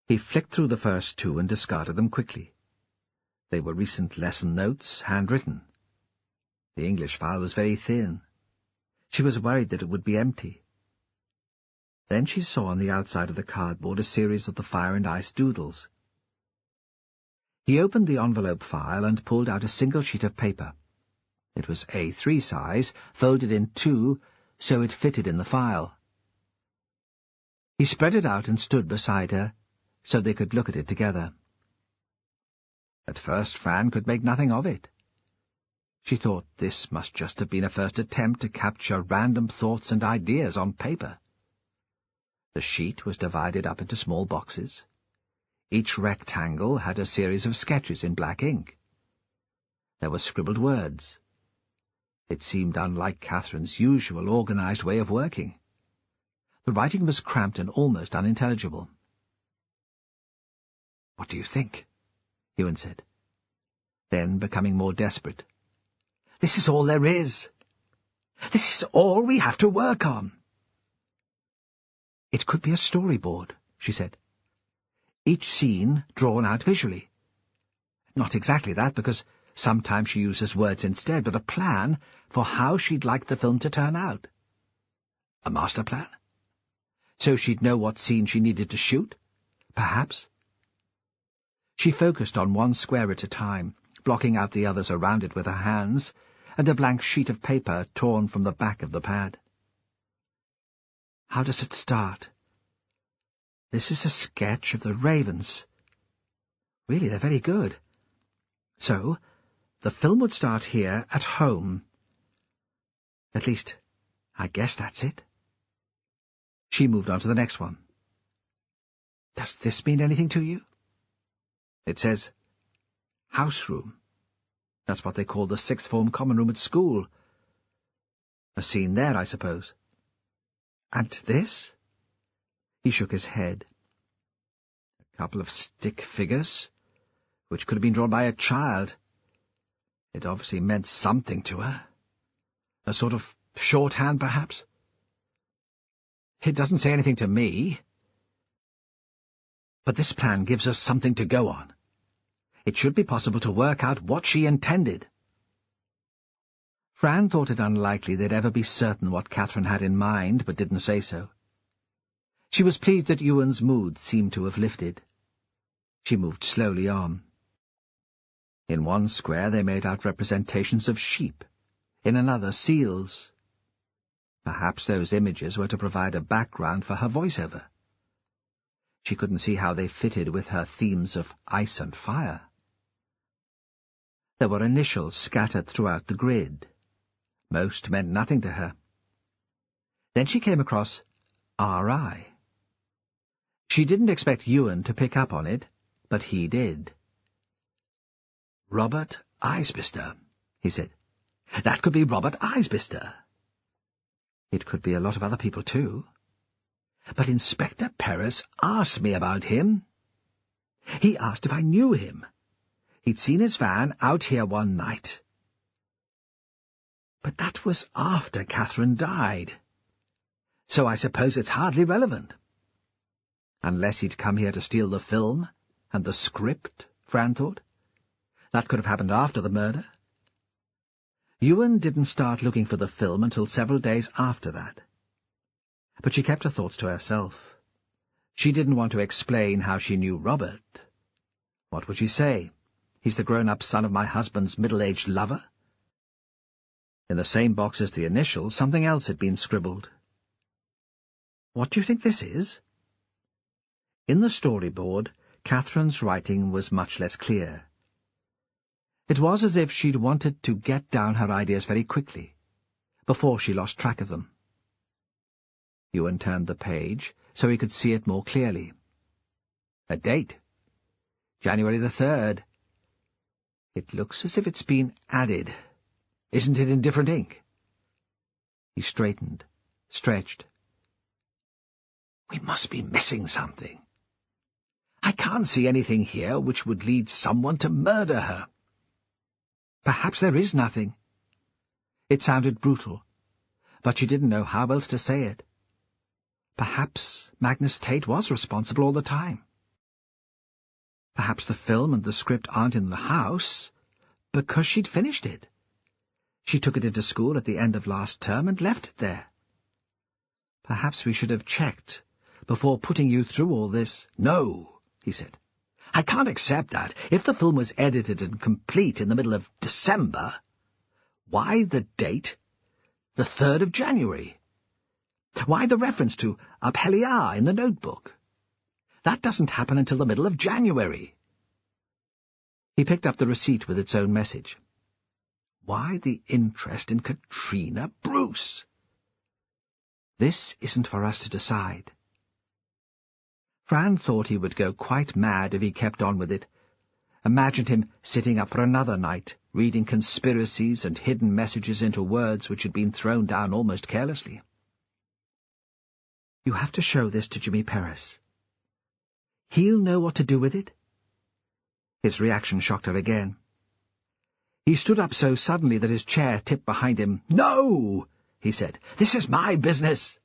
He flicked through the first 2 and discarded them quickly. They were recent lesson notes, handwritten. The English file was very thin. She was worried that it would be empty. Then she saw on the outside of the cardboard a series of the Fire and Ice doodles. He opened the envelope file and pulled out a single sheet of paper. It was A3 size, folded in 2, so it fitted in the file. He spread it out and stood beside her, so they could look at it together. At first Fran could make nothing of it. She thought this must just have been a first attempt to capture random thoughts and ideas on paper. The sheet was divided up into small boxes. Each rectangle had a series of sketches in black ink. There were scribbled words. It seemed unlike Catherine's usual organized way of working. The writing was cramped and almost unintelligible. "What do you think?" Ewan said. Then, becoming more desperate, "This is all there is. This is all we have to work on." "It could be a storyboard," she said. "Each scene drawn out visually. Not exactly that, because sometimes she uses words instead, but a plan for how she'd like the film to turn out. A master plan? So she'd know what scene she needed to shoot, perhaps." She focused on one square at a time, blocking out the others around it with her hands, and a blank sheet of paper torn from the back of the pad. "How does it start? This is a sketch of the ravens. Really, they're very good. So, the film would start here, at home. At least, I guess that's it." She moved on to the next one. "Does this mean anything to you?" "It says, house room. That's what they call the sixth form common room at school. A scene there, I suppose." "And this?" He shook his head. "A couple of stick figures, which could have been drawn by a child. It obviously meant something to her. A sort of shorthand, perhaps. It doesn't say anything to me. But this plan gives us something to go on. It should be possible to work out what she intended." Fran thought it unlikely they'd ever be certain what Catherine had in mind, but didn't say so. She was pleased that Ewan's mood seemed to have lifted. She moved slowly on. In one square they made out representations of sheep, in another seals. Perhaps those images were to provide a background for her voiceover. She couldn't see how they fitted with her themes of ice and fire. There were initials scattered throughout the grid. Most meant nothing to her. Then she came across R.I. She didn't expect Ewan to pick up on it, but he did. "Robert Isbister," he said. "That could be Robert Isbister." It could be a lot of other people, too. But Inspector Perris asked me about him. He asked if I knew him. He'd seen his van out here one night. But that was after Catherine died. So I suppose it's hardly relevant. Unless he'd come here to steal the film and the script, Fran thought. That could have happened after the murder. Ewan didn't start looking for the film until several days after that. But she kept her thoughts to herself. She didn't want to explain how she knew Robert. What would she say? He's the grown-up son of my husband's middle-aged lover? In the same box as the initials, something else had been scribbled. What do you think this is? In the storyboard, Catherine's writing was much less clear. It was as if she'd wanted to get down her ideas very quickly, before she lost track of them. Ewan turned the page so he could see it more clearly. A date. January the 3rd. It looks as if it's been added. Isn't it in different ink? He straightened, stretched. We must be missing something. I can't see anything here which would lead someone to murder her. Perhaps there is nothing. It sounded brutal, but she didn't know how else to say it. Perhaps Magnus Tate was responsible all the time. Perhaps the film and the script aren't in the house because she'd finished it. She took it into school at the end of last term and left it there. Perhaps we should have checked before putting you through all this. No, he said. I can't accept that. If the film was edited and complete in the middle of December, why the date, the 3rd of January? Why the reference to Abheliar in the notebook? That doesn't happen until the middle of January. He picked up the receipt with its own message. Why the interest in Katrina Bruce? This isn't for us to decide. Fran thought he would go quite mad if he kept on with it. Imagined him sitting up for another night, reading conspiracies and hidden messages into words which had been thrown down almost carelessly. You have to show this to Jimmy Perris. He'll know what to do with it. His reaction shocked her again. He stood up so suddenly that his chair tipped behind him. No, he said. This is my business.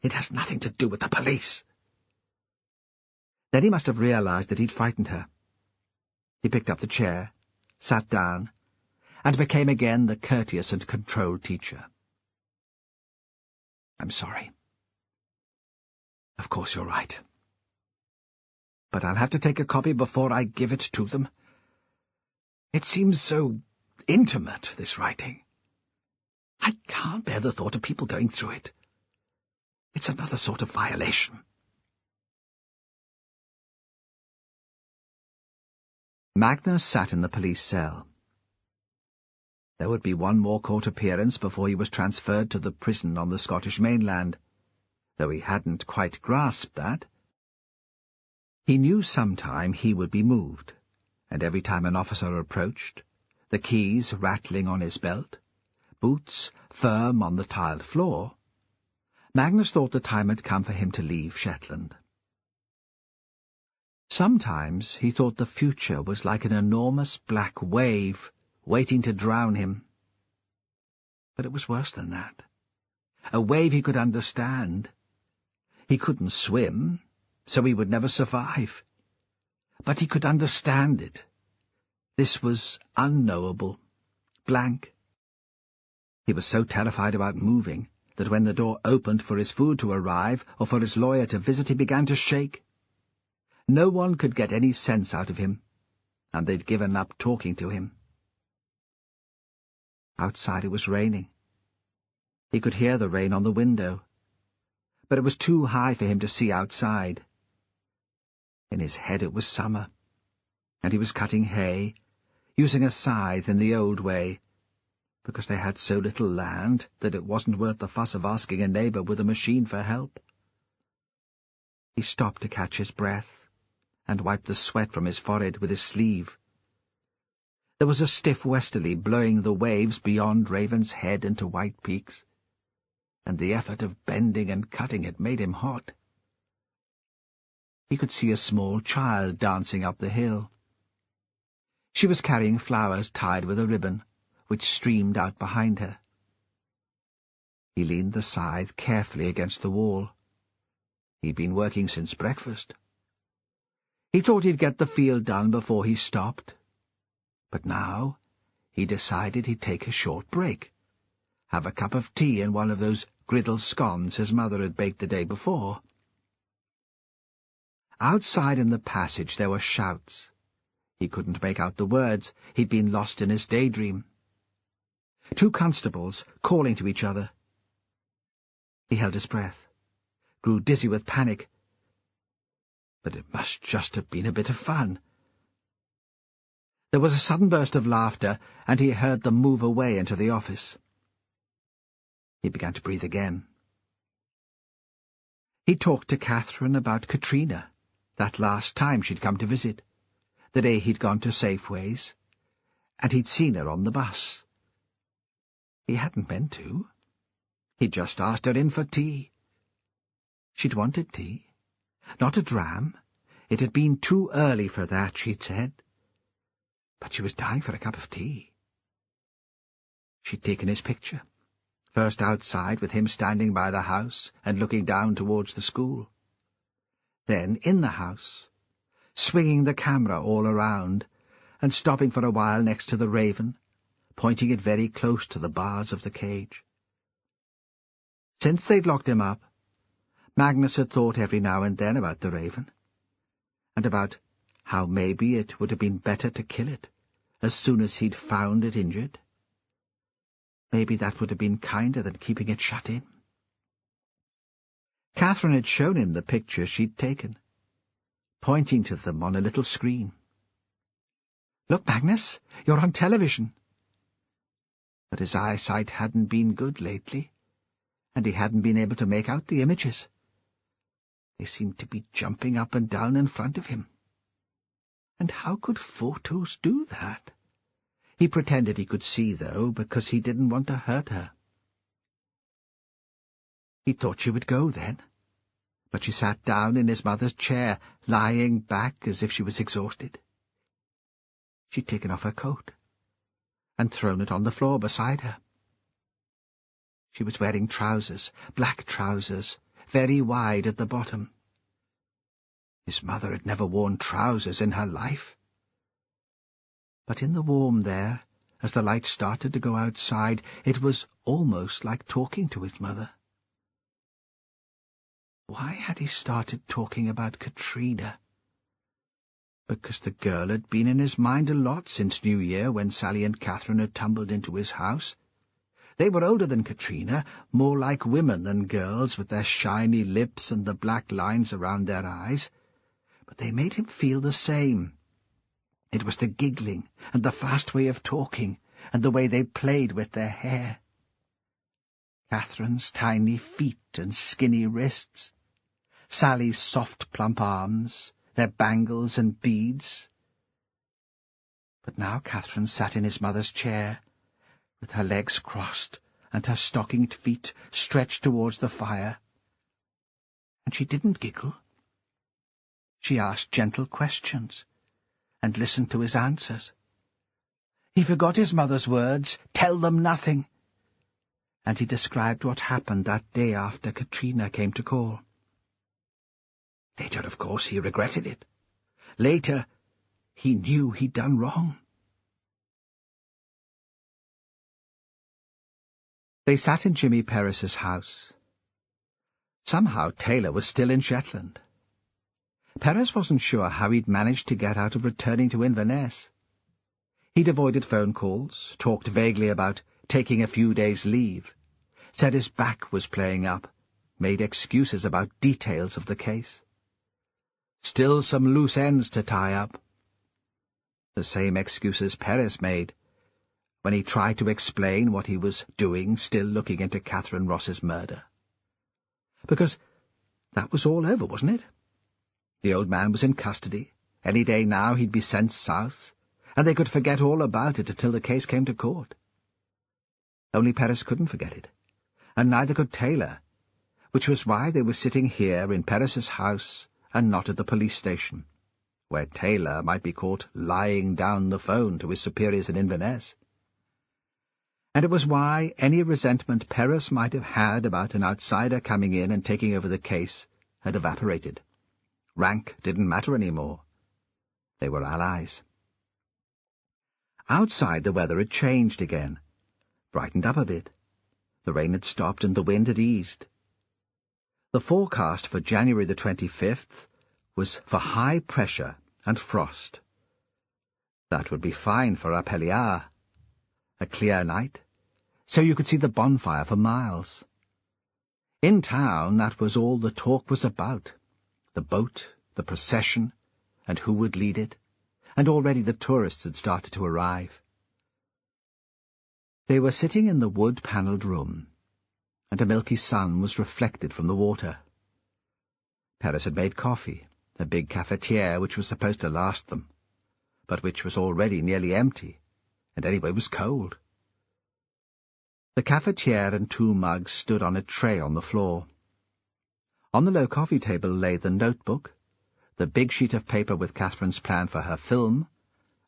It has nothing to do with the police. Then he must have realized that he'd frightened her. He picked up the chair, sat down, and became again the courteous and controlled teacher. I'm sorry. Of course you're right. But I'll have to take a copy before I give it to them. It seems so intimate, this writing. I can't bear the thought of people going through it. It's another sort of violation. Magnus sat in the police cell. There would be one more court appearance before he was transferred to the prison on the Scottish mainland, though he hadn't quite grasped that. He knew sometime he would be moved, and every time an officer approached, the keys rattling on his belt, boots firm on the tiled floor, Magnus thought the time had come for him to leave Shetland. Sometimes he thought the future was like an enormous black wave waiting to drown him. But it was worse than that. A wave he could understand. He couldn't swim, so he would never survive. But he could understand it. This was unknowable, blank. He was so terrified about moving that when the door opened for his food to arrive or for his lawyer to visit, he began to shake. No one could get any sense out of him, and they'd given up talking to him. Outside it was raining. He could hear the rain on the window, but it was too high for him to see outside. In his head it was summer, and he was cutting hay, using a scythe in the old way, because they had so little land that it wasn't worth the fuss of asking a neighbour with a machine for help. He stopped to catch his breath, and wiped the sweat from his forehead with his sleeve. There was a stiff westerly blowing the waves beyond Raven's Head into White Peaks, and the effort of bending and cutting it made him hot. He could see a small child dancing up the hill. She was carrying flowers tied with a ribbon, which streamed out behind her. He leaned the scythe carefully against the wall. He'd been working since breakfast. He thought he'd get the field done before he stopped, but now he decided he'd take a short break, have a cup of tea and one of those griddle scones his mother had baked the day before. Outside in the passage there were shouts. He couldn't make out the words. He'd been lost in his daydream. 2 constables calling to each other. He held his breath, grew dizzy with panic. But it must just have been a bit of fun. There was a sudden burst of laughter, and he heard them move away into the office. He began to breathe again. He talked to Catherine about Katrina, that last time she'd come to visit, the day he'd gone to Safeway's, and he'd seen her on the bus. He hadn't meant to. He'd just asked her in for tea. She'd wanted tea, not a dram. It had been too early for that, she'd said. But she was dying for a cup of tea. She'd taken his picture, first outside with him standing by the house and looking down towards the school. Then in the house, swinging the camera all around, and stopping for a while next to the raven, pointing it very close to the bars of the cage. Since they'd locked him up, Magnus had thought every now and then about the raven, and about how maybe it would have been better to kill it as soon as he'd found it injured. Maybe that would have been kinder than keeping it shut in. Catherine had shown him the pictures she'd taken, pointing to them on a little screen. "Look, Magnus, you're on television." But his eyesight hadn't been good lately, and he hadn't been able to make out the images. They seemed to be jumping up and down in front of him. And how could photos do that? He pretended he could see, though, because he didn't want to hurt her. He thought she would go then, but she sat down in his mother's chair, lying back as if she was exhausted. She'd taken off her coat and thrown it on the floor beside her. She was wearing trousers, black trousers, very wide at the bottom. His mother had never worn trousers in her life. But in the warm there, as the light started to go outside, it was almost like talking to his mother. Why had he started talking about Katrina? Because the girl had been in his mind a lot since New Year, when Sally and Catherine had tumbled into his house. They were older than Katrina, more like women than girls, with their shiny lips and the black lines around their eyes. But they made him feel the same. It was the giggling and the fast way of talking and the way they played with their hair. Catherine's tiny feet and skinny wrists, Sally's soft plump arms, their bangles and beads. But now Catherine sat in his mother's chair, with her legs crossed and her stockinged feet stretched towards the fire. And she didn't giggle. She asked gentle questions and listened to his answers. He forgot his mother's words, "Tell them nothing," and he described what happened that day after Katrina came to call. Later, of course, he regretted it. Later, he knew he'd done wrong. They sat in Jimmy Perris's house. Somehow Taylor was still in Shetland. Perez wasn't sure how he'd managed to get out of returning to Inverness. He'd avoided phone calls, talked vaguely about taking a few days' leave, said his back was playing up, made excuses about details of the case. Still some loose ends to tie up. The same excuses Perez made when he tried to explain what he was doing, still looking into Catherine Ross's murder. Because that was all over, wasn't it? The old man was in custody. Any day now he'd be sent south, and they could forget all about it until the case came to court. Only Perez couldn't forget it, and neither could Taylor, which was why they were sitting here in Perez's house and not at the police station, where Taylor might be caught lying down the phone to his superiors in Inverness. And it was why any resentment Perez might have had about an outsider coming in and taking over the case had evaporated. Rank didn't matter any more. They were allies. Outside the weather had changed again, brightened up a bit. The rain had stopped and the wind had eased. The forecast for January the 25th was for high pressure and frost. That would be fine for Apelliar. A clear night, so you could see the bonfire for miles. In town, that was all the talk was about. The boat, the procession, and who would lead it, and already the tourists had started to arrive. They were sitting in the wood-panelled room, and a milky sun was reflected from the water. Perez had made coffee, a big cafetiere which was supposed to last them, but which was already nearly empty, and anyway was cold. The cafetiere and 2 mugs stood on a tray on the floor. On the low coffee table lay the notebook, the big sheet of paper with Catherine's plan for her film,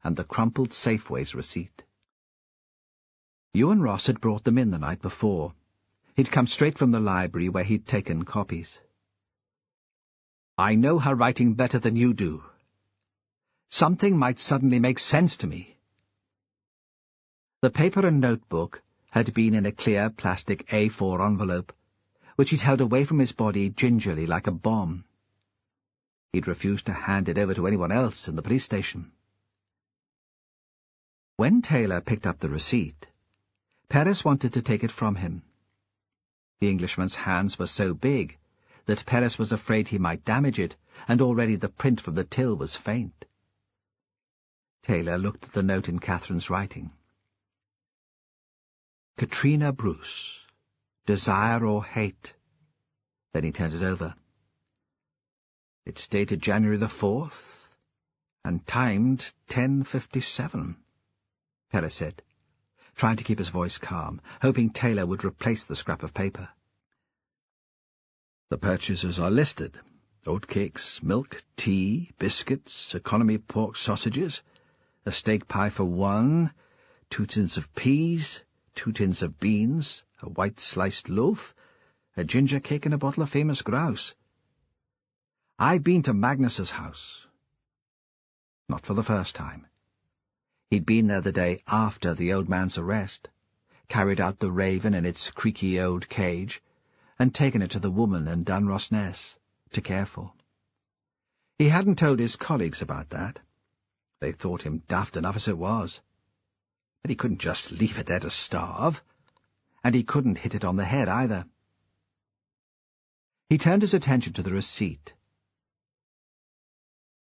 and the crumpled Safeway's receipt. Ewan Ross had brought them in the night before. He'd come straight from the library where he'd taken copies. "I know her writing better than you do. Something might suddenly make sense to me." The paper and notebook had been in a clear plastic A4 envelope, which he'd held away from his body gingerly like a bomb. He'd refused to hand it over to anyone else in the police station. When Taylor picked up the receipt, Perez wanted to take it from him. The Englishman's hands were so big that Perez was afraid he might damage it, and already the print from the till was faint. Taylor looked at the note in Catherine's writing. Katrina Bruce, desire or hate. Then he turned it over. It's dated January the 4th, and timed 10:57, Perez said, trying to keep his voice calm, hoping Taylor would replace the scrap of paper. The purchases are listed. Oatcakes, milk, tea, biscuits, economy pork sausages, a steak pie for 1, 2 tins of peas, 2 tins of beans, a white sliced loaf, a ginger cake and a bottle of famous grouse. I've been to Magnus's house. Not for the first time. He'd been there the day after the old man's arrest, carried out the raven in its creaky old cage, and taken it to the woman in Dunrossness to care for. He hadn't told his colleagues about that. They thought him daft enough as it was. But he couldn't just leave it there to starve, and he couldn't hit it on the head either. He turned his attention to the receipt.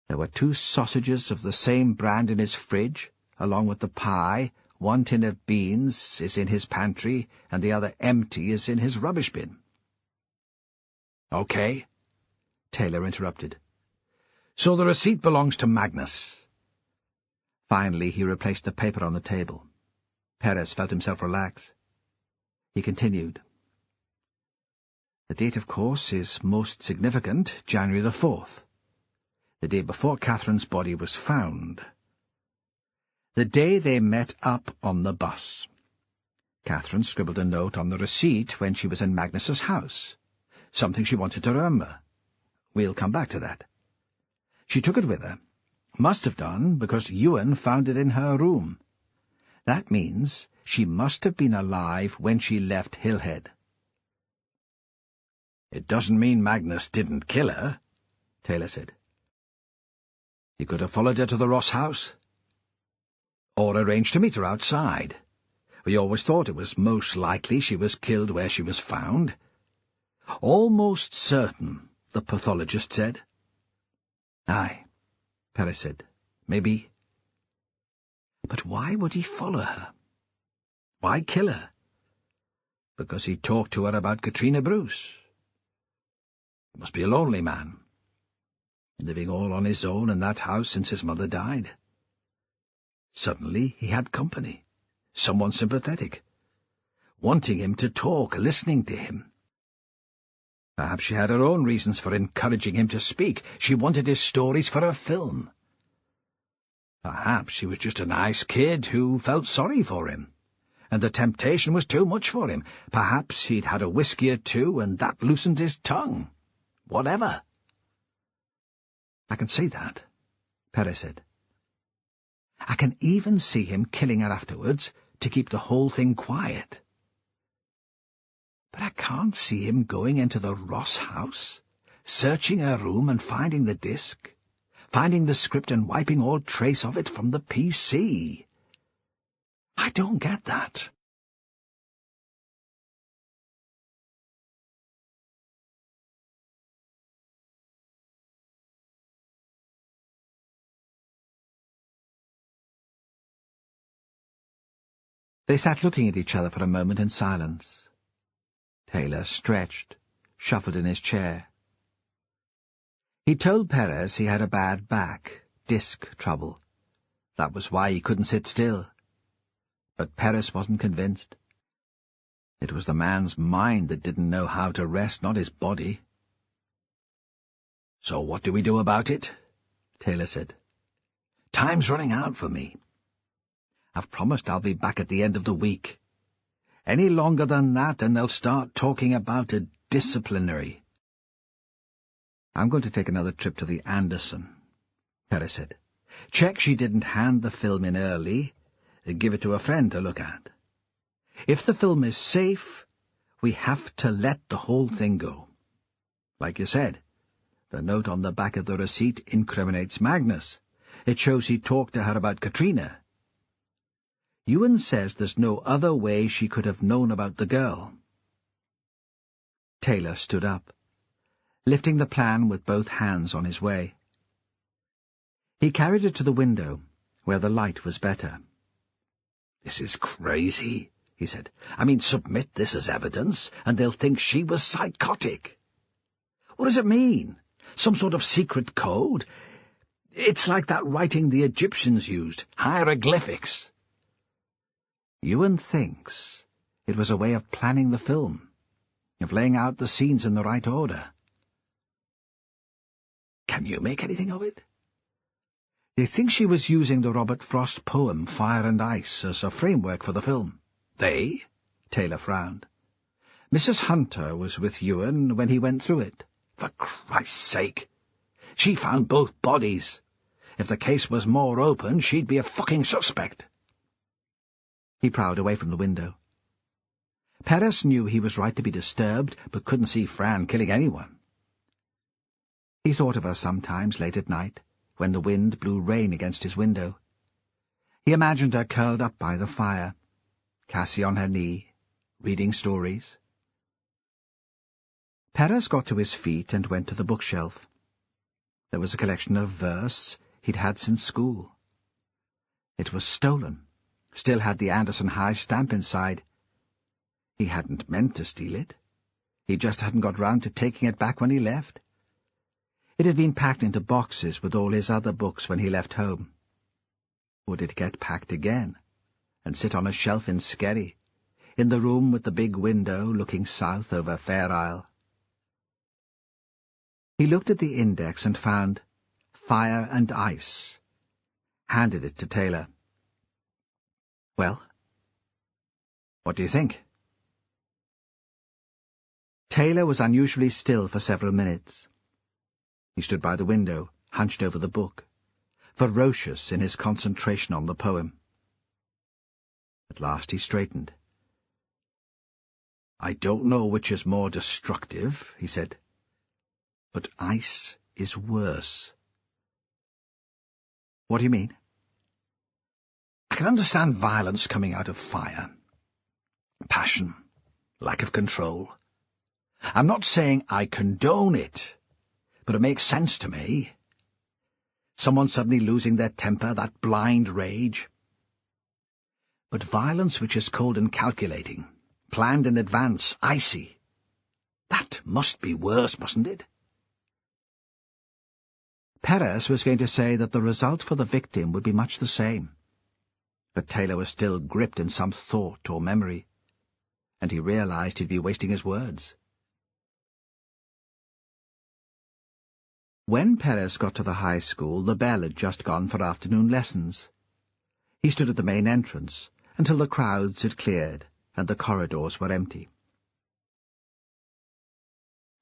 There were 2 sausages of the same brand in his fridge, along with the pie. 1 tin of beans is in his pantry, and the other empty is in his rubbish bin. "Okay," Taylor interrupted. "So the receipt belongs to Magnus." Finally he replaced the paper on the table. Perez felt himself relax. He continued. The date, of course, is most significant, January the 4th. The day before Catherine's body was found. The day they met up on the bus. Catherine scribbled a note on the receipt when she was in Magnus's house. Something she wanted to remember. We'll come back to that. She took it with her. Must have done, because Ewan found it in her room. That means she must have been alive when she left Hillhead. "It doesn't mean Magnus didn't kill her," Taylor said. He could have followed her to the Ross house, or arranged to meet her outside. We always thought it was most likely she was killed where she was found. Almost certain, the pathologist said. Aye, Paris said. Maybe. But why would he follow her? Why kill her? Because he talked to her about Katrina Bruce. He must be a lonely man, living all on his own in that house since his mother died. Suddenly he had company, someone sympathetic, wanting him to talk, listening to him. Perhaps she had her own reasons for encouraging him to speak. She wanted his stories for her film. Perhaps she was just a nice kid who felt sorry for him, and the temptation was too much for him. Perhaps he'd had a whiskey or two, and that loosened his tongue. Whatever. I can see that, Paris said. I can even see him killing her afterwards to keep the whole thing quiet. But I can't see him going into the Ross house, searching her room and finding the disc, finding the script and wiping all trace of it from the PC. I don't get that. They sat looking at each other for a moment in silence. Taylor stretched, shuffled in his chair. He told Perez he had a bad back, disc trouble. That was why he couldn't sit still. But Perez wasn't convinced. It was the man's mind that didn't know how to rest, not his body. So what do we do about it? Taylor said. Time's running out for me. I've promised I'll be back at the end of the week. Any longer than that, and they'll start talking about a disciplinary. I'm going to take another trip to the Anderson, Perez said. Check she didn't hand the film in early, and give it to a friend to look at. If the film is safe, we have to let the whole thing go. Like you said, the note on the back of the receipt incriminates Magnus. It shows he talked to her about Katrina. Ewan says there's no other way she could have known about the girl. Taylor stood up, lifting the plan with both hands on his way. He carried it to the window, where the light was better. This is crazy, he said. I mean, submit this as evidence, and they'll think she was psychotic. What does it mean? Some sort of secret code? It's like that writing the Egyptians used, hieroglyphics. Ewan thinks it was a way of planning the film, of laying out the scenes in the right order. Can you make anything of it? They think she was using the Robert Frost poem Fire and Ice as a framework for the film. They? Taylor frowned. Mrs. Hunter was with Ewan when he went through it. For Christ's sake! She found both bodies. If the case was more open, she'd be a fucking suspect. He prowled away from the window. Perez knew he was right to be disturbed, but couldn't see Fran killing anyone. He thought of her sometimes late at night, when the wind blew rain against his window. He imagined her curled up by the fire, Cassie on her knee, reading stories. Perez got to his feet and went to the bookshelf. There was a collection of verse he'd had since school. It was stolen, still had the Anderson High stamp inside. He hadn't meant to steal it. He just hadn't got round to taking it back when he left. It had been packed into boxes with all his other books when he left home. Would it get packed again, and sit on a shelf in Skerry, in the room with the big window looking south over Fair Isle? He looked at the index and found Fire and Ice, handed it to Taylor. Well, what do you think? Taylor was unusually still for several minutes. He stood by the window, hunched over the book, ferocious in his concentration on the poem. At last he straightened. I don't know which is more destructive, he said, but ice is worse. What do you mean? I can understand violence coming out of fire. Passion, lack of control. I'm not saying I condone it, but it makes sense to me. Someone suddenly losing their temper, that blind rage. But violence which is cold and calculating, planned in advance, icy, that must be worse, mustn't it? Perez was going to say that the result for the victim would be much the same. But Taylor was still gripped in some thought or memory, and he realized he'd be wasting his words. When Perez got to the high school, the bell had just gone for afternoon lessons. He stood at the main entrance until the crowds had cleared and the corridors were empty.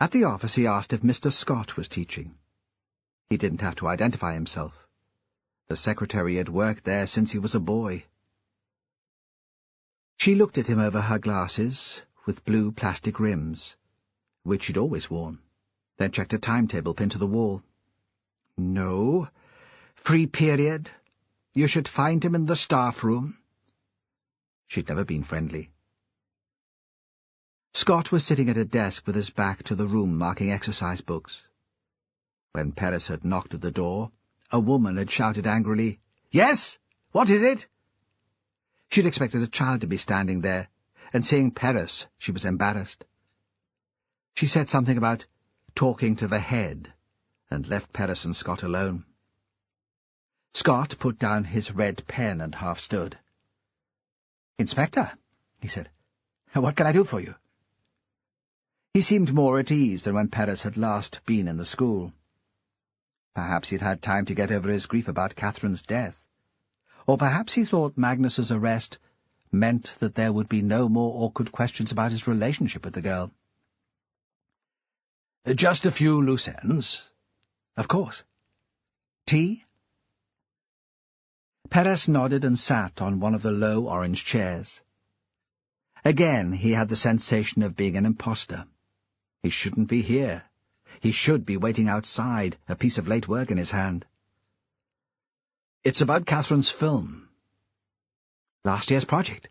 At the office he asked if Mr. Scott was teaching. He didn't have to identify himself. The secretary had worked there since he was a boy. She looked at him over her glasses, with blue plastic rims, which she'd always worn, then checked a timetable pinned to the wall. No. Free period. You should find him in the staff room. She'd never been friendly. Scott was sitting at a desk with his back to the room marking exercise books. When Perez had knocked at the door, a woman had shouted angrily, "Yes? What is it?" She'd expected a child to be standing there, and seeing Perez, she was embarrassed. She said something about talking to the head, and left Perez and Scott alone. Scott put down his red pen and half stood. "Inspector," he said, "what can I do for you?" He seemed more at ease than when Perez had last been in the school. Perhaps he'd had time to get over his grief about Catherine's death. Or perhaps he thought Magnus's arrest meant that there would be no more awkward questions about his relationship with the girl. Just a few loose ends. Of course. Tea? Perez nodded and sat on one of the low orange chairs. Again he had the sensation of being an imposter. He shouldn't be here. He should be waiting outside, a piece of late work in his hand. It's about Catherine's film. Last year's project.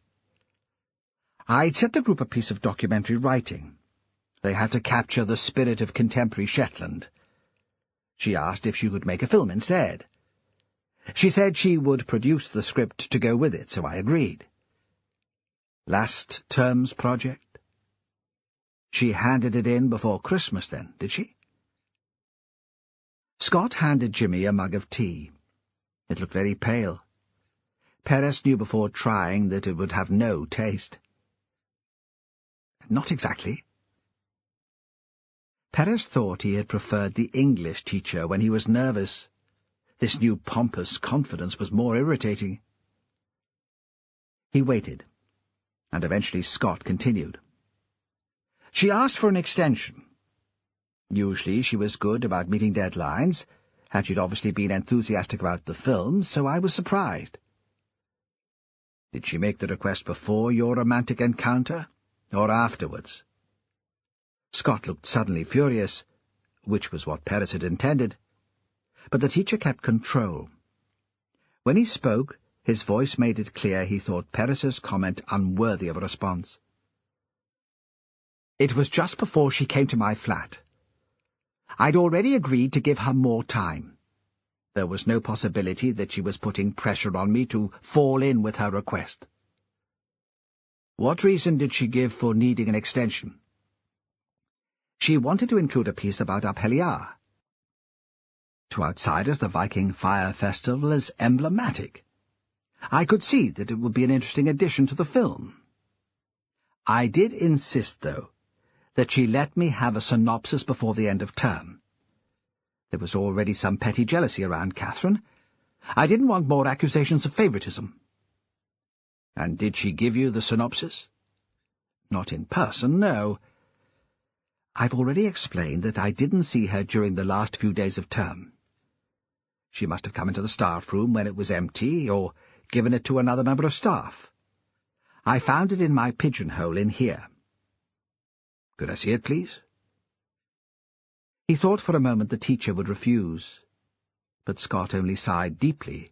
I'd set the group a piece of documentary writing. They had to capture the spirit of contemporary Shetland. She asked if she could make a film instead. She said she would produce the script to go with it, so I agreed. Last term's project? She handed it in before Christmas, then, did she? Scott handed Jimmy a mug of tea. It looked very pale. Perez knew before trying that it would have no taste. Not exactly. Perez thought he had preferred the English teacher when he was nervous. This new pompous confidence was more irritating. He waited, and eventually Scott continued. She asked for an extension. Usually she was good about meeting deadlines, and she'd obviously been enthusiastic about the film, so I was surprised. Did she make the request before your romantic encounter, or afterwards? Scott looked suddenly furious, which was what Perez had intended, but the teacher kept control. When he spoke, his voice made it clear he thought Perez's comment unworthy of a response. It was just before she came to my flat. I'd already agreed to give her more time. There was no possibility that she was putting pressure on me to fall in with her request. What reason did she give for needing an extension? She wanted to include a piece about Apeliar. To outsiders, the Viking Fire Festival is emblematic. I could see that it would be an interesting addition to the film. I did insist, though, that she let me have a synopsis before the end of term. There was already some petty jealousy around Catherine. I didn't want more accusations of favoritism. And did she give you the synopsis? Not in person, no. I've already explained that I didn't see her during the last few days of term. She must have come into the staff room when it was empty, or given it to another member of staff. I found it in my pigeonhole in here. Could I see it, please? He thought for a moment the teacher would refuse. but Scott only sighed deeply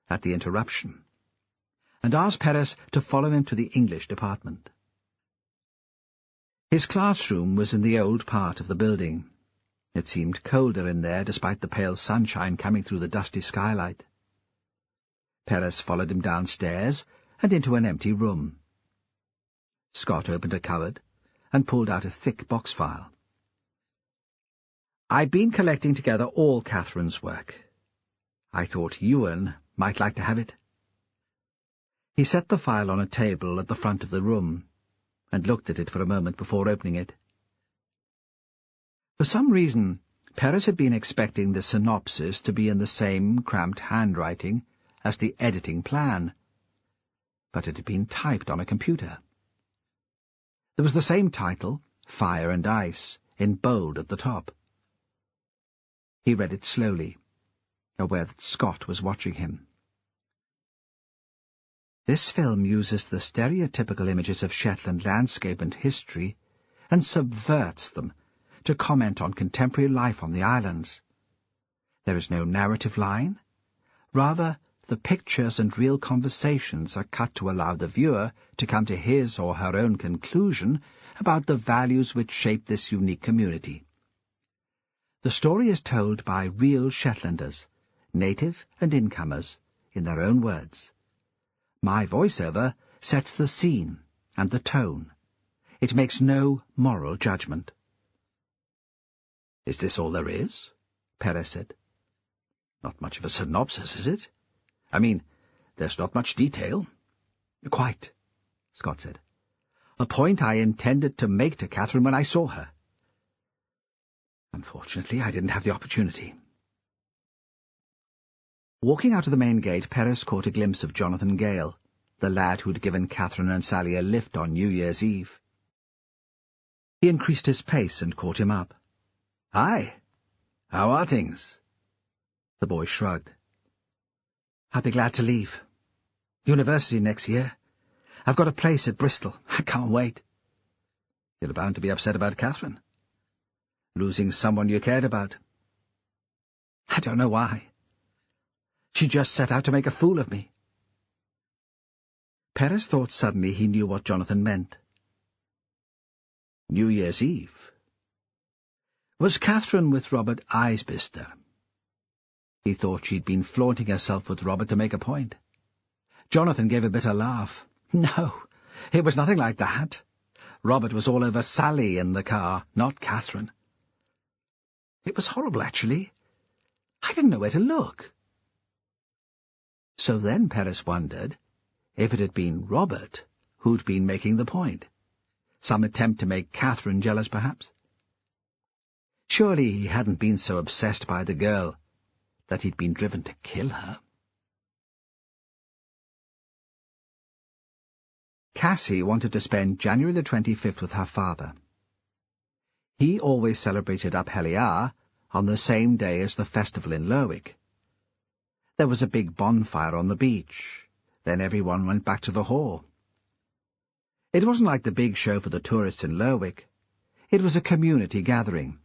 at the interruption, and asked Perez to follow him to the English department. His classroom was in the old part of the building. It seemed colder in there, despite the pale sunshine coming through the dusty skylight. Perez followed him downstairs and into an empty room. Scott opened a cupboard and pulled out a thick box file. "I've been collecting together all Catherine's work. I thought Ewan might like to have it." He set the file on a table at the front of the room and looked at it for a moment before opening it. For some reason, Perez had been expecting the synopsis to be in the same cramped handwriting as the editing plan, but it had been typed on a computer. There was the same title, Fire and Ice, in bold at the top. He read it slowly, aware that Scott was watching him. "This film uses the stereotypical images of Shetland landscape and history and subverts them to comment on contemporary life on the islands. There is no narrative line. Rather, the pictures and real conversations are cut to allow the viewer to come to his or her own conclusion about the values which shape this unique community. The story is told by real Shetlanders, native and incomers, in their own words. My voiceover sets the scene and the tone. It makes no moral judgment." "Is this all there is?" Perez said. "Not much of a synopsis, is it? I mean, there's not much detail." "Quite," Scott said. "A point I intended to make to Catherine when I saw her. Unfortunately, I didn't have the opportunity." Walking out of the main gate, Perez caught a glimpse of Jonathan Gale, the lad who'd given Catherine and Sally a lift on New Year's Eve. He increased his pace and caught him up. "Hi. How are things?" The boy shrugged. "I'll be glad to leave. University next year. I've got a place at Bristol. I can't wait." "You're bound to be upset about Catherine. Losing someone you cared about." "I don't know why. She just set out to make a fool of me." Perez thought suddenly he knew what Jonathan meant. New Year's Eve. Was Catherine with Robert Isbister? He thought she'd been flaunting herself with Robert to make a point. Jonathan gave a bitter laugh. "No, it was nothing like that. Robert was all over Sally in the car, not Catherine. It was horrible, actually. I didn't know where to look." So then Perez wondered if it had been Robert who'd been making the point. Some attempt to make Catherine jealous, perhaps. Surely he hadn't been so obsessed by the girl that he'd been driven to kill her. Cassie wanted to spend January the 25th with her father. He always celebrated Up Heliar on the same day as the festival in Lerwick. There was a big bonfire on the beach. Then everyone went back to the hall. It wasn't like the big show for the tourists in Lerwick. It was a community gathering.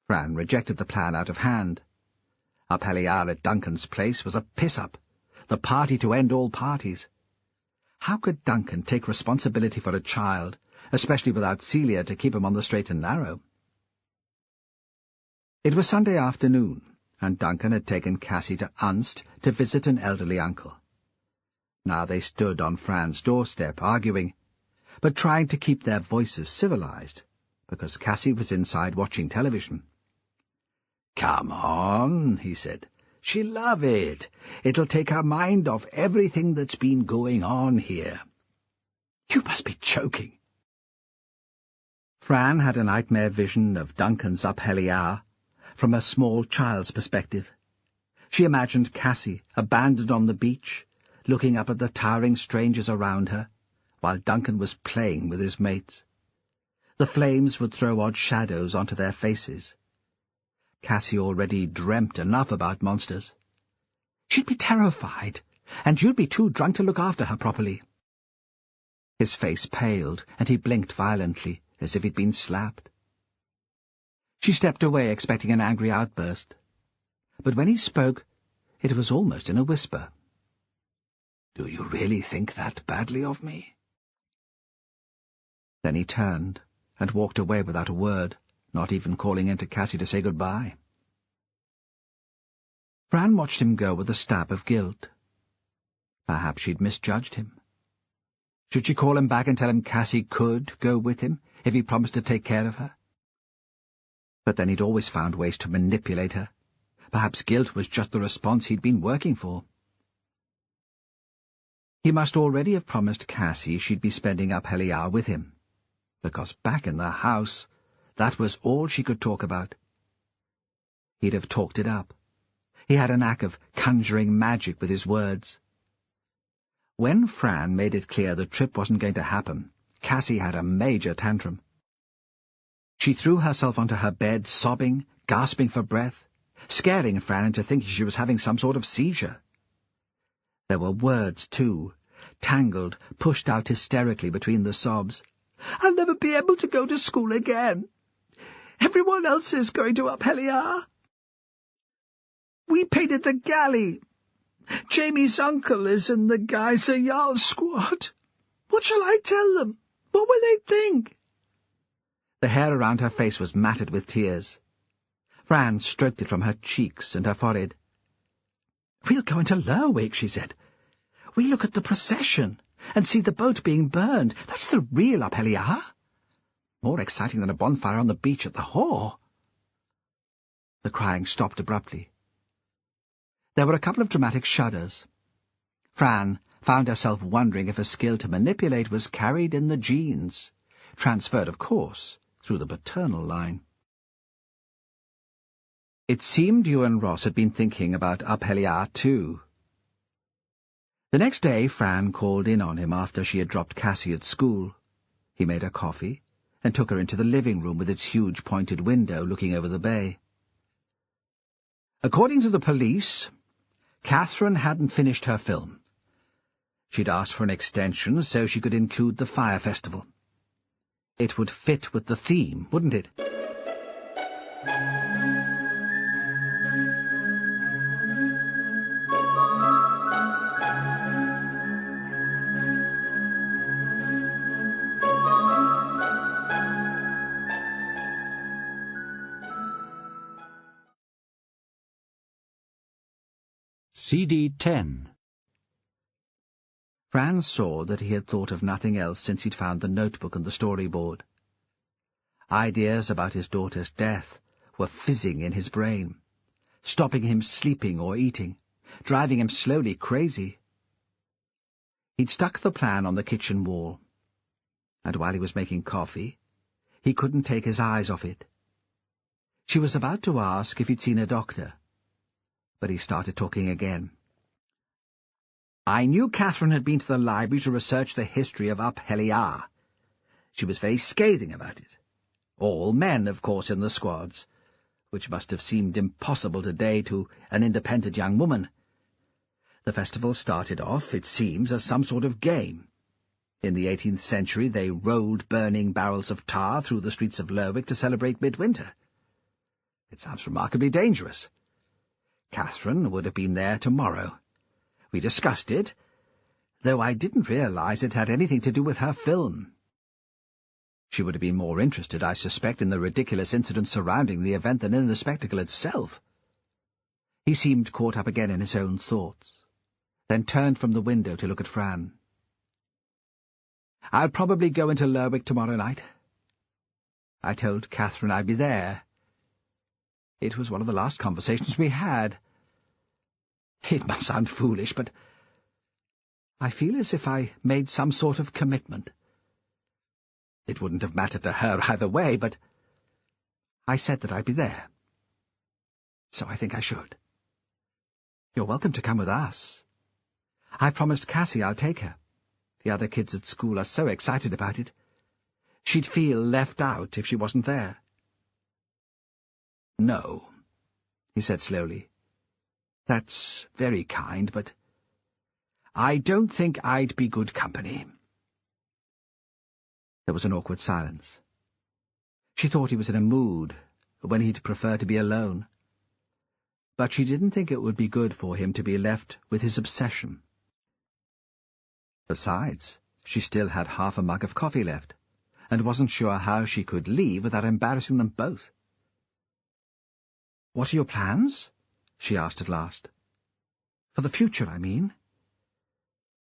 Fran rejected the plan out of hand. Up Heliar at Duncan's place was a piss-up, the party to end all parties. How could Duncan take responsibility for a child, especially without Celia to keep him on the straight and narrow? It was Sunday afternoon, and Duncan had taken Cassie to Unst to visit an elderly uncle. Now they stood on Fran's doorstep, arguing, but trying to keep their voices civilized, because Cassie was inside watching television. "Come on," he said. "She'll love it. It'll take her mind off everything that's been going on here." "You must be joking." Fran had a nightmare vision of Duncan's Up Heliar from a small child's perspective. She imagined Cassie abandoned on the beach, looking up at the towering strangers around her, while Duncan was playing with his mates. The flames would throw odd shadows onto their faces. Cassie already dreamt enough about monsters. She'd be terrified, and you'd be too drunk to look after her properly. His face paled, and he blinked violently, as if he'd been slapped. She stepped away, expecting an angry outburst. but when he spoke, it was almost in a whisper. "Do you really think that badly of me?" Then he turned and walked away without a word, not even calling in to Cassie to say goodbye. Fran watched him go with a stab of guilt. Perhaps she'd misjudged him. Should she call him back and tell him Cassie could go with him if he promised to take care of her? But then he'd always found ways to manipulate her. Perhaps guilt was just the response he'd been working for. He must already have promised Cassie she'd be spending Up Heliar with him, because back in the house, that was all she could talk about. He'd have talked it up. He had a knack of conjuring magic with his words. When Fran made it clear the trip wasn't going to happen, Cassie had a major tantrum. She threw herself onto her bed, sobbing, gasping for breath, scaring Fran into thinking she was having some sort of seizure. There were words, too, tangled, pushed out hysterically between the sobs. "I'll never be able to go to school again. Everyone else is going to Up Heliar. We painted the galley. Jamie's uncle is in the Geyser Jarl squad. What shall I tell them? What will they think?" The hair around her face was matted with tears. Fran stroked it from her cheeks and her forehead. "We'll go into Lerwick," she said. "We'll look at the procession and see the boat being burned. That's the real Up Heliar. More exciting than a bonfire on the beach at the Haw." The crying stopped abruptly. There were a couple of dramatic shudders. Fran found herself wondering if a skill to manipulate was carried in the genes, transferred, of course, through the paternal line. It seemed Ewan Ross had been thinking about Up Heliar too. The next day Fran called in on him after she had dropped Cassie at school. He made her coffee and took her into the living room with its huge pointed window looking over the bay. According to the police, Catherine hadn't finished her film. She'd asked for an extension so she could include the fire festival. It would fit with the theme, wouldn't it? CD 10. Fran saw that he had thought of nothing else since he'd found the notebook and the storyboard. Ideas about his daughter's death were fizzing in his brain, stopping him sleeping or eating, driving him slowly crazy. He'd stuck the plan on the kitchen wall, and while he was making coffee, he couldn't take his eyes off it. She was about to ask if he'd seen a doctor, but he started talking again. "I knew Catherine had been to the library to research the history of Up Heliar. She was very scathing about it. All men, of course, in the squads, which must have seemed impossible today to an independent young woman. The festival started off, it seems, as some sort of game. In the 18th century they rolled burning barrels of tar through the streets of Lerwick to celebrate midwinter. It sounds remarkably dangerous. Catherine would have been there tomorrow. We discussed it, though I didn't realize it had anything to do with her film. She would have been more interested, I suspect, in the ridiculous incidents surrounding the event than in the spectacle itself." He seemed caught up again in his own thoughts, then turned from the window to look at Fran. "I'll probably go into Lerwick tomorrow night. I told Catherine I'd be there. It was one of the last conversations we had. It must sound foolish, but I feel as if I made some sort of commitment. It wouldn't have mattered to her either way, but I said that I'd be there. So I think I should. You're welcome to come with us. I've promised Cassie I'll take her. The other kids at school are so excited about it. She'd feel left out if she wasn't there." "No," he said slowly. "That's very kind, but I don't think I'd be good company." There was an awkward silence. She thought he was in a mood when he'd prefer to be alone. but she didn't think it would be good for him to be left with his obsession. Besides, she still had half a mug of coffee left, and wasn't sure how she could leave without embarrassing them both. "What are your plans?" she asked at last. "For the future, I mean.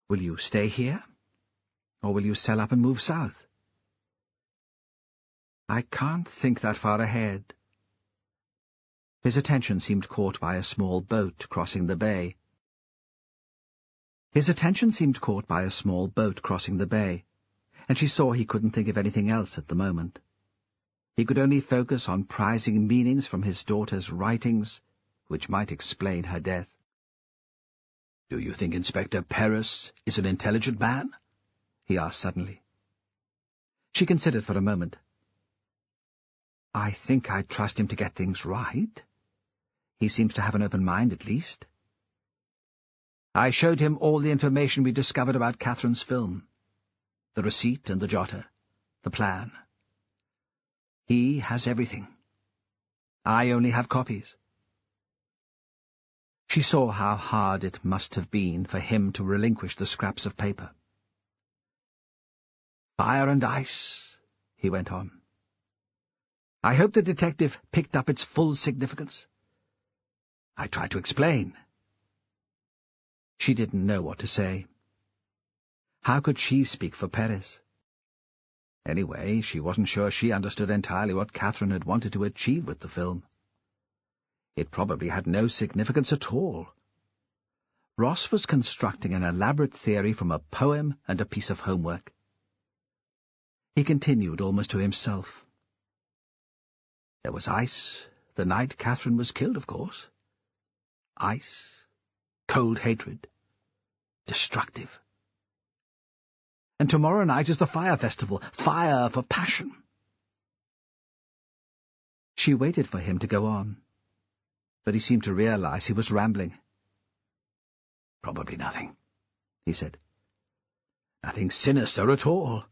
Will you stay here? Or will you sell up and move south?" "I can't think that far ahead." His attention seemed caught by a small boat crossing the bay. And she saw he couldn't think of anything else at the moment. He could only focus on prizing meanings from his daughter's writings, which might explain her death. "Do you think Inspector Perris is an intelligent man?" he asked suddenly. She considered for a moment. "I think I'd trust him to get things right. He seems to have an open mind, at least. I showed him all the information we discovered about Catherine's film. The receipt and the jotter. The plan. He has everything. I only have copies." She saw how hard it must have been for him to relinquish the scraps of paper. "Fire and ice," he went on. "I hope the detective picked up its full significance. I tried to explain." She didn't know what to say. How could she speak for Perez? Anyway, she wasn't sure she understood entirely what Catherine had wanted to achieve with the film. It probably had no significance at all. Ross was constructing an elaborate theory from a poem and a piece of homework. He continued almost to himself. There was ice, the night Catherine was killed, of course. Ice, cold hatred, destructive. And tomorrow night is the fire festival, fire for passion. She waited for him to go on, but he seemed to realize he was rambling. "Probably nothing," he said. "Nothing sinister at all.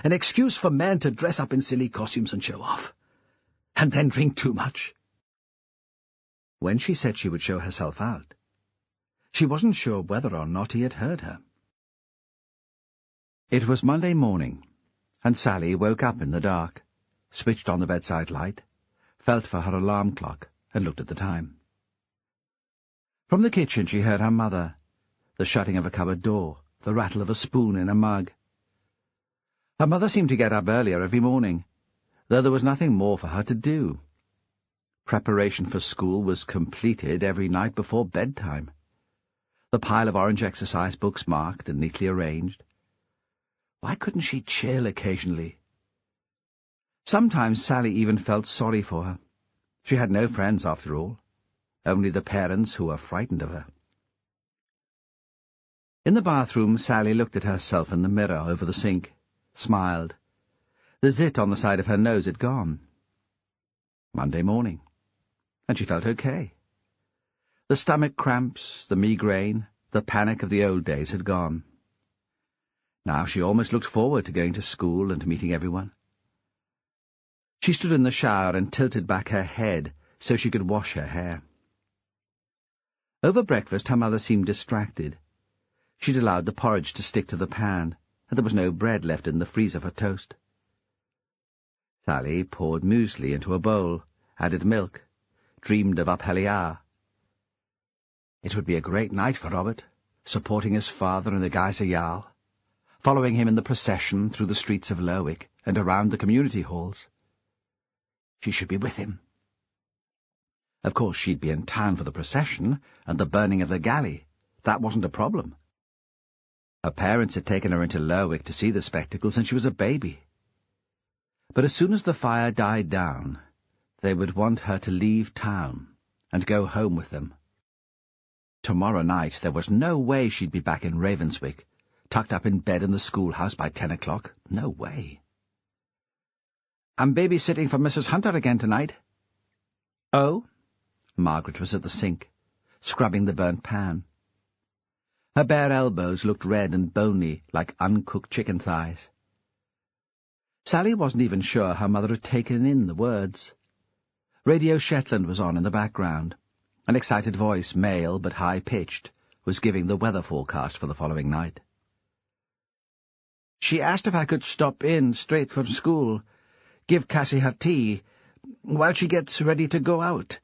An excuse for men to dress up in silly costumes and show off. And then drink too much." When she said she would show herself out, she wasn't sure whether or not he had heard her. It was Monday morning, and Sally woke up in the dark, switched on the bedside light, felt for her alarm clock, and looked at the time. From the kitchen she heard her mother, the shutting of a cupboard door, the rattle of a spoon in a mug. Her mother seemed to get up earlier every morning, though there was nothing more for her to do. Preparation for school was completed every night before bedtime. The pile of orange exercise books marked and neatly arranged. Why couldn't she chill occasionally? Sometimes Sally even felt sorry for her. She had no friends, after all, only the parents who were frightened of her. In the bathroom, Sally looked at herself in the mirror over the sink, smiled. The zit on the side of her nose had gone. Monday morning. And she felt okay. The stomach cramps, the migraine, the panic of the old days had gone. Now she almost looked forward to going to school and meeting everyone. She stood in the shower and tilted back her head so she could wash her hair. Over breakfast her mother seemed distracted. She'd allowed the porridge to stick to the pan, and there was no bread left in the freezer for toast. Sally poured muesli into a bowl, added milk, dreamed of Apeliar. It would be a great night for Robert, supporting his father in the Geyser Jarl, following him in the procession through the streets of Lerwick and around the community halls. She should be with him. Of course, she'd be in town for the procession and the burning of the galley. That wasn't a problem. Her parents had taken her into Lerwick to see the spectacles, and she was a baby. But as soon as the fire died down, they would want her to leave town and go home with them. Tomorrow night there was no way she'd be back in Ravenswick, tucked up in bed in the schoolhouse by 10 o'clock. No way. "I'm babysitting for Mrs. Hunter again tonight." "Oh?" Margaret was at the sink, scrubbing the burnt pan. Her bare elbows looked red and bony like uncooked chicken thighs. Sally wasn't even sure her mother had taken in the words. Radio Shetland was on in the background, An excited voice, male but high-pitched, was giving the weather forecast for the following night. "She asked if I could stop in straight from school, give Cassie her tea, while she gets ready to go out.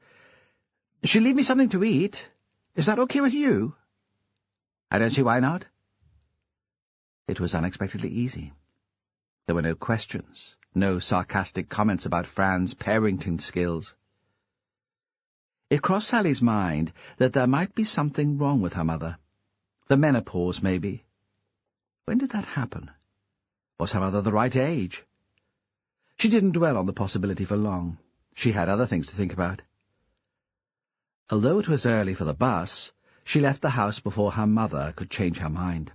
She'll leave me something to eat. Is that okay with you?" "I don't see why not." It was unexpectedly easy. There were no questions, no sarcastic comments about Fran's parenting skills. It crossed Sally's mind that there might be something wrong with her mother. The menopause, maybe. When did that happen? Was her mother the right age? She didn't dwell on the possibility for long. She had other things to think about. Although it was early for the bus, she left the house before her mother could change her mind.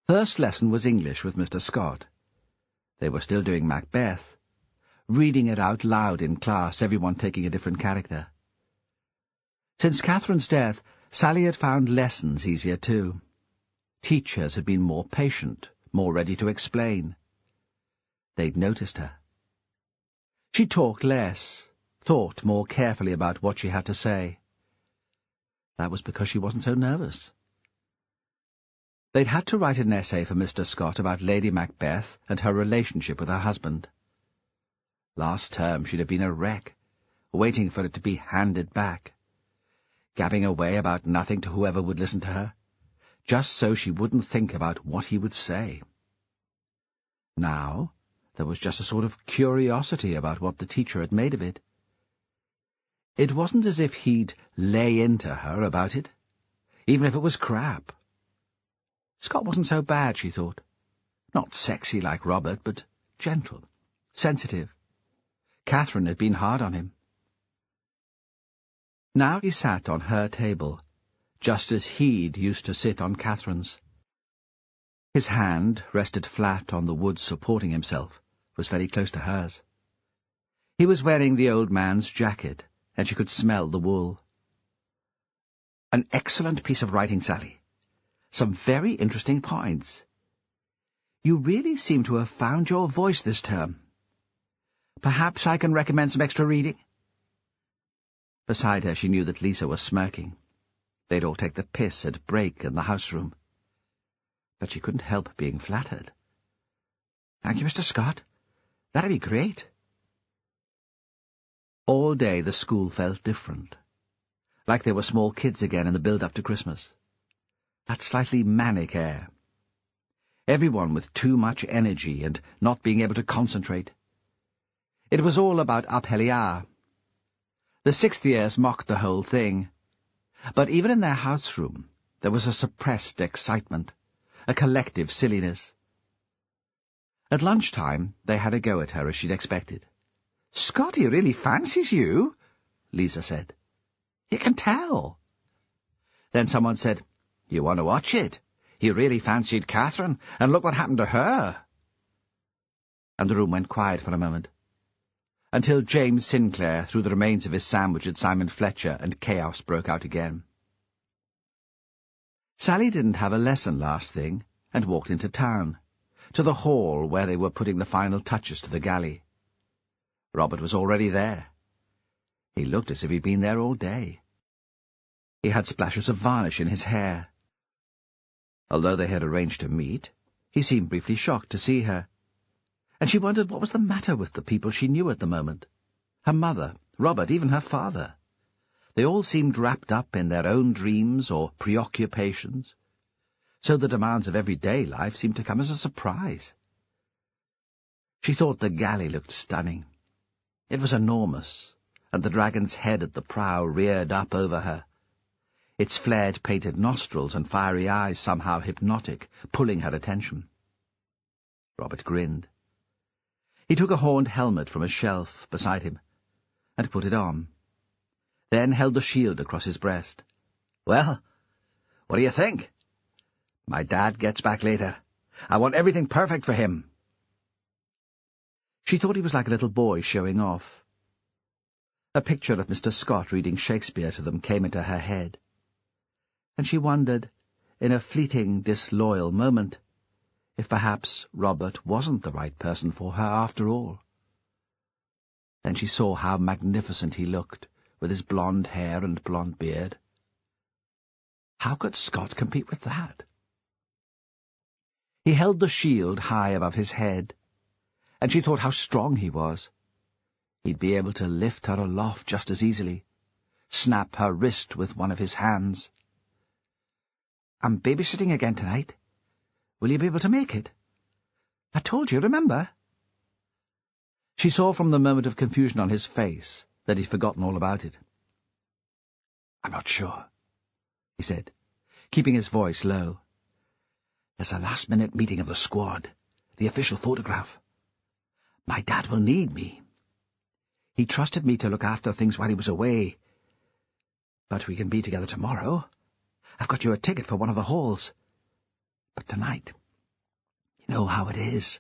First lesson was English with Mr. Scott. They were still doing Macbeth, reading it out loud in class, everyone taking a different character. Since Catherine's death, Sally had found lessons easier too. Teachers had been more patient, more ready to explain. They'd noticed her. She talked less, thought more carefully about what she had to say. That was because she wasn't so nervous. They'd had to write an essay for Mr. Scott about Lady Macbeth and her relationship with her husband. Last term she'd have been a wreck, waiting for it to be handed back, gabbing away about nothing to whoever would listen to her, just so she wouldn't think about what he would say. Now there was just a sort of curiosity about what the teacher had made of it. It wasn't as if he'd lay into her about it, even if it was crap. Scott wasn't so bad, she thought. Not sexy like Robert, but gentle, sensitive. Catherine had been hard on him. Now he sat on her table, just as he'd used to sit on Catherine's. His hand, rested flat on the wood supporting himself, was very close to hers. He was wearing the old man's jacket, and she could smell the wool. "An excellent piece of writing, Sally. Some very interesting points. You really seem to have found your voice this term. Perhaps I can recommend some extra reading?" Beside her she knew that Lisa was smirking. They'd all take the piss at break in the house room. But she couldn't help being flattered. "Thank you, Mr. Scott. That'd be great." All day the school felt different, like they were small kids again in the build-up to Christmas. That slightly manic air. Everyone with too much energy and not being able to concentrate. It was all about Apeliar. The sixth years mocked the whole thing. But even in their house room there was a suppressed excitement, a collective silliness. At lunchtime they had a go at her as she'd expected. "Scotty really fancies you," Lisa said. "You can tell." Then someone said, "You want to watch it? He really fancied Catherine, and look what happened to her." And the room went quiet for a moment, until James Sinclair threw the remains of his sandwich at Simon Fletcher, and chaos broke out again. Sally didn't have a lesson last thing, and walked into town, to the hall where they were putting the final touches to the galley. Robert was already there. He looked as if he'd been there all day. He had splashes of varnish in his hair. Although they had arranged to meet, he seemed briefly shocked to see her, and she wondered what was the matter with the people she knew at the moment. Her mother, Robert, even her father. They all seemed wrapped up in their own dreams or preoccupations, so the demands of everyday life seemed to come as a surprise. She thought the galley looked stunning. It was enormous, and the dragon's head at the prow reared up over her, its flared painted nostrils and fiery eyes somehow hypnotic, pulling her attention. Robert grinned. He took a horned helmet from a shelf beside him and put it on, then held the shield across his breast. "Well, what do you think? My dad gets back later. I want everything perfect for him." She thought he was like a little boy showing off. A picture of Mr. Scott reading Shakespeare to them came into her head, and she wondered, in a fleeting, disloyal moment, if perhaps Robert wasn't the right person for her after all. Then she saw how magnificent he looked, with his blonde hair and blonde beard. How could Scott compete with that? He held the shield high above his head, and she thought how strong he was. He'd be able to lift her aloft just as easily, snap her wrist with one of his hands. "I'm babysitting again tonight. Will you be able to make it? I told you, remember?" She saw from the moment of confusion on his face that he'd forgotten all about it. "I'm not sure," he said, keeping his voice low. "There's a last-minute meeting of the squad, the official photograph. My dad will need me. He trusted me to look after things while he was away. But we can be together tomorrow. I've got you a ticket for one of the halls. But tonight, you know how it is.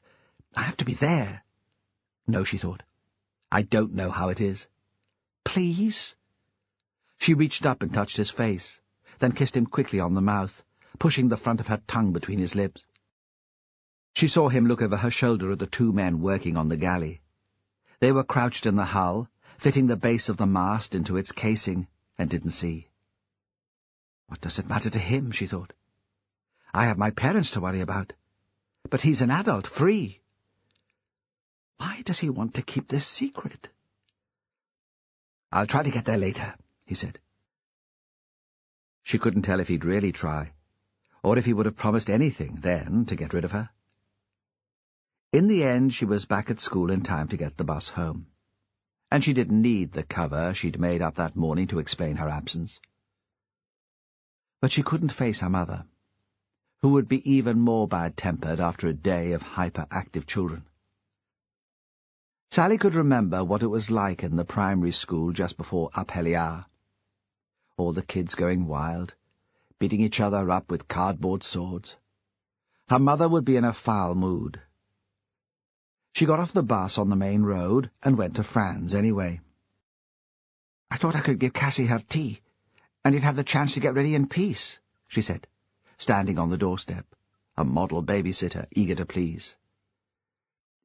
I have to be there." "No," she thought. "I don't know how it is." "Please?" She reached up and touched his face, then kissed him quickly on the mouth, pushing the front of her tongue between his lips. She saw him look over her shoulder at the two men working on the galley. They were crouched in the hull, fitting the base of the mast into its casing, and didn't see. "What does it matter to him?" she thought. "I have my parents to worry about. But he's an adult, free. Why does he want to keep this secret?" "I'll try to get there later," he said. She couldn't tell if he'd really try, or if he would have promised anything then to get rid of her. In the end, she was back at school in time to get the bus home, and she didn't need the cover she'd made up that morning to explain her absence. But she couldn't face her mother, who would be even more bad-tempered after a day of hyperactive children. Sally could remember what it was like in the primary school just before Aphelia. All the kids going wild, beating each other up with cardboard swords. Her mother would be in a foul mood. She got off the bus on the main road and went to Fran's anyway. "I thought I could give Cassie her tea, and he'd have the chance to get ready in peace," she said, standing on the doorstep, a model babysitter eager to please.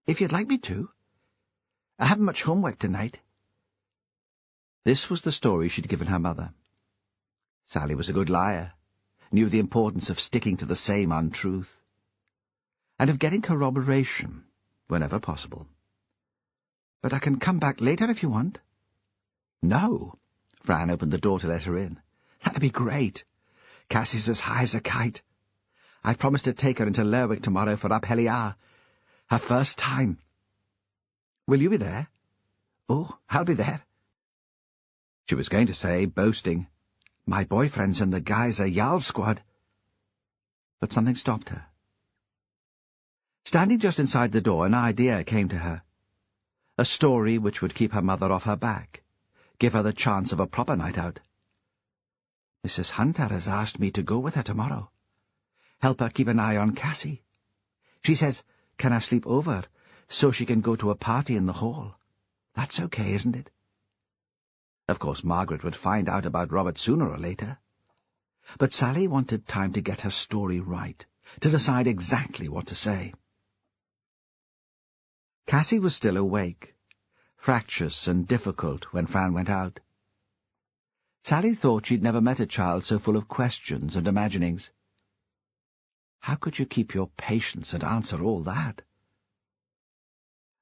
"If you'd like me to. I haven't much homework tonight." This was the story she'd given her mother. Sally was a good liar, knew the importance of sticking to the same untruth, and of getting corroboration whenever possible. "But I can come back later if you want." "No." Fran opened the door to let her in. "That'd be great. Cassie's as high as a kite. I've promised to take her into Lerwick tomorrow for Aphelia, her first time. Will you be there?" "Oh, I'll be there." She was going to say, boasting, "My boyfriend's in the Geyser Jarl squad," but something stopped her. Standing just inside the door, an idea came to her. A story which would keep her mother off her back, give her the chance of a proper night out. "Mrs. Hunter has asked me to go with her tomorrow. Help her keep an eye on Cassie. She says, can I sleep over, so she can go to a party in the hall? That's okay, isn't it?" Of course, Margaret would find out about Robert sooner or later. But Sally wanted time to get her story right, to decide exactly what to say. Cassie was still awake, fractious and difficult when Fran went out. Sally thought she'd never met a child so full of questions and imaginings. How could you keep your patience and answer all that?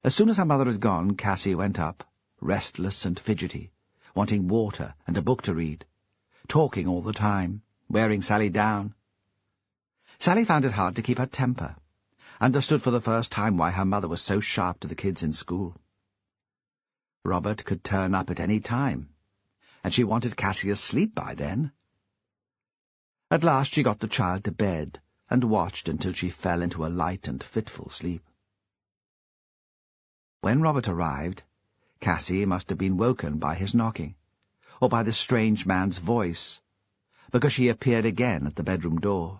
As soon as her mother had gone, Cassie went up, restless and fidgety, wanting water and a book to read, talking all the time, wearing Sally down. Sally found it hard to keep her temper, understood for the first time why her mother was so sharp to the kids in school. Robert could turn up at any time, and she wanted Cassie asleep by then. At last she got the child to bed and watched until she fell into a light and fitful sleep. When Robert arrived, Cassie must have been woken by his knocking, or by the strange man's voice, because she appeared again at the bedroom door,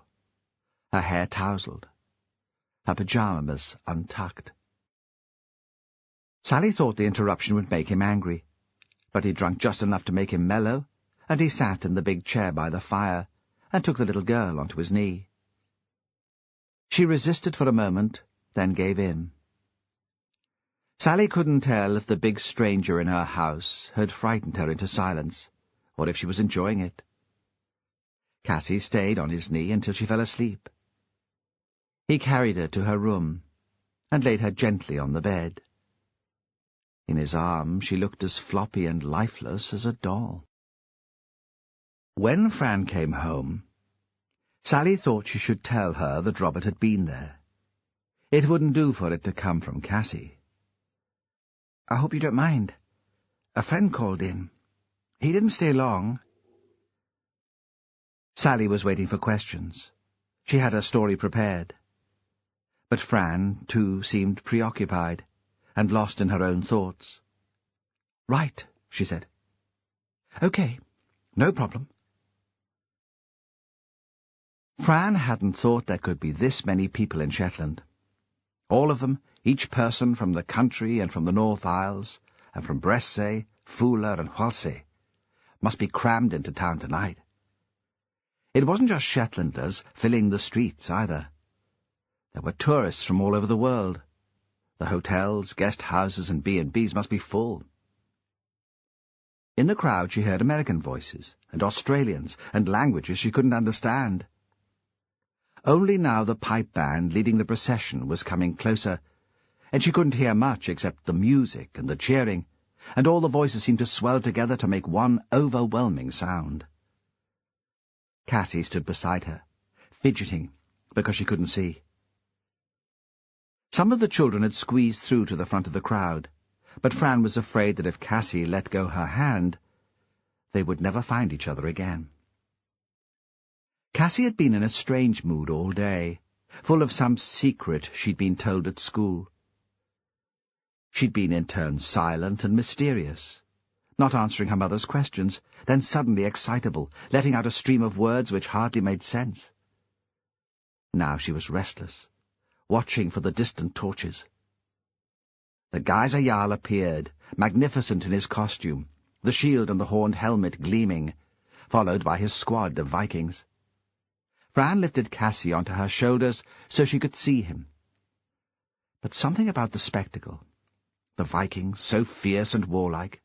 her hair tousled, her pyjamas untucked. Sally thought the interruption would make him angry, but he drank just enough to make him mellow, and he sat in the big chair by the fire and took the little girl onto his knee. She resisted for a moment, then gave in. Sally couldn't tell if the big stranger in her house had frightened her into silence, or if she was enjoying it. Cassie stayed on his knee until she fell asleep. He carried her to her room and laid her gently on the bed. In his arms she looked as floppy and lifeless as a doll. When Fran came home, Sally thought she should tell her that Robert had been there. It wouldn't do for it to come from Cassie. "I hope you don't mind. A friend called in. He didn't stay long." Sally was waiting for questions. She had her story prepared. But Fran, too, seemed preoccupied and lost in her own thoughts. "Right," she said. "Okay, no problem." Fran hadn't thought there could be this many people in Shetland. All of them, each person from the country and from the North Isles, and from Bressay, Fuller and Whalsay, must be crammed into town tonight. It wasn't just Shetlanders filling the streets, either. There were tourists from all over the world. The hotels, guest houses and B&Bs must be full. In the crowd she heard American voices, and Australians, and languages she couldn't understand. Only now the pipe band leading the procession was coming closer, and she couldn't hear much except the music and the cheering, and all the voices seemed to swell together to make one overwhelming sound. Cassie stood beside her, fidgeting because she couldn't see. Some of the children had squeezed through to the front of the crowd, but Fran was afraid that if Cassie let go her hand, they would never find each other again. Cassie had been in a strange mood all day, full of some secret she'd been told at school. She'd been in turn silent and mysterious, not answering her mother's questions, then suddenly excitable, letting out a stream of words which hardly made sense. Now she was restless, watching for the distant torches. The Geyser Jarl appeared, magnificent in his costume, the shield and the horned helmet gleaming, followed by his squad of Vikings. Fran lifted Cassie onto her shoulders so she could see him. But something about the spectacle, the Vikings so fierce and warlike,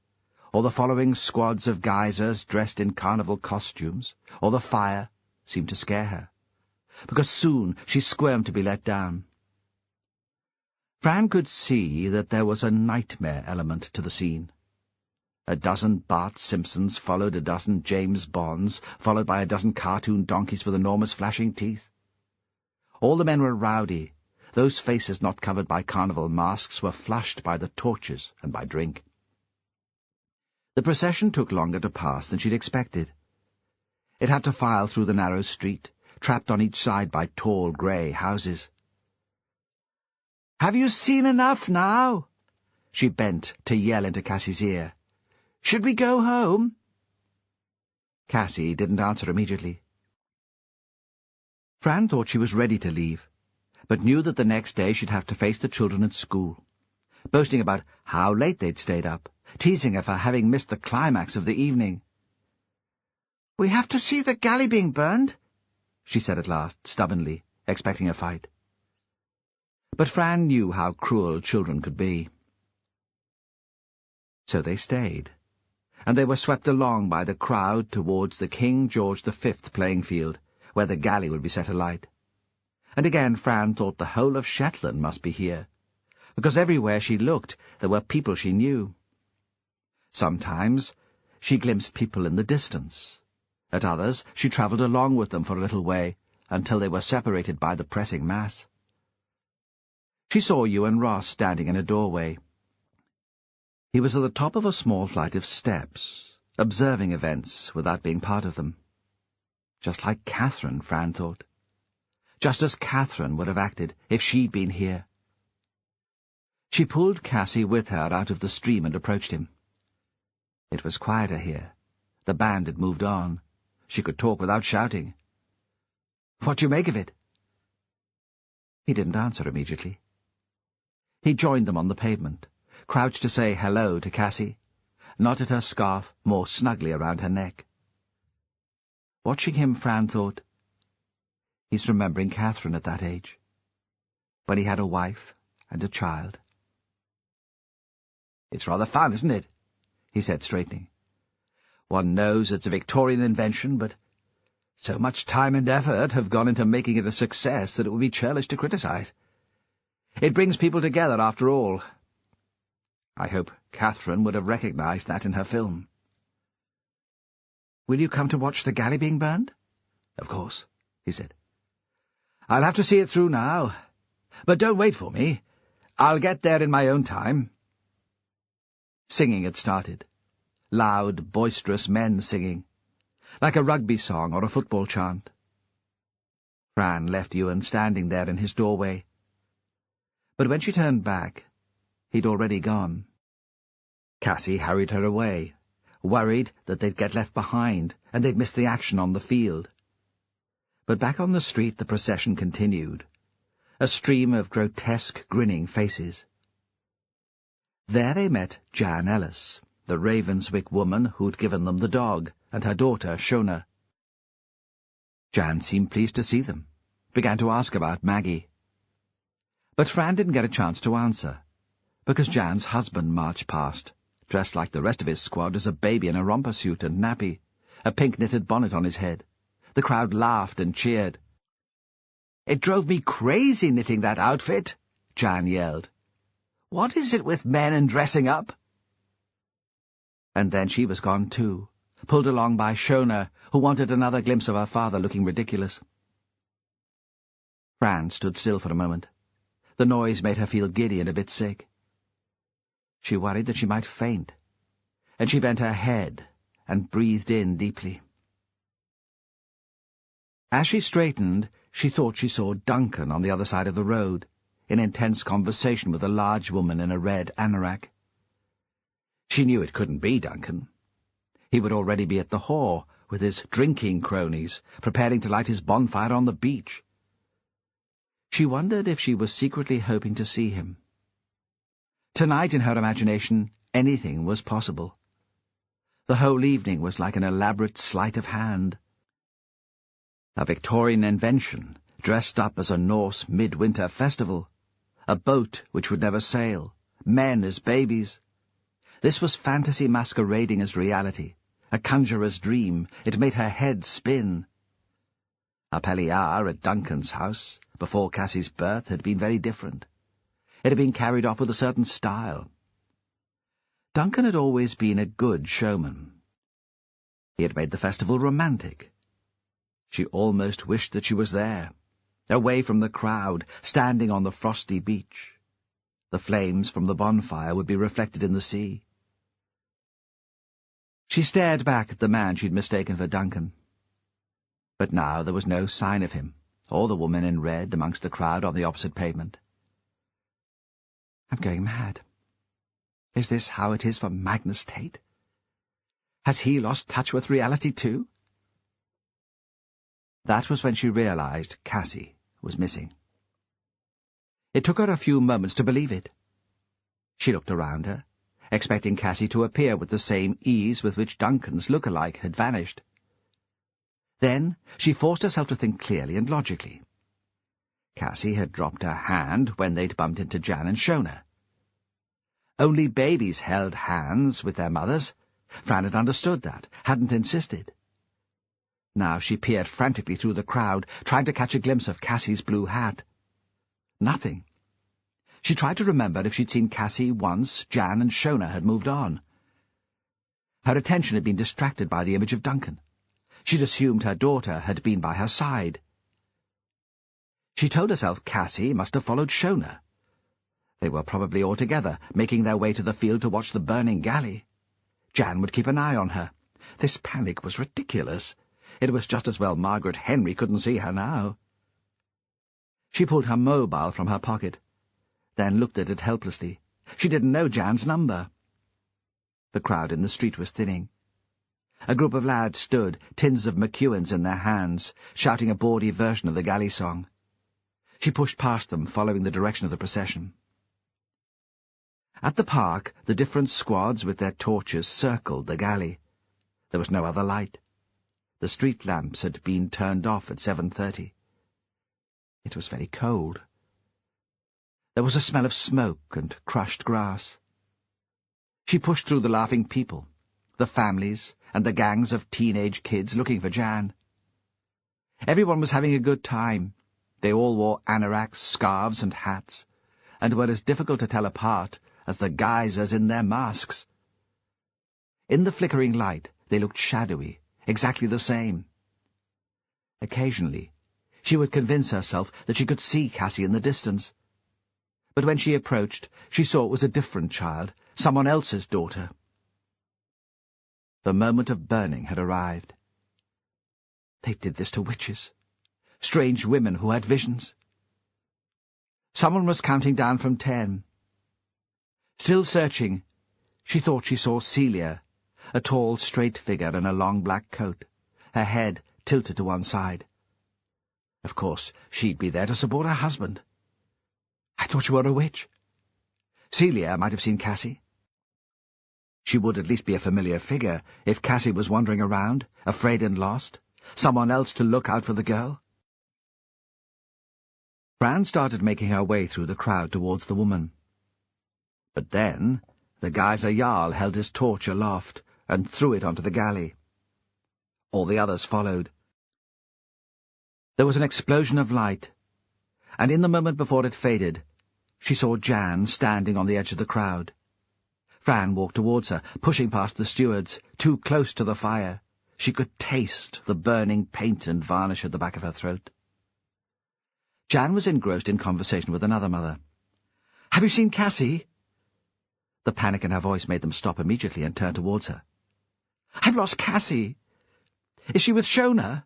or the following squads of geysers dressed in carnival costumes, or the fire, seemed to scare her, because soon she squirmed to be let down. Fran could see that there was a nightmare element to the scene. A dozen Bart Simpsons followed a dozen James Bonds, followed by a dozen cartoon donkeys with enormous flashing teeth. All the men were rowdy. Those faces not covered by carnival masks were flushed by the torches and by drink. The procession took longer to pass than she'd expected. It had to file through the narrow street, trapped on each side by tall grey houses. "Have you seen enough now?" She bent to yell into Cassie's ear. "Should we go home?" Cassie didn't answer immediately. Fran thought she was ready to leave, but knew that the next day she'd have to face the children at school, boasting about how late they'd stayed up, teasing her for having missed the climax of the evening. "We have to see the galley being burned," she said at last, stubbornly, expecting a fight. But Fran knew how cruel children could be. So they stayed, and they were swept along by the crowd towards the King George V playing field, where the galley would be set alight. And again Fran thought the whole of Shetland must be here, because everywhere she looked there were people she knew. Sometimes she glimpsed people in the distance. At others she travelled along with them for a little way, until they were separated by the pressing mass. She saw Ewan Ross standing in a doorway. He was at the top of a small flight of steps, observing events without being part of them. Just like Catherine, Fran thought. Just as Catherine would have acted if she'd been here. She pulled Cassie with her out of the stream and approached him. It was quieter here. The band had moved on. She could talk without shouting. "What do you make of it?" He didn't answer immediately. He joined them on the pavement, crouched to say hello to Cassie, knotted her scarf more snugly around her neck. Watching him, Fran thought, he's remembering Catherine at that age, when he had a wife and a child. "It's rather fun, isn't it?" he said, straightening. "One knows it's a Victorian invention, but so much time and effort have gone into making it a success that it would be churlish to criticize. It brings people together, after all. I hope Catherine would have recognized that in her film." "Will you come to watch the galley being burned?" "Of course," he said. "I'll have to see it through now. But don't wait for me. I'll get there in my own time." Singing had started. Loud, boisterous men singing, like a rugby song or a football chant. Fran left Ewan standing there in his doorway. But when she turned back, he'd already gone. Cassie hurried her away, worried that they'd get left behind and they'd miss the action on the field. But back on the street the procession continued, a stream of grotesque, grinning faces. There they met Jan Ellis, the Ravenswick woman who'd given them the dog, and her daughter, Shona. Jan seemed pleased to see them, began to ask about Maggie. But Fran didn't get a chance to answer, because Jan's husband marched past, dressed like the rest of his squad as a baby in a romper suit and nappy, a pink knitted bonnet on his head. The crowd laughed and cheered. "It drove me crazy knitting that outfit," Jan yelled. "What is it with men and dressing up?" And then she was gone too, pulled along by Shona, who wanted another glimpse of her father looking ridiculous. Fran stood still for a moment. The noise made her feel giddy and a bit sick. She worried that she might faint, and she bent her head and breathed in deeply. As she straightened, she thought she saw Duncan on the other side of the road, in intense conversation with a large woman in a red anorak. She knew it couldn't be Duncan. He would already be at the whore, with his drinking cronies, preparing to light his bonfire on the beach. She wondered if she was secretly hoping to see him. Tonight, in her imagination, anything was possible. The whole evening was like an elaborate sleight of hand. A Victorian invention, dressed up as a Norse midwinter festival. A boat which would never sail. Men as babies. This was fantasy masquerading as reality, a conjurer's dream. It made her head spin. Appeliar at Duncan's house, before Cassie's birth, had been very different. It had been carried off with a certain style. Duncan had always been a good showman. He had made the festival romantic. She almost wished that she was there, away from the crowd, standing on the frosty beach. The flames from the bonfire would be reflected in the sea. She stared back at the man she'd mistaken for Duncan. But now there was no sign of him, or the woman in red amongst the crowd on the opposite pavement. I'm going mad. Is this how it is for Magnus Tate? Has he lost touch with reality too? That was when she realized Cassie was missing. It took her a few moments to believe it. She looked around her, expecting Cassie to appear with the same ease with which Duncan's look-alike had vanished. Then she forced herself to think clearly and logically. Cassie had dropped her hand when they'd bumped into Jan and Shona. Only babies held hands with their mothers. Fran had understood that, hadn't insisted. Now she peered frantically through the crowd, trying to catch a glimpse of Cassie's blue hat. Nothing. She tried to remember if she'd seen Cassie once Jan and Shona had moved on. Her attention had been distracted by the image of Duncan. She'd assumed her daughter had been by her side. She told herself Cassie must have followed Shona. They were probably all together, making their way to the field to watch the burning galley. Jan would keep an eye on her. This panic was ridiculous. It was just as well Margaret Henry couldn't see her now. She pulled her mobile from her pocket, then looked at it helplessly. She didn't know Jan's number. The crowd in the street was thinning. A group of lads stood, tins of McEwen's in their hands, shouting a bawdy version of the galley song. She pushed past them, following the direction of the procession. At the park, the different squads with their torches circled the galley. There was no other light. The street lamps had been turned off at 7:30. It was very cold. There was a smell of smoke and crushed grass. She pushed through the laughing people, the families, and the gangs of teenage kids looking for Jan. Everyone was having a good time. They all wore anoraks, scarves, and hats, and were as difficult to tell apart as the geysers in their masks. In the flickering light, they looked shadowy, exactly the same. Occasionally, she would convince herself that she could see Cassie in the distance. But when she approached, she saw it was a different child, someone else's daughter. The moment of burning had arrived. They did this to witches, strange women who had visions. Someone was counting down from 10. Still searching, she thought she saw Celia, a tall, straight figure in a long black coat, her head tilted to one side. Of course, she'd be there to support her husband. I thought you were a witch. Celia might have seen Cassie. She would at least be a familiar figure if Cassie was wandering around, afraid and lost, someone else to look out for the girl. Fran started making her way through the crowd towards the woman. But then the geyser Jarl held his torch aloft and threw it onto the galley. All the others followed. There was an explosion of light, and in the moment before it faded, she saw Jan standing on the edge of the crowd. Fran walked towards her, pushing past the stewards, too close to the fire. She could taste the burning paint and varnish at the back of her throat. Jan was engrossed in conversation with another mother. "Have you seen Cassie?" The panic in her voice made them stop immediately and turn towards her. "I've lost Cassie. Is she with Shona?"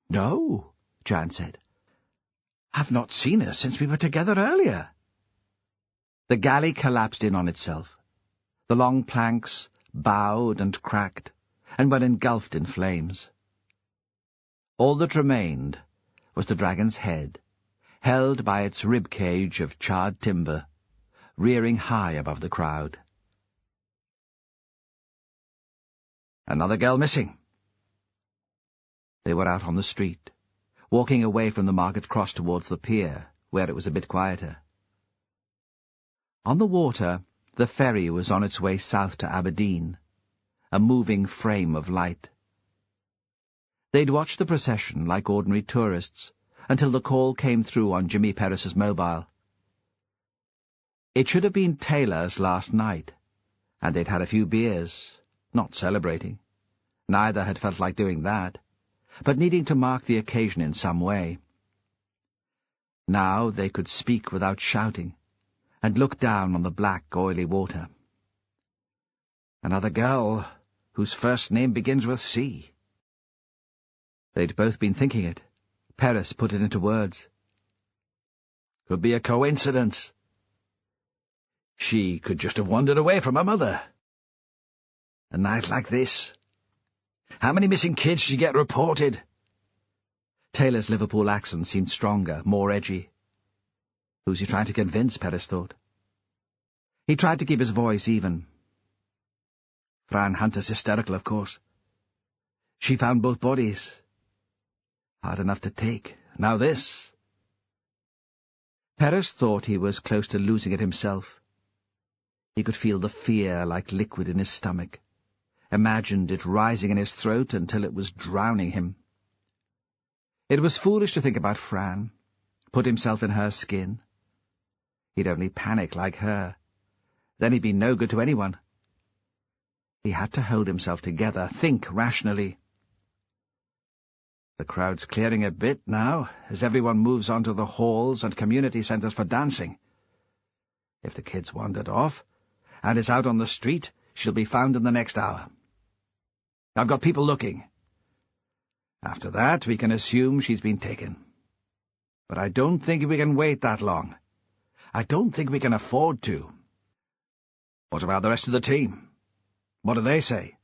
"No," Jan said. "I've not seen her since we were together earlier." The galley collapsed in on itself. The long planks bowed and cracked, and were engulfed in flames. All that remained was the dragon's head, held by its rib cage of charred timber, rearing high above the crowd. "Another girl missing." They were out on the street, walking away from the market cross towards the pier, where it was a bit quieter. On the water, the ferry was on its way south to Aberdeen, a moving frame of light. They'd watched the procession like ordinary tourists until the call came through on Jimmy Perris's mobile. It should have been Taylor's last night, and they'd had a few beers, not celebrating. Neither had felt like doing that, but needing to mark the occasion in some way. Now they could speak without shouting, and look down on the black, oily water. Another girl whose first name begins with C. They'd both been thinking it. Perris put it into words. Could be a coincidence. She could just have wandered away from her mother. A night like this. How many missing kids did you get reported? Taylor's Liverpool accent seemed stronger, more edgy. Who's he trying to convince, Perris thought. He tried to keep his voice even. Fran Hunter's hysterical, of course. She found both bodies. Hard enough to take. Now this. Perris thought he was close to losing it himself. He could feel the fear like liquid in his stomach, imagined it rising in his throat until it was drowning him. It was foolish to think about Fran, put himself in her skin. He'd only panic like her. Then he'd be no good to anyone. He had to hold himself together, think rationally. The crowd's clearing a bit now, as everyone moves on to the halls and community centres for dancing. If the kid's wandered off, and is out on the street, she'll be found in the next hour. I've got people looking. After that, we can assume she's been taken. But I don't think we can wait that long. I don't think we can afford to. What about the rest of the team? What do they say?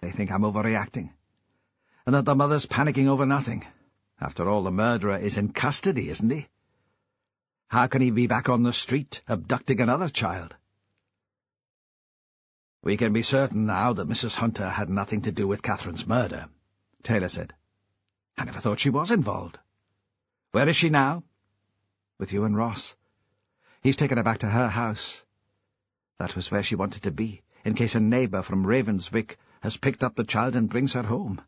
They think I'm overreacting, and that the mother's panicking over nothing. After all, the murderer is in custody, isn't he? How can he be back on the street, abducting another child? We can be certain now that Mrs. Hunter had nothing to do with Catherine's murder, Taylor said. I never thought she was involved. Where is she now? With you and Ross. He's taken her back to her house. That was where she wanted to be, in case a neighbour from Ravenswick has picked up the child and brings her home.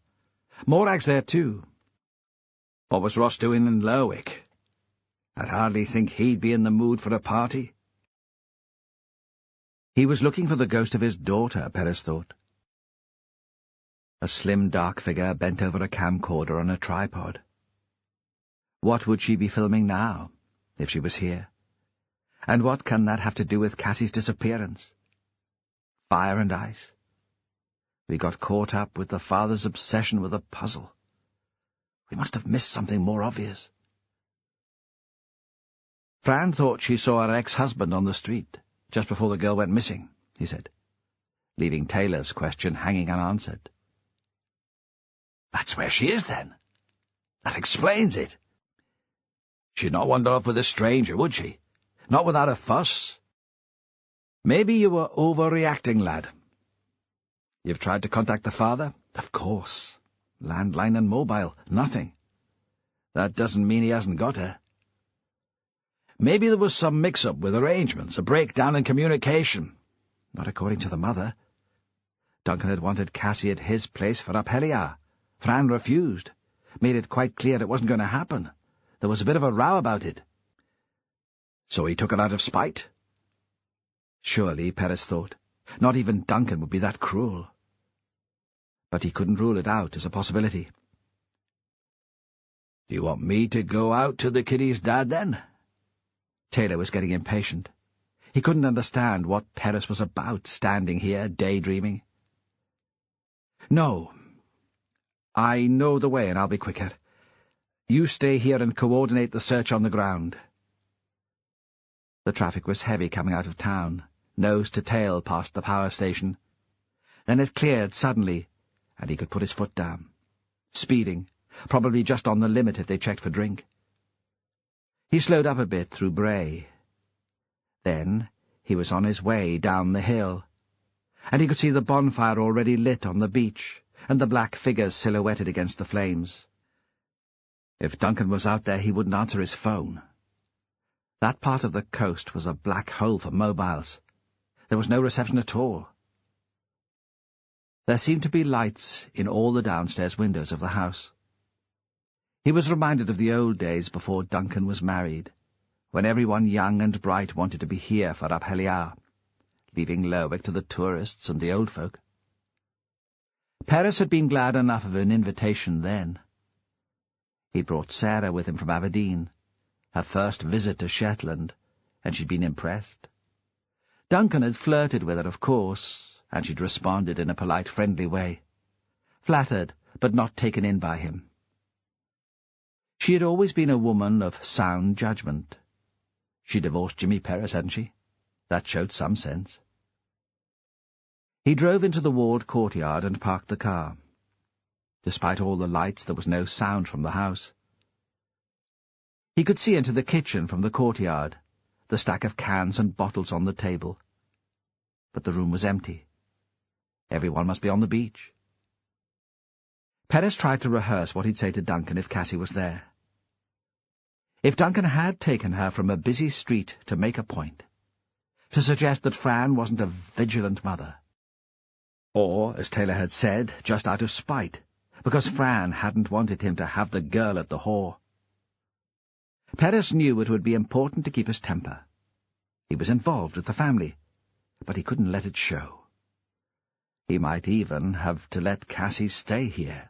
Morag's there too. What was Ross doing in Lerwick? I'd hardly think he'd be in the mood for a party. He was looking for the ghost of his daughter, Perez thought. A slim, dark figure bent over a camcorder on a tripod. What would she be filming now, if she was here? And what can that have to do with Cassie's disappearance? Fire and ice. We got caught up with the father's obsession with a puzzle. We must have missed something more obvious. Fran thought she saw her ex-husband on the street, just before the girl went missing, he said, leaving Taylor's question hanging unanswered. That's where she is, then. That explains it. She'd not wander off with a stranger, would she? Not without a fuss. Maybe you were overreacting, lad. You've tried to contact the father? Of course. Landline and mobile, nothing. That doesn't mean he hasn't got her. Maybe there was some mix-up with arrangements, a breakdown in communication. Not according to the mother. Duncan had wanted Cassie at his place for Aphelia. Fran refused, made it quite clear it wasn't going to happen. There was a bit of a row about it. So he took her out of spite? Surely, Perez thought, not even Duncan would be that cruel. But he couldn't rule it out as a possibility. Do you want me to go out to the kiddie's dad, then? Taylor was getting impatient. He couldn't understand what Perez was about, standing here, daydreaming. No. I know the way, and I'll be quicker. You stay here and coordinate the search on the ground. The traffic was heavy coming out of town, nose to tail past the power station. Then it cleared suddenly, and he could put his foot down. Speeding, probably just on the limit if they checked for drink. He slowed up a bit through Bray. Then he was on his way down the hill, and he could see the bonfire already lit on the beach, and the black figures silhouetted against the flames. If Duncan was out there, he wouldn't answer his phone. That part of the coast was a black hole for mobiles. There was no reception at all. There seemed to be lights in all the downstairs windows of the house. He was reminded of the old days before Duncan was married, when everyone young and bright wanted to be here for Aphelia, leaving Lerwick to the tourists and the old folk. Perez had been glad enough of an invitation then. He'd brought Sarah with him from Aberdeen, her first visit to Shetland, and she'd been impressed. Duncan had flirted with her, of course, and she'd responded in a polite, friendly way, flattered but not taken in by him. She had always been a woman of sound judgment. She divorced Jimmy Perez, hadn't she? That showed some sense. He drove into the walled courtyard and parked the car. Despite all the lights, there was no sound from the house. He could see into the kitchen from the courtyard, the stack of cans and bottles on the table. But the room was empty. Everyone must be on the beach. Perez tried to rehearse what he'd say to Duncan if Cassie was there. If Duncan had taken her from a busy street to make a point, to suggest that Fran wasn't a vigilant mother, or, as Taylor had said, just out of spite, because Fran hadn't wanted him to have the girl at the whore. Perez knew it would be important to keep his temper. He was involved with the family, but he couldn't let it show. He might even have to let Cassie stay here.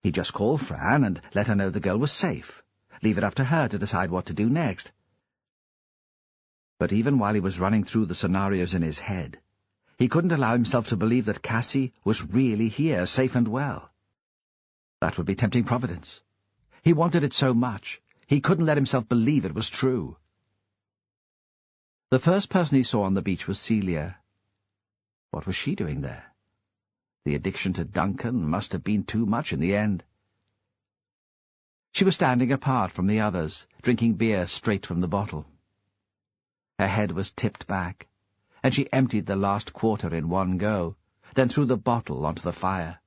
He'd just call Fran and let her know the girl was safe, leave it up to her to decide what to do next. But even while he was running through the scenarios in his head, he couldn't allow himself to believe that Cassie was really here, safe and well. That would be tempting Providence. He wanted it so much, he couldn't let himself believe it was true. The first person he saw on the beach was Celia. What was she doing there? The addiction to Duncan must have been too much in the end. She was standing apart from the others, drinking beer straight from the bottle. Her head was tipped back, and she emptied the last quarter in one go, then threw the bottle onto the fire.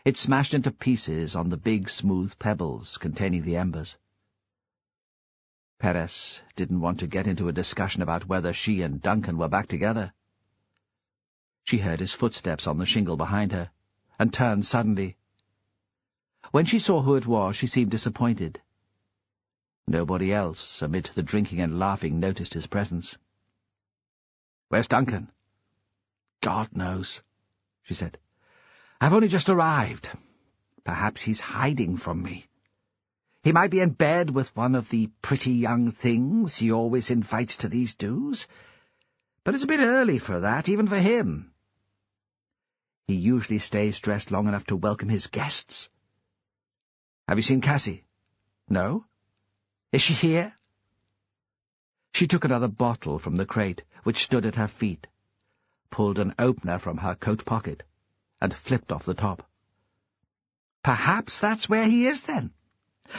It smashed into pieces on the big, smooth pebbles containing the embers. Perez didn't want to get into a discussion about whether she and Duncan were back together. She heard his footsteps on the shingle behind her, and turned suddenly. When she saw who it was, she seemed disappointed. Nobody else, amid the drinking and laughing, noticed his presence. "Where's Duncan?" "God knows," she said. "I've only just arrived. Perhaps he's hiding from me. He might be in bed with one of the pretty young things he always invites to these do's. But it's a bit early for that, even for him. He usually stays dressed long enough to welcome his guests." "Have you seen Cassie?" "No. Is she here?" She took another bottle from the crate, which stood at her feet, pulled an opener from her coat pocket, and flipped off the top. "Perhaps that's where he is, then.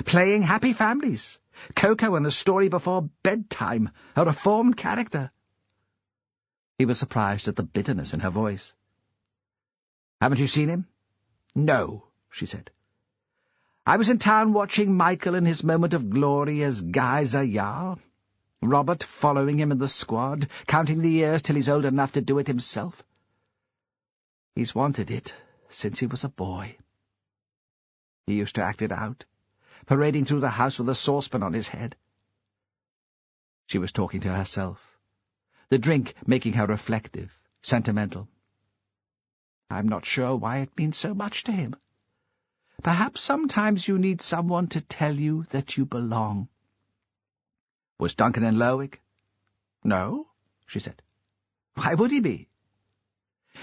Playing Happy Families, Coco and a story before bedtime, a reformed character." He was surprised at the bitterness in her voice. "Haven't you seen him?" "No," she said. "I was in town watching Michael in his moment of glory as Guy Zayar. Robert following him in the squad, counting the years till he's old enough to do it himself. He's wanted it since he was a boy. He used to act it out, parading through the house with a saucepan on his head." She was talking to herself, the drink making her reflective, sentimental. "I'm not sure why it means so much to him. Perhaps sometimes you need someone to tell you that you belong." "Was Duncan in Lerwick?" "No," she said. "Why would he be?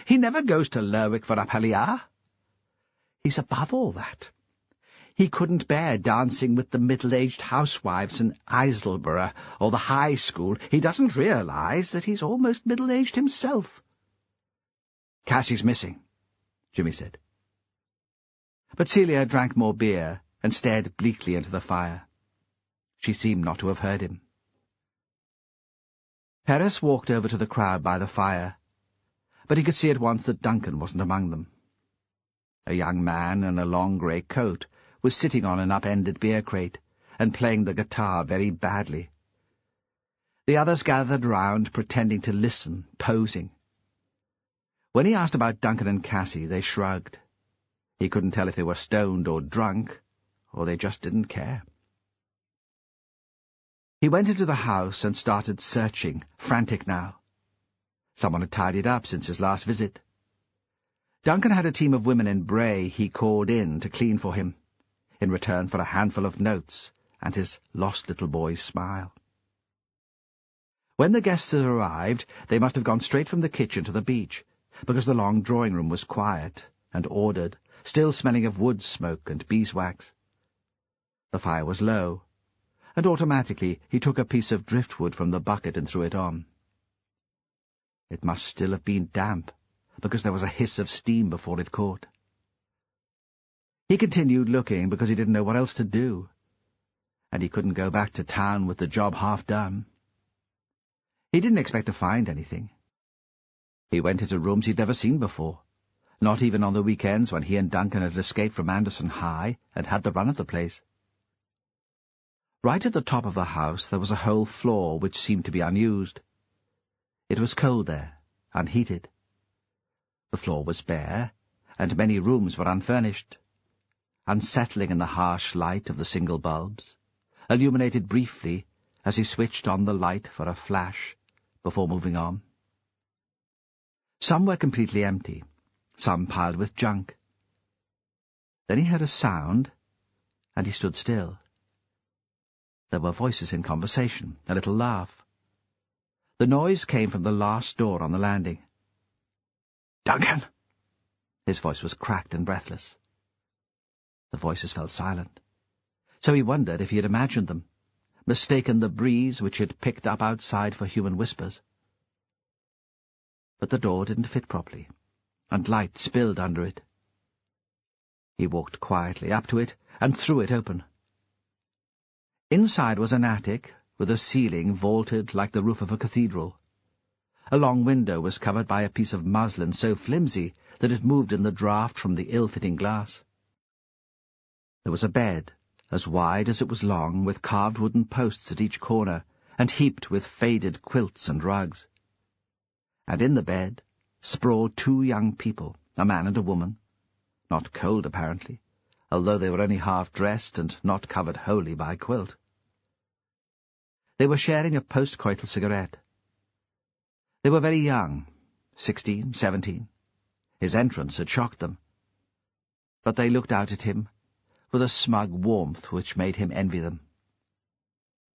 He never goes to Lerwick for a palliah. He's above all that. He couldn't bear dancing with the middle-aged housewives in Eiselborough or the high school. He doesn't realize that he's almost middle-aged himself." "Cassie's missing," Jimmy said. But Celia drank more beer and stared bleakly into the fire. She seemed not to have heard him. Perez walked over to the crowd by the fire, but he could see at once that Duncan wasn't among them. A young man in a long grey coat was sitting on an upended beer crate and playing the guitar very badly. The others gathered round, pretending to listen, posing. When he asked about Duncan and Cassie, they shrugged. He couldn't tell if they were stoned or drunk, or they just didn't care. He went into the house and started searching, frantic now. Someone had tidied up since his last visit. Duncan had a team of women in Bray he called in to clean for him, in return for a handful of notes and his lost little boy's smile. When the guests had arrived, they must have gone straight from the kitchen to the beach, because the long drawing-room was quiet and ordered, still smelling of wood smoke and beeswax. The fire was low, and automatically he took a piece of driftwood from the bucket and threw it on. It must still have been damp, because there was a hiss of steam before it caught. He continued looking because he didn't know what else to do, and he couldn't go back to town with the job half done. He didn't expect to find anything. He went into rooms he'd never seen before, not even on the weekends when he and Duncan had escaped from Anderson High and had the run of the place. Right at the top of the house there was a whole floor which seemed to be unused. It was cold there, unheated. The floor was bare, and many rooms were unfurnished, unsettling in the harsh light of the single bulbs, illuminated briefly as he switched on the light for a flash before moving on. Some were completely empty, some piled with junk. Then he heard a sound, and he stood still. There were voices in conversation, a little laugh. The noise came from the last door on the landing. "Duncan!" His voice was cracked and breathless. The voices fell silent, so he wondered if he had imagined them, mistaken the breeze which he had picked up outside for human whispers. But the door didn't fit properly, and light spilled under it. He walked quietly up to it and threw it open. Inside was an attic, with a ceiling vaulted like the roof of a cathedral. A long window was covered by a piece of muslin so flimsy that it moved in the draught from the ill-fitting glass. There was a bed, as wide as it was long, with carved wooden posts at each corner, and heaped with faded quilts and rugs. And in the bed sprawled 2 young people, a man and a woman, not cold apparently, although they were only half-dressed and not covered wholly by a quilt. They were sharing a post-coital cigarette. They were very young, 16, 17. His entrance had shocked them. But they looked out at him with a smug warmth which made him envy them.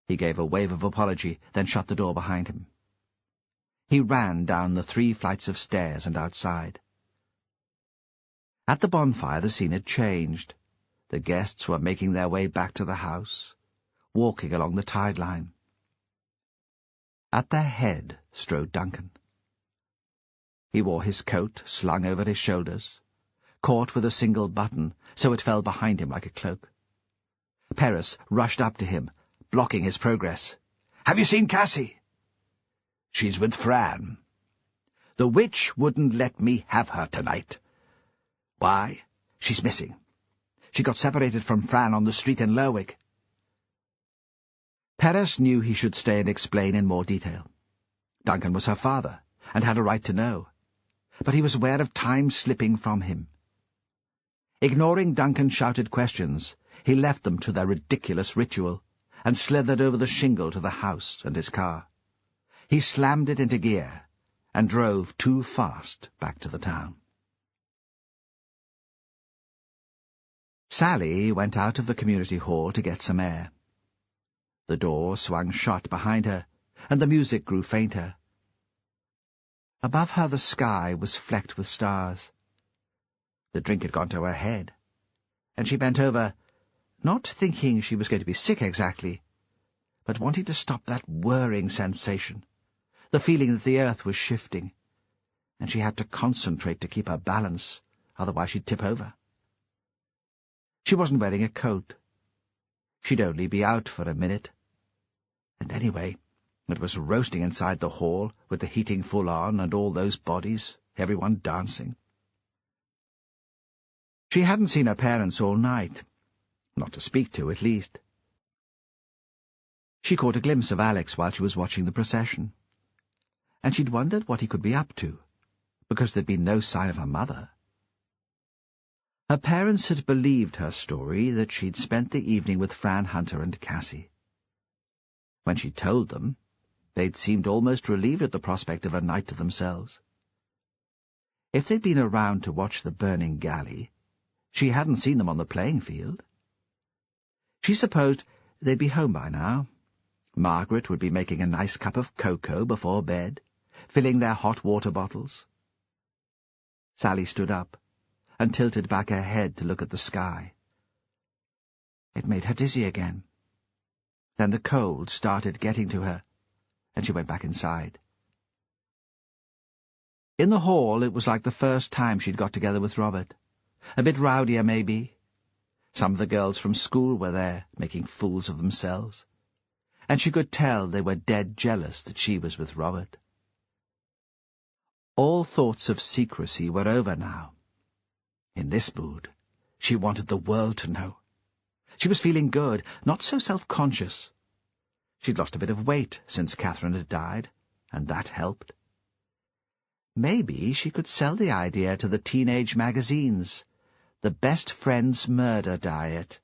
He gave a wave of apology, then shut the door behind him. He ran down the 3 flights of stairs and outside. At the bonfire the scene had changed. The guests were making their way back to the house, walking along the tide line. At their head strode Duncan. He wore his coat slung over his shoulders, caught with a single button, so it fell behind him like a cloak. Paris rushed up to him, blocking his progress. "Have you seen Cassie?" "She's with Fran. The witch wouldn't let me have her tonight." "Why?" "She's missing. She got separated from Fran on the street in Lerwick." Paris knew he should stay and explain in more detail. Duncan was her father, and had a right to know. But he was aware of time slipping from him. Ignoring Duncan's shouted questions, he left them to their ridiculous ritual, and slithered over the shingle to the house and his car. He slammed it into gear, and drove too fast back to the town. Sally went out of the community hall to get some air. The door swung shut behind her, and the music grew fainter. Above her the sky was flecked with stars. The drink had gone to her head, and she bent over, not thinking she was going to be sick exactly, but wanting to stop that whirring sensation, the feeling that the earth was shifting, and she had to concentrate to keep her balance, otherwise she'd tip over. She wasn't wearing a coat. She'd only be out for a minute. And anyway, it was roasting inside the hall, with the heating full on and all those bodies, everyone dancing. She hadn't seen her parents all night, not to speak to, at least. She caught a glimpse of Alex while she was watching the procession, and she'd wondered what he could be up to, because there'd been no sign of her mother. Her parents had believed her story that she'd spent the evening with Fran Hunter and Cassie. When she told them, they'd seemed almost relieved at the prospect of a night to themselves. If they'd been around to watch the burning galley, she hadn't seen them on the playing field. She supposed they'd be home by now. Margaret would be making a nice cup of cocoa before bed, filling their hot water bottles. Sally stood up and tilted back her head to look at the sky. It made her dizzy again. Then the cold started getting to her, and she went back inside. In the hall it was like the first time she'd got together with Robert. A bit rowdier, maybe. Some of the girls from school were there, making fools of themselves, and she could tell they were dead jealous that she was with Robert. All thoughts of secrecy were over now. In this mood, she wanted the world to know. She was feeling good, not so self-conscious. She'd lost a bit of weight since Catherine had died, and that helped. Maybe she could sell the idea to the teenage magazines, the best friend's murder diet.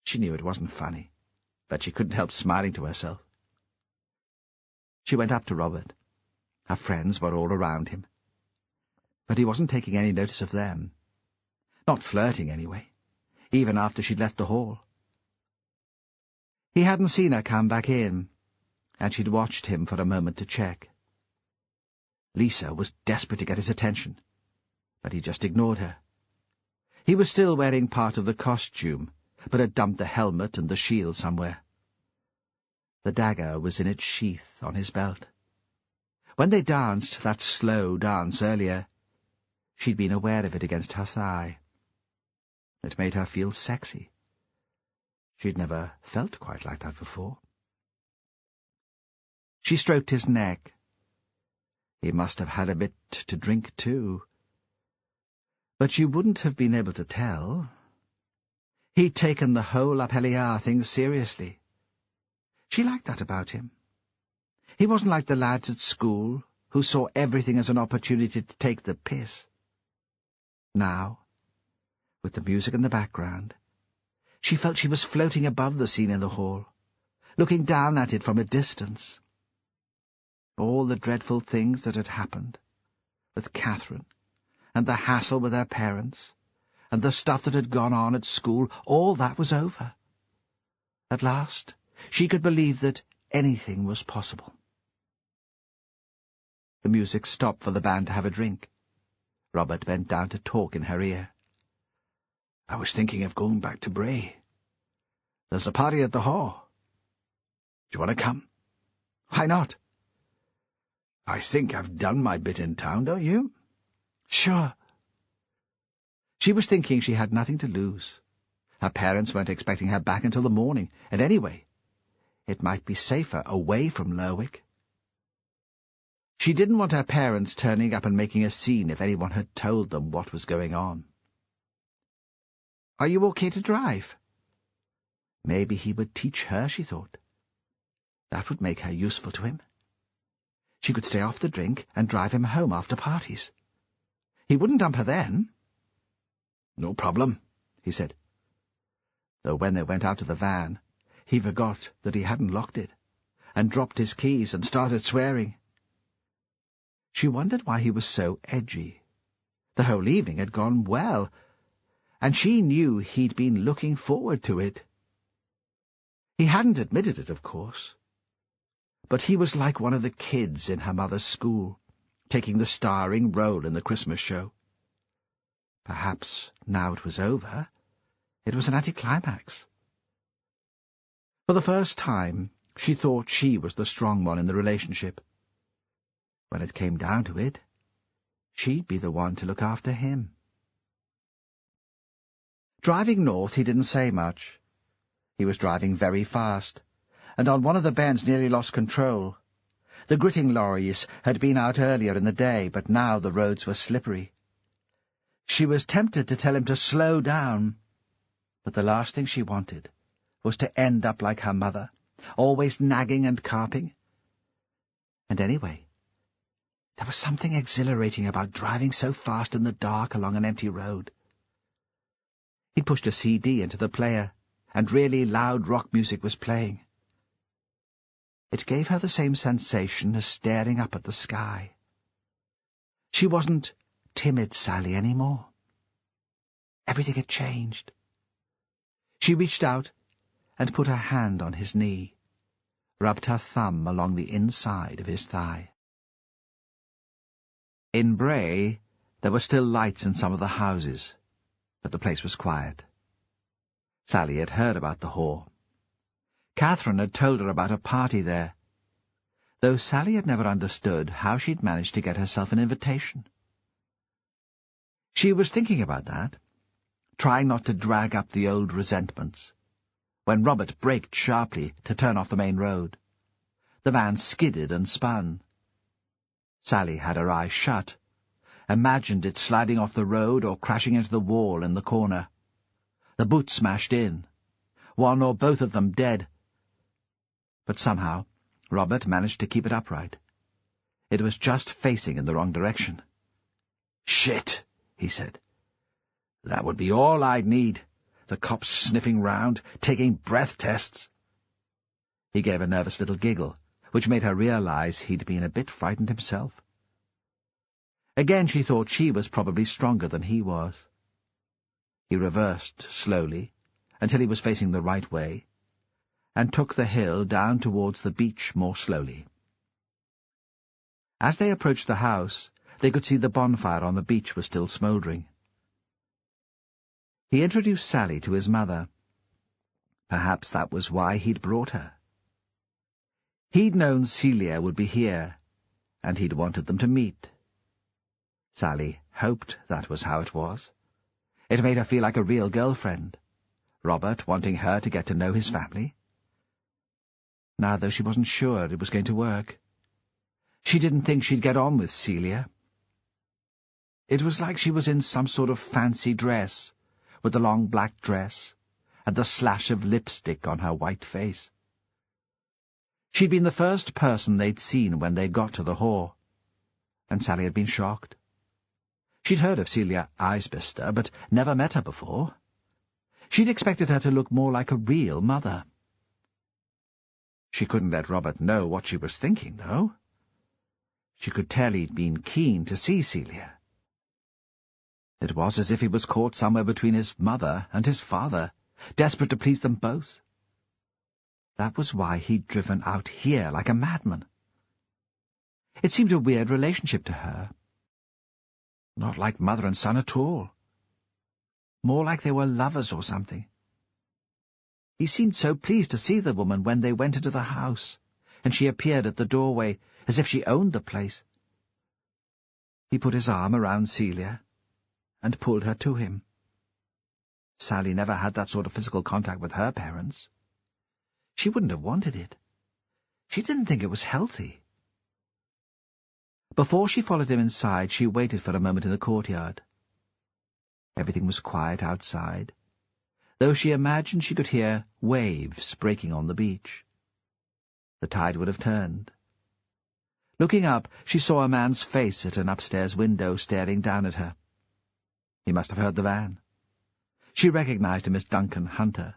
She knew it wasn't funny, but she couldn't help smiling to herself. She went up to Robert. Her friends were all around him. But he wasn't taking any notice of them. Not flirting, anyway, even after she'd left the hall. He hadn't seen her come back in, and she'd watched him for a moment to check. Lisa was desperate to get his attention, but he just ignored her. He was still wearing part of the costume, but had dumped the helmet and the shield somewhere. The dagger was in its sheath on his belt. When they danced that slow dance earlier, she'd been aware of it against her thigh. It made her feel sexy. She'd never felt quite like that before. She stroked his neck. He must have had a bit to drink, too. But she wouldn't have been able to tell. He'd taken the whole Appelliar thing seriously. She liked that about him. He wasn't like the lads at school, who saw everything as an opportunity to take the piss. Now, with the music in the background, she felt she was floating above the scene in the hall, looking down at it from a distance. All the dreadful things that had happened, with Catherine, and the hassle with her parents, and the stuff that had gone on at school, all that was over. At last, she could believe that anything was possible. The music stopped for the band to have a drink. Robert bent down to talk in her ear. I was thinking of going back to Bray. There's a party at the hall. Do you want to come? Why not? I think I've done my bit in town, don't you? Sure. She was thinking she had nothing to lose. Her parents weren't expecting her back until the morning, and anyway, it might be safer away from Lerwick. She didn't want her parents turning up and making a scene if anyone had told them what was going on. Are you okay to drive? Maybe he would teach her, she thought. That would make her useful to him. She could stay off the drink and drive him home after parties. He wouldn't dump her then. No problem, he said. Though when they went out to the van, he forgot that he hadn't locked it, and dropped his keys and started swearing. She wondered why he was so edgy. The whole evening had gone well, and she knew he'd been looking forward to it. He hadn't admitted it, of course, but he was like one of the kids in her mother's school, taking the starring role in the Christmas show. Perhaps, now it was over, it was an anticlimax. For the first time, she thought she was the strong one in the relationship. When it came down to it, she'd be the one to look after him. Driving north, he didn't say much. He was driving very fast, and on one of the bends nearly lost control. The gritting lorries had been out earlier in the day, but now the roads were slippery. She was tempted to tell him to slow down, but the last thing she wanted was to end up like her mother, always nagging and carping. And anyway, there was something exhilarating about driving so fast in the dark along an empty road. He pushed a CD into the player, and really loud rock music was playing. It gave her the same sensation as staring up at the sky. She wasn't timid Sally anymore. Everything had changed. She reached out and put her hand on his knee, rubbed her thumb along the inside of his thigh. In Bray, there were still lights in some of the houses, but the place was quiet. Sally had heard about the whore. Catherine had told her about a party there, though Sally had never understood how she'd managed to get herself an invitation. She was thinking about that, trying not to drag up the old resentments, when Robert braked sharply to turn off the main road. The van skidded and spun. Sally had her eyes shut, imagined it sliding off the road or crashing into the wall in the corner. The boot smashed in, one or both of them dead. But somehow Robert managed to keep it upright. It was just facing in the wrong direction. "Shit," he said. "That would be all I'd need. The cops sniffing round, taking breath tests." He gave a nervous little giggle, which made her realize he'd been a bit frightened himself. Again she thought she was probably stronger than he was. He reversed slowly until he was facing the right way, and took the hill down towards the beach more slowly. As they approached the house, they could see the bonfire on the beach was still smouldering. He introduced Sally to his mother. Perhaps that was why he'd brought her. He'd known Celia would be here, and he'd wanted them to meet. Sally hoped that was how it was. It made her feel like a real girlfriend, Robert wanting her to get to know his family. Now, though she wasn't sure it was going to work, she didn't think she'd get on with Celia. It was like she was in some sort of fancy dress, with the long black dress, and the slash of lipstick on her white face. She'd been the first person they'd seen when they got to the Hall, and Sally had been shocked. She'd heard of Celia Eisbister, but never met her before. She'd expected her to look more like a real mother. She couldn't let Robert know what she was thinking, though. She could tell he'd been keen to see Celia. It was as if he was caught somewhere between his mother and his father, desperate to please them both. That was why he'd driven out here like a madman. It seemed a weird relationship to her. Not like mother and son at all. More like they were lovers or something. He seemed so pleased to see the woman when they went into the house, and she appeared at the doorway as if she owned the place. He put his arm around Celia and pulled her to him. Sally never had that sort of physical contact with her parents. She wouldn't have wanted it. She didn't think it was healthy. Before she followed him inside, she waited for a moment in the courtyard. Everything was quiet outside, though she imagined she could hear waves breaking on the beach. The tide would have turned. Looking up, she saw a man's face at an upstairs window staring down at her. He must have heard the van. She recognized him as Duncan Hunter.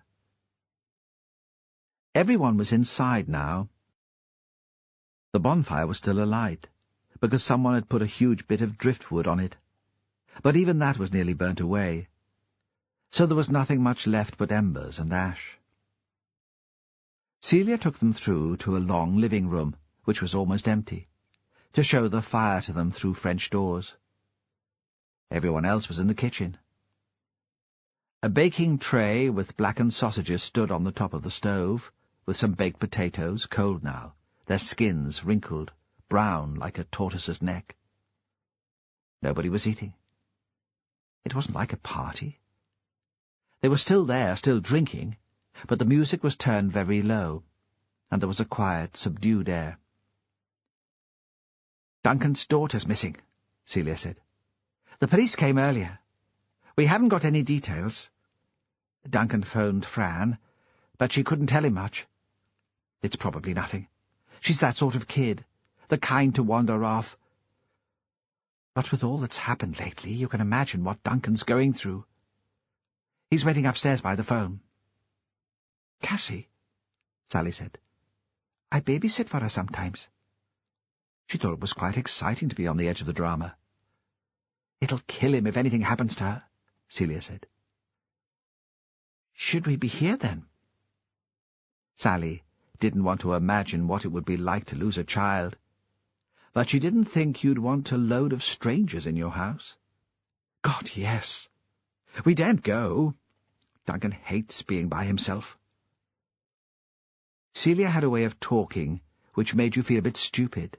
Everyone was inside now. The bonfire was still alight, because someone had put a huge bit of driftwood on it. But even that was nearly burnt away, so there was nothing much left but embers and ash. Celia took them through to a long living room, which was almost empty, to show the fire to them through French doors. Everyone else was in the kitchen. A baking tray with blackened sausages stood on the top of the stove, with some baked potatoes, cold now, their skins wrinkled, brown like a tortoise's neck. Nobody was eating. It wasn't like a party. They were still there, still drinking, but the music was turned very low, and there was a quiet, subdued air. "Duncan's daughter's missing," Celia said. "The police came earlier. We haven't got any details. Duncan phoned Fran, but she couldn't tell him much. It's probably nothing. She's that sort of kid, the kind to wander off. But with all that's happened lately, you can imagine what Duncan's going through. He's waiting upstairs by the phone." "Cassie," Sally said. "I babysit for her sometimes." She thought it was quite exciting to be on the edge of the drama. "It'll kill him if anything happens to her," Celia said. "Should we be here, then?" Sally didn't want to imagine what it would be like to lose a child, but she didn't think you'd want a load of strangers in your house. "God, yes. We daren't go. Duncan hates being by himself." Celia had a way of talking which made you feel a bit stupid.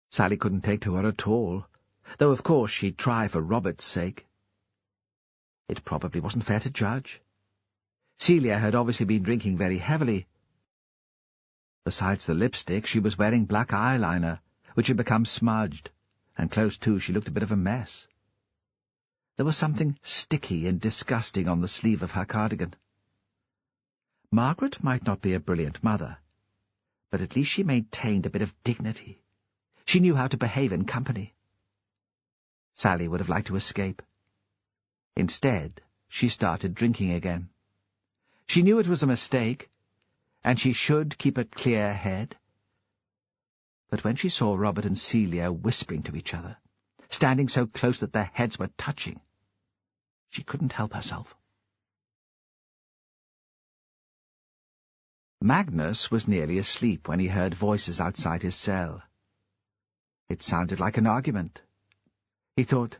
Sally couldn't take to her at all, though of course she'd try for Robert's sake. It probably wasn't fair to judge. Celia had obviously been drinking very heavily. Besides the lipstick, she was wearing black eyeliner, which had become smudged, and close to she looked a bit of a mess. There was something sticky and disgusting on the sleeve of her cardigan. Margaret might not be a brilliant mother, but at least she maintained a bit of dignity. She knew how to behave in company. Sally would have liked to escape. Instead, she started drinking again. She knew it was a mistake, and she should keep a clear head. But when she saw Robert and Celia whispering to each other, standing so close that their heads were touching, she couldn't help herself. Magnus was nearly asleep when he heard voices outside his cell. It sounded like an argument. He thought,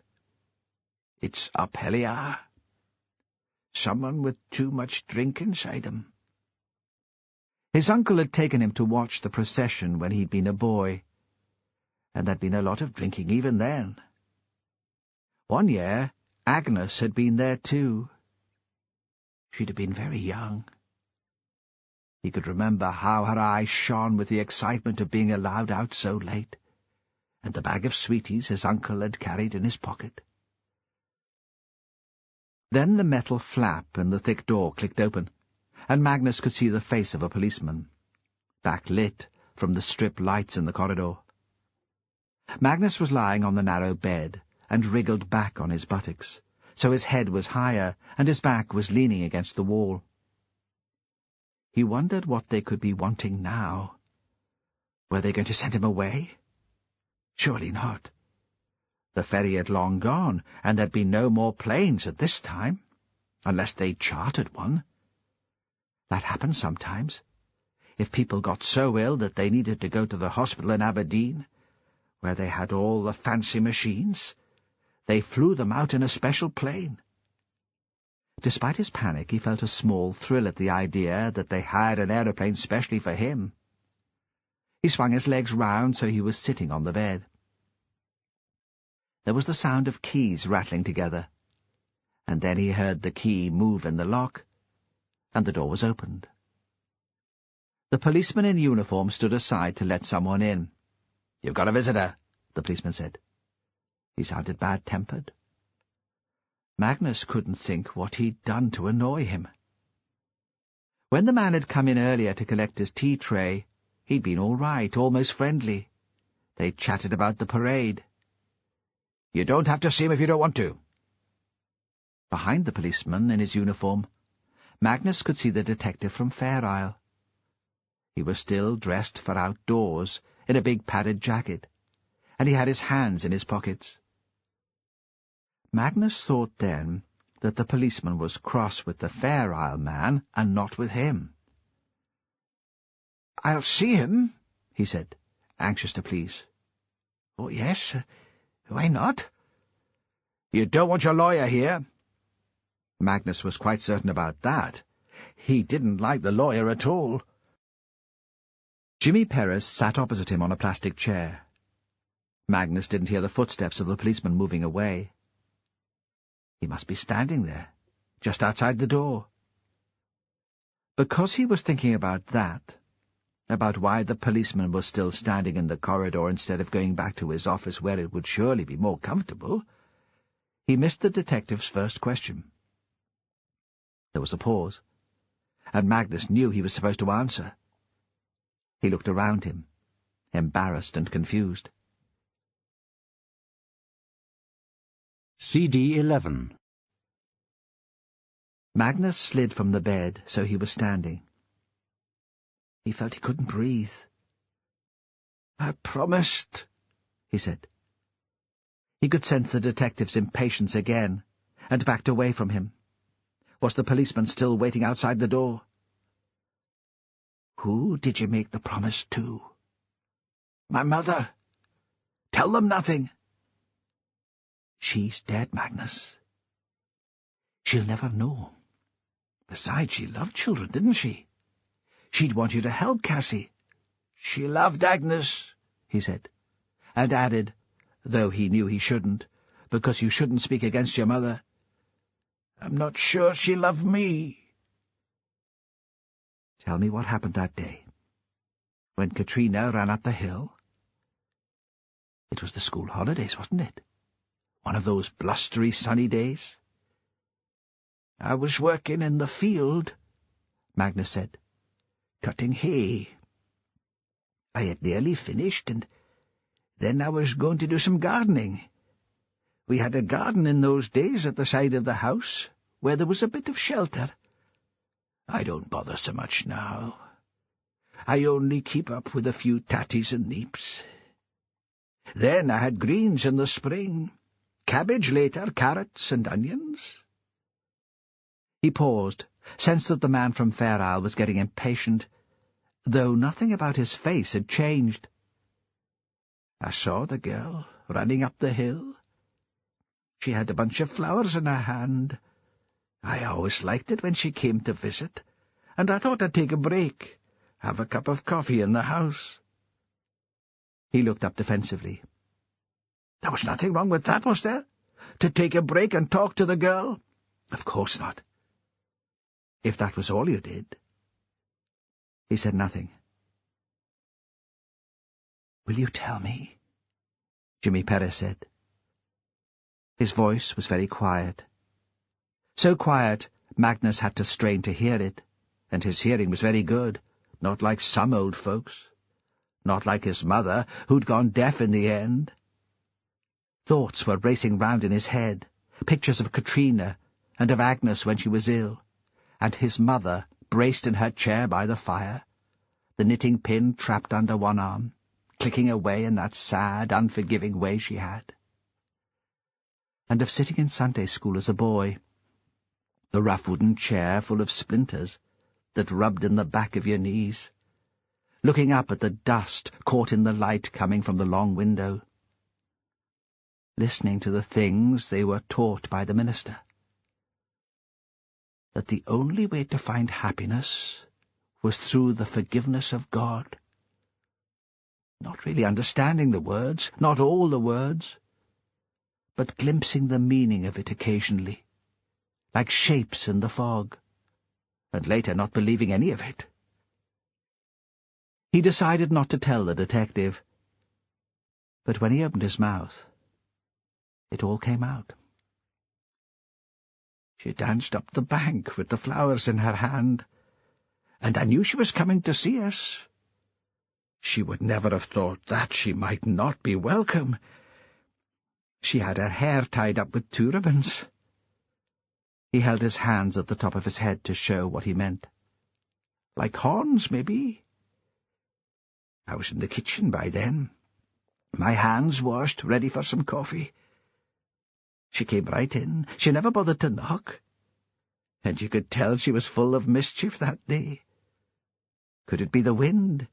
"It's up Helliar. Someone with too much drink inside him." His uncle had taken him to watch the procession when he'd been a boy, and there'd been a lot of drinking even then. One year, Agnes had been there too. She'd have been very young. He could remember how her eyes shone with the excitement of being allowed out so late, and the bag of sweeties his uncle had carried in his pocket. Then the metal flap in the thick door clicked open, and Magnus could see the face of a policeman, backlit from the strip lights in the corridor. Magnus was lying on the narrow bed and wriggled back on his buttocks, so his head was higher and his back was leaning against the wall. He wondered what they could be wanting now. Were they going to send him away? Surely not. The ferry had long gone, and there'd been no more planes at this time, unless they'd chartered one. That happened sometimes. If people got so ill that they needed to go to the hospital in Aberdeen, where they had all the fancy machines, they flew them out in a special plane. Despite his panic, he felt a small thrill at the idea that they hired an aeroplane specially for him. He swung his legs round so he was sitting on the bed. There was the sound of keys rattling together, and then he heard the key move in the lock, and the door was opened. The policeman in uniform stood aside to let someone in. "You've got a visitor," the policeman said. He sounded bad-tempered. Magnus couldn't think what he'd done to annoy him. When the man had come in earlier to collect his tea tray, he'd been all right, almost friendly. They'd chatted about the parade. "You don't have to see him if you don't want to." Behind the policeman in his uniform, Magnus could see the detective from Fair Isle. He was still dressed for outdoors, in a big padded jacket, and he had his hands in his pockets. Magnus thought then that the policeman was cross with the Fair Isle man and not with him. "I'll see him," he said, anxious to please. "Oh, yes. Why not?" "You don't want your lawyer here?" Magnus was quite certain about that. He didn't like the lawyer at all. Jimmy Perez sat opposite him on a plastic chair. Magnus didn't hear the footsteps of the policeman moving away. He must be standing there, just outside the door. Because he was thinking about that, about why the policeman was still standing in the corridor instead of going back to his office where it would surely be more comfortable, he missed the detective's first question. There was a pause, and Magnus knew he was supposed to answer. He looked around him, embarrassed and confused. CD 11. Magnus slid from the bed, so he was standing. He felt he couldn't breathe. "I promised," he said. He could sense the detective's impatience again, and backed away from him. Was the policeman still waiting outside the door? "Who did you make the promise to?" "My mother. Tell them nothing." "She's dead, Magnus. She'll never know. Besides, she loved children, didn't she? She'd want you to help Cassie." "She loved Agnes," he said, and added, though he knew he shouldn't, because you shouldn't speak against your mother, "I'm not sure she loved me." "Tell me what happened that day, when Katrina ran up the hill." It was the school holidays, wasn't it? One of those blustery sunny days. "I was working in the field," Magnus said, "cutting hay. I had nearly finished, and then I was going to do some gardening. We had a garden in those days at the side of the house, where there was a bit of shelter. I don't bother so much now. I only keep up with a few tatties and neeps. Then I had greens in the spring, cabbage later, carrots and onions." He paused, sensed that the man from Fair Isle was getting impatient, though nothing about his face had changed. "I saw the girl running up the hill. She had a bunch of flowers in her hand. I always liked it when she came to visit, and I thought I'd take a break, have a cup of coffee in the house." He looked up defensively. "There was nothing wrong with that, was there? To take a break and talk to the girl?" "Of course not. If that was all you did." He said nothing. "Will you tell me?" Jimmy Perez said. His voice was very quiet. So quiet, Magnus had to strain to hear it, and his hearing was very good, not like some old folks, not like his mother, who'd gone deaf in the end. Thoughts were racing round in his head, pictures of Katrina and of Agnes when she was ill, and his mother braced in her chair by the fire, the knitting pin trapped under one arm, clicking away in that sad, unforgiving way she had. And of sitting in Sunday school as a boy, the rough wooden chair full of splinters that rubbed in the back of your knees, looking up at the dust caught in the light coming from the long window, listening to the things they were taught by the minister. That the only way to find happiness was through the forgiveness of God. Not really understanding the words, not all the words, but glimpsing the meaning of it occasionally, like shapes in the fog, and later not believing any of it. He decided not to tell the detective, but when he opened his mouth, it all came out. She danced up the bank with the flowers in her hand, and I knew she was coming to see us. She would never have thought that she might not be welcome. She had her hair tied up with 2 ribbons. He held his hands at the top of his head to show what he meant. Like horns, maybe. I was in the kitchen by then, my hands washed, ready for some coffee. She came right in. She never bothered to knock. And you could tell she was full of mischief that day. Could it be the wind?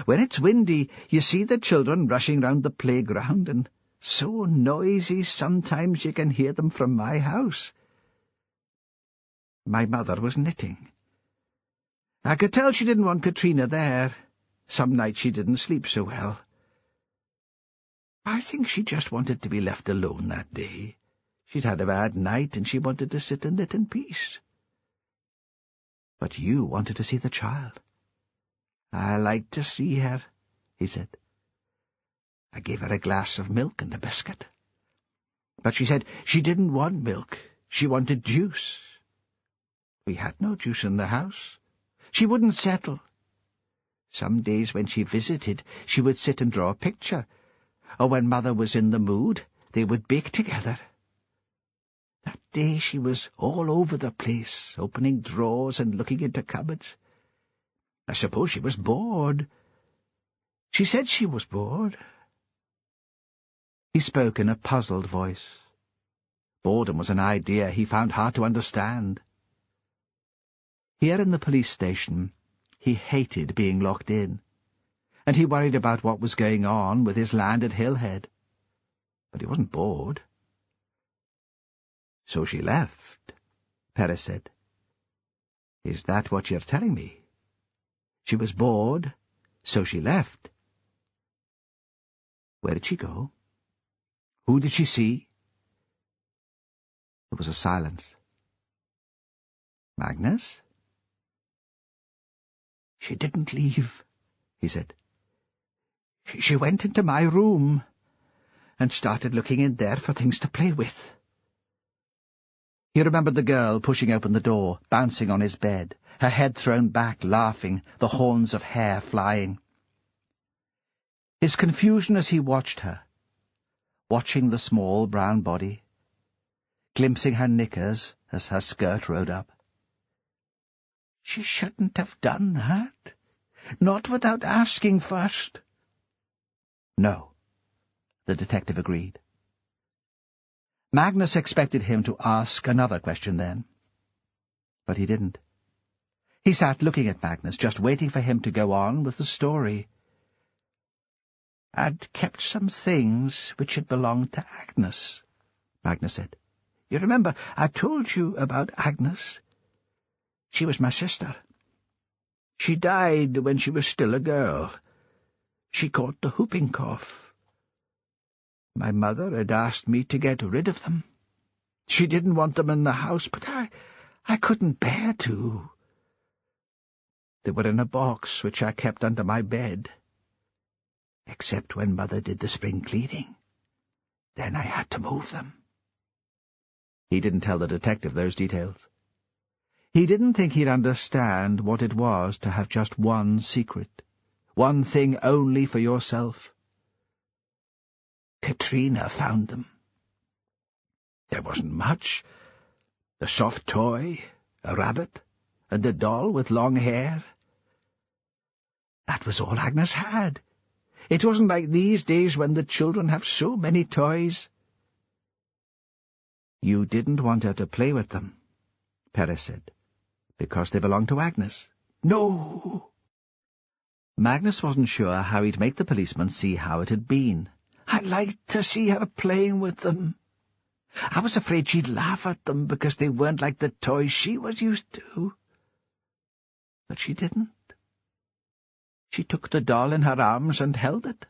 When it's windy, you see the children rushing round the playground, and so noisy sometimes you can hear them from my house. My mother was knitting. I could tell she didn't want Katrina there. Some nights she didn't sleep so well. I think she just wanted to be left alone that day. She'd had a bad night, and she wanted to sit and knit in peace. But you wanted to see the child. I liked to see her, he said. I gave her a glass of milk and a biscuit. But she said she didn't want milk. She wanted juice. We had no juice in the house. She wouldn't settle. Some days when she visited, she would sit and draw a picture, or when Mother was in the mood, they would bake together. That day she was all over the place, opening drawers and looking into cupboards. I suppose she was bored. She said she was bored. He spoke in a puzzled voice. Boredom was an idea he found hard to understand. Here in the police station, he hated being locked in, and he worried about what was going on with his land at Hillhead. But he wasn't bored. So she left, Perez said. Is that what you're telling me? She was bored, so she left. Where did she go? Who did she see? There was a silence. Magnus? She didn't leave, he said. She went into my room and started looking in there for things to play with. He remembered the girl pushing open the door, bouncing on his bed, her head thrown back, laughing, the horns of hair flying. His confusion as he watched her, watching the small brown body, glimpsing her knickers as her skirt rode up. She shouldn't have done that. Not without asking first. No, the detective agreed. Magnus expected him to ask another question then, but he didn't. He sat looking at Magnus, just waiting for him to go on with the story. I'd kept some things which had belonged to Agnes, Magnus said. You remember, I told you about Agnes? She was my sister. She died when she was still a girl. She caught the whooping cough. My mother had asked me to get rid of them. She didn't want them in the house, but I couldn't bear to. They were in a box which I kept under my bed. Except when Mother did the spring cleaning. Then I had to move them. He didn't tell the detective those details. He didn't think he'd understand what it was to have just one secret, one thing only for yourself. Katrina found them. There wasn't much. A soft toy, a rabbit, and a doll with long hair. That was all Agnes had. It wasn't like these days when the children have so many toys. You didn't want her to play with them, Perez said, because they belonged to Agnes. No. Magnus wasn't sure how he'd make the policeman see how it had been. I liked to see her playing with them. I was afraid she'd laugh at them because they weren't like the toys she was used to. But she didn't. She took the doll in her arms and held it.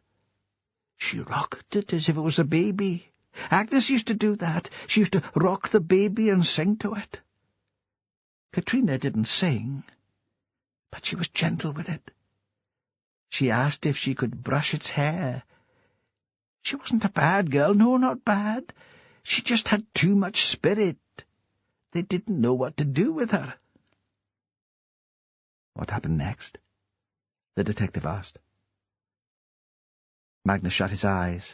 She rocked it as if it was a baby. Agnes used to do that. She used to rock the baby and sing to it. Katrina didn't sing, but she was gentle with it. She asked if she could brush its hair. She wasn't a bad girl, no, not bad. She just had too much spirit. They didn't know what to do with her. What happened next? The detective asked. Magnus shut his eyes.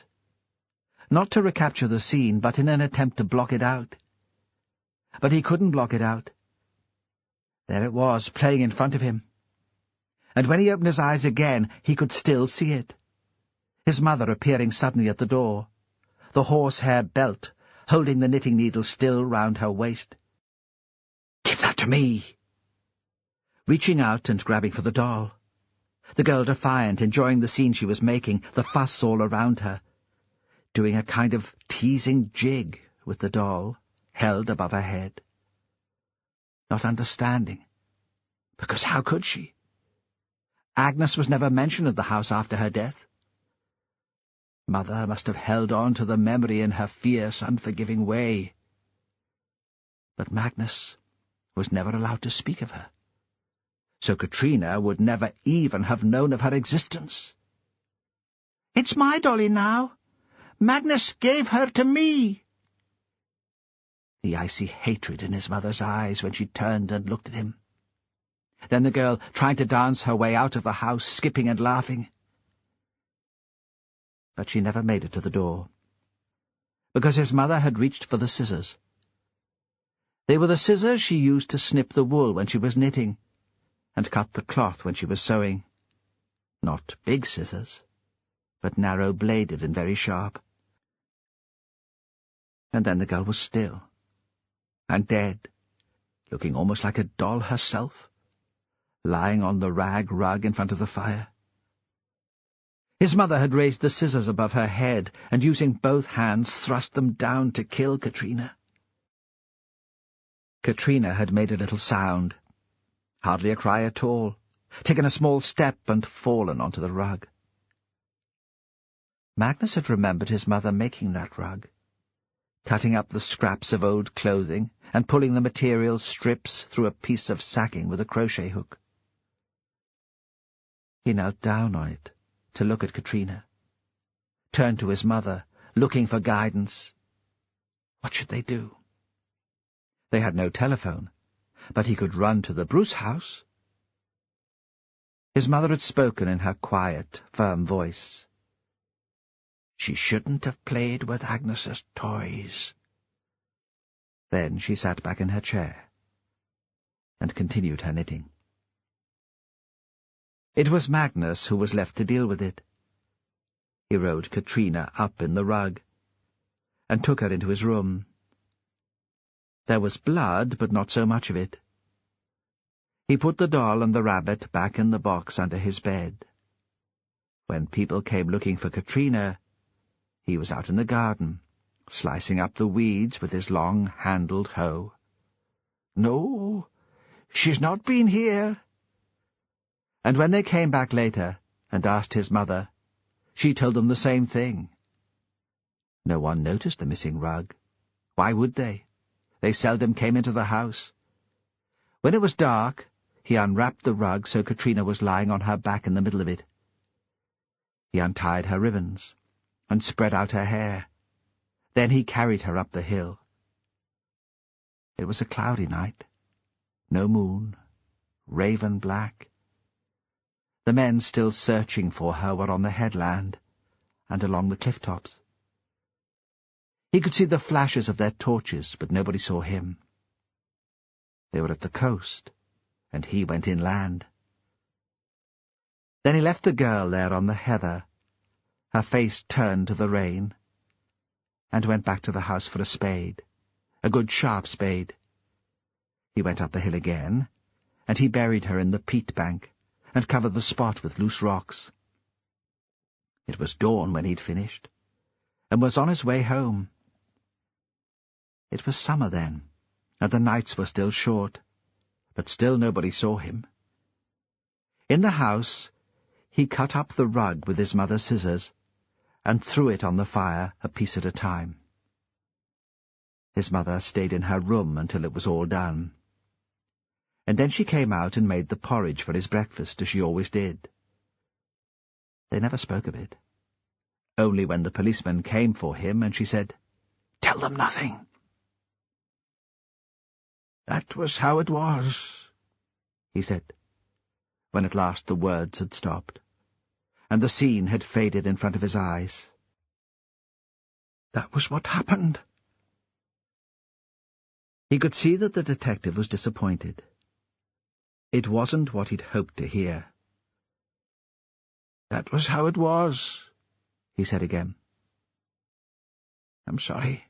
Not to recapture the scene, but in an attempt to block it out. But he couldn't block it out. There it was, playing in front of him. And when he opened his eyes again, he could still see it. His mother appearing suddenly at the door, the horsehair belt holding the knitting needle still round her waist. "Give that to me!" Reaching out and grabbing for the doll. The girl defiant, enjoying the scene she was making, the fuss all around her, doing a kind of teasing jig with the doll held above her head. Not understanding, because how could she? Agnes was never mentioned at the house after her death. Mother must have held on to the memory in her fierce, unforgiving way. But Magnus was never allowed to speak of her, so Katrina would never even have known of her existence. "It's my dolly now. Magnus gave her to me." The icy hatred in his mother's eyes when she turned and looked at him. Then the girl trying to dance her way out of the house, skipping and laughing. But she never made it to the door, because his mother had reached for the scissors. They were the scissors she used to snip the wool when she was knitting, and cut the cloth when she was sewing. Not big scissors, but narrow-bladed and very sharp. And then the girl was still, and dead, looking almost like a doll herself, lying on the rag rug in front of the fire. His mother had raised the scissors above her head, and using both hands thrust them down to kill Katrina. Katrina had made a little sound, hardly a cry at all, taken a small step and fallen onto the rug. Magnus had remembered his mother making that rug, cutting up the scraps of old clothing and pulling the material strips through a piece of sacking with a crochet hook. He knelt down on it to look at Katrina, turned to his mother, looking for guidance. What should they do? They had no telephone, but he could run to the Bruce house. His mother had spoken in her quiet, firm voice. She shouldn't have played with Agnes's toys. Then she sat back in her chair and continued her knitting. It was Magnus who was left to deal with it. He rolled Katrina up in the rug and took her into his room. There was blood, but not so much of it. He put the doll and the rabbit back in the box under his bed. When people came looking for Katrina, he was out in the garden, slicing up the weeds with his long-handled hoe. "No, she's not been here." And when they came back later and asked his mother, she told them the same thing. No one noticed the missing rug. Why would they? They seldom came into the house. When it was dark, he unwrapped the rug so Katrina was lying on her back in the middle of it. He untied her ribbons and spread out her hair. Then he carried her up the hill. It was a cloudy night. No moon. Raven black. The men still searching for her were on the headland and along the cliff tops. He could see the flashes of their torches, but nobody saw him. They were at the coast, and he went inland. Then he left the girl there on the heather, her face turned to the rain, and went back to the house for a spade, a good sharp spade. He went up the hill again, and he buried her in the peat bank, and covered the spot with loose rocks. It was dawn when he'd finished, and was on his way home. It was summer then, and the nights were still short, but still nobody saw him. In the house, he cut up the rug with his mother's scissors, and threw it on the fire a piece at a time. His mother stayed in her room until it was all done. And then she came out and made the porridge for his breakfast, as she always did. They never spoke of it. Only when the policeman came for him, and she said, "Tell them nothing." "That was how it was," he said, when at last the words had stopped, and the scene had faded in front of his eyes. "That was what happened." He could see that the detective was disappointed. It wasn't what he'd hoped to hear. "That was how it was," he said again. "I'm sorry."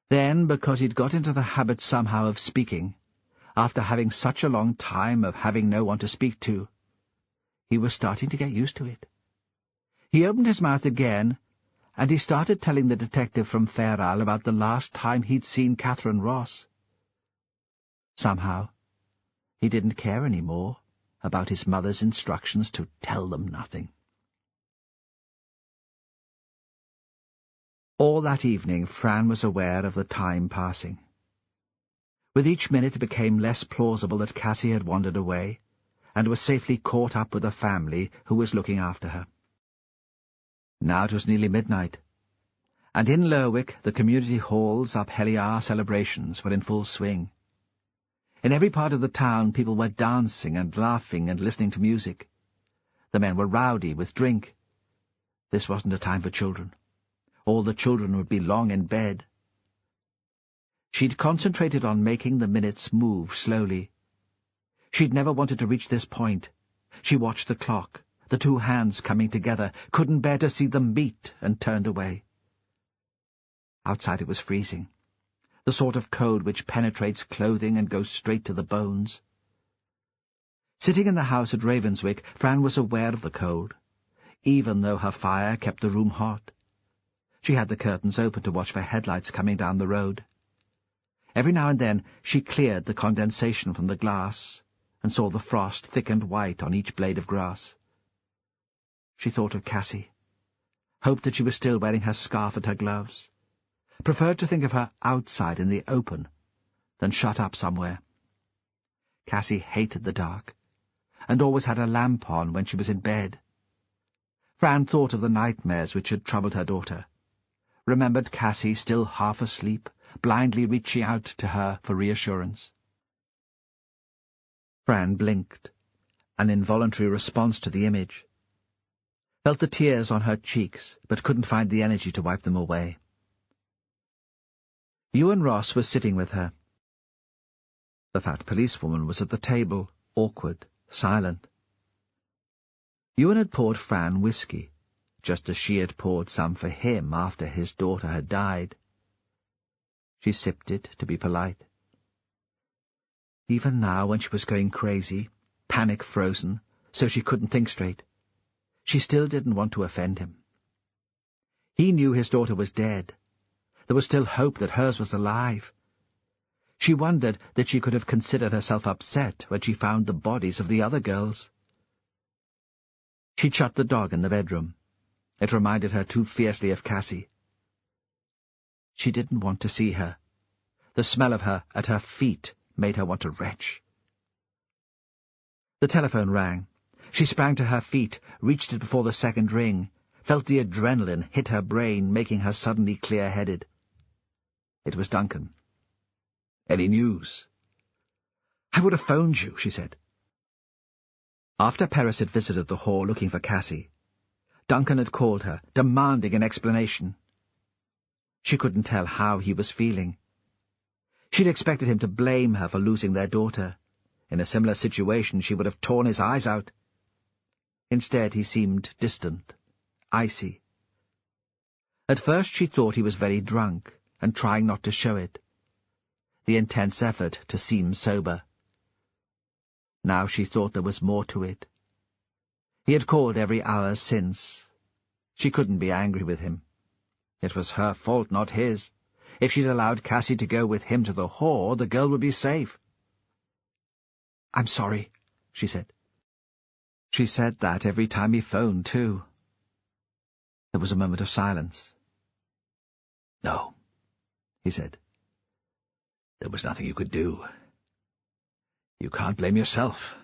Then, because he'd got into the habit somehow of speaking, after having such a long time of having no one to speak to, he was starting to get used to it. He opened his mouth again, and he started telling the detective from Fair Isle about the last time he'd seen Catherine Ross. Somehow, he didn't care any more about his mother's instructions to tell them nothing. All that evening Fran was aware of the time passing. With each minute it became less plausible that Cassie had wandered away, and was safely caught up with a family who was looking after her. Now it was nearly midnight, and in Lerwick the community halls up Heliar celebrations were in full swing. In every part of the town people were dancing and laughing and listening to music. The men were rowdy with drink. This wasn't a time for children. All the children would be long in bed. She'd concentrated on making the minutes move slowly. She'd never wanted to reach this point. She watched the clock, the two hands coming together, couldn't bear to see them meet, and turned away. Outside it was freezing, the sort of cold which penetrates clothing and goes straight to the bones. Sitting in the house at Ravenswick, Fran was aware of the cold, even though her fire kept the room hot. She had the curtains open to watch for headlights coming down the road. Every now and then she cleared the condensation from the glass, and saw the frost thick and white on each blade of grass. She thought of Cassie, hoped that she was still wearing her scarf and her gloves, preferred to think of her outside in the open than shut up somewhere. Cassie hated the dark, and always had a lamp on when she was in bed. Fran thought of the nightmares which had troubled her daughter, remembered Cassie still half asleep, blindly reaching out to her for reassurance. Fran blinked, an involuntary response to the image, felt the tears on her cheeks, but couldn't find the energy to wipe them away. Ewan Ross was sitting with her. The fat policewoman was at the table, awkward, silent. Ewan had poured Fran whiskey, just as she had poured some for him after his daughter had died. She sipped it to be polite. Even now, when she was going crazy, panic-frozen, so she couldn't think straight, she still didn't want to offend him. He knew his daughter was dead. There was still hope that hers was alive. She wondered that she could have considered herself upset when she found the bodies of the other girls. She'd shut the dog in the bedroom. It reminded her too fiercely of Cassie. She didn't want to see her. The smell of her at her feet made her want to retch. The telephone rang. She sprang to her feet, reached it before the second ring, felt the adrenaline hit her brain, making her suddenly clear-headed. It was Duncan. Any news?" "I would have phoned you," she said. After Paris had visited the hall looking for Cassie, Duncan had called her, demanding an explanation. She couldn't tell how he was feeling. She'd expected him to blame her for losing their daughter. In a similar situation, she would have torn his eyes out. Instead, he seemed distant, icy. At first she thought he was very drunk, and trying not to show it. The intense effort to seem sober. Now she thought there was more to it. He had called every hour since. She couldn't be angry with him. It was her fault, not his. If she'd allowed Cassie to go with him to the whore, the girl would be safe. "I'm sorry," she said. She said that every time he phoned, too. There was a moment of silence. "No," he said. "There was nothing you could do. You can't blame yourself.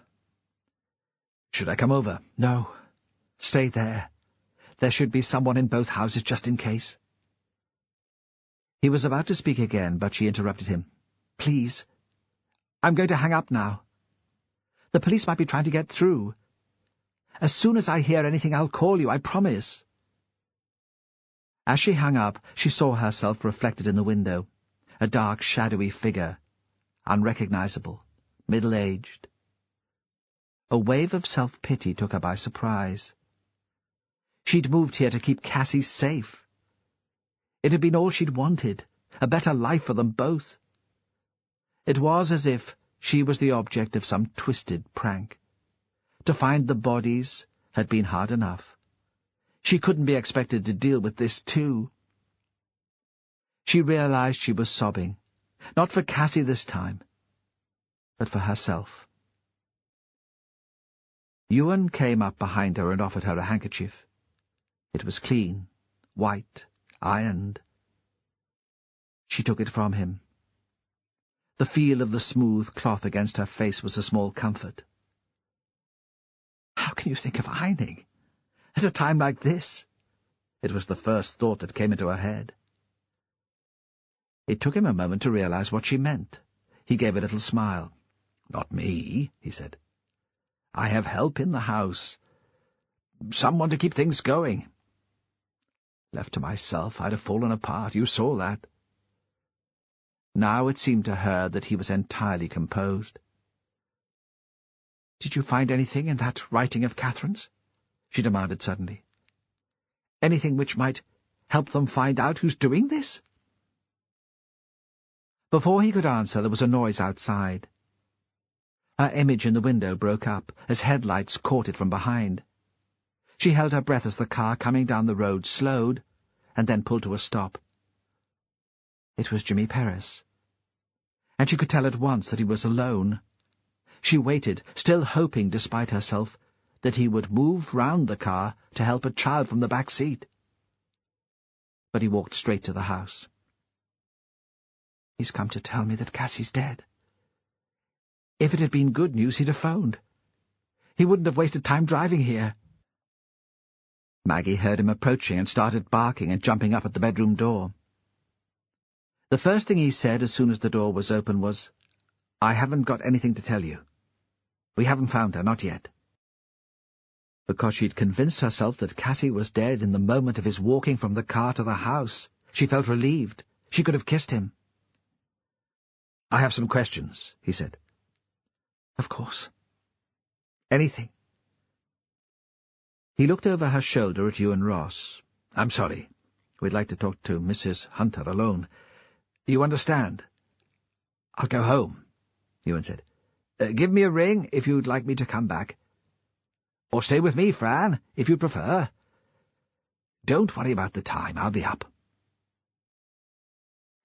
Should I come over?" "No. Stay there. There should be someone in both houses just in case." He was about to speak again, but she interrupted him. "Please. I'm going to hang up now. The police might be trying to get through. As soon as I hear anything, I'll call you, I promise." As she hung up, she saw herself reflected in the window, a dark, shadowy figure, unrecognizable, middle-aged. A wave of self-pity took her by surprise. She'd moved here to keep Cassie safe. It had been all she'd wanted, a better life for them both. It was as if she was the object of some twisted prank. To find the bodies had been hard enough. She couldn't be expected to deal with this too. She realized she was sobbing, not for Cassie this time, but for herself. Ewan came up behind her and offered her a handkerchief. It was clean, white, ironed. She took it from him. The feel of the smooth cloth against her face was a small comfort. "How can you think of ironing? At a time like this?" It was the first thought that came into her head. It took him a moment to realize what she meant. He gave a little smile. "Not me," he said. "I have help in the house. Someone to keep things going. Left to myself, I'd have fallen apart. You saw that." Now it seemed to her that he was entirely composed. "Did you find anything in that writing of Catherine's?" she demanded suddenly. "Anything which might help them find out who's doing this?" Before he could answer, there was a noise outside. Her image in the window broke up as headlights caught it from behind. She held her breath as the car coming down the road slowed and then pulled to a stop. It was Jimmy Paris, and she could tell at once that he was alone. She waited, still hoping, despite herself, that he would move round the car to help a child from the back seat. But he walked straight to the house. "He's come to tell me that Cassie's dead. If it had been good news, he'd have phoned. He wouldn't have wasted time driving here." Maggie heard him approaching and started barking and jumping up at the bedroom door. The first thing he said as soon as the door was open was, "I haven't got anything to tell you. We haven't found her, not yet." Because she'd convinced herself that Cassie was dead in the moment of his walking from the car to the house, she felt relieved. She could have kissed him. "I have some questions," he said. "Of course. Anything." He looked over her shoulder at Ewan Ross. "I'm sorry. We'd like to talk to Mrs. Hunter alone. You understand?" "I'll go home," Ewan said. "Give me a ring if you'd like me to come back. Or stay with me, Fran, if you prefer. Don't worry about the time. I'll be up."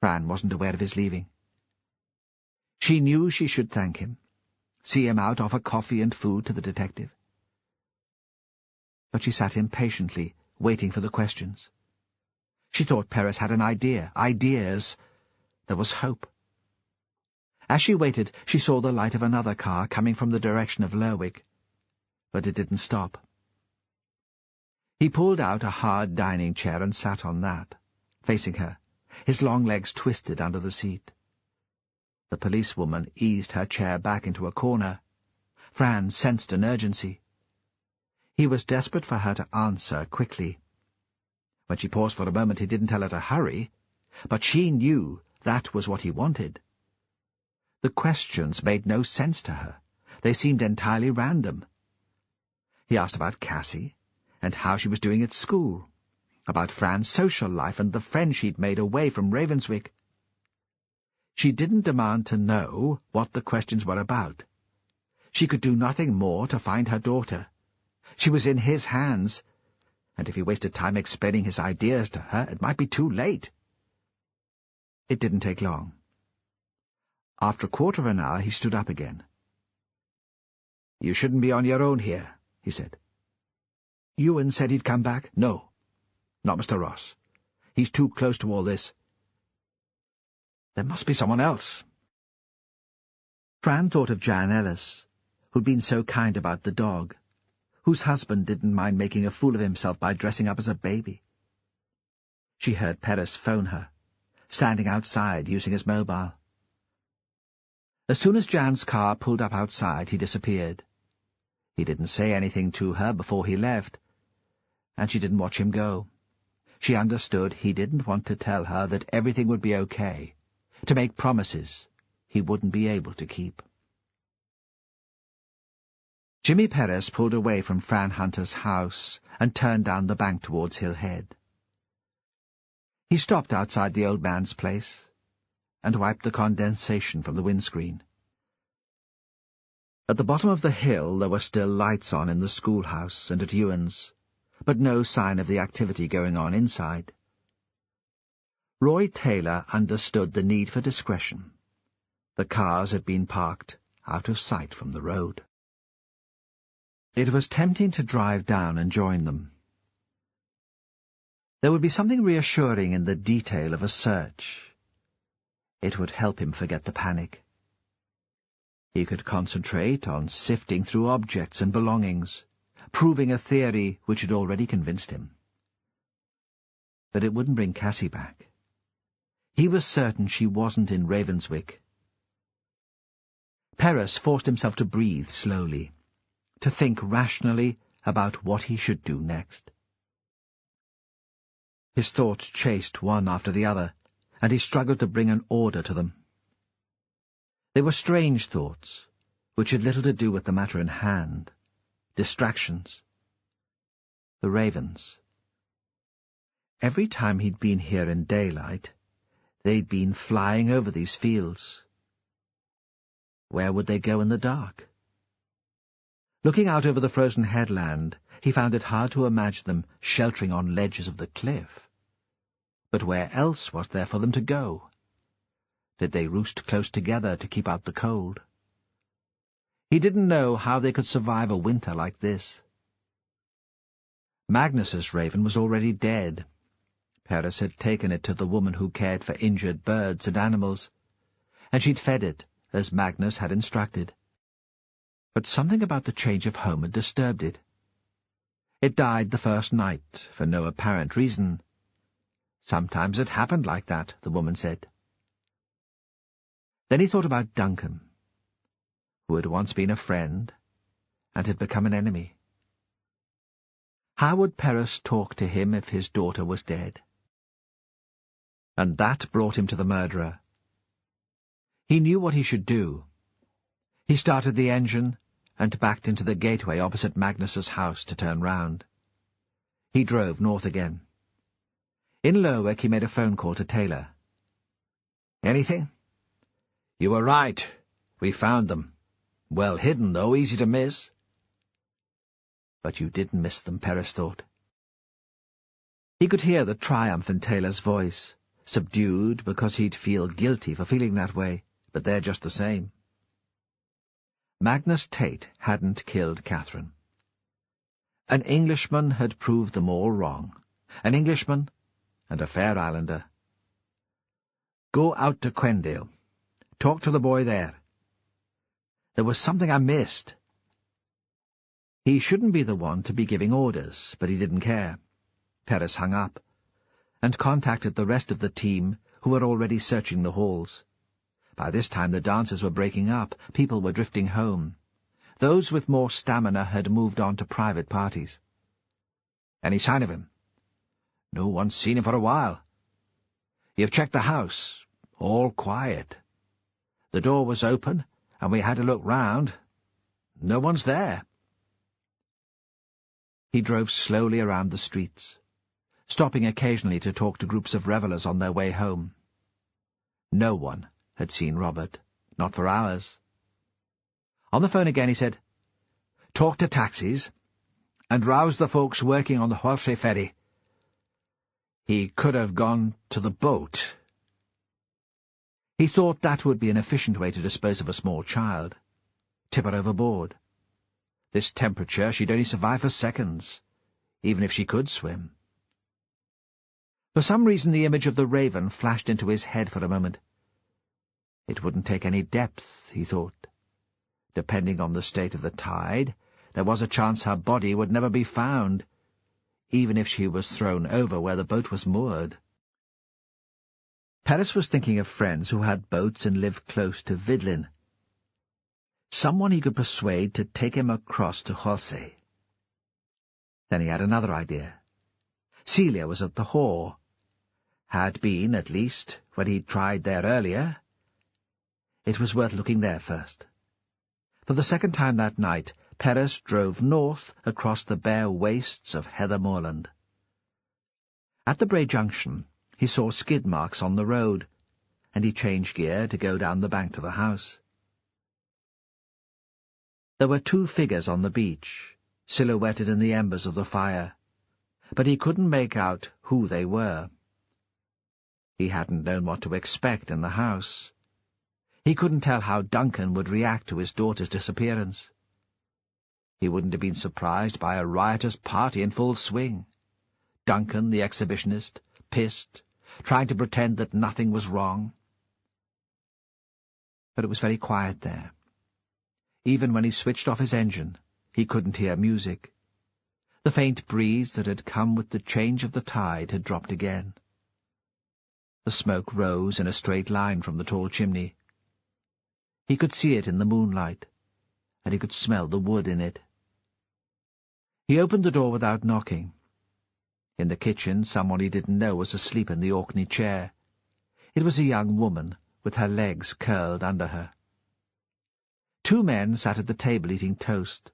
Fran wasn't aware of his leaving. She knew she should thank him, see him out, offer coffee and food to the detective. But she sat impatiently, waiting for the questions. She thought Paris had an idea. Ideas. There was hope. As she waited, she saw the light of another car coming from the direction of Lerwick, but it didn't stop. He pulled out a hard dining chair and sat on that, facing her, his long legs twisted under the seat. The policewoman eased her chair back into a corner. Fran sensed an urgency. He was desperate for her to answer quickly. When she paused for a moment, he didn't tell her to hurry, but she knew that was what he wanted. The questions made no sense to her. They seemed entirely random. He asked about Cassie, and how she was doing at school, about Fran's social life and the friends she'd made away from Ravenswick. She didn't demand to know what the questions were about. She could do nothing more to find her daughter. She was in his hands, and if he wasted time explaining his ideas to her, it might be too late. It didn't take long. After a quarter of an hour, he stood up again. "You shouldn't be on your own here," he said. "Ewan said he'd come back?" "No, not Mr. Ross. He's too close to all this. There must be someone else." Fran thought of Jan Ellis, who'd been so kind about the dog, whose husband didn't mind making a fool of himself by dressing up as a baby. She heard Perez phone her, standing outside using his mobile. As soon as Jan's car pulled up outside, he disappeared. He didn't say anything to her before he left, and she didn't watch him go. She understood he didn't want to tell her that everything would be okay, to make promises he wouldn't be able to keep. Jimmy Perez pulled away from Fran Hunter's house and turned down the bank towards Hill Head. He stopped outside the old man's place and wiped the condensation from the windscreen. At the bottom of the hill there were still lights on in the schoolhouse and at Ewan's, but no sign of the activity going on inside. Roy Taylor understood the need for discretion. The cars had been parked out of sight from the road. It was tempting to drive down and join them. There would be something reassuring in the detail of a search. It would help him forget the panic. He could concentrate on sifting through objects and belongings, proving a theory which had already convinced him. But it wouldn't bring Cassie back. He was certain she wasn't in Ravenswick. Perez forced himself to breathe slowly, to think rationally about what he should do next. His thoughts chased one after the other, and he struggled to bring an order to them. They were strange thoughts, which had little to do with the matter in hand. Distractions. The ravens. Every time he'd been here in daylight, they'd been flying over these fields. Where would they go in the dark? Looking out over the frozen headland, he found it hard to imagine them sheltering on ledges of the cliff. But where else was there for them to go? Did they roost close together to keep out the cold? He didn't know how they could survive a winter like this. Magnus's raven was already dead. Perez had taken it to the woman who cared for injured birds and animals, and she'd fed it, as Magnus had instructed. But something about the change of home had disturbed it. It died the first night, for no apparent reason. Sometimes it happened like that, the woman said. Then he thought about Duncan, who had once been a friend and had become an enemy. How would Perez talk to him if his daughter was dead? And that brought him to the murderer. He knew what he should do. He started the engine and backed into the gateway opposite Magnus's house to turn round. He drove north again. In Lerwick he made a phone call to Taylor. "Anything?" "You were right. We found them. Well hidden, though, easy to miss." But you didn't miss them, Perez thought. He could hear the triumph in Taylor's voice, subdued because he'd feel guilty for feeling that way, but they're just the same. Magnus Tate hadn't killed Catherine. An Englishman had proved them all wrong. An Englishman and a Fair Islander. "Go out to Quendale. Talk to the boy there. There was something I missed." He shouldn't be the one to be giving orders, but he didn't care. Perez hung up, and contacted the rest of the team who were already searching the halls. By this time the dancers were breaking up. People were drifting home. Those with more stamina had moved on to private parties. Any sign of him? No one's seen him for a while. You've checked the house. All quiet. The door was open, and we had to look round. No one's there. He drove slowly around the streets, stopping occasionally to talk to groups of revellers on their way home. No one had seen Robert, not for hours. On the phone again he said, "Talk to taxis, and rouse the folks working on the Huolse ferry." He could have gone to the boat. He thought that would be an efficient way to dispose of a small child. Tip her overboard. This temperature, she'd only survive for seconds, even if she could swim. For some reason the image of the raven flashed into his head for a moment. It wouldn't take any depth, he thought. Depending on the state of the tide, there was a chance her body would never be found, even if she was thrown over where the boat was moored. Paris was thinking of friends who had boats and lived close to Vidlin. Someone he could persuade to take him across to Huolse. Then he had another idea. Celia was at the Hall. Had been, at least, when he'd tried there earlier. It was worth looking there first. For the second time that night, Paris drove north across the bare wastes of heather moorland. At the Bray Junction, he saw skid marks on the road, and he changed gear to go down the bank to the house. There were two figures on the beach, silhouetted in the embers of the fire, but he couldn't make out who they were. He hadn't known what to expect in the house. He couldn't tell how Duncan would react to his daughter's disappearance. He wouldn't have been surprised by a riotous party in full swing. Duncan, the exhibitionist, pissed, trying to pretend that nothing was wrong. But it was very quiet there. Even when he switched off his engine, he couldn't hear music. The faint breeze that had come with the change of the tide had dropped again. The smoke rose in a straight line from the tall chimney. He could see it in the moonlight, and he could smell the wood in it. He opened the door without knocking. In the kitchen, someone he didn't know was asleep in the Orkney chair. It was a young woman, with her legs curled under her. Two men sat at the table eating toast.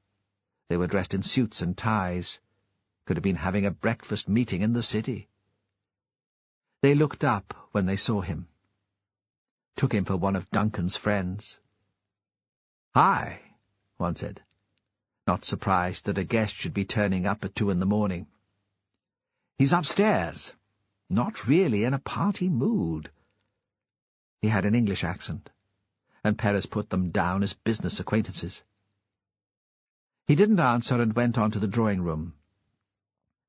They were dressed in suits and ties. Could have been having a breakfast meeting in the city. They looked up when they saw him. Took him for one of Duncan's friends. "Hi," one said, not surprised that a guest should be turning up at 2 a.m. "He's upstairs. Not really in a party mood." He had an English accent, and Paris put them down as business acquaintances. He didn't answer and went on to the drawing-room.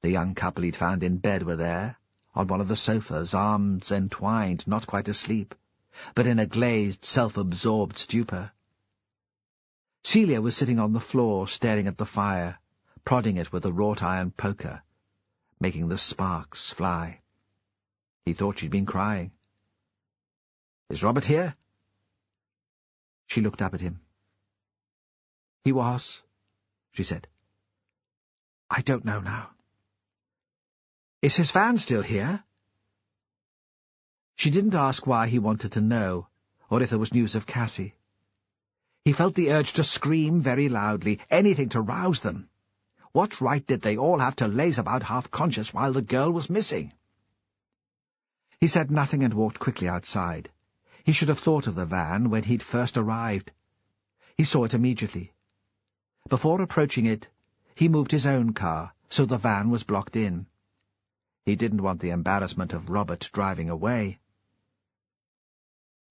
The young couple he'd found in bed were there, on one of the sofas, arms entwined, not quite asleep, but in a glazed, self-absorbed stupor. Celia was sitting on the floor, staring at the fire, prodding it with a wrought-iron poker, making the sparks fly. He thought she'd been crying. "Is Robert here?" She looked up at him. "He was," she said. "I don't know now." "Is his van still here?" She didn't ask why he wanted to know, or if there was news of Cassie. He felt the urge to scream very loudly, anything to rouse them. What right did they all have to laze about half-conscious while the girl was missing? He said nothing and walked quickly outside. He should have thought of the van when he'd first arrived. He saw it immediately. Before approaching it, he moved his own car, so the van was blocked in. He didn't want the embarrassment of Robert driving away.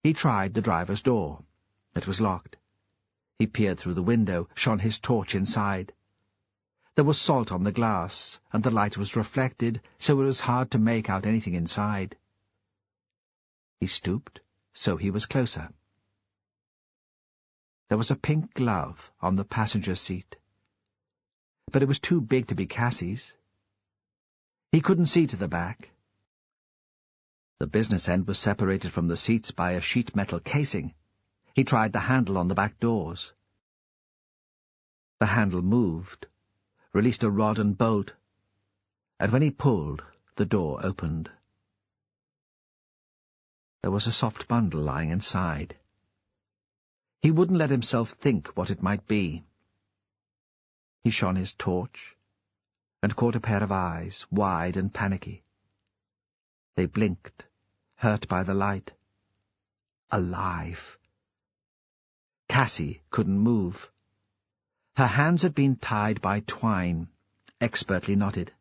He tried the driver's door. It was locked. He peered through the window, shone his torch inside. There was salt on the glass, and the light was reflected, so it was hard to make out anything inside. He stooped, so he was closer. There was a pink glove on the passenger seat, but it was too big to be Cassie's. He couldn't see to the back. The business end was separated from the seats by a sheet metal casing. He tried the handle on the back doors. The handle moved, released a rod and bolt, and when he pulled, the door opened. There was a soft bundle lying inside. He wouldn't let himself think what it might be. He shone his torch, and caught a pair of eyes, wide and panicky. They blinked, hurt by the light. Alive. Cassie couldn't move. Her hands had been tied by twine, expertly knotted.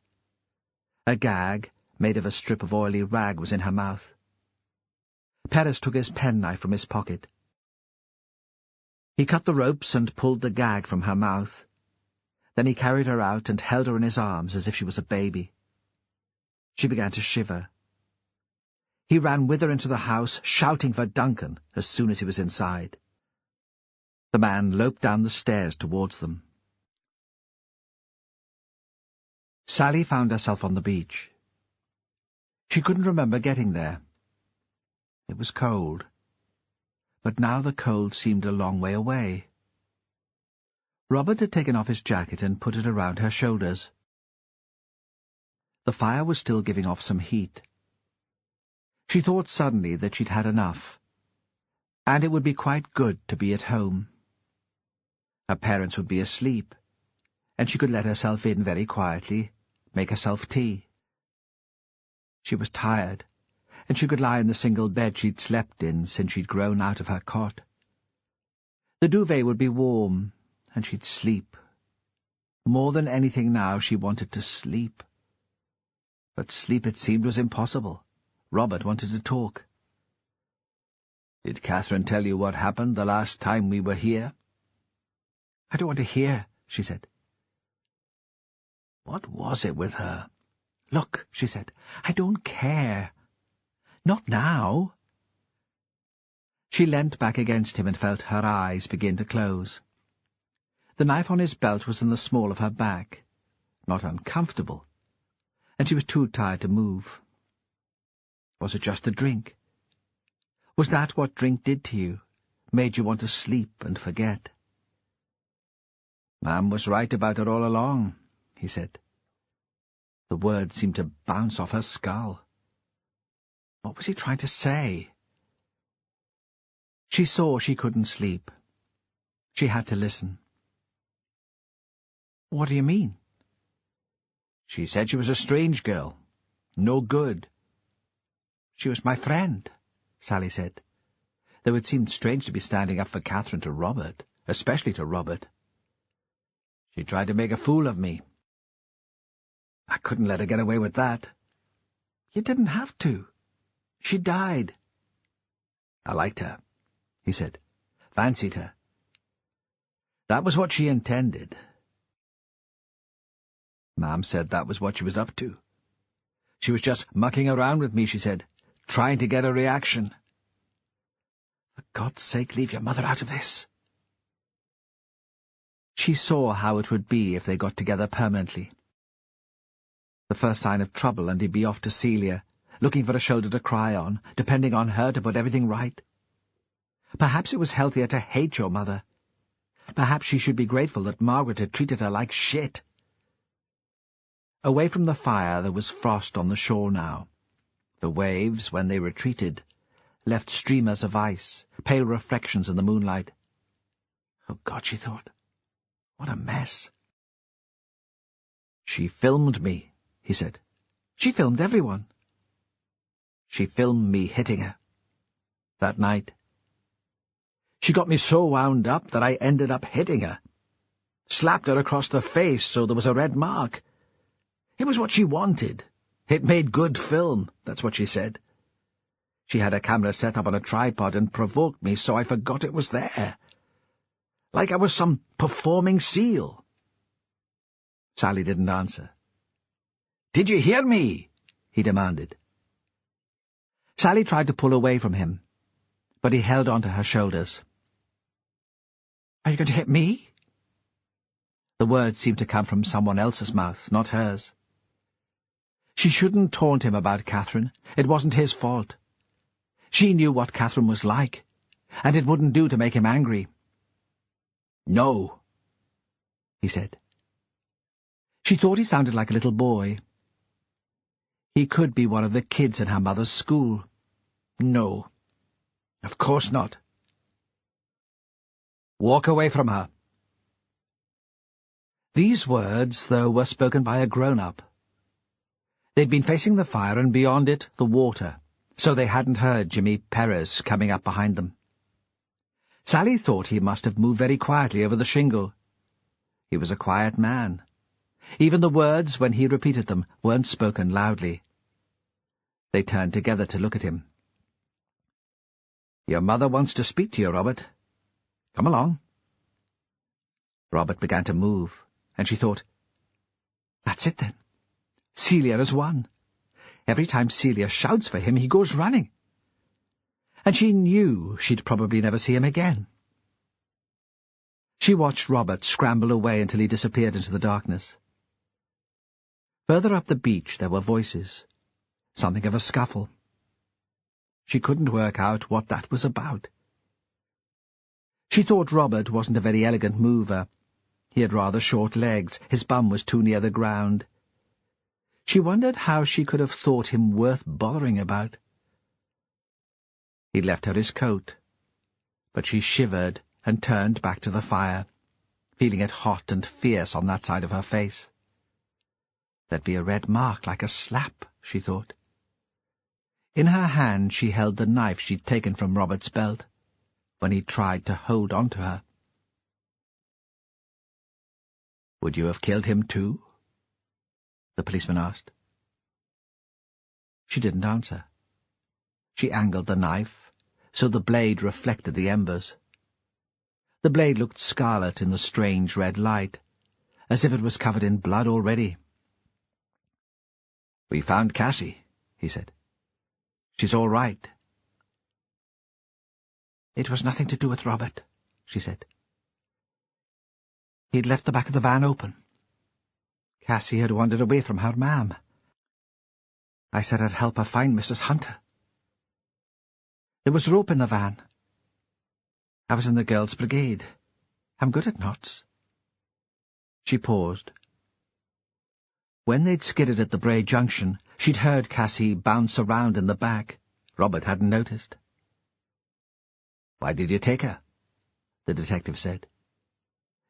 A gag, made of a strip of oily rag, was in her mouth. Paris took his penknife from his pocket. He cut the ropes and pulled the gag from her mouth. Then he carried her out and held her in his arms as if she was a baby. She began to shiver. He ran with her into the house, shouting for Duncan as soon as he was inside. The man loped down the stairs towards them. Sally found herself on the beach. She couldn't remember getting there. It was cold, but now the cold seemed a long way away. Robert had taken off his jacket and put it around her shoulders. The fire was still giving off some heat. She thought suddenly that she'd had enough, and it would be quite good to be at home. Her parents would be asleep, and she could let herself in very quietly, make herself tea. She was tired, and she could lie in the single bed she'd slept in since she'd grown out of her cot. The duvet would be warm, and she'd sleep. More than anything now she wanted to sleep. But sleep, it seemed, was impossible. Robert wanted to talk. "Did Catherine tell you what happened the last time we were here?" "I don't want to hear," she said. What was it with her? "Look," she said, "I don't care. Not now." She leant back against him and felt her eyes begin to close. The knife on his belt was in the small of her back, not uncomfortable, and she was too tired to move. Was it just the drink? Was that what drink did to you, made you want to sleep and forget? "Ma'am was right about it all along," he said. The words seemed to bounce off her skull. What was he trying to say? She saw she couldn't sleep. She had to listen. "What do you mean?" "She said she was a strange girl. No good." "She was my friend," Sally said, though it seemed strange to be standing up for Catherine to Robert, especially to Robert. "She tried to make a fool of me. I couldn't let her get away with that." "You didn't have to. She died." "I liked her," he said. "Fancied her. That was what she intended." Ma'am said that was what she was up to. "She was just mucking around with me," she said, "trying to get a reaction." "For God's sake, leave your mother out of this." She saw how it would be if they got together permanently. The first sign of trouble and he'd be off to Celia, looking for a shoulder to cry on, depending on her to put everything right. Perhaps it was healthier to hate your mother. Perhaps she should be grateful that Margaret had treated her like shit. Away from the fire there was frost on the shore now. The waves, when they retreated, left streamers of ice, pale reflections in the moonlight. Oh God, she thought. What a mess. "She filmed me," he said. "She filmed everyone." "She filmed me hitting her. That night. She got me so wound up that I ended up hitting her. Slapped her across the face so there was a red mark. It was what she wanted. It made good film, that's what she said. She had a camera set up on a tripod and provoked me so I forgot it was there. Like I was some performing seal." Sally didn't answer. "Did you hear me?" he demanded. Sally tried to pull away from him, but he held onto her shoulders. "Are you going to hit me?" The words seemed to come from someone else's mouth, not hers. She shouldn't taunt him about Catherine. It wasn't his fault. She knew what Catherine was like, and it wouldn't do to make him angry. "No," he said. She thought he sounded like a little boy. He could be one of the kids in her mother's school. No, of course not. "Walk away from her." These words, though, were spoken by a grown-up. They'd been facing the fire and beyond it the water, so they hadn't heard Jimmy Perez coming up behind them. Sally thought he must have moved very quietly over the shingle. He was a quiet man. Even the words, when he repeated them, weren't spoken loudly. They turned together to look at him. "Your mother wants to speak to you, Robert. Come along." Robert began to move, and she thought, "That's it, then. Celia has won. Every time Celia shouts for him, he goes running." And she knew she'd probably never see him again. She watched Robert scramble away until he disappeared into the darkness. Further up the beach there were voices, something of a scuffle. She couldn't work out what that was about. She thought Robert wasn't a very elegant mover. He had rather short legs, his bum was too near the ground. She wondered how she could have thought him worth bothering about. He'd left her his coat, but she shivered and turned back to the fire, feeling it hot and fierce on that side of her face. There'd be a red mark like a slap, she thought. In her hand she held the knife she'd taken from Robert's belt when he tried to hold on to her. "Would you have killed him too?" the policeman asked. She didn't answer. She angled the knife so the blade reflected the embers. The blade looked scarlet in the strange red light, as if it was covered in blood already. "We found Cassie," he said. "She's all right." "It was nothing to do with Robert," she said. "He'd left the back of the van open. Cassie had wandered away from her mam. I said I'd help her find Mrs. Hunter. There was rope in the van. I was in the girls' brigade. I'm good at knots." She paused. When they'd skidded at the Bray Junction, she'd heard Cassie bounce around in the back. Robert hadn't noticed. "Why did you take her?" the detective said.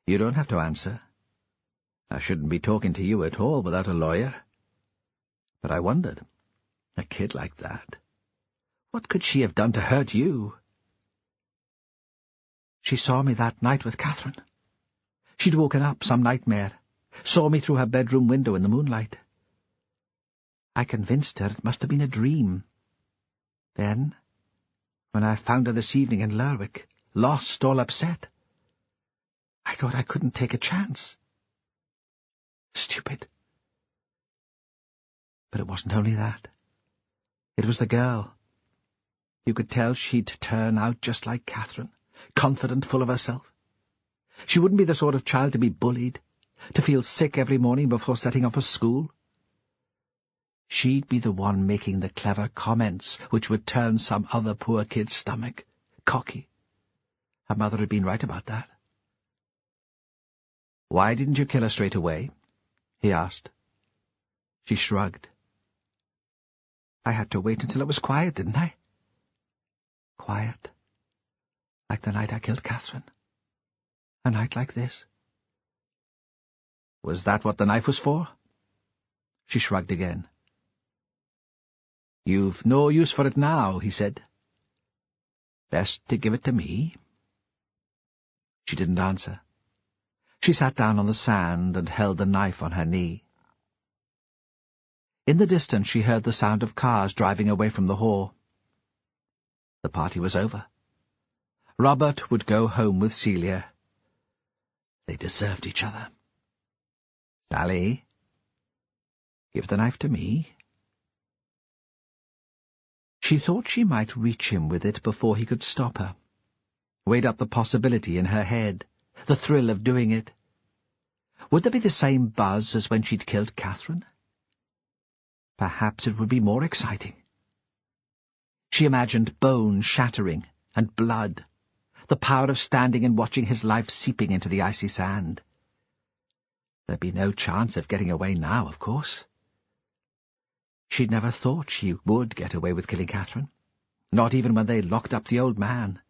"You don't have to answer. I shouldn't be talking to you at all without a lawyer. But I wondered, a kid like that, what could she have done to hurt you?" "She saw me that night with Catherine. She'd woken up, some nightmare, saw me through her bedroom window in the moonlight. I convinced her it must have been a dream. Then, when I found her this evening in Lerwick, lost, all upset, I thought I couldn't take a chance. Stupid. But it wasn't only that. It was the girl. You could tell she'd turn out just like Catherine, confident, full of herself. She wouldn't be the sort of child to be bullied, to feel sick every morning before setting off for school. She'd be the one making the clever comments which would turn some other poor kid's stomach, cocky. Her mother had been right about that. "Why didn't you kill her straight away?" he asked. She shrugged. "I had to wait until it was quiet, didn't I? Quiet. Like the night I killed Catherine. A night like this." "Was that what the knife was for?" She shrugged again. "You've no use for it now," he said. "Best to give it to me." She didn't answer. She sat down on the sand and held the knife on her knee. In the distance she heard the sound of cars driving away from the hall. The party was over. Robert would go home with Celia. They deserved each other. "Sally, give the knife to me." She thought she might reach him with it before he could stop her. Weighed up the possibility in her head, the thrill of doing it. Would there be the same buzz as when she'd killed Catherine? Perhaps it would be more exciting. She imagined bone shattering and blood, the power of standing and watching his life seeping into the icy sand. There'd be no chance of getting away now, of course. She'd never thought she would get away with killing Catherine, not even when they locked up the old man.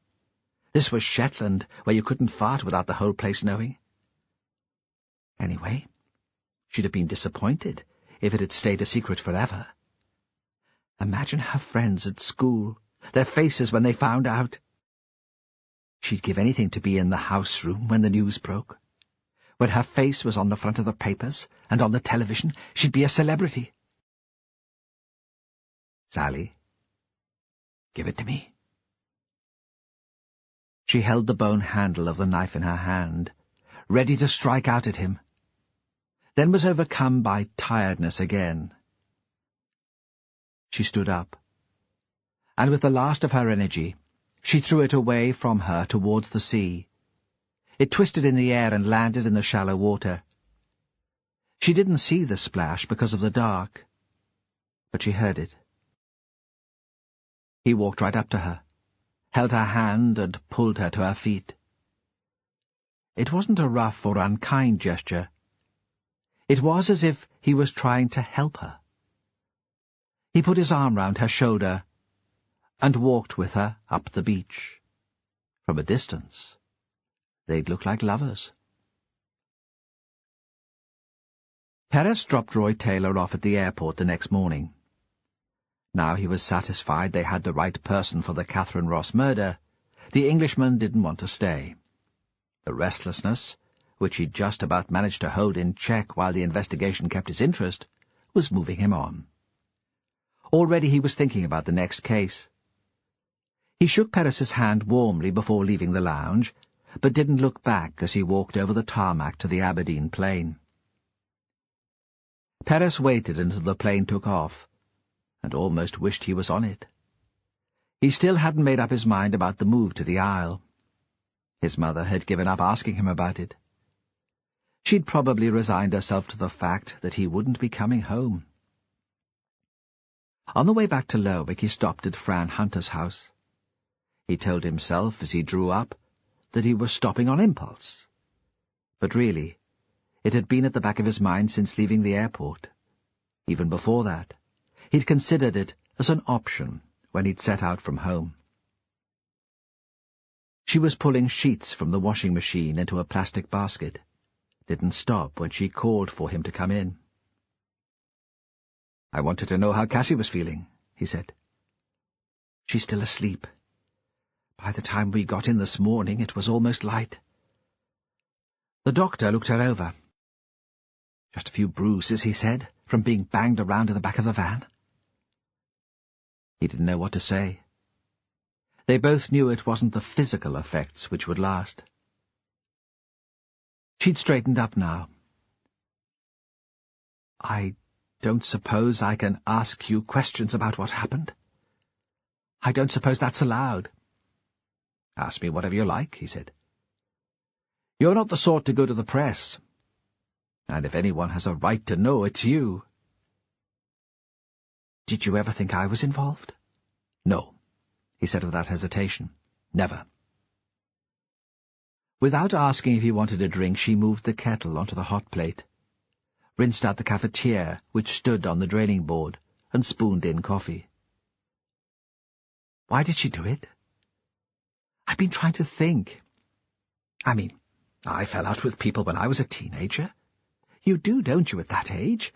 This was Shetland, where you couldn't fart without the whole place knowing. Anyway, she'd have been disappointed if it had stayed a secret forever. Imagine her friends at school, their faces when they found out. She'd give anything to be in the house room when the news broke. When her face was on the front of the papers and on the television, she'd be a celebrity. Sally, give it to me. She held the bone handle of the knife in her hand, ready to strike out at him, then was overcome by tiredness again. She stood up, and with the last of her energy, she threw it away from her towards the sea. It twisted in the air and landed in the shallow water. She didn't see the splash because of the dark, but she heard it. He walked right up to her, held her hand and pulled her to her feet. It wasn't a rough or unkind gesture. It was as if he was trying to help her. He put his arm round her shoulder and walked with her up the beach. From a distance, they'd look like lovers. Perez dropped Roy Taylor off at the airport the next morning. Now he was satisfied they had the right person for the Catherine Ross murder. The Englishman didn't want to stay. The restlessness, which he'd just about managed to hold in check while the investigation kept his interest, was moving him on. Already he was thinking about the next case. He shook Perez's hand warmly before leaving the lounge, but didn't look back as he walked over the tarmac to the Aberdeen plane. Perez waited until the plane took off, and almost wished he was on it. He still hadn't made up his mind about the move to the Isle. His mother had given up asking him about it. She'd probably resigned herself to the fact that he wouldn't be coming home. On the way back to Lerwick, he stopped at Fran Hunter's house. He told himself as he drew up that he was stopping on impulse. But really, it had been at the back of his mind since leaving the airport. Even before that, he'd considered it as an option when he'd set out from home. She was pulling sheets from the washing machine into a plastic basket. Didn't stop when she called for him to come in. "I wanted to know how Cassie was feeling," he said. "She's still asleep. By the time we got in this morning, it was almost light." The doctor looked her over. "Just a few bruises," he said, "from being banged around in the back of the van." He didn't know what to say. They both knew it wasn't the physical effects which would last. She'd straightened up now. "I don't suppose I can ask you questions about what happened? I don't suppose that's allowed." "Ask me whatever you like," he said. "You're not the sort to go to the press. And if anyone has a right to know, it's you." "Did you ever think I was involved?" "No," he said without hesitation. "Never." Without asking if he wanted a drink, she moved the kettle onto the hot plate, rinsed out the cafetiere which stood on the draining board, and spooned in coffee. "Why did she do it?" "I've been trying to think. I fell out with people when I was a teenager. You do, don't you, at that age?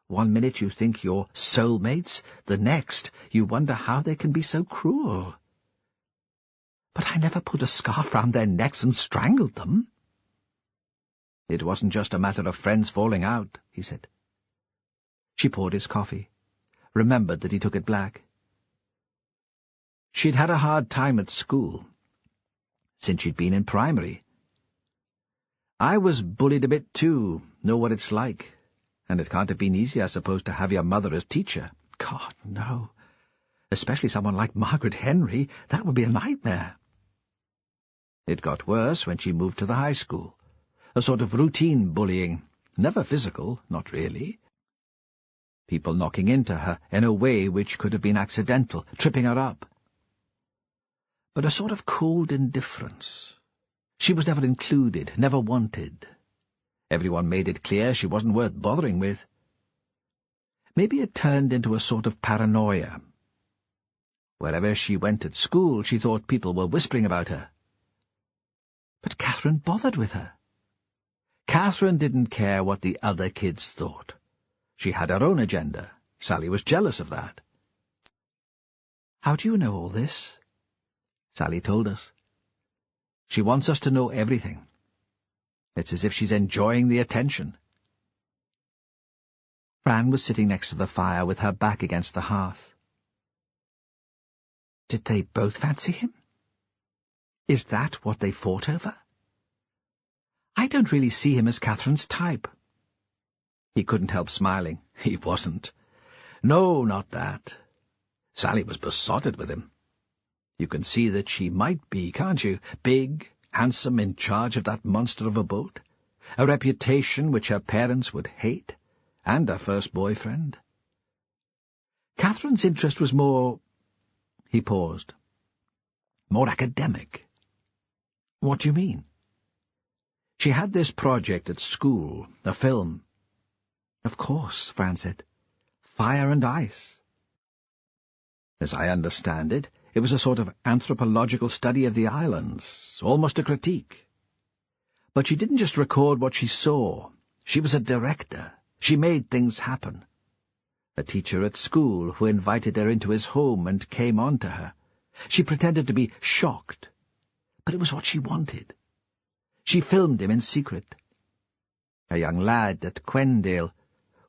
One minute you think you're soulmates, the next you wonder how they can be so cruel. But I never put a scarf round their necks and strangled them." "It wasn't just a matter of friends falling out," he said. She poured his coffee, remembered that he took it black. She'd had a hard time at school, since she'd been in primary. "I was bullied a bit too, know what it's like. And it can't have been easy, I suppose, to have your mother as teacher." "God, no. Especially someone like Margaret Henry. That would be a nightmare." "It got worse when she moved to the high school. A sort of routine bullying. Never physical, not really. people knocking into her in a way which could have been accidental, tripping her up. But a sort of cold indifference. She was never included, never wanted. Everyone made it clear she wasn't worth bothering with. Maybe it turned into a sort of paranoia. Wherever she went at school, she thought people were whispering about her. But Catherine bothered with her. Catherine didn't care what the other kids thought. She had her own agenda. Sally was jealous of that. "How do you know all this?" Sally told us. She wants us to know everything. It's as if she's enjoying the attention. Fran was sitting next to the fire with her back against the hearth. Did they both fancy him? Is that what they fought over? I don't really see him as Catherine's type. He couldn't help smiling. He wasn't. No, not that. Sally was besotted with him. You can see that she might be, can't you? Big, handsome, in charge of that monster of a boat. A reputation which her parents would hate, and her first boyfriend. Catherine's interest was more... He paused. More academic. What do you mean? She had this project at school, a film. Of course, Fran said. Fire and Ice. As I understand it, it was a sort of anthropological study of the islands, almost a critique. But she didn't just record what she saw. She was a director. She made things happen. A teacher at school who invited her into his home and came on to her. She pretended to be shocked, but it was what she wanted. She filmed him in secret. A young lad at Quendale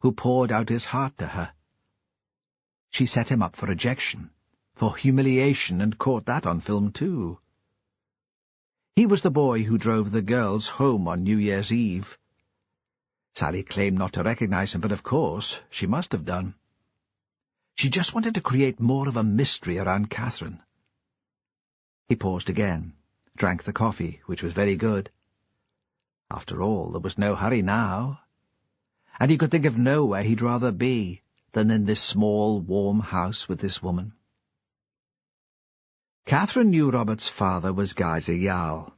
who poured out his heart to her. She set him up for rejection, for humiliation, and caught that on film too. He was the boy who drove the girls home on New Year's Eve. Sally claimed not to recognize him, but of course she must have done. She just wanted to create more of a mystery around Catherine. He paused again, drank the coffee, which was very good. After all, there was no hurry now, and he could think of nowhere he'd rather be than in this small, warm house with this woman. Catherine knew Robert's father was Geyser Jarl.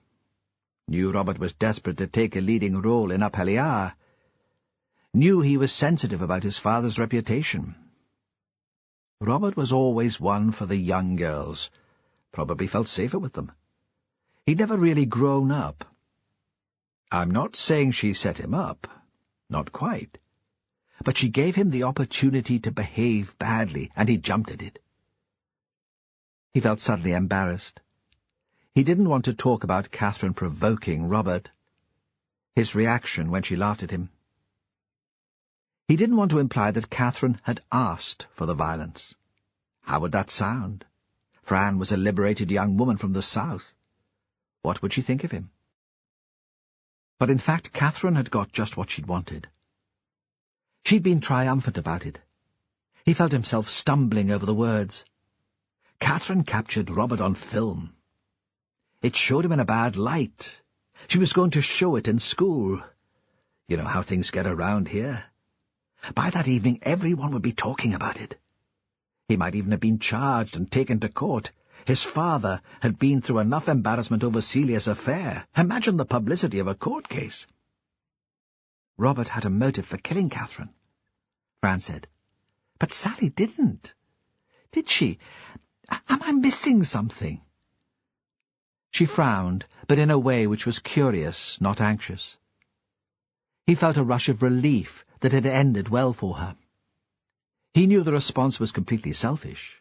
Knew Robert was desperate to take a leading role in Apeliar. Knew he was sensitive about his father's reputation. Robert was always one for the young girls, probably felt safer with them. He'd never really grown up. I'm not saying she set him up, not quite. But she gave him the opportunity to behave badly, and he jumped at it. He felt suddenly embarrassed. He didn't want to talk about Catherine provoking Robert. His reaction when she laughed at him. He didn't want to imply that Catherine had asked for the violence. How would that sound? Fran was a liberated young woman from the south. What would she think of him? But in fact, Catherine had got just what she'd wanted. She'd been triumphant about it. He felt himself stumbling over the words. Catherine captured Robert on film. It showed him in a bad light. She was going to show it in school. You know how things get around here. By that evening, everyone would be talking about it. He might even have been charged and taken to court. His father had been through enough embarrassment over Celia's affair. Imagine the publicity of a court case. Robert had a motive for killing Catherine, Fran said. But Sally didn't. Did she? Am I missing something? She frowned, but in a way which was curious, not anxious. He felt a rush of relief that it had ended well for her. He knew the response was completely selfish.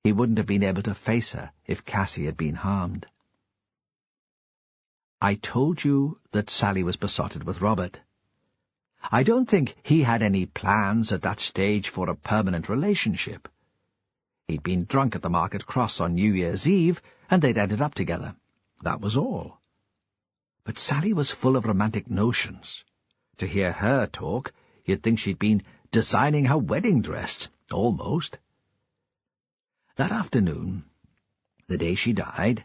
He wouldn't have been able to face her if Cassie had been harmed. I told you that Sally was besotted with Robert. I don't think he had any plans at that stage for a permanent relationship. He'd been drunk at the Market Cross on New Year's Eve, and they'd ended up together. That was all. But Sally was full of romantic notions. To hear her talk, you'd think she'd been designing her wedding dress, almost. That afternoon, the day she died,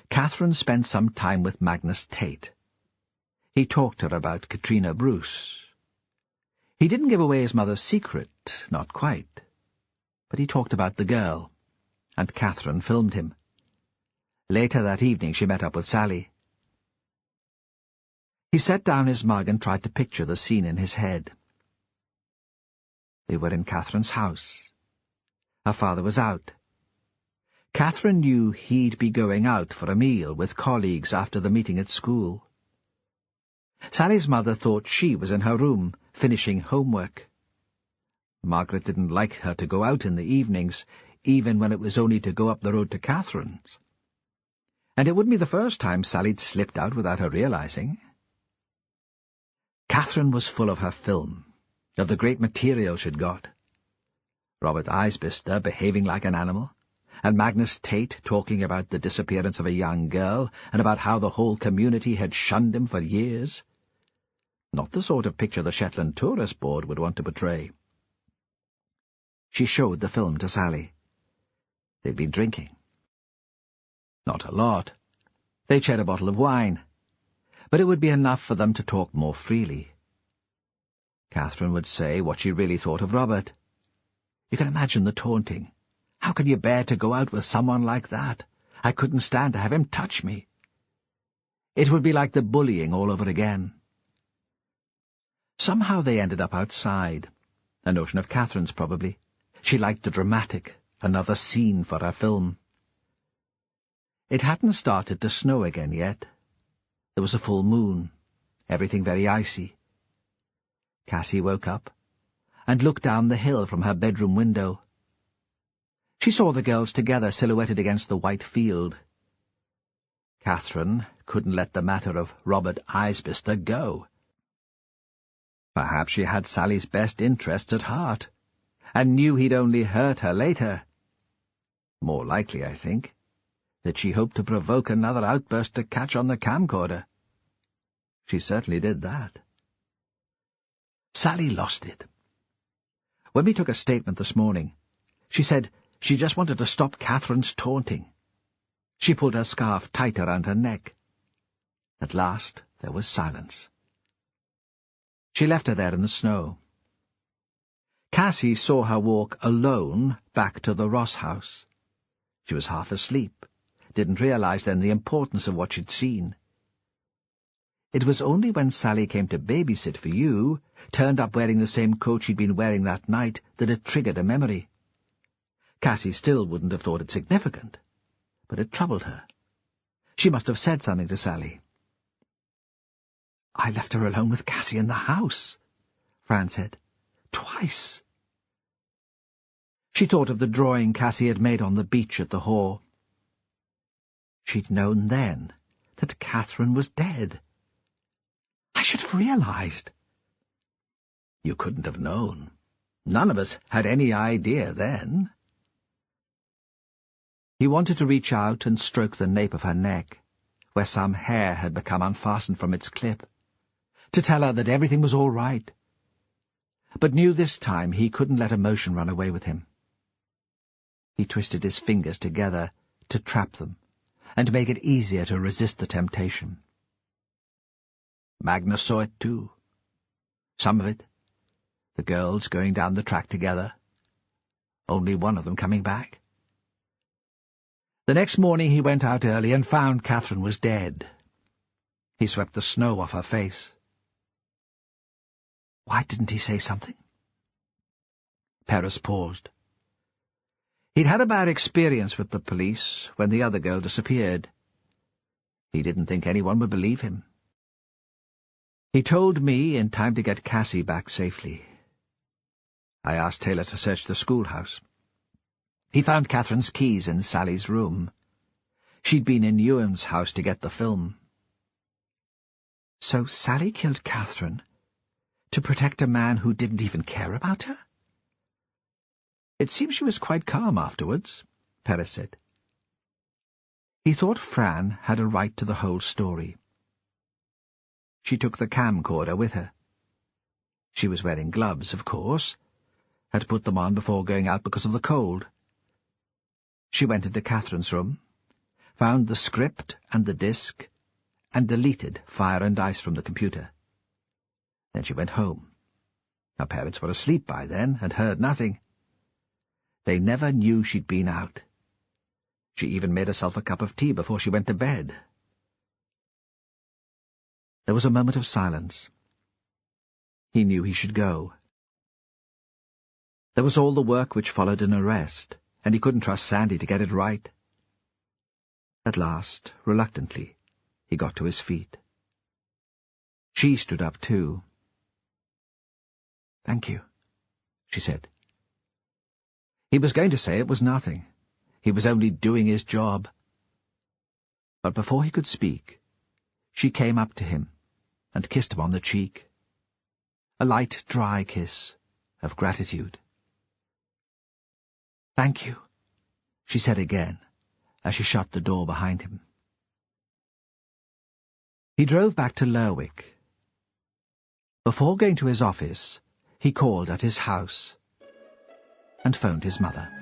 Catherine spent some time with Magnus Tate. He talked to her about Katrina Bruce. He didn't give away his mother's secret, not quite. But he talked about the girl, and Catherine filmed him. Later that evening she met up with Sally. He set down his mug and tried to picture the scene in his head. They were in Catherine's house. Her father was out. Catherine knew he'd be going out for a meal with colleagues after the meeting at school. Sally's mother thought she was in her room, finishing homework. Margaret didn't like her to go out in the evenings, even when it was only to go up the road to Catherine's. And it wouldn't be the first time Sally'd slipped out without her realizing. Catherine was full of her film, of the great material she'd got. Robert Isbister behaving like an animal, and Magnus Tate talking about the disappearance of a young girl, and about how the whole community had shunned him for years. Not the sort of picture the Shetland Tourist Board would want to portray. She showed the film to Sally. They'd been drinking. Not a lot. They'd shared a bottle of wine, but it would be enough for them to talk more freely. Catherine would say what she really thought of Robert. You can imagine the taunting. How could you bear to go out with someone like that? I couldn't stand to have him touch me. It would be like the bullying all over again. Somehow they ended up outside. A notion of Catherine's, probably. She liked the dramatic, another scene for her film. It hadn't started to snow again yet. There was a full moon, everything very icy. Cassie woke up and looked down the hill from her bedroom window. She saw the girls together, silhouetted against the white field. Catherine couldn't let the matter of Robert Isbister go. Perhaps she had Sally's best interests at heart, and knew he'd only hurt her later. More likely, I think, that she hoped to provoke another outburst to catch on the camcorder. She certainly did that. Sally lost it. When we took a statement this morning, she said she just wanted to stop Catherine's taunting. She pulled her scarf tight around her neck. At last there was silence. She left her there in the snow. Cassie saw her walk alone back to the Ross house. She was half asleep, didn't realize then the importance of what she'd seen. It was only when Sally came to babysit for you, turned up wearing the same coat she'd been wearing that night, that it triggered a memory. Cassie still wouldn't have thought it significant, but it troubled her. She must have said something to Sally. "I left her alone with Cassie in the house," Fran said. "Twice." She thought of the drawing Cassie had made on the beach at the Haw. She'd known then that Catherine was dead. "I should have realized." "You couldn't have known. None of us had any idea then." He wanted to reach out and stroke the nape of her neck, where some hair had become unfastened from its clip, to tell her that everything was all right, but knew this time he couldn't let emotion run away with him. He twisted his fingers together to trap them, and make it easier to resist the temptation. Magnus saw it too. Some of it. The girls going down the track together. Only one of them coming back. The next morning he went out early and found Catherine was dead. He swept the snow off her face. Why didn't he say something? Paris paused. He'd had a bad experience with the police when the other girl disappeared. He didn't think anyone would believe him. He told me in time to get Cassie back safely. I asked Taylor to search the schoolhouse. He found Catherine's keys in Sally's room. She'd been in Ewan's house to get the film. So Sally killed Catherine to protect a man who didn't even care about her? It seems she was quite calm afterwards, Paris said. He thought Fran had a right to the whole story. She took the camcorder with her. She was wearing gloves, of course, had put them on before going out because of the cold. She went into Catherine's room, found the script and the disc, and deleted Fire and Ice from the computer. Then she went home. Her parents were asleep by then, and heard nothing. They never knew she'd been out. She even made herself a cup of tea before she went to bed. There was a moment of silence. He knew he should go. There was all the work which followed an arrest, and he couldn't trust Sandy to get it right. At last, reluctantly, he got to his feet. She stood up too. "Thank you," she said. He was going to say it was nothing. He was only doing his job. But before he could speak, she came up to him and kissed him on the cheek. A light, dry kiss of gratitude. "Thank you," she said again, as she shut the door behind him. He drove back to Lerwick. Before going to his office, he called at his house and phoned his mother.